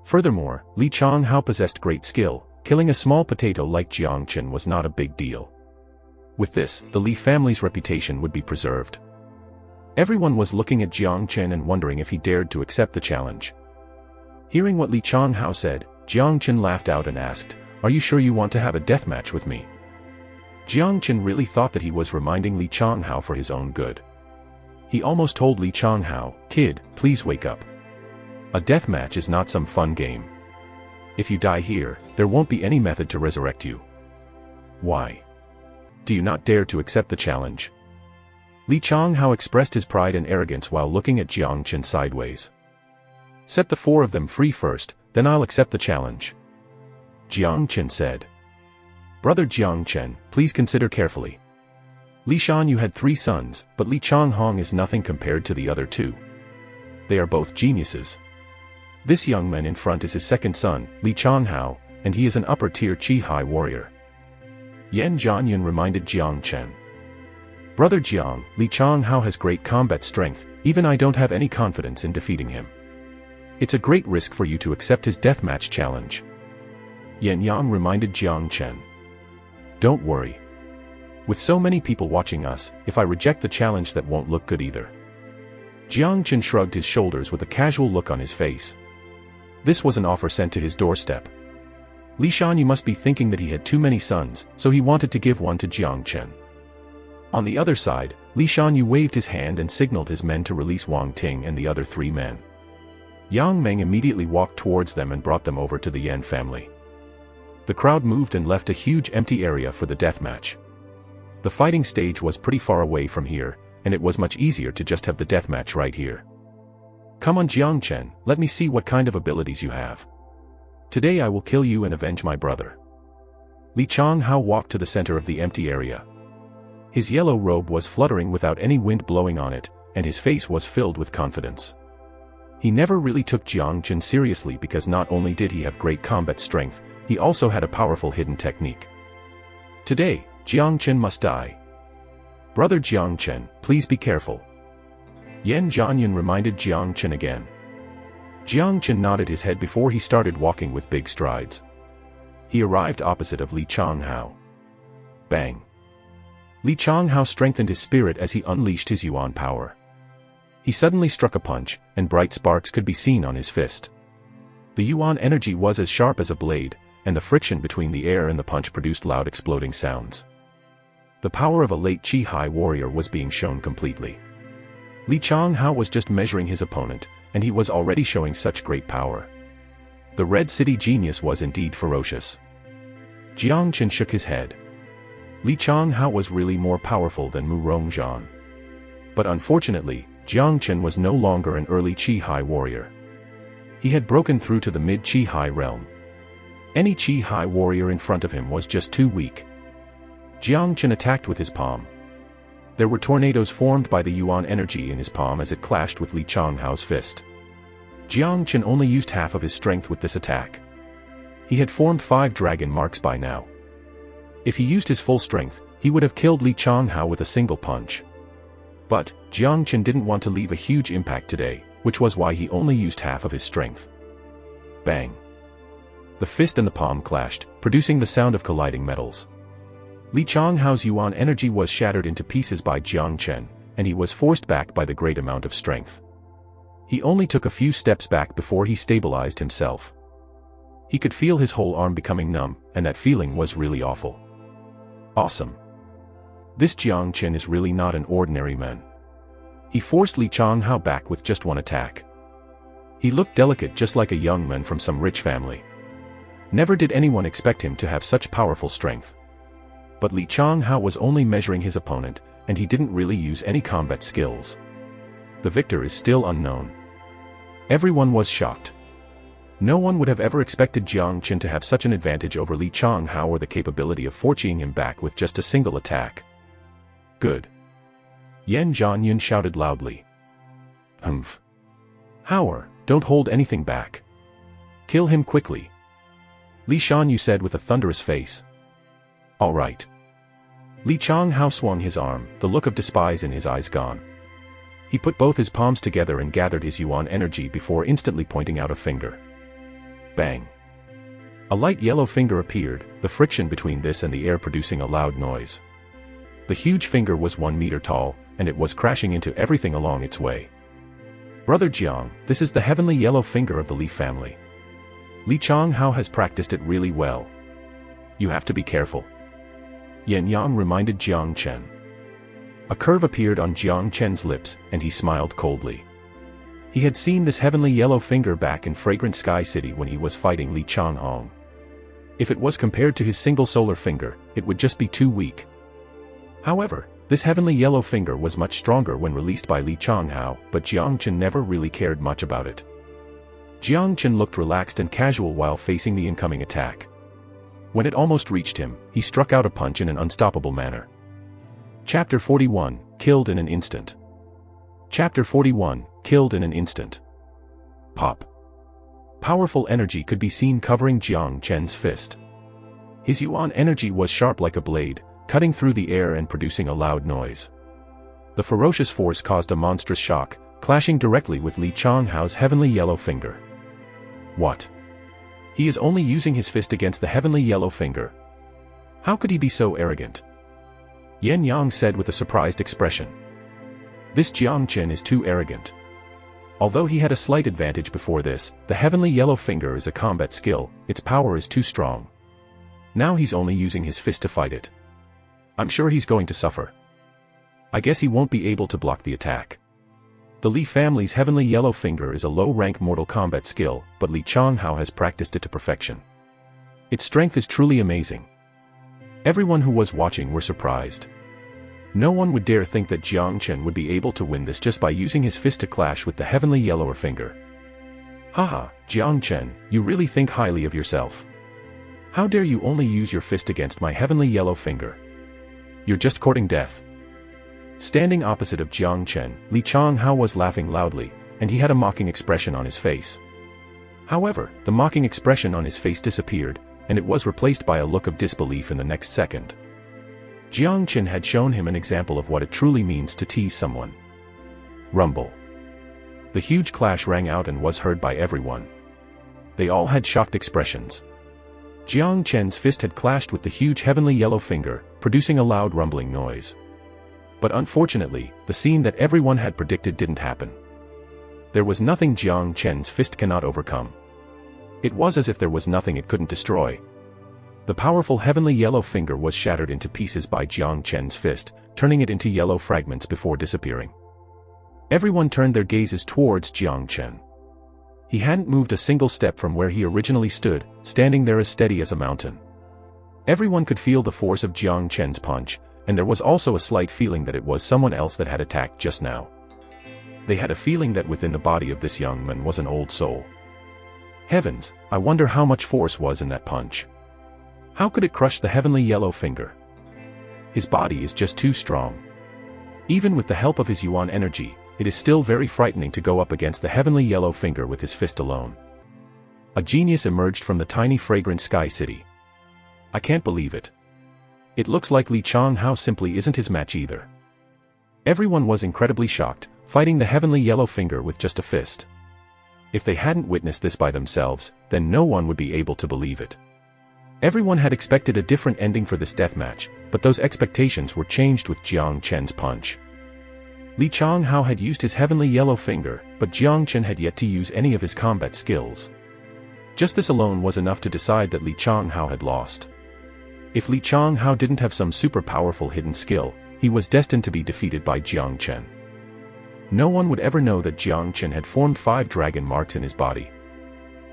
Furthermore, Li Changhao possessed great skill. Killing a small potato like Jiang Chen was not a big deal. With this, the Li family's reputation would be preserved. Everyone was looking at Jiang Chen and wondering if he dared to accept the challenge. Hearing what Li Changhao said, Jiang Chen laughed out and asked, "Are you sure you want to have a deathmatch with me?" Jiang Chen really thought that he was reminding Li Changhao for his own good. He almost told Li Changhao, "Kid, please wake up. A deathmatch is not some fun game. If you die here, there won't be any method to resurrect you. Why? Do you not dare to accept the challenge?" Li Changhao expressed his pride and arrogance while looking at Jiang Chen sideways. "Set the 4 of them free first, then I'll accept the challenge," Jiang Chen said. "Brother Jiang Chen, please consider carefully. Li Shanyu had 3 sons, but Li Changhong is nothing compared to the other 2. They are both geniuses. This young man in front is his second son, Li Changhao, and he is an upper-tier Chihai warrior." Yan Zhanyan reminded Jiang Chen. "Brother Jiang, Li Changhao has great combat strength, even I don't have any confidence in defeating him. It's a great risk for you to accept his deathmatch challenge," Yan Yang reminded Jiang Chen. "Don't worry. With so many people watching us, if I reject the challenge that won't look good either." Jiang Chen shrugged his shoulders with a casual look on his face. This was an offer sent to his doorstep. Li Shanyu must be thinking that he had too many sons, so he wanted to give one to Jiang Chen. On the other side, Li Shanyu waved his hand and signaled his men to release Wang Ting and the other 3 men. Yang Meng immediately walked towards them and brought them over to the Yan family. The crowd moved and left a huge empty area for the deathmatch. The fighting stage was pretty far away from here, and it was much easier to just have the deathmatch right here. "Come on Jiang Chen, let me see what kind of abilities you have. Today I will kill you and avenge my brother." Li Changhao walked to the center of the empty area. His yellow robe was fluttering without any wind blowing on it, and his face was filled with confidence. He never really took Jiang Chen seriously because not only did he have great combat strength, he also had a powerful hidden technique. "Today, Jiang Chen must die. Brother Jiang Chen, please be careful," Yan Zhanyan reminded Jiang Chen again. Jiang Chen nodded his head before he started walking with big strides. He arrived opposite of Li Changhao. Bang! Li Changhao strengthened his spirit as he unleashed his Yuan power. He suddenly struck a punch, and bright sparks could be seen on his fist. The Yuan energy was as sharp as a blade, and the friction between the air and the punch produced loud exploding sounds. The power of a late Chihai warrior was being shown completely. Li Changhao was just measuring his opponent, and he was already showing such great power. The Red City genius was indeed ferocious. Jiang Chen shook his head. Li Changhao was really more powerful than Murong. But unfortunately, Jiang Chen was no longer an early Chihai warrior. He had broken through to the mid-Chihai realm. Any Chihai warrior in front of him was just too weak. Jiang Chen attacked with his palm. There were tornadoes formed by the Yuan energy in his palm as it clashed with Li Changhao's fist. Jiang Chen only used half of his strength with this attack. He had formed 5 dragon marks by now. If he used his full strength, he would have killed Li Changhao with a single punch. But, Jang Chen didn't want to leave a huge impact today, which was why he only used half of his strength. Bang! The fist and the palm clashed, producing the sound of colliding metals. Li Changhao's yuan energy was shattered into pieces by Jang Chen, and he was forced back by the great amount of strength. He only took a few steps back before he stabilized himself. He could feel his whole arm becoming numb, and that feeling was really awful. Awesome. This Jang Chen is really not an ordinary man. He forced Li Changhao back with just one attack. He looked delicate just like a young man from some rich family. Never did anyone expect him to have such powerful strength. But Li Changhao was only measuring his opponent, and he didn't really use any combat skills. The victor is still unknown. Everyone was shocked. No one would have ever expected Jang Chen to have such an advantage over Li Changhao or the capability of forcing him back with just a single attack. Good. Yan Zhanyun shouted loudly. Humph. Howard, don't hold anything back. Kill him quickly. Li Shanyu said with a thunderous face. All right. Li Changhao swung his arm, the look of despise in his eyes gone. He put both his palms together and gathered his yuan energy before instantly pointing out a finger. Bang. A light yellow finger appeared, the friction between this and the air producing a loud noise. The huge finger was 1 meter tall, and it was crashing into everything along its way. Brother Jiang, this is the heavenly yellow finger of the Li family. Li Changhao has practiced it really well. You have to be careful. Yan Yang reminded Jang Chen. A curve appeared on Jang Chen's lips, and he smiled coldly. He had seen this heavenly yellow finger back in Fragrant Sky City when he was fighting Li Changhong. If it was compared to his single solar finger, it would just be too weak. However, this heavenly yellow finger was much stronger when released by Li Changhao, but Jang Chen never really cared much about it. Jang Chen looked relaxed and casual while facing the incoming attack. When it almost reached him, he struck out a punch in an unstoppable manner. Chapter 41, Killed in an Instant. Chapter 41, Killed in an Instant. Pop. Powerful energy could be seen covering Jang Chen's fist. His yuan energy was sharp like a blade, cutting through the air and producing a loud noise. The ferocious force caused a monstrous shock, clashing directly with Li Changhao's heavenly yellow finger. What? He is only using his fist against the heavenly yellow finger. How could he be so arrogant? Yan Yang said with a surprised expression. This Jang Chen is too arrogant. Although he had a slight advantage before this, the heavenly yellow finger is a combat skill, its power is too strong. Now he's only using his fist to fight it. I'm sure he's going to suffer. I guess he won't be able to block the attack. The Li family's heavenly yellow finger is a low-rank Mortal Kombat skill, but Li Changhao has practiced it to perfection. Its strength is truly amazing. Everyone who was watching were surprised. No one would dare think that Jang Chen would be able to win this just by using his fist to clash with the heavenly yellower finger. Haha, Jang Chen, you really think highly of yourself. How dare you only use your fist against my heavenly yellow finger? You're just courting death. Standing opposite of Jang Chen, Li Changhao was laughing loudly, and he had a mocking expression on his face. However, the mocking expression on his face disappeared, and it was replaced by a look of disbelief in the next second. Jang Chen had shown him an example of what it truly means to tease someone. Rumble. The huge clash rang out and was heard by everyone. They all had shocked expressions. Jang Chen's fist had clashed with the huge heavenly yellow finger, producing a loud rumbling noise. But unfortunately, the scene that everyone had predicted didn't happen. There was nothing Jang Chen's fist cannot overcome. It was as if there was nothing it couldn't destroy. The powerful heavenly yellow finger was shattered into pieces by Jang Chen's fist, turning it into yellow fragments before disappearing. Everyone turned their gazes towards Jang Chen. He hadn't moved a single step from where he originally stood, standing there as steady as a mountain. Everyone could feel the force of Jang Chen's punch, and there was also a slight feeling that it was someone else that had attacked just now. They had a feeling that within the body of this young man was an old soul. Heavens, I wonder how much force was in that punch. How could it crush the heavenly yellow finger? His body is just too strong. Even with the help of his yuan energy, it is still very frightening to go up against the heavenly yellow finger with his fist alone. A genius emerged from the tiny fragrant sky city. I can't believe it. It looks like Li Changhao simply isn't his match either. Everyone was incredibly shocked, fighting the heavenly yellow finger with just a fist. If they hadn't witnessed this by themselves, then no one would be able to believe it. Everyone had expected a different ending for this deathmatch, but those expectations were changed with Jang Chen's punch. Li Changhao had used his heavenly yellow finger, but Jang Chen had yet to use any of his combat skills. Just this alone was enough to decide that Li Changhao had lost. If Li Changhao didn't have some super powerful hidden skill, he was destined to be defeated by Jang Chen. No one would ever know that Jang Chen had formed 5 dragon marks in his body.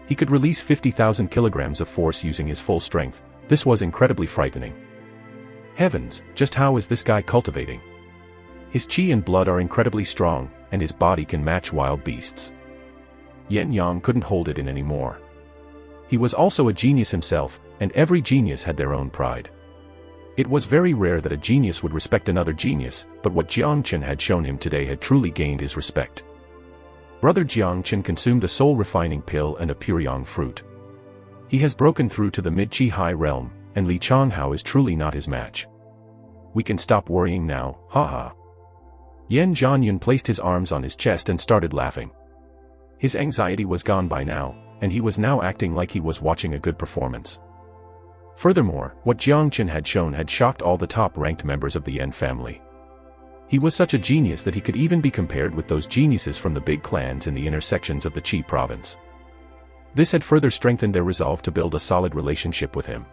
He could release 50,000 kilograms of force using his full strength. This was incredibly frightening. Heavens, just how is this guy cultivating? His chi and blood are incredibly strong, and his body can match wild beasts. Yan Yang couldn't hold it in anymore. He was also a genius himself, and every genius had their own pride. It was very rare that a genius would respect another genius, but what Jang Chen had shown him today had truly gained his respect. Brother Jang Chen consumed a soul-refining pill and a Puryang fruit. He has broken through to the mid-Chihai realm, and Li Changhao is truly not his match. We can stop worrying now, haha. Yan Zhanyun placed his arms on his chest and started laughing. His anxiety was gone by now, and he was now acting like he was watching a good performance. Furthermore, what Jang Chen had shown had shocked all the top-ranked members of the Yan family. He was such a genius that he could even be compared with those geniuses from the big clans in the inner sections of the Qi province. This had further strengthened their resolve to build a solid relationship with him.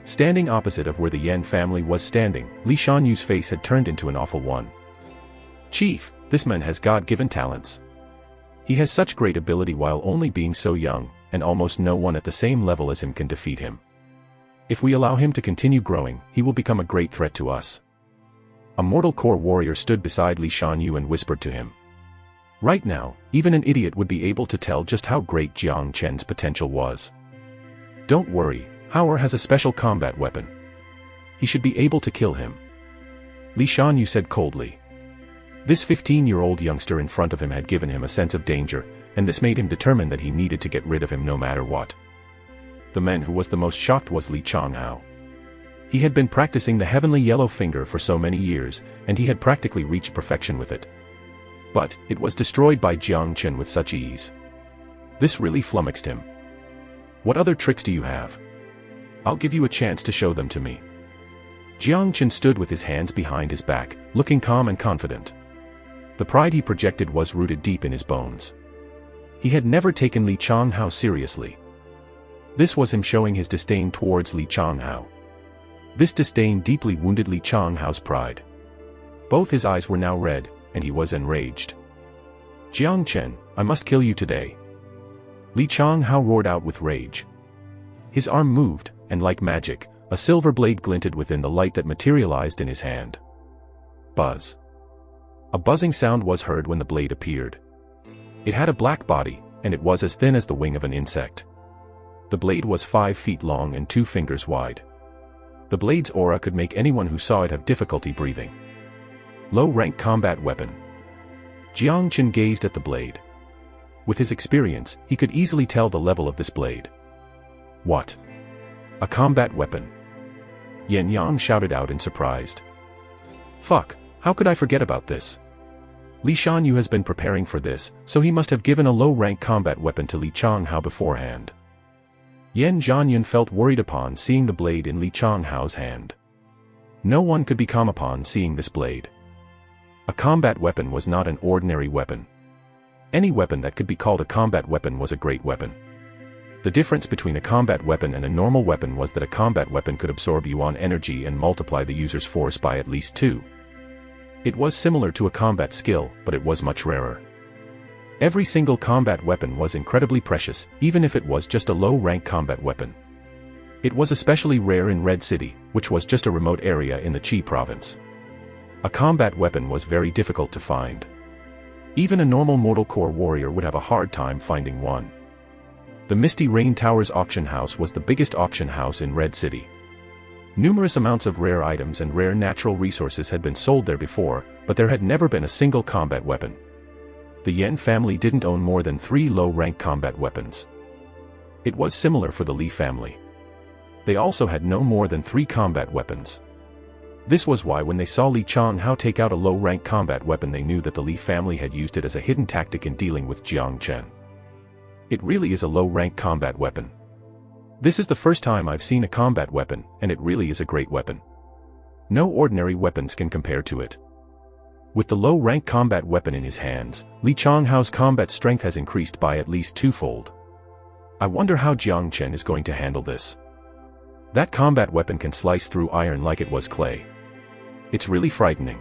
Standing opposite of where the Yan family was standing, Li Shanyu's face had turned into an awful one. Chief, this man has God-given talents. He has such great ability while only being so young, and almost no one at the same level as him can defeat him. If we allow him to continue growing, he will become a great threat to us. A mortal core warrior stood beside Li Shanyu and whispered to him. Right now, even an idiot would be able to tell just how great Jiang Chen's potential was. Don't worry, Hauer has a special combat weapon. He should be able to kill him. Li Shanyu said coldly. This 15-year-old youngster in front of him had given him a sense of danger, and this made him determined that he needed to get rid of him no matter what. The man who was the most shocked was Li Changhao. He had been practicing the heavenly yellow finger for so many years, and he had practically reached perfection with it. But, it was destroyed by Jang Chen with such ease. This really flummoxed him. What other tricks do you have? I'll give you a chance to show them to me. Jiang Chen stood with his hands behind his back, looking calm and confident. The pride he projected was rooted deep in his bones. He had never taken Li Changhao seriously. This was him showing his disdain towards Li Changhao. This disdain deeply wounded Li Changhao's pride. Both his eyes were now red, and he was enraged. Jiang Chen, I must kill you today. Li Changhao roared out with rage. His arm moved, and like magic, a silver blade glinted within the light that materialized in his hand. Buzz. A buzzing sound was heard when the blade appeared. It had a black body, and it was as thin as the wing of an insect. The blade was 5 feet long and 2 fingers wide. The blade's aura could make anyone who saw it have difficulty breathing. Low-rank combat weapon. Jiang Chen gazed at the blade. With his experience, he could easily tell the level of this blade. What? A combat weapon? Yan Yang shouted out in surprise. Fuck, how could I forget about this? Li Shanyu has been preparing for this, so he must have given a low-rank combat weapon to Li Changhao beforehand. Yan Zhanyun felt worried upon seeing the blade in Li Changhao's hand. No one could be calm upon seeing this blade. A combat weapon was not an ordinary weapon. Any weapon that could be called a combat weapon was a great weapon. The difference between a combat weapon and a normal weapon was that a combat weapon could absorb yuan energy and multiply the user's force by at least 2. It was similar to a combat skill, but it was much rarer. Every single combat weapon was incredibly precious, even if it was just a low-rank combat weapon. It was especially rare in Red City, which was just a remote area in the Qi province. A combat weapon was very difficult to find. Even a normal mortal core warrior would have a hard time finding one. The Misty Rain Towers auction house was the biggest auction house in Red City. Numerous amounts of rare items and rare natural resources had been sold there before, but there had never been a single combat weapon. The Yan family didn't own more than 3 low-rank combat weapons. It was similar for the Li family. They also had no more than 3 combat weapons. This was why when they saw Li Changhao take out a low-rank combat weapon, they knew that the Li family had used it as a hidden tactic in dealing with Jang Chen. It really is a low-rank combat weapon. This is the first time I've seen a combat weapon, and it really is a great weapon. No ordinary weapons can compare to it. With the low-rank combat weapon in his hands, Li Changhao's combat strength has increased by at least 2-fold. I wonder how Jang Chen is going to handle this. That combat weapon can slice through iron like it was clay. It's really frightening.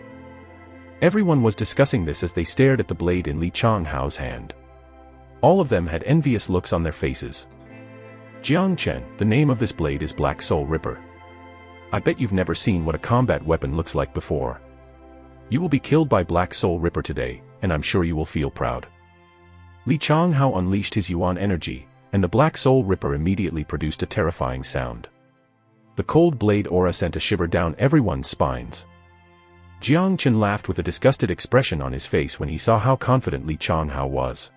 Everyone was discussing this as they stared at the blade in Li Changhao's hand. All of them had envious looks on their faces. Jang Chen, the name of this blade is Black Soul Ripper. I bet you've never seen what a combat weapon looks like before. You will be killed by Black Soul Ripper today, and I'm sure you will feel proud. Li Changhao unleashed his Yuan energy, and the Black Soul Ripper immediately produced a terrifying sound. The cold blade aura sent a shiver down everyone's spines. Jang Chen laughed with a disgusted expression on his face when he saw how confident Li Changhao was.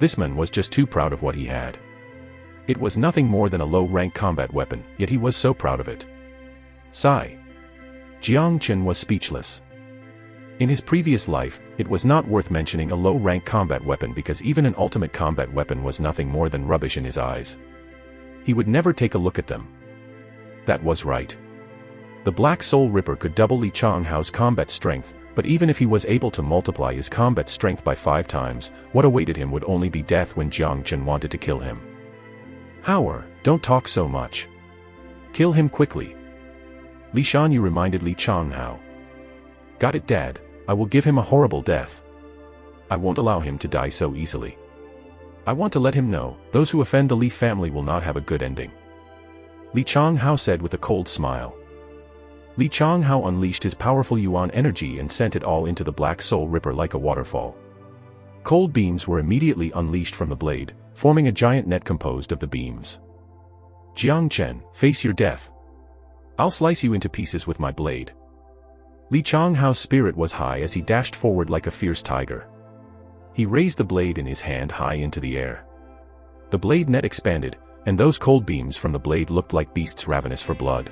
This man was just too proud of what he had. It was nothing more than a low-rank combat weapon, yet he was so proud of it. Sigh. Jang Chen was speechless. In his previous life, it was not worth mentioning a low-rank combat weapon because even an ultimate combat weapon was nothing more than rubbish in his eyes. He would never take a look at them. That was right. The Black Soul Ripper could double Li Changhao's combat strength, but even if he was able to multiply his combat strength by 5 times, what awaited him would only be death when Jang Chen wanted to kill him. Howard, don't talk so much. Kill him quickly. Li Shanyu reminded Li Changhao. Got it, Dad. I will give him a horrible death. I won't allow him to die so easily. I want to let him know, those who offend the Li family will not have a good ending. Li Changhao said with a cold smile. Li Changhao unleashed his powerful Yuan energy and sent it all into the Black Soul Ripper like a waterfall. Cold beams were immediately unleashed from the blade, forming a giant net composed of the beams. Jang Chen, face your death. I'll slice you into pieces with my blade. Li Changhao's spirit was high as he dashed forward like a fierce tiger. He raised the blade in his hand high into the air. The blade net expanded, and those cold beams from the blade looked like beasts ravenous for blood.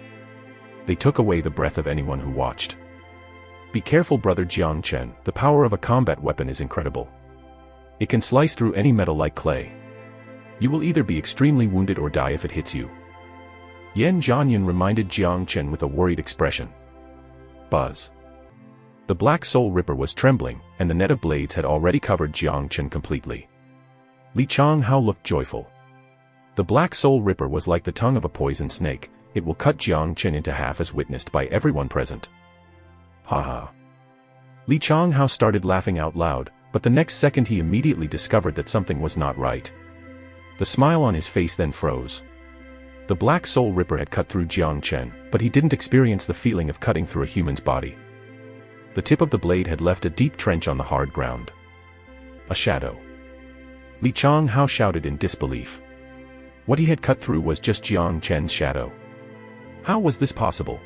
They took away the breath of anyone who watched. Be careful, brother Jang Chen, the power of a combat weapon is incredible. It can slice through any metal like clay. You will either be extremely wounded or die if it hits you. Yan Zhanyan reminded Jang Chen with a worried expression. Buzz. The Black Soul Ripper was trembling, and the net of blades had already covered Jang Chen completely. Li Changhao looked joyful. The Black Soul Ripper was like the tongue of a poison snake. It will cut Jang Chen into half as witnessed by everyone present. Ha ha. Li Changhao started laughing out loud, but the next second he immediately discovered that something was not right. The smile on his face then froze. The Black Soul Ripper had cut through Jang Chen, but he didn't experience the feeling of cutting through a human's body. The tip of the blade had left a deep trench on the hard ground. A shadow. Li Changhao shouted in disbelief. What he had cut through was just Jang Chen's shadow. How was this possible?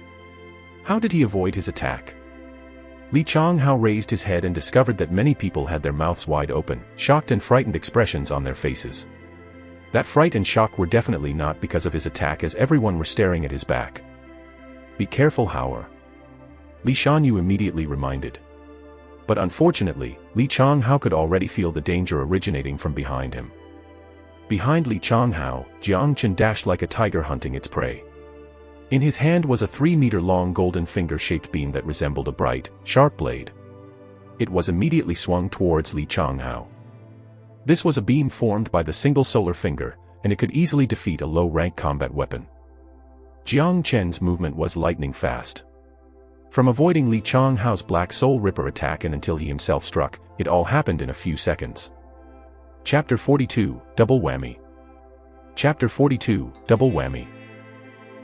How did he avoid his attack? Li Changhao raised his head and discovered that many people had their mouths wide open, shocked and frightened expressions on their faces. That fright and shock were definitely not because of his attack, as everyone were staring at his back. Be careful, Howard. Li Shanyu immediately reminded. But unfortunately, Li Changhao could already feel the danger originating from behind him. Behind Li Changhao, Jang Chen dashed like a tiger hunting its prey. In his hand was a 3-meter-long golden finger-shaped beam that resembled a bright, sharp blade. It was immediately swung towards Li Changhao. This was a beam formed by the single solar finger, and it could easily defeat a low-rank combat weapon. Jang Chen's movement was lightning fast. From avoiding Li Changhao's Black Soul Ripper attack and until he himself struck, it all happened in a few seconds. Chapter 42, Double Whammy. Chapter 42, Double Whammy.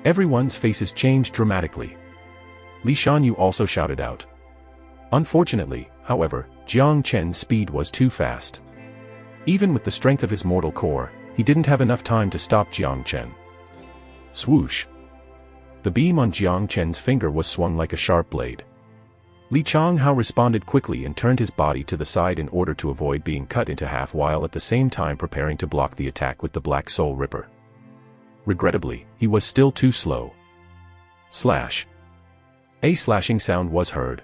Everyone's faces changed dramatically. Li Shanyu also shouted out. Unfortunately, however, Jang Chen's speed was too fast. Even with the strength of his mortal core, he didn't have enough time to stop Jang Chen. Swoosh! The beam on Jang Chen's finger was swung like a sharp blade. Li Changhao responded quickly and turned his body to the side in order to avoid being cut into half while at the same time preparing to block the attack with the Black Soul Ripper. Regrettably, he was still too slow. Slash. A slashing sound was heard.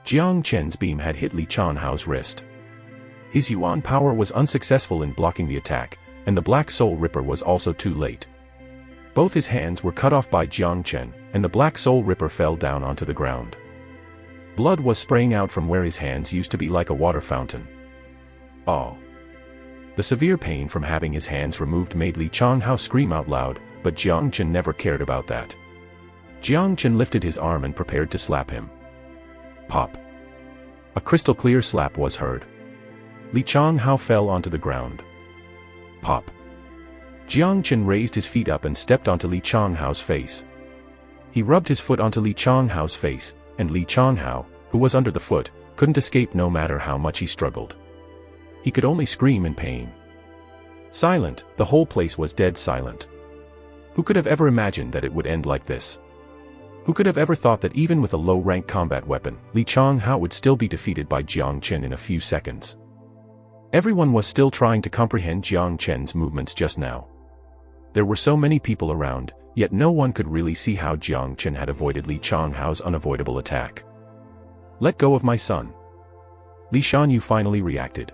Jang Chen's beam had hit Li Changhao's wrist. His Yuan power was unsuccessful in blocking the attack, and the Black Soul Ripper was also too late. Both his hands were cut off by Jang Chen, and the Black Soul Ripper fell down onto the ground. Blood was spraying out from where his hands used to be like a water fountain. Oh. The severe pain from having his hands removed made Li Changhao scream out loud, but Jang Chen never cared about that. Jang Chen lifted his arm and prepared to slap him. Pop. A crystal-clear slap was heard. Li Changhao fell onto the ground. Pop. Jang Chen raised his feet up and stepped onto Li Changhao's face. He rubbed his foot onto Li Changhao's face, and Li Changhao, who was under the foot, couldn't escape no matter how much he struggled. He could only scream in pain. Silent, the whole place was dead silent. Who could have ever imagined that it would end like this? Who could have ever thought that even with a low-rank combat weapon, Li Changhao would still be defeated by Jang Chen in a few seconds? Everyone was still trying to comprehend Jang Chen's movements just now. There were so many people around, yet no one could really see how Jang Chen had avoided Li Changhao's unavoidable attack. Let go of my son. Li Shanyu finally reacted.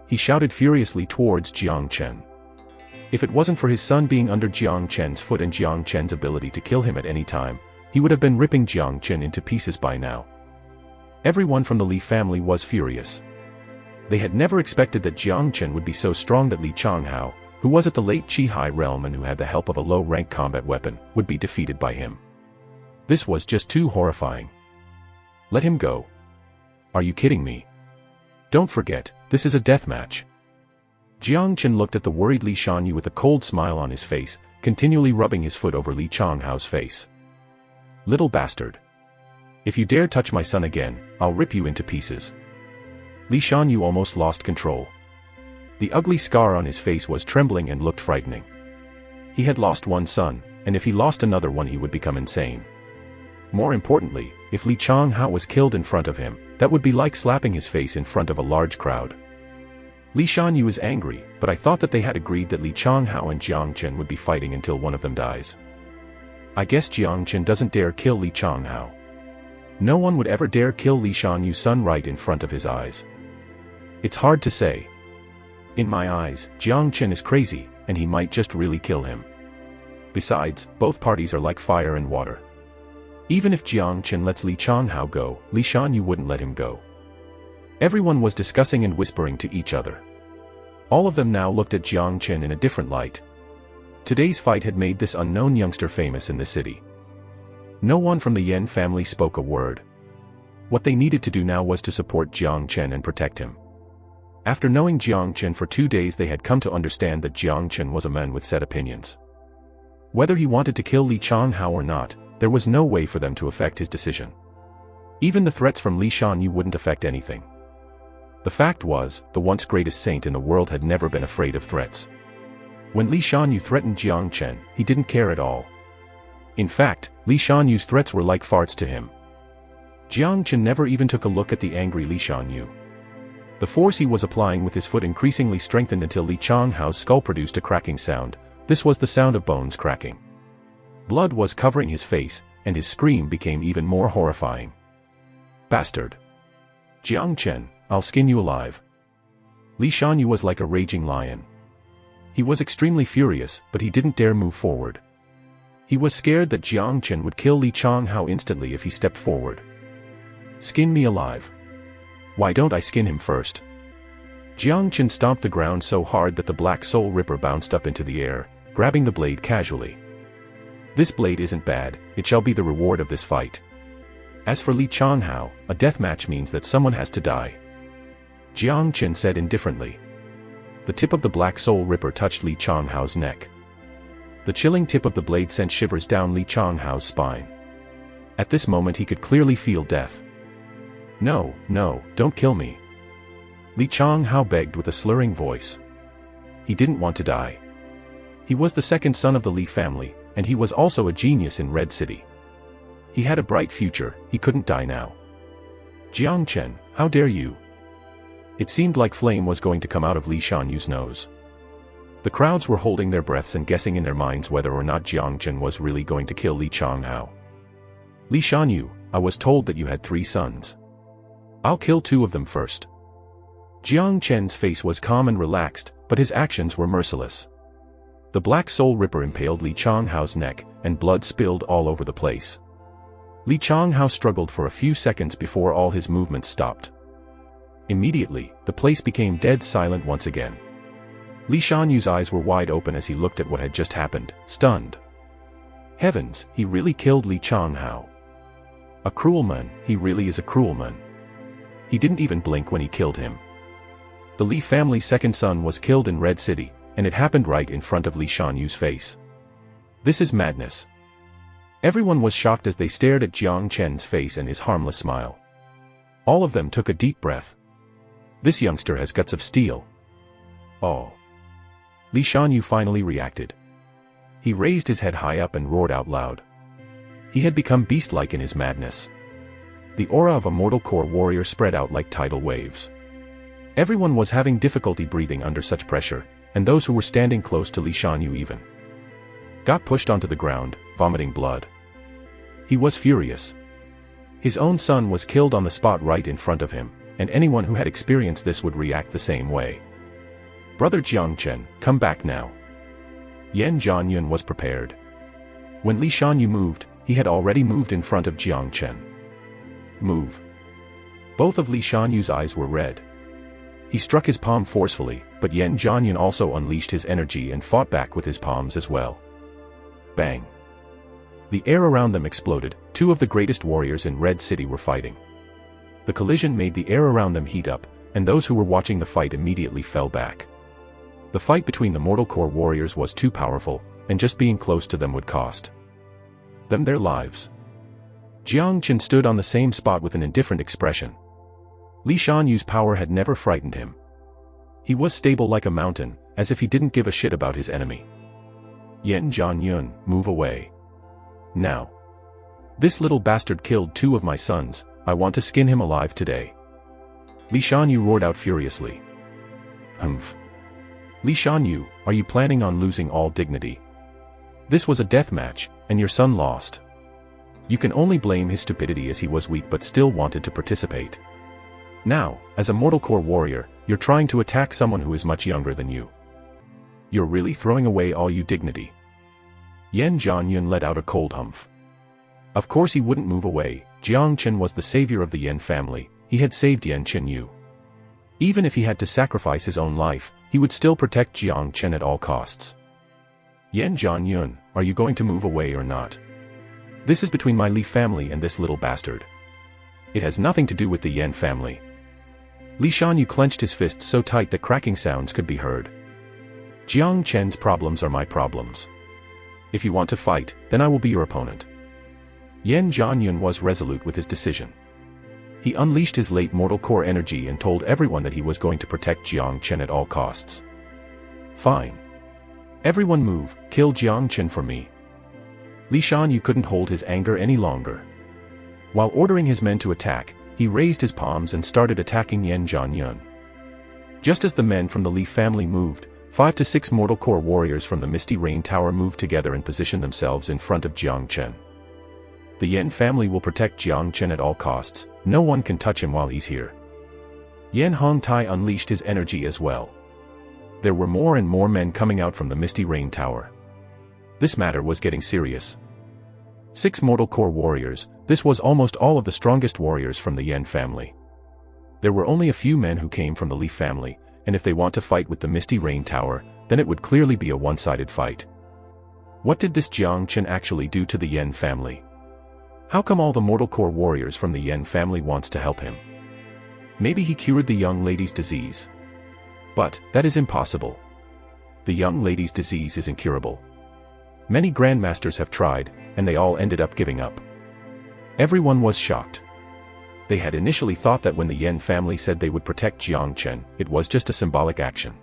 He shouted furiously towards Jang Chen. If it wasn't for his son being under Jang Chen's foot and Jang Chen's ability to kill him at any time, he would have been ripping Jang Chen into pieces by now. Everyone from the Li family was furious. They had never expected that Jang Chen would be so strong that Li Changhao, who was at the late Chihai realm and who had the help of a low-rank combat weapon, would be defeated by him. This was just too horrifying. Let him go. Are you kidding me? Don't forget, this is a deathmatch. Jang Chen looked at the worried Li Shanyu with a cold smile on his face, continually rubbing his foot over Li Changhao's face. Little bastard. If you dare touch my son again, I'll rip you into pieces. Li Shanyu almost lost control. The ugly scar on his face was trembling and looked frightening. He had lost one son, and if he lost another one he would become insane. More importantly, if Li Changhao was killed in front of him, that would be like slapping his face in front of a large crowd. Li Shanyu is angry, but I thought that they had agreed that Li Changhao and Jang Chen would be fighting until one of them dies. I guess Jang Chen doesn't dare kill Li Changhao. No one would ever dare kill Li Shanyu's son right in front of his eyes. It's hard to say. In my eyes, Jang Chen is crazy, and he might just really kill him. Besides, both parties are like fire and water. Even if Jang Chen lets Li Changhao go, Li Shanyu wouldn't let him go. Everyone was discussing and whispering to each other. All of them now looked at Jang Chen in a different light. Today's fight had made this unknown youngster famous in the city. No one from the Yan family spoke a word. What they needed to do now was to support Jang Chen and protect him. After knowing Jang Chen for 2 days they had come to understand that Jang Chen was a man with set opinions. Whether he wanted to kill Li Changhao or not, there was no way for them to affect his decision. Even the threats from Li Shanyu wouldn't affect anything. The fact was, the once greatest saint in the world had never been afraid of threats. When Li Shanyu threatened Jang Chen, he didn't care at all. In fact, Li Shanyu's threats were like farts to him. Jang Chen never even took a look at the angry Li Shanyu. The force he was applying with his foot increasingly strengthened until Li Changhao's skull produced a cracking sound. This was the sound of bones cracking. Blood was covering his face, and his scream became even more horrifying. Bastard. Jang Chen, I'll skin you alive. Li Shanyu was like a raging lion. He was extremely furious, but he didn't dare move forward. He was scared that Jang Chen would kill Li Changhao instantly if he stepped forward. Skin me alive. Why don't I skin him first? Jang Chen stomped the ground so hard that the Black Soul Ripper bounced up into the air, grabbing the blade casually. This blade isn't bad, it shall be the reward of this fight. As for Li Changhao, a deathmatch means that someone has to die. Jang Chen said indifferently. The tip of the Black Soul Ripper touched Li Changhao's neck. The chilling tip of the blade sent shivers down Li Changhao's spine. At this moment he could clearly feel death. No, no, don't kill me. Li Changhao begged with a slurring voice. He didn't want to die. He was the second son of the Li family, and he was also a genius in Red City. He had a bright future, he couldn't die now. Jang Chen, how dare you? It seemed like flame was going to come out of Li Shanyu's nose. The crowds were holding their breaths and guessing in their minds whether or not Jang Chen was really going to kill Li Changhao. Li Shanyu, I was told that you had 3 sons. I'll kill 2 of them first. Jang Chen's face was calm and relaxed, but his actions were merciless. The Black Soul Ripper impaled Li Changhao's neck, and blood spilled all over the place. Li Changhao struggled for a few seconds before all his movements stopped. Immediately, the place became dead silent once again. Li Shanyu's eyes were wide open as he looked at what had just happened, stunned. Heavens, he really killed Li Changhao. A cruel man, he really is a cruel man. He didn't even blink when he killed him. The Li family's second son was killed in Red City, and it happened right in front of Li Shanyu's face. This is madness. Everyone was shocked as they stared at Jang Chen's face and his harmless smile. All of them took a deep breath. This youngster has guts of steel. Oh. Li Shanyu finally reacted. He raised his head high up and roared out loud. He had become beast-like in his madness. The aura of a mortal core warrior spread out like tidal waves. Everyone was having difficulty breathing under such pressure, and those who were standing close to Li Shanyu even got pushed onto the ground, vomiting blood. He was furious. His own son was killed on the spot right in front of him, and anyone who had experienced this would react the same way. Brother Jang Chen, come back now. Yan Zhanyun was prepared. When Li Shanyu moved, he had already moved in front of Jang Chen. Move. Both of Li Shanyu's eyes were red. He struck his palm forcefully, but Yan Zhanyun also unleashed his energy and fought back with his palms as well. Bang. The air around them exploded. 2 of the greatest warriors in Red City were fighting. The collision made the air around them heat up, and those who were watching the fight immediately fell back. The fight between the Mortal Core warriors was too powerful, and just being close to them would cost them their lives. Jang Chen stood on the same spot with an indifferent expression. Li Shanyu's power had never frightened him. He was stable like a mountain, as if he didn't give a shit about his enemy. Yan Zhanyun, move away. Now. This little bastard killed 2 of my sons, I want to skin him alive today. Li Shanyu roared out furiously. Humph. Li Shanyu, are you planning on losing all dignity? This was a death match, and your son lost. You can only blame his stupidity as he was weak but still wanted to participate. Now, as a Mortal Core warrior, you're trying to attack someone who is much younger than you. You're really throwing away all your dignity. Yan Zhanyun let out a cold humph. Of course he wouldn't move away. Jang Chen was the savior of the Yan family. He had saved Yan Chenu. Even if he had to sacrifice his own life, he would still protect Jang Chen at all costs. Yan Zhanyun, are you going to move away or not? This is between my Li family and this little bastard. It has nothing to do with the Yan family. Li Shanyu clenched his fists so tight that cracking sounds could be heard. Jiang Chen's problems are my problems. If you want to fight, then I will be your opponent. Yan Zhanyun was resolute with his decision. He unleashed his late Mortal Core energy and told everyone that he was going to protect Jiang Chen at all costs. Fine. Everyone move, kill Jiang Chen for me. Li Shanyu couldn't hold his anger any longer. While ordering his men to attack, he raised his palms and started attacking Yan Zhanyun. Just as the men from the Li family moved, 5 to 6 Mortal Core warriors from the Misty Rain Tower moved together and positioned themselves in front of Jiang Chen. The Yan family will protect Jiang Chen at all costs, no one can touch him while he's here. Yan Hongtai unleashed his energy as well. There were more and more men coming out from the Misty Rain Tower. This matter was getting serious. 6 Mortal Core warriors, this was almost all of the strongest warriors from the Yan family. There were only a few men who came from the Li family, and if they want to fight with the Misty Rain Tower, then it would clearly be a one-sided fight. What did this Jiang Chen actually do to the Yan family? How come all the Mortal Core warriors from the Yan family wants to help him? Maybe he cured the young lady's disease. But, that is impossible. The young lady's disease is incurable. Many grandmasters have tried, and they all ended up giving up. Everyone was shocked. They had initially thought that when the Yan family said they would protect Jiang Chen, it was just a symbolic action.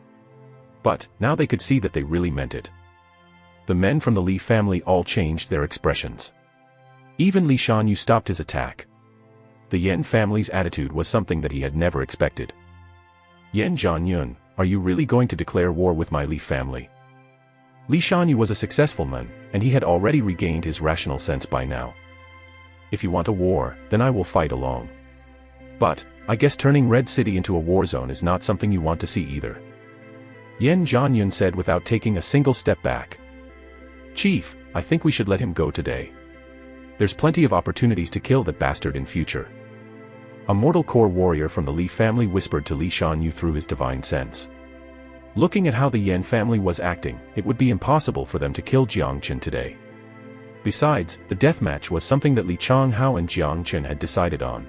But, now they could see that they really meant it. The men from the Li family all changed their expressions. Even Li Shanyu stopped his attack. The Yan family's attitude was something that he had never expected. Yan Zhanyun, are you really going to declare war with my Li family? Li Shanyu was a successful man, and he had already regained his rational sense by now. If you want a war, then I will fight along. But, I guess turning Red City into a war zone is not something you want to see either. Yan Zhanyun said without taking a single step back. Chief, I think we should let him go today. There's plenty of opportunities to kill that bastard in future. A mortal core warrior from the Li family whispered to Li Shanyu through his divine sense. Looking at how the Yan family was acting, it would be impossible for them to kill Jang Chen today. Besides, the deathmatch was something that Li Changhao and Jang Chen had decided on.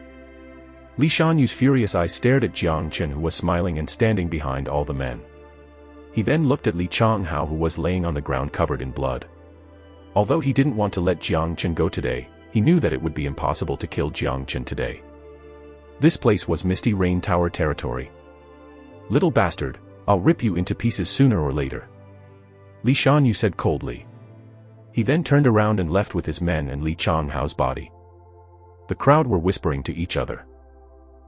Li Shanyu's furious eyes stared at Jang Chen, who was smiling and standing behind all the men. He then looked at Li Changhao, who was laying on the ground covered in blood. Although he didn't want to let Jang Chen go today, he knew that it would be impossible to kill Jang Chen today. This place was Misty Rain Tower territory. Little bastard, I'll rip you into pieces sooner or later. Li Shanyu said coldly. He then turned around and left with his men and Li Changhao's body. The crowd were whispering to each other.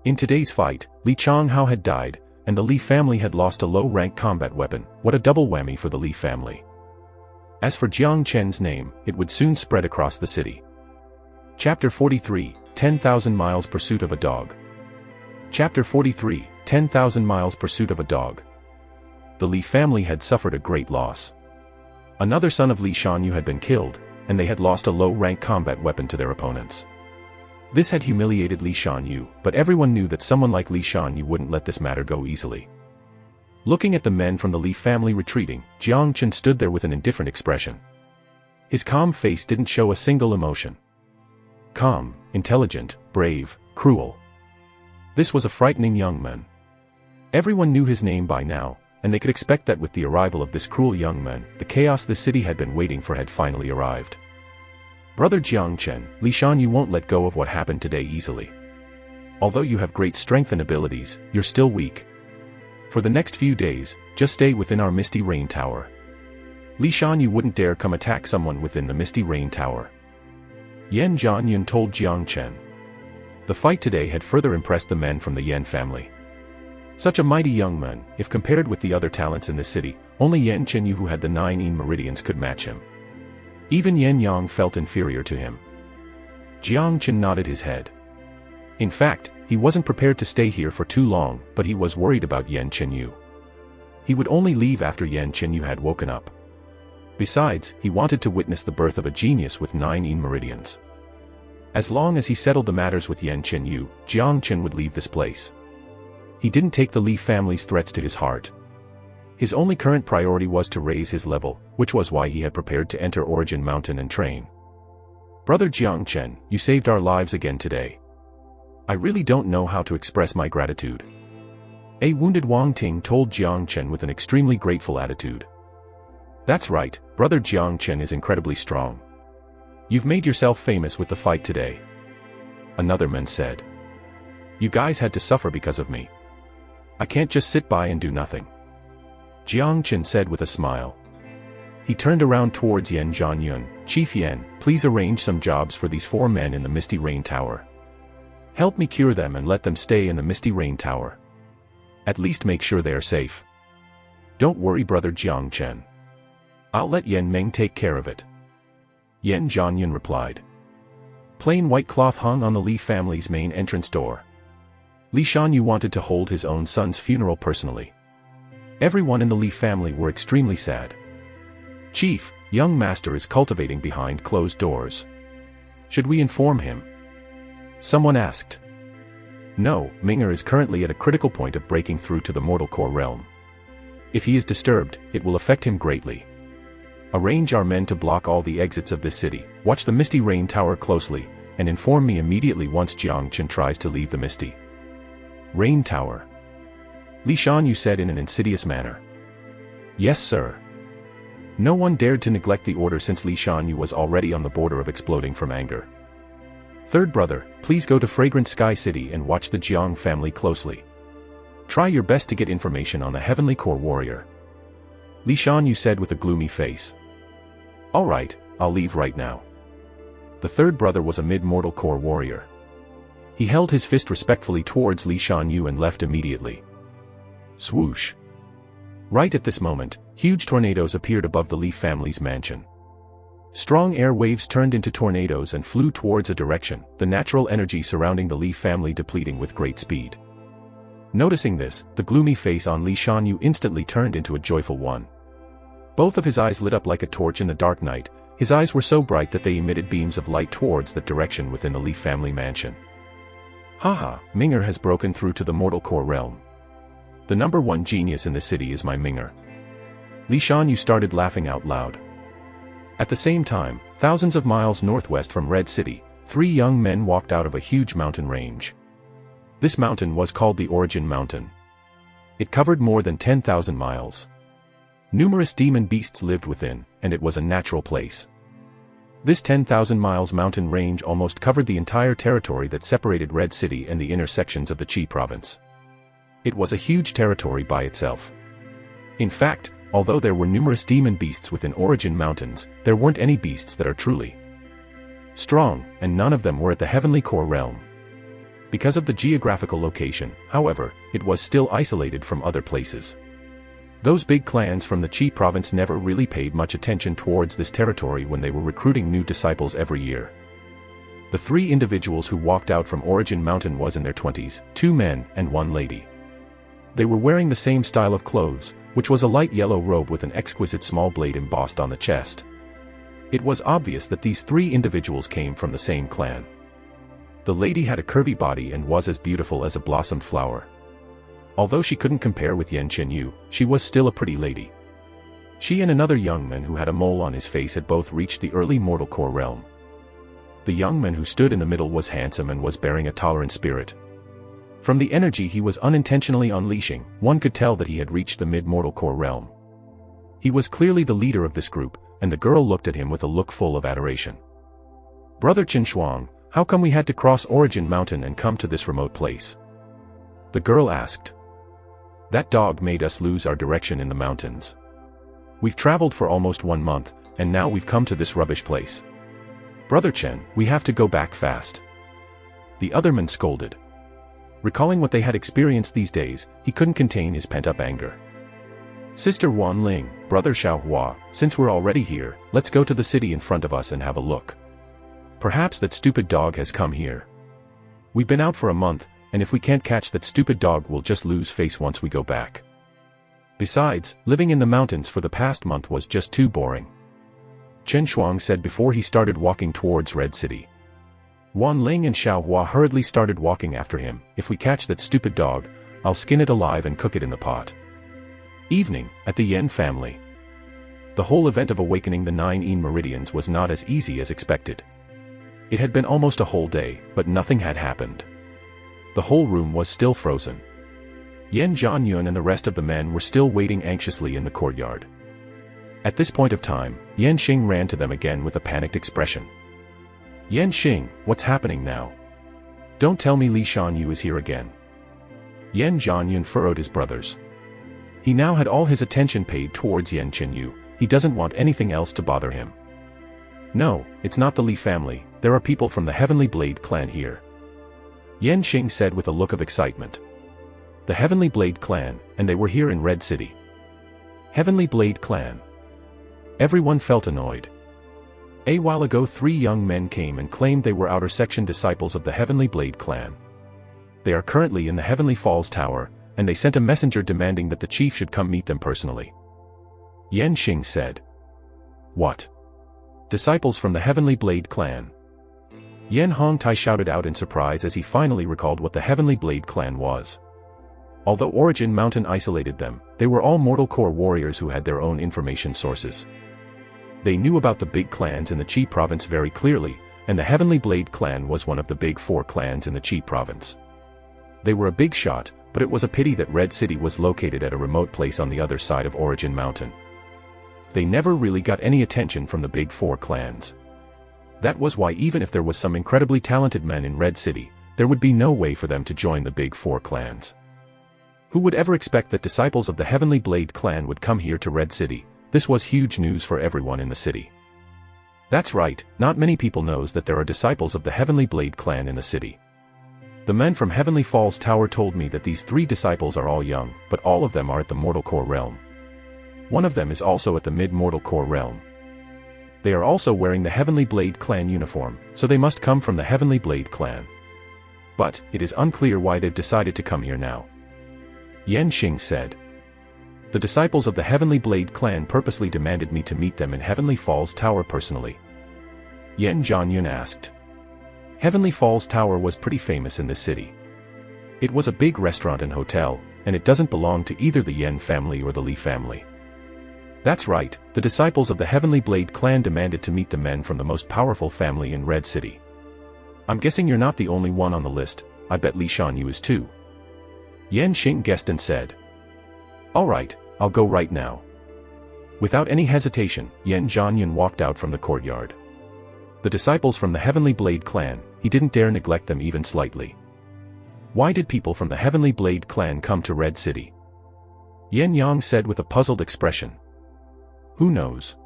In today's fight, Li Changhao had died, and the Li family had lost a low-rank combat weapon. What a double whammy for the Li family. As for Jiang Chen's name, it would soon spread across the city. Chapter 43, 10,000 Miles Pursuit of a Dog. Chapter 43, 10,000 Miles Pursuit of a Dog. The Li family had suffered a great loss. Another son of Li Shanyu had been killed, and they had lost a low-rank combat weapon to their opponents. This had humiliated Li Shanyu, but everyone knew that someone like Li Shanyu wouldn't let this matter go easily. Looking at the men from the Li family retreating, Jiang Chen stood there with an indifferent expression. His calm face didn't show a single emotion. Calm, intelligent, brave, cruel. This was a frightening young man. Everyone knew his name by now, and they could expect that with the arrival of this cruel young man, the chaos the city had been waiting for had finally arrived. Brother Jiang Chen, Li Shanyu won't let go of what happened today easily. Although you have great strength and abilities, you're still weak. For the next few days, just stay within our Misty Rain Tower. Li Shanyu wouldn't dare come attack someone within the Misty Rain Tower. Yan Zhanyun told Jiang Chen. The fight today had further impressed the men from the Yan family. Such a mighty young man, if compared with the other talents in the city, only Yan Chenu, who had the 9 Yin meridians, could match him. Even Yan Yang felt inferior to him. Jiang Chen nodded his head. In fact, he wasn't prepared to stay here for too long, but he was worried about Yan Chenu. He would only leave after Yan Chenu had woken up. Besides, he wanted to witness the birth of a genius with 9 Yin meridians. As long as he settled the matters with Yan Chenu, Jiang Chen would leave this place. He didn't take the Li family's threats to his heart. His only current priority was to raise his level, which was why he had prepared to enter Origin Mountain and train. Brother Jiang Chen, you saved our lives again today. I really don't know how to express my gratitude. A wounded Wang Ting told Jiang Chen with an extremely grateful attitude. That's right, Brother Jiang Chen is incredibly strong. You've made yourself famous with the fight today. Another man said. You guys had to suffer because of me. I can't just sit by and do nothing. Jiang Chen said with a smile. He turned around towards Yan Zhanyun. Chief Yan, please arrange some jobs for these 4 men in the Misty Rain Tower. Help me cure them and let them stay in the Misty Rain Tower. At least make sure they are safe. Don't worry, Brother Jiang Chen. I'll let Yan Meng take care of it. Yan Zhanyun replied. Plain white cloth hung on the Li family's main entrance door. Li Shanyu wanted to hold his own son's funeral personally. Everyone in the Li family were extremely sad. Chief, young master is cultivating behind closed doors. Should we inform him? Someone asked. No, Ming'er is currently at a critical point of breaking through to the mortal core realm. If he is disturbed, it will affect him greatly. Arrange our men to block all the exits of this city, watch the Misty Rain Tower closely, and inform me immediately once Jiang Chen tries to leave the Misty Rain Tower. Li Shanyu said in an insidious manner. Yes, sir. No one dared to neglect the order since Li Shanyu was already on the border of exploding from anger. Third brother, please go to Fragrant Sky City and watch the Jiang family closely. Try your best to get information on the Heavenly Core Warrior. Li Shanyu said with a gloomy face. All right, I'll leave right now. The third brother was a mid-mortal core warrior. He held his fist respectfully towards Li Shanyu and left immediately. Swoosh. Right at this moment, huge tornadoes appeared above the Li family's mansion. Strong air waves turned into tornadoes and flew towards a direction, the natural energy surrounding the Li family depleting with great speed. Noticing this, the gloomy face on Li Shanyu instantly turned into a joyful one. Both of his eyes lit up like a torch in the dark night. His eyes were so bright that they emitted beams of light towards that direction within the Li family mansion. Haha, Ming'er has broken through to the mortal core realm. The number one genius in the city is my Ming'er. Li Shanyu started laughing out loud. At the same time, thousands of miles northwest from Red City, 3 young men walked out of a huge mountain range. This mountain was called the Origin Mountain. It covered more than 10,000 miles. Numerous demon beasts lived within, and it was a natural place. This 10,000 miles mountain range almost covered the entire territory that separated Red City and the inner sections of the Qi province. It was a huge territory by itself. In fact, although there were numerous demon beasts within Origin Mountains, there weren't any beasts that are truly strong, and none of them were at the Heavenly Core realm. Because of the geographical location, however, it was still isolated from other places. Those big clans from the Qi province never really paid much attention towards this territory when they were recruiting new disciples every year. The 3 individuals who walked out from Origin Mountain was in their 20s, 2 men and 1 lady. They were wearing the same style of clothes, which was a light yellow robe with an exquisite small blade embossed on the chest. It was obvious that these 3 individuals came from the same clan. The lady had a curvy body and was as beautiful as a blossomed flower. Although she couldn't compare with Yan Chenu, she was still a pretty lady. She and another young man who had a mole on his face had both reached the early mortal core realm. The young man who stood in the middle was handsome and was bearing a tolerant spirit. From the energy he was unintentionally unleashing, one could tell that he had reached the mid-mortal core realm. He was clearly the leader of this group, and the girl looked at him with a look full of adoration. "Brother Chen Shuang, how come we had to cross Origin Mountain and come to this remote place?" The girl asked. "That dog made us lose our direction in the mountains. We've traveled for almost 1 month, and now we've come to this rubbish place. Brother Chen, we have to go back fast." The other man scolded. Recalling what they had experienced these days, he couldn't contain his pent-up anger. "Sister Wan Ling, Brother Xiaohua, since we're already here, let's go to the city in front of us and have a look. Perhaps that stupid dog has come here. We've been out for a month, and if we can't catch that stupid dog we'll just lose face once we go back. Besides, living in the mountains for the past month was just too boring," Chen Shuang said before he started walking towards Red City. Wan Ling and Xiaohua hurriedly started walking after him. "If we catch that stupid dog, I'll skin it alive and cook it in the pot." Evening, at the Yan family. The whole event of awakening the 9 Yin meridians was not as easy as expected. It had been almost a whole day, but nothing had happened. The whole room was still frozen. Yan Zhanyun and the rest of the men were still waiting anxiously in the courtyard. At this point of time, Yan Xing ran to them again with a panicked expression. "Yan Xing, what's happening now? Don't tell me Li Shanyu is here again." Yan Zhanyun furrowed his brothers. He now had all his attention paid towards Yan Chenu. He doesn't want anything else to bother him. "No, it's not the Li family, there are people from the Heavenly Blade clan here," Yan Xing said with a look of excitement. The Heavenly Blade clan, and they were here in Red City. Heavenly Blade clan. Everyone felt annoyed. A while ago 3 young men came and claimed they were outer section disciples of the Heavenly Blade clan. They are currently in the Heavenly Falls Tower, and they sent a messenger demanding that the chief should come meet them personally. Yan Xing said. "What? Disciples from the Heavenly Blade clan?" Yan Hongtai shouted out in surprise as he finally recalled what the Heavenly Blade clan was. Although Origin Mountain isolated them, they were all mortal core warriors who had their own information sources. They knew about the big clans in the Qi province very clearly, and the Heavenly Blade clan was one of the big 4 clans in the Qi province. They were a big shot, but it was a pity that Red City was located at a remote place on the other side of Origin Mountain. They never really got any attention from the big 4 clans. That was why even if there was some incredibly talented men in Red City, there would be no way for them to join the big 4 clans. Who would ever expect that disciples of the Heavenly Blade clan would come here to Red City? This was huge news for everyone in the city. That's right, not many people knows that there are disciples of the Heavenly Blade clan in the city. The men from Heavenly Falls Tower told me that these 3 disciples are all young, but all of them are at the mortal core realm. One of them is also at the mid-mortal core realm. They are also wearing the Heavenly Blade clan uniform, so they must come from the Heavenly Blade clan. But, it is unclear why they've decided to come here now. Yan Chenu said. The disciples of the Heavenly Blade clan purposely demanded me to meet them in Heavenly Falls Tower personally. Yan Chenu asked. Heavenly Falls Tower was pretty famous in this city. It was a big restaurant and hotel, and it doesn't belong to either the Yan family or the Li family. That's right, the disciples of the Heavenly Blade clan demanded to meet the men from the most powerful family in Red City. I'm guessing you're not the only one on the list, I bet Li Shanyu is too. Yan Chenu guessed and said. Alright, I'll go right now. Without any hesitation, Yan Chenu walked out from the courtyard. The disciples from the Heavenly Blade clan, he didn't dare neglect them even slightly. Why did people from the Heavenly Blade clan come to Red City? Yan Yang said with a puzzled expression. Who knows?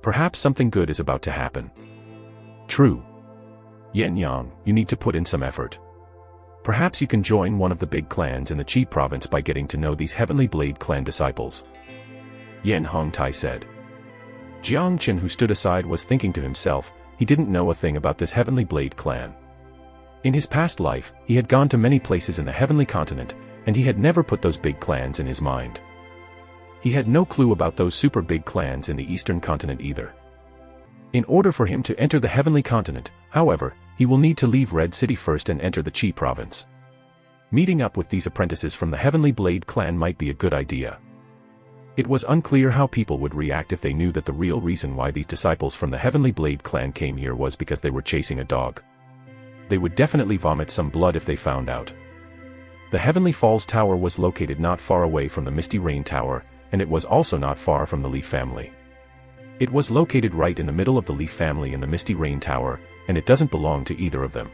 Perhaps something good is about to happen. True. Yan Yang, you need to put in some effort. Perhaps you can join one of the big clans in the Qi province by getting to know these Heavenly Blade clan disciples. Yan Hongtai said. Jang Chen, who stood aside, was thinking to himself, he didn't know a thing about this Heavenly Blade clan. In his past life, he had gone to many places in the Heavenly Continent, and he had never put those big clans in his mind. He had no clue about those super big clans in the Eastern Continent either. In order for him to enter the Heavenly Continent, however, he will need to leave Red City first and enter the Qi province. Meeting up with these apprentices from the Heavenly Blade clan might be a good idea. It was unclear how people would react if they knew that the real reason why these disciples from the Heavenly Blade clan came here was because they were chasing a dog. They would definitely vomit some blood if they found out. The Heavenly Falls Tower was located not far away from the Misty Rain Tower, and it was also not far from the Li family. It was located right in the middle of the Li family and the Misty Rain Tower, and it doesn't belong to either of them.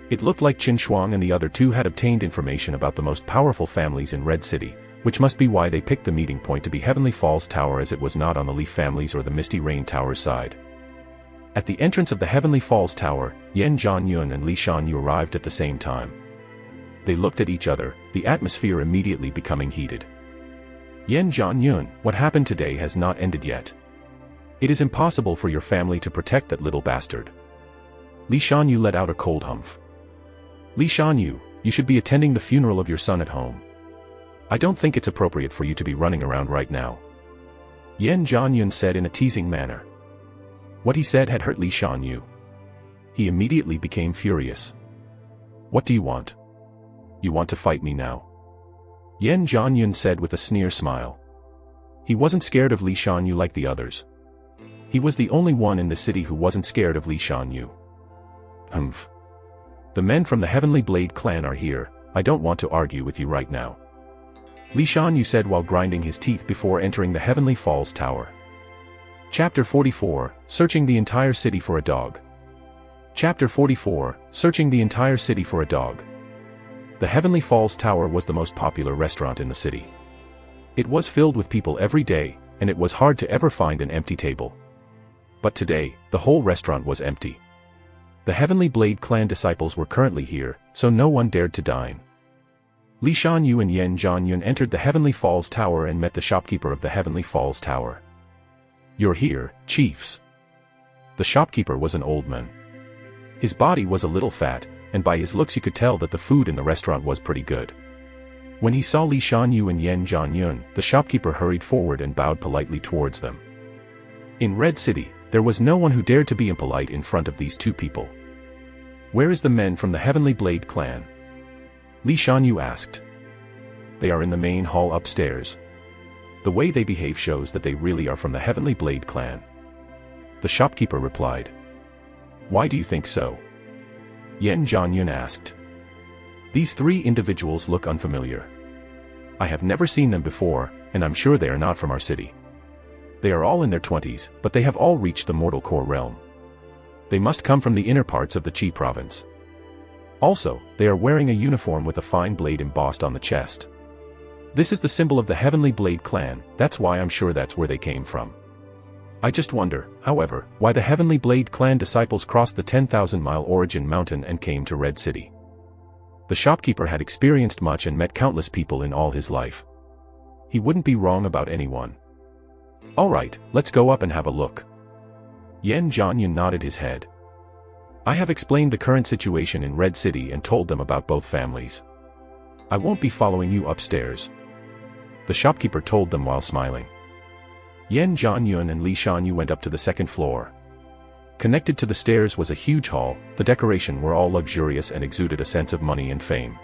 It looked like Qin Shuang and the other two had obtained information about the most powerful families in Red City, which must be why they picked the meeting point to be Heavenly Falls Tower, as it was not on the Li family's or the Misty Rain Tower's side. At the entrance of the Heavenly Falls Tower, Yan Zhanyun and Li Shanyu arrived at the same time. They looked at each other, the atmosphere immediately becoming heated. Yan Zhanyun, what happened today has not ended yet. It is impossible for your family to protect that little bastard. Li Shanyu let out a cold humph. Li Shanyu, you should be attending the funeral of your son at home. I don't think it's appropriate for you to be running around right now. Yan Zhanyun said in a teasing manner. What he said had hurt Li Shanyu. He immediately became furious. What do you want? You want to fight me now? Yan Zhanyun said with a sneer smile. He wasn't scared of Li Shanyu like the others. He was the only one in the city who wasn't scared of Li Shanyu. Humph. The men from the Heavenly Blade clan are here, I don't want to argue with you right now. Li Shanyu said while grinding his teeth before entering the Heavenly Falls Tower. Chapter 44, Searching the Entire City for a Dog. Chapter 44, Searching the Entire City for a Dog. The Heavenly Falls Tower was the most popular restaurant in the city. It was filled with people every day, and it was hard to ever find an empty table. But today, the whole restaurant was empty. The Heavenly Blade clan disciples were currently here, so no one dared to dine. Li Shanyu and Yan Zhanyun entered the Heavenly Falls Tower and met the shopkeeper of the Heavenly Falls Tower. You're here, chiefs. The shopkeeper was an old man. His body was a little fat, and by his looks you could tell that the food in the restaurant was pretty good. When he saw Li Shanyu and Yan Zhanyun, the shopkeeper hurried forward and bowed politely towards them. In Red City, there was no one who dared to be impolite in front of these two people. Where is the men from the Heavenly Blade clan? Li Shanyu asked. They are in the main hall upstairs. The way they behave shows that they really are from the Heavenly Blade clan. The shopkeeper replied. Why do you think so? Yan Zhanyun asked. These three individuals look unfamiliar. I have never seen them before, and I'm sure they are not from our city. They are all in their 20s, but they have all reached the mortal core realm. They must come from the inner parts of the Qi province. Also, they are wearing a uniform with a fine blade embossed on the chest. This is the symbol of the Heavenly Blade clan, that's why I'm sure that's where they came from. I just wonder, however, why the Heavenly Blade clan disciples crossed the 10,000-mile origin mountain and came to Red City. The shopkeeper had experienced much and met countless people in all his life. He wouldn't be wrong about anyone. Alright, let's go up and have a look. Yan Chenu nodded his head. I have explained the current situation in Red City and told them about both families. I won't be following you upstairs. The shopkeeper told them while smiling. Yan Chenu and Li Shanyu went up to the second floor. Connected to the stairs was a huge hall. The decoration were all luxurious and exuded a sense of money and fame.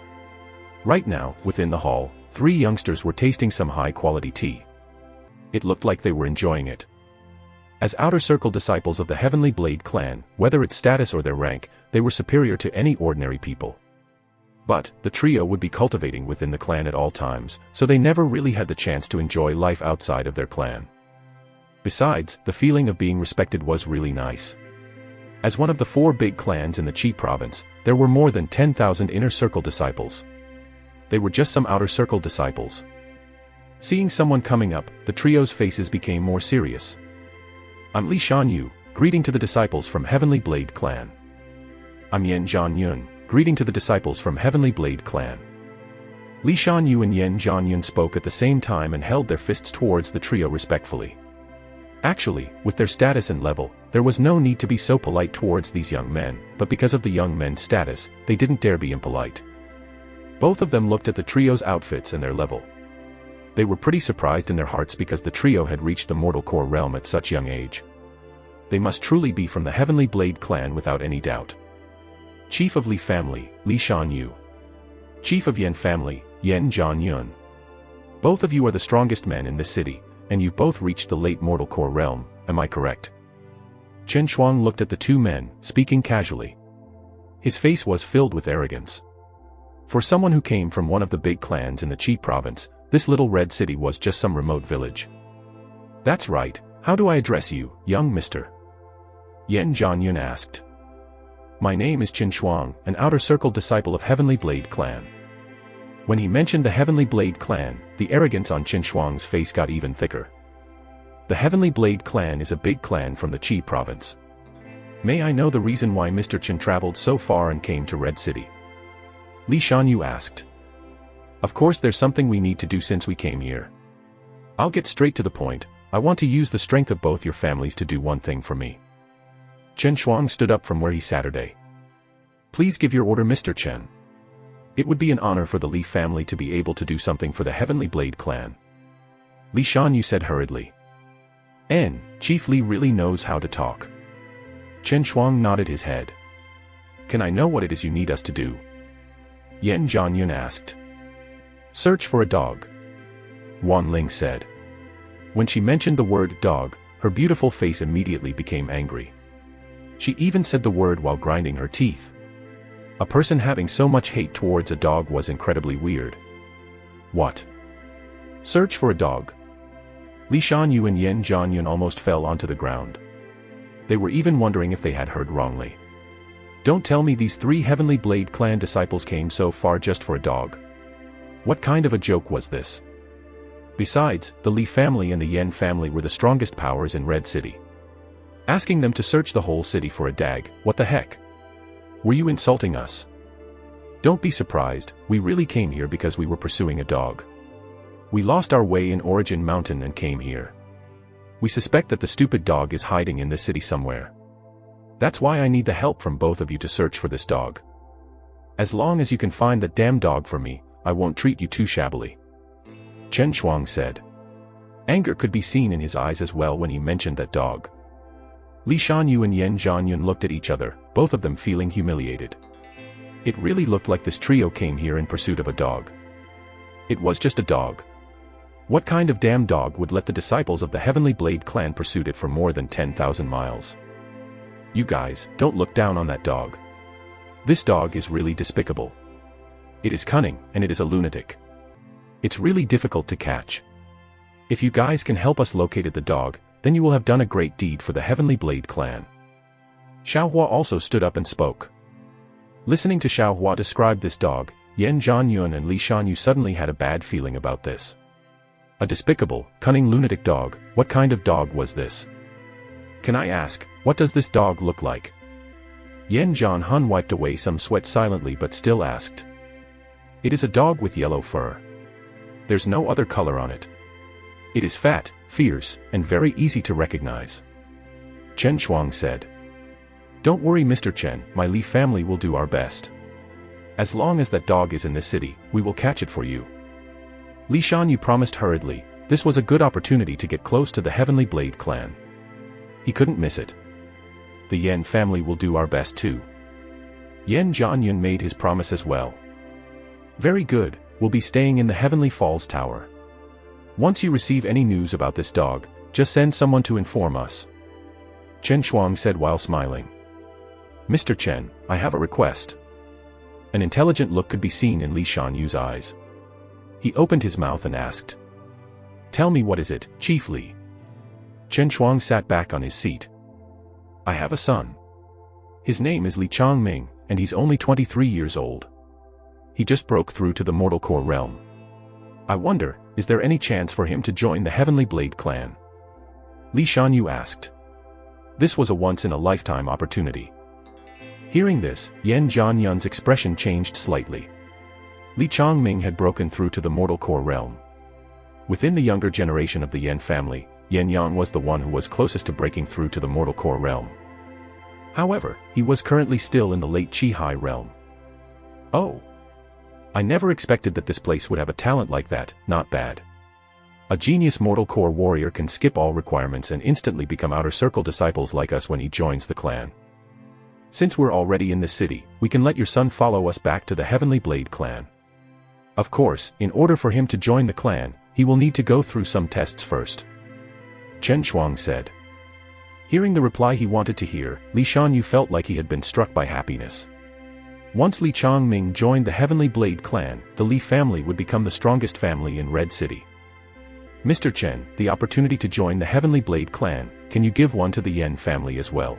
Right now, within the hall, 3 youngsters were tasting some high-quality tea. It looked like they were enjoying it. As outer circle disciples of the Heavenly Blade clan, whether its status or their rank, they were superior to any ordinary people. But, the trio would be cultivating within the clan at all times, so they never really had the chance to enjoy life outside of their clan. Besides, the feeling of being respected was really nice. As one of the 4 big clans in the Chi province, there were more than 10,000 inner circle disciples. They were just some outer circle disciples. Seeing someone coming up, the trio's faces became more serious. I'm Li Shanyu, greeting to the disciples from Heavenly Blade clan. I'm Yan Chenu, greeting to the disciples from Heavenly Blade clan. Li Shanyu and Yan Chenu spoke at the same time and held their fists towards the trio respectfully. Actually, with their status and level, there was no need to be so polite towards these young men, but because of the young men's status, they didn't dare be impolite. Both of them looked at the trio's outfits and their level. They were pretty surprised in their hearts because the trio had reached the mortal core realm at such young age. They must truly be from the Heavenly Blade clan without any doubt. Chief of Li family, Li Shanyu. Chief of Yan family, Yan Chenu. Both of you are the strongest men in this city, and you've both reached the late mortal core realm, am I correct? Chen Shuang looked at the 2 men, speaking casually. His face was filled with arrogance. For someone who came from one of the big clans in the Chi province, this little red city was just some remote village. That's right, how do I address you, young mister? Yan Chenu asked. My name is Chen Shuang, an outer circle disciple of Heavenly Blade clan. When he mentioned the Heavenly Blade clan, the arrogance on Chen Shuang's face got even thicker. The Heavenly Blade clan is a big clan from the Chi province. May I know the reason why Mr. Chen traveled so far and came to Red City? Li Shanyu asked. Of course there's something we need to do since we came here. I'll get straight to the point. I want to use the strength of both your families to do one thing for me. Chen Shuang stood up from where he sat today. Please give your order, Mr. Chen. It would be an honor for the Li family to be able to do something for the Heavenly Blade clan. Li Shanyu said hurriedly. Chief Li really knows how to talk. Chen Shuang nodded his head. Can I know what it is you need us to do? Yan Chenu asked. Search for a dog. Wan Ling said. When she mentioned the word dog, her beautiful face immediately became angry. She even said the word while grinding her teeth. A person having so much hate towards a dog was incredibly weird. What? Search for a dog. Li Shanyu and Yan Chenu almost fell onto the ground. They were even wondering if they had heard wrongly. Don't tell me these 3 Heavenly Blade clan disciples came so far just for a dog. What kind of a joke was this? Besides, the Li family and the Yan family were the strongest powers in Red City. Asking them to search the whole city for a dag, what the heck? Were you insulting us? Don't be surprised, we really came here because we were pursuing a dog. We lost our way in Origin Mountain and came here. We suspect that the stupid dog is hiding in this city somewhere. That's why I need the help from both of you to search for this dog. As long as you can find that damn dog for me, I won't treat you too shabbily. Chen Shuang said. Anger could be seen in his eyes as well when he mentioned that dog. Li Shanyu and Yan Chenu looked at each other, both of them feeling humiliated. It really looked like this trio came here in pursuit of a dog. It was just a dog. What kind of damn dog would let the disciples of the Heavenly Blade clan pursue it for more than 10,000 miles? You guys, don't look down on that dog. This dog is really despicable. It is cunning, and it is a lunatic. It's really difficult to catch. If you guys can help us locate the dog, then you will have done a great deed for the Heavenly Blade clan. Xiaohua also stood up and spoke. Listening to Xiaohua describe this dog, Yan Chenu and Li Shanyu suddenly had a bad feeling about this. A despicable, cunning lunatic dog, what kind of dog was this? Can I ask, what does this dog look like? Yan Zhanhun wiped away some sweat silently but still asked. It is a dog with yellow fur. There's no other color on it. It is fat, fierce, and very easy to recognize. Chen Shuang said. Don't worry Mr. Chen, my Li family will do our best. As long as that dog is in this city, we will catch it for you. Li Shanyu promised hurriedly. This was a good opportunity to get close to the Heavenly Blade clan. He couldn't miss it. The Yan family will do our best too. Yan Zhanyun made his promise as well. Very good, we'll be staying in the Heavenly Falls Tower. Once you receive any news about this dog, just send someone to inform us. Chen Shuang said while smiling. Mr. Chen, I have a request. An intelligent look could be seen in Li Shanyu's eyes. He opened his mouth and asked. Tell me what is it, Chief Li? Chen Shuang sat back on his seat. I have a son. His name is Li Changming, and he's only 23 years old. He just broke through to the Mortal Core realm. I wonder, is there any chance for him to join the Heavenly Blade clan? Li Shanyu asked. This was a once-in-a-lifetime opportunity. Hearing this, Yan Zhanyun's expression changed slightly. Li Changming had broken through to the Mortal Core realm. Within the younger generation of the Yan family, Yan Yang was the one who was closest to breaking through to the Mortal Core realm. However, he was currently still in the late Chihai realm. Oh! I never expected that this place would have a talent like that, not bad. A genius Mortal Core warrior can skip all requirements and instantly become outer circle disciples like us when he joins the clan. Since we're already in this city, we can let your son follow us back to the Heavenly Blade clan. Of course, in order for him to join the clan, he will need to go through some tests first. Chen Shuang said. Hearing the reply he wanted to hear, Li Shanyu felt like he had been struck by happiness. Once Li Changming joined the Heavenly Blade clan, the Li family would become the strongest family in Red City. Mr. Chen, the opportunity to join the Heavenly Blade clan, can you give one to the Yan family as well?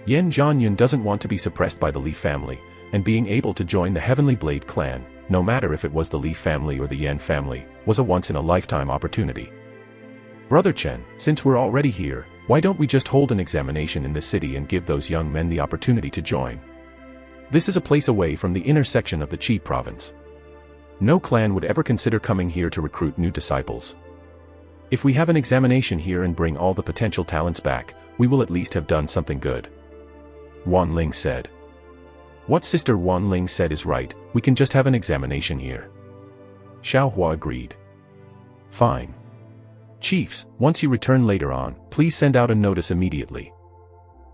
Yan Zhanyun doesn't want to be suppressed by the Li family, and being able to join the Heavenly Blade clan, no matter if it was the Li family or the Yan family, was a once-in-a-lifetime opportunity. Brother Chen, since we're already here, why don't we just hold an examination in this city and give those young men the opportunity to join? This is a place away from the inner section of the Qi province. No clan would ever consider coming here to recruit new disciples. If we have an examination here and bring all the potential talents back, we will at least have done something good. Wan Ling said. What Sister Wan Ling said is right, we can just have an examination here. Xiao Hua agreed. Fine. Chiefs, once you return later on, please send out a notice immediately.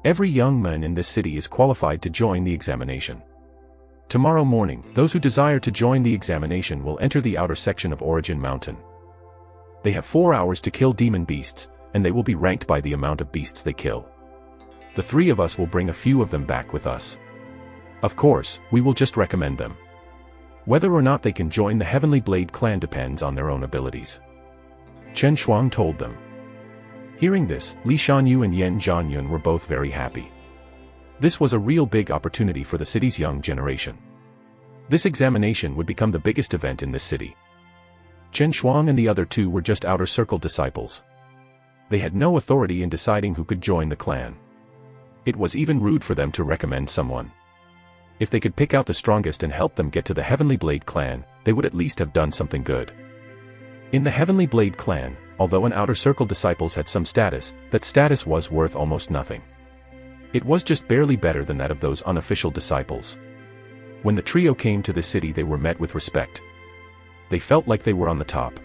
Every young man in this city is qualified to join the examination. Tomorrow morning, those who desire to join the examination will enter the outer section of Origin Mountain. They have 4 hours to kill demon beasts, and they will be ranked by the amount of beasts they kill. The 3 of us will bring a few of them back with us. Of course, we will just recommend them. Whether or not they can join the Heavenly Blade clan depends on their own abilities. Chen Shuang told them. Hearing this, Li Shanyu and Yan Zhanyun were both very happy. This was a real big opportunity for the city's young generation. This examination would become the biggest event in this city. Chen Shuang and the other 2 were just outer circle disciples. They had no authority in deciding who could join the clan. It was even rude for them to recommend someone. If they could pick out the strongest and help them get to the Heavenly Blade clan, they would at least have done something good. In the Heavenly Blade clan, although an outer circle disciples had some status, that status was worth almost nothing. It was just barely better than that of those unofficial disciples. When the trio came to the city, they were met with respect. They felt like they were on the top.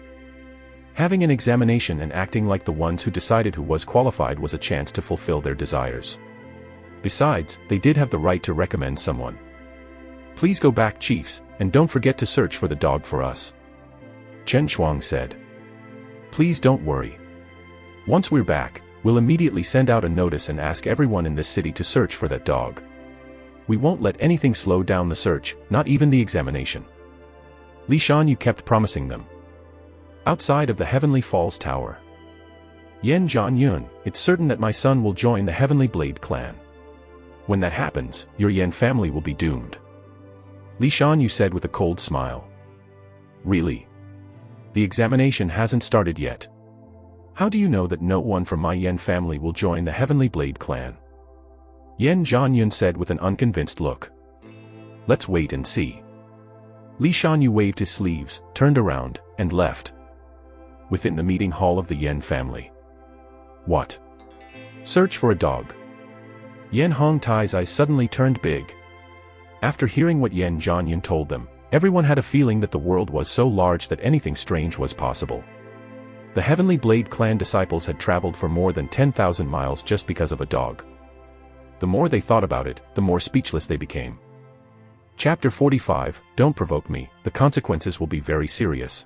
Having an examination and acting like the ones who decided who was qualified was a chance to fulfill their desires. Besides, they did have the right to recommend someone. Please go back, chiefs, and don't forget to search for the dog for us. Chen Shuang said. Please don't worry. Once we're back, we'll immediately send out a notice and ask everyone in this city to search for that dog. We won't let anything slow down the search, not even the examination. Li Shanyu kept promising them. Outside of the Heavenly Falls Tower. Yan Zhanyun, it's certain that my son will join the Heavenly Blade clan. When that happens, your Yan family will be doomed. Li Shanyu said with a cold smile. Really? The examination hasn't started yet. How do you know that no one from my Yan family will join the Heavenly Blade clan? Yan Zhanyun said with an unconvinced look. Let's wait and see. Li Shanyu waved his sleeves, turned around, and left. within the meeting hall of the Yan family. What? Search for a dog. Yan Hongtai's eyes suddenly turned big. After hearing what Yan Zhanyan told them, everyone had a feeling that the world was so large that anything strange was possible. The Heavenly Blade clan disciples had traveled for more than 10,000 miles just because of a dog. The more they thought about it, the more speechless they became. Chapter 45, Don't Provoke Me, the consequences will be very serious.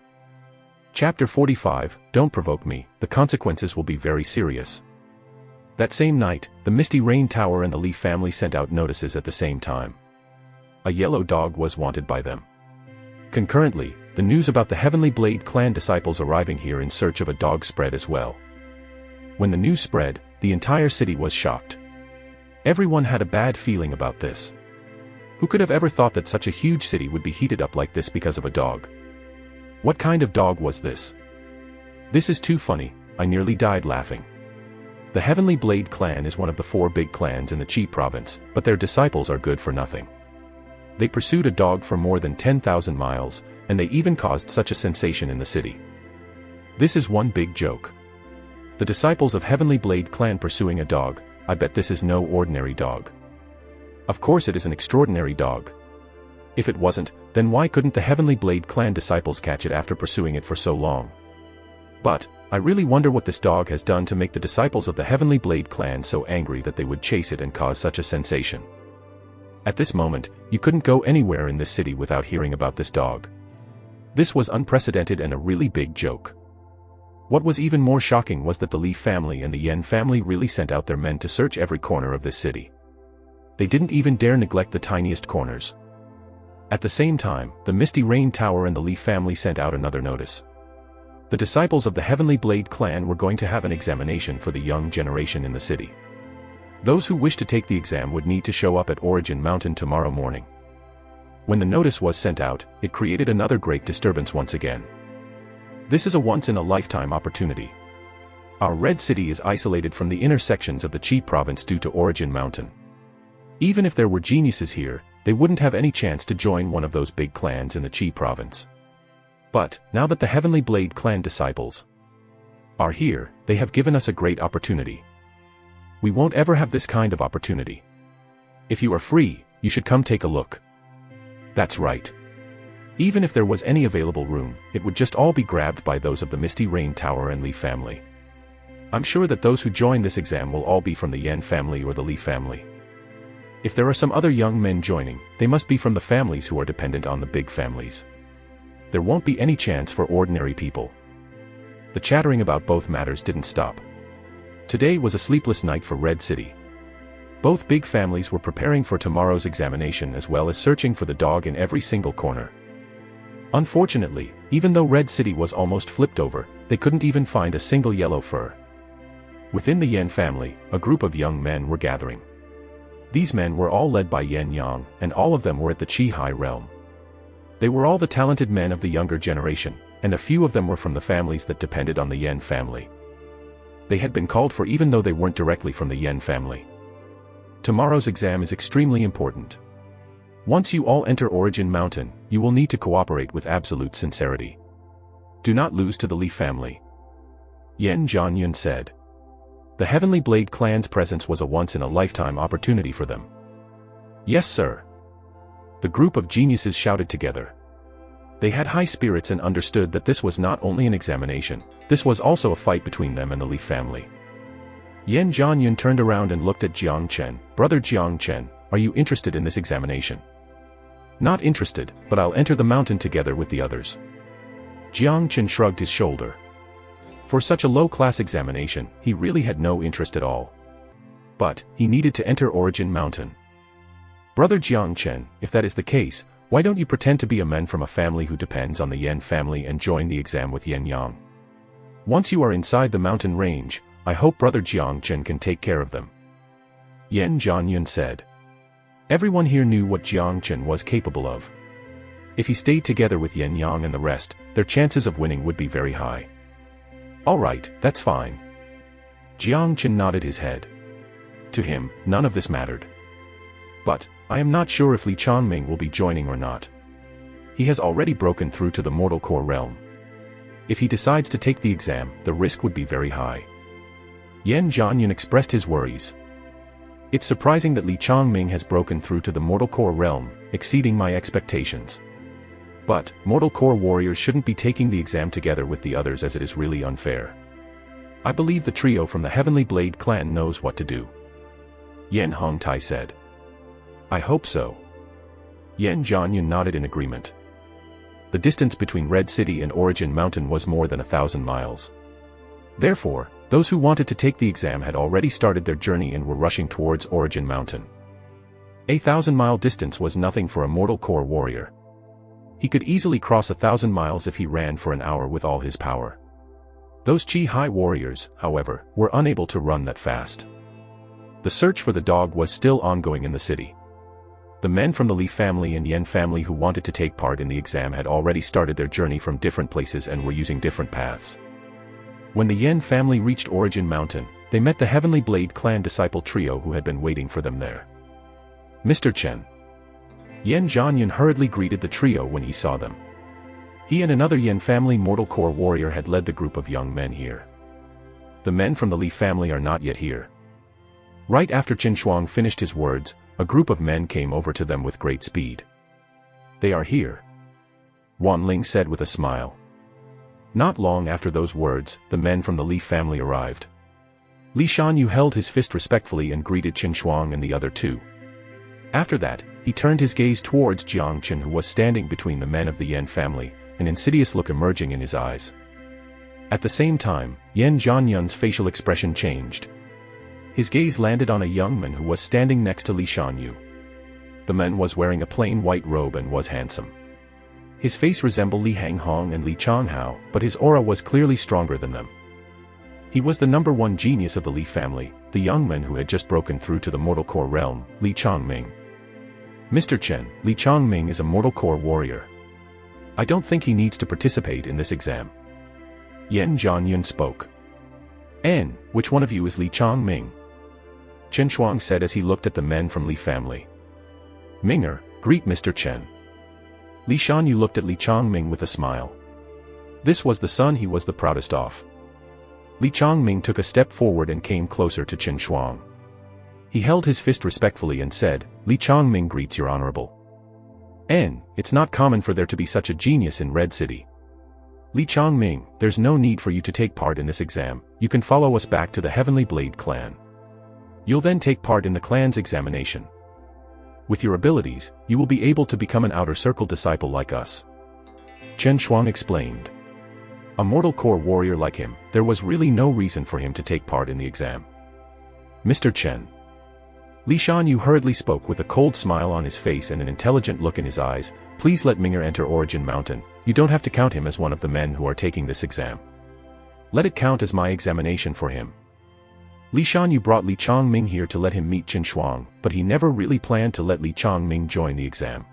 Chapter 45, Don't Provoke Me, the consequences will be very serious. That same night, the Misty Rain Tower and the Leaf family sent out notices at the same time. A yellow dog was wanted by them. Concurrently, the news about the Heavenly Blade clan disciples arriving here in search of a dog spread as well. When the news spread, the entire city was shocked. Everyone had a bad feeling about this. Who could have ever thought that such a huge city would be heated up like this because of a dog? What kind of dog was this? This is too funny, I nearly died laughing. The Heavenly Blade clan is one of the 4 big clans in the Qi province, but their disciples are good for nothing. They pursued a dog for more than 10,000 miles, and they even caused such a sensation in the city. This is one big joke. The disciples of Heavenly Blade clan pursuing a dog, I bet this is no ordinary dog. Of course it is an extraordinary dog. If it wasn't, then why couldn't the Heavenly Blade clan disciples catch it after pursuing it for so long? But, I really wonder what this dog has done to make the disciples of the Heavenly Blade clan so angry that they would chase it and cause such a sensation. At this moment, you couldn't go anywhere in this city without hearing about this dog. This was unprecedented and a really big joke. What was even more shocking was that the Li family and the Yan family really sent out their men to search every corner of this city. They didn't even dare neglect the tiniest corners. At the same time, the Misty Rain Tower and the Li family sent out another notice. The disciples of the Heavenly Blade clan were going to have an examination for the young generation in the city. Those who wished to take the exam would need to show up at Origin Mountain tomorrow morning. When the notice was sent out, it created another great disturbance once again. This is a once-in-a-lifetime opportunity. Our Red City is isolated from the inner sections of the Qi province due to Origin Mountain. Even if there were geniuses here, they wouldn't have any chance to join one of those big clans in the Qi province. But, now that the Heavenly Blade clan disciples are here, they have given us a great opportunity. We won't ever have this kind of opportunity. If you are free, you should come take a look. That's right. Even if there was any available room, it would just all be grabbed by those of the Misty Rain Tower and Li family. I'm sure that those who join this exam will all be from the Yan family or the Li family. If there are some other young men joining, they must be from the families who are dependent on the big families. There won't be any chance for ordinary people. The chattering about both matters didn't stop. Today was a sleepless night for Red City. Both big families were preparing for tomorrow's examination as well as searching for the dog in every single corner. Unfortunately, even though Red City was almost flipped over, they couldn't even find a single yellow fur. Within the Yan family, a group of young men were gathering. These men were all led by Yan Yang, and all of them were at the Chihai realm. They were all the talented men of the younger generation, and a few of them were from the families that depended on the Yan family. They had been called for even though they weren't directly from the Yan family. Tomorrow's exam is extremely important. Once you all enter Origin Mountain, you will need to cooperate with absolute sincerity. Do not lose to the Li family. Yan Zhanyan said. The Heavenly Blade clan's presence was a once-in-a-lifetime opportunity for them. Yes, sir. The group of geniuses shouted together. They had high spirits and understood that this was not only an examination, this was also a fight between them and the Li family. Yan Zhanyan turned around and looked at Jang Chen. Brother Jang Chen, are you interested in this examination? Not interested, but I'll enter the mountain together with the others. Jang Chen shrugged his shoulder. For such a low-class examination, he really had no interest at all. But, he needed to enter Origin Mountain. Brother Jang Chen, if that is the case, why don't you pretend to be a man from a family who depends on the Yan family and join the exam with Yan Yang? Once you are inside the mountain range, I hope Brother Jang Chen can take care of them. Yan Zhanyan said. Everyone here knew what Jang Chen was capable of. If he stayed together with Yan Yang and the rest, their chances of winning would be very high. Alright, that's fine. Jang Chen nodded his head. To him, none of this mattered. But, I am not sure if Li Chanming will be joining or not. He has already broken through to the mortal core realm. If he decides to take the exam, the risk would be very high. Yan Zhanyun expressed his worries. It's surprising that Li Changming has broken through to the Mortal Core realm, exceeding my expectations. But, Mortal Core warriors shouldn't be taking the exam together with the others, as it is really unfair. I believe the trio from the Heavenly Blade clan knows what to do. Yan Hongtai said. I hope so. Yan Zhanyun nodded in agreement. The distance between Red City and Origin Mountain was more than 1,000 miles. Therefore, those who wanted to take the exam had already started their journey and were rushing towards Origin Mountain. A 1,000-mile distance was nothing for a Mortal Core warrior. He could easily cross 1,000 miles if he ran for an hour with all his power. Those Chihai warriors, however, were unable to run that fast. The search for the dog was still ongoing in the city. The men from the Li family and Yan family who wanted to take part in the exam had already started their journey from different places and were using different paths. When the Yan family reached Origin Mountain, they met the Heavenly Blade clan disciple trio who had been waiting for them there. Mr. Chen. Yan Zhanyun hurriedly greeted the trio when he saw them. He and another Yan family Mortal Core warrior had led the group of young men here. The men from the Li family are not yet here. Right after Qin Shuang finished his words, a group of men came over to them with great speed. They are here. Wan Ling said with a smile. Not long after those words, the men from the Li family arrived. Li Shanyu held his fist respectfully and greeted Qin Shuang and the other two. After that, he turned his gaze towards Jang Chen, who was standing between the men of the Yan family, an insidious look emerging in his eyes. At the same time, Yan Zhanyun's facial expression changed. His gaze landed on a young man who was standing next to Li Shanyu. The man was wearing a plain white robe and was handsome. His face resembled Li Hanghong and Li Changhao, but his aura was clearly stronger than them. He was the #1 genius of the Li family, the young man who had just broken through to the Mortal Core realm, Li Changming. Mr. Chen, Li Changming is a Mortal Core warrior. I don't think he needs to participate in this exam. Yan Zhanyun spoke. And, which one of you is Li Changming? Chen Shuang said as he looked at the men from Li family. Minger, greet Mr. Chen. Li Shanyu looked at Li Changming with a smile. This was the son he was the proudest of. Li Changming took a step forward and came closer to Chen Shuang. He held his fist respectfully and said, Li Changming greets your honorable. N, it's not common for there to be such a genius in Red City. Li Changming, there's no need for you to take part in this exam, you can follow us back to the Heavenly Blade clan. You'll then take part in the clan's examination. With your abilities, you will be able to become an outer circle disciple like us. Chen Shuang explained. A Mortal Core warrior like him, there was really no reason for him to take part in the exam. Mr. Chen. Li Shanyu hurriedly spoke with a cold smile on his face and an intelligent look in his eyes, please let Minger enter Origin Mountain, you don't have to count him as one of the men who are taking this exam. Let it count as my examination for him. Li Shanyu brought Li Changming here to let him meet Qin Shuang, but he never really planned to let Li Changming join the exam.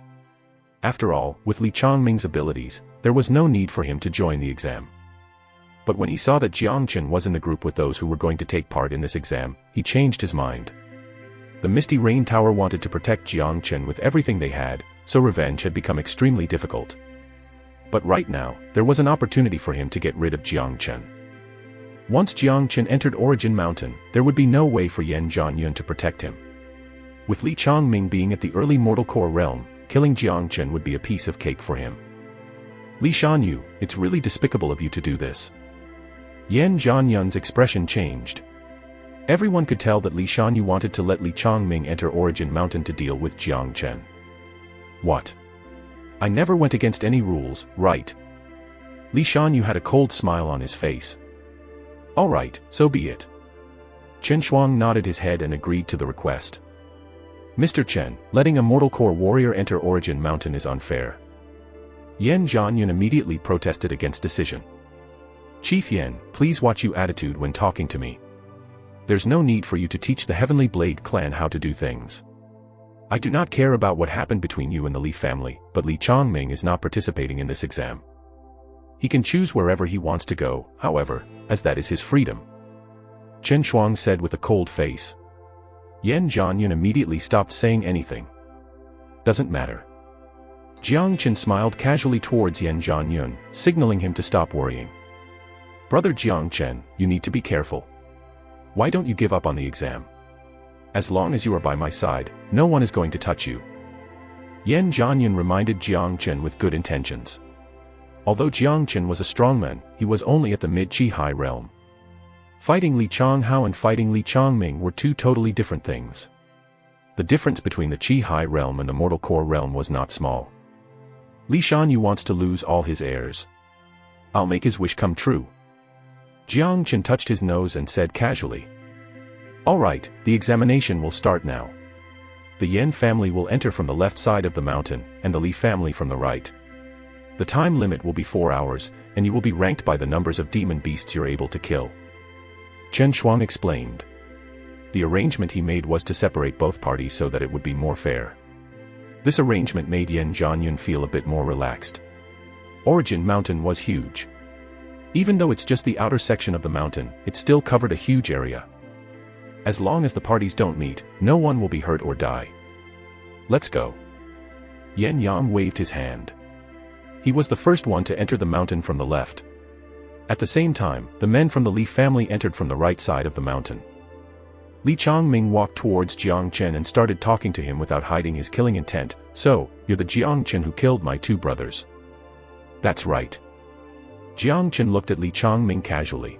After all, with Li Changming's abilities, there was no need for him to join the exam. But when he saw that Jang Chen was in the group with those who were going to take part in this exam, he changed his mind. The Misty Rain Tower wanted to protect Jang Chen with everything they had, so revenge had become extremely difficult. But right now, there was an opportunity for him to get rid of Jang Chen. Once Jang Chen entered Origin Mountain, there would be no way for Yan Zhanyun to protect him. With Li Changming being at the early Mortal Core realm, killing Jang Chen would be a piece of cake for him. Li Shanyu, it's really despicable of you to do this. Yan Zhanyun's expression changed. Everyone could tell that Li Shanyu wanted to let Li Changming enter Origin Mountain to deal with Jang Chen. What? I never went against any rules, right? Li Shanyu had a cold smile on his face. Alright, so be it. Chen Shuang nodded his head and agreed to the request. Mr. Chen, letting a Mortal Core warrior enter Origin Mountain is unfair. Yan Zhanyun immediately protested against decision. Chief Yan, please watch your attitude when talking to me. There's no need for you to teach the Heavenly Blade clan how to do things. I do not care about what happened between you and the Li family, but Li Changming is not participating in this exam. He can choose wherever he wants to go, however, as that is his freedom. Chen Shuang said with a cold face. Yan Zhanyun immediately stopped saying anything. Doesn't matter. Jiang Chen smiled casually towards Yan Zhanyun, signaling him to stop worrying. Brother Jang Chen, you need to be careful. Why don't you give up on the exam? As long as you are by my side, no one is going to touch you. Yan Chenu reminded Jang Chen with good intentions. Although Jang Chen was a strongman, he was only at the mid-Chihai realm. Fighting Li Changhao and fighting Li Changming were two totally different things. The difference between the Chihai realm and the mortal core realm was not small. Li Shanyu wants to lose all his heirs. I'll make his wish come true. Jang Chen touched his nose and said casually. All right, the examination will start now. The Yan family will enter from the left side of the mountain, and the Li family from the right. The time limit will be 4 hours, and you will be ranked by the numbers of demon beasts you're able to kill. Chen Shuang explained. The arrangement he made was to separate both parties so that it would be more fair. This arrangement made Yan Chenu feel a bit more relaxed. Origin Mountain was huge. Even though it's just the outer section of the mountain, it still covered a huge area. As long as the parties don't meet, no one will be hurt or die. Let's go. Yan Yang waved his hand. He was the first one to enter the mountain from the left. At the same time, the men from the Li family entered from the right side of the mountain. Li Changming walked towards Jang Chen and started talking to him without hiding his killing intent. So, you're the Jang Chen who killed my two brothers. That's right. Jang Chen looked at Li Changming casually.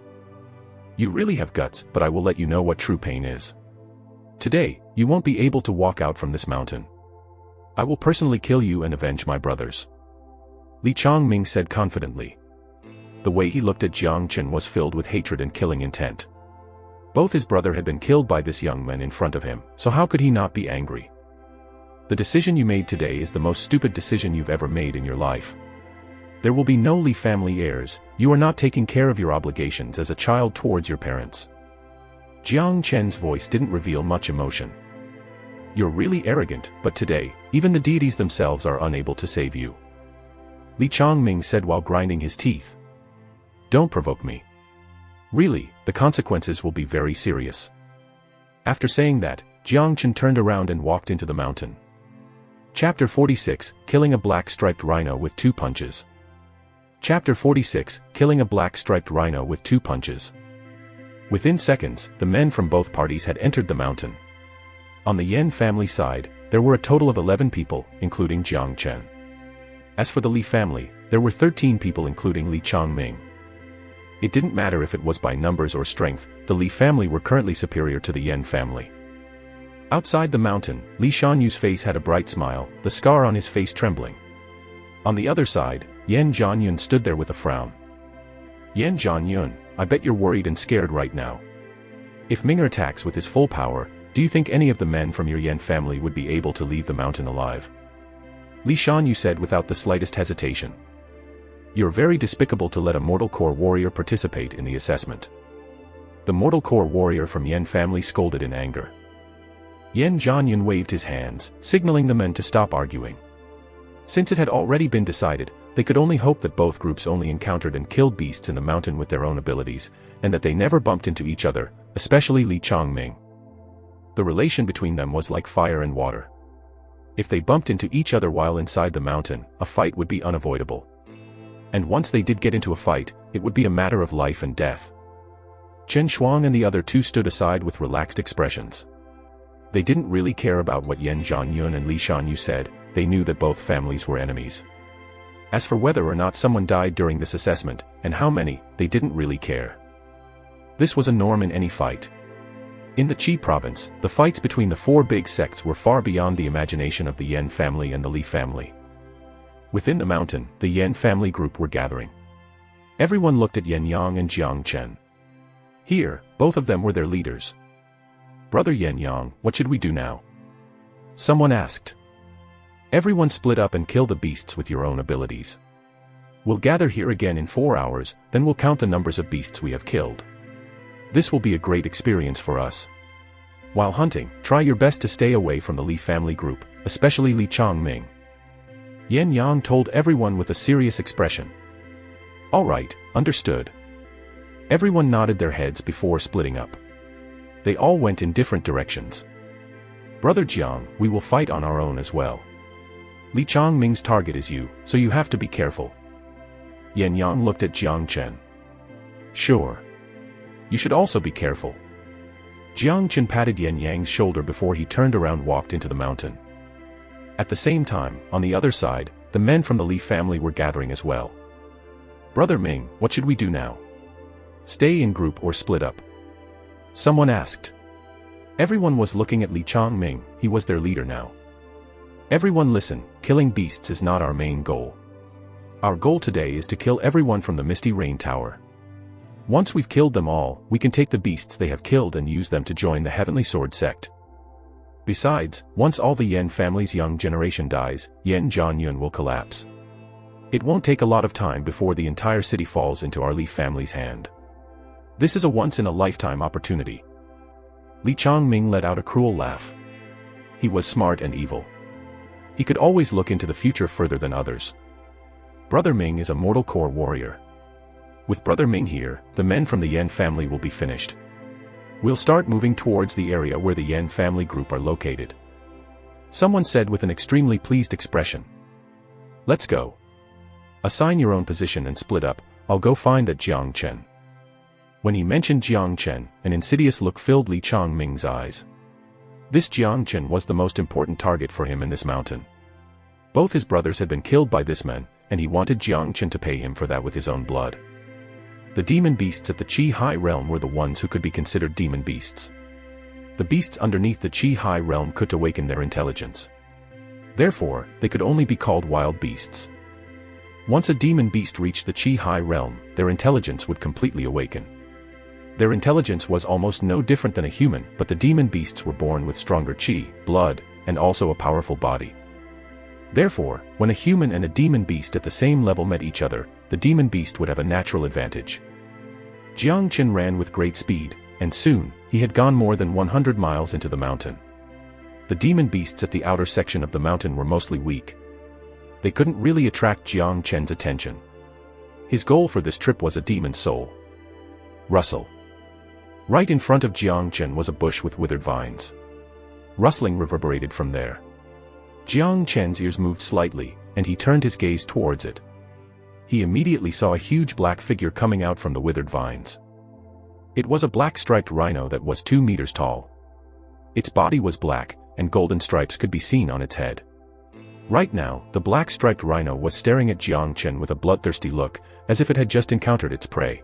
You really have guts, but I will let you know what true pain is. Today, you won't be able to walk out from this mountain. I will personally kill you and avenge my brothers. Li Changming said confidently. The way he looked at Jang Chen was filled with hatred and killing intent. Both his brother had been killed by this young man in front of him, so how could he not be angry? The decision you made today is the most stupid decision you've ever made in your life. There will be no Li family heirs. You are not taking care of your obligations as a child towards your parents. Jiang Chen's voice didn't reveal much emotion. You're really arrogant, but today, even the deities themselves are unable to save you. Li Changming said while grinding his teeth. Don't provoke me. Really, the consequences will be very serious. After saying that, Jiang Chen turned around and walked into the mountain. Chapter 46, Killing a Black-Striped Rhino with 2 Punches. Chapter 46, Killing a Black-Striped Rhino with 2 Punches. Within seconds, the men from both parties had entered the mountain. On the Yan family side, there were a total of 11 people, including Jang Chen. As for the Li family, there were 13 people including Li Changming. It didn't matter if it was by numbers or strength, the Li family were currently superior to the Yan family. Outside the mountain, Li Shanyu's face had a bright smile, the scar on his face trembling. On the other side, Yan Chenu stood there with a frown. Yan Chenu, I bet you're worried and scared right now. If Ming attacks with his full power, do you think any of the men from your Yan family would be able to leave the mountain alive? Li Shanyu said without the slightest hesitation. You're very despicable to let a mortal core warrior participate in the assessment. The mortal core warrior from Yan family scolded in anger. Yan Chenu waved his hands, signaling the men to stop arguing. Since it had already been decided, they could only hope that both groups only encountered and killed beasts in the mountain with their own abilities, and that they never bumped into each other, especially Li Changming. The relation between them was like fire and water. If they bumped into each other while inside the mountain, a fight would be unavoidable. And once they did get into a fight, it would be a matter of life and death. Chen Shuang and the other two stood aside with relaxed expressions. They didn't really care about what Yan Chenu and Li Shanyu said, they knew that both families were enemies. As for whether or not someone died during this assessment, and how many, they didn't really care. This was a norm in any fight. In the Qi province, the fights between the 4 big sects were far beyond the imagination of the Yan family and the Li family. Within the mountain, the Yan family group were gathering. Everyone looked at Yan Yang and Jiang Chen. Here, both of them were their leaders. Brother Yan Yang, what should we do now? Someone asked. Everyone split up and kill the beasts with your own abilities. We'll gather here again in 4 hours, then we'll count the numbers of beasts we have killed. This will be a great experience for us. While hunting, try your best to stay away from the Li family group, especially Li Changming. Yan Yang told everyone with a serious expression. All right, understood. Everyone nodded their heads before splitting up. They all went in different directions. Brother Jiang, we will fight on our own as well. Li Changming's target is you, so you have to be careful. Yan Yang looked at Jiang Chen. Sure. You should also be careful. Jang Chen patted Yan Yang's shoulder before he turned around and walked into the mountain. At the same time, on the other side, the men from the Li family were gathering as well. Brother Ming, what should we do now? Stay in group or split up? Someone asked. Everyone was looking at Li Changming, he was their leader now. Everyone listen, killing beasts is not our main goal. Our goal today is to kill everyone from the Misty Rain Tower. Once we've killed them all, we can take the beasts they have killed and use them to join the Heavenly Sword sect. Besides, once all the Yan family's young generation dies, Yan Zhanyun will collapse. It won't take a lot of time before the entire city falls into our Li family's hand. This is a once-in-a-lifetime opportunity. Li Changming let out a cruel laugh. He was smart and evil. He could always look into the future further than others. Brother Ming is a mortal core warrior. With Brother Ming here, the men from the Yan family will be finished. We'll start moving towards the area where the Yan family group are located. Someone said with an extremely pleased expression. Let's go. Assign your own position and split up, I'll go find that Jang Chen. When he mentioned Jang Chen, an insidious look filled Li Changming's eyes. This Jang Chen was the most important target for him in this mountain. Both his brothers had been killed by this man, and he wanted Jang Chen to pay him for that with his own blood. The demon beasts at the Chihai realm were the ones who could be considered demon beasts. The beasts underneath the Chihai realm could awaken their intelligence. Therefore, they could only be called wild beasts. Once a demon beast reached the Chihai realm, their intelligence would completely awaken. Their intelligence was almost no different than a human, but the demon beasts were born with stronger chi, blood, and also a powerful body. Therefore, when a human and a demon beast at the same level met each other, the demon beast would have a natural advantage. Jang Chen ran with great speed, and soon, he had gone more than 100 miles into the mountain. The demon beasts at the outer section of the mountain were mostly weak. They couldn't really attract Jang Chen's attention. His goal for this trip was a demon soul. Rustle. Right in front of Jang Chen was a bush with withered vines. Rustling reverberated from there. Jang Chen's ears moved slightly, and he turned his gaze towards it. He immediately saw a huge black figure coming out from the withered vines. It was a black-striped rhino that was 2 meters tall. Its body was black, and golden stripes could be seen on its head. Right now, the black-striped rhino was staring at Jang Chen with a bloodthirsty look, as if it had just encountered its prey.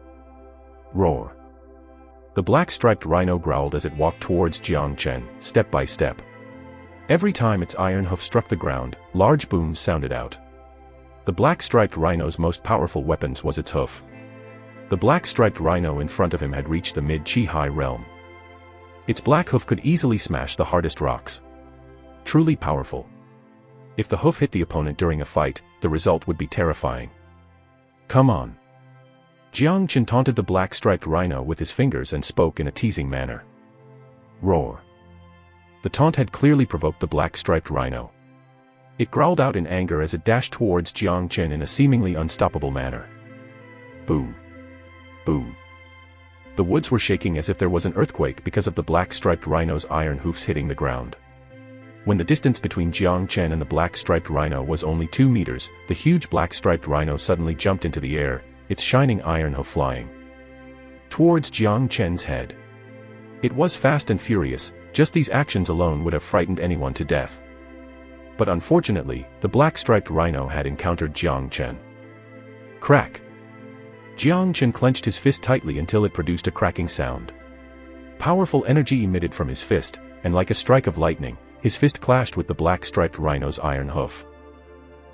Roar. The black-striped rhino growled as it walked towards Jang Chen, step by step. Every time its iron hoof struck the ground, large booms sounded out. The black-striped rhino's most powerful weapons was its hoof. The black-striped rhino in front of him had reached the mid-Chihai realm. Its black hoof could easily smash the hardest rocks. Truly powerful. If the hoof hit the opponent during a fight, the result would be terrifying. Come on. Jang Chen taunted the black-striped rhino with his fingers and spoke in a teasing manner. Roar. The taunt had clearly provoked the black-striped rhino. It growled out in anger as it dashed towards Jang Chen in a seemingly unstoppable manner. Boom. Boom. The woods were shaking as if there was an earthquake because of the black-striped rhino's iron hoofs hitting the ground. When the distance between Jang Chen and the black-striped rhino was only 2 meters, the huge black-striped rhino suddenly jumped into the air, its shining iron hoof flying towards Jang Chen's head. It was fast and furious, just these actions alone would have frightened anyone to death. But unfortunately, the black-striped rhino had encountered Jang Chen. Crack! Jang Chen clenched his fist tightly until it produced a cracking sound. Powerful energy emitted from his fist, and like a strike of lightning, his fist clashed with the black-striped rhino's iron hoof.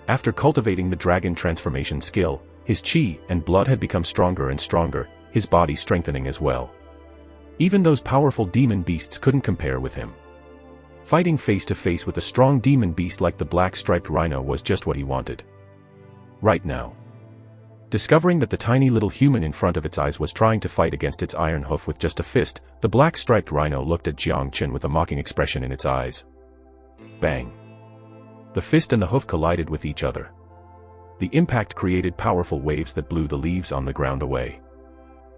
After cultivating the dragon transformation skill, his chi and blood had become stronger and stronger, his body strengthening as well. Even those powerful demon beasts couldn't compare with him. Fighting face to face with a strong demon beast like the black-striped rhino was just what he wanted. Right now. Discovering that the tiny little human in front of its eyes was trying to fight against its iron hoof with just a fist, the black-striped rhino looked at Jang Chen with a mocking expression in its eyes. Bang! The fist and the hoof collided with each other. The impact created powerful waves that blew the leaves on the ground away.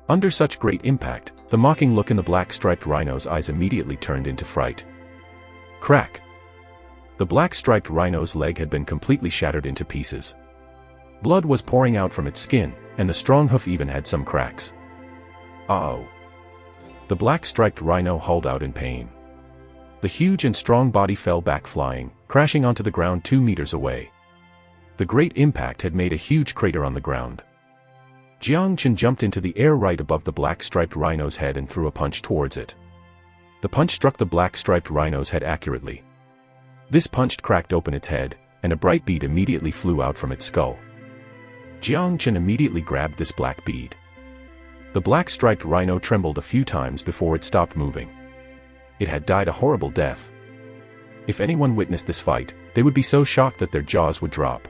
Under such great impact, the mocking look in the black-striped rhino's eyes immediately turned into fright. Crack! The black-striped rhino's leg had been completely shattered into pieces. Blood was pouring out from its skin, and the strong hoof even had some cracks. Uh-oh. The black-striped rhino hauled out in pain. The huge and strong body fell back flying, crashing onto the ground 2 meters away. The great impact had made a huge crater on the ground. Jang Chen jumped into the air right above the black-striped rhino's head and threw a punch towards it. The punch struck the black-striped rhino's head accurately. This punch cracked open its head, and a bright bead immediately flew out from its skull. Jang Chen immediately grabbed this black bead. The black-striped rhino trembled a few times before it stopped moving. It had died a horrible death. If anyone witnessed this fight, they would be so shocked that their jaws would drop.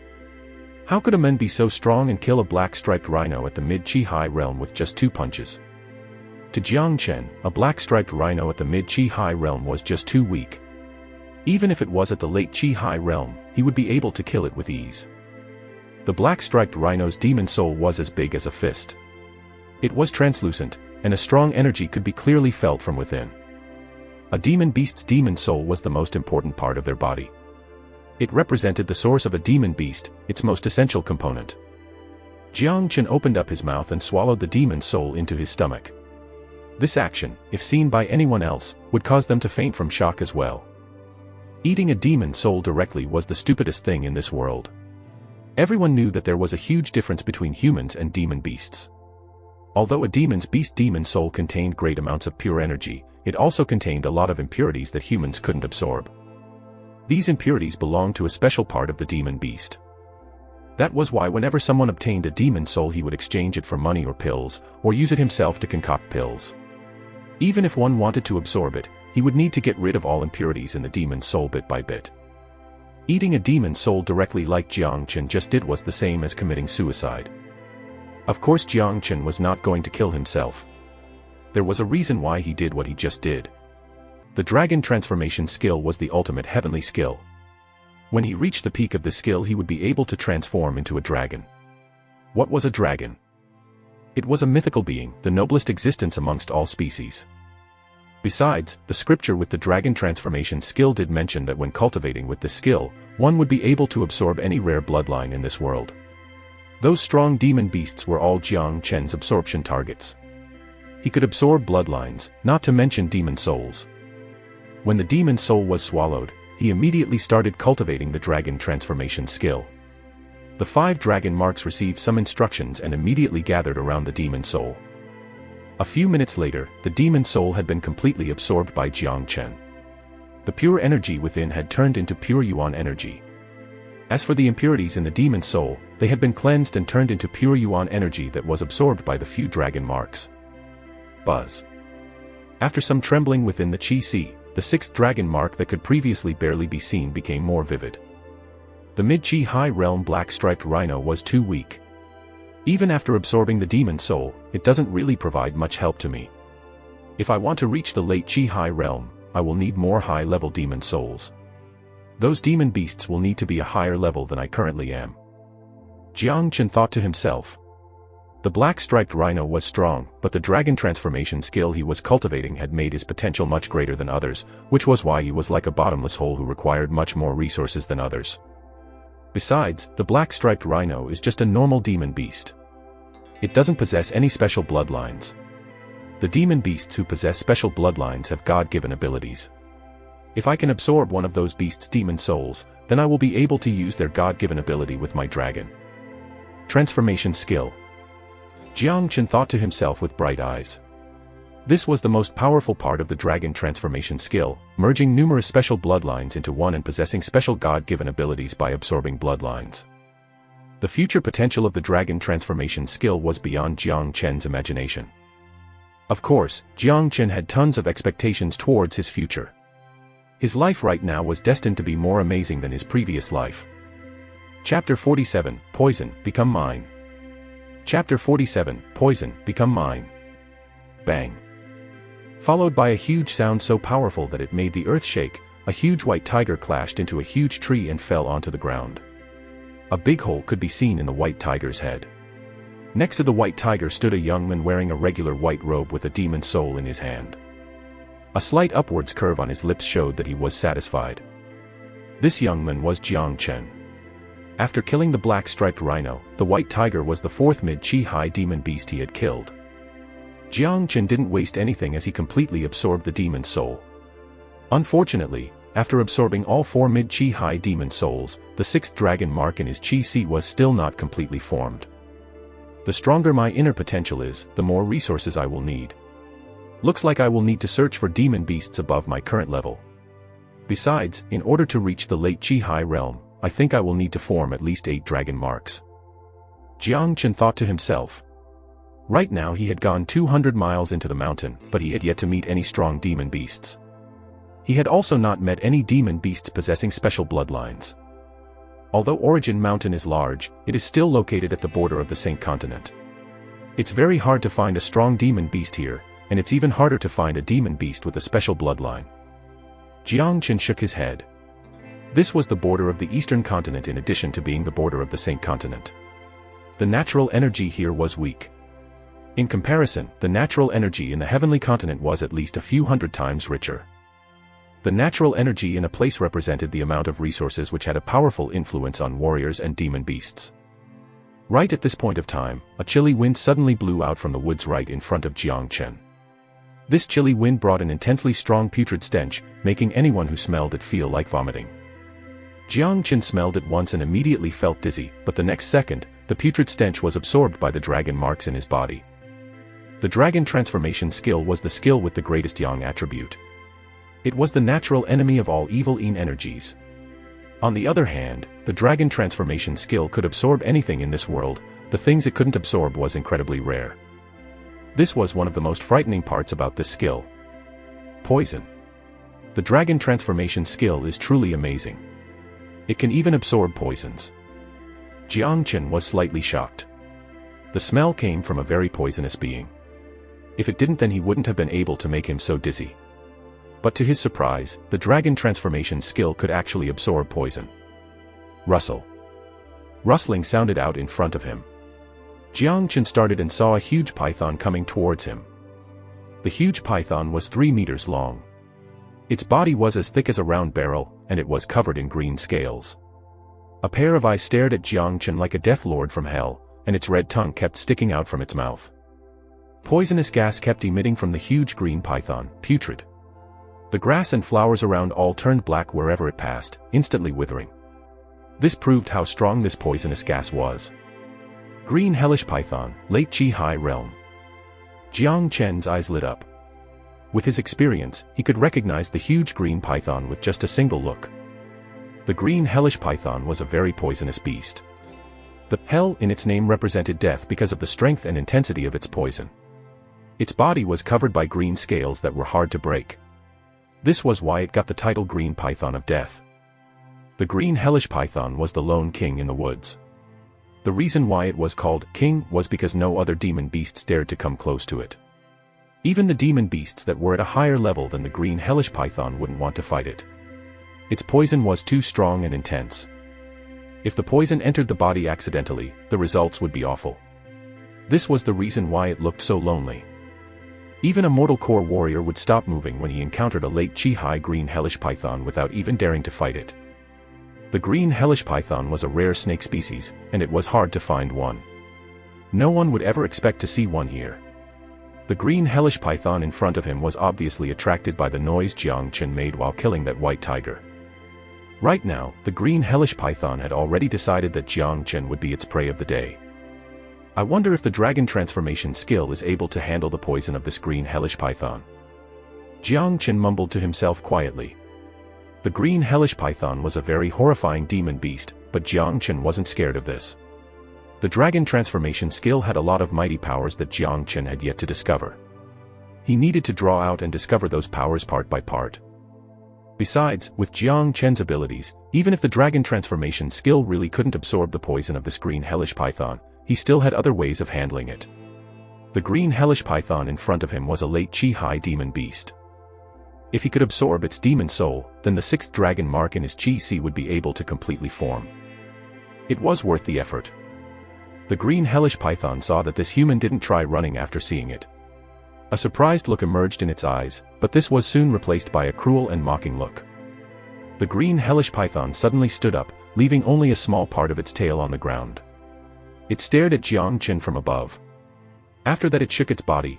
How could a man be so strong and kill a black-striped rhino at the mid-Chihai realm with just 2 punches? To Jang Chen, a black-striped rhino at the mid-Chihai realm was just too weak. Even if it was at the late Chihai realm, he would be able to kill it with ease. The black-striped rhino's demon soul was as big as a fist. It was translucent, and a strong energy could be clearly felt from within. A demon beast's demon soul was the most important part of their body. It represented the source of a demon beast, its most essential component. Jang Chen opened up his mouth and swallowed the demon soul into his stomach. This action, if seen by anyone else, would cause them to faint from shock as well. Eating a demon soul directly was the stupidest thing in this world. Everyone knew that there was a huge difference between humans and demon beasts. Although a demon's beast demon soul contained great amounts of pure energy, it also contained a lot of impurities that humans couldn't absorb. These impurities belonged to a special part of the demon beast. That was why whenever someone obtained a demon soul he would exchange it for money or pills, or use it himself to concoct pills. Even if one wanted to absorb it, he would need to get rid of all impurities in the demon soul bit by bit. Eating a demon soul directly like Jang Chen just did was the same as committing suicide. Of course Jang Chen was not going to kill himself. There was a reason why he did what he just did. The dragon transformation skill was the ultimate heavenly skill. When he reached the peak of the skill he would be able to transform into a dragon. What was a dragon? It was a mythical being, the noblest existence amongst all species. Besides, the scripture with the dragon transformation skill did mention that when cultivating with this skill, one would be able to absorb any rare bloodline in this world. Those strong demon beasts were all Jang Chen's absorption targets. He could absorb bloodlines, not to mention demon souls. When the demon soul was swallowed, he immediately started cultivating the dragon transformation skill. The 5 dragon marks received some instructions and immediately gathered around the demon soul. A few minutes later, the demon soul had been completely absorbed by Jang Chen. The pure energy within had turned into pure yuan energy. As for the impurities in the demon soul, they had been cleansed and turned into pure yuan energy that was absorbed by the few dragon marks. Buzz. After some trembling within the Qi Si, the 6th dragon mark that could previously barely be seen became more vivid. The mid-Chihai realm black-striped rhino was too weak. Even after absorbing the demon soul, it doesn't really provide much help to me. If I want to reach the late Chihai realm, I will need more high-level demon souls. Those demon beasts will need to be a higher level than I currently am. Jang Chen thought to himself. The black-striped rhino was strong, but the dragon transformation skill he was cultivating had made his potential much greater than others, which was why he was like a bottomless hole who required much more resources than others. Besides, the black-striped rhino is just a normal demon beast. It doesn't possess any special bloodlines. The demon beasts who possess special bloodlines have God-given abilities. If I can absorb one of those beasts' demon souls, then I will be able to use their God-given ability with my dragon transformation skill. Jang Chen thought to himself with bright eyes. This was the most powerful part of the dragon transformation skill, merging numerous special bloodlines into one and possessing special God-given abilities by absorbing bloodlines. The future potential of the dragon transformation skill was beyond Jang Chen's imagination. Of course, Jang Chen had tons of expectations towards his future. His life right now was destined to be more amazing than his previous life. Chapter 47, Poison, Become Mine. Chapter 47, Poison, Become Mine. Bang. Followed by a huge sound so powerful that it made the earth shake, a huge white tiger clashed into a huge tree and fell onto the ground. A big hole could be seen in the white tiger's head. Next to the white tiger stood a young man wearing a regular white robe with a demon soul in his hand. A slight upwards curve on his lips showed that he was satisfied. This young man was Jang Chen. After killing the black-striped rhino, the white tiger was the 4th mid-Chihai demon beast he had killed. Jang Chen didn't waste anything as he completely absorbed the demon soul. Unfortunately, after absorbing all 4 mid-Chihai demon souls, the 6th dragon mark in his Chi-Si was still not completely formed. The stronger my inner potential is, the more resources I will need. Looks like I will need to search for demon beasts above my current level. Besides, in order to reach the late Chihai realm, I think I will need to form at least 8 dragon marks. Jang Chen thought to himself. Right now he had gone 200 miles into the mountain, but he had yet to meet any strong demon beasts. He had also not met any demon beasts possessing special bloodlines. Although Origin Mountain is large, it is still located at the border of the Saint Continent. It's very hard to find a strong demon beast here, and it's even harder to find a demon beast with a special bloodline. Jang Chen shook his head. This was the border of the Eastern Continent in addition to being the border of the Saint Continent. The natural energy here was weak. In comparison, the natural energy in the Heavenly Continent was at least a few hundred times richer. The natural energy in a place represented the amount of resources which had a powerful influence on warriors and demon beasts. Right at this point of time, a chilly wind suddenly blew out from the woods right in front of Jang Chen. This chilly wind brought an intensely strong putrid stench, making anyone who smelled it feel like vomiting. Jang Chen smelled it once and immediately felt dizzy, but the next second, the putrid stench was absorbed by the dragon marks in his body. The dragon transformation skill was the skill with the greatest yang attribute. It was the natural enemy of all evil yin energies. On the other hand, the dragon transformation skill could absorb anything in this world. The things it couldn't absorb was incredibly rare. This was one of the most frightening parts about this skill. Poison. The dragon transformation skill is truly amazing. It can even absorb poisons. Jang Chen was slightly shocked. The smell came from a very poisonous being. If it didn't, then he wouldn't have been able to make him so dizzy. But to his surprise, the dragon transformation skill could actually absorb poison. Rustle. Rustling sounded out in front of him. Jang Chen started and saw a huge python coming towards him. The huge python was 3 meters long. Its body was as thick as a round barrel, and it was covered in green scales. A pair of eyes stared at Jang Chen like a death lord from hell, and its red tongue kept sticking out from its mouth. Poisonous gas kept emitting from the huge green python, putrid. The grass and flowers around all turned black wherever it passed, instantly withering. This proved how strong this poisonous gas was. Green hellish python, late Chihai realm. Jang Chen's eyes lit up. With his experience, he could recognize the huge green python with just a single look. The green hellish python was a very poisonous beast. The hell in its name represented death because of the strength and intensity of its poison. Its body was covered by green scales that were hard to break. This was why it got the title Green Python of Death. The green hellish python was the lone king in the woods. The reason why it was called king was because no other demon beasts dared to come close to it. Even the demon beasts that were at a higher level than the green hellish python wouldn't want to fight it. Its poison was too strong and intense. If the poison entered the body accidentally, the results would be awful. This was the reason why it looked so lonely. Even a mortal core warrior would stop moving when he encountered a late Chihai green hellish python without even daring to fight it. The green hellish python was a rare snake species, and it was hard to find one. No one would ever expect to see one here. The green hellish python in front of him was obviously attracted by the noise Jang Chen made while killing that white tiger. Right now, the green hellish python had already decided that Jang Chen would be its prey of the day. I wonder if the dragon transformation skill is able to handle the poison of this green hellish python. Jang Chen mumbled to himself quietly. The green hellish python was a very horrifying demon beast, but Jang Chen wasn't scared of this. The dragon transformation skill had a lot of mighty powers that Jang Chen had yet to discover. He needed to draw out and discover those powers part by part. Besides, with Jang Chen's abilities, even if the dragon transformation skill really couldn't absorb the poison of this green hellish python, he still had other ways of handling it. The green hellish python in front of him was a late Chihai demon beast. If he could absorb its demon soul, then the 6th dragon mark in his Chi-Si would be able to completely form. It was worth the effort. The green hellish python saw that this human didn't try running after seeing it. A surprised look emerged in its eyes, but this was soon replaced by a cruel and mocking look. The green hellish python suddenly stood up, leaving only a small part of its tail on the ground. It stared at Jang Chen from above. After that it shook its body,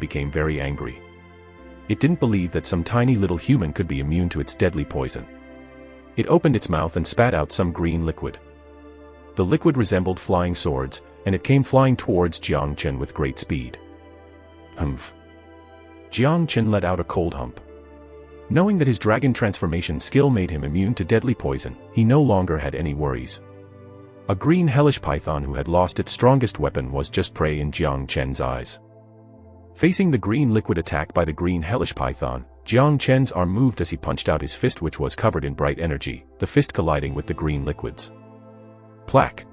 became very angry. It didn't believe that some tiny little human could be immune to its deadly poison. It opened its mouth and spat out some green liquid. The liquid resembled flying swords, and it came flying towards Jang Chen with great speed. Humph. Jang Chen let out a cold hump. Knowing that his dragon transformation skill made him immune to deadly poison, he no longer had any worries. A green hellish python who had lost its strongest weapon was just prey in Jang Chen's eyes. Facing the green liquid attack by the green hellish python, Jang Chen's arm moved as he punched out his fist, which was covered in bright energy, the fist colliding with the green liquids. Plack!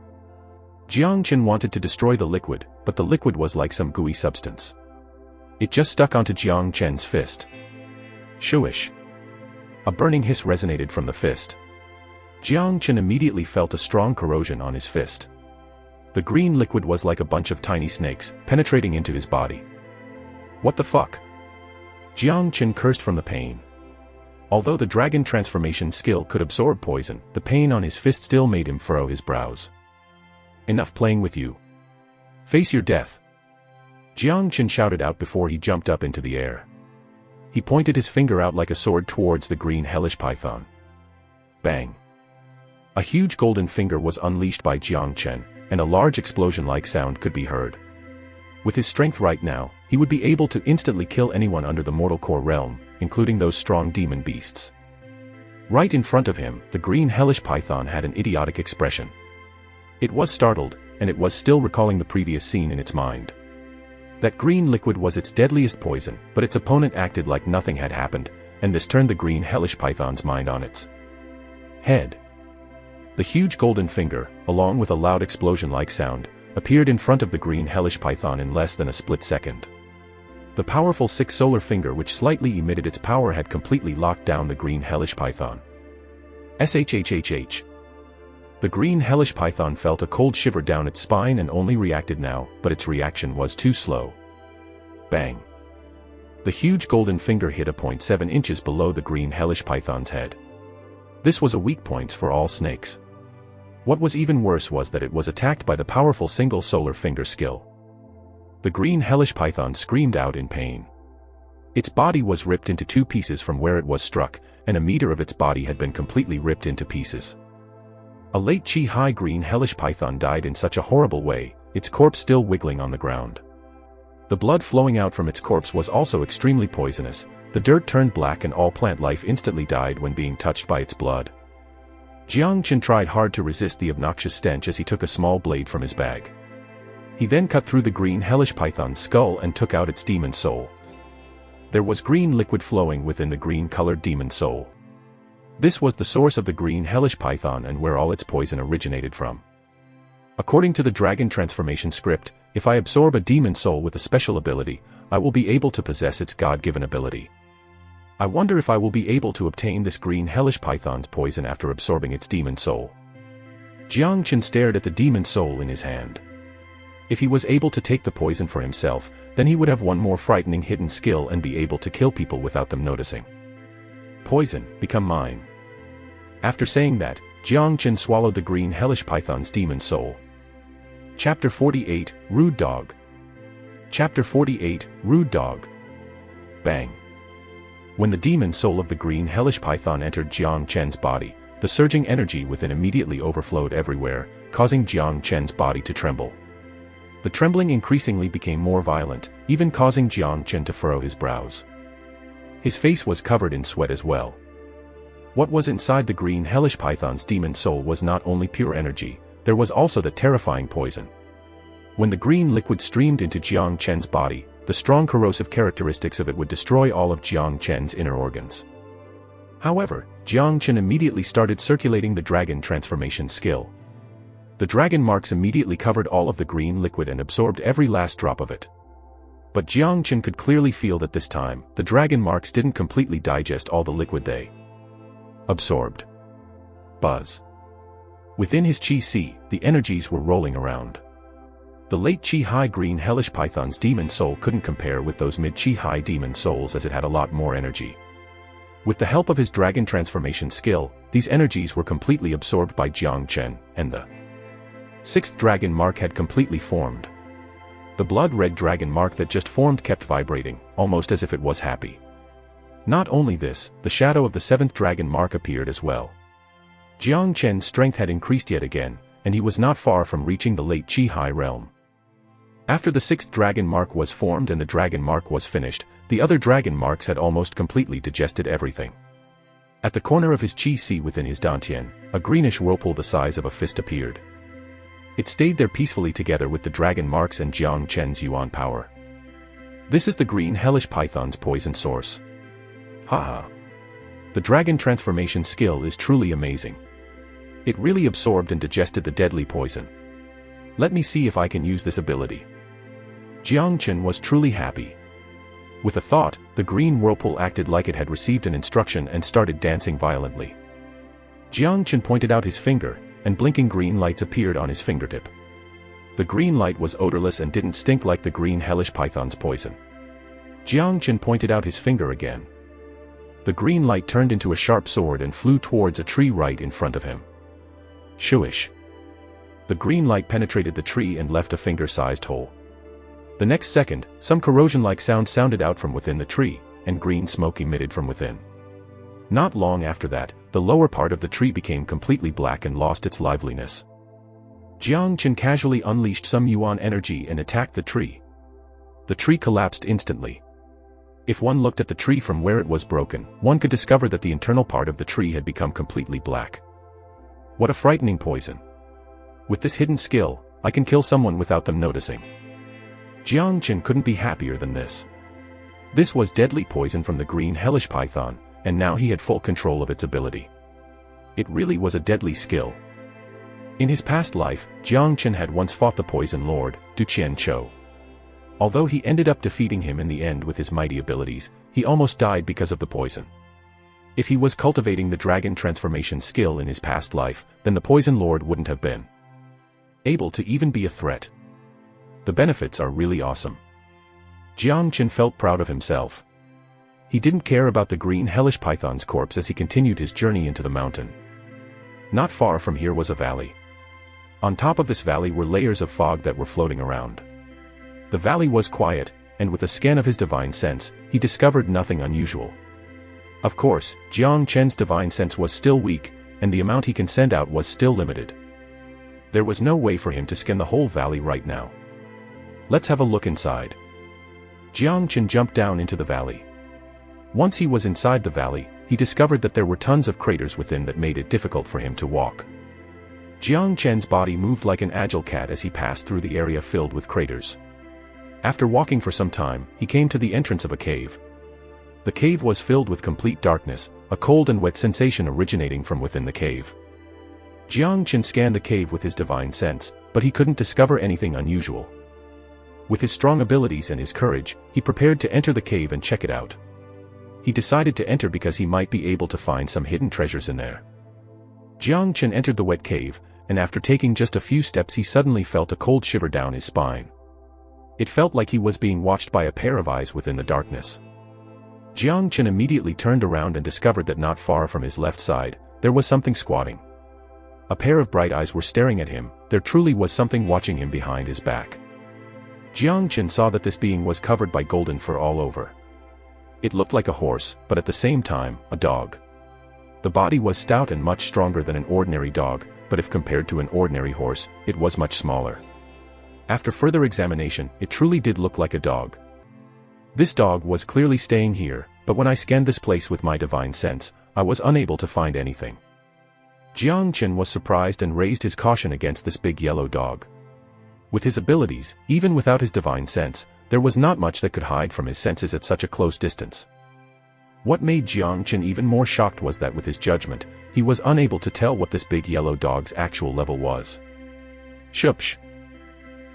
Jang Chen wanted to destroy the liquid, but the liquid was like some gooey substance. It just stuck onto Jang Chen's fist. Shooish! A burning hiss resonated from the fist. Jang Chen immediately felt a strong corrosion on his fist. The green liquid was like a bunch of tiny snakes, penetrating into his body. What the fuck? Jang Chen cursed from the pain. Although the dragon transformation skill could absorb poison, the pain on his fist still made him furrow his brows. Enough playing with you. Face your death. Jang Chen shouted out before he jumped up into the air. He pointed his finger out like a sword towards the green hellish python. Bang. A huge golden finger was unleashed by Jang Chen, and a large explosion-like sound could be heard. With his strength right now, he would be able to instantly kill anyone under the mortal core realm, including those strong demon beasts. Right in front of him, the green hellish python had an idiotic expression. It was startled, and it was still recalling the previous scene in its mind. That green liquid was its deadliest poison, but its opponent acted like nothing had happened, and this turned the green hellish python's mind on its head. The huge golden finger, along with a loud explosion-like sound, appeared in front of the green hellish python in less than a split second. The powerful six solar finger which slightly emitted its power had completely locked down the green hellish python. SHHHH. The green hellish python felt a cold shiver down its spine and only reacted now, but its reaction was too slow. Bang! The huge golden finger hit a point 7 inches below the green hellish python's head. This was a weak point for all snakes. What was even worse was that it was attacked by the powerful single solar finger skill. The green hellish python screamed out in pain. Its body was ripped into 2 pieces from where it was struck, and a meter of its body had been completely ripped into pieces. A late Chihai green hellish python died in such a horrible way, its corpse still wiggling on the ground. The blood flowing out from its corpse was also extremely poisonous. The dirt turned black and all plant life instantly died when being touched by its blood. Jang Chen tried hard to resist the obnoxious stench as he took a small blade from his bag. He then cut through the green hellish python's skull and took out its demon soul. There was green liquid flowing within the green-colored demon soul. This was the source of the green hellish python and where all its poison originated from. According to the dragon transformation script, if I absorb a demon soul with a special ability, I will be able to possess its God-given ability. I wonder if I will be able to obtain this green hellish python's poison after absorbing its demon soul. Jang Chen stared at the demon soul in his hand. If he was able to take the poison for himself, then he would have one more frightening hidden skill and be able to kill people without them noticing. Poison, become mine. After saying that, Jang Chen swallowed the green hellish python's demon soul. Chapter 48, Rude Dog. Chapter 48, Rude Dog. Bang. When the demon soul of the green hellish python entered Jang Chen's body, the surging energy within immediately overflowed everywhere, causing Jang Chen's body to tremble. The trembling increasingly became more violent, even causing Jang Chen to furrow his brows. His face was covered in sweat as well. What was inside the green hellish python's demon soul was not only pure energy, there was also the terrifying poison. When the green liquid streamed into Jang Chen's body, the strong corrosive characteristics of it would destroy all of Jang Chen's inner organs. However, Jang Chen immediately started circulating the dragon transformation skill. The dragon marks immediately covered all of the green liquid and absorbed every last drop of it. But Jang Chen could clearly feel that this time, the dragon marks didn't completely digest all the liquid they absorbed. Buzz. Within his Chi-Si, the energies were rolling around. The late Chihai green hellish python's demon soul couldn't compare with those mid-Chihai demon souls as it had a lot more energy. With the help of his dragon transformation skill, these energies were completely absorbed by Jang Chen, and the 6th dragon mark had completely formed. The blood-red dragon mark that just formed kept vibrating, almost as if it was happy. Not only this, the shadow of the 7th dragon mark appeared as well. Jang Chen's strength had increased yet again, and he was not far from reaching the late Chihai realm. After the 6th dragon mark was formed and the dragon mark was finished, the other dragon marks had almost completely digested everything. At the corner of his Chi-Si within his Dantian, a greenish whirlpool the size of a fist appeared. It stayed there peacefully together with the dragon marks and Jang Chen's yuan power. This is the green hellish python's poison source. Haha. The dragon transformation skill is truly amazing. It really absorbed and digested the deadly poison. Let me see if I can use this ability. Jang Chen was truly happy. With a thought, the green whirlpool acted like it had received an instruction and started dancing violently. Jang Chen pointed out his finger, and blinking green lights appeared on his fingertip. The green light was odorless and didn't stink like the green hellish python's poison. Jang Chen pointed out his finger again. The green light turned into a sharp sword and flew towards a tree right in front of him. Shooish. The green light penetrated the tree and left a finger-sized hole. The next second, some corrosion-like sound sounded out from within the tree, and green smoke emitted from within. Not long after that, the lower part of the tree became completely black and lost its liveliness. Jang Chen casually unleashed some yuan energy and attacked the tree. The tree collapsed instantly. If one looked at the tree from where it was broken, one could discover that the internal part of the tree had become completely black. What a frightening poison. With this hidden skill, I can kill someone without them noticing. Jang Chen couldn't be happier than this. This was deadly poison from the green hellish python, and now he had full control of its ability. It really was a deadly skill. In his past life, Jang Chen had once fought the poison lord, Du Qian Chou. Although he ended up defeating him in the end with his mighty abilities, he almost died because of the poison. If he was cultivating the dragon transformation skill in his past life, then the Poison Lord wouldn't have been able to even be a threat. The benefits are really awesome. Jang Chen felt proud of himself. He didn't care about the green hellish python's corpse as he continued his journey into the mountain. Not far from here was a valley. On top of this valley were layers of fog that were floating around. The valley was quiet, and with a scan of his divine sense, he discovered nothing unusual. Of course, Jang Chen's divine sense was still weak, and the amount he can send out was still limited. There was no way for him to scan the whole valley right now. Let's have a look inside. Jang Chen jumped down into the valley. Once he was inside the valley, he discovered that there were tons of craters within that made it difficult for him to walk. Jang Chen's body moved like an agile cat as he passed through the area filled with craters. After walking for some time, he came to the entrance of a cave. The cave was filled with complete darkness, a cold and wet sensation originating from within the cave. Jang Chen scanned the cave with his divine sense, but he couldn't discover anything unusual. With his strong abilities and his courage, he prepared to enter the cave and check it out. He decided to enter because he might be able to find some hidden treasures in there. Jang Chen entered the wet cave, and after taking just a few steps he suddenly felt a cold shiver down his spine. It felt like he was being watched by a pair of eyes within the darkness. Jang Chen immediately turned around and discovered that not far from his left side, there was something squatting. A pair of bright eyes were staring at him. There truly was something watching him behind his back. Jang Chen saw that this being was covered by golden fur all over. It looked like a horse, but at the same time, a dog. The body was stout and much stronger than an ordinary dog, but if compared to an ordinary horse, it was much smaller. After further examination, it truly did look like a dog. This dog was clearly staying here, but when I scanned this place with my divine sense, I was unable to find anything. Jang Chen was surprised and raised his caution against this big yellow dog. With his abilities, even without his divine sense, there was not much that could hide from his senses at such a close distance. What made Jang Chen even more shocked was that with his judgment, he was unable to tell what this big yellow dog's actual level was. Shupsh!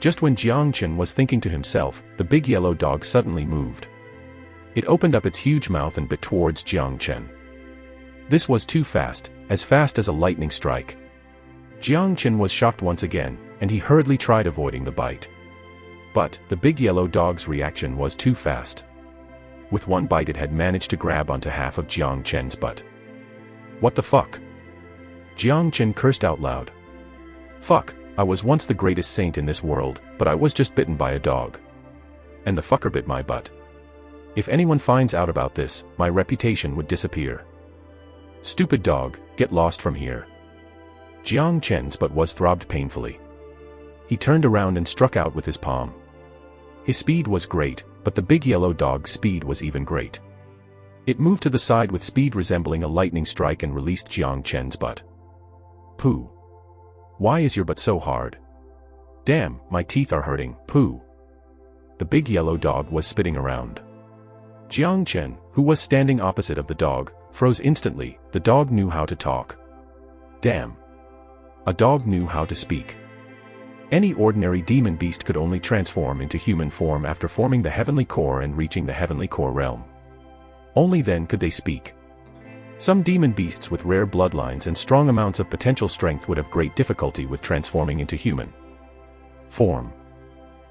Just when Jang Chen was thinking to himself, the big yellow dog suddenly moved. It opened up its huge mouth and bit towards Jang Chen. This was too fast as a lightning strike. Jang Chen was shocked once again, and he hurriedly tried avoiding the bite. But the big yellow dog's reaction was too fast. With one bite it had managed to grab onto half of Jang Chen's butt. What the fuck? Jang Chen cursed out loud. Fuck, I was once the greatest saint in this world, but I was just bitten by a dog. And the fucker bit my butt. If anyone finds out about this, my reputation would disappear. Stupid dog, get lost from here. Jang Chen's butt was throbbed painfully. He turned around and struck out with his palm. His speed was great, but the big yellow dog's speed was even great. It moved to the side with speed resembling a lightning strike and released Jang Chen's butt. Pooh. Why is your butt so hard? Damn, my teeth are hurting, pooh. The big yellow dog was spitting around. Jang Chen, who was standing opposite of the dog, froze instantly. The dog knew how to talk. Damn. A dog knew how to speak. Any ordinary demon beast could only transform into human form after forming the heavenly core and reaching the heavenly core realm. Only then could they speak. Some demon beasts with rare bloodlines and strong amounts of potential strength would have great difficulty with transforming into human form.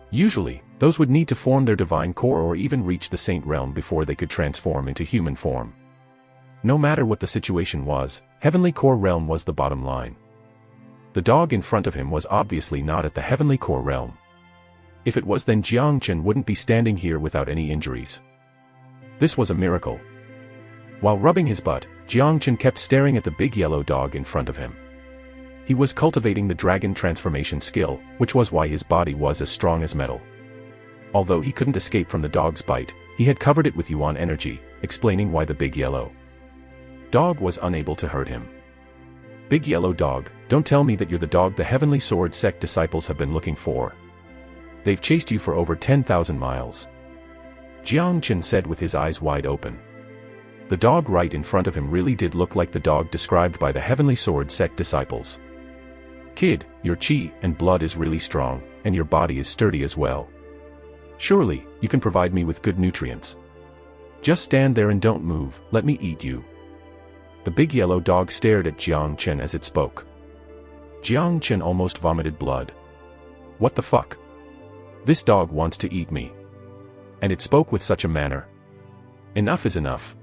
Usually, those would need to form their divine core or even reach the saint realm before they could transform into human form. No matter what the situation was, heavenly core realm was the bottom line. The dog in front of him was obviously not at the heavenly core realm. If it was, then Jang Chen wouldn't be standing here without any injuries. This was a miracle. While rubbing his butt, Jang Chen kept staring at the big yellow dog in front of him. He was cultivating the dragon transformation skill, which was why his body was as strong as metal. Although he couldn't escape from the dog's bite, he had covered it with yuan energy, explaining why the big yellow dog was unable to hurt him. Big yellow dog, don't tell me that you're the dog the Heavenly Sword sect disciples have been looking for. They've chased you for over 10,000 miles. Jang Chen said with his eyes wide open. The dog right in front of him really did look like the dog described by the Heavenly Sword sect disciples. Kid, your chi and blood is really strong, and your body is sturdy as well. Surely, you can provide me with good nutrients. Just stand there and don't move, let me eat you. The big yellow dog stared at Jang Chen as it spoke. Jang Chen almost vomited blood. What the fuck? This dog wants to eat me. And it spoke with such a manner. Enough is enough.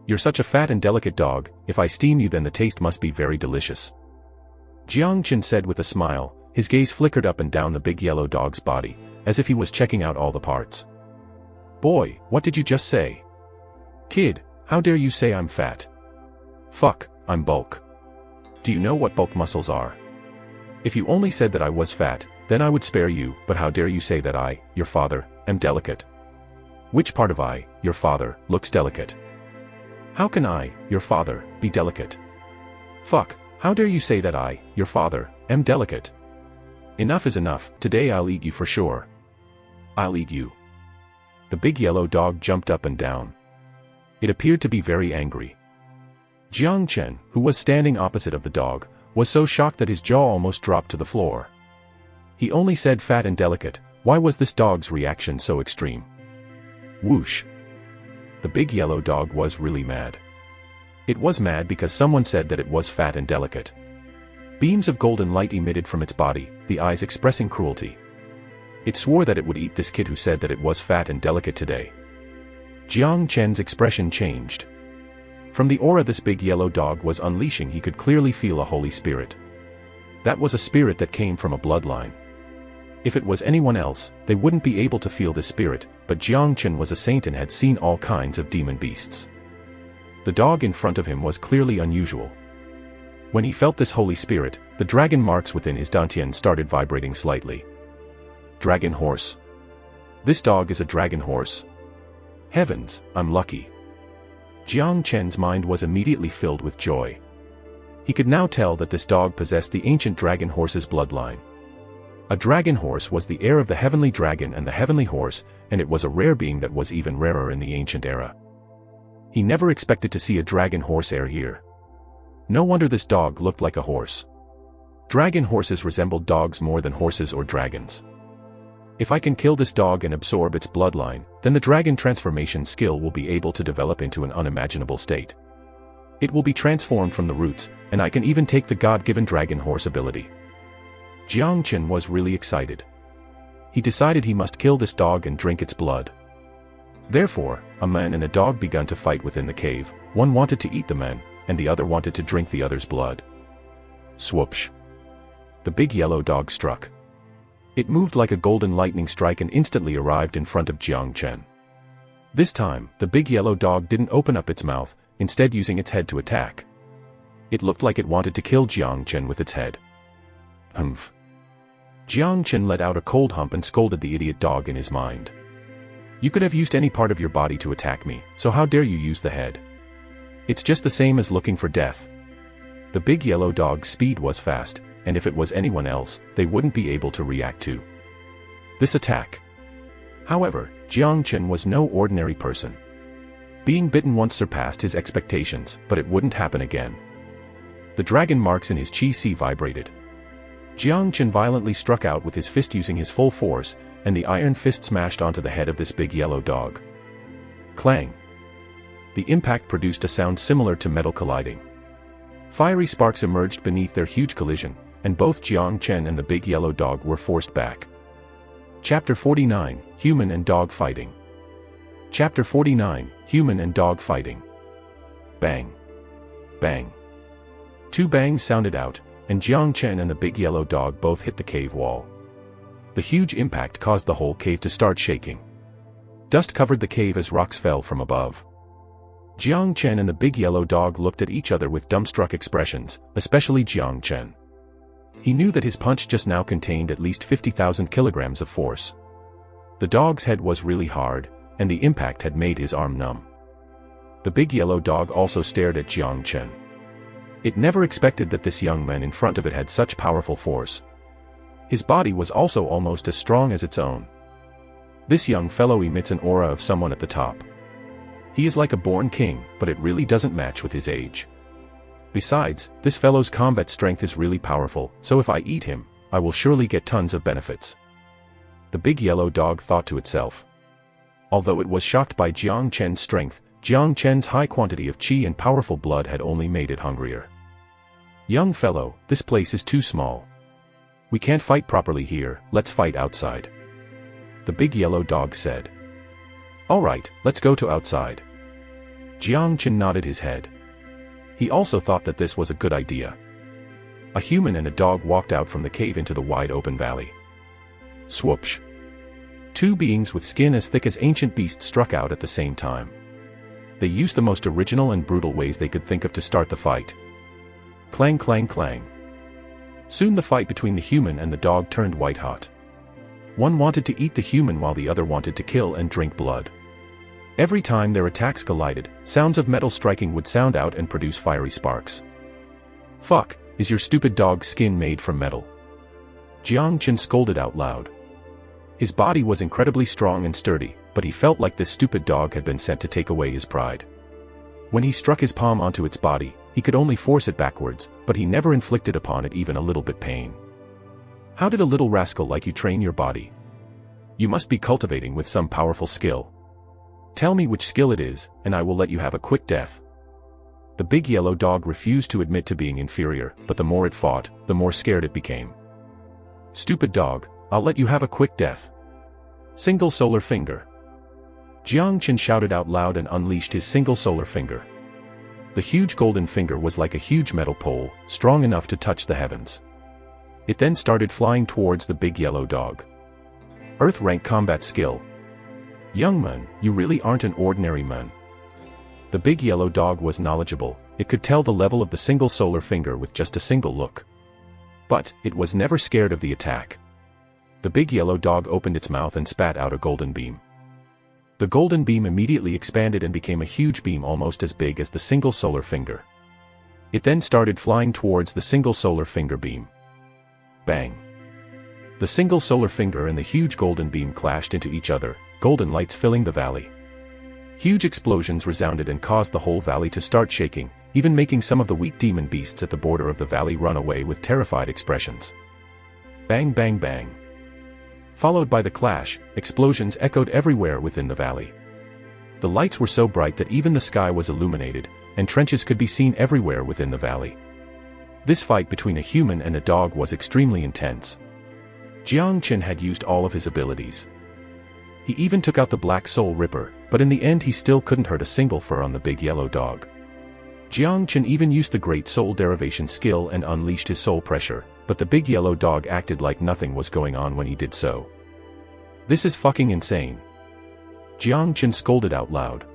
You're such a fat and delicate dog, if I steam you then the taste must be very delicious. Jang Chen said with a smile, his gaze flickered up and down the big yellow dog's body, as if he was checking out all the parts. Boy, what did you just say? Kid, how dare you say I'm fat? Fuck, I'm bulk. Do you know what bulk muscles are? If you only said that I was fat, then I would spare you, but how dare you say that I, your father, am delicate? Which part of I, your father, looks delicate? How can I, your father, be delicate? Fuck, how dare you say that I, your father, am delicate? Enough is enough, today I'll eat you for sure. I'll eat you. The big yellow dog jumped up and down. It appeared to be very angry. Jang Chen, who was standing opposite of the dog, was so shocked that his jaw almost dropped to the floor. He only said fat and delicate, why was this dog's reaction so extreme? Whoosh. The big yellow dog was really mad. It was mad because someone said that it was fat and delicate. Beams of golden light emitted from its body, the eyes expressing cruelty. It swore that it would eat this kid who said that it was fat and delicate today. Jang Chen's expression changed. From the aura this big yellow dog was unleashing he could clearly feel a holy spirit. That was a spirit that came from a bloodline. If it was anyone else, they wouldn't be able to feel this spirit, but Jang Chen was a saint and had seen all kinds of demon beasts. The dog in front of him was clearly unusual. When he felt this holy spirit, the dragon marks within his dantian started vibrating slightly. Dragon horse. This dog is a dragon horse. Heavens, I'm lucky. Jang Chen's mind was immediately filled with joy. He could now tell that this dog possessed the ancient dragon horse's bloodline. A dragon horse was the heir of the heavenly dragon and the heavenly horse, and it was a rare being that was even rarer in the ancient era. He never expected to see a dragon horse heir here. No wonder this dog looked like a horse. Dragon horses resembled dogs more than horses or dragons. If I can kill this dog and absorb its bloodline, then the dragon transformation skill will be able to develop into an unimaginable state. It will be transformed from the roots, and I can even take the God-given dragon horse ability. Jang Chen was really excited. He decided he must kill this dog and drink its blood. Therefore, a man and a dog began to fight within the cave. One wanted to eat the man, and the other wanted to drink the other's blood. Swoosh! The big yellow dog struck. It moved like a golden lightning strike and instantly arrived in front of Jang Chen. This time, the big yellow dog didn't open up its mouth, instead using its head to attack. It looked like it wanted to kill Jang Chen with its head. Humph. Jang Chen let out a cold hump and scolded the idiot dog in his mind. You could have used any part of your body to attack me, so how dare you use the head? It's just the same as looking for death. The big yellow dog's speed was fast, and if it was anyone else, they wouldn't be able to react to this attack. However, Jang Chen was no ordinary person. Being bitten once surpassed his expectations, but it wouldn't happen again. The dragon marks in his chi vibrated. Jang Chen violently struck out with his fist using his full force, and the iron fist smashed onto the head of this big yellow dog. Clang! The impact produced a sound similar to metal colliding. Fiery sparks emerged beneath their huge collision, and both Jang Chen and the big yellow dog were forced back. Chapter 49, Human and Dog Fighting. Chapter 49, Human and Dog Fighting. Bang! Bang! Two bangs sounded out, and Jang Chen and the big yellow dog both hit the cave wall. The huge impact caused the whole cave to start shaking. Dust covered the cave as rocks fell from above. Jang Chen and the big yellow dog looked at each other with dumbstruck expressions, especially Jang Chen. He knew that his punch just now contained at least 50,000 kilograms of force. The dog's head was really hard, and the impact had made his arm numb. The big yellow dog also stared at Jang Chen. It never expected that this young man in front of it had such powerful force. His body was also almost as strong as its own. This young fellow emits an aura of someone at the top. He is like a born king, but it really doesn't match with his age. Besides, this fellow's combat strength is really powerful, so if I eat him, I will surely get tons of benefits. The big yellow dog thought to itself. Although it was shocked by Jang Chen's strength, Jang Chen's high quantity of qi and powerful blood had only made it hungrier. "Young fellow, this place is too small. We can't fight properly here, let's fight outside," the big yellow dog said. "Alright, let's go to outside." Jang Chen nodded his head. He also thought that this was a good idea. A human and a dog walked out from the cave into the wide open valley. Swoosh! Two beings with skin as thick as ancient beasts struck out at the same time. They used the most original and brutal ways they could think of to start the fight. Clang clang clang. Soon the fight between the human and the dog turned white hot. One wanted to eat the human while the other wanted to kill and drink blood. Every time their attacks collided, sounds of metal striking would sound out and produce fiery sparks. "Fuck, is your stupid dog's skin made from metal?" Jang Chen scolded out loud. His body was incredibly strong and sturdy, but he felt like this stupid dog had been sent to take away his pride. When he struck his palm onto its body, he could only force it backwards, but he never inflicted upon it even a little bit pain. "How did a little rascal like you train your body? You must be cultivating with some powerful skill. Tell me which skill it is, and I will let you have a quick death." The big yellow dog refused to admit to being inferior, but the more it fought, the more scared it became. "Stupid dog, I'll let you have a quick death. Single solar finger." Jang Chen shouted out loud and unleashed his single solar finger. The huge golden finger was like a huge metal pole, strong enough to touch the heavens. It then started flying towards the big yellow dog. Earth rank combat skill. "Young man, you really aren't an ordinary man." The big yellow dog was knowledgeable, it could tell the level of the single solar finger with just a single look. But, it was never scared of the attack. The big yellow dog opened its mouth and spat out a golden beam. The golden beam immediately expanded and became a huge beam almost as big as the single solar finger. It then started flying towards the single solar finger beam. Bang! The single solar finger and the huge golden beam clashed into each other, golden lights filling the valley. Huge explosions resounded and caused the whole valley to start shaking, even making some of the weak demon beasts at the border of the valley run away with terrified expressions. Bang bang bang. Followed by the clash, explosions echoed everywhere within the valley. The lights were so bright that even the sky was illuminated, and trenches could be seen everywhere within the valley. This fight between a human and a dog was extremely intense. Jang Chen had used all of his abilities. He even took out the Black Soul Ripper, but in the end he still couldn't hurt a single fur on the big yellow dog. Jang Chen even used the Great Soul Derivation skill and unleashed his soul pressure, but the big yellow dog acted like nothing was going on when he did so. "This is fucking insane." Jang Chen scolded out loud.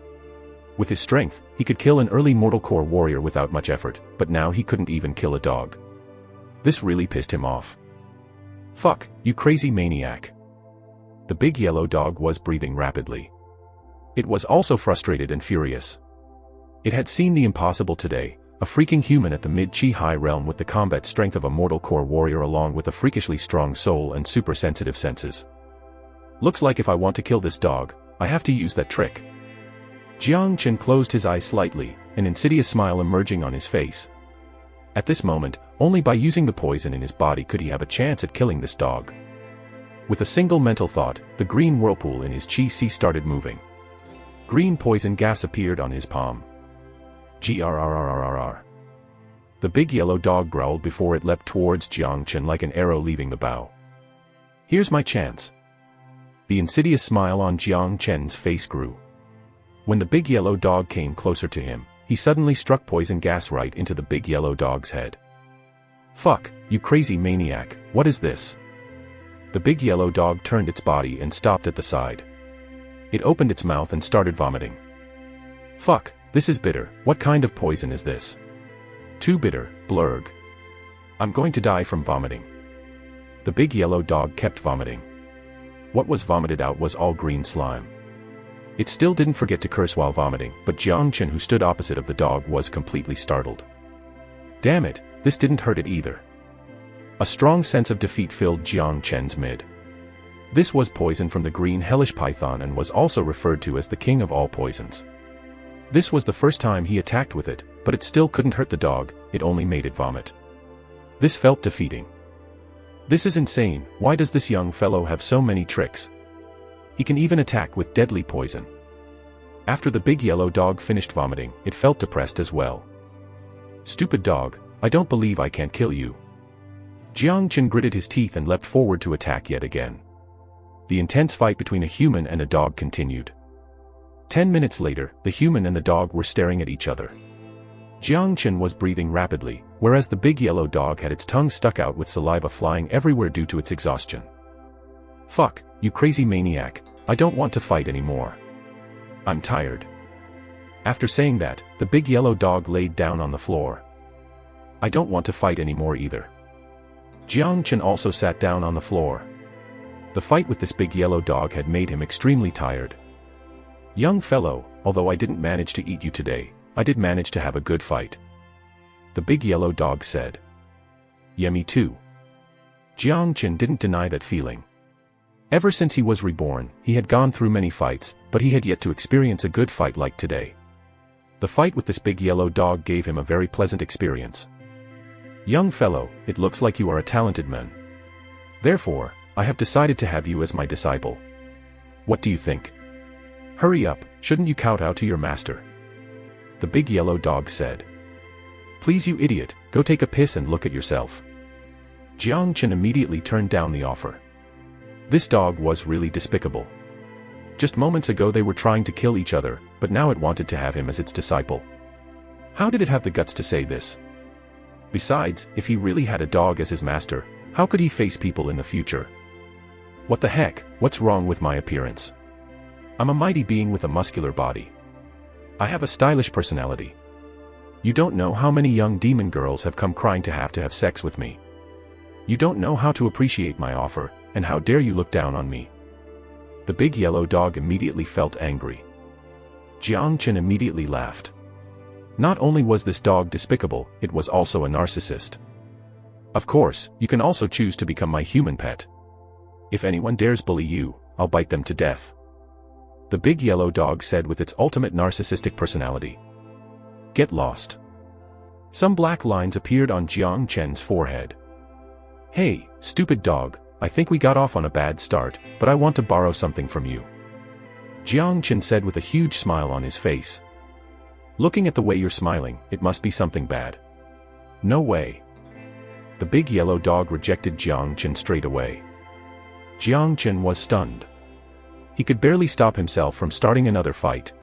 With his strength, he could kill an early Mortal Core warrior without much effort, but now he couldn't even kill a dog. This really pissed him off. "Fuck, you crazy maniac." The big yellow dog was breathing rapidly. It was also frustrated and furious. It had seen the impossible today, a freaking human at the mid-Chihai realm with the combat strength of a Mortal Core warrior along with a freakishly strong soul and super sensitive senses. "Looks like if I want to kill this dog, I have to use that trick." Jang Chen closed his eyes slightly, an insidious smile emerging on his face. At this moment, only by using the poison in his body could he have a chance at killing this dog. With a single mental thought, the green whirlpool in his chi started moving. Green poison gas appeared on his palm. Grrrrrrrrr. The big yellow dog growled before it leapt towards Jang Chen like an arrow leaving the bow. "Here's my chance." The insidious smile on Jang Chen's face grew. When the big yellow dog came closer to him, he suddenly struck poison gas right into the big yellow dog's head. "Fuck, you crazy maniac, what is this?" The big yellow dog turned its body and stopped at the side. It opened its mouth and started vomiting. "Fuck, this is bitter, what kind of poison is this? Too bitter, blurg. I'm going to die from vomiting." The big yellow dog kept vomiting. What was vomited out was all green slime. It still didn't forget to curse while vomiting, but Jang Chen, who stood opposite of the dog, was completely startled. Damn it, this didn't hurt it either. A strong sense of defeat filled Jang Chen's mid. This was poison from the green hellish python and was also referred to as the king of all poisons. This was the first time he attacked with it, but it still couldn't hurt the dog, it only made it vomit. This felt defeating. This is insane, why does this young fellow have so many tricks? He can even attack with deadly poison. After the big yellow dog finished vomiting, it felt depressed as well. "Stupid dog, I don't believe I can't kill you." Jang Chen gritted his teeth and leapt forward to attack yet again. The intense fight between a human and a dog continued. 10 minutes later, the human and the dog were staring at each other. Jang Chen was breathing rapidly, whereas the big yellow dog had its tongue stuck out with saliva flying everywhere due to its exhaustion. "Fuck, you crazy maniac, I don't want to fight anymore. I'm tired." After saying that, the big yellow dog laid down on the floor. "I don't want to fight anymore either." Jang Chen also sat down on the floor. The fight with this big yellow dog had made him extremely tired. "Young fellow, although I didn't manage to eat you today, I did manage to have a good fight," the big yellow dog said. "Yeah, me too." Jang Chen didn't deny that feeling. Ever since he was reborn, he had gone through many fights, but he had yet to experience a good fight like today. The fight with this big yellow dog gave him a very pleasant experience. "Young fellow, it looks like you are a talented man. Therefore, I have decided to have you as my disciple. What do you think? Hurry up, shouldn't you kowtow to your master?" the big yellow dog said. "Please, you idiot, go take a piss and look at yourself." Jang Chen immediately turned down the offer. This dog was really despicable. Just moments ago they were trying to kill each other, but now it wanted to have him as its disciple. How did it have the guts to say this? Besides, if he really had a dog as his master, how could he face people in the future? What the heck, what's wrong with my appearance? I'm a mighty being with a muscular body. I have a stylish personality. You don't know how many young demon girls have come crying to have sex with me. You don't know how to appreciate my offer, and how dare you look down on me?" The big yellow dog immediately felt angry. Jang Chen immediately laughed. Not only was this dog despicable, it was also a narcissist. "Of course, you can also choose to become my human pet. If anyone dares bully you, I'll bite them to death," the big yellow dog said with its ultimate narcissistic personality. "Get lost." Some black lines appeared on Jang Chen's forehead. "Hey, stupid dog, I think we got off on a bad start, but I want to borrow something from you," Jang Chen said with a huge smile on his face. "Looking at the way you're smiling, it must be something bad." "No way." The big yellow dog rejected Jang Chen straight away. Jang Chen was stunned. He could barely stop himself from starting another fight.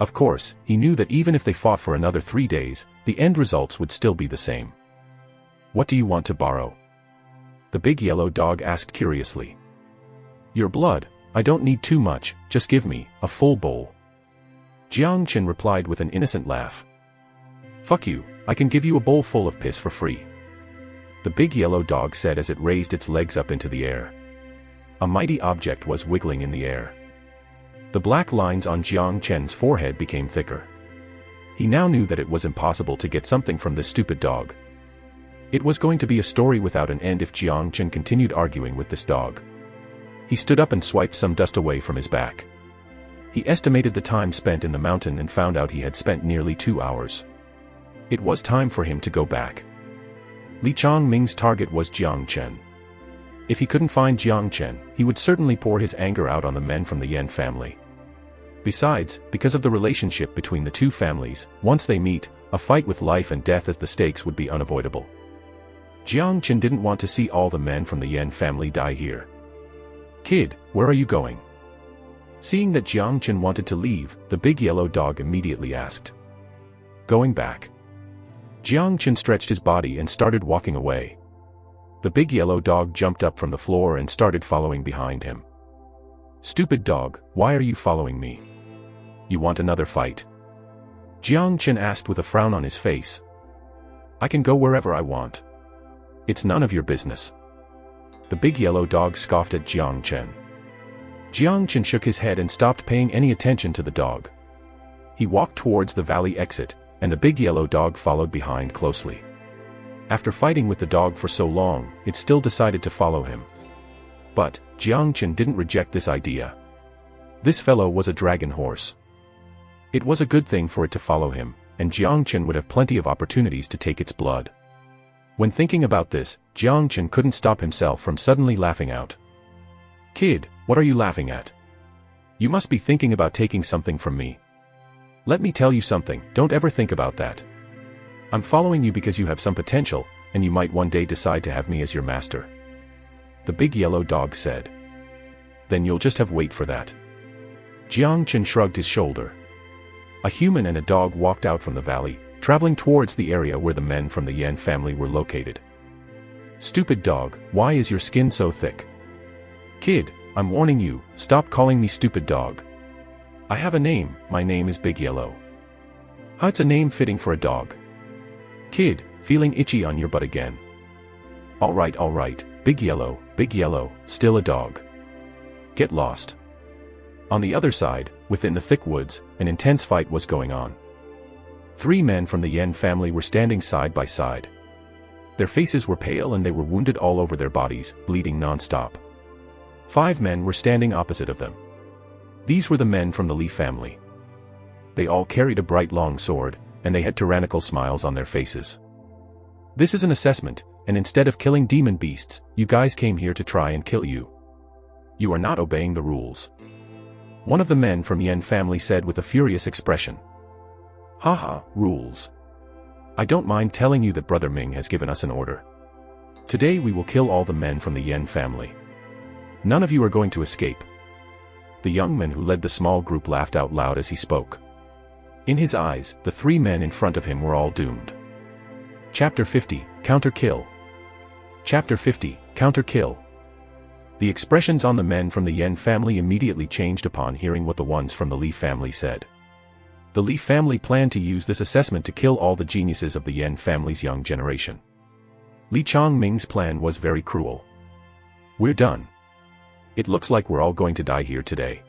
Of course, he knew that even if they fought for another 3 days, the end results would still be the same. "What do you want to borrow?" the big yellow dog asked curiously. "Your blood, I don't need too much, just give me a full bowl," Jang Chen replied with an innocent laugh. "Fuck you, I can give you a bowl full of piss for free," the big yellow dog said as it raised its legs up into the air. A mighty object was wiggling in the air. The black lines on Jang Chen's forehead became thicker. He now knew that it was impossible to get something from this stupid dog. It was going to be a story without an end if Jang Chen continued arguing with this dog. He stood up and swiped some dust away from his back. He estimated the time spent in the mountain and found out he had spent nearly 2 hours. It was time for him to go back. Li Changming's target was Jang Chen. If he couldn't find Jang Chen, he would certainly pour his anger out on the men from the Yan family. Besides, because of the relationship between the two families, once they meet, a fight with life and death as the stakes would be unavoidable. Jang Chen didn't want to see all the men from the Yan family die here. "Kid, where are you going?" Seeing that Jang Chen wanted to leave, the big yellow dog immediately asked. "Going back." Jang Chen stretched his body and started walking away. The big yellow dog jumped up from the floor and started following behind him. "Stupid dog, why are you following me? You want another fight?" Jang Chen asked with a frown on his face. "I can go wherever I want. It's none of your business." The big yellow dog scoffed at Jang Chen. Jang Chen shook his head and stopped paying any attention to the dog. He walked towards the valley exit, and the big yellow dog followed behind closely. After fighting with the dog for so long, it still decided to follow him. But, Jang Chen didn't reject this idea. This fellow was a dragon horse. It was a good thing for it to follow him, and Jang Chen would have plenty of opportunities to take its blood. When thinking about this, Jang Chen couldn't stop himself from suddenly laughing out. "Kid, what are you laughing at?" You must be thinking about taking something from me. Let me tell you something, don't ever think about that. I'm following you because you have some potential, and you might one day decide to have me as your master. The big yellow dog said. Then you'll just have wait for that. Jang Chen shrugged his shoulder. A human and a dog walked out from the valley, traveling towards the area where the men from the Yan family were located. Stupid dog, why is your skin so thick? Kid, I'm warning you, stop calling me stupid dog. I have a name, my name is Big Yellow. How it's a name fitting for a dog. Kid, feeling itchy on your butt again. Alright, Big Yellow, still a dog. Get lost. On the other side, within the thick woods, an intense fight was going on. 3 men from the Yan family were standing side by side. Their faces were pale and they were wounded all over their bodies, bleeding non-stop. 5 men were standing opposite of them. These were the men from the Li family. They all carried a bright long sword, and they had tyrannical smiles on their faces. This is an assessment, and instead of killing demon beasts, you guys came here to try and kill you. You are not obeying the rules. One of the men from Yan family said with a furious expression. Haha, rules. I don't mind telling you that Brother Ming has given us an order. Today we will kill all the men from the Yan family. None of you are going to escape. The young man who led the small group laughed out loud as he spoke. In his eyes, the 3 men in front of him were all doomed. Chapter 50, Counter Kill. Chapter 50, Counter Kill. The expressions on the men from the Yan family immediately changed upon hearing what the ones from the Li family said. The Li family planned to use this assessment to kill all the geniuses of the Yan family's young generation. Li Chongming's plan was very cruel. We're done. It looks like we're all going to die here today.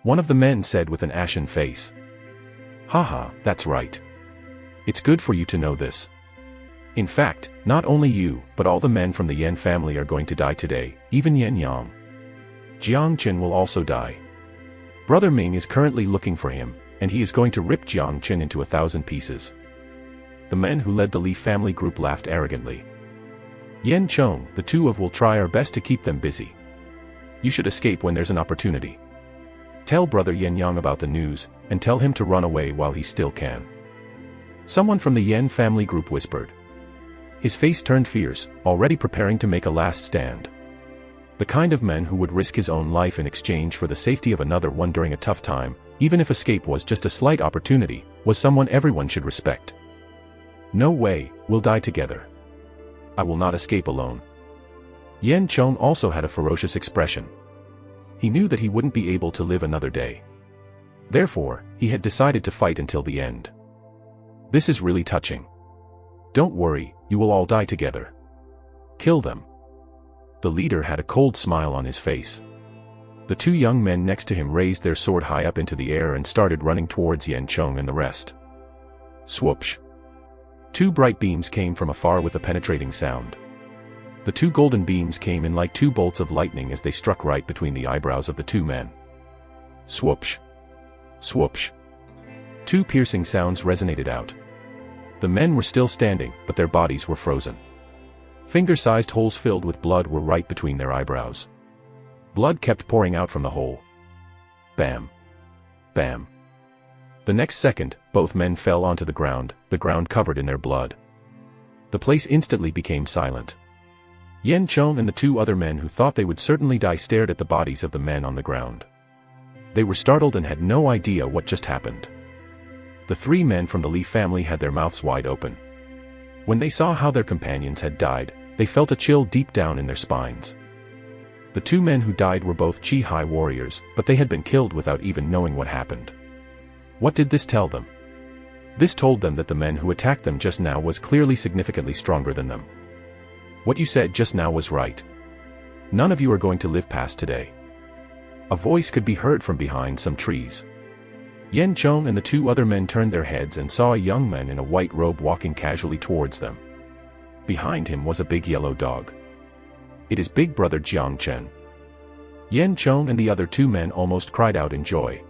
One of the men said with an ashen face. Haha, that's right. It's good for you to know this. In fact, not only you, but all the men from the Yan family are going to die today, even Yan Yang. Jang Chen will also die. Brother Ming is currently looking for him, and he is going to rip Jang Chen into 1,000 pieces. The men who led the Li family group laughed arrogantly. Yan Chenu, the 2 of will try our best to keep them busy. You should escape when there's an opportunity. Tell Brother Yan Yang about the news, and tell him to run away while he still can. Someone from the Yan family group whispered. His face turned fierce, already preparing to make a last stand. The kind of man who would risk his own life in exchange for the safety of another one during a tough time, even if escape was just a slight opportunity, was someone everyone should respect. No way, we'll die together. I will not escape alone. Yan Chenu also had a ferocious expression. He knew that he wouldn't be able to live another day. Therefore, he had decided to fight until the end. This is really touching. Don't worry, you will all die together. Kill them. The leader had a cold smile on his face. The 2 young men next to him raised their sword high up into the air and started running towards Yan Chenu and the rest. Swoosh. 2 bright beams came from afar with a penetrating sound. The 2 golden beams came in like 2 bolts of lightning as they struck right between the eyebrows of the 2 men. Swoosh. Swoosh. 2 piercing sounds resonated out. The men were still standing, but their bodies were frozen. Finger-sized holes filled with blood were right between their eyebrows. Blood kept pouring out from the hole. Bam. Bam. The next second, both men fell onto the ground covered in their blood. The place instantly became silent. Yan Chenu and the 2 other men who thought they would certainly die stared at the bodies of the men on the ground. They were startled and had no idea what just happened. The 3 men from the Li family had their mouths wide open. When they saw how their companions had died, they felt a chill deep down in their spines. The 2 men who died were both Chihai warriors, but they had been killed without even knowing what happened. What did this tell them? This told them that the men who attacked them just now was clearly significantly stronger than them. What you said just now was right. None of you are going to live past today. A voice could be heard from behind some trees. Yan Chenu and the 2 other men turned their heads and saw a young man in a white robe walking casually towards them. Behind him was a big yellow dog. It is Big Brother Jang Chen. Yan Chenu and the other 2 men almost cried out in joy.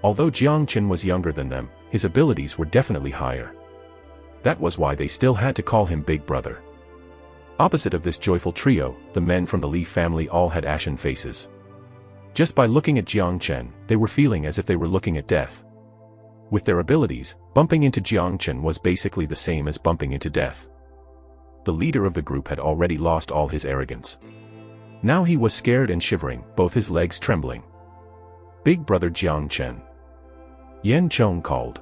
Although Jang Chen was younger than them, his abilities were definitely higher. That was why they still had to call him Big Brother. Opposite of this joyful trio, the men from the Li family all had ashen faces. Just by looking at Jang Chen, they were feeling as if they were looking at death. With their abilities, bumping into Jang Chen was basically the same as bumping into death. The leader of the group had already lost all his arrogance. Now he was scared and shivering, both his legs trembling. Big brother Jang Chen. Yan Chenu called.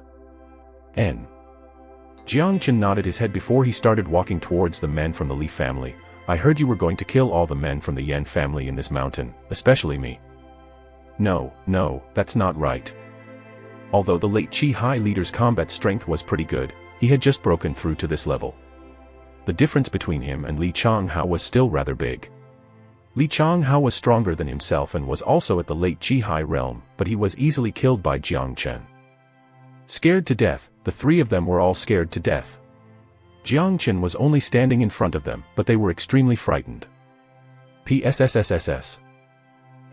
N. Jang Chen nodded his head before he started walking towards the men from the Li family. I heard you were going to kill all the men from the Yan family in this mountain, especially me. No, that's not right. Although the late Chihai leader's combat strength was pretty good, he had just broken through to this level. The difference between him and Li Changhao was still rather big. Li Changhao was stronger than himself and was also at the late Chihai realm, but he was easily killed by Jang Chen. Scared to death, the three of them were all scared to death. Jang Chen was only standing in front of them, but they were extremely frightened. PSSSSS.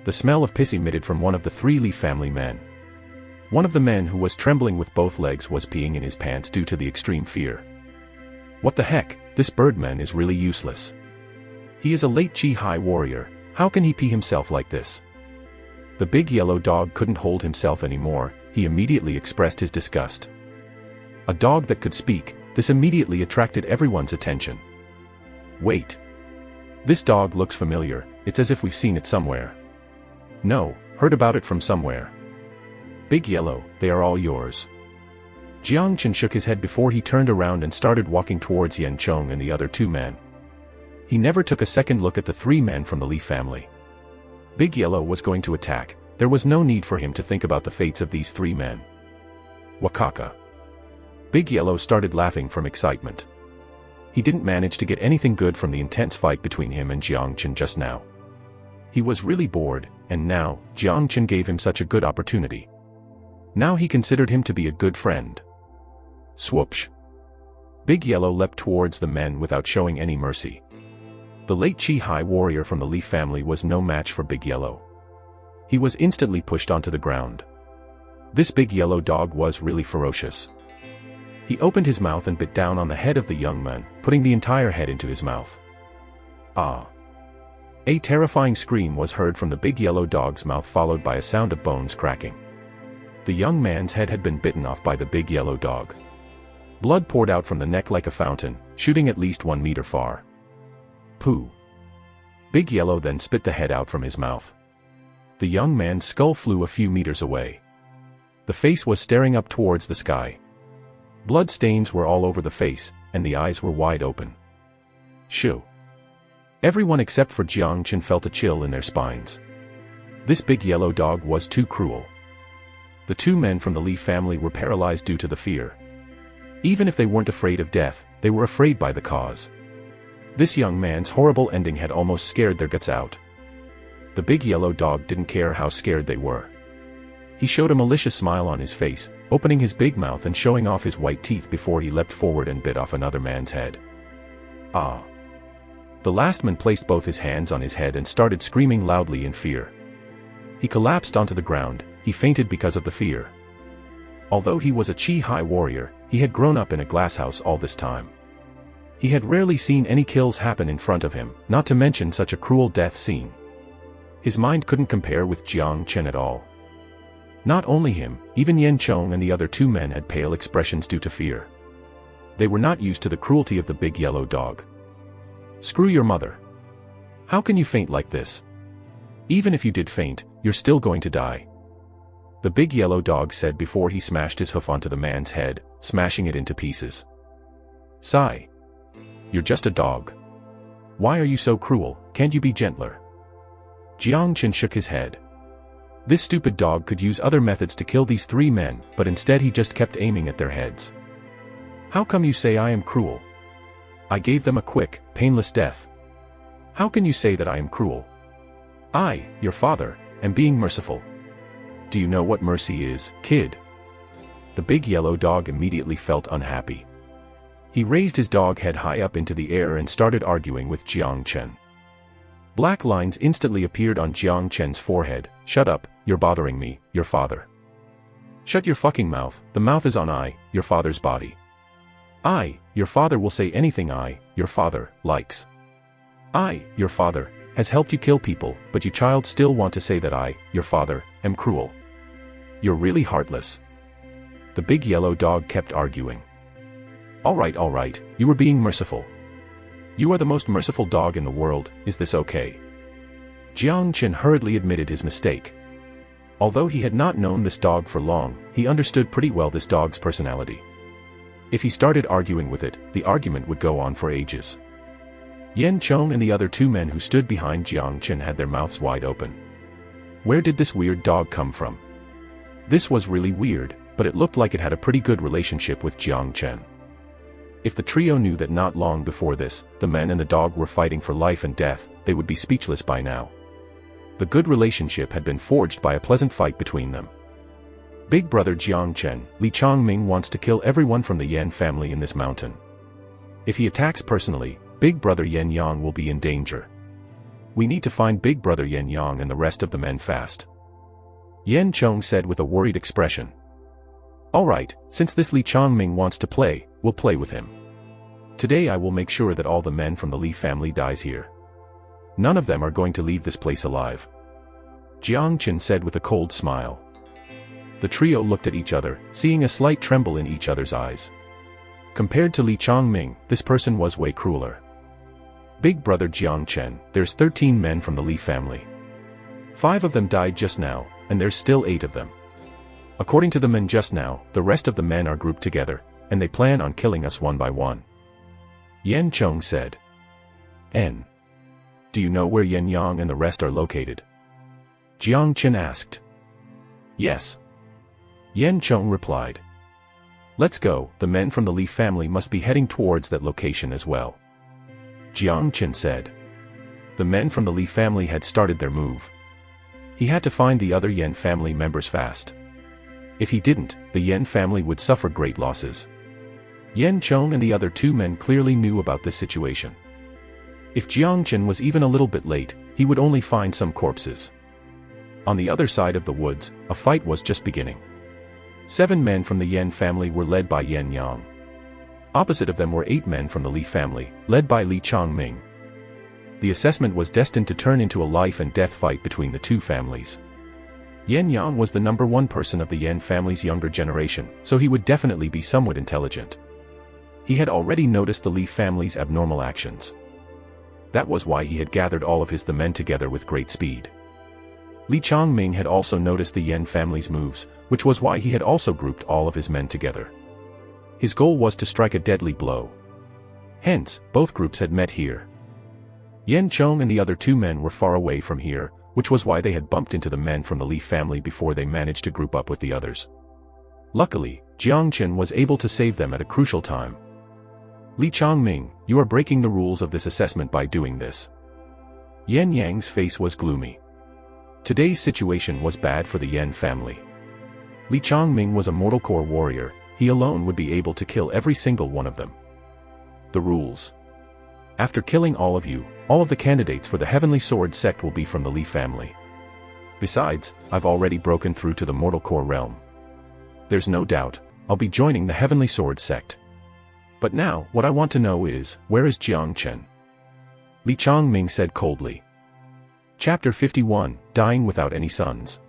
The smell of piss emitted from one of the three Li family men. One of the men who was trembling with both legs was peeing in his pants due to the extreme fear. What the heck, this birdman is really useless. He is a late Chihai warrior, how can he pee himself like this? The big yellow dog couldn't hold himself anymore, he immediately expressed his disgust. A dog that could speak, this immediately attracted everyone's attention. Wait. This dog looks familiar, it's as if we've seen it somewhere. No, heard about it from somewhere. Big Yellow, they are all yours. Jang Chen shook his head before he turned around and started walking towards Yan Chenu and the other two men. He never took a second look at the three men from the Li family. Big Yellow was going to attack, there was no need for him to think about the fates of these three men. Wakaka. Big Yellow started laughing from excitement. He didn't manage to get anything good from the intense fight between him and Jang Chen just now. He was really bored, and now, Jang Chen gave him such a good opportunity. Now he considered him to be a good friend. Swoosh. Big Yellow leapt towards the men without showing any mercy. The late Chihai warrior from the Li family was no match for Big Yellow. He was instantly pushed onto the ground. This big yellow dog was really ferocious. He opened his mouth and bit down on the head of the young man, putting the entire head into his mouth. Ah! A terrifying scream was heard from the big yellow dog's mouth, followed by a sound of bones cracking. The young man's head had been bitten off by the big yellow dog. Blood poured out from the neck like a fountain, shooting at least 1 meter far. Pooh! Big Yellow then spit the head out from his mouth. The young man's skull flew a few meters away. The face was staring up towards the sky. Blood stains were all over the face, and the eyes were wide open. Shoo! Everyone except for Jang Chen felt a chill in their spines. This big yellow dog was too cruel. The two men from the Li family were paralyzed due to the fear. Even if they weren't afraid of death, they were afraid by the cause. This young man's horrible ending had almost scared their guts out. The big yellow dog didn't care how scared they were. He showed a malicious smile on his face, opening his big mouth and showing off his white teeth before he leapt forward and bit off another man's head. Ah! The last man placed both his hands on his head and started screaming loudly in fear. He collapsed onto the ground, he fainted because of the fear. Although he was a Chihai warrior, he had grown up in a glasshouse all this time. He had rarely seen any kills happen in front of him, not to mention such a cruel death scene. His mind couldn't compare with Jang Chen at all. Not only him, even Yan Chenu and the other two men had pale expressions due to fear. They were not used to the cruelty of the big yellow dog. Screw your mother. How can you faint like this? Even if you did faint, you're still going to die. The big yellow dog said before he smashed his hoof onto the man's head, smashing it into pieces. Sigh. You're just a dog. Why are you so cruel, can't you be gentler? Jang Chen shook his head. This stupid dog could use other methods to kill these three men, but instead he just kept aiming at their heads. How come you say I am cruel? I gave them a quick, painless death. How can you say that I am cruel? I, your father, am being merciful. Do you know what mercy is, kid? The big yellow dog immediately felt unhappy. He raised his dog head high up into the air and started arguing with Jang Chen. Black lines instantly appeared on Jang Chen's forehead. Shut up, you're bothering me, your father. Shut your fucking mouth, the mouth is on I, your father's body. I, your father will say anything I, your father, likes. I, your father, has helped you kill people, but you child still want to say that I, your father, am cruel. You're really heartless. The big yellow dog kept arguing. All right, you were being merciful. You are the most merciful dog in the world, is this okay? Jang Chen hurriedly admitted his mistake. Although he had not known this dog for long, he understood pretty well this dog's personality. If he started arguing with it, the argument would go on for ages. Yan Chenu and the other two men who stood behind Jang Chen had their mouths wide open. Where did this weird dog come from? This was really weird, but it looked like it had a pretty good relationship with Jang Chen. If the trio knew that not long before this, the men and the dog were fighting for life and death, they would be speechless by now. The good relationship had been forged by a pleasant fight between them. Big brother Jang Chen, Li Changming wants to kill everyone from the Yan family in this mountain. If he attacks personally, big brother Yan Yang will be in danger. We need to find big brother Yan Yang and the rest of the men fast. Yan Chenu said with a worried expression. Alright, since this Li Changming wants to play, we'll play with him. Today I will make sure that all the men from the Li family dies here. None of them are going to leave this place alive. Jang Chen said with a cold smile. The trio looked at each other, seeing a slight tremble in each other's eyes. Compared to Li Changming, this person was way crueler. Big brother Jang Chen, there's 13 men from the Li family. 5 of them died just now, and there's still 8 of them. According to the men just now, the rest of the men are grouped together, and they plan on killing us one by one. Yan Chenu said. N. Do you know where Yan Yang and the rest are located? Jang Chen asked. Yes. Yan Chenu replied. Let's go, the men from the Li family must be heading towards that location as well. Jang Chen said. The men from the Li family had started their move. He had to find the other Yan family members fast. If he didn't, the Yan family would suffer great losses. Yan Chenu and the other 2 men clearly knew about this situation. If Jang Chen was even a little bit late, he would only find some corpses. On the other side of the woods, a fight was just beginning. 7 men from the Yan family were led by Yan Yang. Opposite of them were 8 men from the Li family, led by Li Changming. The assessment was destined to turn into a life and death fight between the 2 families. Yan Yang was the number 1 person of the Yan family's younger generation, so he would definitely be somewhat intelligent. He had already noticed the Li family's abnormal actions. That was why he had gathered all of the men together with great speed. Li Changming had also noticed the Yan family's moves, which was why he had also grouped all of his men together. His goal was to strike a deadly blow. Hence, both groups had met here. Yan Chenu and the other 2 men were far away from here, which was why they had bumped into the men from the Li family before they managed to group up with the others. Luckily, Jang Chen was able to save them at a crucial time. Li Changming, you are breaking the rules of this assessment by doing this. Yan Yang's face was gloomy. Today's situation was bad for the Yan family. Li Changming was a mortal core warrior, he alone would be able to kill every single one of them. The rules. After killing all of you, all of the candidates for the Heavenly Sword sect will be from the Li family. Besides, I've already broken through to the Mortal Core realm. There's no doubt, I'll be joining the Heavenly Sword sect. But now, what I want to know is, where is Jang Chen? Li Changming said coldly. Chapter 51, Dying Without Any Sons.